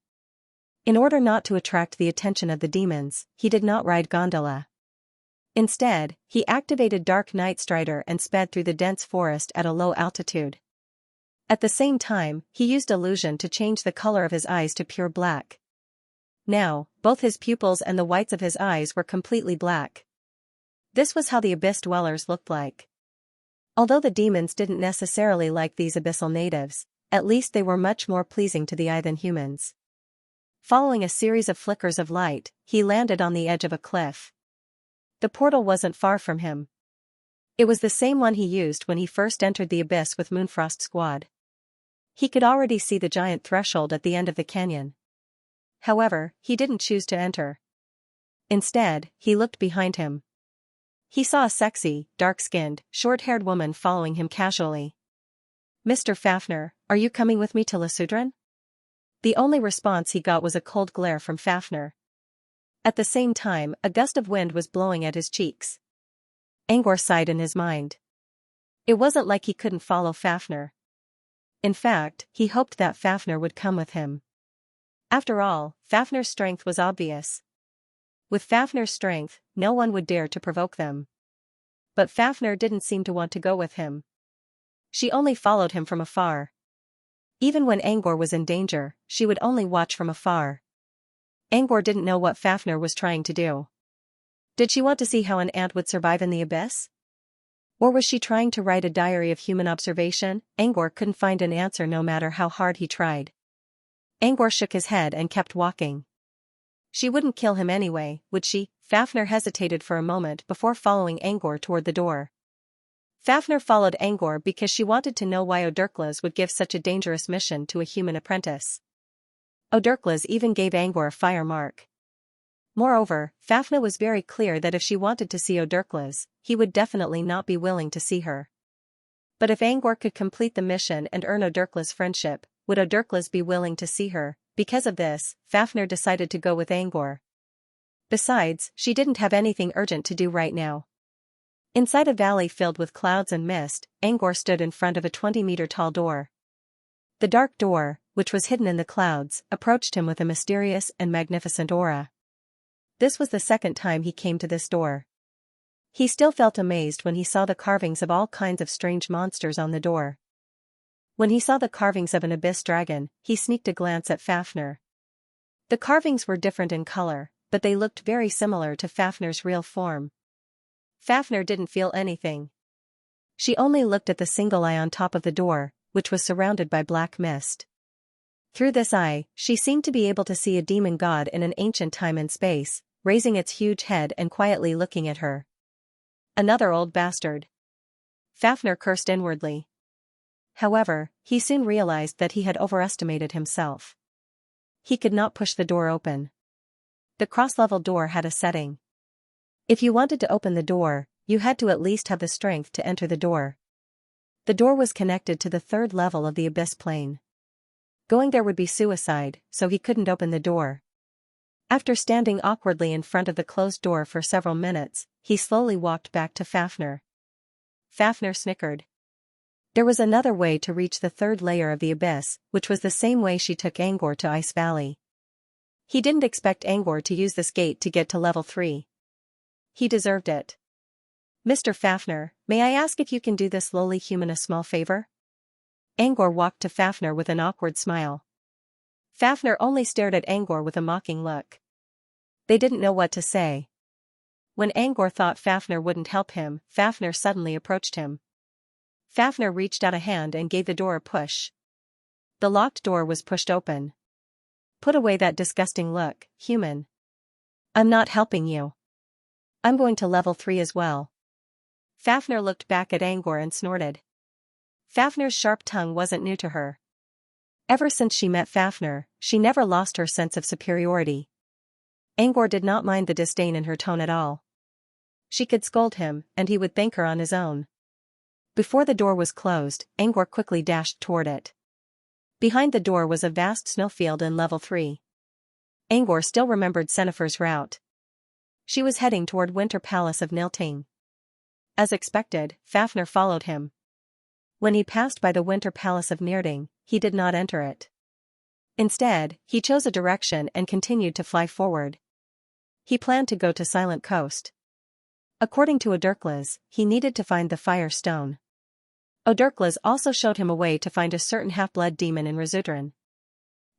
[SPEAKER 1] In order not to attract the attention of the demons, he did not ride gondola. Instead, he activated Dark Night Strider and sped through the dense forest at a low altitude. At the same time, he used illusion to change the color of his eyes to pure black. Now, both his pupils and the whites of his eyes were completely black. This was how the Abyss Dwellers looked like. Although the demons didn't necessarily like these abyssal natives, at least they were much more pleasing to the eye than humans. Following a series of flickers of light, he landed on the edge of a cliff. The portal wasn't far from him. It was the same one he used when he first entered the abyss with Moonfrost Squad. He could already see the giant threshold at the end of the canyon. However, he didn't choose to enter. Instead, he looked behind him. He saw a sexy, dark-skinned, short-haired woman following him casually. "Mr. Fafnir, are you coming with me to Lesudran?" The only response he got was a cold glare from Fafnir. At the same time, a gust of wind was blowing at his cheeks. Angor sighed in his mind. It wasn't like he couldn't follow Fafnir. In fact, he hoped that Fafnir would come with him. After all, Fafnir's strength was obvious. With Fafnir's strength, no one would dare to provoke them. But Fafnir didn't seem to want to go with him. She only followed him from afar. Even when Angor was in danger, she would only watch from afar. Angor didn't know what Fafnir was trying to do. Did she want to see how an ant would survive in the abyss? Or was she trying to write a diary of human observation? Angor couldn't find an answer no matter how hard he tried. Angor shook his head and kept walking. She wouldn't kill him anyway, would she? Fafnir hesitated for a moment before following Angor toward the door. Fafnir followed Angor because she wanted to know why Oderklas would give such a dangerous mission to a human apprentice. Oderklas even gave Angor a fire mark. Moreover, Fafnir was very clear that if she wanted to see Oderklas, he would definitely not be willing to see her. But if Angor could complete the mission and earn Oderklas' friendship, would Oderklas be willing to see her? Because of this, Fafnir decided to go with Angor. Besides, she didn't have anything urgent to do right now. Inside a valley filled with clouds and mist, Angor stood in front of a 20-meter-tall door. The dark door, which was hidden in the clouds, approached him with a mysterious and magnificent aura. This was the second time he came to this door. He still felt amazed when he saw the carvings of all kinds of strange monsters on the door. When he saw the carvings of an abyss dragon, he sneaked a glance at Fafnir. The carvings were different in color, but they looked very similar to Fafnir's real form. Fafnir didn't feel anything. She only looked at the single eye on top of the door, which was surrounded by black mist. Through this eye, she seemed to be able to see a demon god in an ancient time and space, raising its huge head and quietly looking at her. Another old bastard. Fafnir cursed inwardly. However, he soon realized that he had overestimated himself. He could not push the door open. The cross-level door had a setting. If you wanted to open the door, you had to at least have the strength to enter the door. The door was connected to the third level of the abyss plane. Going there would be suicide, so he couldn't open the door. After standing awkwardly in front of the closed door for several minutes, he slowly walked back to Fafnir. Fafnir snickered. There was another way to reach the third layer of the abyss, which was the same way she took Angor to Ice Valley. He didn't expect Angor to use this gate to get to level 3. He deserved it. Mr. Fafnir, may I ask if you can do this lowly human a small favor? Angor walked to Fafnir with an awkward smile. Fafnir only stared at Angor with a mocking look. They didn't know what to say. When Angor thought Fafnir wouldn't help him, Fafnir suddenly approached him. Fafnir reached out a hand and gave the door a push. The locked door was pushed open. Put away that disgusting look, human. I'm not helping you. I'm going to level 3 as well. Fafnir looked back at Angor and snorted. Fafnir's sharp tongue wasn't new to her. Ever since she met Fafnir, she never lost her sense of superiority. Angor did not mind the disdain in her tone at all. She could scold him, and he would thank her on his own. Before the door was closed, Angor quickly dashed toward it. Behind the door was a vast snowfield in level 3. Angor still remembered Sennefer's route. She was heading toward Winter Palace of Nilting. As expected, Fafnir followed him. When he passed by the Winter Palace of Nilting, he did not enter it. Instead, he chose a direction and continued to fly forward. He planned to go to Silent Coast. According to Oderklas, he needed to find the Fire Stone. Oderklas also showed him a way to find a certain half-blood demon in Razudran.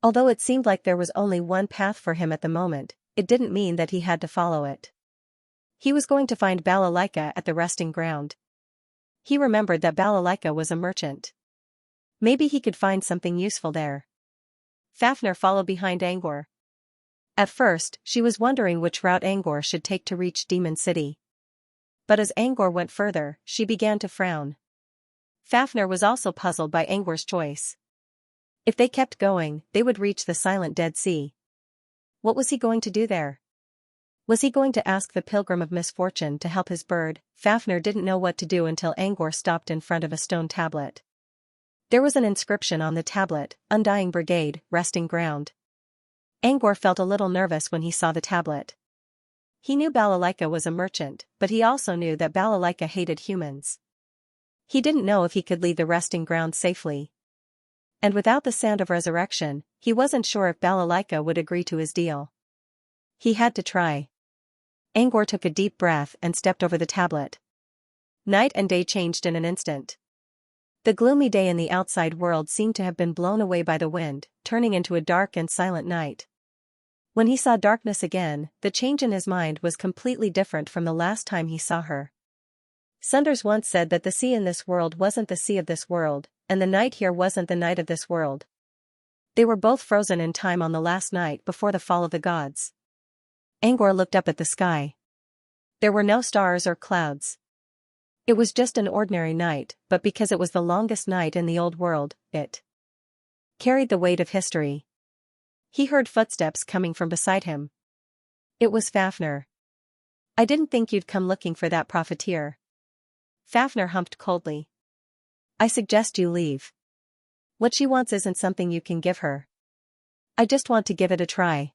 [SPEAKER 1] Although it seemed like there was only one path for him at the moment, it didn't mean that he had to follow it. He was going to find Balalaika at the resting ground. He remembered that Balalaika was a merchant. Maybe he could find something useful there. Fafnir followed behind Angor. At first, she was wondering which route Angor should take to reach Demon City. But as Angor went further, she began to frown. Fafnir was also puzzled by Angor's choice. If they kept going, they would reach the silent Dead Sea. What was he going to do there? Was he going to ask the Pilgrim of Misfortune to help his bird? Fafnir didn't know what to do until Angor stopped in front of a stone tablet. There was an inscription on the tablet, Undying Brigade, Resting Ground. Angor felt a little nervous when he saw the tablet. He knew Balalaika was a merchant, but he also knew that Balalaika hated humans. He didn't know if he could leave the resting ground safely. And without the sand of resurrection, he wasn't sure if Balalaika would agree to his deal. He had to try. Angor took a deep breath and stepped over the tablet. Night and day changed in an instant. The gloomy day in the outside world seemed to have been blown away by the wind, turning into a dark and silent night. When he saw darkness again, the change in his mind was completely different from the last time he saw her. Sunders once said that the sea in this world wasn't the sea of this world, and the night here wasn't the night of this world. They were both frozen in time on the last night before the fall of the gods. Angor looked up at the sky. There were no stars or clouds. It was just an ordinary night, but because it was the longest night in the old world, it carried the weight of history. He heard footsteps coming from beside him. It was Fafnir. "I didn't think you'd come looking for that profiteer." Fafnir humped coldly. "I suggest you leave. What she wants isn't something you can give her. I just want to give it a try."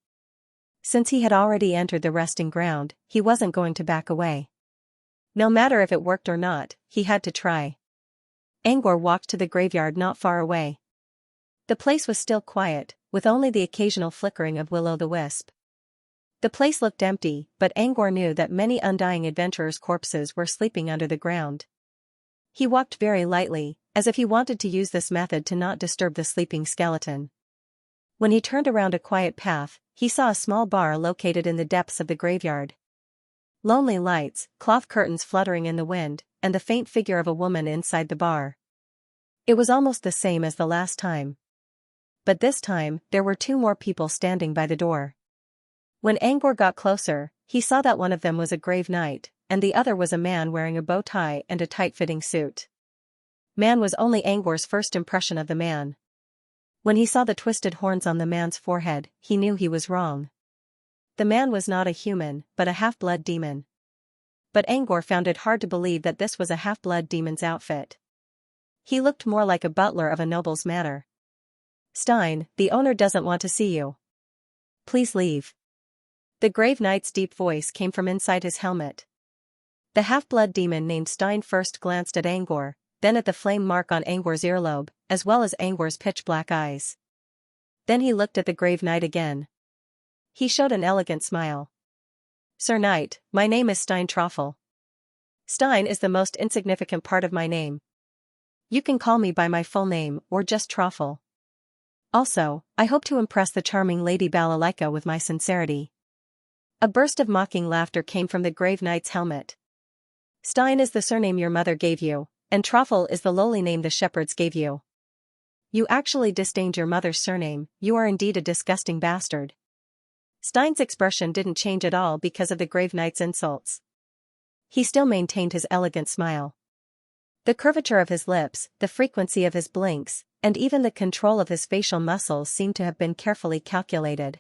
[SPEAKER 1] Since he had already entered the resting ground, he wasn't going to back away. No matter if it worked or not, he had to try. Angor walked to the graveyard not far away. The place was still quiet, with only the occasional flickering of will-o'-the-wisp. The place looked empty, but Angor knew that many undying adventurers' corpses were sleeping under the ground. He walked very lightly, as if he wanted to use this method to not disturb the sleeping skeleton. When he turned around a quiet path, he saw a small bar located in the depths of the graveyard. Lonely lights, cloth curtains fluttering in the wind, and the faint figure of a woman inside the bar. It was almost the same as the last time. But this time, there were two more people standing by the door. When Angor got closer, he saw that one of them was a grave knight, and the other was a man wearing a bow tie and a tight-fitting suit. Man was only Angor's first impression of the man. When he saw the twisted horns on the man's forehead, he knew he was wrong. The man was not a human, but a half-blood demon. But Angor found it hard to believe that this was a half-blood demon's outfit. He looked more like a butler of a noble's manor. "Stein, the owner doesn't want to see you. Please leave." The grave knight's deep voice came from inside his helmet. The half-blood demon named Stein first glanced at Angor, then at the flame mark on Angor's earlobe, as well as Angor's pitch-black eyes. Then he looked at the grave knight again. He showed an elegant smile. "Sir Knight, my name is Stein Troffel. Stein is the most insignificant part of my name. You can call me by my full name, or just Troffel. Also, I hope to impress the charming Lady Balalaika with my sincerity." A burst of mocking laughter came from the grave knight's helmet. "Stein is the surname your mother gave you, and Troffel is the lowly name the shepherds gave you. You actually disdained your mother's surname. You are indeed a disgusting bastard." Stein's expression didn't change at all because of the grave knight's insults. He still maintained his elegant smile. The curvature of his lips, the frequency of his blinks, and even the control of his facial muscles seemed to have been carefully calculated.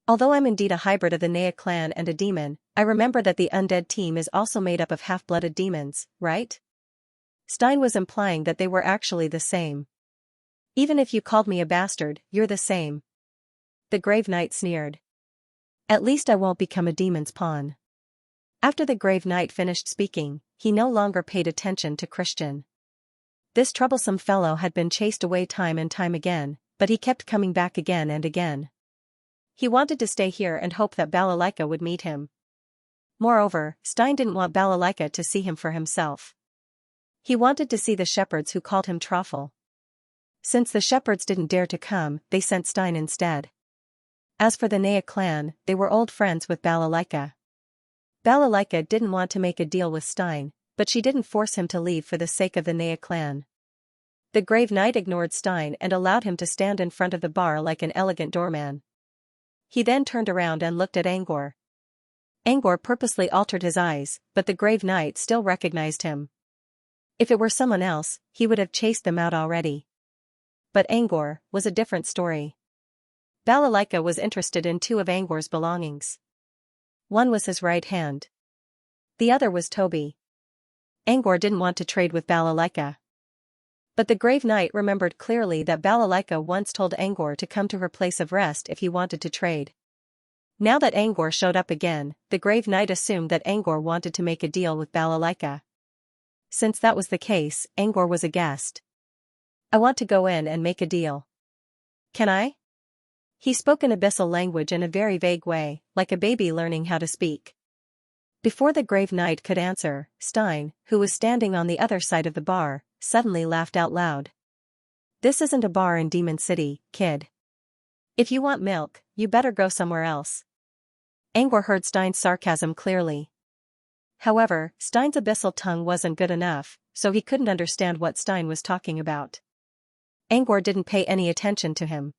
[SPEAKER 1] "Although I'm indeed a hybrid of the Nea clan and a demon, I remember that the undead team is also made up of half-blooded demons, right?" Stein was implying that they were actually the same. "Even if you called me a bastard, you're the same." The grave knight sneered. "At least I won't become a demon's pawn." After the grave knight finished speaking, he no longer paid attention to Christian. This troublesome fellow had been chased away time and time again, but he kept coming back again and again. He wanted to stay here and hope that Balalaika would meet him. Moreover, Stein didn't want Balalaika to see him for himself. He wanted to see the shepherds who called him Troffel. Since the shepherds didn't dare to come, they sent Stein instead. As for the Nea clan, they were old friends with Balalaika. Balalaika didn't want to make a deal with Stein, but she didn't force him to leave for the sake of the Nea clan. The grave knight ignored Stein and allowed him to stand in front of the bar like an elegant doorman. He then turned around and looked at Angor. Angor purposely altered his eyes, but the grave knight still recognized him. If it were someone else, he would have chased them out already. But Angor was a different story. Balalaika was interested in two of Angor's belongings. One was his right hand. The other was Toby. Angor didn't want to trade with Balalaika. But the grave knight remembered clearly that Balalaika once told Angor to come to her place of rest if he wanted to trade. Now that Angor showed up again, the grave knight assumed that Angor wanted to make a deal with Balalaika. Since that was the case, Angor was aghast. "I want to go in and make a deal. Can I?" He spoke in abyssal language in a very vague way, like a baby learning how to speak. Before the grave knight could answer, Stein, who was standing on the other side of the bar, suddenly laughed out loud. "This isn't a bar in Demon City, kid. If you want milk, you better go somewhere else." Angor heard Stein's sarcasm clearly. However, Stein's abyssal tongue wasn't good enough, so he couldn't understand what Stein was talking about. Angor didn't pay any attention to him.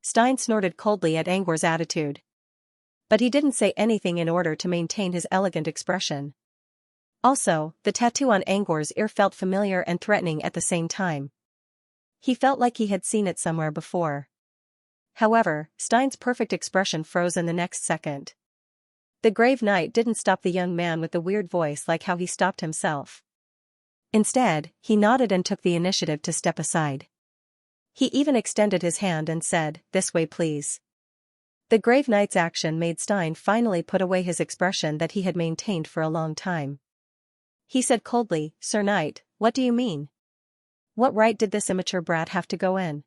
[SPEAKER 1] Stein snorted coldly at Angor's attitude. But he didn't say anything in order to maintain his elegant expression. Also, the tattoo on Angor's ear felt familiar and threatening at the same time. He felt like he had seen it somewhere before. However, Stein's perfect expression froze in the next second. The grave knight didn't stop the young man with the weird voice like how he stopped himself. Instead, he nodded and took the initiative to step aside. He even extended his hand and said, "This way please." The grave knight's action made Stein finally put away his expression that he had maintained for a long time. He said coldly, "Sir Knight, what do you mean? What right did this immature brat have to go in?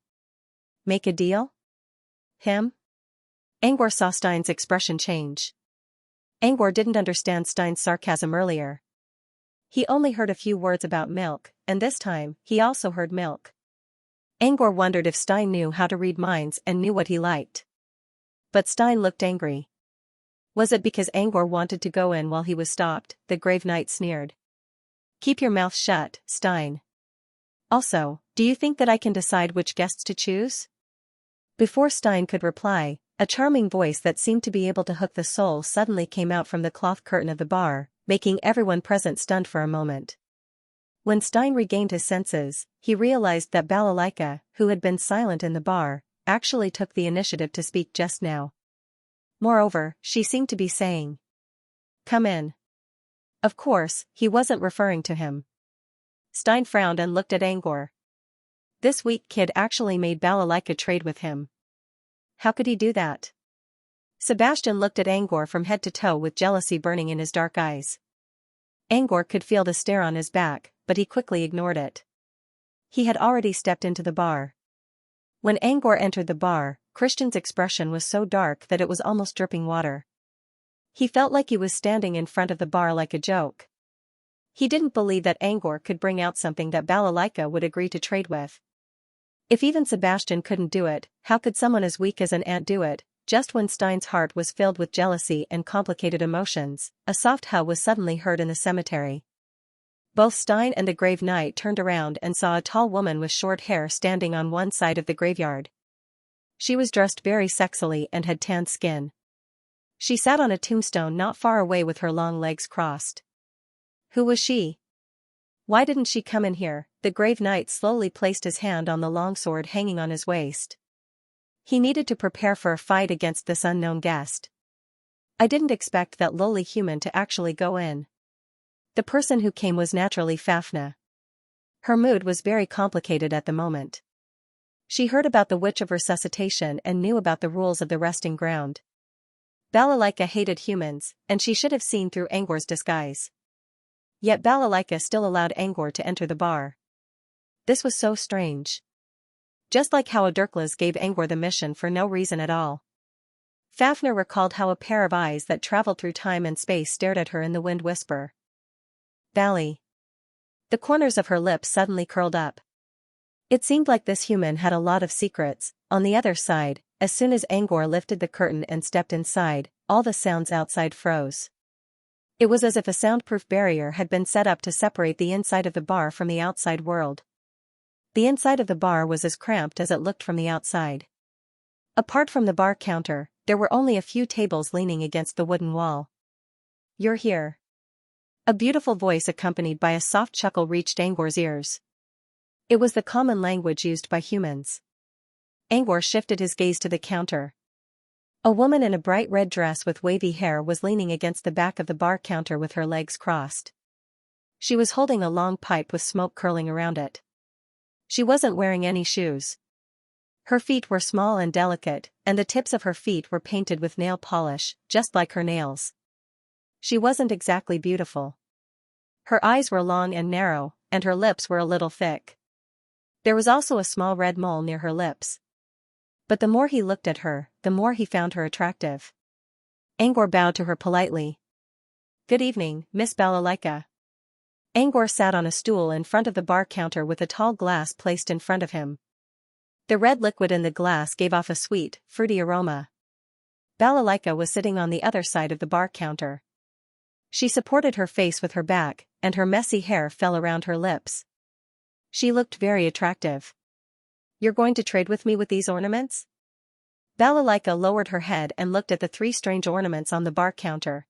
[SPEAKER 1] Make a deal? Him?" Angor saw Stein's expression change. Angor didn't understand Stein's sarcasm earlier. He only heard a few words about milk, and this time, he also heard milk. Angor wondered if Stein knew how to read minds and knew what he liked. But Stein looked angry. Was it because Angor wanted to go in while he was stopped? The grave knight sneered. "Keep your mouth shut, Stein. Also, do you think that I can decide which guests to choose?" Before Stein could reply, a charming voice that seemed to be able to hook the soul suddenly came out from the cloth curtain of the bar, making everyone present stunned for a moment. When Stein regained his senses, he realized that Balalaika, who had been silent in the bar, actually took the initiative to speak just now. Moreover, she seemed to be saying, "Come in." Of course, he wasn't referring to him. Stein frowned and looked at Angor. This weak kid actually made Balalaika trade with him. How could he do that? Sebastian looked at Angor from head to toe with jealousy burning in his dark eyes. Angor could feel the stare on his back, but he quickly ignored it. He had already stepped into the bar. When Angor entered the bar, Christian's expression was so dark that it was almost dripping water. He felt like he was standing in front of the bar like a joke. He didn't believe that Angor could bring out something that Balalaika would agree to trade with. If even Sebastian couldn't do it, how could someone as weak as an ant do it? Just when Stein's heart was filled with jealousy and complicated emotions, a soft howl was suddenly heard in the cemetery. Both Stein and the grave knight turned around and saw a tall woman with short hair standing on one side of the graveyard. She was dressed very sexily and had tanned skin. She sat on a tombstone not far away with her long legs crossed. Who was she? Why didn't she come in here? The grave knight slowly placed his hand on the longsword hanging on his waist. He needed to prepare for a fight against this unknown guest. I didn't expect that lowly human to actually go in. The person who came was naturally Fafnir. Her mood was very complicated at the moment. She heard about the Witch of Resuscitation and knew about the rules of the resting ground. Balalaika hated humans, and she should have seen through Angor's disguise. Yet Balalaika still allowed Angor to enter the bar. This was so strange. Just like how Aderklas gave Angor the mission for no reason at all. Fafnir recalled how a pair of eyes that traveled through time and space stared at her in the wind whisper. Bally. The corners of her lips suddenly curled up. It seemed like this human had a lot of secrets. On the other side, as soon as Angor lifted the curtain and stepped inside, all the sounds outside froze. It was as if a soundproof barrier had been set up to separate the inside of the bar from the outside world. The inside of the bar was as cramped as it looked from the outside. Apart from the bar counter, there were only a few tables leaning against the wooden wall. "You're here." A beautiful voice accompanied by a soft chuckle reached Angor's ears. It was the common language used by humans. Angor shifted his gaze to the counter. A woman in a bright red dress with wavy hair was leaning against the back of the bar counter with her legs crossed. She was holding a long pipe with smoke curling around it. She wasn't wearing any shoes. Her feet were small and delicate, and the tips of her feet were painted with nail polish, just like her nails. She wasn't exactly beautiful. Her eyes were long and narrow, and her lips were a little thick. There was also a small red mole near her lips. But the more he looked at her, the more he found her attractive. Angor bowed to her politely. Good evening, Miss Balalaika. Angor sat on a stool in front of the bar counter with a tall glass placed in front of him. The red liquid in the glass gave off a sweet, fruity aroma. Balalaika was sitting on the other side of the bar counter. She supported her face with her back, and her messy hair fell around her lips. She looked very attractive. You're going to trade with me with these ornaments? Balalaika lowered her head and looked at the three strange ornaments on the bar counter.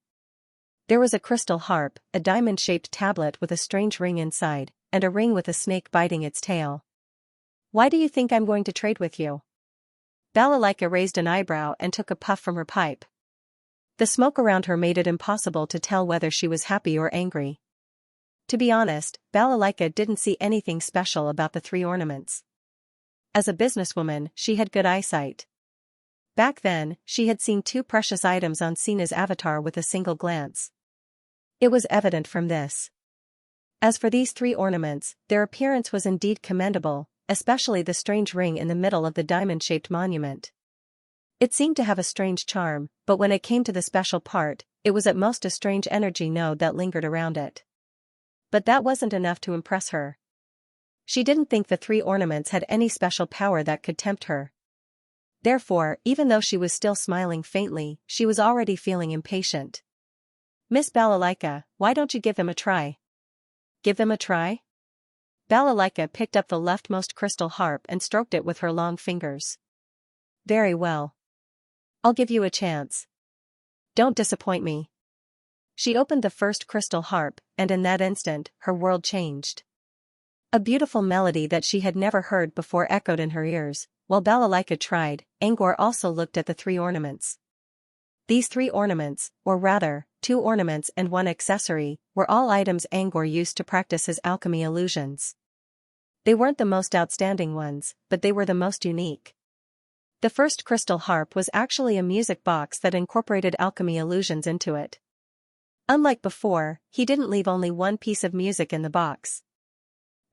[SPEAKER 1] There was a crystal harp, a diamond-shaped tablet with a strange ring inside, and a ring with a snake biting its tail. Why do you think I'm going to trade with you? Balalaika raised an eyebrow and took a puff from her pipe. The smoke around her made it impossible to tell whether she was happy or angry. To be honest, Balalaika didn't see anything special about the three ornaments. As a businesswoman, she had good eyesight. Back then, she had seen two precious items on Sina's avatar with a single glance. It was evident from this. As for these three ornaments, their appearance was indeed commendable, especially the strange ring in the middle of the diamond-shaped monument. It seemed to have a strange charm, but when it came to the special part, it was at most a strange energy node that lingered around it. But that wasn't enough to impress her. She didn't think the three ornaments had any special power that could tempt her. Therefore, even though she was still smiling faintly, she was already feeling impatient. Miss Balalaika, why don't you give them a try? Give them a try? Balalaika picked up the leftmost crystal harp and stroked it with her long fingers. Very well. I'll give you a chance. Don't disappoint me. She opened the first crystal harp, and in that instant, her world changed. A beautiful melody that she had never heard before echoed in her ears. While Balalaika tried, Angor also looked at the three ornaments. These three ornaments, or rather, 2 ornaments and 1 accessory, were all items Angor used to practice his alchemy illusions. They weren't the most outstanding ones, but they were the most unique. The first crystal harp was actually a music box that incorporated alchemy illusions into it. Unlike before, he didn't leave only one piece of music in the box.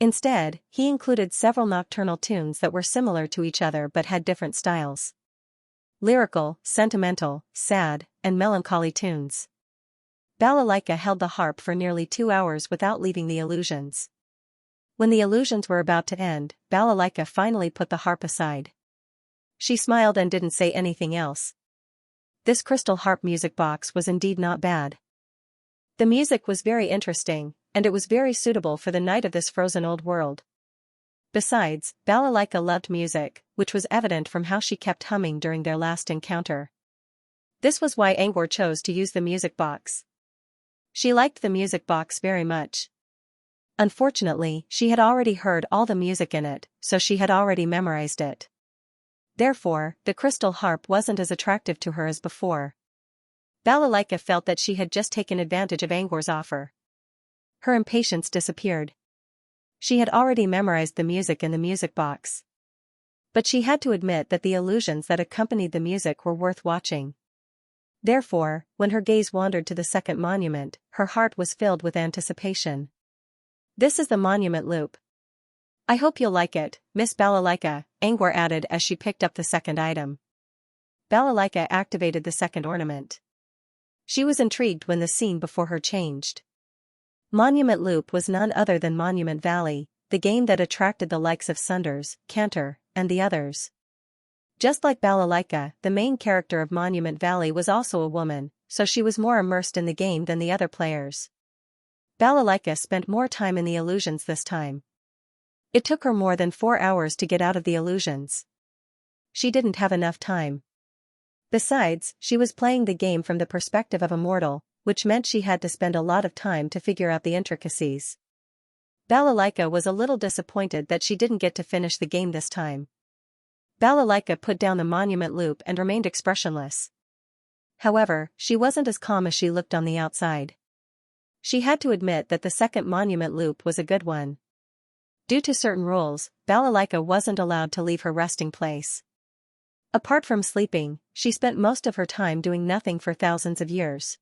[SPEAKER 1] Instead, he included several nocturnal tunes that were similar to each other but had different styles. Lyrical, sentimental, sad, and melancholy tunes. Balalaika held the harp for nearly 2 hours without leaving the illusions. When the illusions were about to end, Balalaika finally put the harp aside. She smiled and didn't say anything else. This crystal harp music box was indeed not bad. The music was very interesting, and it was very suitable for the night of this frozen old world. Besides, Balalaika loved music, which was evident from how she kept humming during their last encounter. This was why Angor chose to use the music box. She liked the music box very much. Unfortunately, she had already heard all the music in it, so she had already memorized it. Therefore, the crystal harp wasn't as attractive to her as before. Balalaika felt that she had just taken advantage of Angor's offer. Her impatience disappeared. She had already memorized the music in the music box. But she had to admit that the illusions that accompanied the music were worth watching. Therefore, when her gaze wandered to the second monument, her heart was filled with anticipation. This is the monument loop. I hope you'll like it, Miss Balalaika, Angor added as she picked up the second item. Balalaika activated the second ornament. She was intrigued when the scene before her changed. Monument Loop was none other than Monument Valley, the game that attracted the likes of Sunders, Cantor, and the others. Just like Balalaika, the main character of Monument Valley was also a woman, so she was more immersed in the game than the other players. Balalaika spent more time in the illusions this time. It took her more than 4 hours to get out of the illusions. She didn't have enough time. Besides, she was playing the game from the perspective of a mortal, which meant she had to spend a lot of time to figure out the intricacies. Balalaika was a little disappointed that she didn't get to finish the game this time. Balalaika put down the monument loop and remained expressionless. However, she wasn't as calm as she looked on the outside. She had to admit that the second monument loop was a good one. Due to certain rules, Balalaika wasn't allowed to leave her resting place. Apart from sleeping, she spent most of her time doing nothing for thousands of years.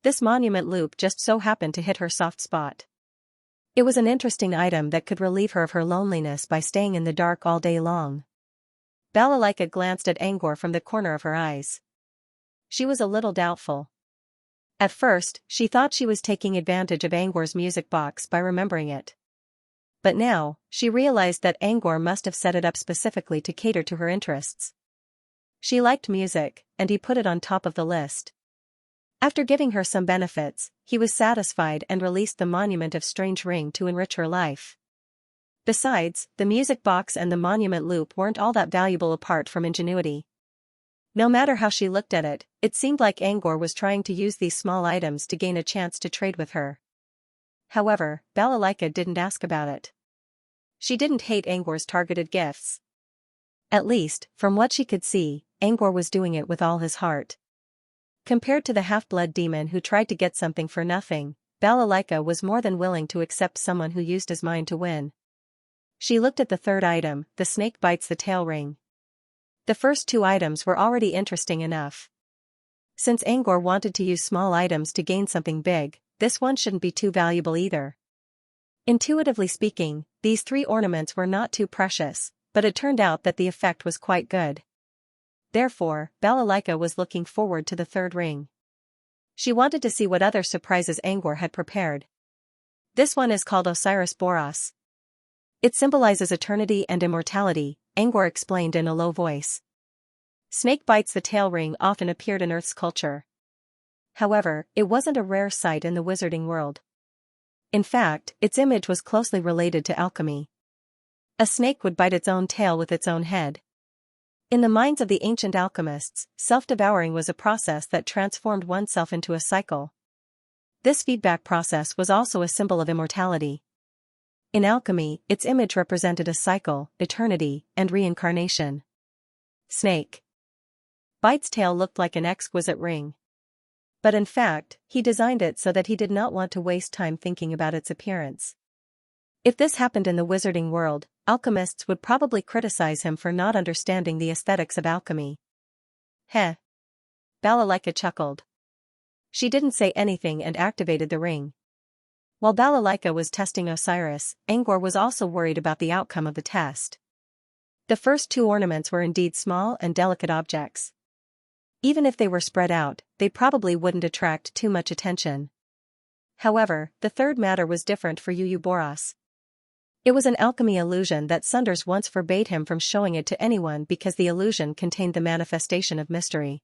[SPEAKER 1] This monument loop just so happened to hit her soft spot. It was an interesting item that could relieve her of her loneliness by staying in the dark all day long. Balalaika glanced at Angor from the corner of her eyes. She was a little doubtful. At first, she thought she was taking advantage of Angor's music box by remembering it. But now, she realized that Angor must have set it up specifically to cater to her interests. She liked music, and he put it on top of the list. After giving her some benefits, he was satisfied and released the Monument of Strange Ring to enrich her life. Besides, the music box and the monument loop weren't all that valuable apart from ingenuity. No matter how she looked at it, it seemed like Angor was trying to use these small items to gain a chance to trade with her. However, Balalaika didn't ask about it. She didn't hate Angor's targeted gifts. At least, from what she could see, Angor was doing it with all his heart. Compared to the half-blood demon who tried to get something for nothing, Balalaika was more than willing to accept someone who used his mind to win. She looked at the third item, the snake bites the tail ring. The first two items were already interesting enough. Since Angor wanted to use small items to gain something big, this one shouldn't be too valuable either. Intuitively speaking, these three ornaments were not too precious, but it turned out that the effect was quite good. Therefore, Balalaika was looking forward to the third ring. She wanted to see what other surprises Angor had prepared. This one is called Osiris Boros. It symbolizes eternity and immortality, Angor explained in a low voice. Snake bites the tail ring often appeared in Earth's culture. However, it wasn't a rare sight in the wizarding world. In fact, its image was closely related to alchemy. A snake would bite its own tail with its own head. In the minds of the ancient alchemists, self-devouring was a process that transformed oneself into a cycle. This feedback process was also a symbol of immortality. In alchemy, its image represented a cycle, eternity, and reincarnation. Snake Bite's tail looked like an exquisite ring. But in fact, he designed it so that he did not want to waste time thinking about its appearance. If this happened in the wizarding world, alchemists would probably criticize him for not understanding the aesthetics of alchemy. Heh. Balalaika chuckled. She didn't say anything and activated the ring. While Balalaika was testing Osiris, Angor was also worried about the outcome of the test. The first two ornaments were indeed small and delicate objects. Even if they were spread out, they probably wouldn't attract too much attention. However, the third matter was different for Boros. It was an alchemy illusion that Sunders once forbade him from showing it to anyone because the illusion contained the manifestation of mystery.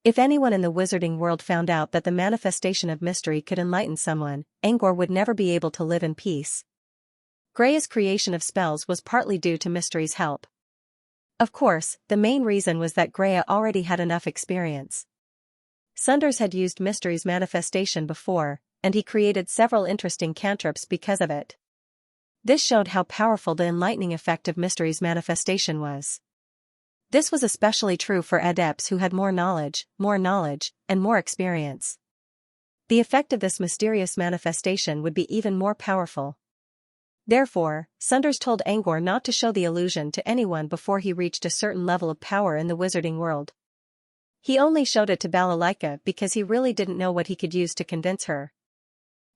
[SPEAKER 1] If anyone in the wizarding world found out that the manifestation of mystery could enlighten someone, Angor would never be able to live in peace. Grea's creation of spells was partly due to mystery's help. Of course, the main reason was that Grea already had enough experience. Sunders had used mystery's manifestation before, and he created several interesting cantrips because of it. This showed how powerful the enlightening effect of mystery's manifestation was. This was especially true for adepts who had more knowledge, and more experience. The effect of this mysterious manifestation would be even more powerful. Therefore, Sunders told Angor not to show the illusion to anyone before he reached a certain level of power in the wizarding world. He only showed it to Balalaika because he really didn't know what he could use to convince her.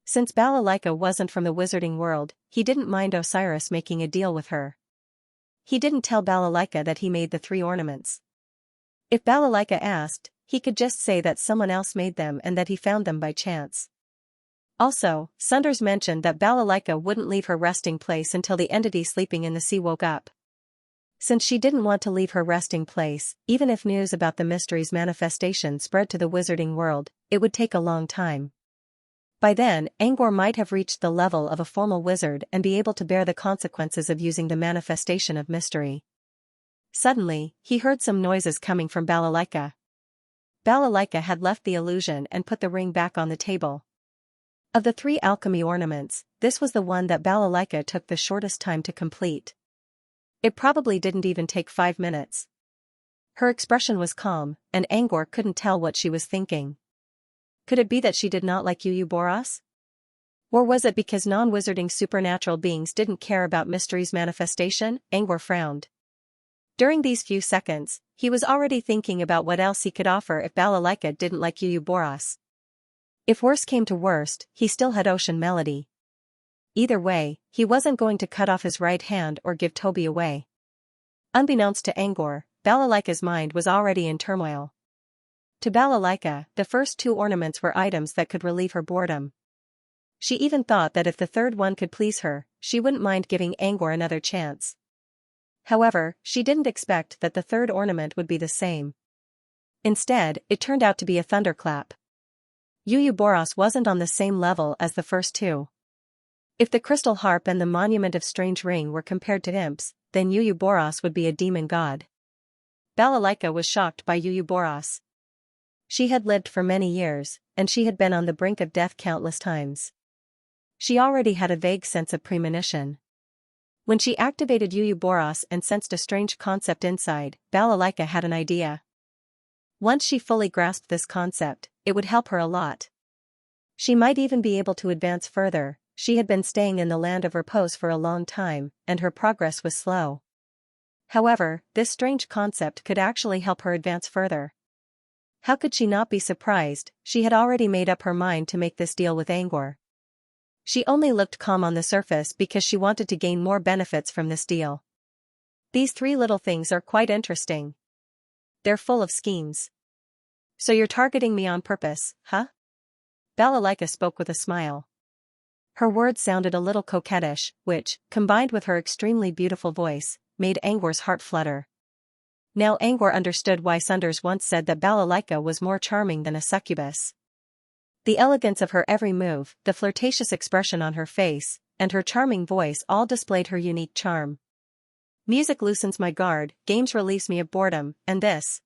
[SPEAKER 1] Since Balalaika wasn't from the wizarding world, he didn't mind Osiris making a deal with her. He didn't tell Balalaika that he made the three ornaments. If Balalaika asked, he could just say that someone else made them and that he found them by chance. Also, Sunders mentioned that Balalaika wouldn't leave her resting place until the entity sleeping in the sea woke up. Since she didn't want to leave her resting place, even if news about the mystery's manifestation spread to the wizarding world, it would take a long time. By then, Angor might have reached the level of a formal wizard and be able to bear the consequences of using the manifestation of mystery. Suddenly, he heard some noises coming from Balalaika. Balalaika had left the illusion and put the ring back on the table. Of the three alchemy ornaments, this was the one that Balalaika took the shortest time to complete. It probably didn't even take 5 minutes. Her expression was calm, and Angor couldn't tell what she was thinking. Could it be that she did not like Boros? Or was it because non-wizarding supernatural beings didn't care about mystery's manifestation? Angor frowned. During these few seconds, he was already thinking about what else he could offer if Balalaika didn't like Boros. If worse came to worst, he still had Ocean Melody. Either way, he wasn't going to cut off his right hand or give Toby away. Unbeknownst to Angor, Balalaika's mind was already in turmoil. To Balalaika, the first two ornaments were items that could relieve her boredom. She even thought that if the third one could please her, she wouldn't mind giving Angor another chance. However, she didn't expect that the third ornament would be the same. Instead, it turned out to be a thunderclap. Boros wasn't on the same level as the first two. If the crystal harp and the monument of strange ring were compared to imps, then Boros would be a demon god. Balalaika was shocked by Boros. She had lived for many years, and she had been on the brink of death countless times. She already had a vague sense of premonition. When she activated Boros and sensed a strange concept inside, Balalaika had an idea. Once she fully grasped this concept, it would help her a lot. She might even be able to advance further. She had been staying in the land of repose for a long time, and her progress was slow. However, this strange concept could actually help her advance further. How could she not be surprised? She had already made up her mind to make this deal with Angor. She only looked calm on the surface because she wanted to gain more benefits from this deal. These three little things are quite interesting. They're full of schemes. So you're targeting me on purpose, huh? Balalaika spoke with a smile. Her words sounded a little coquettish, which, combined with her extremely beautiful voice, made Angor's heart flutter. Now Angor understood why Sunders once said that Balalaika was more charming than a succubus. The elegance of her every move, the flirtatious expression on her face, and her charming voice all displayed her unique charm. Music loosens my guard, games relieves me of boredom, and this.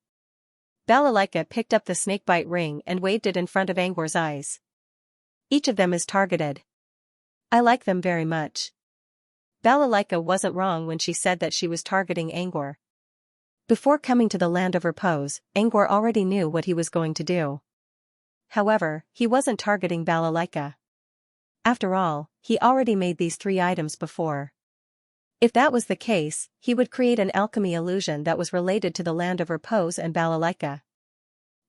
[SPEAKER 1] Balalaika picked up the snakebite ring and waved it in front of Angor's eyes. Each of them is targeted. I like them very much. Balalaika wasn't wrong when she said that she was targeting Angor. Before coming to the land of repose, Angor already knew what he was going to do. However, he wasn't targeting Balalaika. After all, he already made these three items before. If that was the case, he would create an alchemy illusion that was related to the land of repose and Balalaika.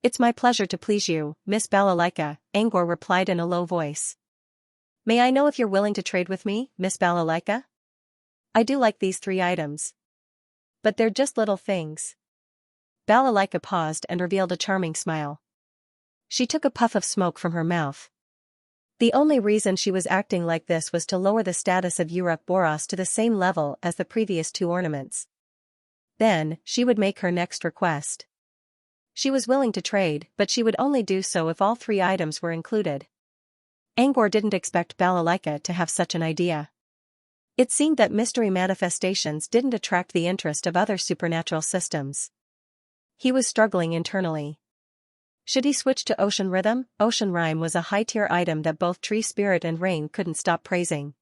[SPEAKER 1] It's my pleasure to please you, Miss Balalaika, Angor replied in a low voice. May I know if you're willing to trade with me, Miss Balalaika? I do like these three items. But they're just little things. Balalaika paused and revealed a charming smile. She took a puff of smoke from her mouth. The only reason she was acting like this was to lower the status of Boros to the same level as the previous two ornaments. Then, she would make her next request. She was willing to trade, but she would only do so if all three items were included. Angor didn't expect Balalaika to have such an idea. It seemed that mystery manifestations didn't attract the interest of other supernatural systems. He was struggling internally. Should he switch to Ocean Rhythm? Ocean Rhyme was a high-tier item that both Tree Spirit and Rain couldn't stop praising.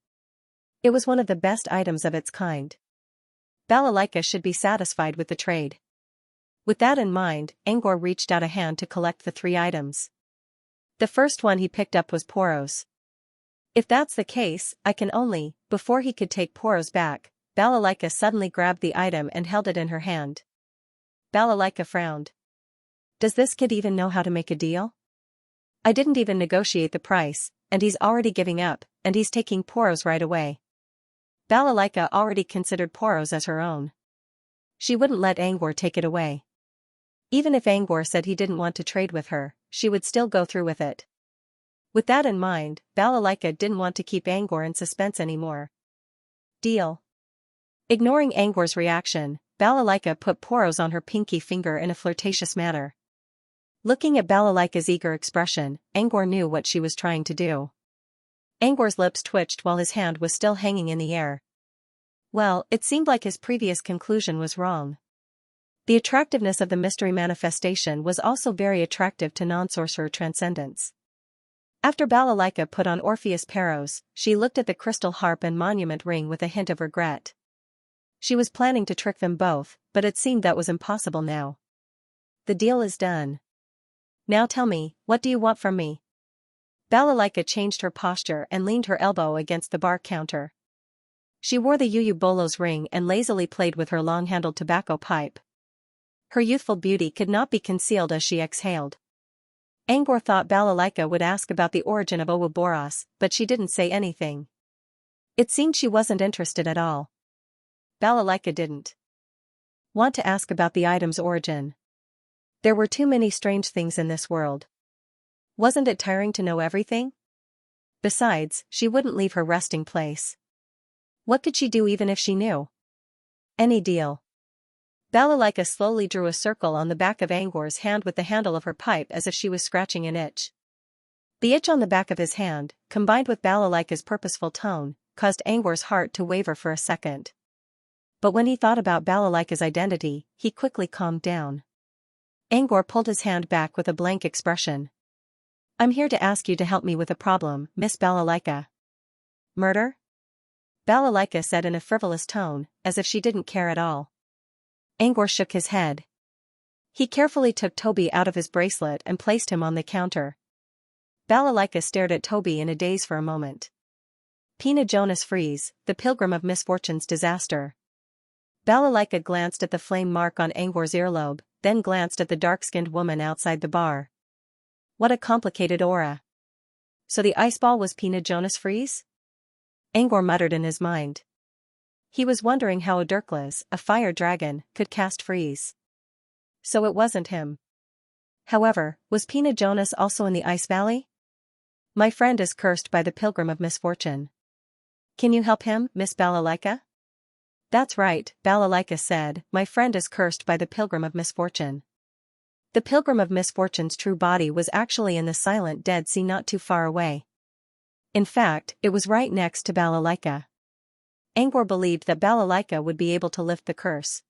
[SPEAKER 1] It was one of the best items of its kind. Balalaika should be satisfied with the trade. With that in mind, Angor reached out a hand to collect the three items. The first one he picked up was Poros. If that's the case, I can only. Before he could take Poros back, Balalaika suddenly grabbed the item and held it in her hand. Balalaika frowned. Does this kid even know how to make a deal? I didn't even negotiate the price, and he's already giving up, and he's taking Poros right away. Balalaika already considered Poros as her own. She wouldn't let Angor take it away. Even if Angor said he didn't want to trade with her, she would still go through with it. With that in mind, Balalaika didn't want to keep Angor in suspense anymore. Deal. Ignoring Angor's reaction, Balalaika put Poros on her pinky finger in a flirtatious manner. Looking at Balalaika's eager expression, Angor knew what she was trying to do. Angor's lips twitched while his hand was still hanging in the air. Well, it seemed like his previous conclusion was wrong. The attractiveness of the mystery manifestation was also very attractive to non-sorcerer transcendents. After Balalaika put on Orpheus Peros, she looked at the crystal harp and monument ring with a hint of regret. She was planning to trick them both, but it seemed that was impossible now. The deal is done. Now tell me, what do you want from me? Balalaika changed her posture and leaned her elbow against the bar counter. She wore the Bolos ring and lazily played with her long-handled tobacco pipe. Her youthful beauty could not be concealed as she exhaled. Angor thought Balalaika would ask about the origin of Ouroboros, but she didn't say anything. It seemed she wasn't interested at all. Balalaika didn't want to ask about the item's origin. There were too many strange things in this world. Wasn't it tiring to know everything? Besides, she wouldn't leave her resting place. What could she do even if she knew? Any deal. Balalaika slowly drew a circle on the back of Angor's hand with the handle of her pipe as if she was scratching an itch. The itch on the back of his hand, combined with Balalaika's purposeful tone, caused Angor's heart to waver for a second. But when he thought about Balalaika's identity, he quickly calmed down. Angor pulled his hand back with a blank expression. I'm here to ask you to help me with a problem, Miss Balalaika. Murder? Balalaika said in a frivolous tone, as if she didn't care at all. Angor shook his head. He carefully took Toby out of his bracelet and placed him on the counter. Balalaika stared at Toby in a daze for a moment. Pina Jonas Fries, the pilgrim of misfortune's disaster. Balalaika glanced at the flame mark on Angor's earlobe, then glanced at the dark-skinned woman outside the bar. What a complicated aura. So the ice ball was Pina Jonas Fries? Angor muttered in his mind. He was wondering how Odurklas, a fire dragon, could cast freeze. So it wasn't him. However, was Pina Jonas also in the Ice Valley? My friend is cursed by the pilgrim of misfortune. Can you help him, Miss Balalaika? That's right, Balalaika said, my friend is cursed by the pilgrim of misfortune. The pilgrim of misfortune's true body was actually in the silent Dead Sea not too far away. In fact, it was right next to Balalaika. Angor believed that Balalaika would be able to lift the curse.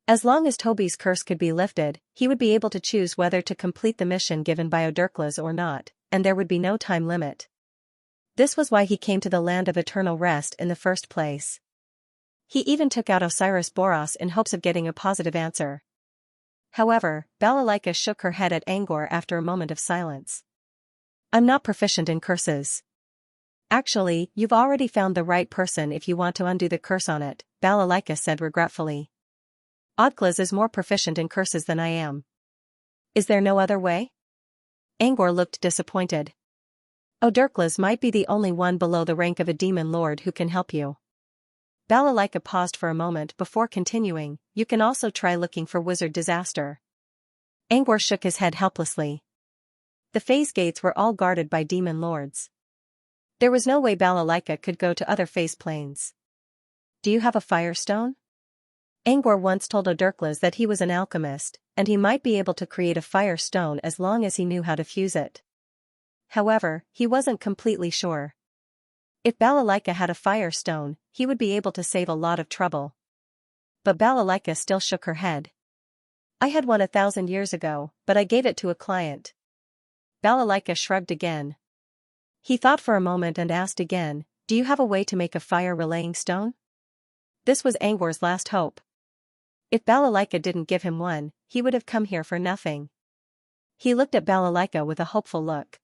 [SPEAKER 1] As long as Toby's curse could be lifted, he would be able to choose whether to complete the mission given by Odurklas or not, and there would be no time limit. This was why he came to the land of eternal rest in the first place. He even took out Osiris Boros in hopes of getting a positive answer. However, Balalaika shook her head at Angor after a moment of silence. I'm not proficient in curses. Actually, you've already found the right person if you want to undo the curse on it, Balalaika said regretfully. Odklas is more proficient in curses than I am. Is there no other way? Angor looked disappointed. Odurklas might be the only one below the rank of a demon lord who can help you. Balalaika paused for a moment before continuing, you can also try looking for Wizard Disaster. Angor shook his head helplessly. The phase gates were all guarded by demon lords. There was no way Balalaika could go to other phase planes. Do you have a firestone? Angor once told Odurklas that he was an alchemist, and he might be able to create a firestone as long as he knew how to fuse it. However, he wasn't completely sure. If Balalaika had a firestone, he would be able to save a lot of trouble. But Balalaika still shook her head. I had one 1,000 years ago, but I gave it to a client. Balalaika shrugged again. He thought for a moment and asked again, do you have a way to make a fire-relaying stone? This was Angor's last hope. If Balalaika didn't give him one, he would have come here for nothing. He looked at Balalaika with a hopeful look.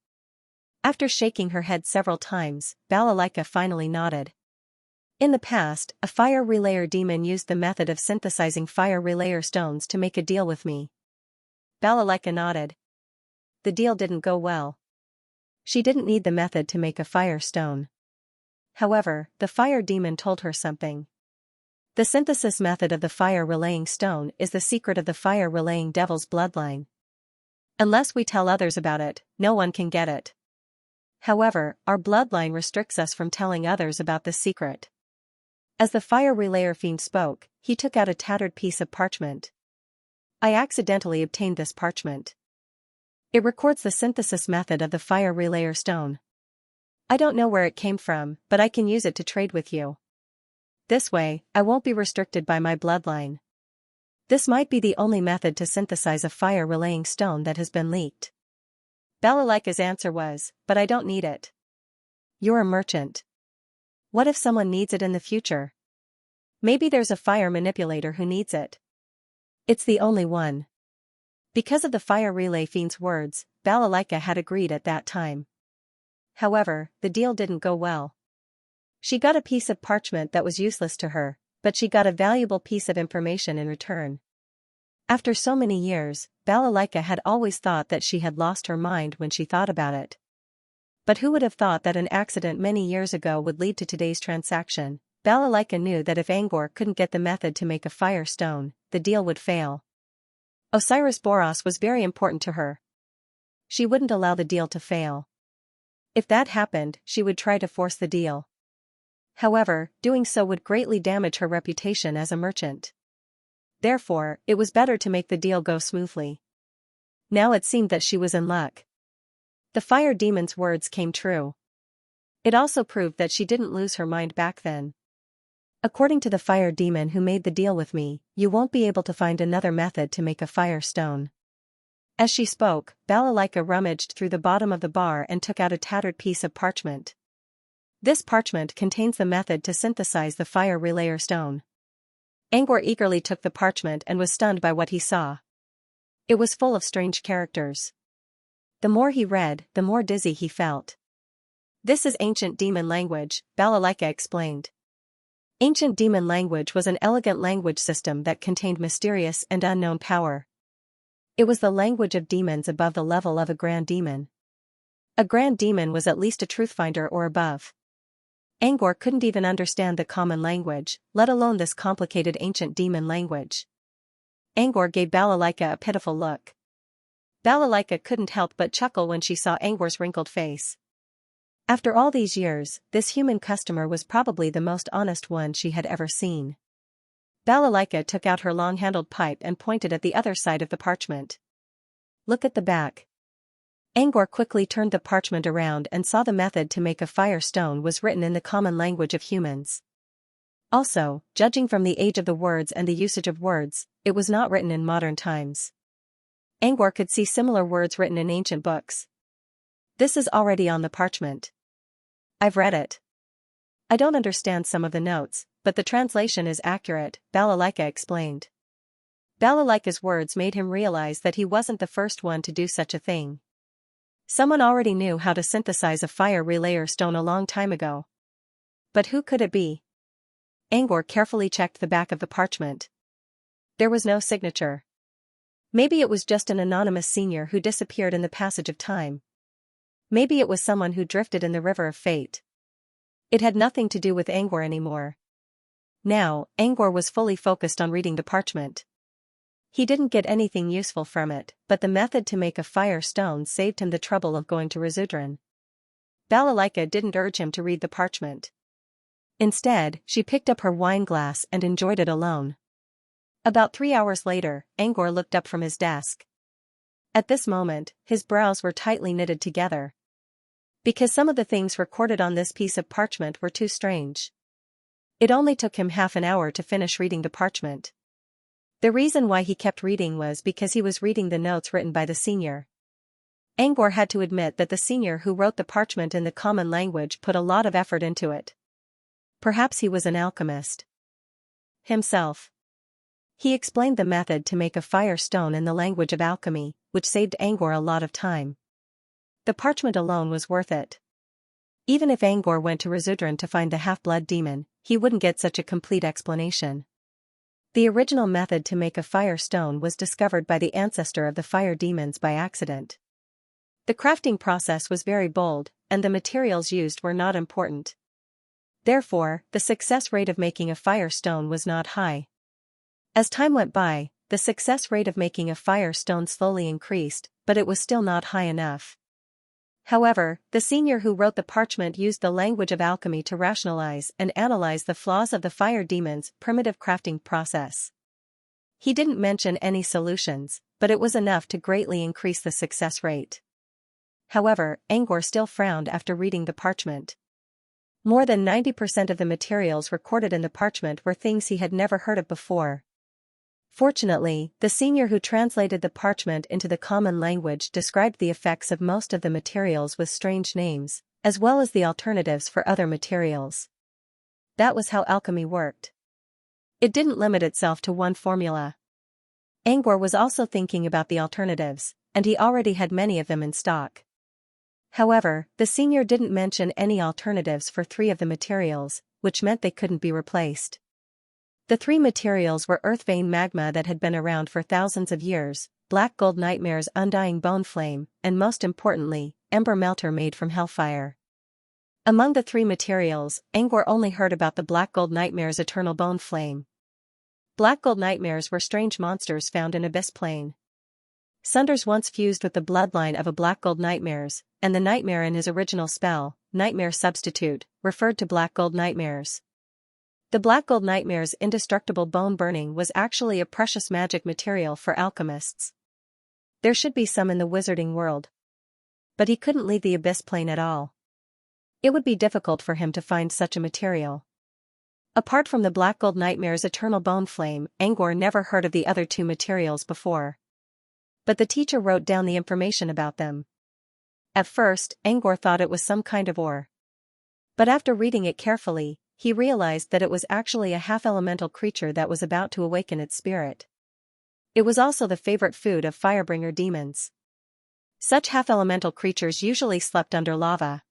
[SPEAKER 1] After shaking her head several times, Balalaika finally nodded. In the past, a fire relayer demon used the method of synthesizing fire relayer stones to make a deal with me. Balalaika nodded. The deal didn't go well. She didn't need the method to make a fire stone. However, the fire demon told her something. The synthesis method of the fire-relaying stone is the secret of the fire-relaying devil's bloodline. Unless we tell others about it, no one can get it. However, our bloodline restricts us from telling others about this secret. As the fire-relayer fiend spoke, he took out a tattered piece of parchment. I accidentally obtained this parchment. It records the synthesis method of the fire-relayer stone. I don't know where it came from, but I can use it to trade with you. This way, I won't be restricted by my bloodline. This might be the only method to synthesize a fire-relaying stone that has been leaked. Balalaika's answer was, but I don't need it. You're a merchant. What if someone needs it in the future? Maybe there's a fire manipulator who needs it. It's the only one. Because of the fire relay fiend's words, Balalaika had agreed at that time. However, the deal didn't go well. She got a piece of parchment that was useless to her, but she got a valuable piece of information in return. After so many years, Balalaika had always thought that she had lost her mind when she thought about it. But who would have thought that an accident many years ago would lead to today's transaction? Balalaika knew that if Angor couldn't get the method to make a fire stone, the deal would fail. Osiris Boros was very important to her. She wouldn't allow the deal to fail. If that happened, she would try to force the deal. However, doing so would greatly damage her reputation as a merchant. Therefore, it was better to make the deal go smoothly. Now it seemed that she was in luck. The fire demon's words came true. It also proved that she didn't lose her mind back then. According to the fire demon who made the deal with me, you won't be able to find another method to make a fire stone. As she spoke, Balalaika rummaged through the bottom of the bar and took out a tattered piece of parchment. This parchment contains the method to synthesize the fire relayer stone. Angor eagerly took the parchment and was stunned by what he saw. It was full of strange characters. The more he read, the more dizzy he felt. This is ancient demon language, Balalaika explained. Ancient demon language was an elegant language system that contained mysterious and unknown power. It was the language of demons above the level of a grand demon. A grand demon was at least a truthfinder or above. Angor couldn't even understand the common language, let alone this complicated ancient demon language. Angor gave Balalaika a pitiful look. Balalaika couldn't help but chuckle when she saw Angor's wrinkled face. After all these years, this human customer was probably the most honest one she had ever seen. Balalaika took out her long-handled pipe and pointed at the other side of the parchment. Look at the back. Angor quickly turned the parchment around and saw the method to make a fire stone was written in the common language of humans. Also, judging from the age of the words and the usage of words, it was not written in modern times. Angor could see similar words written in ancient books. This is already on the parchment. I've read it. I don't understand some of the notes, but the translation is accurate, Balalaika explained. Balalaika's words made him realize that he wasn't the first one to do such a thing. Someone already knew how to synthesize a fire relayer stone a long time ago. But who could it be? Angor carefully checked the back of the parchment. There was no signature. Maybe it was just an anonymous senior who disappeared in the passage of time. Maybe it was someone who drifted in the river of fate. It had nothing to do with Angor anymore. Now, Angor was fully focused on reading the parchment. He didn't get anything useful from it, but the method to make a fire stone saved him the trouble of going to Razudran. Balalaika didn't urge him to read the parchment. Instead, she picked up her wine glass and enjoyed it alone. About 3 hours later, Angor looked up from his desk. At this moment, his brows were tightly knitted together. Because some of the things recorded on this piece of parchment were too strange. It only took him half an hour to finish reading the parchment. The reason why he kept reading was because he was reading the notes written by the senior. Angor had to admit that the senior who wrote the parchment in the common language put a lot of effort into it. Perhaps he was an alchemist himself. He explained the method to make a fire stone in the language of alchemy, which saved Angor a lot of time. The parchment alone was worth it. Even if Angor went to Razudran to find the half-blood demon, he wouldn't get such a complete explanation. The original method to make a fire stone was discovered by the ancestor of the fire demons by accident. The crafting process was very bold, and the materials used were not important. Therefore, the success rate of making a fire stone was not high. As time went by, the success rate of making a fire stone slowly increased, but it was still not high enough. However, the senior who wrote the parchment used the language of alchemy to rationalize and analyze the flaws of the fire demon's primitive crafting process. He didn't mention any solutions, but it was enough to greatly increase the success rate. However, Angor still frowned after reading the parchment. More than 90% of the materials recorded in the parchment were things he had never heard of before. Fortunately, the senior who translated the parchment into the common language described the effects of most of the materials with strange names, as well as the alternatives for other materials. That was how alchemy worked. It didn't limit itself to one formula. Angor was also thinking about the alternatives, and he already had many of them in stock. However, the senior didn't mention any alternatives for 3 of the materials, which meant they couldn't be replaced. The 3 materials were earth vein magma that had been around for thousands of years, black gold nightmare's undying bone flame, and most importantly, ember melter made from hellfire. Among the 3 materials, Angor only heard about the black gold nightmare's eternal bone flame. Black gold nightmares were strange monsters found in Abyss Plane. Sunders once fused with the bloodline of a black gold nightmares, and the nightmare in his original spell, Nightmare Substitute, referred to black gold nightmares. The black gold nightmare's indestructible bone burning was actually a precious magic material for alchemists. There should be some in the wizarding world. But he couldn't leave the abyss plane at all. It would be difficult for him to find such a material. Apart from the black gold nightmare's eternal bone flame, Angor never heard of the other two materials before. But the teacher wrote down the information about them. At first, Angor thought it was some kind of ore. But after reading it carefully, he realized that it was actually a half-elemental creature that was about to awaken its spirit. It was also the favorite food of firebringer demons. Such half-elemental creatures usually slept under lava.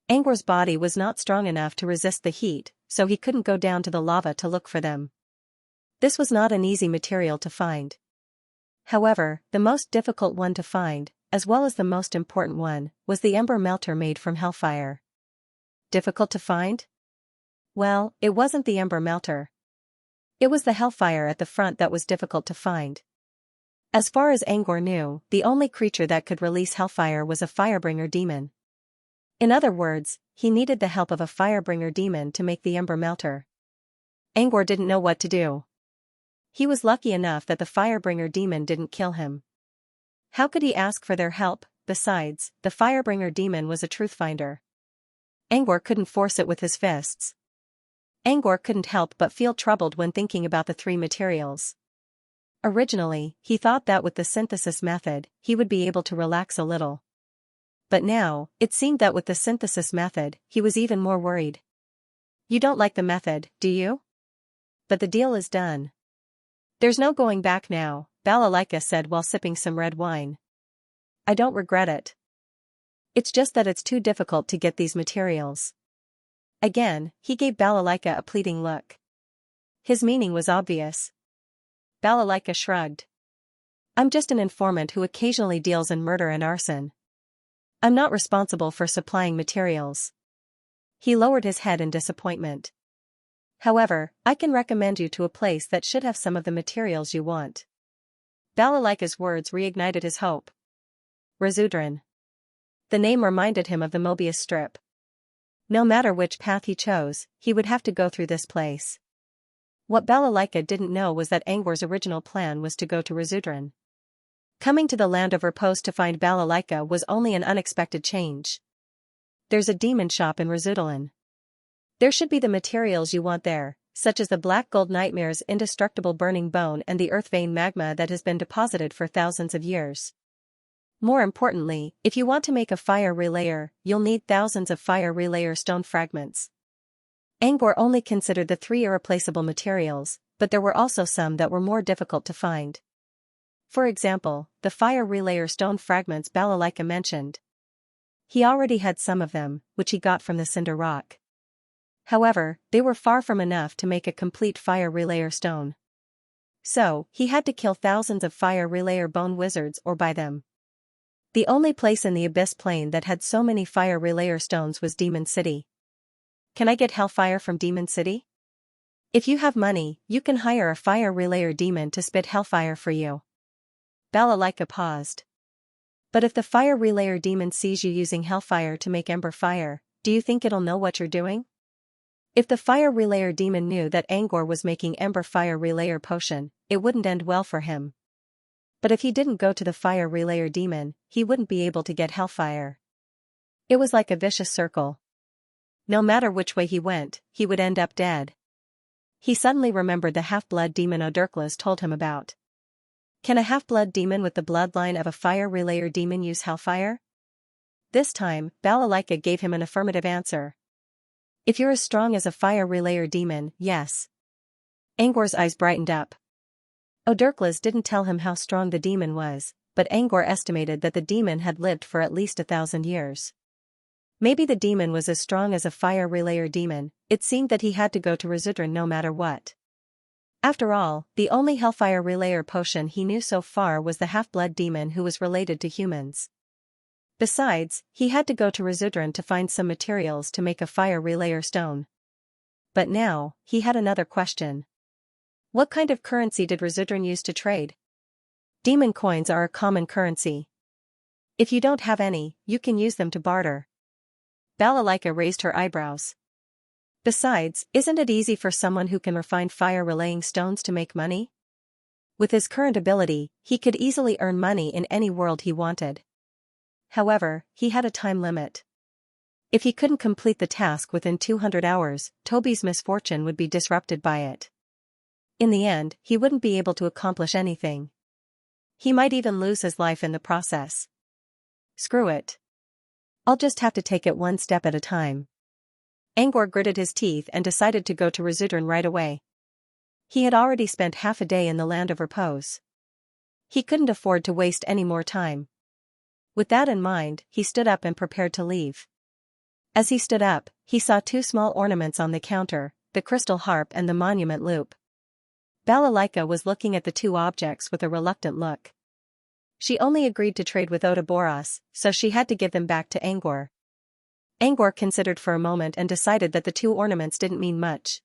[SPEAKER 1] Angor's body was not strong enough to resist the heat, so he couldn't go down to the lava to look for them. This was not an easy material to find. However, the most difficult one to find, as well as the most important one, was the ember melter made from hellfire. Difficult to find? Well, it wasn't the ember melter. It was the hellfire at the front that was difficult to find. As far as Angor knew, the only creature that could release hellfire was a firebringer demon. In other words, he needed the help of a firebringer demon to make the ember melter. Angor didn't know what to do. He was lucky enough that the firebringer demon didn't kill him. How could he ask for their help? Besides, the firebringer demon was a truth-finder. Angor couldn't force it with his fists. Angor couldn't help but feel troubled when thinking about the three materials. Originally, he thought that with the synthesis method, he would be able to relax a little. But now, it seemed that with the synthesis method, he was even more worried. You don't like the method, do you? But the deal is done. There's no going back now, Balalaika said while sipping some red wine. I don't regret it. It's just that it's too difficult to get these materials. Again, he gave Balalaika a pleading look. His meaning was obvious. Balalaika shrugged. I'm just an informant who occasionally deals in murder and arson. I'm not responsible for supplying materials. He lowered his head in disappointment. However, I can recommend you to a place that should have some of the materials you want. Balalaika's words reignited his hope. Razudran. The name reminded him of the Mobius strip. No matter which path he chose, he would have to go through this place. What Balalaika didn't know was that Angor's original plan was to go to Razudran. Coming to the land of repose to find Balalaika was only an unexpected change. There's a demon shop in Razudran. There should be the materials you want there, such as the black gold nightmare's indestructible burning bone and the earth vein magma that has been deposited for thousands of years. More importantly, if you want to make a fire relayer, you'll need thousands of fire relayer stone fragments. Angor only considered the three irreplaceable materials, but there were also some that were more difficult to find. For example, the fire relayer stone fragments Balalaika mentioned. He already had some of them, which he got from the cinder rock. However, they were far from enough to make a complete fire relayer stone. So, he had to kill thousands of fire relayer bone wizards or buy them. The only place in the Abyss Plane that had so many fire relayer stones was Demon City. Can I get hellfire from Demon City? If you have money, you can hire a fire relayer demon to spit hellfire for you. Balalaika paused. But if the fire relayer demon sees you using hellfire to make ember fire, do you think it'll know what you're doing? If the fire relayer demon knew that Angor was making ember fire relayer potion, it wouldn't end well for him. But if he didn't go to the fire relayer demon, he wouldn't be able to get hellfire. It was like a vicious circle. No matter which way he went, he would end up dead. He suddenly remembered the half-blood demon Odurklas told him about. Can a half-blood demon with the bloodline of a fire relayer demon use hellfire? This time, Balalaika gave him an affirmative answer. If you're as strong as a fire relayer demon, yes. Angor's eyes brightened up. Odurklas didn't tell him how strong the demon was, but Angor estimated that the demon had lived for at least 1,000 years. Maybe the demon was as strong as a fire relayer demon. It seemed that he had to go to Razudran no matter what. After all, the only hellfire relayer potion he knew so far was the half-blood demon who was related to humans. Besides, he had to go to Razudran to find some materials to make a fire relayer stone. But now, he had another question. What kind of currency did Razudran use to trade? Demon coins are a common currency. If you don't have any, you can use them to barter. Balalaika raised her eyebrows. Besides, isn't it easy for someone who can refine fire-relaying stones to make money? With his current ability, he could easily earn money in any world he wanted. However, he had a time limit. If he couldn't complete the task within 200 hours, Toby's misfortune would be disrupted by it. In the end, he wouldn't be able to accomplish anything. He might even lose his life in the process. Screw it. I'll just have to take it one step at a time. Angor gritted his teeth and decided to go to Rizudran right away. He had already spent half a day in the land of repose. He couldn't afford to waste any more time. With that in mind, he stood up and prepared to leave. As he stood up, he saw two small ornaments on the counter, the crystal harp and the monument loop. Balalaika was looking at the two objects with a reluctant look. She only agreed to trade with Ouroboros, so she had to give them back to Angor. Angor considered for a moment and decided that the two ornaments didn't mean much.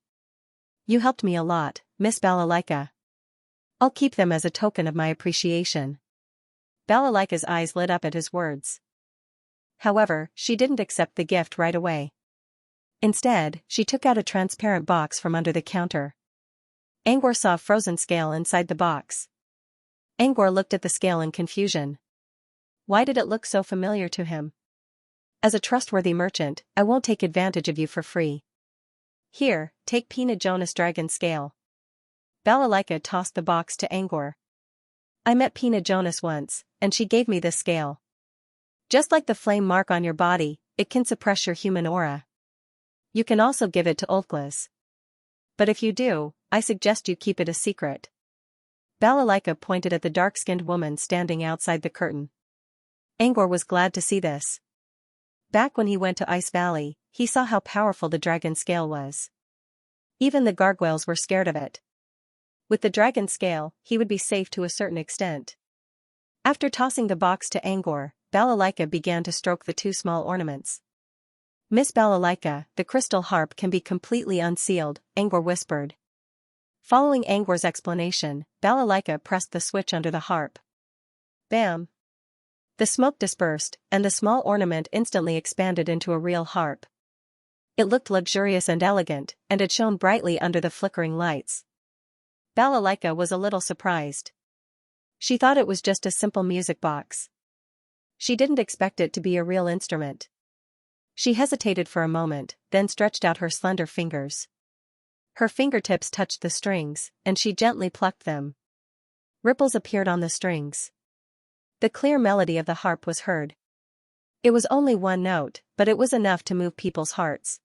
[SPEAKER 1] You helped me a lot, Miss Balalaika. I'll keep them as a token of my appreciation. Balalaika's eyes lit up at his words. However, she didn't accept the gift right away. Instead, she took out a transparent box from under the counter. Angor saw a frozen scale inside the box. Angor looked at the scale in confusion. Why did it look so familiar to him? As a trustworthy merchant, I won't take advantage of you for free. Here, take Pina Jonas Dragon Scale. Balalaika tossed the box to Angor. I met Pina Jonas once, and she gave me this scale. Just like the flame mark on your body, it can suppress your human aura. You can also give it to Ulklas. But if you do, I suggest you keep it a secret. Balalaika pointed at the dark-skinned woman standing outside the curtain. Angor was glad to see this. Back when he went to Ice Valley, he saw how powerful the dragon scale was. Even the gargoyles were scared of it. With the dragon scale, he would be safe to a certain extent. After tossing the box to Angor, Balalaika began to stroke the two small ornaments. Miss Balalaika, the crystal harp can be completely unsealed, Angor whispered. Following Angor's explanation, Balalaika pressed the switch under the harp. Bam! The smoke dispersed, and the small ornament instantly expanded into a real harp. It looked luxurious and elegant, and it shone brightly under the flickering lights. Balalaika was a little surprised. She thought it was just a simple music box. She didn't expect it to be a real instrument. She hesitated for a moment, then stretched out her slender fingers. Her fingertips touched the strings, and she gently plucked them. Ripples appeared on the strings. The clear melody of the harp was heard. It was only one note, but it was enough to move people's hearts.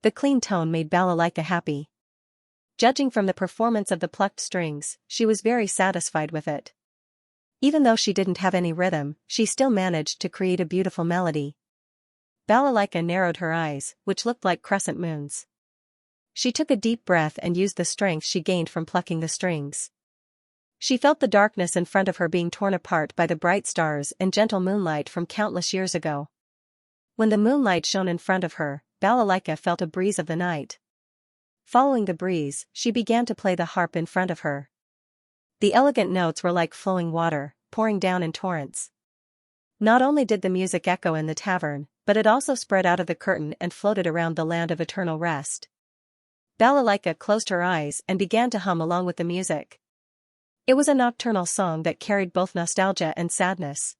[SPEAKER 1] The clean tone made Balalaika happy. Judging from the performance of the plucked strings, she was very satisfied with it. Even though she didn't have any rhythm, she still managed to create a beautiful melody. Balalaika narrowed her eyes, which looked like crescent moons. She took a deep breath and used the strength she gained from plucking the strings. She felt the darkness in front of her being torn apart by the bright stars and gentle moonlight from countless years ago. When the moonlight shone in front of her, Balalaika felt a breeze of the night. Following the breeze, she began to play the harp in front of her. The elegant notes were like flowing water, pouring down in torrents. Not only did the music echo in the tavern, but it also spread out of the curtain and floated around the land of eternal rest. Balalaika closed her eyes and began to hum along with the music. It was a nocturnal song that carried both nostalgia and sadness.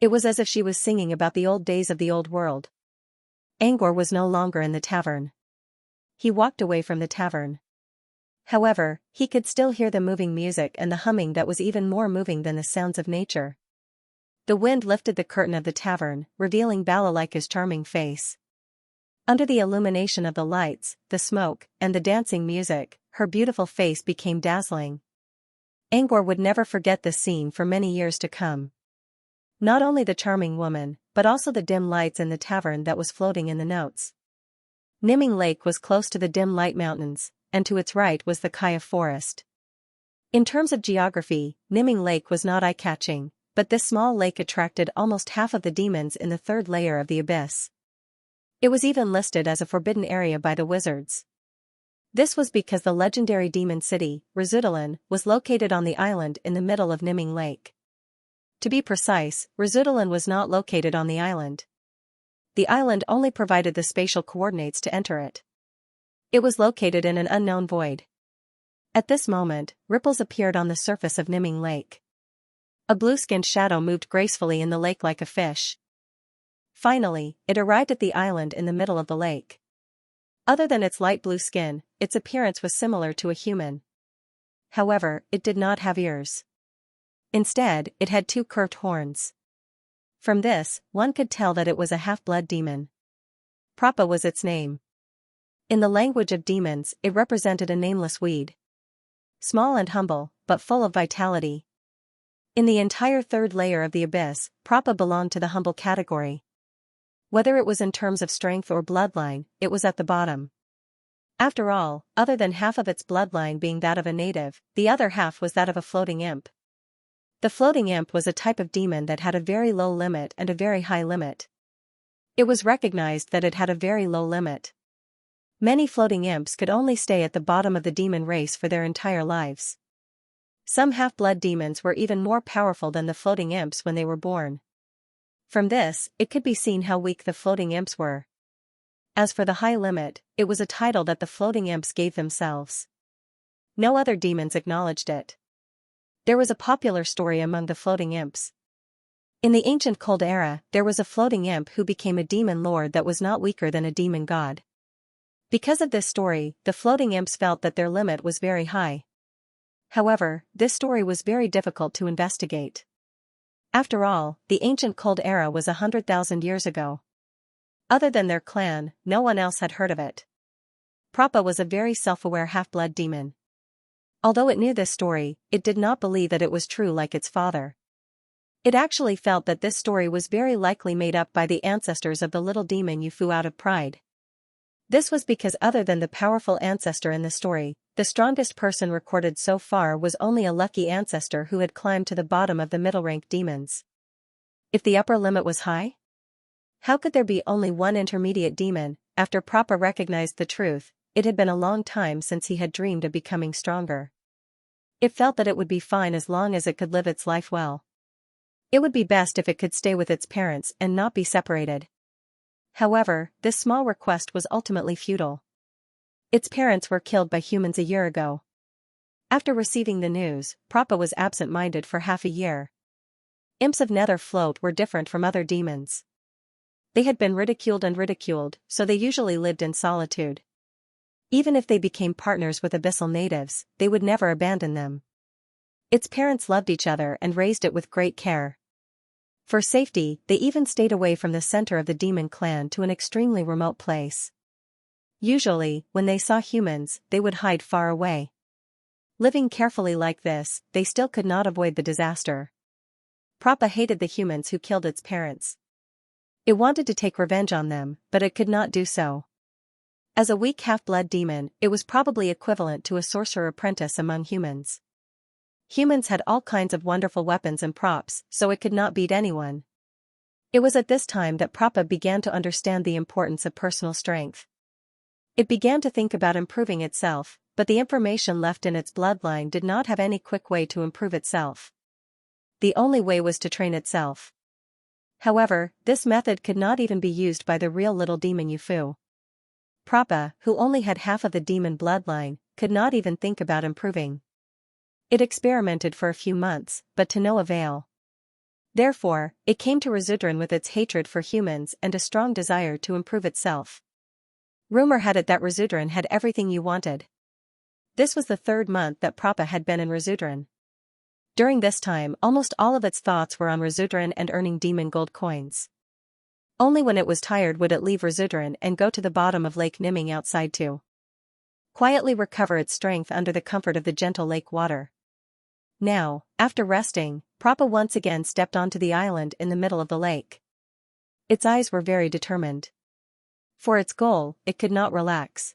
[SPEAKER 1] It was as if she was singing about the old days of the old world. Angor was no longer in the tavern. He walked away from the tavern. However, he could still hear the moving music and the humming that was even more moving than the sounds of nature. The wind lifted the curtain of the tavern, revealing Balalaika's charming face. Under the illumination of the lights, the smoke, and the dancing music, her beautiful face became dazzling. Angor would never forget this scene for many years to come. Not only the charming woman, but also the dim lights in the tavern that was floating in the notes. Niming Lake was close to the dim light mountains, and to its right was the Kaya forest. In terms of geography, Niming Lake was not eye-catching, but this small lake attracted almost half of the demons in the third layer of the abyss. It was even listed as a forbidden area by the wizards. This was because the legendary demon city, Rizudalan, was located on the island in the middle of Niming Lake. To be precise, Rizudalan was not located on the island. The island only provided the spatial coordinates to enter it. It was located in an unknown void. At this moment, ripples appeared on the surface of Niming Lake. A blue-skinned shadow moved gracefully in the lake like a fish. Finally, it arrived at the island in the middle of the lake. Other than its light blue skin, its appearance was similar to a human. However, it did not have ears. Instead, it had two curved horns. From this, one could tell that it was a half-blood demon. Prapa was its name. In the language of demons, it represented a nameless weed. Small and humble, but full of vitality. In the entire third layer of the abyss, Prapa belonged to the humble category. Whether it was in terms of strength or bloodline, it was at the bottom. After all, other than half of its bloodline being that of a native, the other half was that of a floating imp. The floating imp was a type of demon that had a very low limit and a very high limit. It was recognized that it had a very low limit. Many floating imps could only stay at the bottom of the demon race for their entire lives. Some half-blood demons were even more powerful than the floating imps when they were born. From this, it could be seen how weak the floating imps were. As for the high limit, it was a title that the floating imps gave themselves. No other demons acknowledged it. There was a popular story among the floating imps. In the ancient cold era, there was a floating imp who became a demon lord that was not weaker than a demon god. Because of this story, the floating imps felt that their limit was very high. However, this story was very difficult to investigate. After all, the ancient cold era was 100,000 years ago. Other than their clan, no one else had heard of it. Prapa was a very self-aware half-blood demon. Although it knew this story, it did not believe that it was true like its father. It actually felt that this story was very likely made up by the ancestors of the little demon Yufu out of pride. This was because other than the powerful ancestor in the story, the strongest person recorded so far was only a lucky ancestor who had climbed to the bottom of the middle-rank demons. If the upper limit was high? How could there be only one intermediate demon? After Prapa recognized the truth, it had been a long time since he had dreamed of becoming stronger. It felt that it would be fine as long as it could live its life well. It would be best if it could stay with its parents and not be separated. However, this small request was ultimately futile. Its parents were killed by humans a year ago. After receiving the news, Prapa was absent-minded for half a year. Imps of Nether Float were different from other demons. They had been ridiculed, so they usually lived in solitude. Even if they became partners with abyssal natives, they would never abandon them. Its parents loved each other and raised it with great care. For safety, they even stayed away from the center of the demon clan to an extremely remote place. Usually, when they saw humans, they would hide far away. Living carefully like this, they still could not avoid the disaster. Prapa hated the humans who killed its parents. It wanted to take revenge on them, but it could not do so. As a weak half-blood demon, it was probably equivalent to a sorcerer apprentice among humans. Humans had all kinds of wonderful weapons and props, so it could not beat anyone. It was at this time that Prapa began to understand the importance of personal strength. It began to think about improving itself, but the information left in its bloodline did not have any quick way to improve itself. The only way was to train itself. However, this method could not even be used by the real little demon Yufu. Prapa, who only had half of the demon bloodline, could not even think about improving. It experimented for a few months, but to no avail. Therefore, it came to Rizudran with its hatred for humans and a strong desire to improve itself. Rumor had it that Rizudran had everything you wanted. This was the 3rd month that Prapa had been in Rizudran. During this time, almost all of its thoughts were on Rizudran and earning demon gold coins. Only when it was tired would it leave Rizudran and go to the bottom of Lake Niming outside to quietly recover its strength under the comfort of the gentle lake water. Now, after resting, Prapa once again stepped onto the island in the middle of the lake. Its eyes were very determined. For its goal, it could not relax.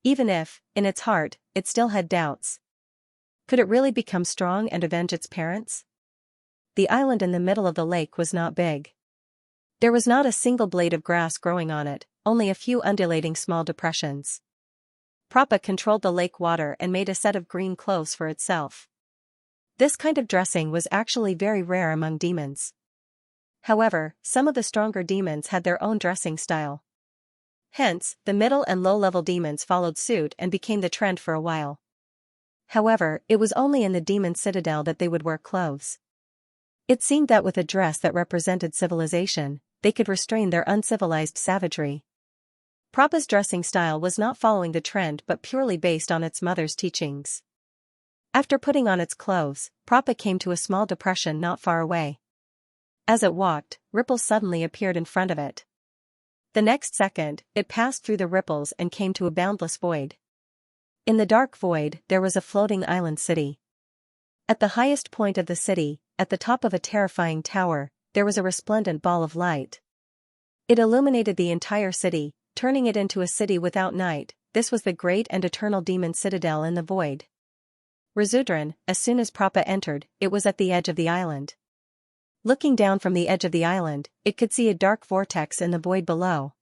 [SPEAKER 1] Even if, in its heart, it still had doubts. Could it really become strong and avenge its parents? The island in the middle of the lake was not big. There was not a single blade of grass growing on it, only a few undulating small depressions. Prappa controlled the lake water and made a set of green clothes for itself. This kind of dressing was actually very rare among demons. However, some of the stronger demons had their own dressing style. Hence, the middle and low-level demons followed suit and became the trend for a while. However, it was only in the demon citadel that they would wear clothes. It seemed that with a dress that represented civilization, they could restrain their uncivilized savagery. Prappa's dressing style was not following the trend but purely based on its mother's teachings. After putting on its clothes, Prappa came to a small depression not far away. As it walked, ripples suddenly appeared in front of it. The next second, it passed through the ripples and came to a boundless void. In the dark void, there was a floating island city. At the highest point of the city, at the top of a terrifying tower, there was a resplendent ball of light. It illuminated the entire city, turning it into a city without night. This was the great and eternal demon citadel in the void. Rizudran, as soon as Prappa entered, it was at the edge of the island. Looking down from the edge of the island, it could see a dark vortex in the void below.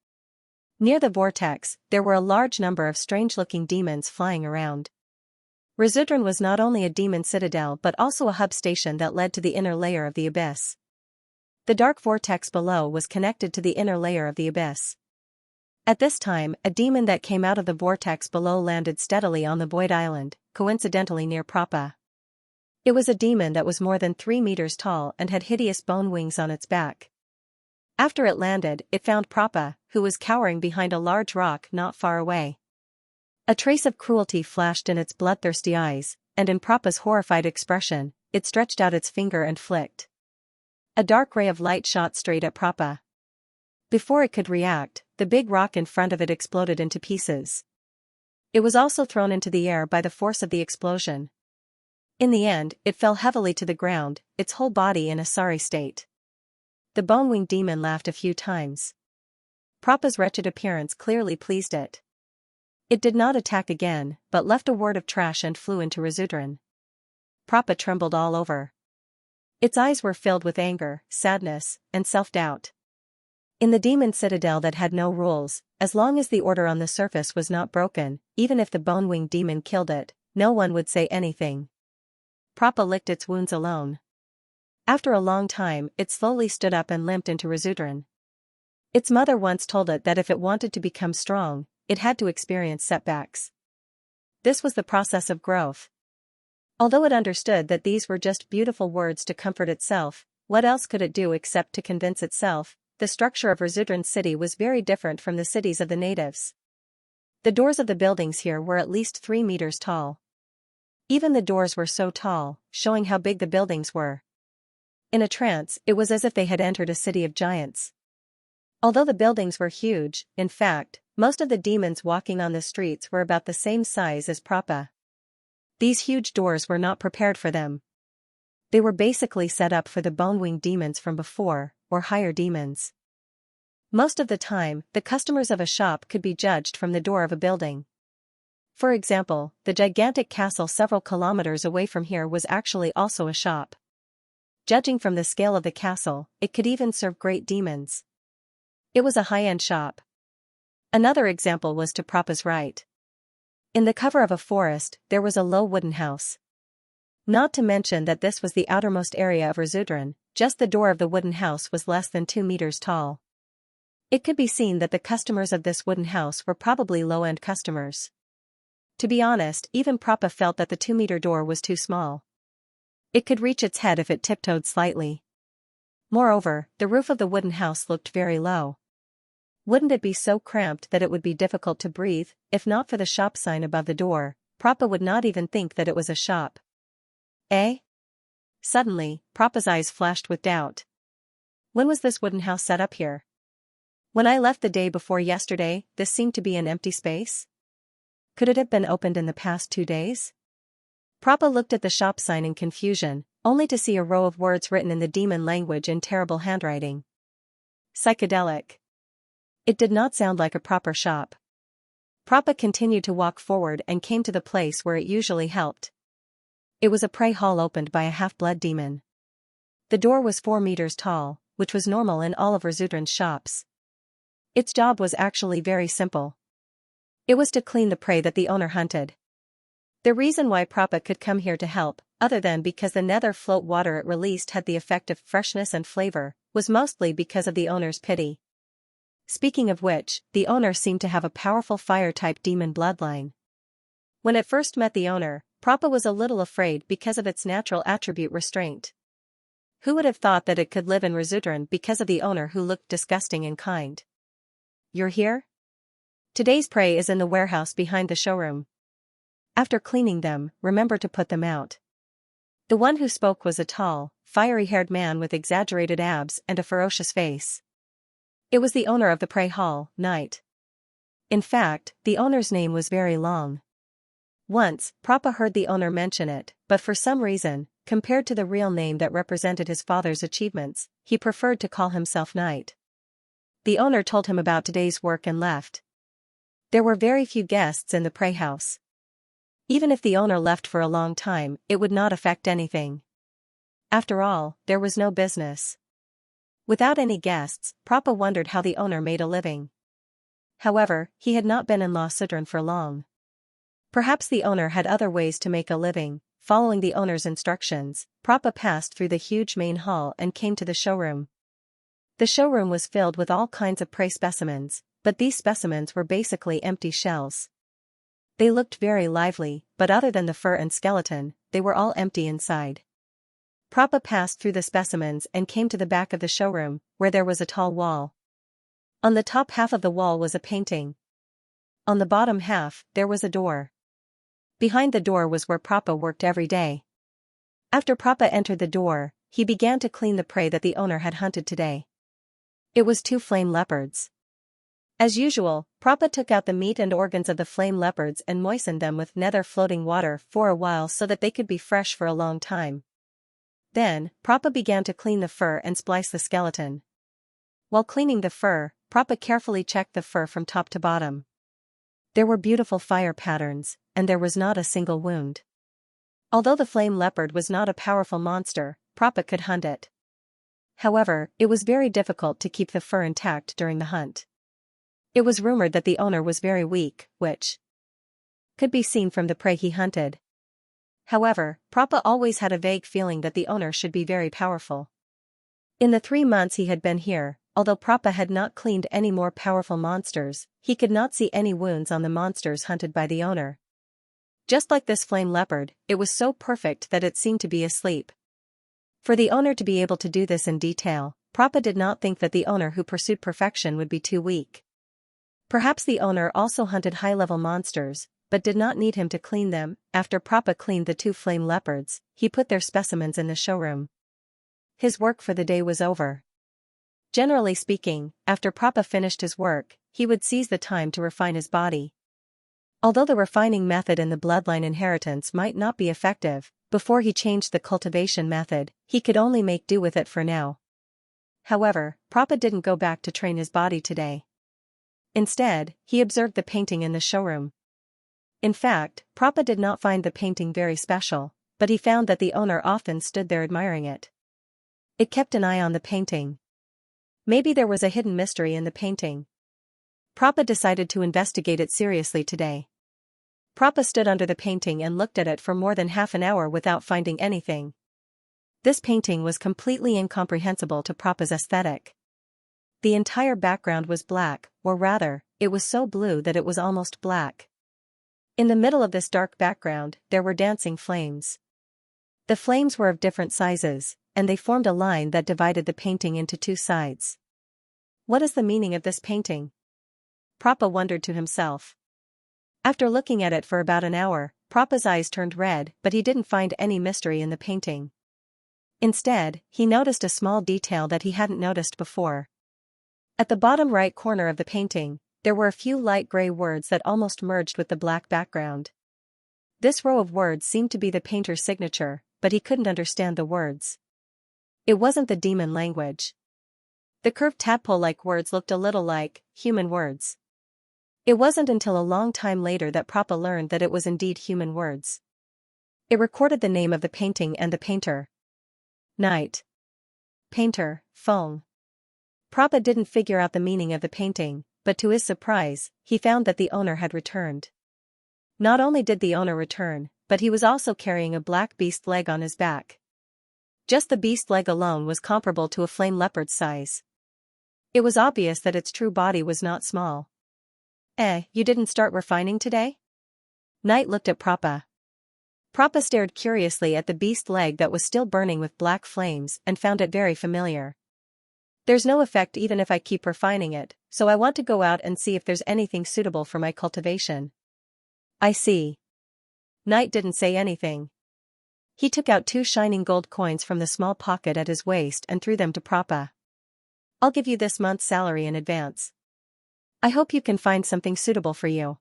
[SPEAKER 1] Near the vortex, there were a large number of strange-looking demons flying around. Rizudran was not only a demon citadel but also a hub station that led to the inner layer of the abyss. The dark vortex below was connected to the inner layer of the abyss. At this time, a demon that came out of the vortex below landed steadily on the void island, coincidentally near Prappa. It was a demon that was more than 3 meters tall and had hideous bone wings on its back. After it landed, it found Prappa, who was cowering behind a large rock not far away. A trace of cruelty flashed in its bloodthirsty eyes, and in Prappa's horrified expression, it stretched out its finger and flicked. A dark ray of light shot straight at Prappa. Before it could react, the big rock in front of it exploded into pieces. It was also thrown into the air by the force of the explosion. In the end, it fell heavily to the ground, its whole body in a sorry state. The bone-winged demon laughed a few times. Prappa's wretched appearance clearly pleased it. It did not attack again, but left a word of trash and flew into Rizudran. Prappa trembled all over. Its eyes were filled with anger, sadness, and self-doubt. In the demon citadel that had no rules, as long as the order on the surface was not broken, even if the bone-winged demon killed it, no one would say anything. Prappa licked its wounds alone. After a long time, it slowly stood up and limped into Rizudran. Its mother once told it that if it wanted to become strong, it had to experience setbacks. This was the process of growth. Although it understood that these were just beautiful words to comfort itself, what else could it do except to convince itself? The structure of Rizudran's city was very different from the cities of the natives. The doors of the buildings here were at least 3 meters tall. Even the doors were so tall, showing how big the buildings were. In a trance, it was as if they had entered a city of giants. Although the buildings were huge, in fact, most of the demons walking on the streets were about the same size as Prappa. These huge doors were not prepared for them. They were basically set up for the bone-winged demons from before, or higher demons. Most of the time, the customers of a shop could be judged from the door of a building. For example, the gigantic castle several kilometers away from here was actually also a shop. Judging from the scale of the castle, it could even serve great demons. It was a high-end shop. Another example was to Prappa's right. In the cover of a forest, there was a low wooden house. Not to mention that this was the outermost area of Rizudran, just the door of the wooden house was less than 2 meters tall. It could be seen that the customers of this wooden house were probably low-end customers. To be honest, even Prappa felt that the 2-meter door was too small. It could reach its head if it tiptoed slightly. Moreover, the roof of the wooden house looked very low. Wouldn't it be so cramped that it would be difficult to breathe? If not for the shop sign above the door, Prappa would not even think that it was a shop. Eh? Suddenly, Prappa's eyes flashed with doubt. When was this wooden house set up here? When I left the day before yesterday, this seemed to be an empty space? Could it have been opened in the past 2 days? Prappa looked at the shop sign in confusion, only to see a row of words written in the demon language in terrible handwriting. Psychedelic. It did not sound like a proper shop. Prappa continued to walk forward and came to the place where it usually helped. It was a prey hall opened by a half-blood demon. The door was 4 meters tall, which was normal in all of Rizudran's shops. Its job was actually very simple. It was to clean the prey that the owner hunted. The reason why Prappa could come here to help, other than because the nether float water it released had the effect of freshness and flavor, was mostly because of the owner's pity. Speaking of which, the owner seemed to have a powerful fire-type demon bloodline. When it first met the owner, Prappa was a little afraid because of its natural attribute restraint. Who would have thought that it could live in Razudran because of the owner who looked disgusting and kind? You're here? Today's prey is in the warehouse behind the showroom. After cleaning them, remember to put them out. The one who spoke was a tall, fiery-haired man with exaggerated abs and a ferocious face. It was the owner of the prey hall, Knight. In fact, the owner's name was very long. Once, Prappa heard the owner mention it, but for some reason, compared to the real name that represented his father's achievements, he preferred to call himself Knight. The owner told him about today's work and left. There were very few guests in the prey house. Even if the owner left for a long time, it would not affect anything. After all, there was no business. Without any guests, Prappa wondered how the owner made a living. However, he had not been in La Sudran for long. Perhaps the owner had other ways to make a living. Following the owner's instructions, Prappa passed through the huge main hall and came to the showroom. The showroom was filled with all kinds of prey specimens, but these specimens were basically empty shells. They looked very lively, but other than the fur and skeleton, they were all empty inside. Prappa passed through the specimens and came to the back of the showroom, where there was a tall wall. On the top half of the wall was a painting. On the bottom half, there was a door. Behind the door was where Prappa worked every day. After Prappa entered the door, he began to clean the prey that the owner had hunted today. It was 2 flame leopards. As usual, Prappa took out the meat and organs of the flame leopards and moistened them with nether floating water for a while so that they could be fresh for a long time. Then, Prappa began to clean the fur and splice the skeleton. While cleaning the fur, Prappa carefully checked the fur from top to bottom. There were beautiful fire patterns, and there was not a single wound. Although the flame leopard was not a powerful monster, Prappa could hunt it. However, it was very difficult to keep the fur intact during the hunt. It was rumored that the owner was very weak, which could be seen from the prey he hunted. However, Prappa always had a vague feeling that the owner should be very powerful. In the 3 months he had been here, although Prappa had not cleaned any more powerful monsters, he could not see any wounds on the monsters hunted by the owner. Just like this flame leopard, it was so perfect that it seemed to be asleep. For the owner to be able to do this in detail, Prappa did not think that the owner who pursued perfection would be too weak. Perhaps the owner also hunted high-level monsters, but did not need him to clean them. After Prappa cleaned the 2 flame leopards, he put their specimens in the showroom. His work for the day was over. Generally speaking, after Prappa finished his work, he would seize the time to refine his body. Although the refining method in the bloodline inheritance might not be effective, before he changed the cultivation method, he could only make do with it for now. However, Prappa didn't go back to train his body today. Instead, he observed the painting in the showroom. In fact, Prappa did not find the painting very special, but he found that the owner often stood there admiring it. It kept an eye on the painting. Maybe there was a hidden mystery in the painting. Prappa decided to investigate it seriously today. Prappa stood under the painting and looked at it for more than half an hour without finding anything. This painting was completely incomprehensible to Prappa's aesthetic. The entire background was black, or rather, it was so blue that it was almost black. In the middle of this dark background, there were dancing flames. The flames were of different sizes, and they formed a line that divided the painting into 2 sides. What is the meaning of this painting? Prappa wondered to himself. After looking at it for about an hour, Prappa's eyes turned red, but he didn't find any mystery in the painting. Instead, he noticed a small detail that he hadn't noticed before. At the bottom right corner of the painting, there were a few light gray words that almost merged with the black background. This row of words seemed to be the painter's signature, but he couldn't understand the words. It wasn't the demon language. The curved tadpole-like words looked a little like human words. It wasn't until a long time later that Prappa learned that it was indeed human words. It recorded the name of the painting and the painter. Knight. Painter, Feng. Prappa didn't figure out the meaning of the painting, but to his surprise, he found that the owner had returned. Not only did the owner return, but he was also carrying a black beast leg on his back. Just the beast leg alone was comparable to a flame leopard's size. It was obvious that its true body was not small. You didn't start refining today? Knight looked at Prappa. Prappa stared curiously at the beast leg that was still burning with black flames and found it very familiar. There's no effect even if I keep refining it, so I want to go out and see if there's anything suitable for my cultivation. I see. Knight didn't say anything. He took out 2 shining gold coins from the small pocket at his waist and threw them to Prappa. I'll give you this month's salary in advance. I hope you can find something suitable for you.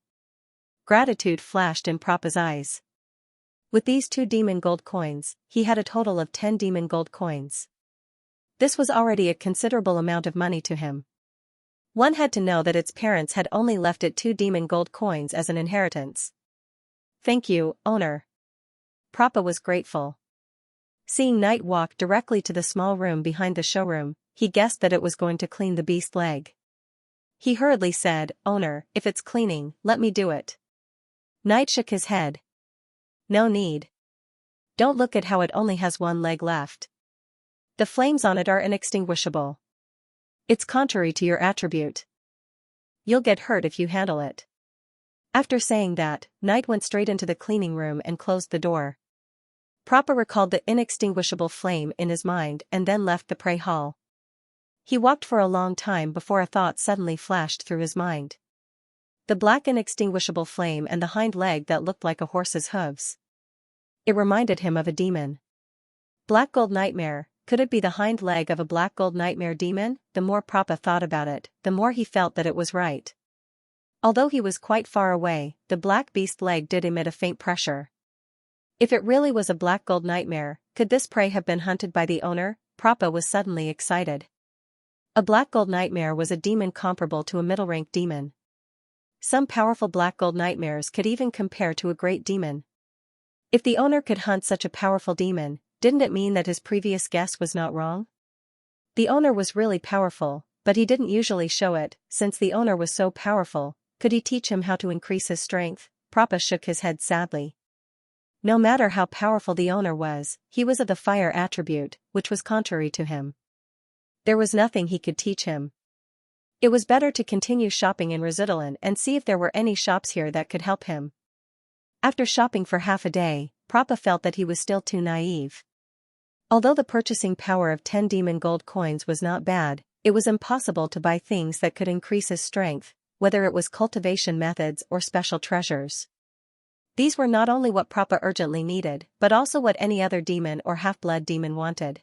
[SPEAKER 1] Gratitude flashed in Prappa's eyes. With these 2 demon gold coins, he had a total of 10 demon gold coins. This was already a considerable amount of money to him. One had to know that its parents had only left it 2 demon gold coins as an inheritance. Thank you, owner. Prappa was grateful. Seeing Knight walk directly to the small room behind the showroom, he guessed that it was going to clean the beast leg. He hurriedly said, Owner, if it's cleaning, let me do it. Knight shook his head. No need. Don't look at how it only has 1 leg left. The flames on it are inextinguishable. It's contrary to your attribute. You'll get hurt if you handle it. After saying that, Knight went straight into the cleaning room and closed the door. Prappa recalled the inextinguishable flame in his mind and then left the pray hall. He walked for a long time before a thought suddenly flashed through his mind. The black inextinguishable flame and the hind leg that looked like a horse's hooves. It reminded him of a demon. Black gold nightmare, could it be the hind leg of a black gold nightmare demon? The more Prappa thought about it, the more he felt that it was right. Although he was quite far away, the black beast leg did emit a faint pressure. If it really was a black gold nightmare, could this prey have been hunted by the owner? Prappa was suddenly excited. A black gold nightmare was a demon comparable to a middle-rank demon. Some powerful black gold nightmares could even compare to a great demon. If the owner could hunt such a powerful demon, didn't it mean that his previous guess was not wrong? The owner was really powerful, but he didn't usually show it. Since the owner was so powerful, could he teach him how to increase his strength? Prappa shook his head sadly. No matter how powerful the owner was, he was of the fire attribute, which was contrary to him. There was nothing he could teach him. It was better to continue shopping in Rosidalan and see if there were any shops here that could help him. After shopping for half a day, Prappa felt that he was still too naive. Although the purchasing power of 10 demon gold coins was not bad, it was impossible to buy things that could increase his strength, whether it was cultivation methods or special treasures. These were not only what Prappa urgently needed, but also what any other demon or half-blood demon wanted.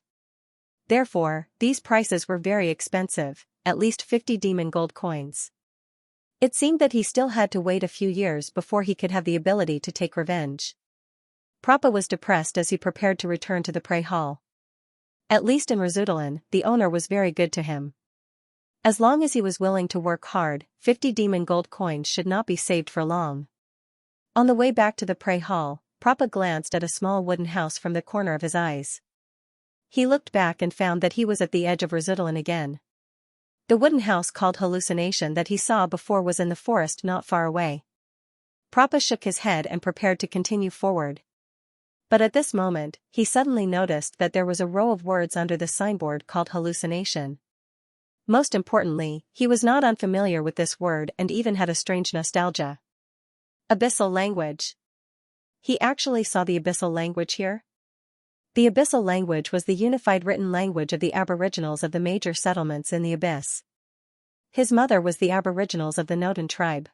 [SPEAKER 1] Therefore, these prices were very expensive, at least 50 demon gold coins. It seemed that he still had to wait a few years before he could have the ability to take revenge. Prappa was depressed as he prepared to return to the prey hall. At least in Rosidalan, the owner was very good to him. As long as he was willing to work hard, 50 demon gold coins should not be saved for long. On the way back to the prey hall, Prappa glanced at a small wooden house from the corner of his eyes. He looked back and found that he was at the edge of Rosidalan again. The wooden house called Hallucination that he saw before was in the forest not far away. Prappa shook his head and prepared to continue forward. But at this moment, he suddenly noticed that there was a row of words under the signboard called Hallucination. Most importantly, he was not unfamiliar with this word and even had a strange nostalgia. Abyssal language. He actually saw the abyssal language here? The abyssal language was the unified written language of the aboriginals of the major settlements in the abyss. His mother was the aboriginals of the Nodan tribe.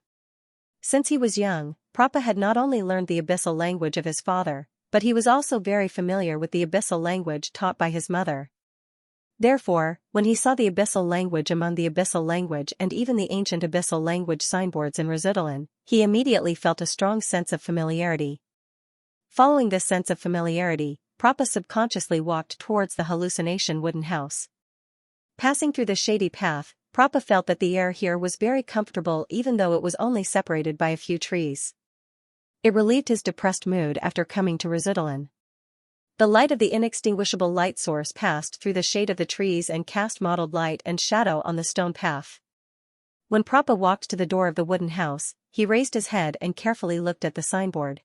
[SPEAKER 1] Since he was young, Prappa had not only learned the abyssal language of his father, but he was also very familiar with the abyssal language taught by his mother. Therefore, when he saw the abyssal language among the abyssal language and even the ancient abyssal language signboards in Rosidalan, he immediately felt a strong sense of familiarity. Following this sense of familiarity, Prappa subconsciously walked towards the hallucination wooden house. Passing through the shady path, Prappa felt that the air here was very comfortable even though it was only separated by a few trees. It relieved his depressed mood after coming to Rosidalan. The light of the inextinguishable light source passed through the shade of the trees and cast mottled light and shadow on the stone path. When Prappa walked to the door of the wooden house, he raised his head and carefully looked at the signboard.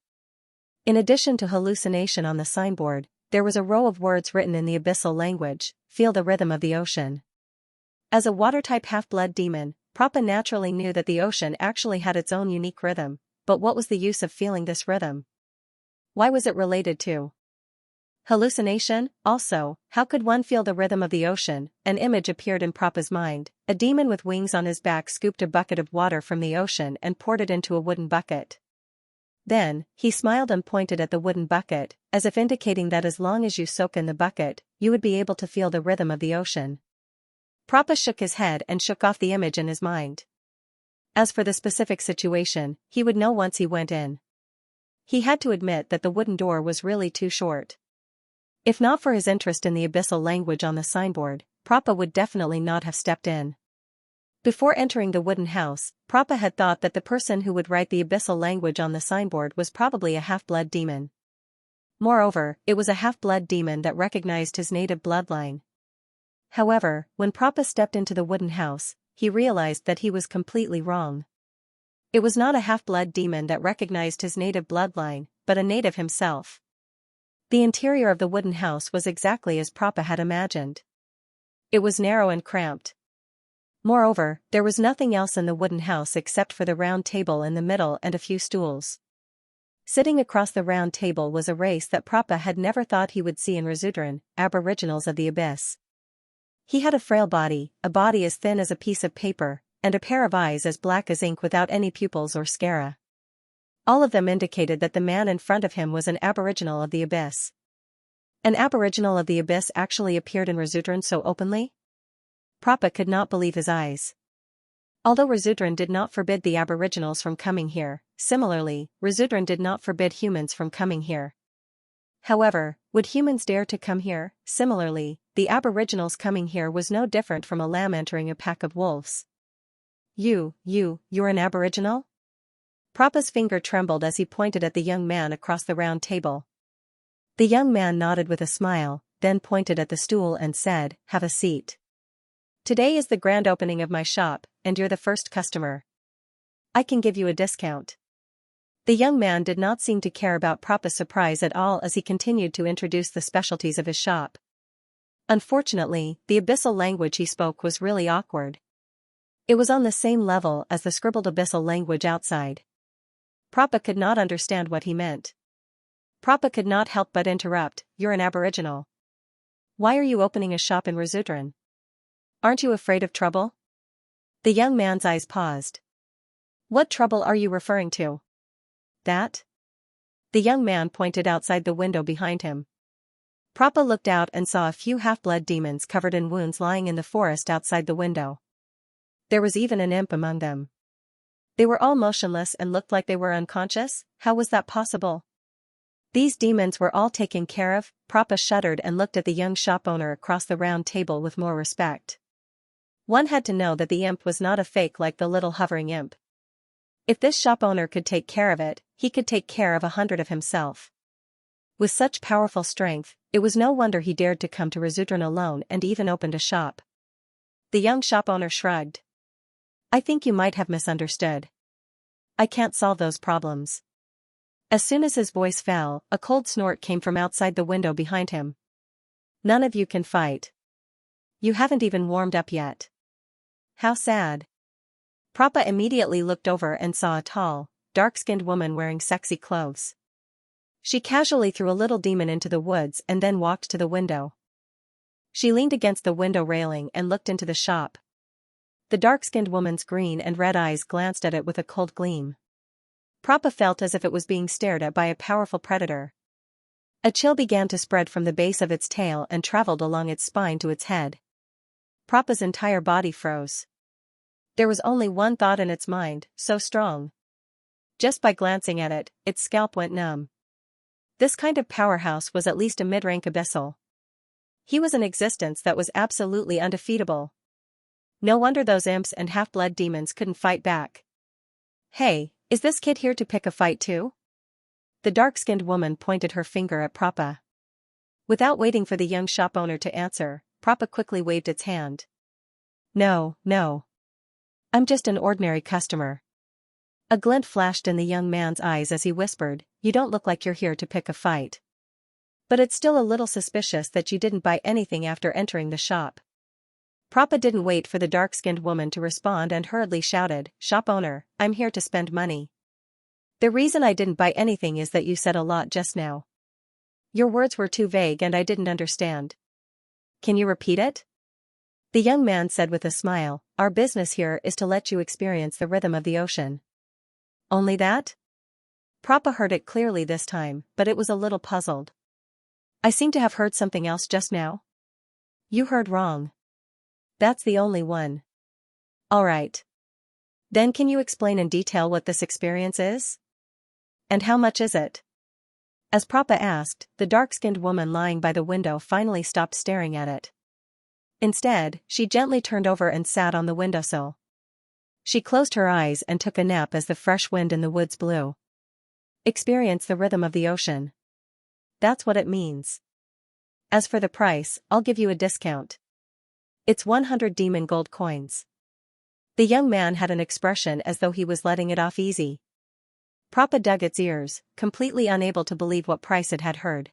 [SPEAKER 1] In addition to hallucination on the signboard, there was a row of words written in the abyssal language: "Feel the rhythm of the ocean." As a water-type half-blood demon, Prappa naturally knew that the ocean actually had its own unique rhythm, but what was the use of feeling this rhythm? Why was it related to hallucination? Also, how could one feel the rhythm of the ocean? An image appeared in Prappa's mind. A demon with wings on his back scooped a bucket of water from the ocean and poured it into a wooden bucket. Then, he smiled and pointed at the wooden bucket, as if indicating that as long as you soak in the bucket, you would be able to feel the rhythm of the ocean. Prappa shook his head and shook off the image in his mind. As for the specific situation, he would know once he went in. He had to admit that the wooden door was really too short. If not for his interest in the abyssal language on the signboard, Prappa would definitely not have stepped in. Before entering the wooden house, Prappa had thought that the person who would write the abyssal language on the signboard was probably a half-blood demon. Moreover, it was a half-blood demon that recognized his native bloodline. However, when Prappa stepped into the wooden house, he realized that he was completely wrong. It was not a half-blood demon that recognized his native bloodline, but a native himself. The interior of the wooden house was exactly as Prappa had imagined. It was narrow and cramped. Moreover, there was nothing else in the wooden house except for the round table in the middle and a few stools. Sitting across the round table was a race that Prappa had never thought he would see in Razudran, Aboriginals of the Abyss. He had a frail body, a body as thin as a piece of paper, and a pair of eyes as black as ink without any pupils or sclera. All of them indicated that the man in front of him was an Aboriginal of the Abyss. An Aboriginal of the Abyss actually appeared in Razudran so openly? Prappa could not believe his eyes. Although Razudran did not forbid the Aboriginals from coming here, similarly, Razudran did not forbid humans from coming here. However, would humans dare to come here? Similarly, the Aboriginals coming here was no different from a lamb entering a pack of wolves. You're an Aboriginal? Prappa's finger trembled as he pointed at the young man across the round table. The young man nodded with a smile, then pointed at the stool and said, "Have a seat. Today is the grand opening of my shop, and you're the first customer. I can give you a discount." The young man did not seem to care about Prappa's surprise at all as he continued to introduce the specialties of his shop. Unfortunately, the abyssal language he spoke was really awkward. It was on the same level as the scribbled abyssal language outside. Prappa could not understand what he meant. Prappa could not help but interrupt, "You're an Aboriginal. Why are you opening a shop in Razudran? Aren't you afraid of trouble?" The young man's eyes paused. "What trouble are you referring to?" "That?" The young man pointed outside the window behind him. Prappa looked out and saw a few half-blood demons covered in wounds lying in the forest outside the window. There was even an imp among them. They were all motionless and looked like they were unconscious. How was that possible? These demons were all taken care of. Prappa shuddered and looked at the young shop owner across the round table with more respect. One had to know that the imp was not a fake like the little hovering imp. If this shop owner could take care of it, he could take care of 100 of himself. With such powerful strength, it was no wonder he dared to come to Razudran alone and even opened a shop. The young shop owner shrugged. "I think you might have misunderstood. I can't solve those problems." As soon as his voice fell, a cold snort came from outside the window behind him. "None of you can fight. You haven't even warmed up yet. How sad." Prappa immediately looked over and saw a tall, dark-skinned woman wearing sexy clothes. She casually threw a little demon into the woods and then walked to the window. She leaned against the window railing and looked into the shop. The dark-skinned woman's green and red eyes glanced at it with a cold gleam. Prappa felt as if it was being stared at by a powerful predator. A chill began to spread from the base of its tail and traveled along its spine to its head. Prappa's entire body froze. There was only one thought in its mind, so strong. Just by glancing at it, its scalp went numb. This kind of powerhouse was at least a mid-rank abyssal. He was an existence that was absolutely undefeatable. No wonder those imps and half-blood demons couldn't fight back. "Hey, is this kid here to pick a fight too?" The dark-skinned woman pointed her finger at Prappa. Without waiting for the young shop owner to answer, Prappa quickly waved its hand. No. I'm just an ordinary customer. A glint flashed in the young man's eyes as he whispered, you don't look like you're here to pick a fight. But it's still a little suspicious that you didn't buy anything after entering the shop. Prapa didn't wait for the dark-skinned woman to respond and hurriedly shouted, shop owner, I'm here to spend money. The reason I didn't buy anything is that you said a lot just now. Your words were too vague and I didn't understand. Can you repeat it? The young man said with a smile, our business here is to let you experience the rhythm of the ocean. Only that? Prapa heard it clearly this time, but it was a little puzzled. I seem to have heard something else just now. You heard wrong. That's the only one. Alright. Then can you explain in detail what this experience is? And how much is it? As Prapa asked, the dark-skinned woman lying by the window finally stopped staring at it. Instead, she gently turned over and sat on the windowsill. She closed her eyes and took a nap as the fresh wind in the woods blew. Experience the rhythm of the ocean. That's what it means. As for the price, I'll give you a discount. It's 100 demon gold coins. The young man had an expression as though he was letting it off easy. Prapa dug its ears, completely unable to believe what price it had heard.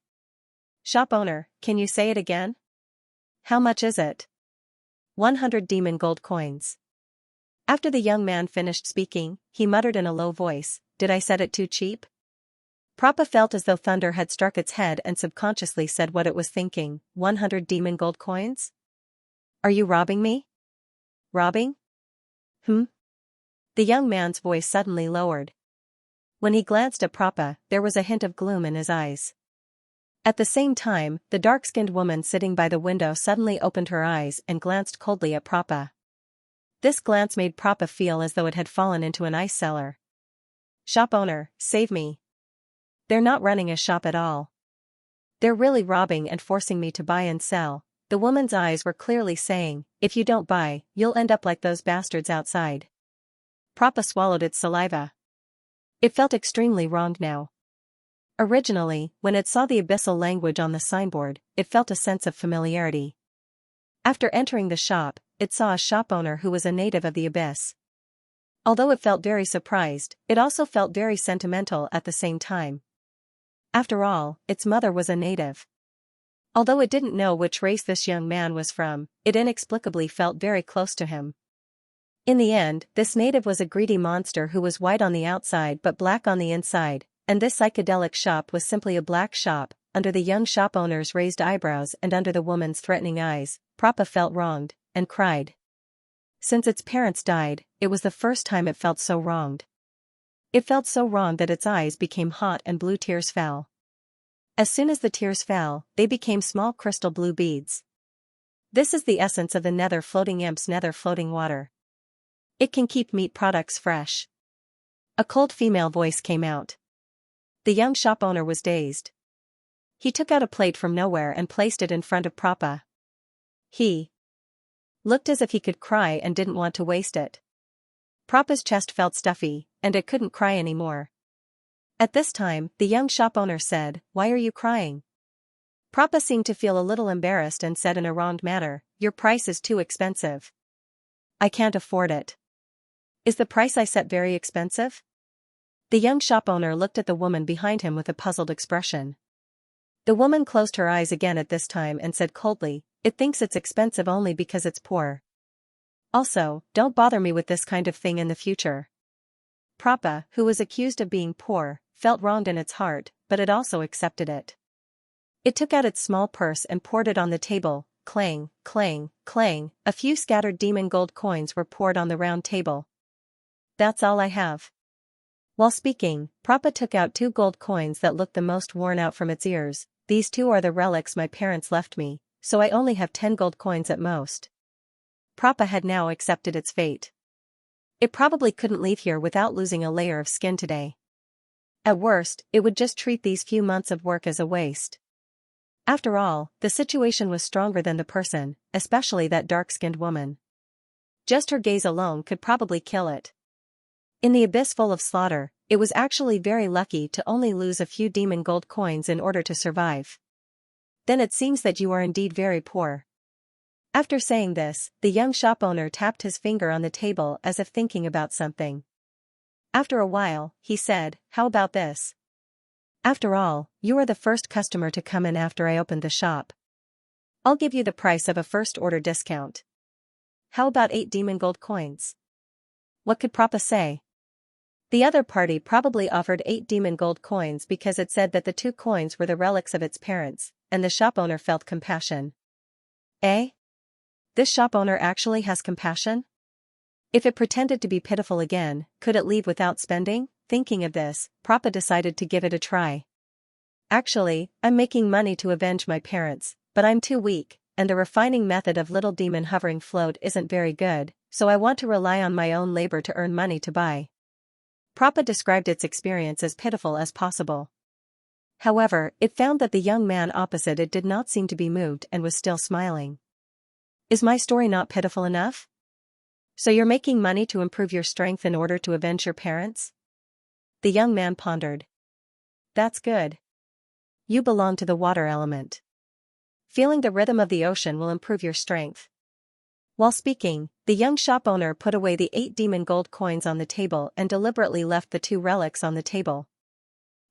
[SPEAKER 1] Shop owner, can you say it again? How much is it? 100 demon gold coins. After the young man finished speaking, he muttered in a low voice, did I set it too cheap? Prapa felt as though thunder had struck its head and subconsciously said what it was thinking, 100 demon gold coins? Are you robbing me? Robbing? The young man's voice suddenly lowered. When he glanced at Prapa, there was a hint of gloom in his eyes. At the same time, the dark-skinned woman sitting by the window suddenly opened her eyes and glanced coldly at Prapa. This glance made Prapa feel as though it had fallen into an ice cellar. Shop owner, save me. They're not running a shop at all. They're really robbing and forcing me to buy and sell. The woman's eyes were clearly saying, if you don't buy, you'll end up like those bastards outside. Prapa swallowed its saliva. It felt extremely wrong now. Originally, when it saw the abyssal language on the signboard, it felt a sense of familiarity. After entering the shop, it saw a shop owner who was a native of the abyss. Although it felt very surprised, it also felt very sentimental at the same time. After all, its mother was a native. Although it didn't know which race this young man was from, it inexplicably felt very close to him. In the end, this native was a greedy monster who was white on the outside but black on the inside, and this psychedelic shop was simply a black shop. Under the young shop owner's raised eyebrows and under the woman's threatening eyes, Prapa felt wronged, and cried. Since its parents died, it was the first time it felt so wronged. It felt so wrong that its eyes became hot and blue tears fell. As soon as the tears fell, they became small crystal blue beads. This is the essence of the nether floating imp's nether floating water. It can keep meat products fresh. A cold female voice came out. The young shop owner was dazed. He took out a plate from nowhere and placed it in front of Prapa. He looked as if he could cry and didn't want to waste it. Prapa's chest felt stuffy, and it couldn't cry anymore. At this time, the young shop owner said, why are you crying? Prapa seemed to feel a little embarrassed and said in a wronged manner, your price is too expensive. I can't afford it. Is the price I set very expensive? The young shop owner looked at the woman behind him with a puzzled expression. The woman closed her eyes again at this time and said coldly, it thinks it's expensive only because it's poor. Also, don't bother me with this kind of thing in the future. Prapa, who was accused of being poor, felt wronged in its heart, but it also accepted it. It took out its small purse and poured it on the table, clang, clang, clang, a few scattered demon gold coins were poured on the round table. That's all I have. While speaking, Prapa took out 2 gold coins that looked the most worn out from its ears. These 2 are the relics my parents left me, so I only have 10 gold coins at most. Prapa had now accepted its fate. It probably couldn't leave here without losing a layer of skin today. At worst, it would just treat these few months of work as a waste. After all, the situation was stronger than the person, especially that dark-skinned woman. Just her gaze alone could probably kill it. In the abyss full of slaughter, it was actually very lucky to only lose a few demon gold coins in order to survive. Then it seems that you are indeed very poor. After saying this, the young shop owner tapped his finger on the table as if thinking about something. After a while, he said, "How about this? After all, you are the first customer to come in after I opened the shop. I'll give you the price of a first-order discount. How about 8 demon gold coins?" What could Prappa say? The other party probably offered 8 demon gold coins because it said that the 2 coins were the relics of its parents, and the shop owner felt compassion. Eh? This shop owner actually has compassion? If it pretended to be pitiful again, could it leave without spending? Thinking of this, Prappa decided to give it a try. Actually, I'm making money to avenge my parents, but I'm too weak, and the refining method of little demon hovering float isn't very good, so I want to rely on my own labor to earn money to buy. Prappa described its experience as pitiful as possible. However, it found that the young man opposite it did not seem to be moved and was still smiling. Is my story not pitiful enough? So you're making money to improve your strength in order to avenge your parents? The young man pondered. That's good. You belong to the water element. Feeling the rhythm of the ocean will improve your strength. While speaking, the young shop owner put away the 8 demon gold coins on the table and deliberately left the 2 relics on the table.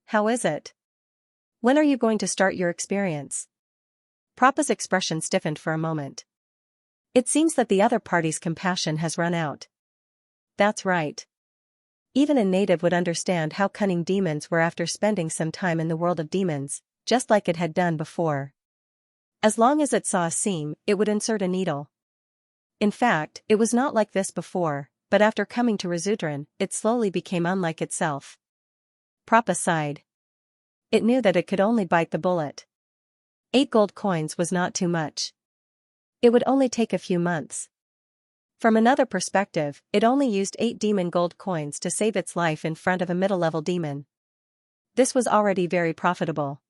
[SPEAKER 1] How is it? When are you going to start your experience? Prappa's expression stiffened for a moment. It seems that the other party's compassion has run out. That's right. Even a native would understand how cunning demons were after spending some time in the world of demons, just like it had done before. As long as it saw a seam, it would insert a needle. In fact, it was not like this before, but after coming to Razudran, it slowly became unlike itself. Prappa sighed. It knew that it could only bite the bullet. 8 gold coins was not too much. It would only take a few months. From another perspective, it only used 8 demon gold coins to save its life in front of a middle-level demon. This was already very profitable.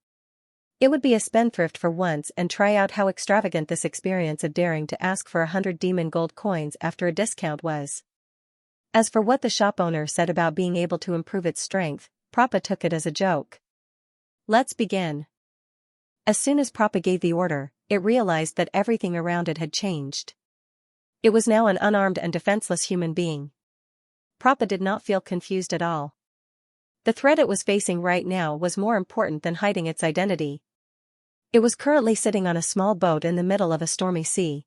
[SPEAKER 1] It would be a spendthrift for once and try out how extravagant this experience of daring to ask for 100 demon gold coins after a discount was. As for what the shop owner said about being able to improve its strength, Prappa took it as a joke. Let's begin. As soon as Prappa gave the order, it realized that everything around it had changed. It was now an unarmed and defenseless human being. Prappa did not feel confused at all. The threat it was facing right now was more important than hiding its identity. It was currently sitting on a small boat in the middle of a stormy sea.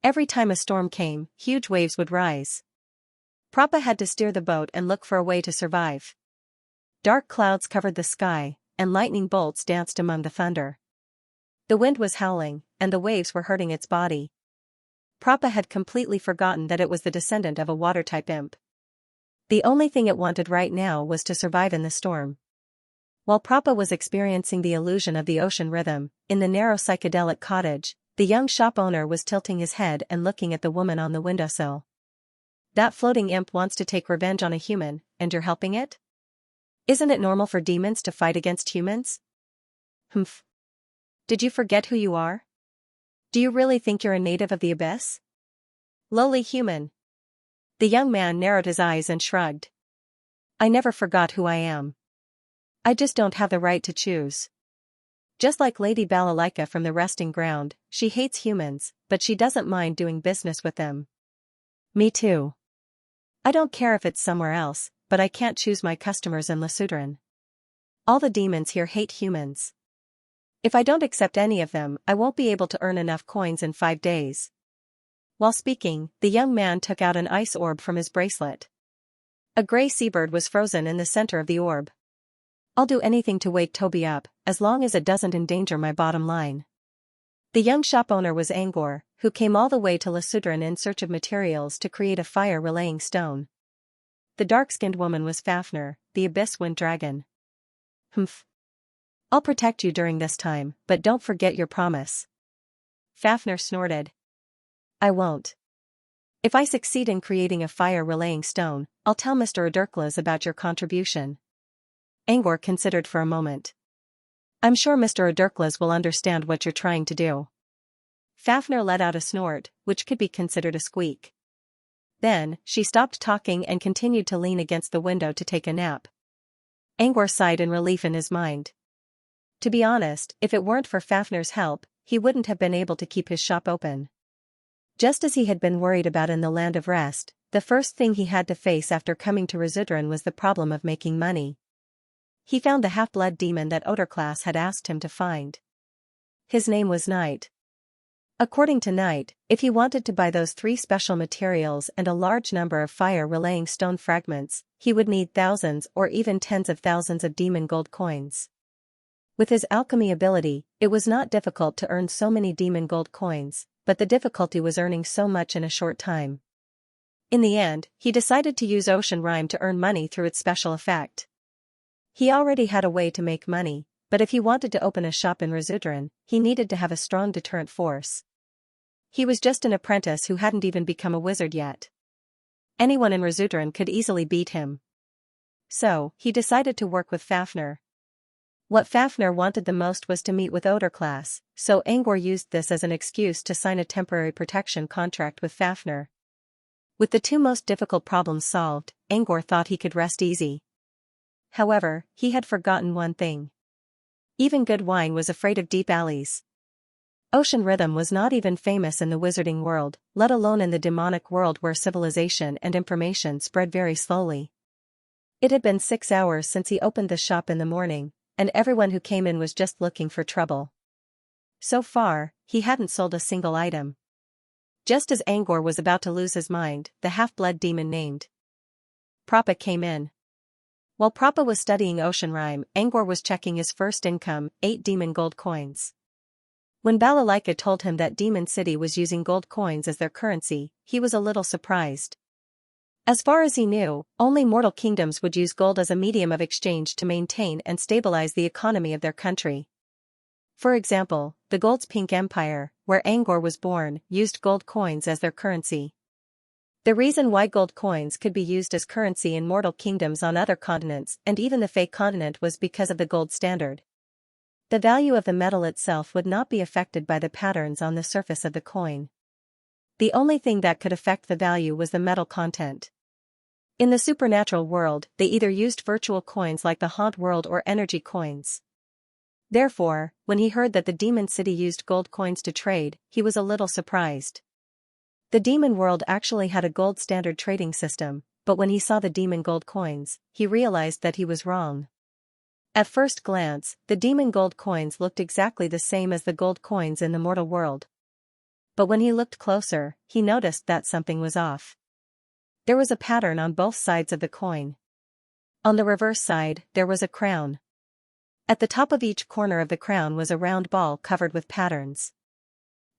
[SPEAKER 1] Every time a storm came, huge waves would rise. Prappa had to steer the boat and look for a way to survive. Dark clouds covered the sky, and lightning bolts danced among the thunder. The wind was howling, and the waves were hurting its body. Prappa had completely forgotten that it was the descendant of a water-type imp. The only thing it wanted right now was to survive in the storm. While Prappa was experiencing the illusion of the ocean rhythm, in the narrow psychedelic cottage, the young shop owner was tilting his head and looking at the woman on the windowsill. That floating imp wants to take revenge on a human, and you're helping it? Isn't it normal for demons to fight against humans? Humph. Did you forget who you are? Do you really think you're a native of the abyss? Lowly human. The young man narrowed his eyes and shrugged. I never forgot who I am. I just don't have the right to choose. Just like Lady Balalaika from the resting ground, she hates humans, but she doesn't mind doing business with them. Me too. I don't care if it's somewhere else, but I can't choose my customers in Lasudran. All the demons here hate humans. If I don't accept any of them, I won't be able to earn enough coins in 5 days. While speaking, the young man took out an ice orb from his bracelet. A gray seabird was frozen in the center of the orb. I'll do anything to wake Toby up, as long as it doesn't endanger my bottom line. The young shop owner was Angor, who came all the way to Lasudran in search of materials to create a fire-relaying stone. The dark-skinned woman was Fafnir, the abyss wind dragon. Humph. I'll protect you during this time, but don't forget your promise. Fafnir snorted. I won't. If I succeed in creating a fire-relaying stone, I'll tell Mr. Odurklas about your contribution. Angor considered for a moment. I'm sure Mr. Odurklas will understand what you're trying to do. Fafnir let out a snort, which could be considered a squeak. Then, she stopped talking and continued to lean against the window to take a nap. Angor sighed in relief in his mind. To be honest, if it weren't for Fafnir's help, he wouldn't have been able to keep his shop open. Just as he had been worried about in the Land of Rest, the first thing he had to face after coming to Resudran was the problem of making money. He found the half-blood demon that Odorclass had asked him to find. His name was Night. According to Night, if he wanted to buy those 3 special materials and a large number of fire-relaying stone fragments, he would need thousands or even tens of thousands of demon gold coins. With his alchemy ability, it was not difficult to earn so many demon gold coins, but the difficulty was earning so much in a short time. In the end, he decided to use Ocean Rime to earn money through its special effect. He already had a way to make money, but if he wanted to open a shop in Resudran, he needed to have a strong deterrent force. He was just an apprentice who hadn't even become a wizard yet. Anyone in Resudran could easily beat him. So, he decided to work with Fafnir. What Fafnir wanted the most was to meet with Odorclass, so Angor used this as an excuse to sign a temporary protection contract with Fafnir. With the 2 most difficult problems solved, Angor thought he could rest easy. However, he had forgotten one thing. Even good wine was afraid of deep alleys. Ocean Rhythm was not even famous in the wizarding world, let alone in the demonic world where civilization and information spread very slowly. It had been 6 hours since he opened the shop in the morning, and everyone who came in was just looking for trouble. So far, he hadn't sold a single item. Just as Angor was about to lose his mind, the half-blood demon named Prappa came in. While Prappa was studying Ocean Rime, Angor was checking his first income, 8 demon gold coins. When Balalaika told him that Demon City was using gold coins as their currency, he was a little surprised. As far as he knew, only mortal kingdoms would use gold as a medium of exchange to maintain and stabilize the economy of their country. For example, the Gold's Pink Empire, where Angor was born, used gold coins as their currency. The reason why gold coins could be used as currency in mortal kingdoms on other continents and even the Fey continent was because of the gold standard. The value of the metal itself would not be affected by the patterns on the surface of the coin. The only thing that could affect the value was the metal content. In the supernatural world, they either used virtual coins like the Haunt World or energy coins. Therefore, when he heard that the Demon City used gold coins to trade, he was a little surprised. The demon world actually had a gold standard trading system, but when he saw the demon gold coins, he realized that he was wrong. At first glance, the demon gold coins looked exactly the same as the gold coins in the mortal world. But when he looked closer, he noticed that something was off. There was a pattern on both sides of the coin. On the reverse side, there was a crown. At the top of each corner of the crown was a round ball covered with patterns.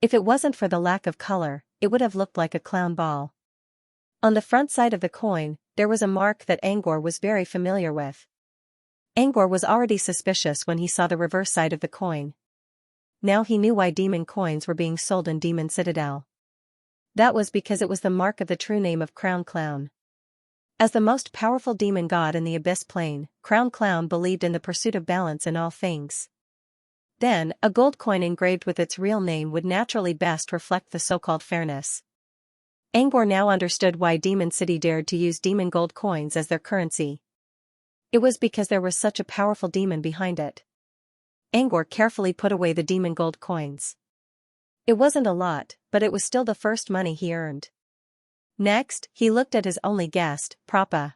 [SPEAKER 1] If it wasn't for the lack of color, it would have looked like a clown ball. On the front side of the coin, there was a mark that Angor was very familiar with. Angor was already suspicious when he saw the reverse side of the coin. Now he knew why demon coins were being sold in Demon Citadel. That was because it was the mark of the true name of Crown Clown. As the most powerful demon god in the Abyss Plane, Crown Clown believed in the pursuit of balance in all things. Then, a gold coin engraved with its real name would naturally best reflect the so-called fairness. Angor now understood why Demon City dared to use demon gold coins as their currency. It was because there was such a powerful demon behind it. Angor carefully put away the demon gold coins. It wasn't a lot, but it was still the first money he earned. Next, he looked at his only guest, Prappa.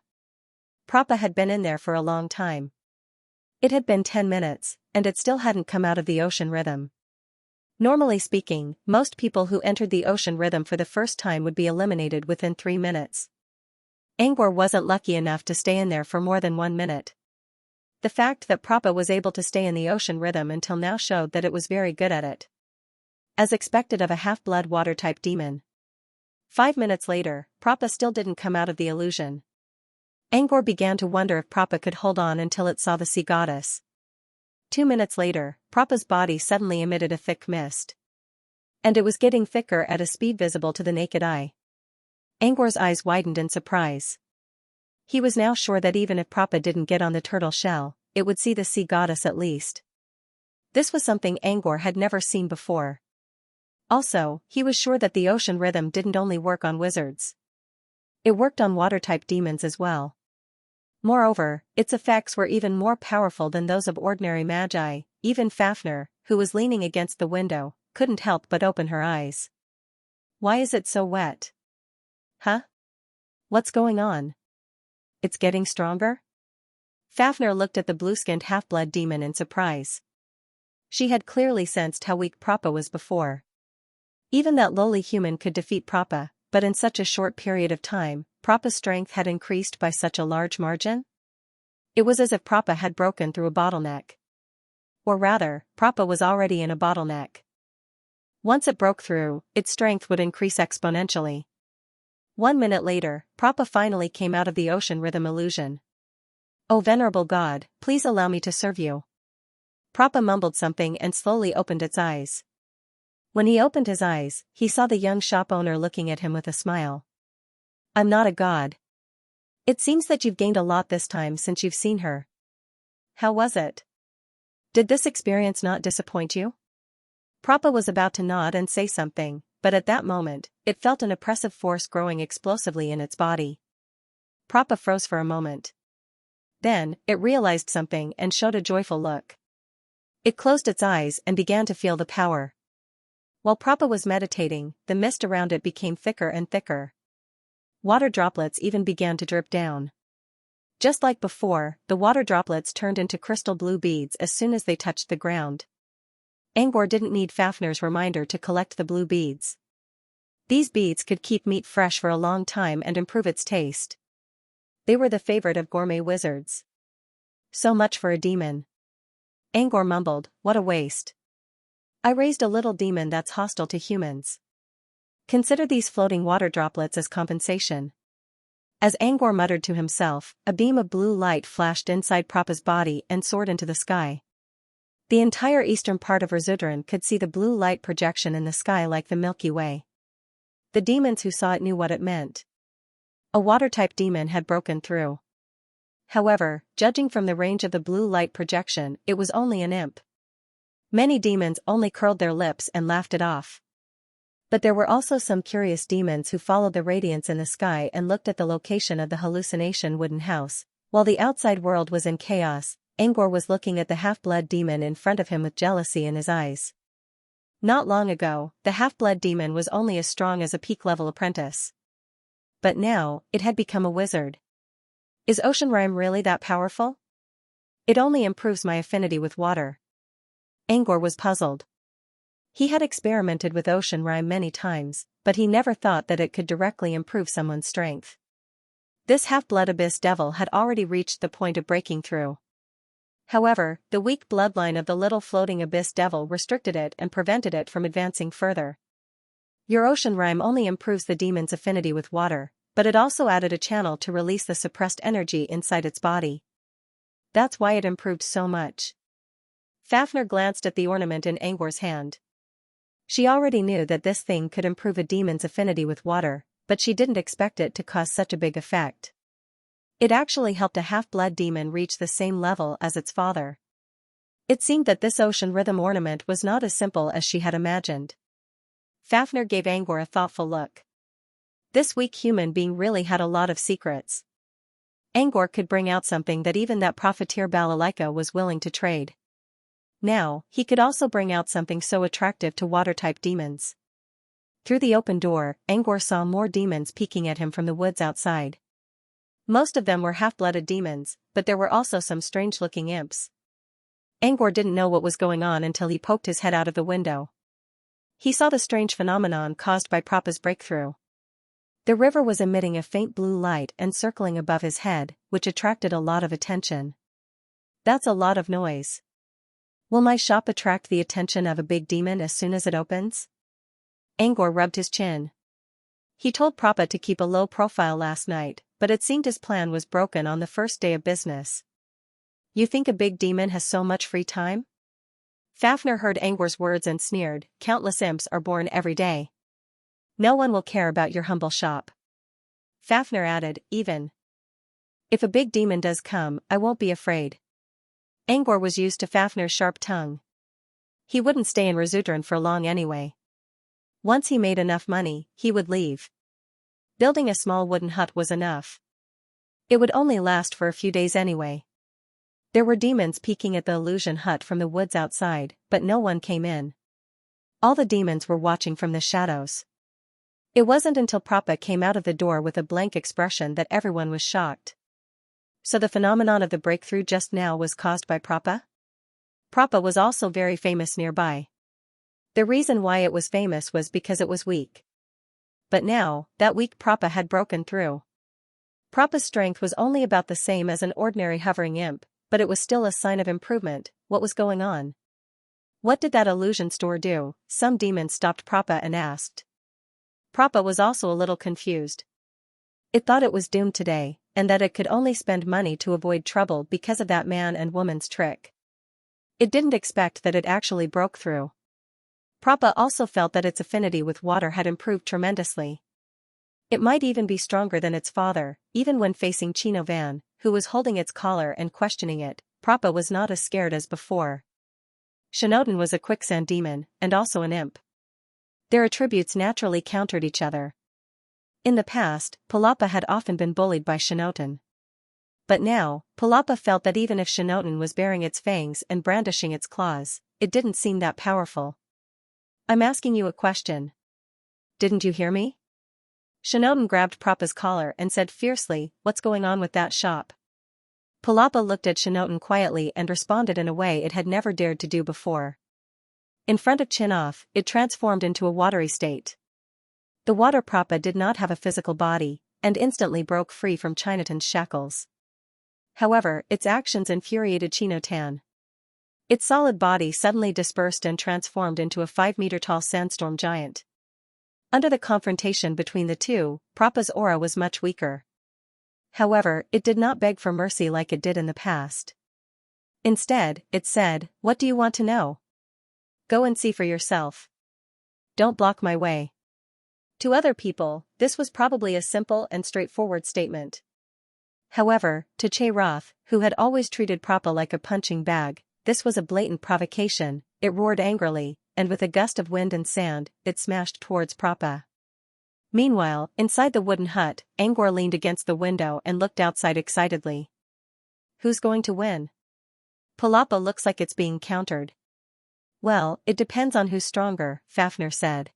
[SPEAKER 1] Prappa had been in there for a long time. It had been 10 minutes, and it still hadn't come out of the Ocean Rhythm. Normally speaking, most people who entered the Ocean Rhythm for the first time would be eliminated within 3 minutes. Angor wasn't lucky enough to stay in there for more than 1 minute. The fact that Prappa was able to stay in the Ocean Rhythm until now showed that it was very good at it. As expected of a half-blood water-type demon. 5 minutes later, Prappa still didn't come out of the illusion. Angor began to wonder if Prappa could hold on until it saw the sea goddess. 2 minutes later, Prappa's body suddenly emitted a thick mist. And it was getting thicker at a speed visible to the naked eye. Angor's eyes widened in surprise. He was now sure that even if Prappa didn't get on the turtle shell, it would see the sea goddess at least. This was something Angor had never seen before. Also, he was sure that the Ocean Rhythm didn't only work on wizards. It worked on water-type demons as well. Moreover, its effects were even more powerful than those of ordinary magi. Even Fafnir, who was leaning against the window, couldn't help but open her eyes. Why is it so wet? Huh? What's going on? It's getting stronger? Fafnir looked at the blue-skinned half-blood demon in surprise. She had clearly sensed how weak Prappa was before. Even that lowly human could defeat Prappa, but in such a short period of time, Prappa's strength had increased by such a large margin? It was as if Prappa had broken through a bottleneck. Or rather, Prappa was already in a bottleneck. Once it broke through, its strength would increase exponentially. 1 minute later, Prappa finally came out of the ocean rhythm illusion. "Oh venerable god, please allow me to serve you." Prappa mumbled something and slowly opened its eyes. When he opened his eyes, he saw the young shop owner looking at him with a smile. "I'm not a god. It seems that you've gained a lot this time since you've seen her. How was it? Did this experience not disappoint you?" Prappa was about to nod and say something, but at that moment, it felt an oppressive force growing explosively in its body. Prappa froze for a moment. Then, it realized something and showed a joyful look. It closed its eyes and began to feel the power. While Prappa was meditating, the mist around it became thicker and thicker. Water droplets even began to drip down. Just like before, the water droplets turned into crystal blue beads as soon as they touched the ground. Angor didn't need Fafnir's reminder to collect the blue beads. These beads could keep meat fresh for a long time and improve its taste. They were the favorite of gourmet wizards. So much for a demon. Angor mumbled, "What a waste. I raised a little demon that's hostile to humans. Consider these floating water droplets as compensation." As Angor muttered to himself, a beam of blue light flashed inside Prappa's body and soared into the sky. The entire eastern part of Rizudaran could see the blue light projection in the sky like the Milky Way. The demons who saw it knew what it meant. A water-type demon had broken through. However, judging from the range of the blue light projection, it was only an imp. Many demons only curled their lips and laughed it off. But there were also some curious demons who followed the radiance in the sky and looked at the location of the hallucination wooden house. While the outside world was in chaos, Angor was looking at the half-blood demon in front of him with jealousy in his eyes. Not long ago, the half-blood demon was only as strong as a peak-level apprentice. But now, it had become a wizard. Is ocean rime really that powerful? It only improves my affinity with water. Angor was puzzled. He had experimented with ocean rime many times, but he never thought that it could directly improve someone's strength. This half-blood abyss devil had already reached the point of breaking through. However, the weak bloodline of the little floating abyss devil restricted it and prevented it from advancing further. Your ocean rime only improves the demon's affinity with water, but it also added a channel to release the suppressed energy inside its body. That's why it improved so much. Fafnir glanced at the ornament in Angor's hand. She already knew that this thing could improve a demon's affinity with water, but she didn't expect it to cause such a big effect. It actually helped a half-blood demon reach the same level as its father. It seemed that this ocean rhythm ornament was not as simple as she had imagined. Fafnir gave Angor a thoughtful look. This weak human being really had a lot of secrets. Angor could bring out something that even that profiteer Balalaika was willing to trade. Now, he could also bring out something so attractive to water-type demons. Through the open door, Angor saw more demons peeking at him from the woods outside. Most of them were half-blooded demons, but there were also some strange-looking imps. Angor didn't know what was going on until he poked his head out of the window. He saw the strange phenomenon caused by Prappa's breakthrough. The river was emitting a faint blue light and circling above his head, which attracted a lot of attention. That's a lot of noise. Will my shop attract the attention of a big demon as soon as it opens? Angor rubbed his chin. He told Prappa to keep a low profile last night, but it seemed his plan was broken on the first day of business. You think a big demon has so much free time? Fafnir heard Angor's words and sneered, countless imps are born every day. No one will care about your humble shop. Fafnir added, even if a big demon does come, I won't be afraid. Angor was used to Fafnir's sharp tongue. He wouldn't stay in Rizudaran for long anyway. Once he made enough money, he would leave. Building a small wooden hut was enough. It would only last for a few days anyway. There were demons peeking at the illusion hut from the woods outside, but no one came in. All the demons were watching from the shadows. It wasn't until Prappa came out of the door with a blank expression that everyone was shocked. So the phenomenon of the breakthrough just now was caused by Prappa? Prappa was also very famous nearby. The reason why it was famous was because it was weak. But now, that weak Prappa had broken through. Prappa's strength was only about the same as an ordinary hovering imp, but it was still a sign of improvement. What was going on? What did that illusion store do? Some demon stopped Prappa and asked. Prappa was also a little confused. It thought it was doomed today, and that it could only spend money to avoid trouble because of that man and woman's trick. It didn't expect that it actually broke through. Prappa also felt that its affinity with water had improved tremendously. It might even be stronger than its father. Even when facing Chino Van, who was holding its collar and questioning it, Prappa was not as scared as before. Shinoten was a quicksand demon, and also an imp. Their attributes naturally countered each other. In the past, Palapa had often been bullied by Shinoten. But now, Palapa felt that even if Shinoten was baring its fangs and brandishing its claws, it didn't seem that powerful. I'm asking you a question. Didn't you hear me? Shinoten grabbed Prappa's collar and said fiercely, "What's going on with that shop?" Palapa looked at Shinoten quietly and responded in a way it had never dared to do before. In front of Chin-Off, it transformed into a watery state. The water Prappa did not have a physical body, and instantly broke free from Chinotan's shackles. However, its actions infuriated Chino-tan. Its solid body suddenly dispersed and transformed into a 5-meter-tall sandstorm giant. Under the confrontation between the two, Prappa's aura was much weaker. However, it did not beg for mercy like it did in the past. Instead, it said, "What do you want to know? Go and see for yourself. Don't block my way." To other people, this was probably a simple and straightforward statement. However, to Che-Roth, who had always treated Prappa like a punching bag, this was a blatant provocation. It roared angrily, and with a gust of wind and sand, it smashed towards Prappa. Meanwhile, inside the wooden hut, Angor leaned against the window and looked outside excitedly. Who's going to win? Palapa looks like it's being countered. Well, it depends on who's stronger, Fafnir said.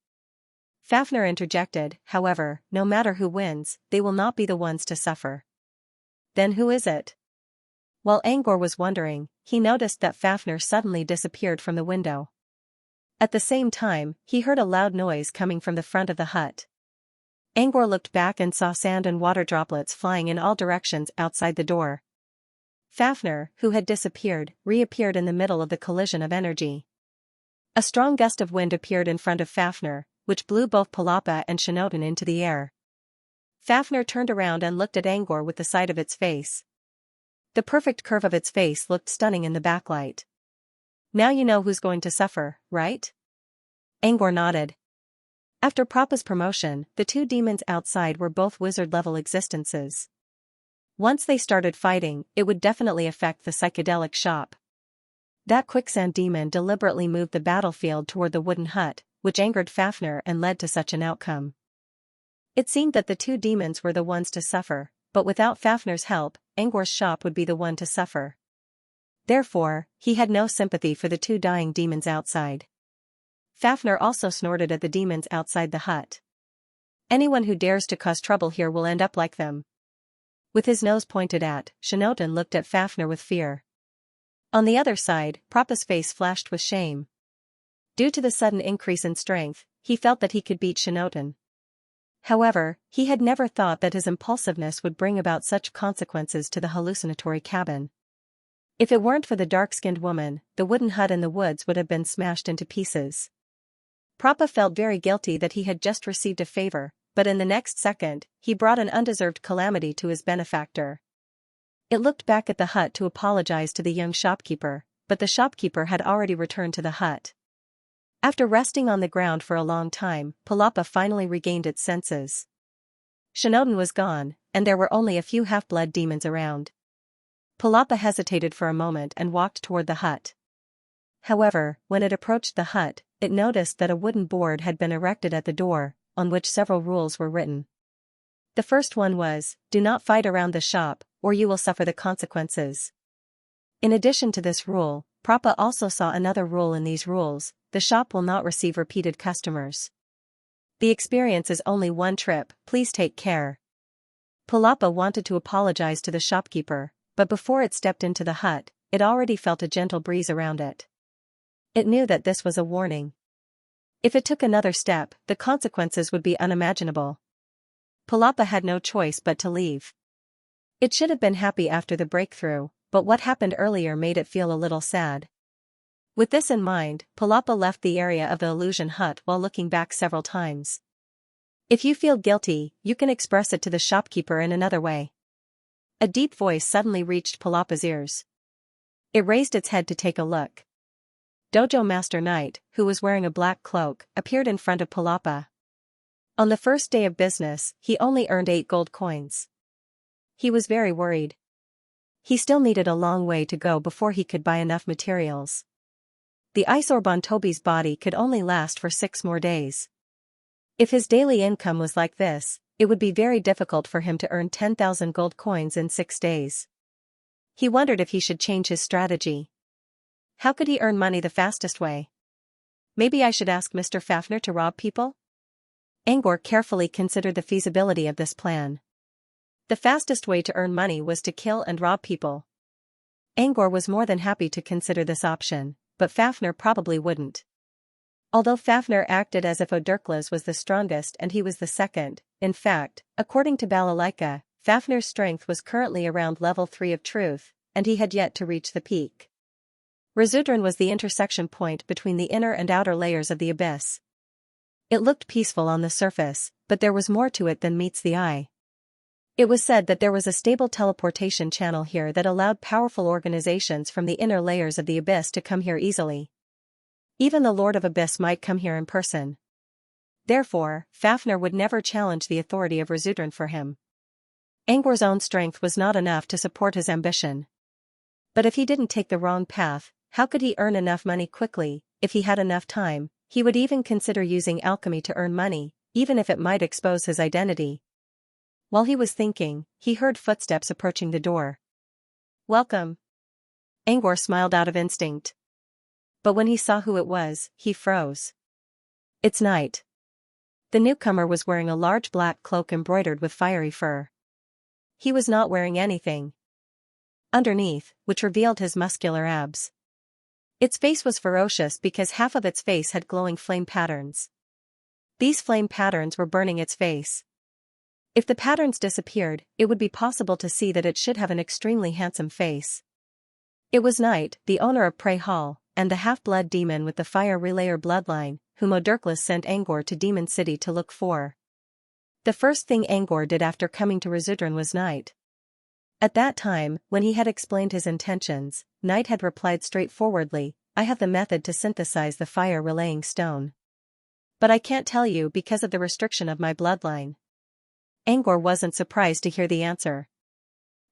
[SPEAKER 1] Fafnir interjected, however, no matter who wins, they will not be the ones to suffer. Then who is it? While Angor was wondering, he noticed that Fafnir suddenly disappeared from the window. At the same time, he heard a loud noise coming from the front of the hut. Angor looked back and saw sand and water droplets flying in all directions outside the door. Fafnir, who had disappeared, reappeared in the middle of the collision of energy. A strong gust of wind appeared in front of Fafnir, which blew both Palapa and Shinoten into the air. Fafnir turned around and looked at Angor with the side of its face. The perfect curve of its face looked stunning in the backlight. Now you know who's going to suffer, right? Angor nodded. After Prappa's promotion, the two demons outside were both wizard-level existences. Once they started fighting, it would definitely affect the psychedelic shop. That quicksand demon deliberately moved the battlefield toward the wooden hut, which angered Fafnir and led to such an outcome. It seemed that the two demons were the ones to suffer, but without Fafnir's help, Angor's shop would be the one to suffer. Therefore, he had no sympathy for the two dying demons outside. Fafnir also snorted at the demons outside the hut. Anyone who dares to cause trouble here will end up like them. With his nose pointed at, Shinoten looked at Fafnir with fear. On the other side, Prappa's face flashed with shame. Due to the sudden increase in strength, he felt that he could beat Shinoten. However, he had never thought that his impulsiveness would bring about such consequences to the hallucinatory cabin. If it weren't for the dark-skinned woman, the wooden hut in the woods would have been smashed into pieces. Prappa felt very guilty that he had just received a favor, but in the next second, he brought an undeserved calamity to his benefactor. It looked back at the hut to apologize to the young shopkeeper, but the shopkeeper had already returned to the hut. After resting on the ground for a long time, Palapa finally regained its senses. Shinoten was gone, and there were only a few half-blood demons around. Palapa hesitated for a moment and walked toward the hut. However, when it approached the hut, it noticed that a wooden board had been erected at the door, on which several rules were written. The first one was, "Do not fight around the shop, or you will suffer the consequences." In addition to this rule, Prappa also saw another rule in these rules: the shop will not receive repeated customers. The experience is only one trip, please take care. Palapa wanted to apologize to the shopkeeper, but before it stepped into the hut, it already felt a gentle breeze around it. It knew that this was a warning. If it took another step, the consequences would be unimaginable. Palapa had no choice but to leave. It should have been happy after the breakthrough, but what happened earlier made it feel a little sad. With this in mind, Palapa left the area of the illusion hut while looking back several times. If you feel guilty, you can express it to the shopkeeper in another way. A deep voice suddenly reached Palapa's ears. It raised its head to take a look. Dojo Master Knight, who was wearing a black cloak, appeared in front of Palapa. On the first day of business, he only earned 8 gold coins. He was very worried. He still needed a long way to go before he could buy enough materials. The ice orb on Toby's body could only last for 6 more days. If his daily income was like this, it would be very difficult for him to earn 10,000 gold coins in 6 days. He wondered if he should change his strategy. How could he earn money the fastest way? Maybe I should ask Mr. Fafner to rob people? Angor carefully considered the feasibility of this plan. The fastest way to earn money was to kill and rob people. Angor was more than happy to consider this option, but Fafner probably wouldn't. Although Fafner acted as if Odurkla's was the strongest and he was the second, in fact, according to Balalaika, Fafner's strength was currently around level 3 of truth, and he had yet to reach the peak. Razudran was the intersection point between the inner and outer layers of the abyss. It looked peaceful on the surface, but there was more to it than meets the eye. It was said that there was a stable teleportation channel here that allowed powerful organizations from the inner layers of the abyss to come here easily. Even the Lord of Abyss might come here in person. Therefore, Fafner would never challenge the authority of Razudran for him. Angor's own strength was not enough to support his ambition. But if he didn't take the wrong path, how could he earn enough money quickly? If he had enough time, he would even consider using alchemy to earn money, even if it might expose his identity. While he was thinking, he heard footsteps approaching the door. Welcome. Angor smiled out of instinct. But when he saw who it was, he froze. It's Knight. The newcomer was wearing a large black cloak embroidered with fiery fur. He was not wearing anything underneath, which revealed his muscular abs. Its face was ferocious because half of its face had glowing flame patterns. These flame patterns were burning its face. If the patterns disappeared, it would be possible to see that it should have an extremely handsome face. It was Knight, the owner of Prey Hall, and the half-blood demon with the fire relayer bloodline, whom Odurklas sent Angor to Demon City to look for. The first thing Angor did after coming to Razudran was Knight. At that time, when he had explained his intentions, Knight had replied straightforwardly, I have the method to synthesize the fire-relaying stone. But I can't tell you because of the restriction of my bloodline. Angor wasn't surprised to hear the answer.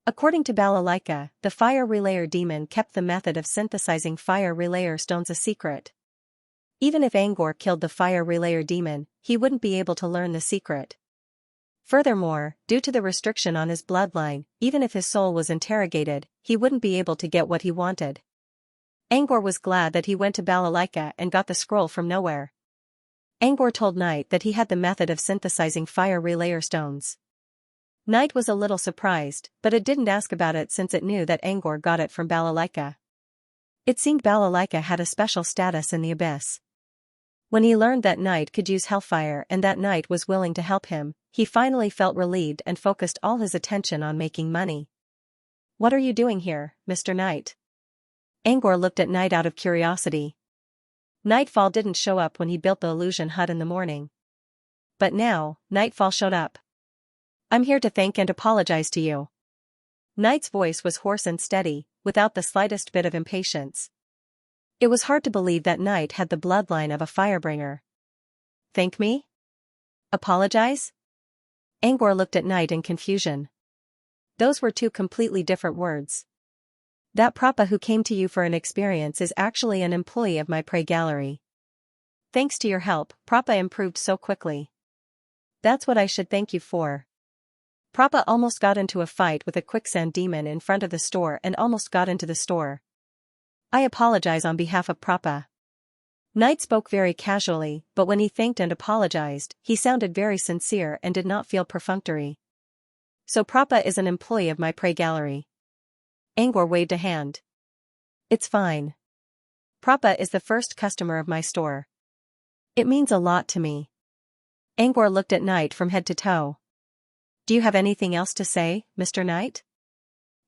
[SPEAKER 1] According to Balalaika, the fire relayer demon kept the method of synthesizing fire relayer stones a secret. Even if Angor killed the fire relayer demon, he wouldn't be able to learn the secret. Furthermore, due to the restriction on his bloodline, even if his soul was interrogated, he wouldn't be able to get what he wanted. Angor was glad that he went to Balalaika and got the scroll from nowhere. Angor told Knight that he had the method of synthesizing fire relayer stones. Knight was a little surprised, but it didn't ask about it since it knew that Angor got it from Balalaika. It seemed Balalaika had a special status in the abyss. When he learned that Knight could use hellfire and that Knight was willing to help him, he finally felt relieved and focused all his attention on making money. What are you doing here, Mr. Knight? Angor looked at Knight out of curiosity. Nightfall didn't show up when he built the illusion hut in the morning. But now, Nightfall showed up. I'm here to thank and apologize to you. Knight's voice was hoarse and steady, without the slightest bit of impatience. It was hard to believe that Knight had the bloodline of a firebringer. Thank me? Apologize? Angor looked at Knight in confusion. Those were 2 completely different words. That Prapa who came to you for an experience is actually an employee of my prey gallery. Thanks to your help, Prapa improved so quickly. That's what I should thank you for. Prapa almost got into a fight with a quicksand demon in front of the store and almost got into the store. I apologize on behalf of Prapa. Knight spoke very casually, but when he thanked and apologized, he sounded very sincere and did not feel perfunctory. So Prappa is an employee of my prey gallery. Angor waved a hand. It's fine. Prappa is the first customer of my store. It means a lot to me. Angor looked at Knight from head to toe. Do you have anything else to say, Mr. Knight?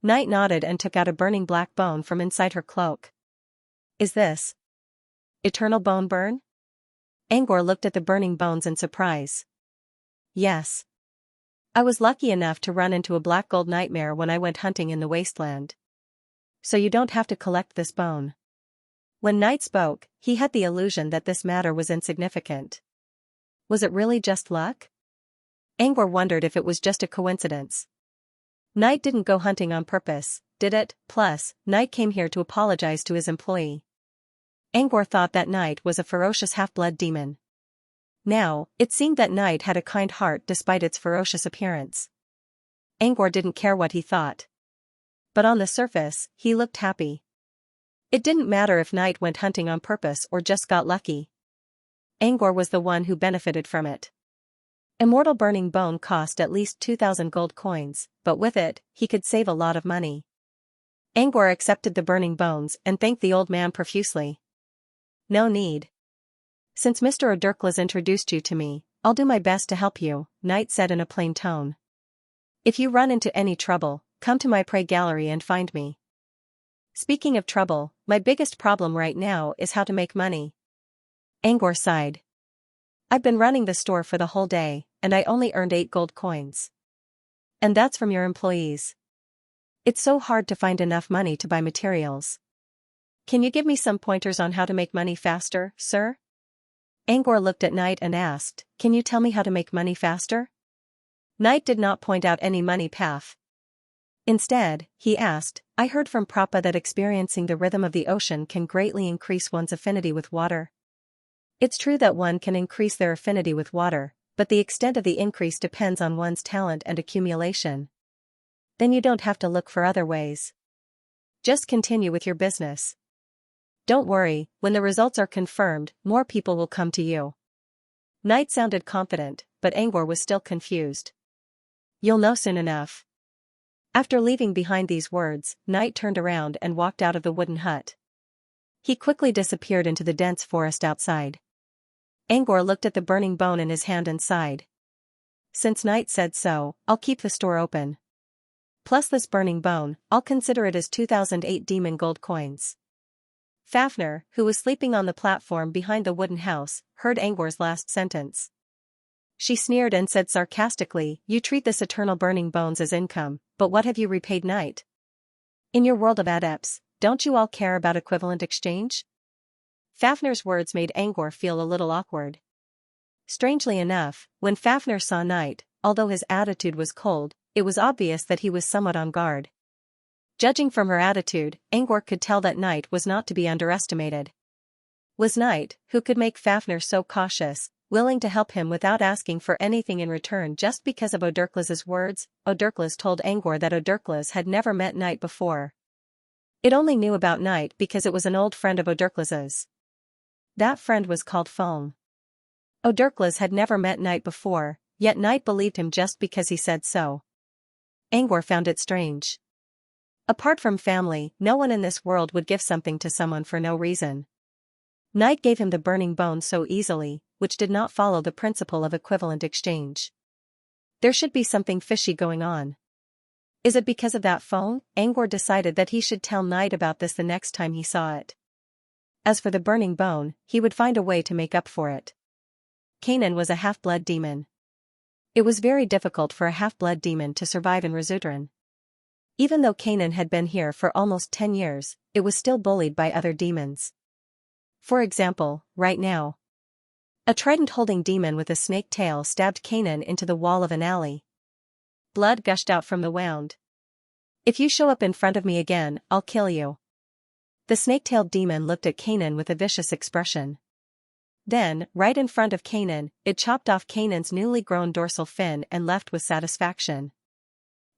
[SPEAKER 1] Knight nodded and took out a burning black bone from inside her cloak. Is this eternal bone burn? Angor looked at the burning bones in surprise. Yes. I was lucky enough to run into a black gold nightmare when I went hunting in the wasteland. So you don't have to collect this bone. When Knight spoke, he had the illusion that this matter was insignificant. Was it really just luck? Angor wondered if it was just a coincidence. Knight didn't go hunting on purpose, did it? Plus, Knight came here to apologize to his employee. Angor thought that Knight was a ferocious half-blood demon. Now, it seemed that Knight had a kind heart despite its ferocious appearance. Angor didn't care what he thought. But on the surface, he looked happy. It didn't matter if Knight went hunting on purpose or just got lucky. Angor was the one who benefited from it. Immortal burning bone cost at least 2,000 gold coins, but with it, he could save a lot of money. Angor accepted the burning bones and thanked the old man profusely. No need. Since Mr. Odurklas introduced you to me, I'll do my best to help you, Knight said in a plain tone. If you run into any trouble, come to my prey gallery and find me. Speaking of trouble, my biggest problem right now is how to make money. Angor sighed. I've been running the store for the whole day, and I only earned 8 gold coins. And that's from your employees. It's so hard to find enough money to buy materials. Can you give me some pointers on how to make money faster, sir? Angor looked at Knight and asked, Can you tell me how to make money faster? Knight did not point out any money path. Instead, he asked, I heard from Prappa that experiencing the rhythm of the ocean can greatly increase one's affinity with water. It's true that one can increase their affinity with water, but the extent of the increase depends on one's talent and accumulation. Then you don't have to look for other ways. Just continue with your business. Don't worry, when the results are confirmed, more people will come to you. Knight sounded confident, but Angor was still confused. You'll know soon enough. After leaving behind these words, Knight turned around and walked out of the wooden hut. He quickly disappeared into the dense forest outside. Angor looked at the burning bone in his hand and sighed. Since Knight said so, I'll keep the store open. Plus this burning bone, I'll consider it as 2008 demon gold coins. Fafnir, who was sleeping on the platform behind the wooden house, heard Angor's last sentence. She sneered and said sarcastically, You treat this eternal burning bones as income, but what have you repaid Knight? In your world of adepts, don't you all care about equivalent exchange? Fafnir's words made Angor feel a little awkward. Strangely enough, when Fafnir saw Knight, although his attitude was cold, it was obvious that he was somewhat on guard. Judging from her attitude, Angor could tell that Knight was not to be underestimated. Was Knight, who could make Fafnir so cautious, willing to help him without asking for anything in return just because of Odurklas's words? Odurklas told Angor that Odurklas had never met Knight before. It only knew about Knight because it was an old friend of Odurklas's. That friend was called Foam. Odurklas had never met Knight before, yet Knight believed him just because he said so. Angor found it strange. Apart from family, no one in this world would give something to someone for no reason. Knight gave him the burning bone so easily, which did not follow the principle of equivalent exchange. There should be something fishy going on. Is it because of that phone? Angor decided that he should tell Knight about this the next time he saw it. As for the burning bone, he would find a way to make up for it. Kanan was a half-blood demon. It was very difficult for a half-blood demon to survive in Razudran. Even though Kanan had been here for almost 10 years, it was still bullied by other demons. For example, right now. A trident-holding demon with a snake tail stabbed Kanan into the wall of an alley. Blood gushed out from the wound. If you show up in front of me again, I'll kill you. The snake-tailed demon looked at Kanan with a vicious expression. Then, right in front of Kanan, it chopped off Kanan's newly grown dorsal fin and left with satisfaction.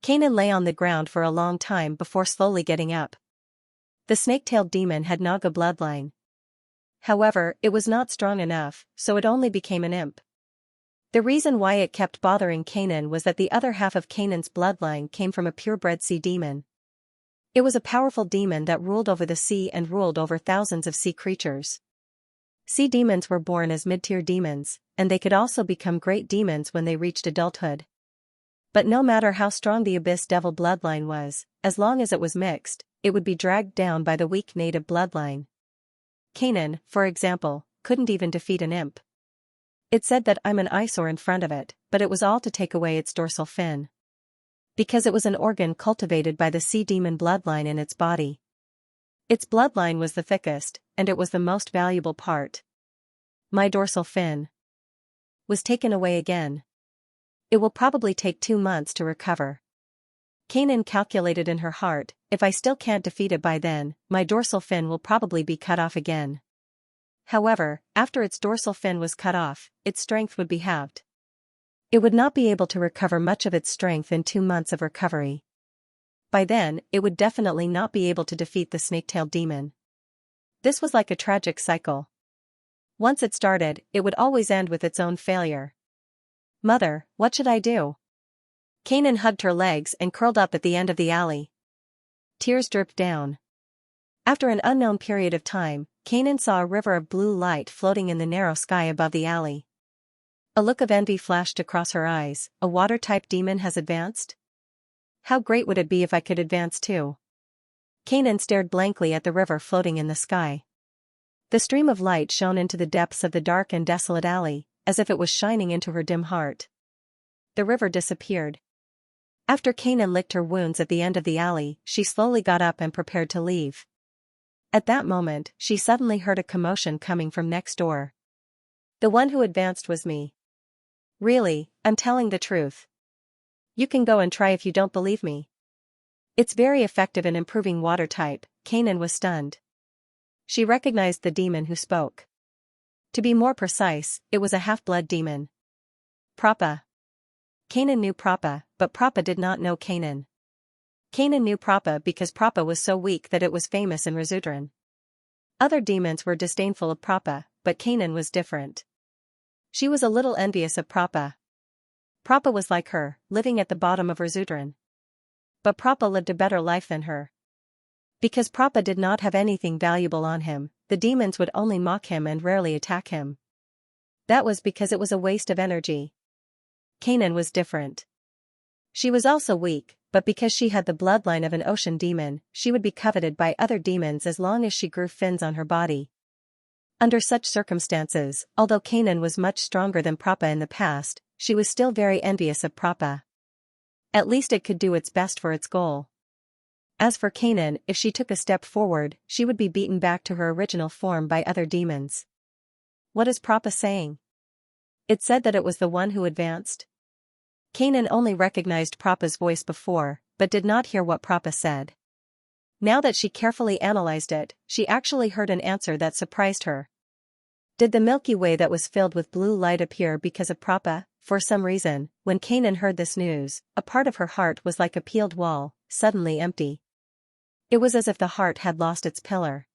[SPEAKER 1] Kanan lay on the ground for a long time before slowly getting up. The snake-tailed demon had Naga bloodline. However, it was not strong enough, so it only became an imp. The reason why it kept bothering Canaan was that the other half of Canaan's bloodline came from a purebred sea demon. It was a powerful demon that ruled over the sea and ruled over thousands of sea creatures. Sea demons were born as mid-tier demons, and they could also become great demons when they reached adulthood. But no matter how strong the Abyss Devil bloodline was, as long as it was mixed, it would be dragged down by the weak native bloodline. Canaan, for example, couldn't even defeat an imp. It said that I'm an eyesore in front of it, but it was all to take away its dorsal fin. Because it was an organ cultivated by the sea demon bloodline in its body. Its bloodline was the thickest, and it was the most valuable part. My dorsal fin was taken away again. It will probably take 2 months to recover. Canaan calculated in her heart, if I still can't defeat it by then, my dorsal fin will probably be cut off again. However, after its dorsal fin was cut off, its strength would be halved. It would not be able to recover much of its strength in 2 months of recovery. By then, it would definitely not be able to defeat the snake-tailed demon. This was like a tragic cycle. Once it started, it would always end with its own failure. Mother, what should I do? Canaan hugged her legs and curled up at the end of the alley. Tears dripped down. After an unknown period of time, Canaan saw a river of blue light floating in the narrow sky above the alley. A look of envy flashed across her eyes. A water-type demon has advanced? How great would it be if I could advance too? Canaan stared blankly at the river floating in the sky. The stream of light shone into the depths of the dark and desolate alley, as if it was shining into her dim heart. The river disappeared. After Canaan licked her wounds at the end of the alley, she slowly got up and prepared to leave. At that moment, she suddenly heard a commotion coming from next door. The one who advanced was me. Really, I'm telling the truth. You can go and try if you don't believe me. It's very effective in improving water type. Canaan was stunned. She recognized the demon who spoke. To be more precise, it was a half-blood demon. Prappa. Canaan knew Prappa, but Prappa did not know Canaan. Canaan knew Prappa because Prappa was so weak that it was famous in Razudran. Other demons were disdainful of Prappa, but Canaan was different. She was a little envious of Prappa. Prappa was like her, living at the bottom of Razudran. But Prappa lived a better life than her. Because Prappa did not have anything valuable on him, the demons would only mock him and rarely attack him. That was because it was a waste of energy. Canaan was different. She was also weak, but because she had the bloodline of an ocean demon, she would be coveted by other demons as long as she grew fins on her body. Under such circumstances, although Canaan was much stronger than Prappa in the past, she was still very envious of Prappa. At least it could do its best for its goal. As for Canaan, if she took a step forward, she would be beaten back to her original form by other demons. What is Prappa saying? It said that it was the one who advanced. Canaan only recognized Prappa's voice before, but did not hear what Prappa said. Now that she carefully analyzed it, she actually heard an answer that surprised her. Did the Milky Way that was filled with blue light appear because of Prappa? For some reason, when Canaan heard this news, a part of her heart was like a peeled wall, suddenly empty. It was as if the heart had lost its pillar.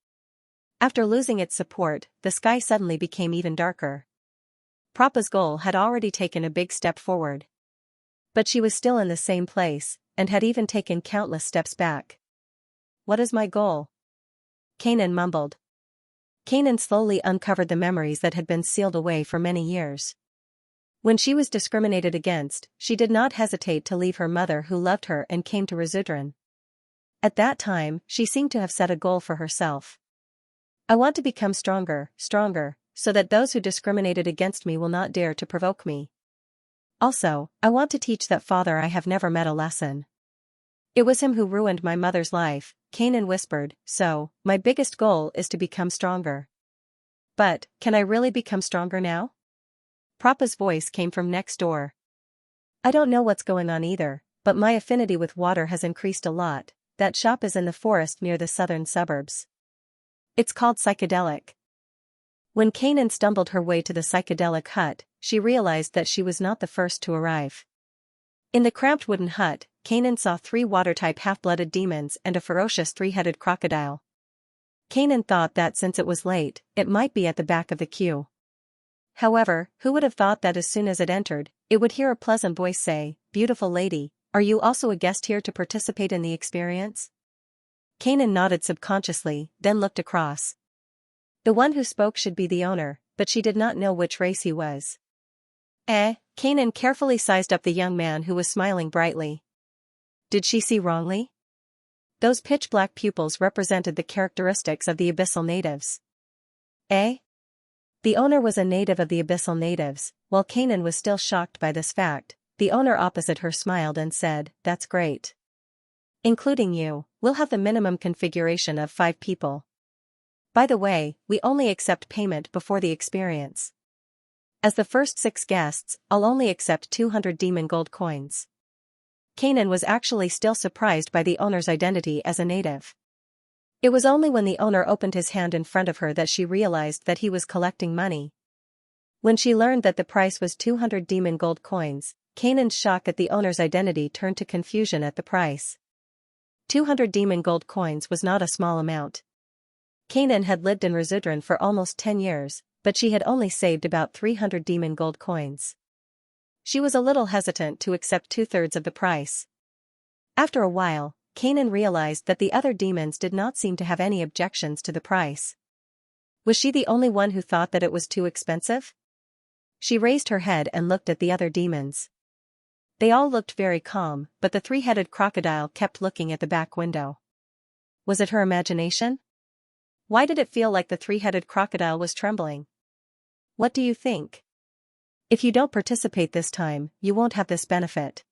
[SPEAKER 1] After losing its support, the sky suddenly became even darker. Prappa's goal had already taken a big step forward. But she was still in the same place, and had even taken countless steps back. What is my goal? Canaan mumbled. Canaan slowly uncovered the memories that had been sealed away for many years. When she was discriminated against, she did not hesitate to leave her mother who loved her and came to Razudran. At that time, she seemed to have set a goal for herself. I want to become stronger, so that those who discriminated against me will not dare to provoke me. Also, I want to teach that father I have never met a lesson. It was him who ruined my mother's life, Canaan whispered, so, my biggest goal is to become stronger. But, can I really become stronger now? Prappa's voice came from next door. I don't know what's going on either, but my affinity with water has increased a lot. That shop is in the forest near the southern suburbs. It's called Psychedelic. When Canaan stumbled her way to the Psychedelic hut, she realized that she was not the first to arrive. In the cramped wooden hut, Canaan saw 3 water-type half-blooded demons and a ferocious 3-headed crocodile. Kanan thought that since it was late, it might be at the back of the queue. However, who would have thought that as soon as it entered, it would hear a pleasant voice say, "Beautiful lady, are you also a guest here to participate in the experience?" Kanan nodded subconsciously, then looked across. The one who spoke should be the owner, but she did not know which race he was. Kanan carefully sized up the young man who was smiling brightly. Did she see wrongly? Those pitch-black pupils represented the characteristics of the Abyssal natives. The owner was a native of the Abyssal natives. While Kanan was still shocked by this fact, the owner opposite her smiled and said, "That's great. Including you, we'll have the minimum configuration of 5 people. By the way, we only accept payment before the experience. As the first 6 guests, I'll only accept 200 demon gold coins." Kanan was actually still surprised by the owner's identity as a native. It was only when the owner opened his hand in front of her that she realized that he was collecting money. When she learned that the price was 200 demon gold coins, Kanan's shock at the owner's identity turned to confusion at the price. 200 demon gold coins was not a small amount. Kanan had lived in Razudran for almost 10 years, but she had only saved about 300 demon gold coins. She was a little hesitant to accept 2/3 of the price. After a while, Kanan realized that the other demons did not seem to have any objections to the price. Was she the only one who thought that it was too expensive? She raised her head and looked at the other demons. They all looked very calm, but the 3-headed crocodile kept looking at the back window. Was it her imagination? Why did it feel like the 3-headed crocodile was trembling? What do you think? If you don't participate this time, you won't have this benefit.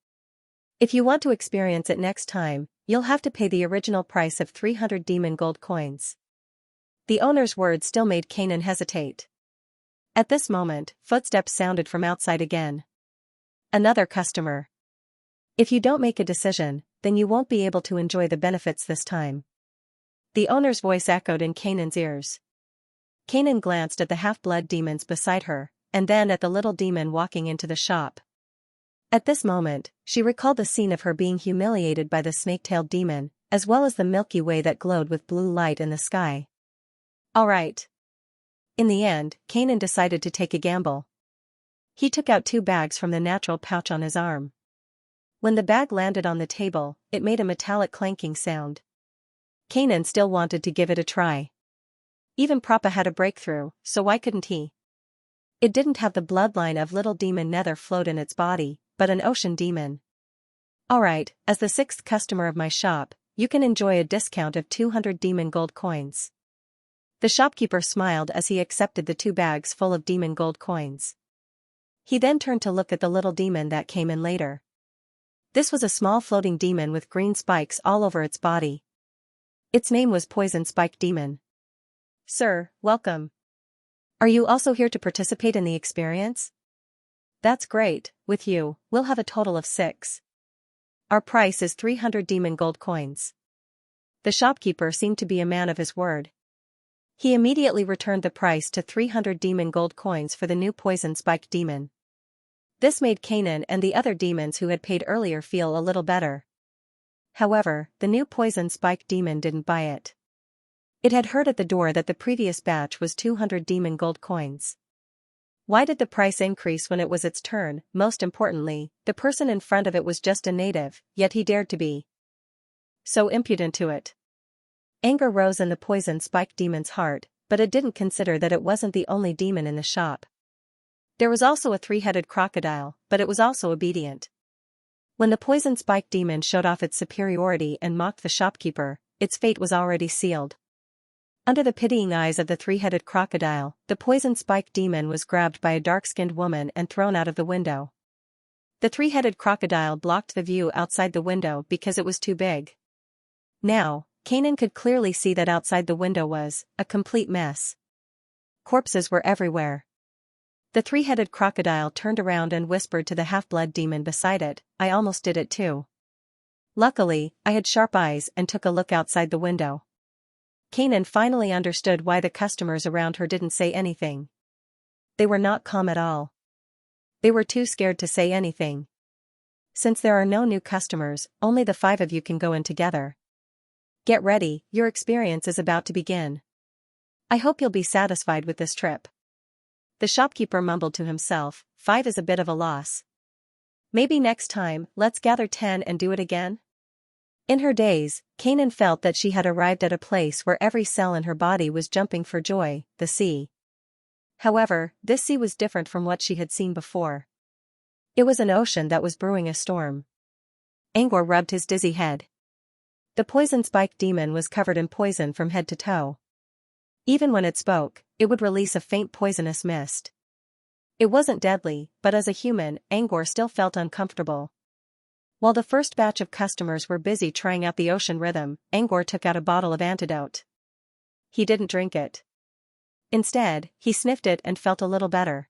[SPEAKER 1] If you want to experience it next time, you'll have to pay the original price of 300 demon gold coins. The owner's words still made Kanan hesitate. At this moment, footsteps sounded from outside again. Another customer. If you don't make a decision, then you won't be able to enjoy the benefits this time. The owner's voice echoed in Kanan's ears. Kanan glanced at the half-blood demons beside her, and then at the little demon walking into the shop. At this moment, she recalled the scene of her being humiliated by the snake-tailed demon, as well as the Milky Way that glowed with blue light in the sky. All right. In the end, Kanan decided to take a gamble. He took out 2 bags from the natural pouch on his arm. When the bag landed on the table, it made a metallic clanking sound. Kanan still wanted to give it a try. Even Prappa had a breakthrough, so why couldn't he? It didn't have the bloodline of little demon Nether float in its body, but an ocean demon. Alright, as the 6th customer of my shop, you can enjoy a discount of 200 demon gold coins. The shopkeeper smiled as he accepted the 2 bags full of demon gold coins. He then turned to look at the little demon that came in later. This was a small floating demon with green spikes all over its body. Its name was Poison Spike Demon. "Sir, welcome. Are you also here to participate in the experience?" "That's great, with you, we'll have a total of 6. Our price is 300 demon gold coins." The shopkeeper seemed to be a man of his word. He immediately returned the price to 300 demon gold coins for the new Poison Spike Demon. This made Kanan and the other demons who had paid earlier feel a little better. However, the new Poison Spike Demon didn't buy it. It had heard at the door that the previous batch was 200 demon gold coins. Why did the price increase when it was its turn? Most importantly, the person in front of it was just a native, yet he dared to be so impudent to it. Anger rose in the Poison Spike Demon's heart, but it didn't consider that it wasn't the only demon in the shop. There was also a 3-headed crocodile, but it was also obedient. When the Poison Spike Demon showed off its superiority and mocked the shopkeeper, its fate was already sealed. Under the pitying eyes of the 3-headed crocodile, the Poison Spike Demon was grabbed by a dark-skinned woman and thrown out of the window. The 3-headed crocodile blocked the view outside the window because it was too big. Now, Kanan could clearly see that outside the window was a complete mess. Corpses were everywhere. The 3-headed crocodile turned around and whispered to the half-blood demon beside it, "I almost did it too. Luckily, I had sharp eyes and took a look outside the window." Kanan finally understood why the customers around her didn't say anything. They were not calm at all. They were too scared to say anything. Since there are no new customers, only the 5 of you can go in together. Get ready, your experience is about to begin. I hope you'll be satisfied with this trip. The shopkeeper mumbled to himself, 5 is a bit of a loss. Maybe next time, let's gather 10 and do it again? In her daze, Kanan felt that she had arrived at a place where every cell in her body was jumping for joy, the sea. However, this sea was different from what she had seen before. It was an ocean that was brewing a storm. Angor rubbed his dizzy head. The poison-spiked demon was covered in poison from head to toe. Even when it spoke, it would release a faint poisonous mist. It wasn't deadly, but as a human, Angor still felt uncomfortable. While the first batch of customers were busy trying out the ocean rhythm, Angor took out a bottle of antidote. He didn't drink it. Instead, he sniffed it and felt a little better.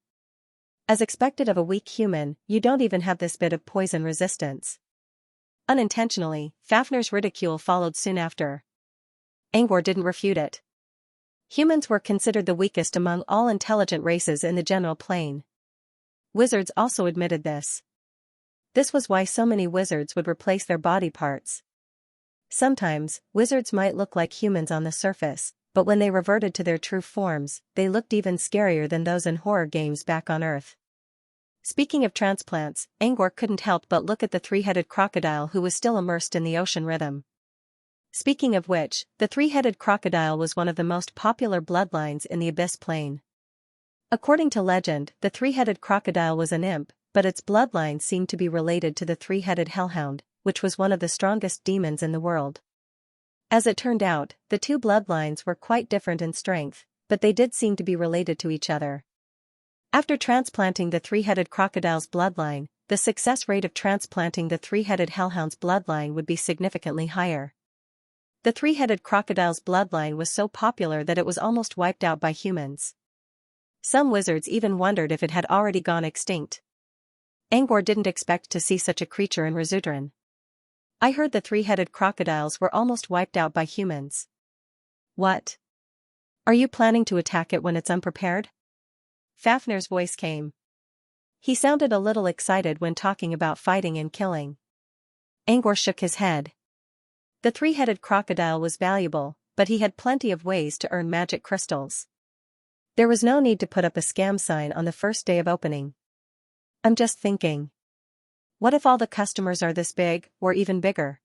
[SPEAKER 1] As expected of a weak human, you don't even have this bit of poison resistance. Unintentionally, Fafnir's ridicule followed soon after. Angor didn't refute it. Humans were considered the weakest among all intelligent races in the general plane. Wizards also admitted this. This was why so many wizards would replace their body parts. Sometimes, wizards might look like humans on the surface, but when they reverted to their true forms, they looked even scarier than those in horror games back on Earth. Speaking of transplants, Angor couldn't help but look at the three-headed crocodile who was still immersed in the ocean rhythm. Speaking of which, the three-headed crocodile was one of the most popular bloodlines in the Abyss Plane. According to legend, the three-headed crocodile was an imp, but its bloodline seemed to be related to the three-headed hellhound, which was one of the strongest demons in the world. As it turned out, the two bloodlines were quite different in strength, but they did seem to be related to each other. After transplanting the three-headed crocodile's bloodline, the success rate of transplanting the three-headed hellhound's bloodline would be significantly higher. The three-headed crocodile's bloodline was so popular that it was almost wiped out by humans. Some wizards even wondered if it had already gone extinct. Angor didn't expect to see such a creature in Rizuteran. I heard the three-headed crocodiles were almost wiped out by humans. What? Are you planning to attack it when it's unprepared? Fafnir's voice came. He sounded a little excited when talking about fighting and killing. Angor shook his head. The three-headed crocodile was valuable, but he had plenty of ways to earn magic crystals. There was no need to put up a scam sign on the first day of opening. I'm just thinking. What if all the customers are this big, or even bigger?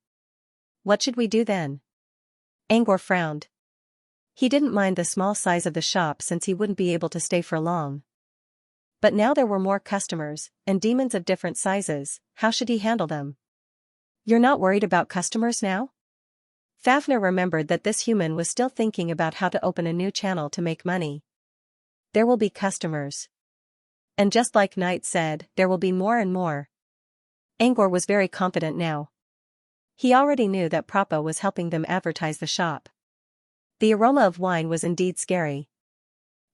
[SPEAKER 1] What should we do then? Angor frowned. He didn't mind the small size of the shop since he wouldn't be able to stay for long. But now there were more customers, and demons of different sizes. How should he handle them? You're not worried about customers now? Fafnir remembered that this human was still thinking about how to open a new channel to make money. There will be customers. And just like Knight said, there will be more and more. Angor was very confident now. He already knew that Prappa was helping them advertise the shop. The aroma of wine was indeed scary.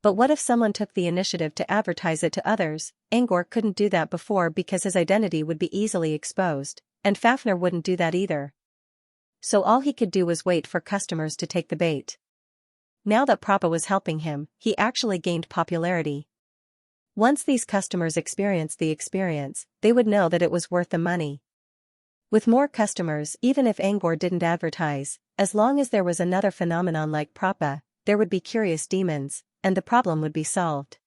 [SPEAKER 1] But what if someone took the initiative to advertise it to others? Angor couldn't do that before because his identity would be easily exposed, and Fafnir wouldn't do that either. So all he could do was wait for customers to take the bait. Now that Prappa was helping him, he actually gained popularity. Once these customers experienced the experience, they would know that it was worth the money. With more customers, even if Angor didn't advertise, as long as there was another phenomenon like Prappa, there would be curious demons, and the problem would be solved.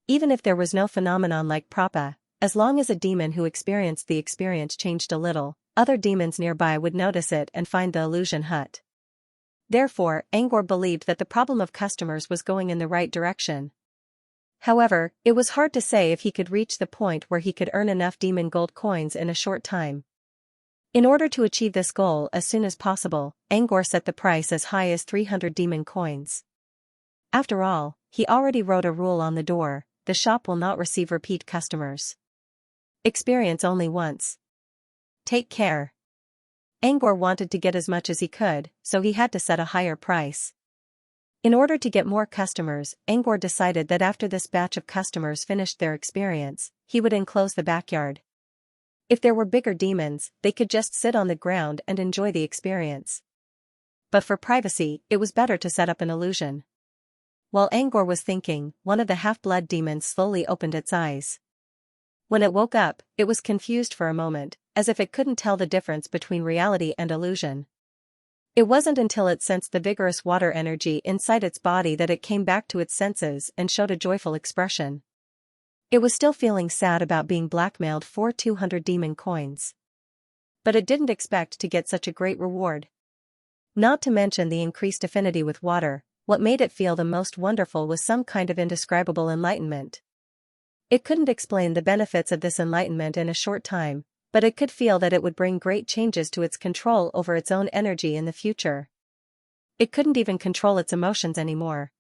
[SPEAKER 1] Even if there was no phenomenon like Prappa, as long as a demon who experienced the experience changed a little, other demons nearby would notice it and find the illusion hut. Therefore, Angor believed that the problem of customers was going in the right direction. However, it was hard to say if he could reach the point where he could earn enough demon gold coins in a short time. In order to achieve this goal as soon as possible, Angor set the price as high as 300 demon coins. After all, he already wrote a rule on the door: the shop will not receive repeat customers. Experience only once. Take care. Angor wanted to get as much as he could, so he had to set a higher price. In order to get more customers, Angor decided that after this batch of customers finished their experience, he would enclose the backyard. If there were bigger demons, they could just sit on the ground and enjoy the experience. But for privacy, it was better to set up an illusion. While Angor was thinking, one of the half-blood demons slowly opened its eyes. When it woke up, it was confused for a moment, as if it couldn't tell the difference between reality and illusion. It wasn't until it sensed the vigorous water energy inside its body that it came back to its senses and showed a joyful expression. It was still feeling sad about being blackmailed for 200 demon coins. But it didn't expect to get such a great reward. Not to mention the increased affinity with water, what made it feel the most wonderful was some kind of indescribable enlightenment. It couldn't explain the benefits of this enlightenment in a short time, but it could feel that it would bring great changes to its control over its own energy in the future. It couldn't even control its emotions anymore.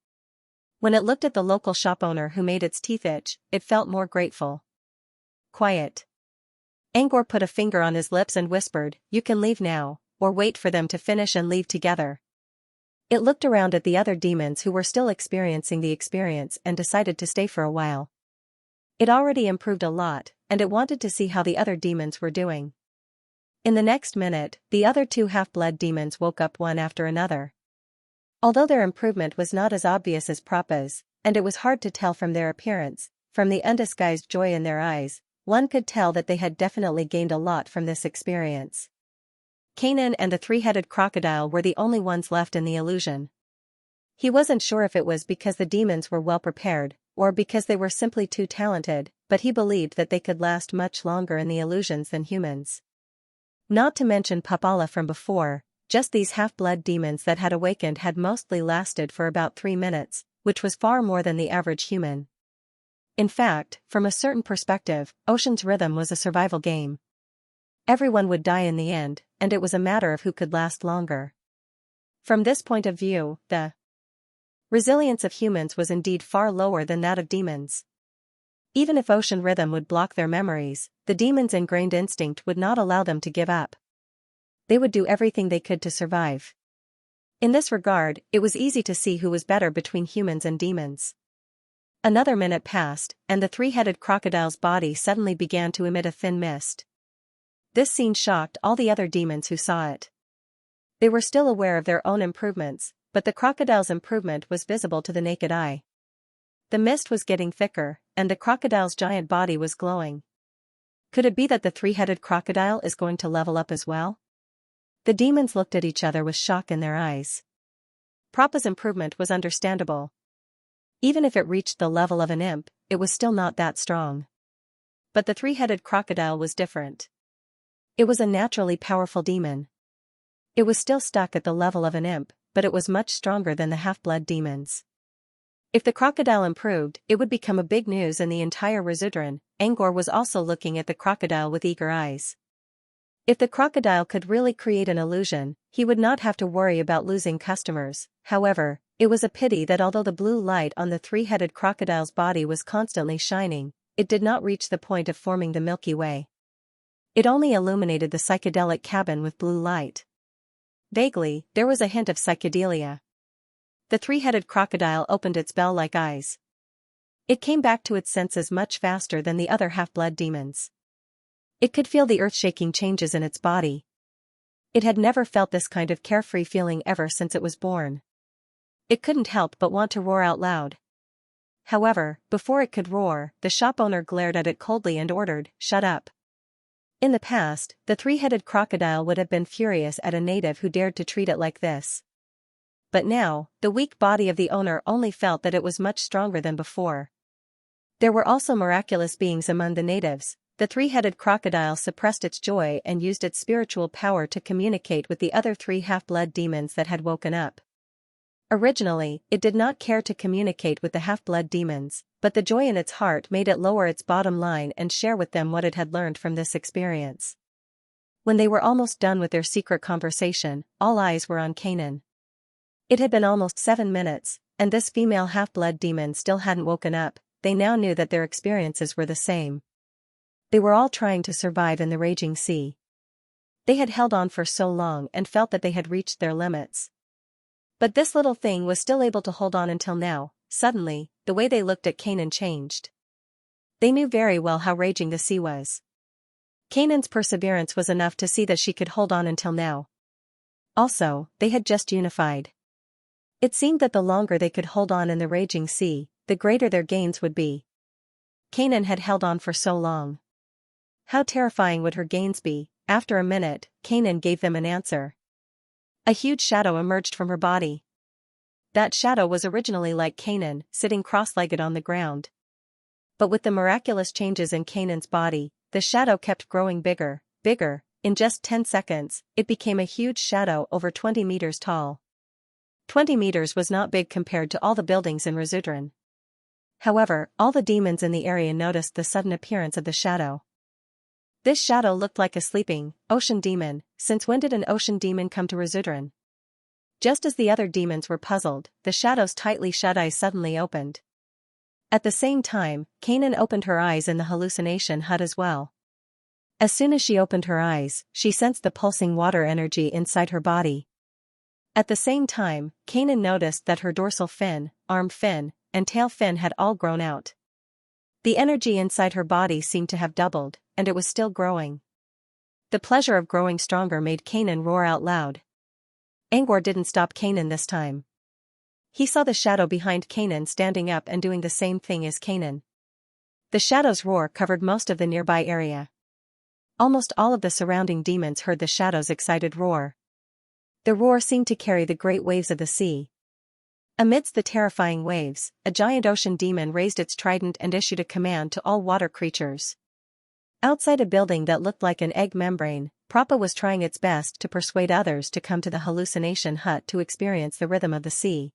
[SPEAKER 1] When it looked at the local shop owner who made its teeth itch, it felt more grateful. Quiet. Angor put a finger on his lips and whispered, "You can leave now, or wait for them to finish and leave together." It looked around at the other demons who were still experiencing the experience and decided to stay for a while. It already improved a lot, and it wanted to see how the other demons were doing. In the next minute, the other two half-blood demons woke up one after another. Although their improvement was not as obvious as Prappa's, and it was hard to tell from their appearance, from the undisguised joy in their eyes, one could tell that they had definitely gained a lot from this experience. Kanan and the three-headed crocodile were the only ones left in the illusion. He wasn't sure if it was because the demons were well prepared, or because they were simply too talented, but he believed that they could last much longer in the illusions than humans. Not to mention Papala from before, just these half-blood demons that had awakened had mostly lasted for about 3 minutes, which was far more than the average human. In fact, from a certain perspective, Ocean's Rhythm was a survival game. Everyone would die in the end, and it was a matter of who could last longer. From this point of view, the resilience of humans was indeed far lower than that of demons. Even if Ocean Rhythm would block their memories, the demons' ingrained instinct would not allow them to give up. They would do everything they could to survive. In this regard, it was easy to see who was better between humans and demons. Another minute passed, and the three-headed crocodile's body suddenly began to emit a thin mist. This scene shocked all the other demons who saw it. They were still aware of their own improvements, but the crocodile's improvement was visible to the naked eye. The mist was getting thicker, and the crocodile's giant body was glowing. Could it be that the three-headed crocodile is going to level up as well? The demons looked at each other with shock in their eyes. Prappa's improvement was understandable. Even if it reached the level of an imp, it was still not that strong. But the three-headed crocodile was different. It was a naturally powerful demon. It was still stuck at the level of an imp, but it was much stronger than the half-blood demons. If the crocodile improved, it would become a big news in the entire Resudran. Angor was also looking at the crocodile with eager eyes. If the crocodile could really create an illusion, he would not have to worry about losing customers. However, it was a pity that although the blue light on the three-headed crocodile's body was constantly shining, it did not reach the point of forming the Milky Way. It only illuminated the psychedelic cabin with blue light. Vaguely, there was a hint of psychedelia. The three-headed crocodile opened its bell-like eyes. It came back to its senses much faster than the other half-blood demons. It could feel the earth-shaking changes in its body. It had never felt this kind of carefree feeling ever since it was born. It couldn't help but want to roar out loud. However, before it could roar, the shop owner glared at it coldly and ordered, "Shut up." In the past, the three-headed crocodile would have been furious at a native who dared to treat it like this. But now, the weak body of the owner only felt that it was much stronger than before. There were also miraculous beings among the natives. The three-headed crocodile suppressed its joy and used its spiritual power to communicate with the other 3 half-blood demons that had woken up. Originally, it did not care to communicate with the half-blood demons, but the joy in its heart made it lower its bottom line and share with them what it had learned from this experience. When they were almost done with their secret conversation, all eyes were on Kanan. It had been almost 7 minutes, and this female half-blood demon still hadn't woken up. They now knew that their experiences were the same. They were all trying to survive in the raging sea. They had held on for so long and felt that they had reached their limits. But this little thing was still able to hold on until now. Suddenly, the way they looked at Kanan changed. They knew very well how raging the sea was. Kanan's perseverance was enough to see that she could hold on until now. Also, they had just unified. It seemed that the longer they could hold on in the raging sea, the greater their gains would be. Kanan had held on for so long. How terrifying would her gains be? After a minute, Kanan gave them an answer. A huge shadow emerged from her body. That shadow was originally like Kanan, sitting cross-legged on the ground. But with the miraculous changes in Kanan's body, the shadow kept growing bigger. In just 10 seconds, it became a huge shadow over 20 meters tall. 20 meters was not big compared to all the buildings in Razudran. However, all the demons in the area noticed the sudden appearance of the shadow. This shadow looked like a sleeping, ocean demon. Since when did an ocean demon come to Razudran? Just as the other demons were puzzled, the shadow's tightly shut eyes suddenly opened. At the same time, Kanan opened her eyes in the hallucination hut as well. As soon as she opened her eyes, she sensed the pulsing water energy inside her body. At the same time, Kanan noticed that her dorsal fin, arm fin, and tail fin had all grown out. The energy inside her body seemed to have doubled, and it was still growing. The pleasure of growing stronger made Kanan roar out loud. Angor didn't stop Kanan this time. He saw the shadow behind Kanan standing up and doing the same thing as Kanan. The shadow's roar covered most of the nearby area. Almost all of the surrounding demons heard the shadow's excited roar. The roar seemed to carry the great waves of the sea. Amidst the terrifying waves, a giant ocean demon raised its trident and issued a command to all water creatures. Outside a building that looked like an egg membrane, Prappa was trying its best to persuade others to come to the hallucination hut to experience the rhythm of the sea.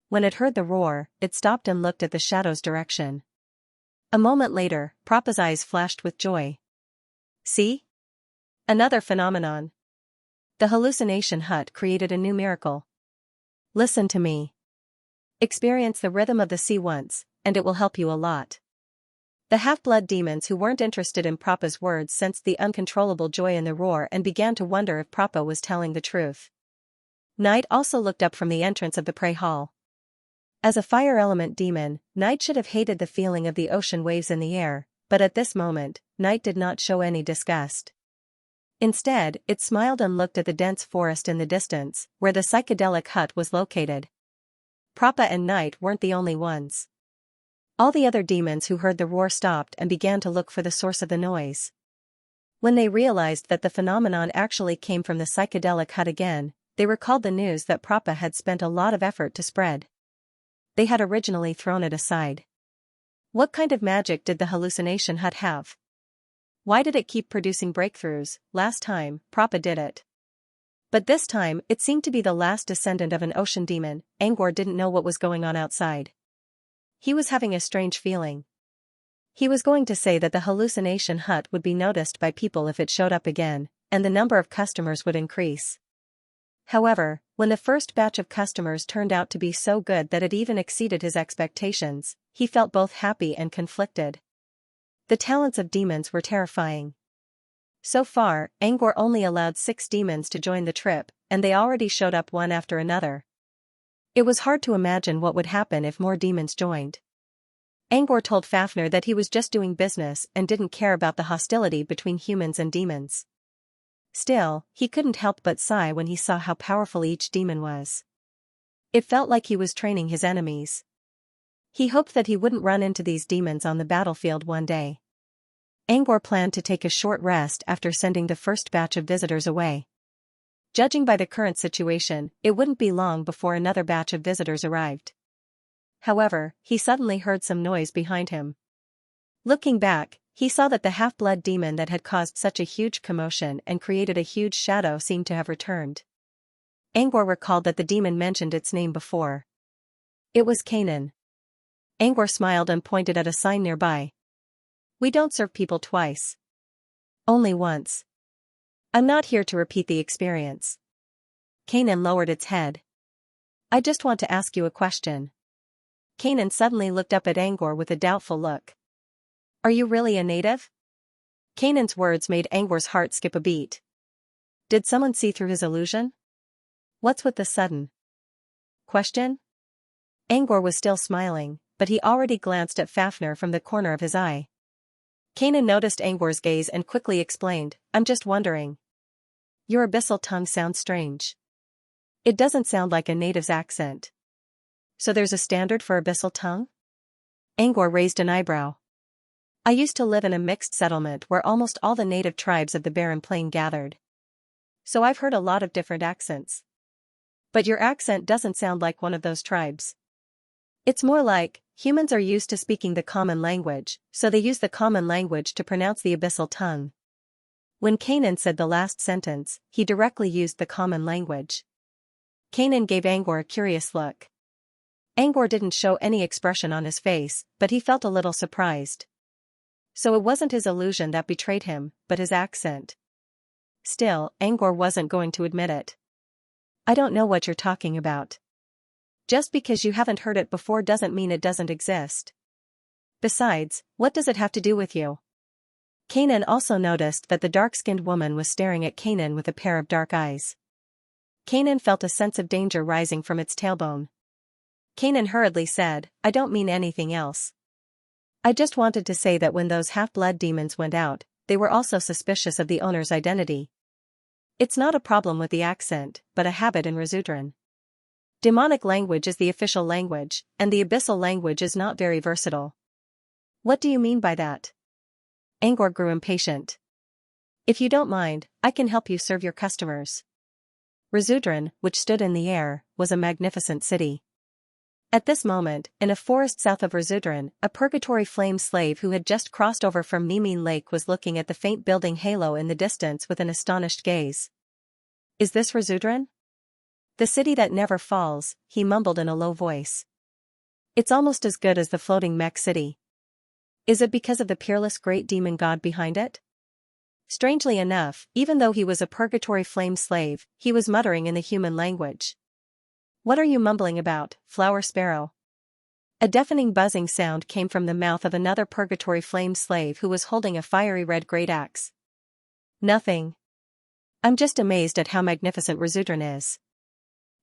[SPEAKER 1] When it heard the roar, it stopped and looked at the shadow's direction. A moment later, Prappa's eyes flashed with joy. See? Another phenomenon. The hallucination hut created a new miracle. Listen to me. Experience the rhythm of the sea once, and it will help you a lot. The half-blood demons who weren't interested in Prappa's words sensed the uncontrollable joy in the roar and began to wonder if Prappa was telling the truth. Night also looked up from the entrance of the prey hall. As a fire element demon, Night should have hated the feeling of the ocean waves in the air, but at this moment, Night did not show any disgust. Instead, it smiled and looked at the dense forest in the distance, where the psychedelic hut was located. Prappa and Night weren't the only ones. All the other demons who heard the roar stopped and began to look for the source of the noise. When they realized that the phenomenon actually came from the psychedelic hut again, they recalled the news that Prappa had spent a lot of effort to spread. They had originally thrown it aside. What kind of magic did the hallucination hut have? Why did it keep producing breakthroughs? Last time, Prappa did it. But this time, it seemed to be the last descendant of an ocean demon. Angor didn't know what was going on outside. He was having a strange feeling. He was going to say that the hallucination hut would be noticed by people if it showed up again, and the number of customers would increase. However, when the first batch of customers turned out to be so good that it even exceeded his expectations, he felt both happy and conflicted. The talents of demons were terrifying. So far, Angor only allowed 6 demons to join the trip, and they already showed up one after another. It was hard to imagine what would happen if more demons joined. Angor told Fafnir that he was just doing business and didn't care about the hostility between humans and demons. Still, he couldn't help but sigh when he saw how powerful each demon was. It felt like he was training his enemies. He hoped that he wouldn't run into these demons on the battlefield one day. Angor planned to take a short rest after sending the first batch of visitors away. Judging by the current situation, it wouldn't be long before another batch of visitors arrived. However, he suddenly heard some noise behind him. Looking back, he saw that the half-blood demon that had caused such a huge commotion and created a huge shadow seemed to have returned. Angor recalled that the demon mentioned its name before. It was Kanan. Angor smiled and pointed at a sign nearby. We don't serve people twice. Only once. I'm not here to repeat the experience. Kanan lowered its head. I just want to ask you a question. Kanan suddenly looked up at Angor with a doubtful look. Are you really a native? Kanan's words made Angor's heart skip a beat. Did someone see through his illusion? What's with the sudden question? Angor was still smiling, but he already glanced at Fafnir from the corner of his eye. Kanan noticed Angor's gaze and quickly explained, I'm just wondering. Your abyssal tongue sounds strange. It doesn't sound like a native's accent. So there's a standard for abyssal tongue? Angor raised an eyebrow. I used to live in a mixed settlement where almost all the native tribes of the Barren Plain gathered. so I've heard a lot of different accents. But your accent doesn't sound like one of those tribes. It's more like, humans are used to speaking the common language, so they use the common language to pronounce the abyssal tongue. When Kanan said the last sentence, he directly used the common language. Kanan gave Angor a curious look. Angor didn't show any expression on his face, but he felt a little surprised. So it wasn't his illusion that betrayed him, but his accent. Still, Angor wasn't going to admit it. I don't know what you're talking about. Just because you haven't heard it before doesn't mean it doesn't exist. Besides, what does it have to do with you? Kanan also noticed that the dark-skinned woman was staring at Kanan with a pair of dark eyes. Kanan felt a sense of danger rising from its tailbone. Kanan hurriedly said, I don't mean anything else. I just wanted to say that when those half-blood demons went out, they were also suspicious of the owner's identity. It's not a problem with the accent, but a habit in Resudran. Demonic language is the official language, and the abyssal language is not very versatile. What do you mean by that? Angor grew impatient. If you don't mind, I can help you serve your customers. Resudran, which stood in the air, was a magnificent city. At this moment, in a forest south of Resudran, a purgatory flame slave who had just crossed over from Mimin Lake was looking at the faint building halo in the distance with an astonished gaze. Is this Resudran? The city that never falls, he mumbled in a low voice. It's almost as good as the floating mech city. Is it because of the peerless great demon god behind it? Strangely enough, even though he was a purgatory flame slave, he was muttering in the human language. What are you mumbling about, flower sparrow? A deafening buzzing sound came from the mouth of another purgatory flame slave who was holding a fiery red great axe. Nothing. I'm just amazed at how magnificent Resudran is.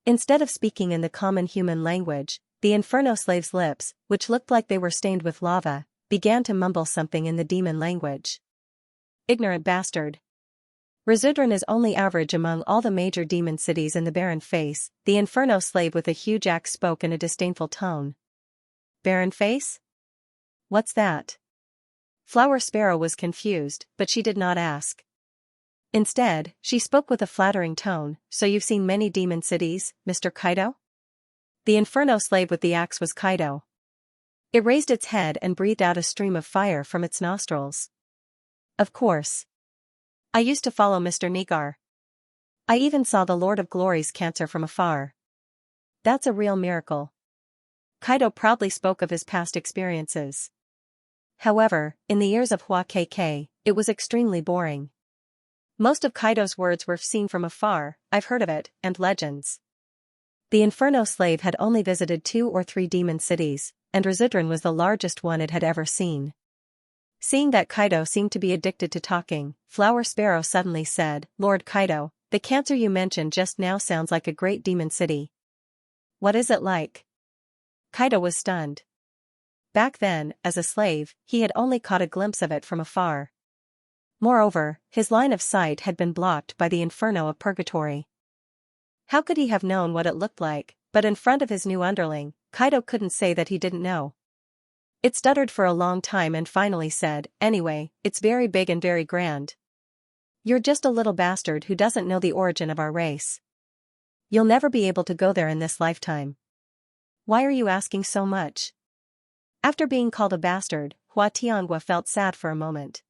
[SPEAKER 1] Instead of speaking in the common human language, the Inferno slave's lips, which looked like they were stained with lava, began to mumble something in the demon language. Ignorant bastard. Resudran is only average among all the major demon cities in the barren face, the Inferno slave with a huge axe spoke in a disdainful tone. Barren face? What's that? Flower Sparrow was confused, but she did not ask. Instead, she spoke with a flattering tone, so you've seen many demon cities, Mr. Kaido? The Inferno slave with the axe was Kaido. It raised its head and breathed out a stream of fire from its nostrils. Of course. I used to follow Mr. Nigar. I even saw the Lord of Glory's cancer from afar. That's a real miracle. Kaido proudly spoke of his past experiences. However, in the ears of Hua Kk, it was extremely boring. Most of Kaido's words were seen from afar, I've heard of it, and legends. The Inferno slave had only visited 2 or 3 demon cities, and Resudran was the largest one it had ever seen. Seeing that Kaido seemed to be addicted to talking, Flower Sparrow suddenly said, Lord Kaido, the cancer you mentioned just now sounds like a great demon city. What is it like? Kaido was stunned. Back then, as a slave, he had only caught a glimpse of it from afar. Moreover, his line of sight had been blocked by the inferno of purgatory. How could he have known what it looked like, but in front of his new underling, Kaido couldn't say that he didn't know. It stuttered for a long time and finally said, anyway, it's very big and very grand. You're just a little bastard who doesn't know the origin of our race. You'll never be able to go there in this lifetime. Why are you asking so much? After being called a bastard, Hua Tianghua felt sad for a moment.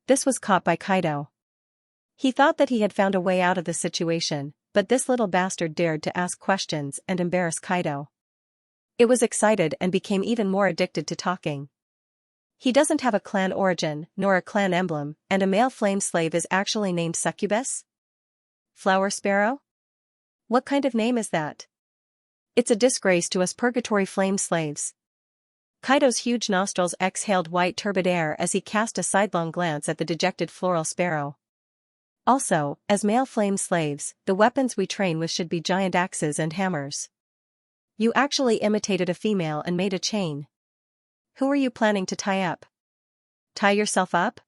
[SPEAKER 1] This was caught by Kaido. He thought that he had found a way out of the situation, but this little bastard dared to ask questions and embarrass Kaido. It was excited and became even more addicted to talking. He doesn't have a clan origin, nor a clan emblem, and a male flame slave is actually named Succubus? Flower Sparrow? What kind of name is that? It's a disgrace to us purgatory flame slaves. Kaido's huge nostrils exhaled white turbid air as he cast a sidelong glance at the dejected floral sparrow. Also, as male flame slaves, the weapons we train with should be giant axes and hammers. You actually imitated a female and made a chain. Who are you planning to tie up? Tie yourself up?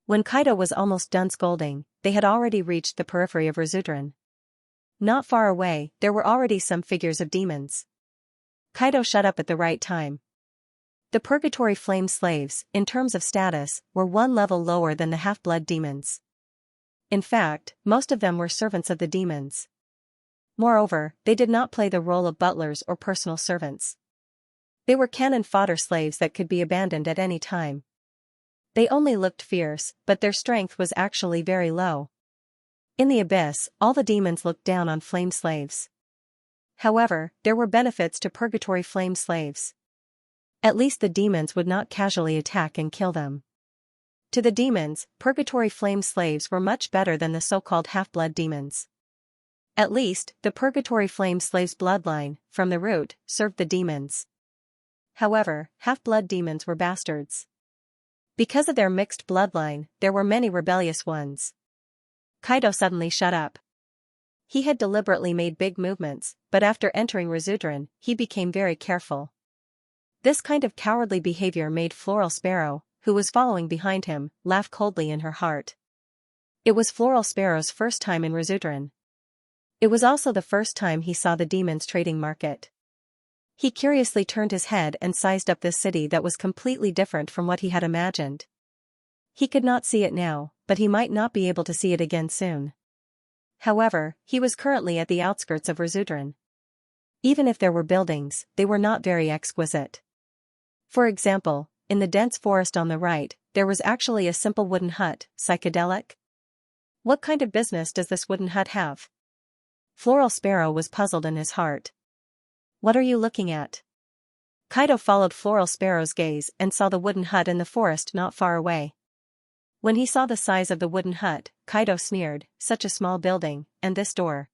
[SPEAKER 1] When Kaido was almost done scolding, they had already reached the periphery of Resudran. Not far away, there were already some figures of demons. Kaido shut up at the right time. The purgatory flame slaves, in terms of status, were one level lower than the half-blood demons. In fact, most of them were servants of the demons. Moreover, they did not play the role of butlers or personal servants. They were cannon fodder slaves that could be abandoned at any time. They only looked fierce, but their strength was actually very low. In the abyss, all the demons looked down on flame slaves. However, there were benefits to purgatory flame slaves. At least the demons would not casually attack and kill them. To the demons, purgatory flame slaves were much better than the so-called half-blood demons. At least, the purgatory flame slaves' bloodline, from the root, served the demons. However, half-blood demons were bastards. Because of their mixed bloodline, there were many rebellious ones. Kaido suddenly shut up. He had deliberately made big movements, but after entering Rizudran, he became very careful. This kind of cowardly behavior made Floral Sparrow, who was following behind him, laugh coldly in her heart. It was Floral Sparrow's first time in Rizudran. It was also the first time he saw the demons' trading market. He curiously turned his head and sized up this city that was completely different from what he had imagined. He could not see it now, but he might not be able to see it again soon. However, he was currently at the outskirts of Rizudran. Even if there were buildings, they were not very exquisite. For example, in the dense forest on the right, there was actually a simple wooden hut, psychedelic. What kind of business does this wooden hut have? Floral Sparrow was puzzled in his heart. What are you looking at? Kaido followed Floral Sparrow's gaze and saw the wooden hut in the forest not far away. When he saw the size of the wooden hut, Kaido sneered, such a small building, and this door.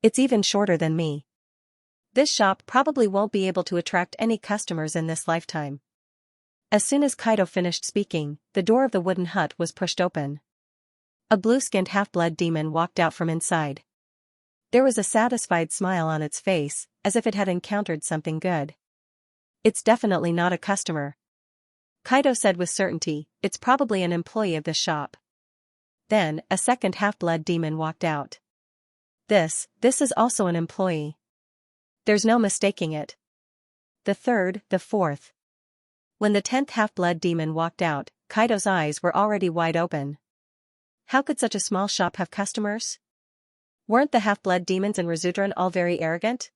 [SPEAKER 1] It's even shorter than me. This shop probably won't be able to attract any customers in this lifetime. As soon as Kaido finished speaking, the door of the wooden hut was pushed open. A blue-skinned half-blood demon walked out from inside. There was a satisfied smile on its face, as if it had encountered something good. It's definitely not a customer. Kaido said with certainty, it's probably an employee of the shop. Then, a second half-blood demon walked out. This is also an employee. There's no mistaking it. The third, the fourth. When the 10th half-blood demon walked out, Kaido's eyes were already wide open. How could such a small shop have customers? Weren't the half-blood demons in Rizudran all very arrogant?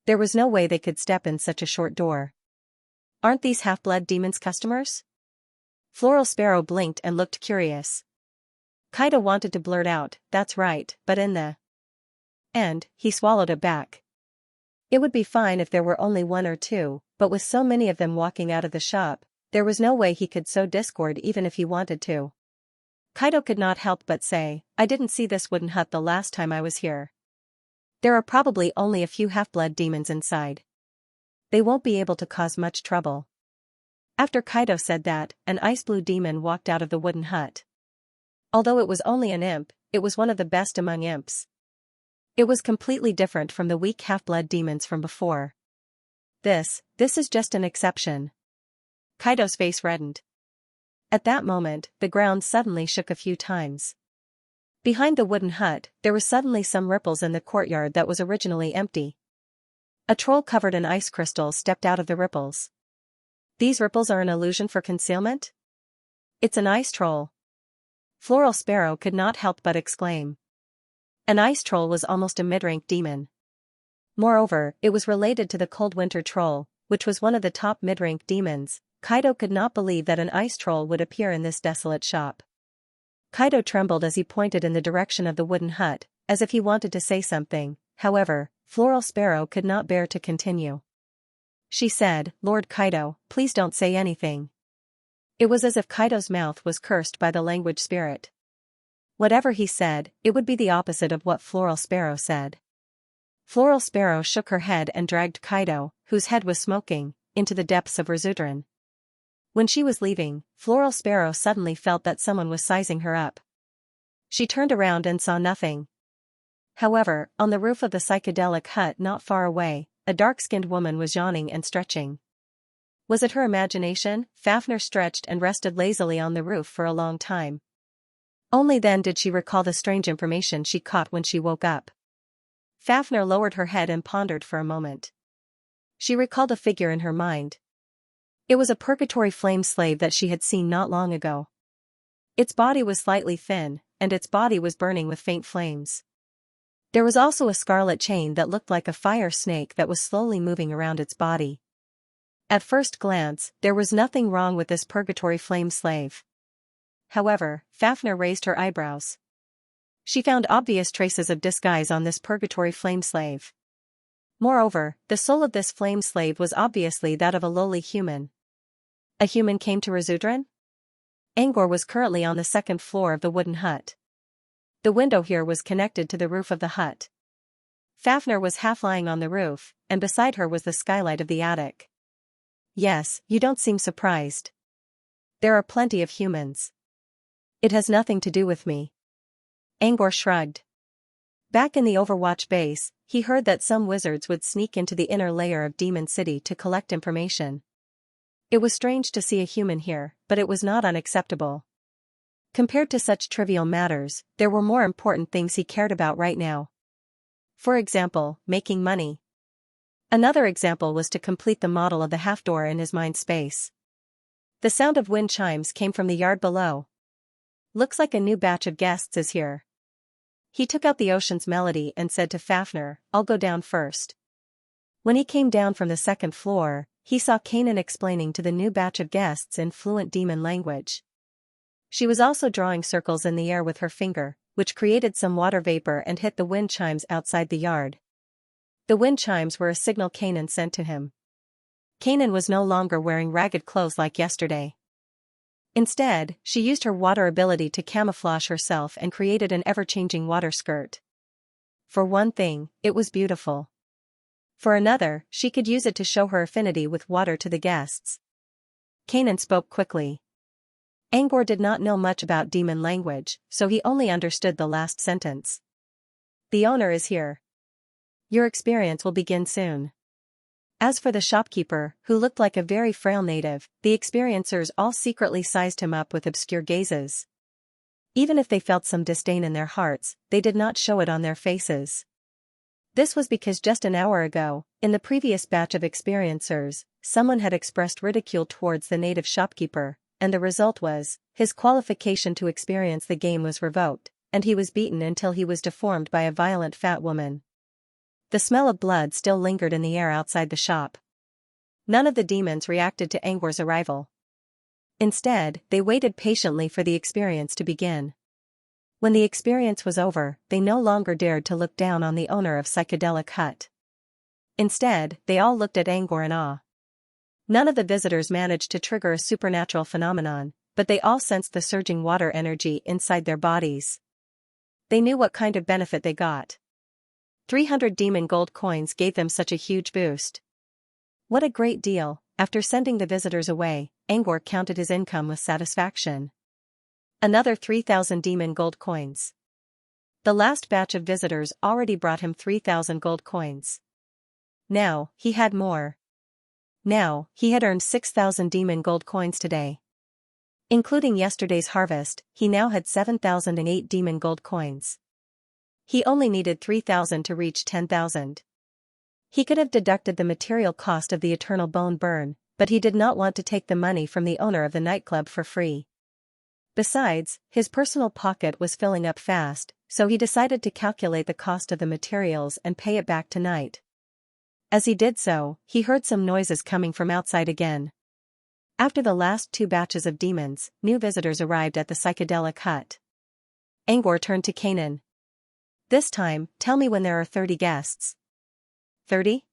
[SPEAKER 1] There was no way they could step in such a short door. Aren't these half-blood demons customers? Floral Sparrow blinked and looked curious. Kaido wanted to blurt out, that's right, but in the end, he swallowed it back. It would be fine if there were only one or two, but with so many of them walking out of the shop, there was no way he could sow discord even if he wanted to. Kaido could not help but say, I didn't see this wooden hut the last time I was here. There are probably only a few half-blood demons inside. They won't be able to cause much trouble. After Kaido said that, an ice-blue demon walked out of the wooden hut. Although it was only an imp, it was one of the best among imps. It was completely different from the weak half-blood demons from before. This is just an exception. Kaido's face reddened. At that moment, the ground suddenly shook a few times. Behind the wooden hut, there were suddenly some ripples in the courtyard that was originally empty. A troll covered in ice crystals stepped out of the ripples. These ripples are an illusion for concealment? It's an ice troll. Floral Sparrow could not help but exclaim. An ice troll was almost a mid-rank demon. Moreover, it was related to the Cold Winter Troll, which was one of the top mid-rank demons. Kaido could not believe that an ice troll would appear in this desolate shop. Kaido trembled as he pointed in the direction of the wooden hut, as if he wanted to say something. However, Floral Sparrow could not bear to continue. She said, Lord Kaido, please don't say anything. It was as if Kaido's mouth was cursed by the language spirit. Whatever he said, it would be the opposite of what Floral Sparrow said. Floral Sparrow shook her head and dragged Kaido, whose head was smoking, into the depths of Rizudran. When she was leaving, Floral Sparrow suddenly felt that someone was sizing her up. She turned around and saw nothing. However, on the roof of the psychedelic hut not far away, a dark-skinned woman was yawning and stretching. Was it her imagination? Fafnir stretched and rested lazily on the roof for a long time. Only then did she recall the strange information she caught when she woke up. Fafnir lowered her head and pondered for a moment. She recalled a figure in her mind. It was a purgatory flame slave that she had seen not long ago. Its body was slightly thin, and its body was burning with faint flames. There was also a scarlet chain that looked like a fire snake that was slowly moving around its body. At first glance, there was nothing wrong with this purgatory flame slave. However, Fafnir raised her eyebrows. She found obvious traces of disguise on this purgatory flame slave. Moreover, the soul of this flame slave was obviously that of a lowly human. A human came to Razudran? Angor was currently on the second floor of the wooden hut. The window here was connected to the roof of the hut. Fafnir was half lying on the roof, and beside her was the skylight of the attic. Yes, you don't seem surprised. There are plenty of humans. It has nothing to do with me. Angor shrugged. Back in the Overwatch base, he heard that some wizards would sneak into the inner layer of Demon City to collect information. It was strange to see a human here, but it was not unacceptable. Compared to such trivial matters, there were more important things he cared about right now. For example, making money. Another example was to complete the model of the half-door in his mind space. The sound of wind chimes came from the yard below. Looks like a new batch of guests is here. He took out the ocean's melody and said to Fafnir, "I'll go down first." When he came down from the second floor, he saw Kanan explaining to the new batch of guests in fluent demon language. She was also drawing circles in the air with her finger, which created some water vapor and hit the wind chimes outside the yard. The wind chimes were a signal Kanan sent to him. Kanan was no longer wearing ragged clothes like yesterday. Instead, she used her water ability to camouflage herself and created an ever-changing water skirt. For one thing, it was beautiful. For another, she could use it to show her affinity with water to the guests. Kanan spoke quickly. Angor did not know much about demon language, so he only understood the last sentence. "The owner is here. Your experience will begin soon." As for the shopkeeper, who looked like a very frail native, the experiencers all secretly sized him up with obscure gazes. Even if they felt some disdain in their hearts, they did not show it on their faces. This was because just an hour ago, in the previous batch of experiencers, someone had expressed ridicule towards the native shopkeeper, and the result was, his qualification to experience the game was revoked, and he was beaten until he was deformed by a violent fat woman. The smell of blood still lingered in the air outside the shop. None of the demons reacted to Angor's arrival. Instead, they waited patiently for the experience to begin. When the experience was over, they no longer dared to look down on the owner of Psychedelic Hut. Instead, they all looked at Angor in awe. None of the visitors managed to trigger a supernatural phenomenon, but they all sensed the surging water energy inside their bodies. They knew what kind of benefit they got. 300 demon gold coins gave them such a huge boost. What a great deal! After sending the visitors away, Angor counted his income with satisfaction. Another 3,000 demon gold coins. The last batch of visitors already brought him 3,000 gold coins. Now, he had more. Now, he had earned 6,000 demon gold coins today. Including yesterday's harvest, he now had 7,008 demon gold coins. He only needed 3,000 to reach 10,000. He could have deducted the material cost of the eternal bone burn, but he did not want to take the money from the owner of the nightclub for free. Besides, his personal pocket was filling up fast, so he decided to calculate the cost of the materials and pay it back tonight. As he did so, he heard some noises coming from outside again. After the last two batches of demons, new visitors arrived at the Psychedelic Hut. Angor turned to Kanan. "This time, tell me when there are 30 guests." 30?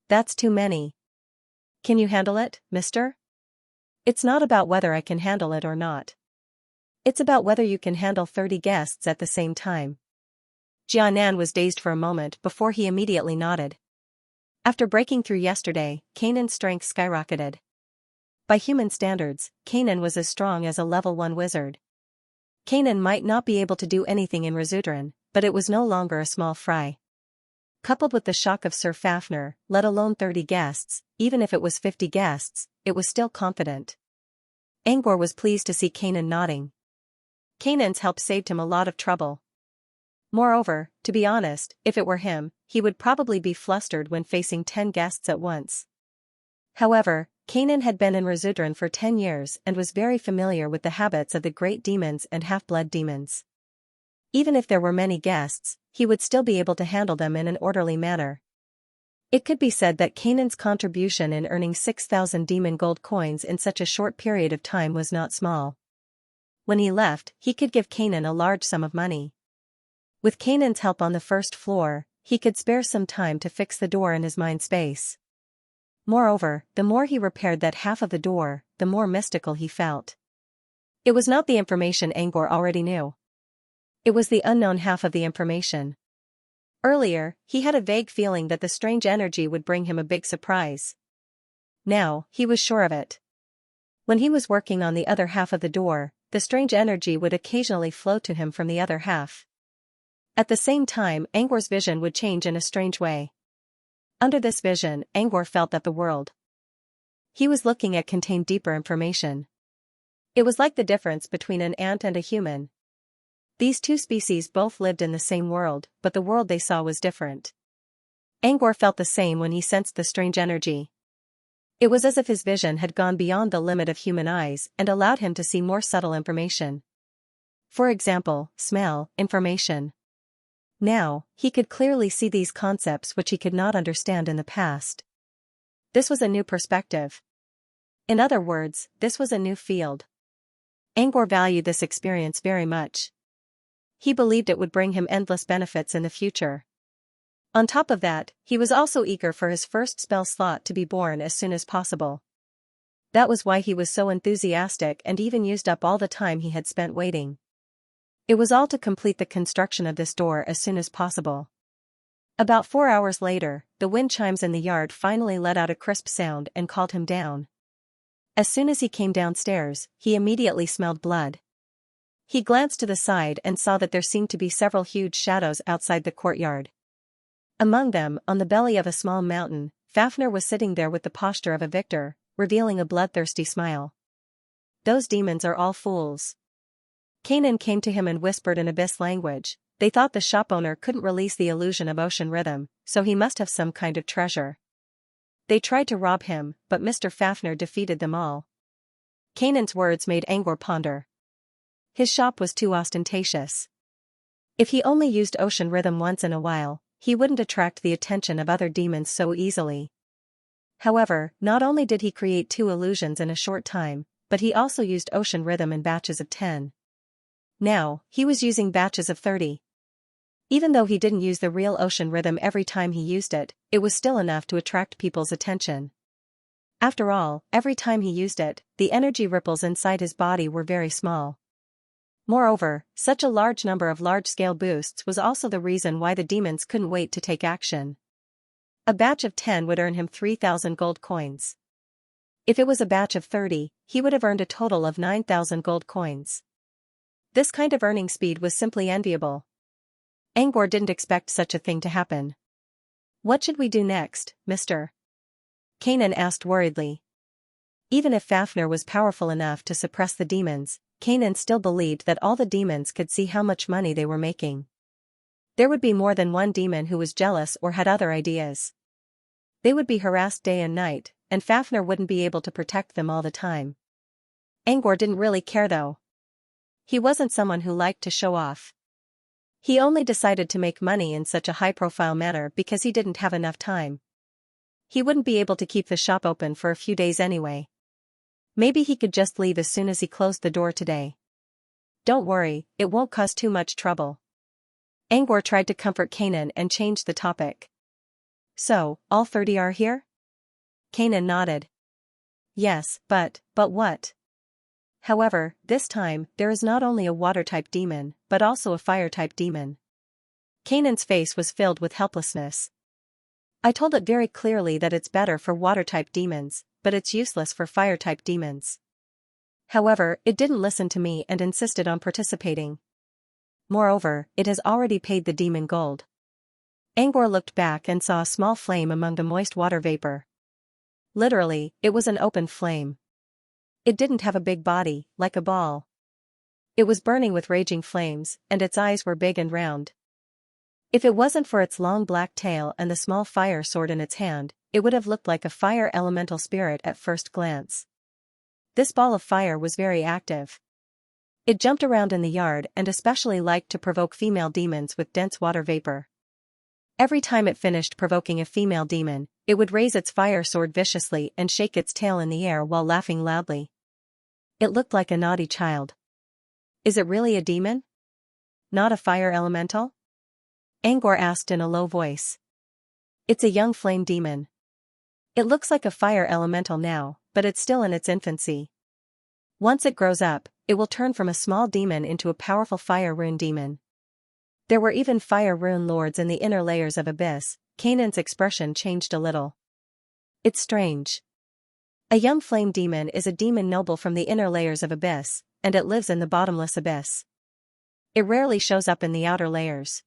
[SPEAKER 1] That's too many. Can you handle it, mister? It's not about whether I can handle it or not. It's about whether you can handle 30 guests at the same time. Jianan was dazed for a moment before he immediately nodded. After breaking through yesterday, Kanan's strength skyrocketed. By human standards, Kanan was as strong as a level 1 wizard. Kanan might not be able to do anything in Razudran, but it was no longer a small fry. Coupled with the shock of Sir Fafnir, let alone 30 guests, even if it was 50 guests, it was still confident. Angor was pleased to see Kanan nodding. Kanan's help saved him a lot of trouble. Moreover, to be honest, if it were him, he would probably be flustered when facing 10 guests at once. However, Kanan had been in Razudran for 10 years and was very familiar with the habits of the great demons and half-blood demons. Even if there were many guests, he would still be able to handle them in an orderly manner. It could be said that Canaan's contribution in earning 6,000 demon gold coins in such a short period of time was not small. When he left, he could give Canaan a large sum of money. With Canaan's help on the first floor, he could spare some time to fix the door in his mind space. Moreover, the more he repaired that half of the door, the more mystical he felt. It was not the information Angor already knew. It was the unknown half of the information. Earlier, he had a vague feeling that the strange energy would bring him a big surprise. Now, he was sure of it. When he was working on the other half of the door, the strange energy would occasionally flow to him from the other half. At the same time, Angor's vision would change in a strange way. Under this vision, Angor felt that the world he was looking at contained deeper information. It was like the difference between an ant and a human. These two species both lived in the same world, but the world they saw was different. Angor felt the same when he sensed the strange energy. It was as if his vision had gone beyond the limit of human eyes and allowed him to see more subtle information. For example, smell, information. Now, he could clearly see these concepts which he could not understand in the past. This was a new perspective. In other words, this was a new field. Angor valued this experience very much. He believed it would bring him endless benefits in the future. On top of that, he was also eager for his first spell slot to be born as soon as possible. That was why he was so enthusiastic and even used up all the time he had spent waiting. It was all to complete the construction of this door as soon as possible. About 4 hours later, the wind chimes in the yard finally let out a crisp sound and called him down. As soon as he came downstairs, he immediately smelled blood. He glanced to the side and saw that there seemed to be several huge shadows outside the courtyard. Among them, on the belly of a small mountain, Fafnir was sitting there with the posture of a victor, revealing a bloodthirsty smile. "Those demons are all fools." Canaan came to him and whispered in Abyss language. They thought the shop owner couldn't release the illusion of ocean rhythm, so he must have some kind of treasure. They tried to rob him, but Mr. Fafnir defeated them all. Canaan's words made Angor ponder. His shop was too ostentatious. If he only used ocean rhythm once in a while, he wouldn't attract the attention of other demons so easily. However, not only did he create 2 illusions in a short time, but he also used ocean rhythm in batches of 10. Now, he was using batches of 30. Even though he didn't use the real ocean rhythm every time he used it, it was still enough to attract people's attention. After all, every time he used it, the energy ripples inside his body were very small. Moreover, such a large number of large-scale boosts was also the reason why the demons couldn't wait to take action. A batch of 10 would earn him 3,000 gold coins. If it was a batch of 30, he would have earned a total of 9,000 gold coins. This kind of earning speed was simply enviable. Angor didn't expect such a thing to happen. "What should we do next, Mr.?" Canaan asked worriedly. Even if Fafnir was powerful enough to suppress the demons, Canaan still believed that all the demons could see how much money they were making. There would be more than one demon who was jealous or had other ideas. They would be harassed day and night, and Fafnir wouldn't be able to protect them all the time. Angor didn't really care though. He wasn't someone who liked to show off. He only decided to make money in such a high-profile manner because he didn't have enough time. He wouldn't be able to keep the shop open for a few days anyway. Maybe he could just leave as soon as he closed the door today. "Don't worry, it won't cause too much trouble." Angor tried to comfort Canaan and changed the topic. "So, all 30 are here?" Canaan nodded. "Yes, but what?" However, this time, there is not only a water-type demon, but also a fire-type demon. Canaan's face was filled with helplessness. "I told it very clearly that it's better for water-type demons, but it's useless for fire-type demons." However, it didn't listen to me and insisted on participating. Moreover, it has already paid the demon gold. Angor looked back and saw a small flame among the moist water vapor. Literally, it was an open flame. It didn't have a big body, like a ball. It was burning with raging flames, and its eyes were big and round. If it wasn't for its long black tail and the small fire sword in its hand, it would have looked like a fire elemental spirit at first glance. This ball of fire was very active. It jumped around in the yard and especially liked to provoke female demons with dense water vapor. Every time it finished provoking a female demon, it would raise its fire sword viciously and shake its tail in the air while laughing loudly. It looked like a naughty child. Is it really a demon? Not a fire elemental? Angor asked in a low voice. It's a young flame demon. It looks like a fire elemental now, but it's still in its infancy. Once it grows up, it will turn from a small demon into a powerful fire rune demon. There were even fire rune lords in the inner layers of Abyss. Kanan's expression changed a little. It's strange. A young flame demon is a demon noble from the inner layers of Abyss, and it lives in the bottomless abyss. It rarely shows up in the outer layers.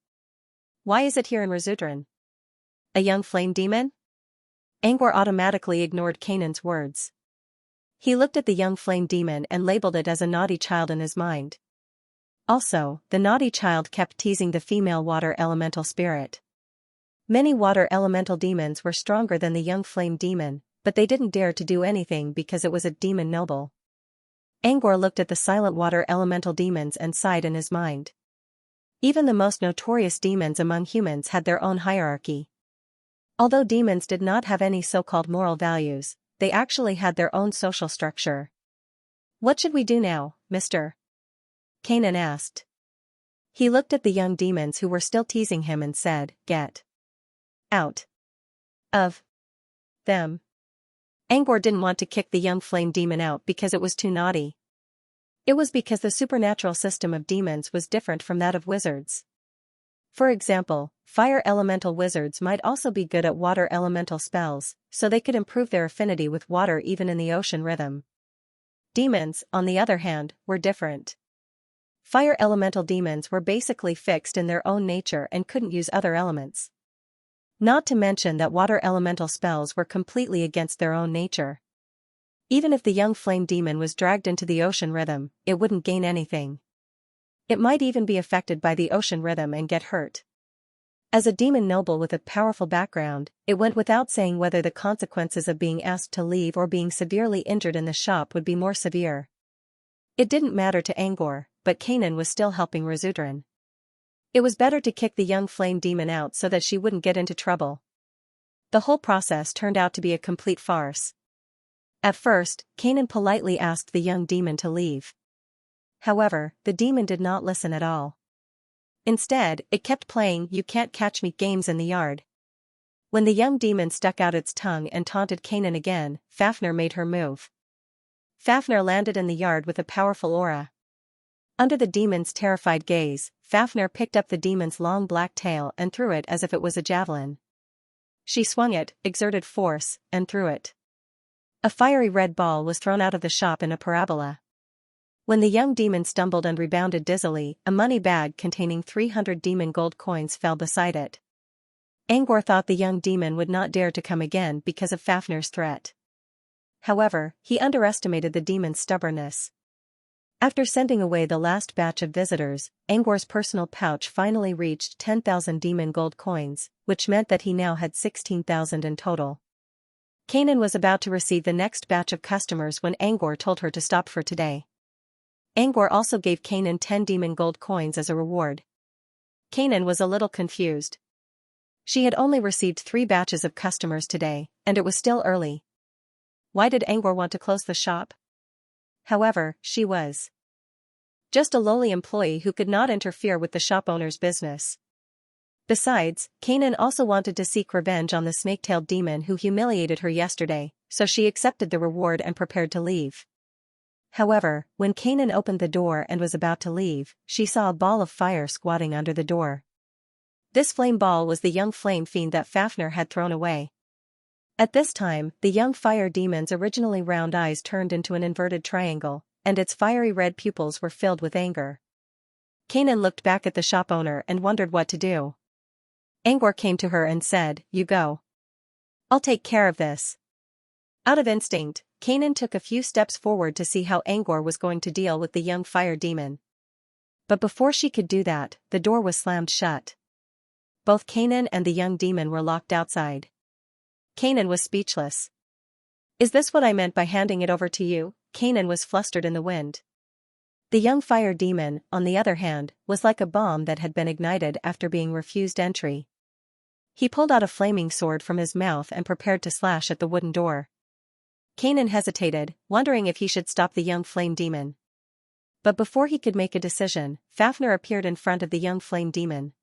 [SPEAKER 1] Why is it here in Razudran? A young flame demon? Angor automatically ignored Kanan's words. He looked at the young flame demon and labeled it as a naughty child in his mind. Also, the naughty child kept teasing the female water elemental spirit. Many water elemental demons were stronger than the young flame demon, but they didn't dare to do anything because it was a demon noble. Angor looked at the silent water elemental demons and sighed in his mind. Even the most notorious demons among humans had their own hierarchy. Although demons did not have any so-called moral values, they actually had their own social structure. What should we do now, Mr.? Kanan asked. He looked at the young demons who were still teasing him and said, Get out of them. Angor didn't want to kick the young flame demon out because it was too naughty. It was because the supernatural system of demons was different from that of wizards. For example, fire elemental wizards might also be good at water elemental spells, so they could improve their affinity with water even in the ocean rhythm. Demons, on the other hand, were different. Fire elemental demons were basically fixed in their own nature and couldn't use other elements. Not to mention that water elemental spells were completely against their own nature. Even if the young flame demon was dragged into the ocean rhythm, it wouldn't gain anything. It might even be affected by the ocean rhythm and get hurt. As a demon noble with a powerful background, it went without saying whether the consequences of being asked to leave or being severely injured in the shop would be more severe. It didn't matter to Angor, but Kanan was still helping Razudran. It was better to kick the young flame demon out so that she wouldn't get into trouble. The whole process turned out to be a complete farce. At first, Kanan politely asked the young demon to leave. However, the demon did not listen at all. Instead, it kept playing "You Can't Catch Me" games in the yard. When the young demon stuck out its tongue and taunted Kanan again, Fafnir made her move. Fafnir landed in the yard with a powerful aura. Under the demon's terrified gaze, Fafnir picked up the demon's long black tail and threw it as if it was a javelin. She swung it, exerted force, and threw it. A fiery red ball was thrown out of the shop in a parabola. When the young demon stumbled and rebounded dizzily, a money bag containing 300 demon gold coins fell beside it. Angor thought the young demon would not dare to come again because of Fafnir's threat. However, he underestimated the demon's stubbornness. After sending away the last batch of visitors, Angor's personal pouch finally reached 10,000 demon gold coins, which meant that he now had 16,000 in total. Kanan was about to receive the next batch of customers when Angor told her to stop for today. Angor also gave Kanan 10 demon gold coins as a reward. Kanan was a little confused. She had only received 3 batches of customers today, and it was still early. Why did Angor want to close the shop? However, she was just a lowly employee who could not interfere with the shop owner's business. Besides, Kanan also wanted to seek revenge on the snake-tailed demon who humiliated her yesterday, so she accepted the reward and prepared to leave. However, when Kanan opened the door and was about to leave, she saw a ball of fire squatting under the door. This flame ball was the young flame fiend that Fafnir had thrown away. At this time, the young fire demon's originally round eyes turned into an inverted triangle, and its fiery red pupils were filled with anger. Kanan looked back at the shop owner and wondered what to do. Angor came to her and said, "You go. I'll take care of this." Out of instinct, Kanan took a few steps forward to see how Angor was going to deal with the young fire demon. But before she could do that, the door was slammed shut. Both Kanan and the young demon were locked outside. Kanan was speechless. "Is this what I meant by handing it over to you?" Kanan was flustered in the wind. The young fire demon, on the other hand, was like a bomb that had been ignited after being refused entry. He pulled out a flaming sword from his mouth and prepared to slash at the wooden door. Kanan hesitated, wondering if he should stop the young flame demon. But before he could make a decision, Fafnir appeared in front of the young flame demon.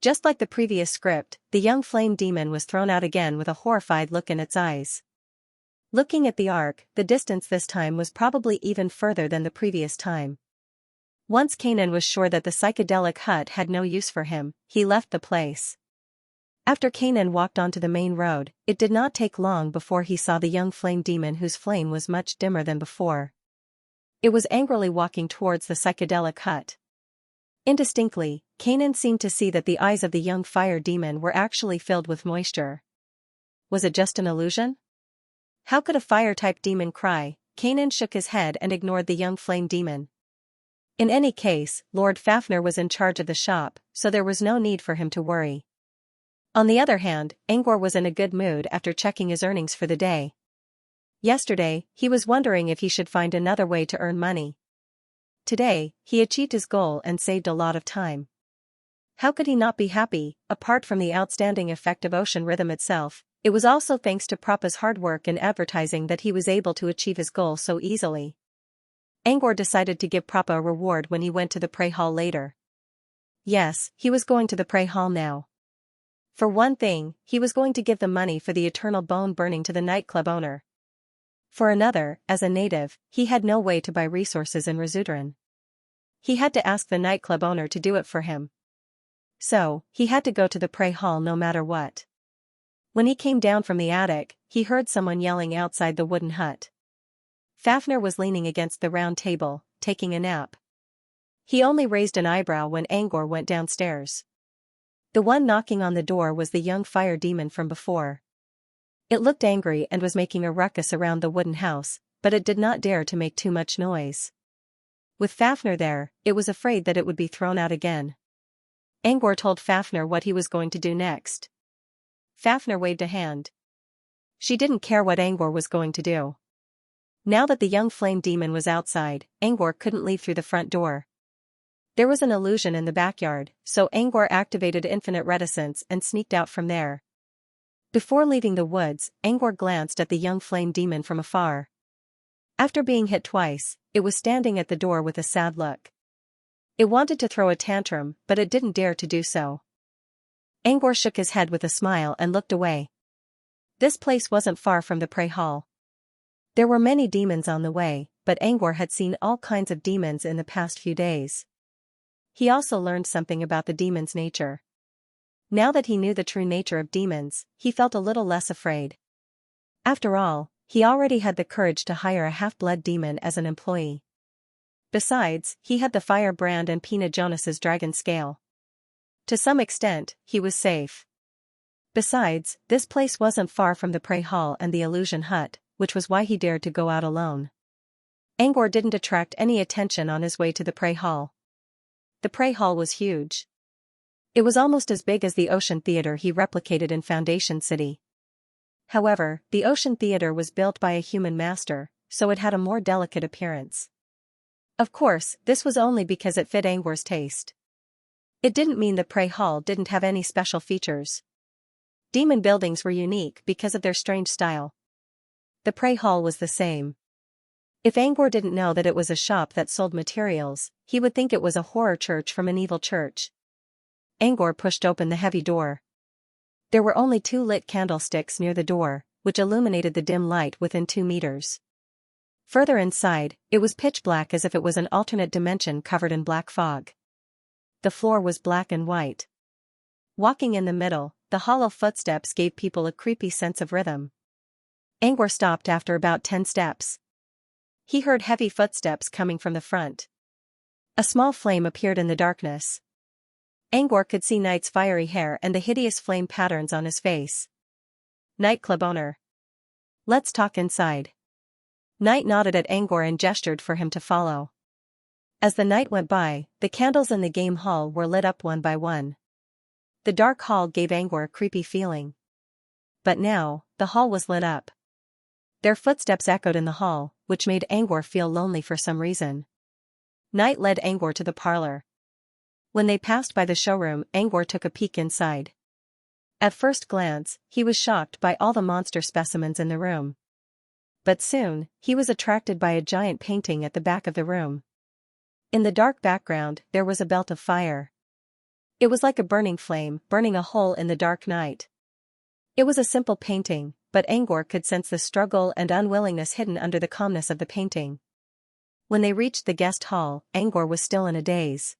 [SPEAKER 1] Just like the previous script, the young flame demon was thrown out again with a horrified look in its eyes. Looking at the arc, the distance this time was probably even further than the previous time. Once Kanan was sure that the psychedelic hut had no use for him, he left the place. After Kanan walked onto the main road, it did not take long before he saw the young flame demon whose flame was much dimmer than before. It was angrily walking towards the psychedelic hut. Indistinctly, Kanan seemed to see that the eyes of the young fire demon were actually filled with moisture. Was it just an illusion? How could a fire-type demon cry? Kanan shook his head and ignored the young flame demon. In any case, Lord Fafnir was in charge of the shop, so there was no need for him to worry. On the other hand, Angor was in a good mood after checking his earnings for the day. Yesterday, he was wondering if he should find another way to earn money. Today, he achieved his goal and saved a lot of time. How could he not be happy? Apart from the outstanding effect of ocean rhythm itself, it was also thanks to Propa's hard work in advertising that he was able to achieve his goal so easily. Angor decided to give Propa a reward when he went to the prey hall later. Yes, he was going to the prey hall now. For one thing, he was going to give the money for the eternal bone burning to the nightclub owner. For another, as a native, he had no way to buy resources in Rizudaran. He had to ask the nightclub owner to do it for him. So, he had to go to the prey hall no matter what. When he came down from the attic, he heard someone yelling outside the wooden hut. Fafnir was leaning against the round table, taking a nap. He only raised an eyebrow when Angor went downstairs. The one knocking on the door was the young fire demon from before. It looked angry and was making a ruckus around the wooden house, but it did not dare to make too much noise. With Fafnir there, it was afraid that it would be thrown out again. Angor told Fafnir what he was going to do next. Fafnir waved a hand. She didn't care what Angor was going to do. Now that the young flame demon was outside, Angor couldn't leave through the front door. There was an illusion in the backyard, so Angor activated infinite reticence and sneaked out from there. Before leaving the woods, Angor glanced at the young flame demon from afar. After being hit twice, it was standing at the door with a sad look. It wanted to throw a tantrum, but it didn't dare to do so. Angor shook his head with a smile and looked away. This place wasn't far from the prey hall. There were many demons on the way, but Angor had seen all kinds of demons in the past few days. He also learned something about the demon's nature. Now that he knew the true nature of demons, he felt a little less afraid. After all, he already had the courage to hire a half-blood demon as an employee. Besides, he had the firebrand and Pina Jonas's dragon scale. To some extent, he was safe. Besides, this place wasn't far from the prey hall and the illusion hut, which was why he dared to go out alone. Angor didn't attract any attention on his way to the prey hall. The prey hall was huge. It was almost as big as the Ocean Theater he replicated in Foundation City. However, the Ocean Theater was built by a human master, so it had a more delicate appearance. Of course, this was only because it fit Angor's taste. It didn't mean the prey hall didn't have any special features. Demon buildings were unique because of their strange style. The prey hall was the same. If Angor didn't know that it was a shop that sold materials, he would think it was a horror church from an evil church. Angor pushed open the heavy door. There were only 2 lit candlesticks near the door, which illuminated the dim light within 2 meters. Further inside, it was pitch black as if it was an alternate dimension covered in black fog. The floor was black and white. Walking in the middle, the hollow footsteps gave people a creepy sense of rhythm. Angor stopped after about 10 steps. He heard heavy footsteps coming from the front. A small flame appeared in the darkness. Angor could see Knight's fiery hair and the hideous flame patterns on his face. Nightclub owner. Let's talk inside. Knight nodded at Angor and gestured for him to follow. As the night went by, the candles in the game hall were lit up one by one. The dark hall gave Angor a creepy feeling. But now, the hall was lit up. Their footsteps echoed in the hall, which made Angor feel lonely for some reason. Knight led Angor to the parlor. When they passed by the showroom, Angor took a peek inside. At first glance, he was shocked by all the monster specimens in the room. But soon, he was attracted by a giant painting at the back of the room. In the dark background, there was a belt of fire. It was like a burning flame, burning a hole in the dark night. It was a simple painting, but Angor could sense the struggle and unwillingness hidden under the calmness of the painting. When they reached the guest hall, Angor was still in a daze.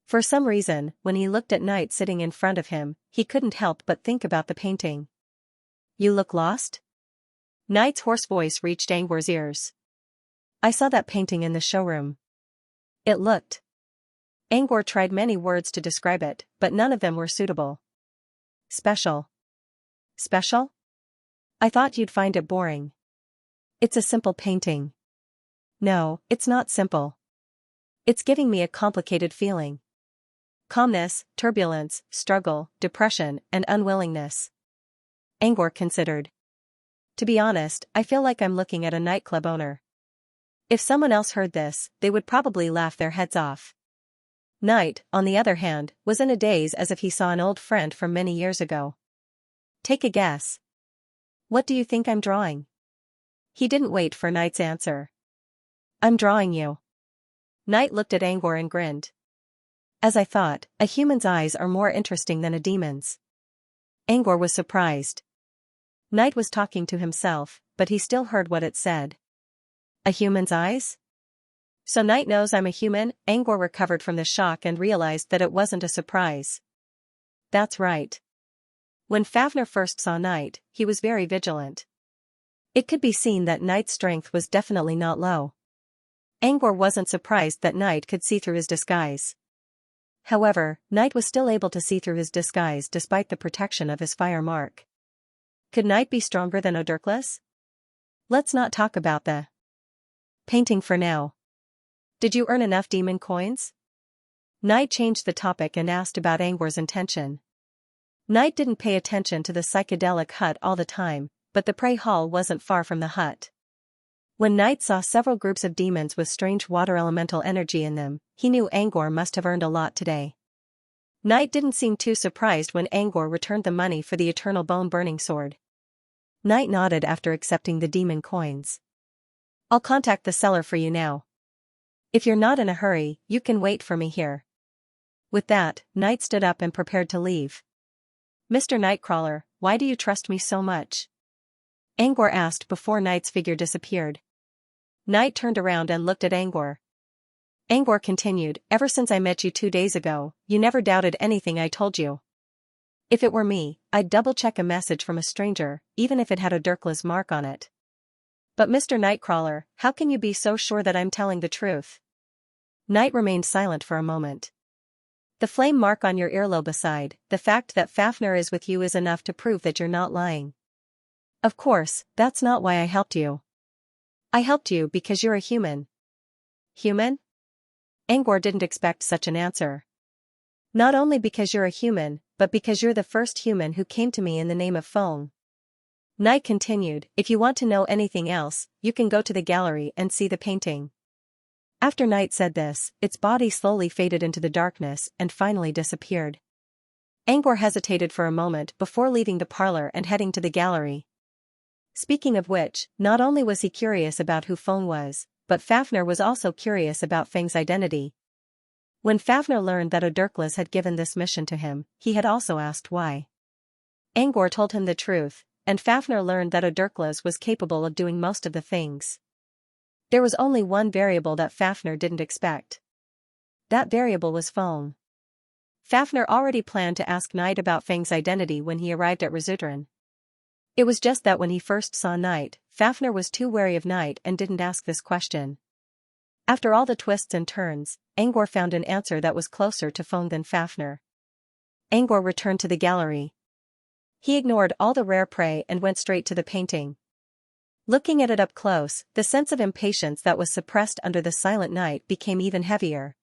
[SPEAKER 1] For some reason, when he looked at Knight sitting in front of him, he couldn't help but think about the painting. "You look lost?" Knight's hoarse voice reached Angor's ears. "I saw that painting in the showroom. It looked..." Angor tried many words to describe it, but none of them were suitable. "Special." "Special? I thought you'd find it boring." "It's a simple painting." "No, it's not simple. It's giving me a complicated feeling. Calmness, turbulence, struggle, depression, and unwillingness." Angor considered. "To be honest, I feel like I'm looking at a nightclub owner. If someone else heard this, they would probably laugh their heads off." Knight, on the other hand, was in a daze as if he saw an old friend from many years ago. "Take a guess. What do you think I'm drawing?" He didn't wait for Knight's answer. "I'm drawing you." Knight looked at Angor and grinned. "As I thought, a human's eyes are more interesting than a demon's." Angor was surprised. Knight was talking to himself, but he still heard what it said. "A human's eyes?" "So Knight knows I'm a human?" Angor recovered from the shock and realized that it wasn't a surprise. "That's right." When Fafnir first saw Knight, he was very vigilant. It could be seen that Knight's strength was definitely not low. Angor wasn't surprised that Knight could see through his disguise. However, Knight was still able to see through his disguise despite the protection of his fire mark. Could Knight be stronger than Odurkless? Let's not talk about the painting for now. Did you earn enough demon coins? Knight changed the topic and asked about Angor's intention. Knight didn't pay attention to the psychedelic hut all the time, but the prey hall wasn't far from the hut. When Knight saw several groups of demons with strange water elemental energy in them, he knew Angor must have earned a lot today. Knight didn't seem too surprised when Angor returned the money for the eternal bone-burning sword. Knight nodded after accepting the demon coins. "I'll contact the seller for you now. If you're not in a hurry, you can wait for me here." With that, Knight stood up and prepared to leave. "Mr. Nightcrawler, why do you trust me so much?" Angor asked before Knight's figure disappeared. Knight turned around and looked at Angor. Angor continued, "Ever since I met you 2 days ago, you never doubted anything I told you. If it were me, I'd double-check a message from a stranger, even if it had a Dirkla's mark on it. But Mr. Nightcrawler, how can you be so sure that I'm telling the truth?" Knight remained silent for a moment. "The flame mark on your earlobe aside, the fact that Fafnir is with you is enough to prove that you're not lying. Of course, that's not why I helped you. I helped you because you're a human." "Human?" Angor didn't expect such an answer. "Not only because you're a human, but because you're the first human who came to me in the name of Fong." Knight continued, "If you want to know anything else, you can go to the gallery and see the painting." After Knight said this, its body slowly faded into the darkness and finally disappeared. Angor hesitated for a moment before leaving the parlor and heading to the gallery. Speaking of which, not only was he curious about who Fong was, but Fafnir was also curious about Feng's identity. When Fafnir learned that Odurkless had given this mission to him, he had also asked why. Angor told him the truth, and Fafnir learned that Odurkless was capable of doing most of the things. There was only one variable that Fafnir didn't expect. That variable was Fong. Fafnir already planned to ask Knight about Feng's identity when he arrived at Rizutran. It was just that when he first saw Knight, Fafnir was too wary of Knight and didn't ask this question. After all the twists and turns, Angor found an answer that was closer to Fong than Fafnir. Angor returned to the gallery. He ignored all the rare prey and went straight to the painting. Looking at it up close, the sense of impatience that was suppressed under the silent night became even heavier.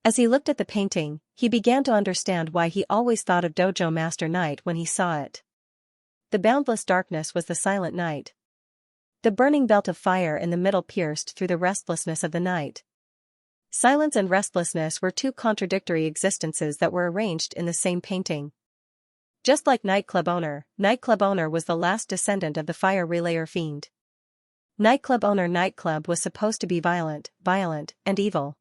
[SPEAKER 1] As he looked at the painting, he began to understand why he always thought of Dojo Master Knight when he saw it. The boundless darkness was the silent night. The burning belt of fire in the middle pierced through the restlessness of the night. Silence and restlessness were two contradictory existences that were arranged in the same painting. Just like Nightclub Owner was the last descendant of the fire relayer fiend. Nightclub was supposed to be violent, and evil.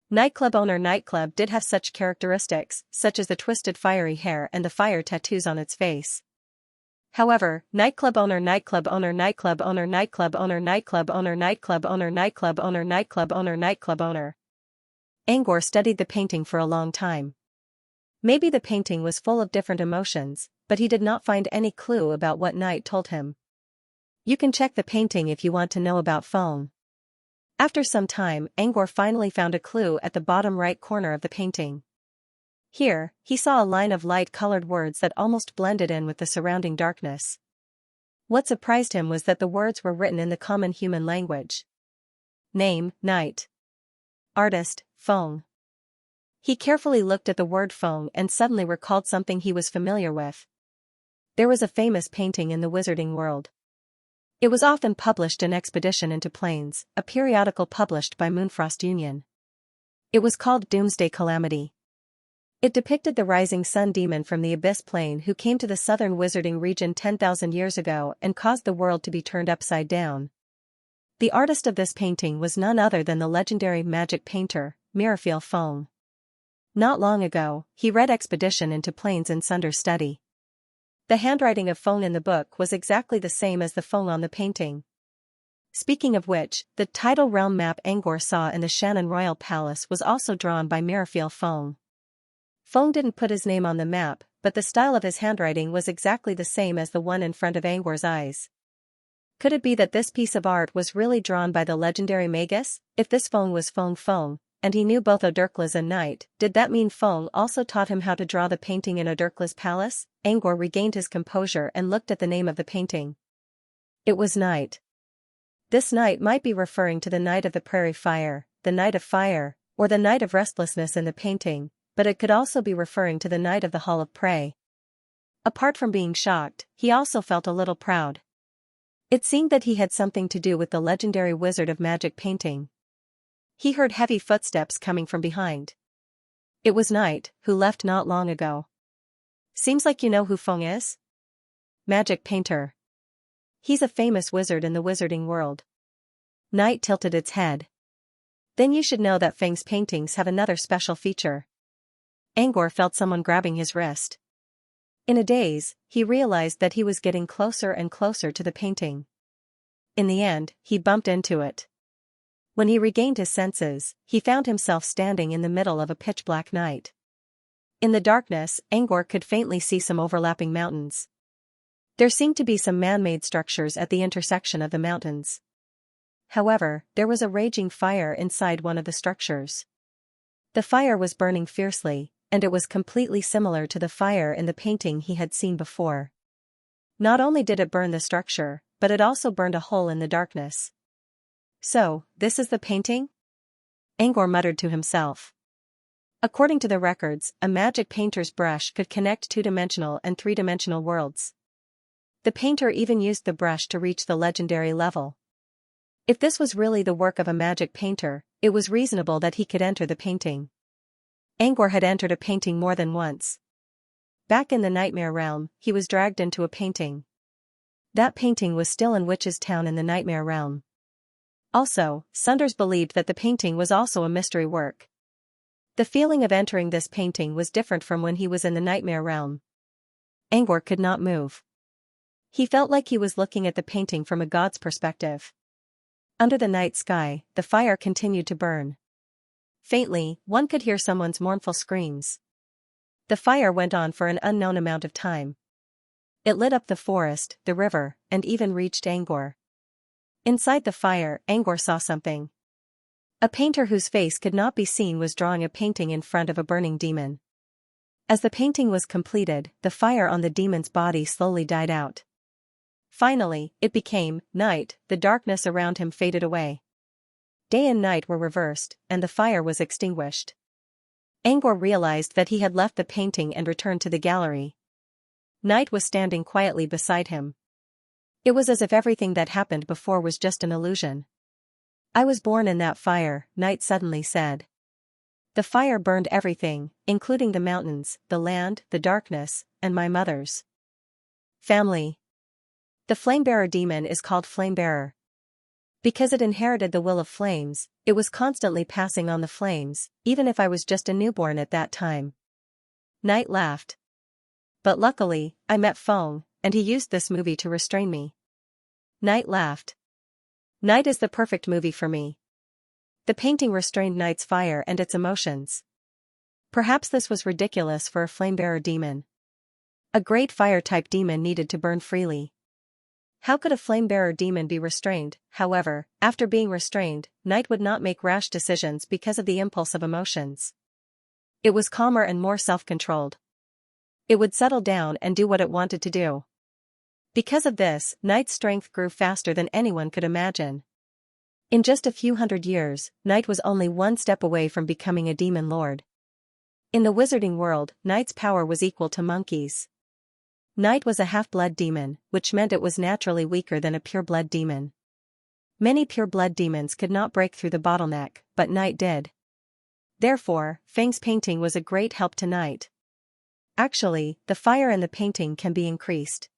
[SPEAKER 1] Nightclub did have such characteristics, such as the twisted fiery hair and the fire tattoos on its face. However, Nightclub Owner Angor studied the painting for a long time. Maybe the painting was full of different emotions, but he did not find any clue about what Night told him. You can check the painting if you want to know about Feng. After some time, Angor finally found a clue at the bottom right corner of the painting. Here, he saw a line of light-colored words that almost blended in with the surrounding darkness. What surprised him was that the words were written in the common human language. Name, Night. Artist, Feng. He carefully looked at the word Feng and suddenly recalled something he was familiar with. There was a famous painting in the wizarding world. It was often published in Expedition into Planes, a periodical published by Moonfrost Union. It was called Doomsday Calamity. It depicted the rising sun demon from the Abyss Plane who came to the southern wizarding region 10,000 years ago and caused the world to be turned upside down. The artist of this painting was none other than the legendary magic painter, Mirafeel Feng. Not long ago, he read Expedition into Planes in Sunder's study. The handwriting of Feng in the book was exactly the same as the Feng on the painting. Speaking of which, the tidal realm map Angor saw in the Shannon Royal Palace was also drawn by Mirafeel Feng. Feng didn't put his name on the map, but the style of his handwriting was exactly the same as the one in front of Angor's eyes. Could it be that this piece of art was really drawn by the legendary Magus? If this Feng was Feng, and he knew both Odurkla's and Night, did that mean Feng also taught him how to draw the painting in Odurkla's palace? Angor regained his composure and looked at the name of the painting. It was Night. This night might be referring to the night of the prairie fire, the night of fire, or the night of restlessness in the painting, but it could also be referring to the night of the Hall of Prey. Apart from being shocked, he also felt a little proud. It seemed that he had something to do with the legendary wizard of magic painting. He heard heavy footsteps coming from behind. It was Night, who left not long ago. Seems like you know who Feng is? Magic painter. He's a famous wizard in the wizarding world. Night tilted its head. Then you should know that Feng's paintings have another special feature. Angor felt someone grabbing his wrist. In a daze, he realized that he was getting closer and closer to the painting. In the end, he bumped into it. When he regained his senses, he found himself standing in the middle of a pitch-black night. In the darkness, Angor could faintly see some overlapping mountains. There seemed to be some man-made structures at the intersection of the mountains. However, there was a raging fire inside one of the structures. The fire was burning fiercely, and it was completely similar to the fire in the painting he had seen before. Not only did it burn the structure, but it also burned a hole in the darkness. So, this is the painting? Angor muttered to himself. According to the records, a magic painter's brush could connect two-dimensional and three-dimensional worlds. The painter even used the brush to reach the legendary level. If this was really the work of a magic painter, it was reasonable that he could enter the painting. Angor had entered a painting more than once. Back in the Nightmare Realm, he was dragged into a painting. That painting was still in Witch's Town in the Nightmare Realm. Also, Sunders believed that the painting was also a mystery work. The feeling of entering this painting was different from when he was in the Nightmare Realm. Angor could not move. He felt like he was looking at the painting from a god's perspective. Under the night sky, the fire continued to burn. Faintly, one could hear someone's mournful screams. The fire went on for an unknown amount of time. It lit up the forest, the river, and even reached Angor. Inside the fire, Angor saw something. A painter whose face could not be seen was drawing a painting in front of a burning demon. As the painting was completed, the fire on the demon's body slowly died out. Finally, it became night, the darkness around him faded away. Day and night were reversed, and the fire was extinguished. Angor realized that he had left the painting and returned to the gallery. Night was standing quietly beside him. It was as if everything that happened before was just an illusion. I was born in that fire, Night suddenly said. The fire burned everything, including the mountains, the land, the darkness, and my mother's family. The flamebearer demon is called flamebearer because it inherited the will of flames. It was constantly passing on the flames, even if I was just a newborn at that time. Night laughed. But luckily, I met Feng, and he used this movie to restrain me. Night laughed. Night is the perfect movie for me. The painting restrained Night's fire and its emotions. Perhaps this was ridiculous for a flamebearer demon. A great fire-type demon needed to burn freely. How could a flamebearer demon be restrained? However, after being restrained, Night would not make rash decisions because of the impulse of emotions. It was calmer and more self-controlled. It would settle down and do what it wanted to do. Because of this, Night's strength grew faster than anyone could imagine. In just a few hundred years, Night was only one step away from becoming a demon lord. In the wizarding world, Night's power was equal to monkeys. Night was a half-blood demon, which meant it was naturally weaker than a pure-blood demon. Many pure-blood demons could not break through the bottleneck, but Night did. Therefore, Feng's painting was a great help to Night. Actually, the fire in the painting can be increased.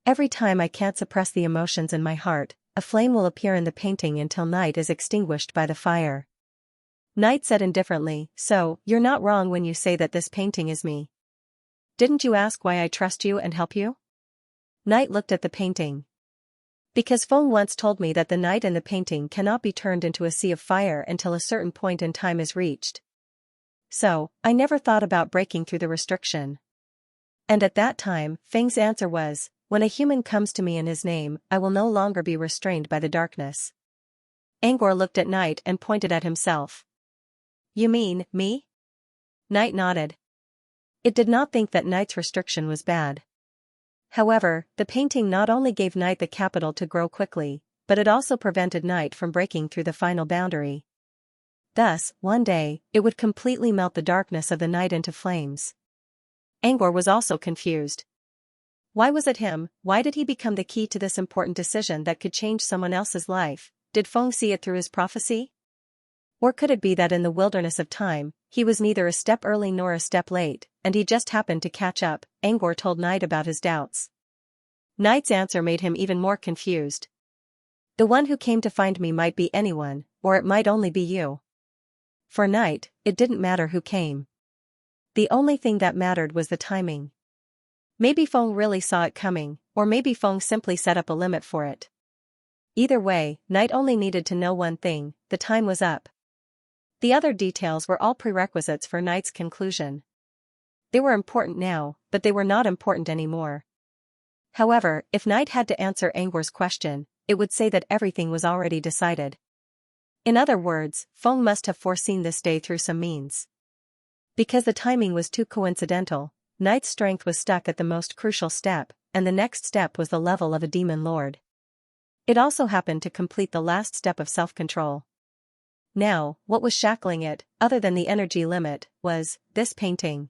[SPEAKER 1] Every time I can't suppress the emotions in my heart, a flame will appear in the painting until Night is extinguished by the fire. Night said indifferently, "So, you're not wrong when you say that this painting is me. Didn't you ask why I trust you and help you?" Night looked at the painting. Because Feng once told me that the night in the painting cannot be turned into a sea of fire until a certain point in time is reached. So, I never thought about breaking through the restriction. And at that time, Feng's answer was, "When a human comes to me in his name, I will no longer be restrained by the darkness." Angor looked at Night and pointed at himself. "You mean, me?" Night nodded. It did not think that Night's restriction was bad. However, the painting not only gave Night the capital to grow quickly, but it also prevented Night from breaking through the final boundary. Thus, one day, it would completely melt the darkness of the night into flames. Angor was also confused. Why was it him? Why did he become the key to this important decision that could change someone else's life? Did Feng see it through his prophecy? Or could it be that in the wilderness of time, he was neither a step early nor a step late, and he just happened to catch up? Angor told Night about his doubts. Night's answer made him even more confused. "The one who came to find me might be anyone, or it might only be you." For Night, it didn't matter who came. The only thing that mattered was the timing. Maybe Feng really saw it coming, or maybe Feng simply set up a limit for it. Either way, Night only needed to know one thing: the time was up. The other details were all prerequisites for Night's conclusion. They were important now, but they were not important anymore. However, if Night had to answer Angor's question, it would say that everything was already decided. In other words, Feng must have foreseen this day through some means. Because the timing was too coincidental, Night's strength was stuck at the most crucial step, and the next step was the level of a demon lord. It also happened to complete the last step of self-control. Now, what was shackling it, other than the energy limit, was this painting.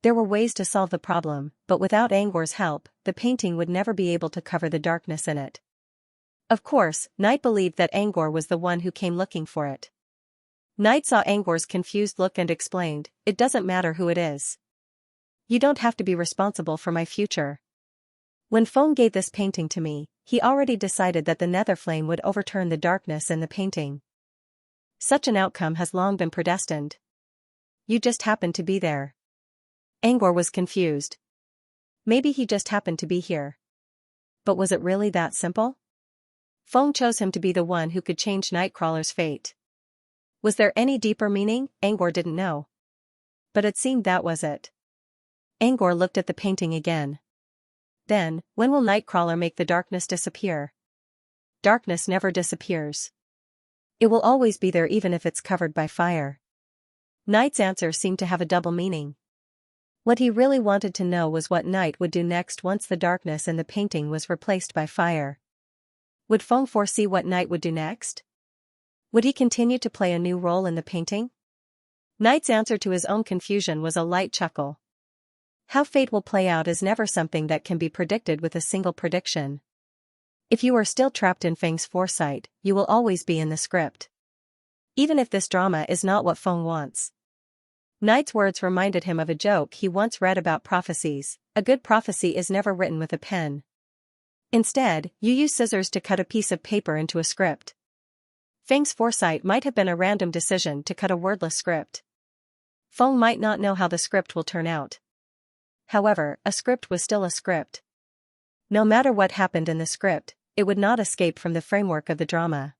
[SPEAKER 1] There were ways to solve the problem, but without Angor's help, the painting would never be able to cover the darkness in it. Of course, Night believed that Angor was the one who came looking for it. Night saw Angor's confused look and explained, "It doesn't matter who it is. You don't have to be responsible for my future." When Feng gave this painting to me, he already decided that the nether flame would overturn the darkness in the painting. Such an outcome has long been predestined. You just happened to be there. Angor was confused. Maybe he just happened to be here. But was it really that simple? Feng chose him to be the one who could change Nightcrawler's fate. Was there any deeper meaning? Angor didn't know. But it seemed that was it. Angor looked at the painting again. Then, when will Nightcrawler make the darkness disappear? Darkness never disappears. It will always be there even if it's covered by fire. Night's answer seemed to have a double meaning. What he really wanted to know was what Night would do next once the darkness in the painting was replaced by fire. Would Feng foresee what Night would do next? Would he continue to play a new role in the painting? Night's answer to his own confusion was a light chuckle. How fate will play out is never something that can be predicted with a single prediction. If you are still trapped in Feng's foresight, you will always be in the script. Even if this drama is not what Feng wants. Knight's words reminded him of a joke he once read about prophecies. A good prophecy is never written with a pen. Instead, you use scissors to cut a piece of paper into a script. Feng's foresight might have been a random decision to cut a wordless script. Feng might not know how the script will turn out. However, a script was still a script. No matter what happened in the script, it would not escape from the framework of the drama.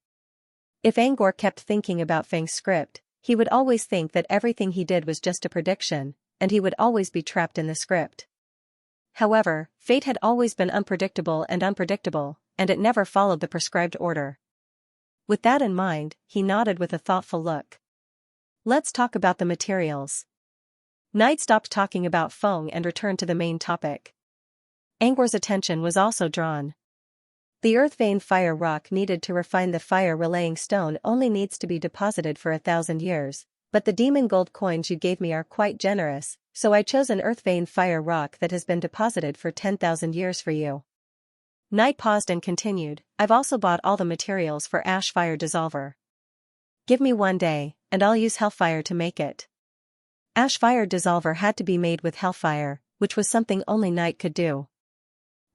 [SPEAKER 1] If Angor kept thinking about Feng's script, he would always think that everything he did was just a prediction, and he would always be trapped in the script. However, fate had always been unpredictable, and it never followed the prescribed order. With that in mind, he nodded with a thoughtful look. Let's talk about the materials. Knight stopped talking about Feng and returned to the main topic. Angor's attention was also drawn. The earth vein fire rock needed to refine the fire relaying stone only needs to be deposited for 1,000 years, but the demon gold coins you gave me are quite generous, so I chose an earth vein fire rock that has been deposited for 10,000 years for you. Knight paused and continued, I've also bought all the materials for ash fire dissolver. Give me 1 day, and I'll use hellfire to make it. Ash fire dissolver had to be made with hellfire, which was something only Knight could do.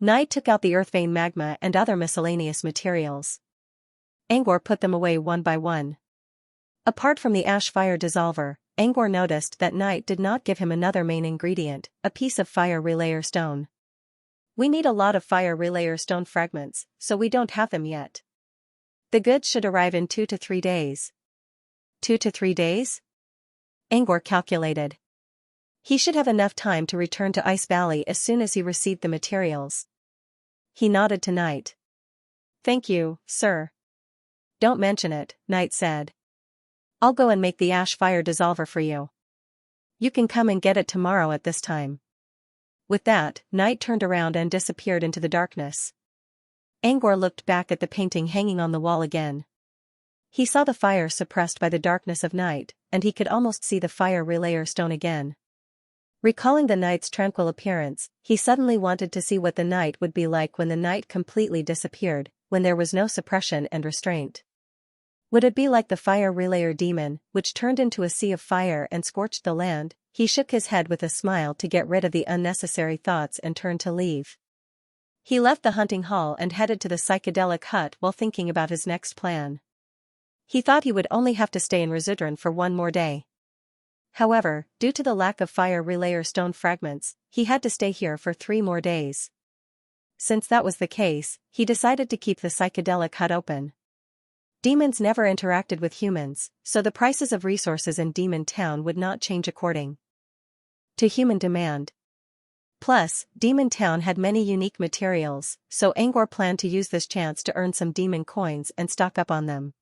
[SPEAKER 1] Knight took out the earth vein magma and other miscellaneous materials. Angor put them away one by one. Apart from the ash fire dissolver, Angor noticed that Knight did not give him another main ingredient, a piece of fire relayer stone. We need a lot of fire relayer stone fragments, so we don't have them yet. The goods should arrive in 2 to 3 days. 2 to 3 days? Angor calculated. He should have enough time to return to Ice Valley as soon as he received the materials. He nodded to Knight. Thank you, sir. Don't mention it, Knight said. I'll go and make the ash fire dissolver for you. You can come and get it tomorrow at this time. With that, Knight turned around and disappeared into the darkness. Angor looked back at the painting hanging on the wall again. He saw the fire suppressed by the darkness of night, and he could almost see the fire relayer stone again. Recalling the night's tranquil appearance, he suddenly wanted to see what the night would be like when the night completely disappeared, when there was no suppression and restraint. Would it be like the fire relayer demon, which turned into a sea of fire and scorched the land? He shook his head with a smile to get rid of the unnecessary thoughts and turned to leave. He left the hunting hall and headed to the psychedelic hut while thinking about his next plan. He thought he would only have to stay in Resudran for 1 more day. However, due to the lack of fire relayer stone fragments, he had to stay here for 3 more days. Since that was the case, he decided to keep the psychedelic hut open. Demons never interacted with humans, so the prices of resources in Demon Town would not change according to human demand. Plus, Demon Town had many unique materials, so Angor planned to use this chance to earn some demon coins and stock up on them.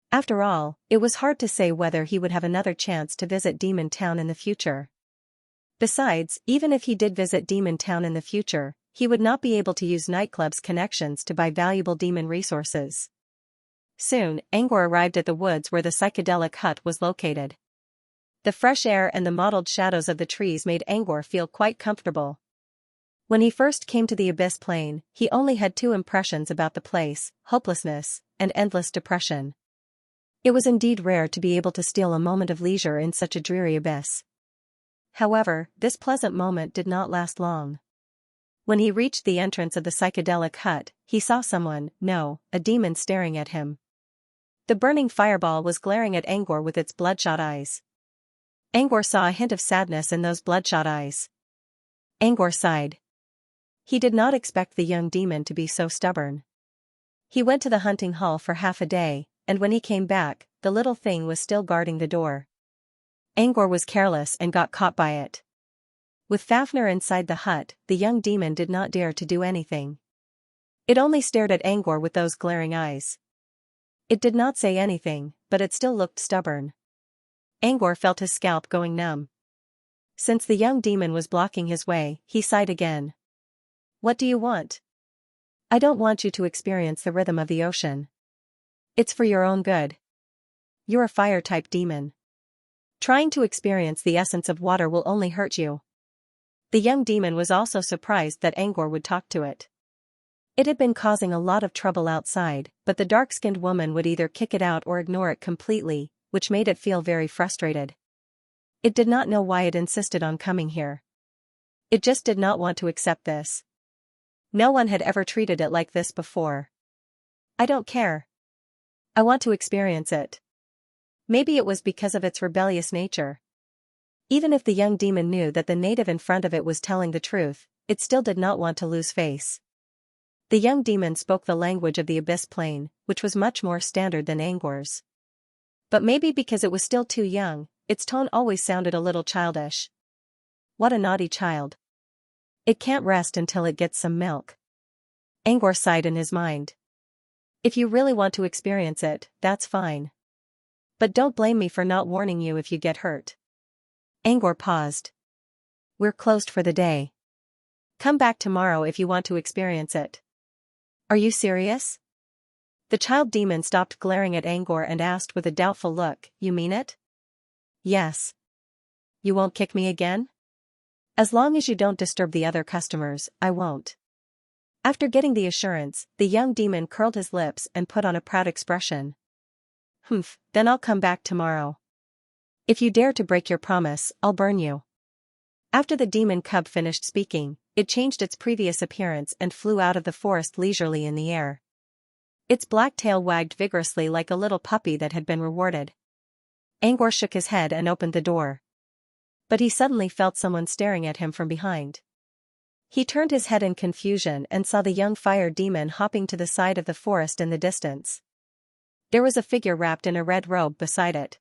[SPEAKER 1] After all, it was hard to say whether he would have another chance to visit Demon Town in the future. Besides, even if he did visit Demon Town in the future, he would not be able to use Nightclub's connections to buy valuable demon resources. Soon, Angor arrived at the woods where the psychedelic hut was located. The fresh air and the mottled shadows of the trees made Angor feel quite comfortable. When he first came to the Abyss Plain, he only had 2 impressions about the place: hopelessness and endless depression. It was indeed rare to be able to steal a moment of leisure in such a dreary abyss. However, this pleasant moment did not last long. When he reached the entrance of the psychedelic hut, he saw someone, no, a demon staring at him. The burning fireball was glaring at Angor with its bloodshot eyes. Angor saw a hint of sadness in those bloodshot eyes. Angor sighed. He did not expect the young demon to be so stubborn. He went to the hunting hall for half a day, and when he came back, the little thing was still guarding the door. Angor was careless and got caught by it. With Fafnir inside the hut, the young demon did not dare to do anything. It only stared at Angor with those glaring eyes. It did not say anything, but it still looked stubborn. Angor felt his scalp going numb. Since the young demon was blocking his way, he sighed again. What do you want? I don't want you to experience the rhythm of the ocean. It's for your own good. You're a fire-type demon. Trying to experience the essence of water will only hurt you. The young demon was also surprised that Angor would talk to it. It had been causing a lot of trouble outside, but the dark-skinned woman would either kick it out or ignore it completely, which made it feel very frustrated. It did not know why it insisted on coming here. It just did not want to accept this. No one had ever treated it like this before. I don't care. I want to experience it. Maybe it was because of its rebellious nature. Even if the young demon knew that the native in front of it was telling the truth, it still did not want to lose face. The young demon spoke the language of the abyss plane, which was much more standard than Angor's. But maybe because it was still too young, its tone always sounded a little childish. What a naughty child. It can't rest until it gets some milk. Angor sighed in his mind. If you really want to experience it, that's fine. But don't blame me for not warning you if you get hurt. Angor paused. We're closed for the day. Come back tomorrow if you want to experience it. Are you serious? The child demon stopped glaring at Angor and asked with a doubtful look, You mean it? Yes. You won't kick me again? As long as you don't disturb the other customers, I won't. After getting the assurance, the young demon curled his lips and put on a proud expression. Humph, then I'll come back tomorrow. If you dare to break your promise, I'll burn you. After the demon cub finished speaking, it changed its previous appearance and flew out of the forest leisurely in the air. Its black tail wagged vigorously like a little puppy that had been rewarded. Angor shook his head and opened the door. But he suddenly felt someone staring at him from behind. He turned his head in confusion and saw the young fire demon hopping to the side of the forest in the distance. There was a figure wrapped in a red robe beside it.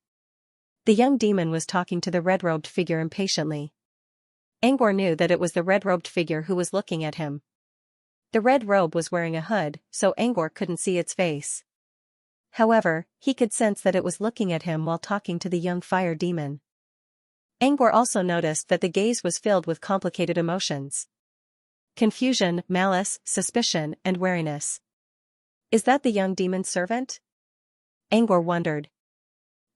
[SPEAKER 1] The young demon was talking to the red-robed figure impatiently. Angor knew that it was the red-robed figure who was looking at him. The red robe was wearing a hood, so Angor couldn't see its face. However, he could sense that it was looking at him while talking to the young fire demon. Angor also noticed that the gaze was filled with complicated emotions. Confusion, malice, suspicion, and wariness. Is that the young demon's servant? Angor wondered.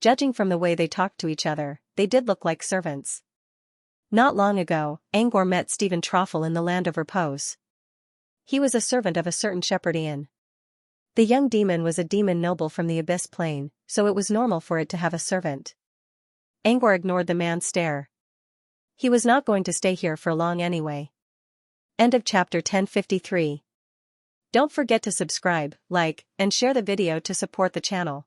[SPEAKER 1] Judging from the way they talked to each other, they did look like servants. Not long ago, Angor met Stephen Troffel in the Land of Repose. He was a servant of a certain Shepherdian. The young demon was a demon noble from the abyss plane, so it was normal for it to have a servant. Angor ignored the man's stare. He was not going to stay here for long anyway. End of chapter 1053. Don't forget to subscribe, like, and share the video to support the channel.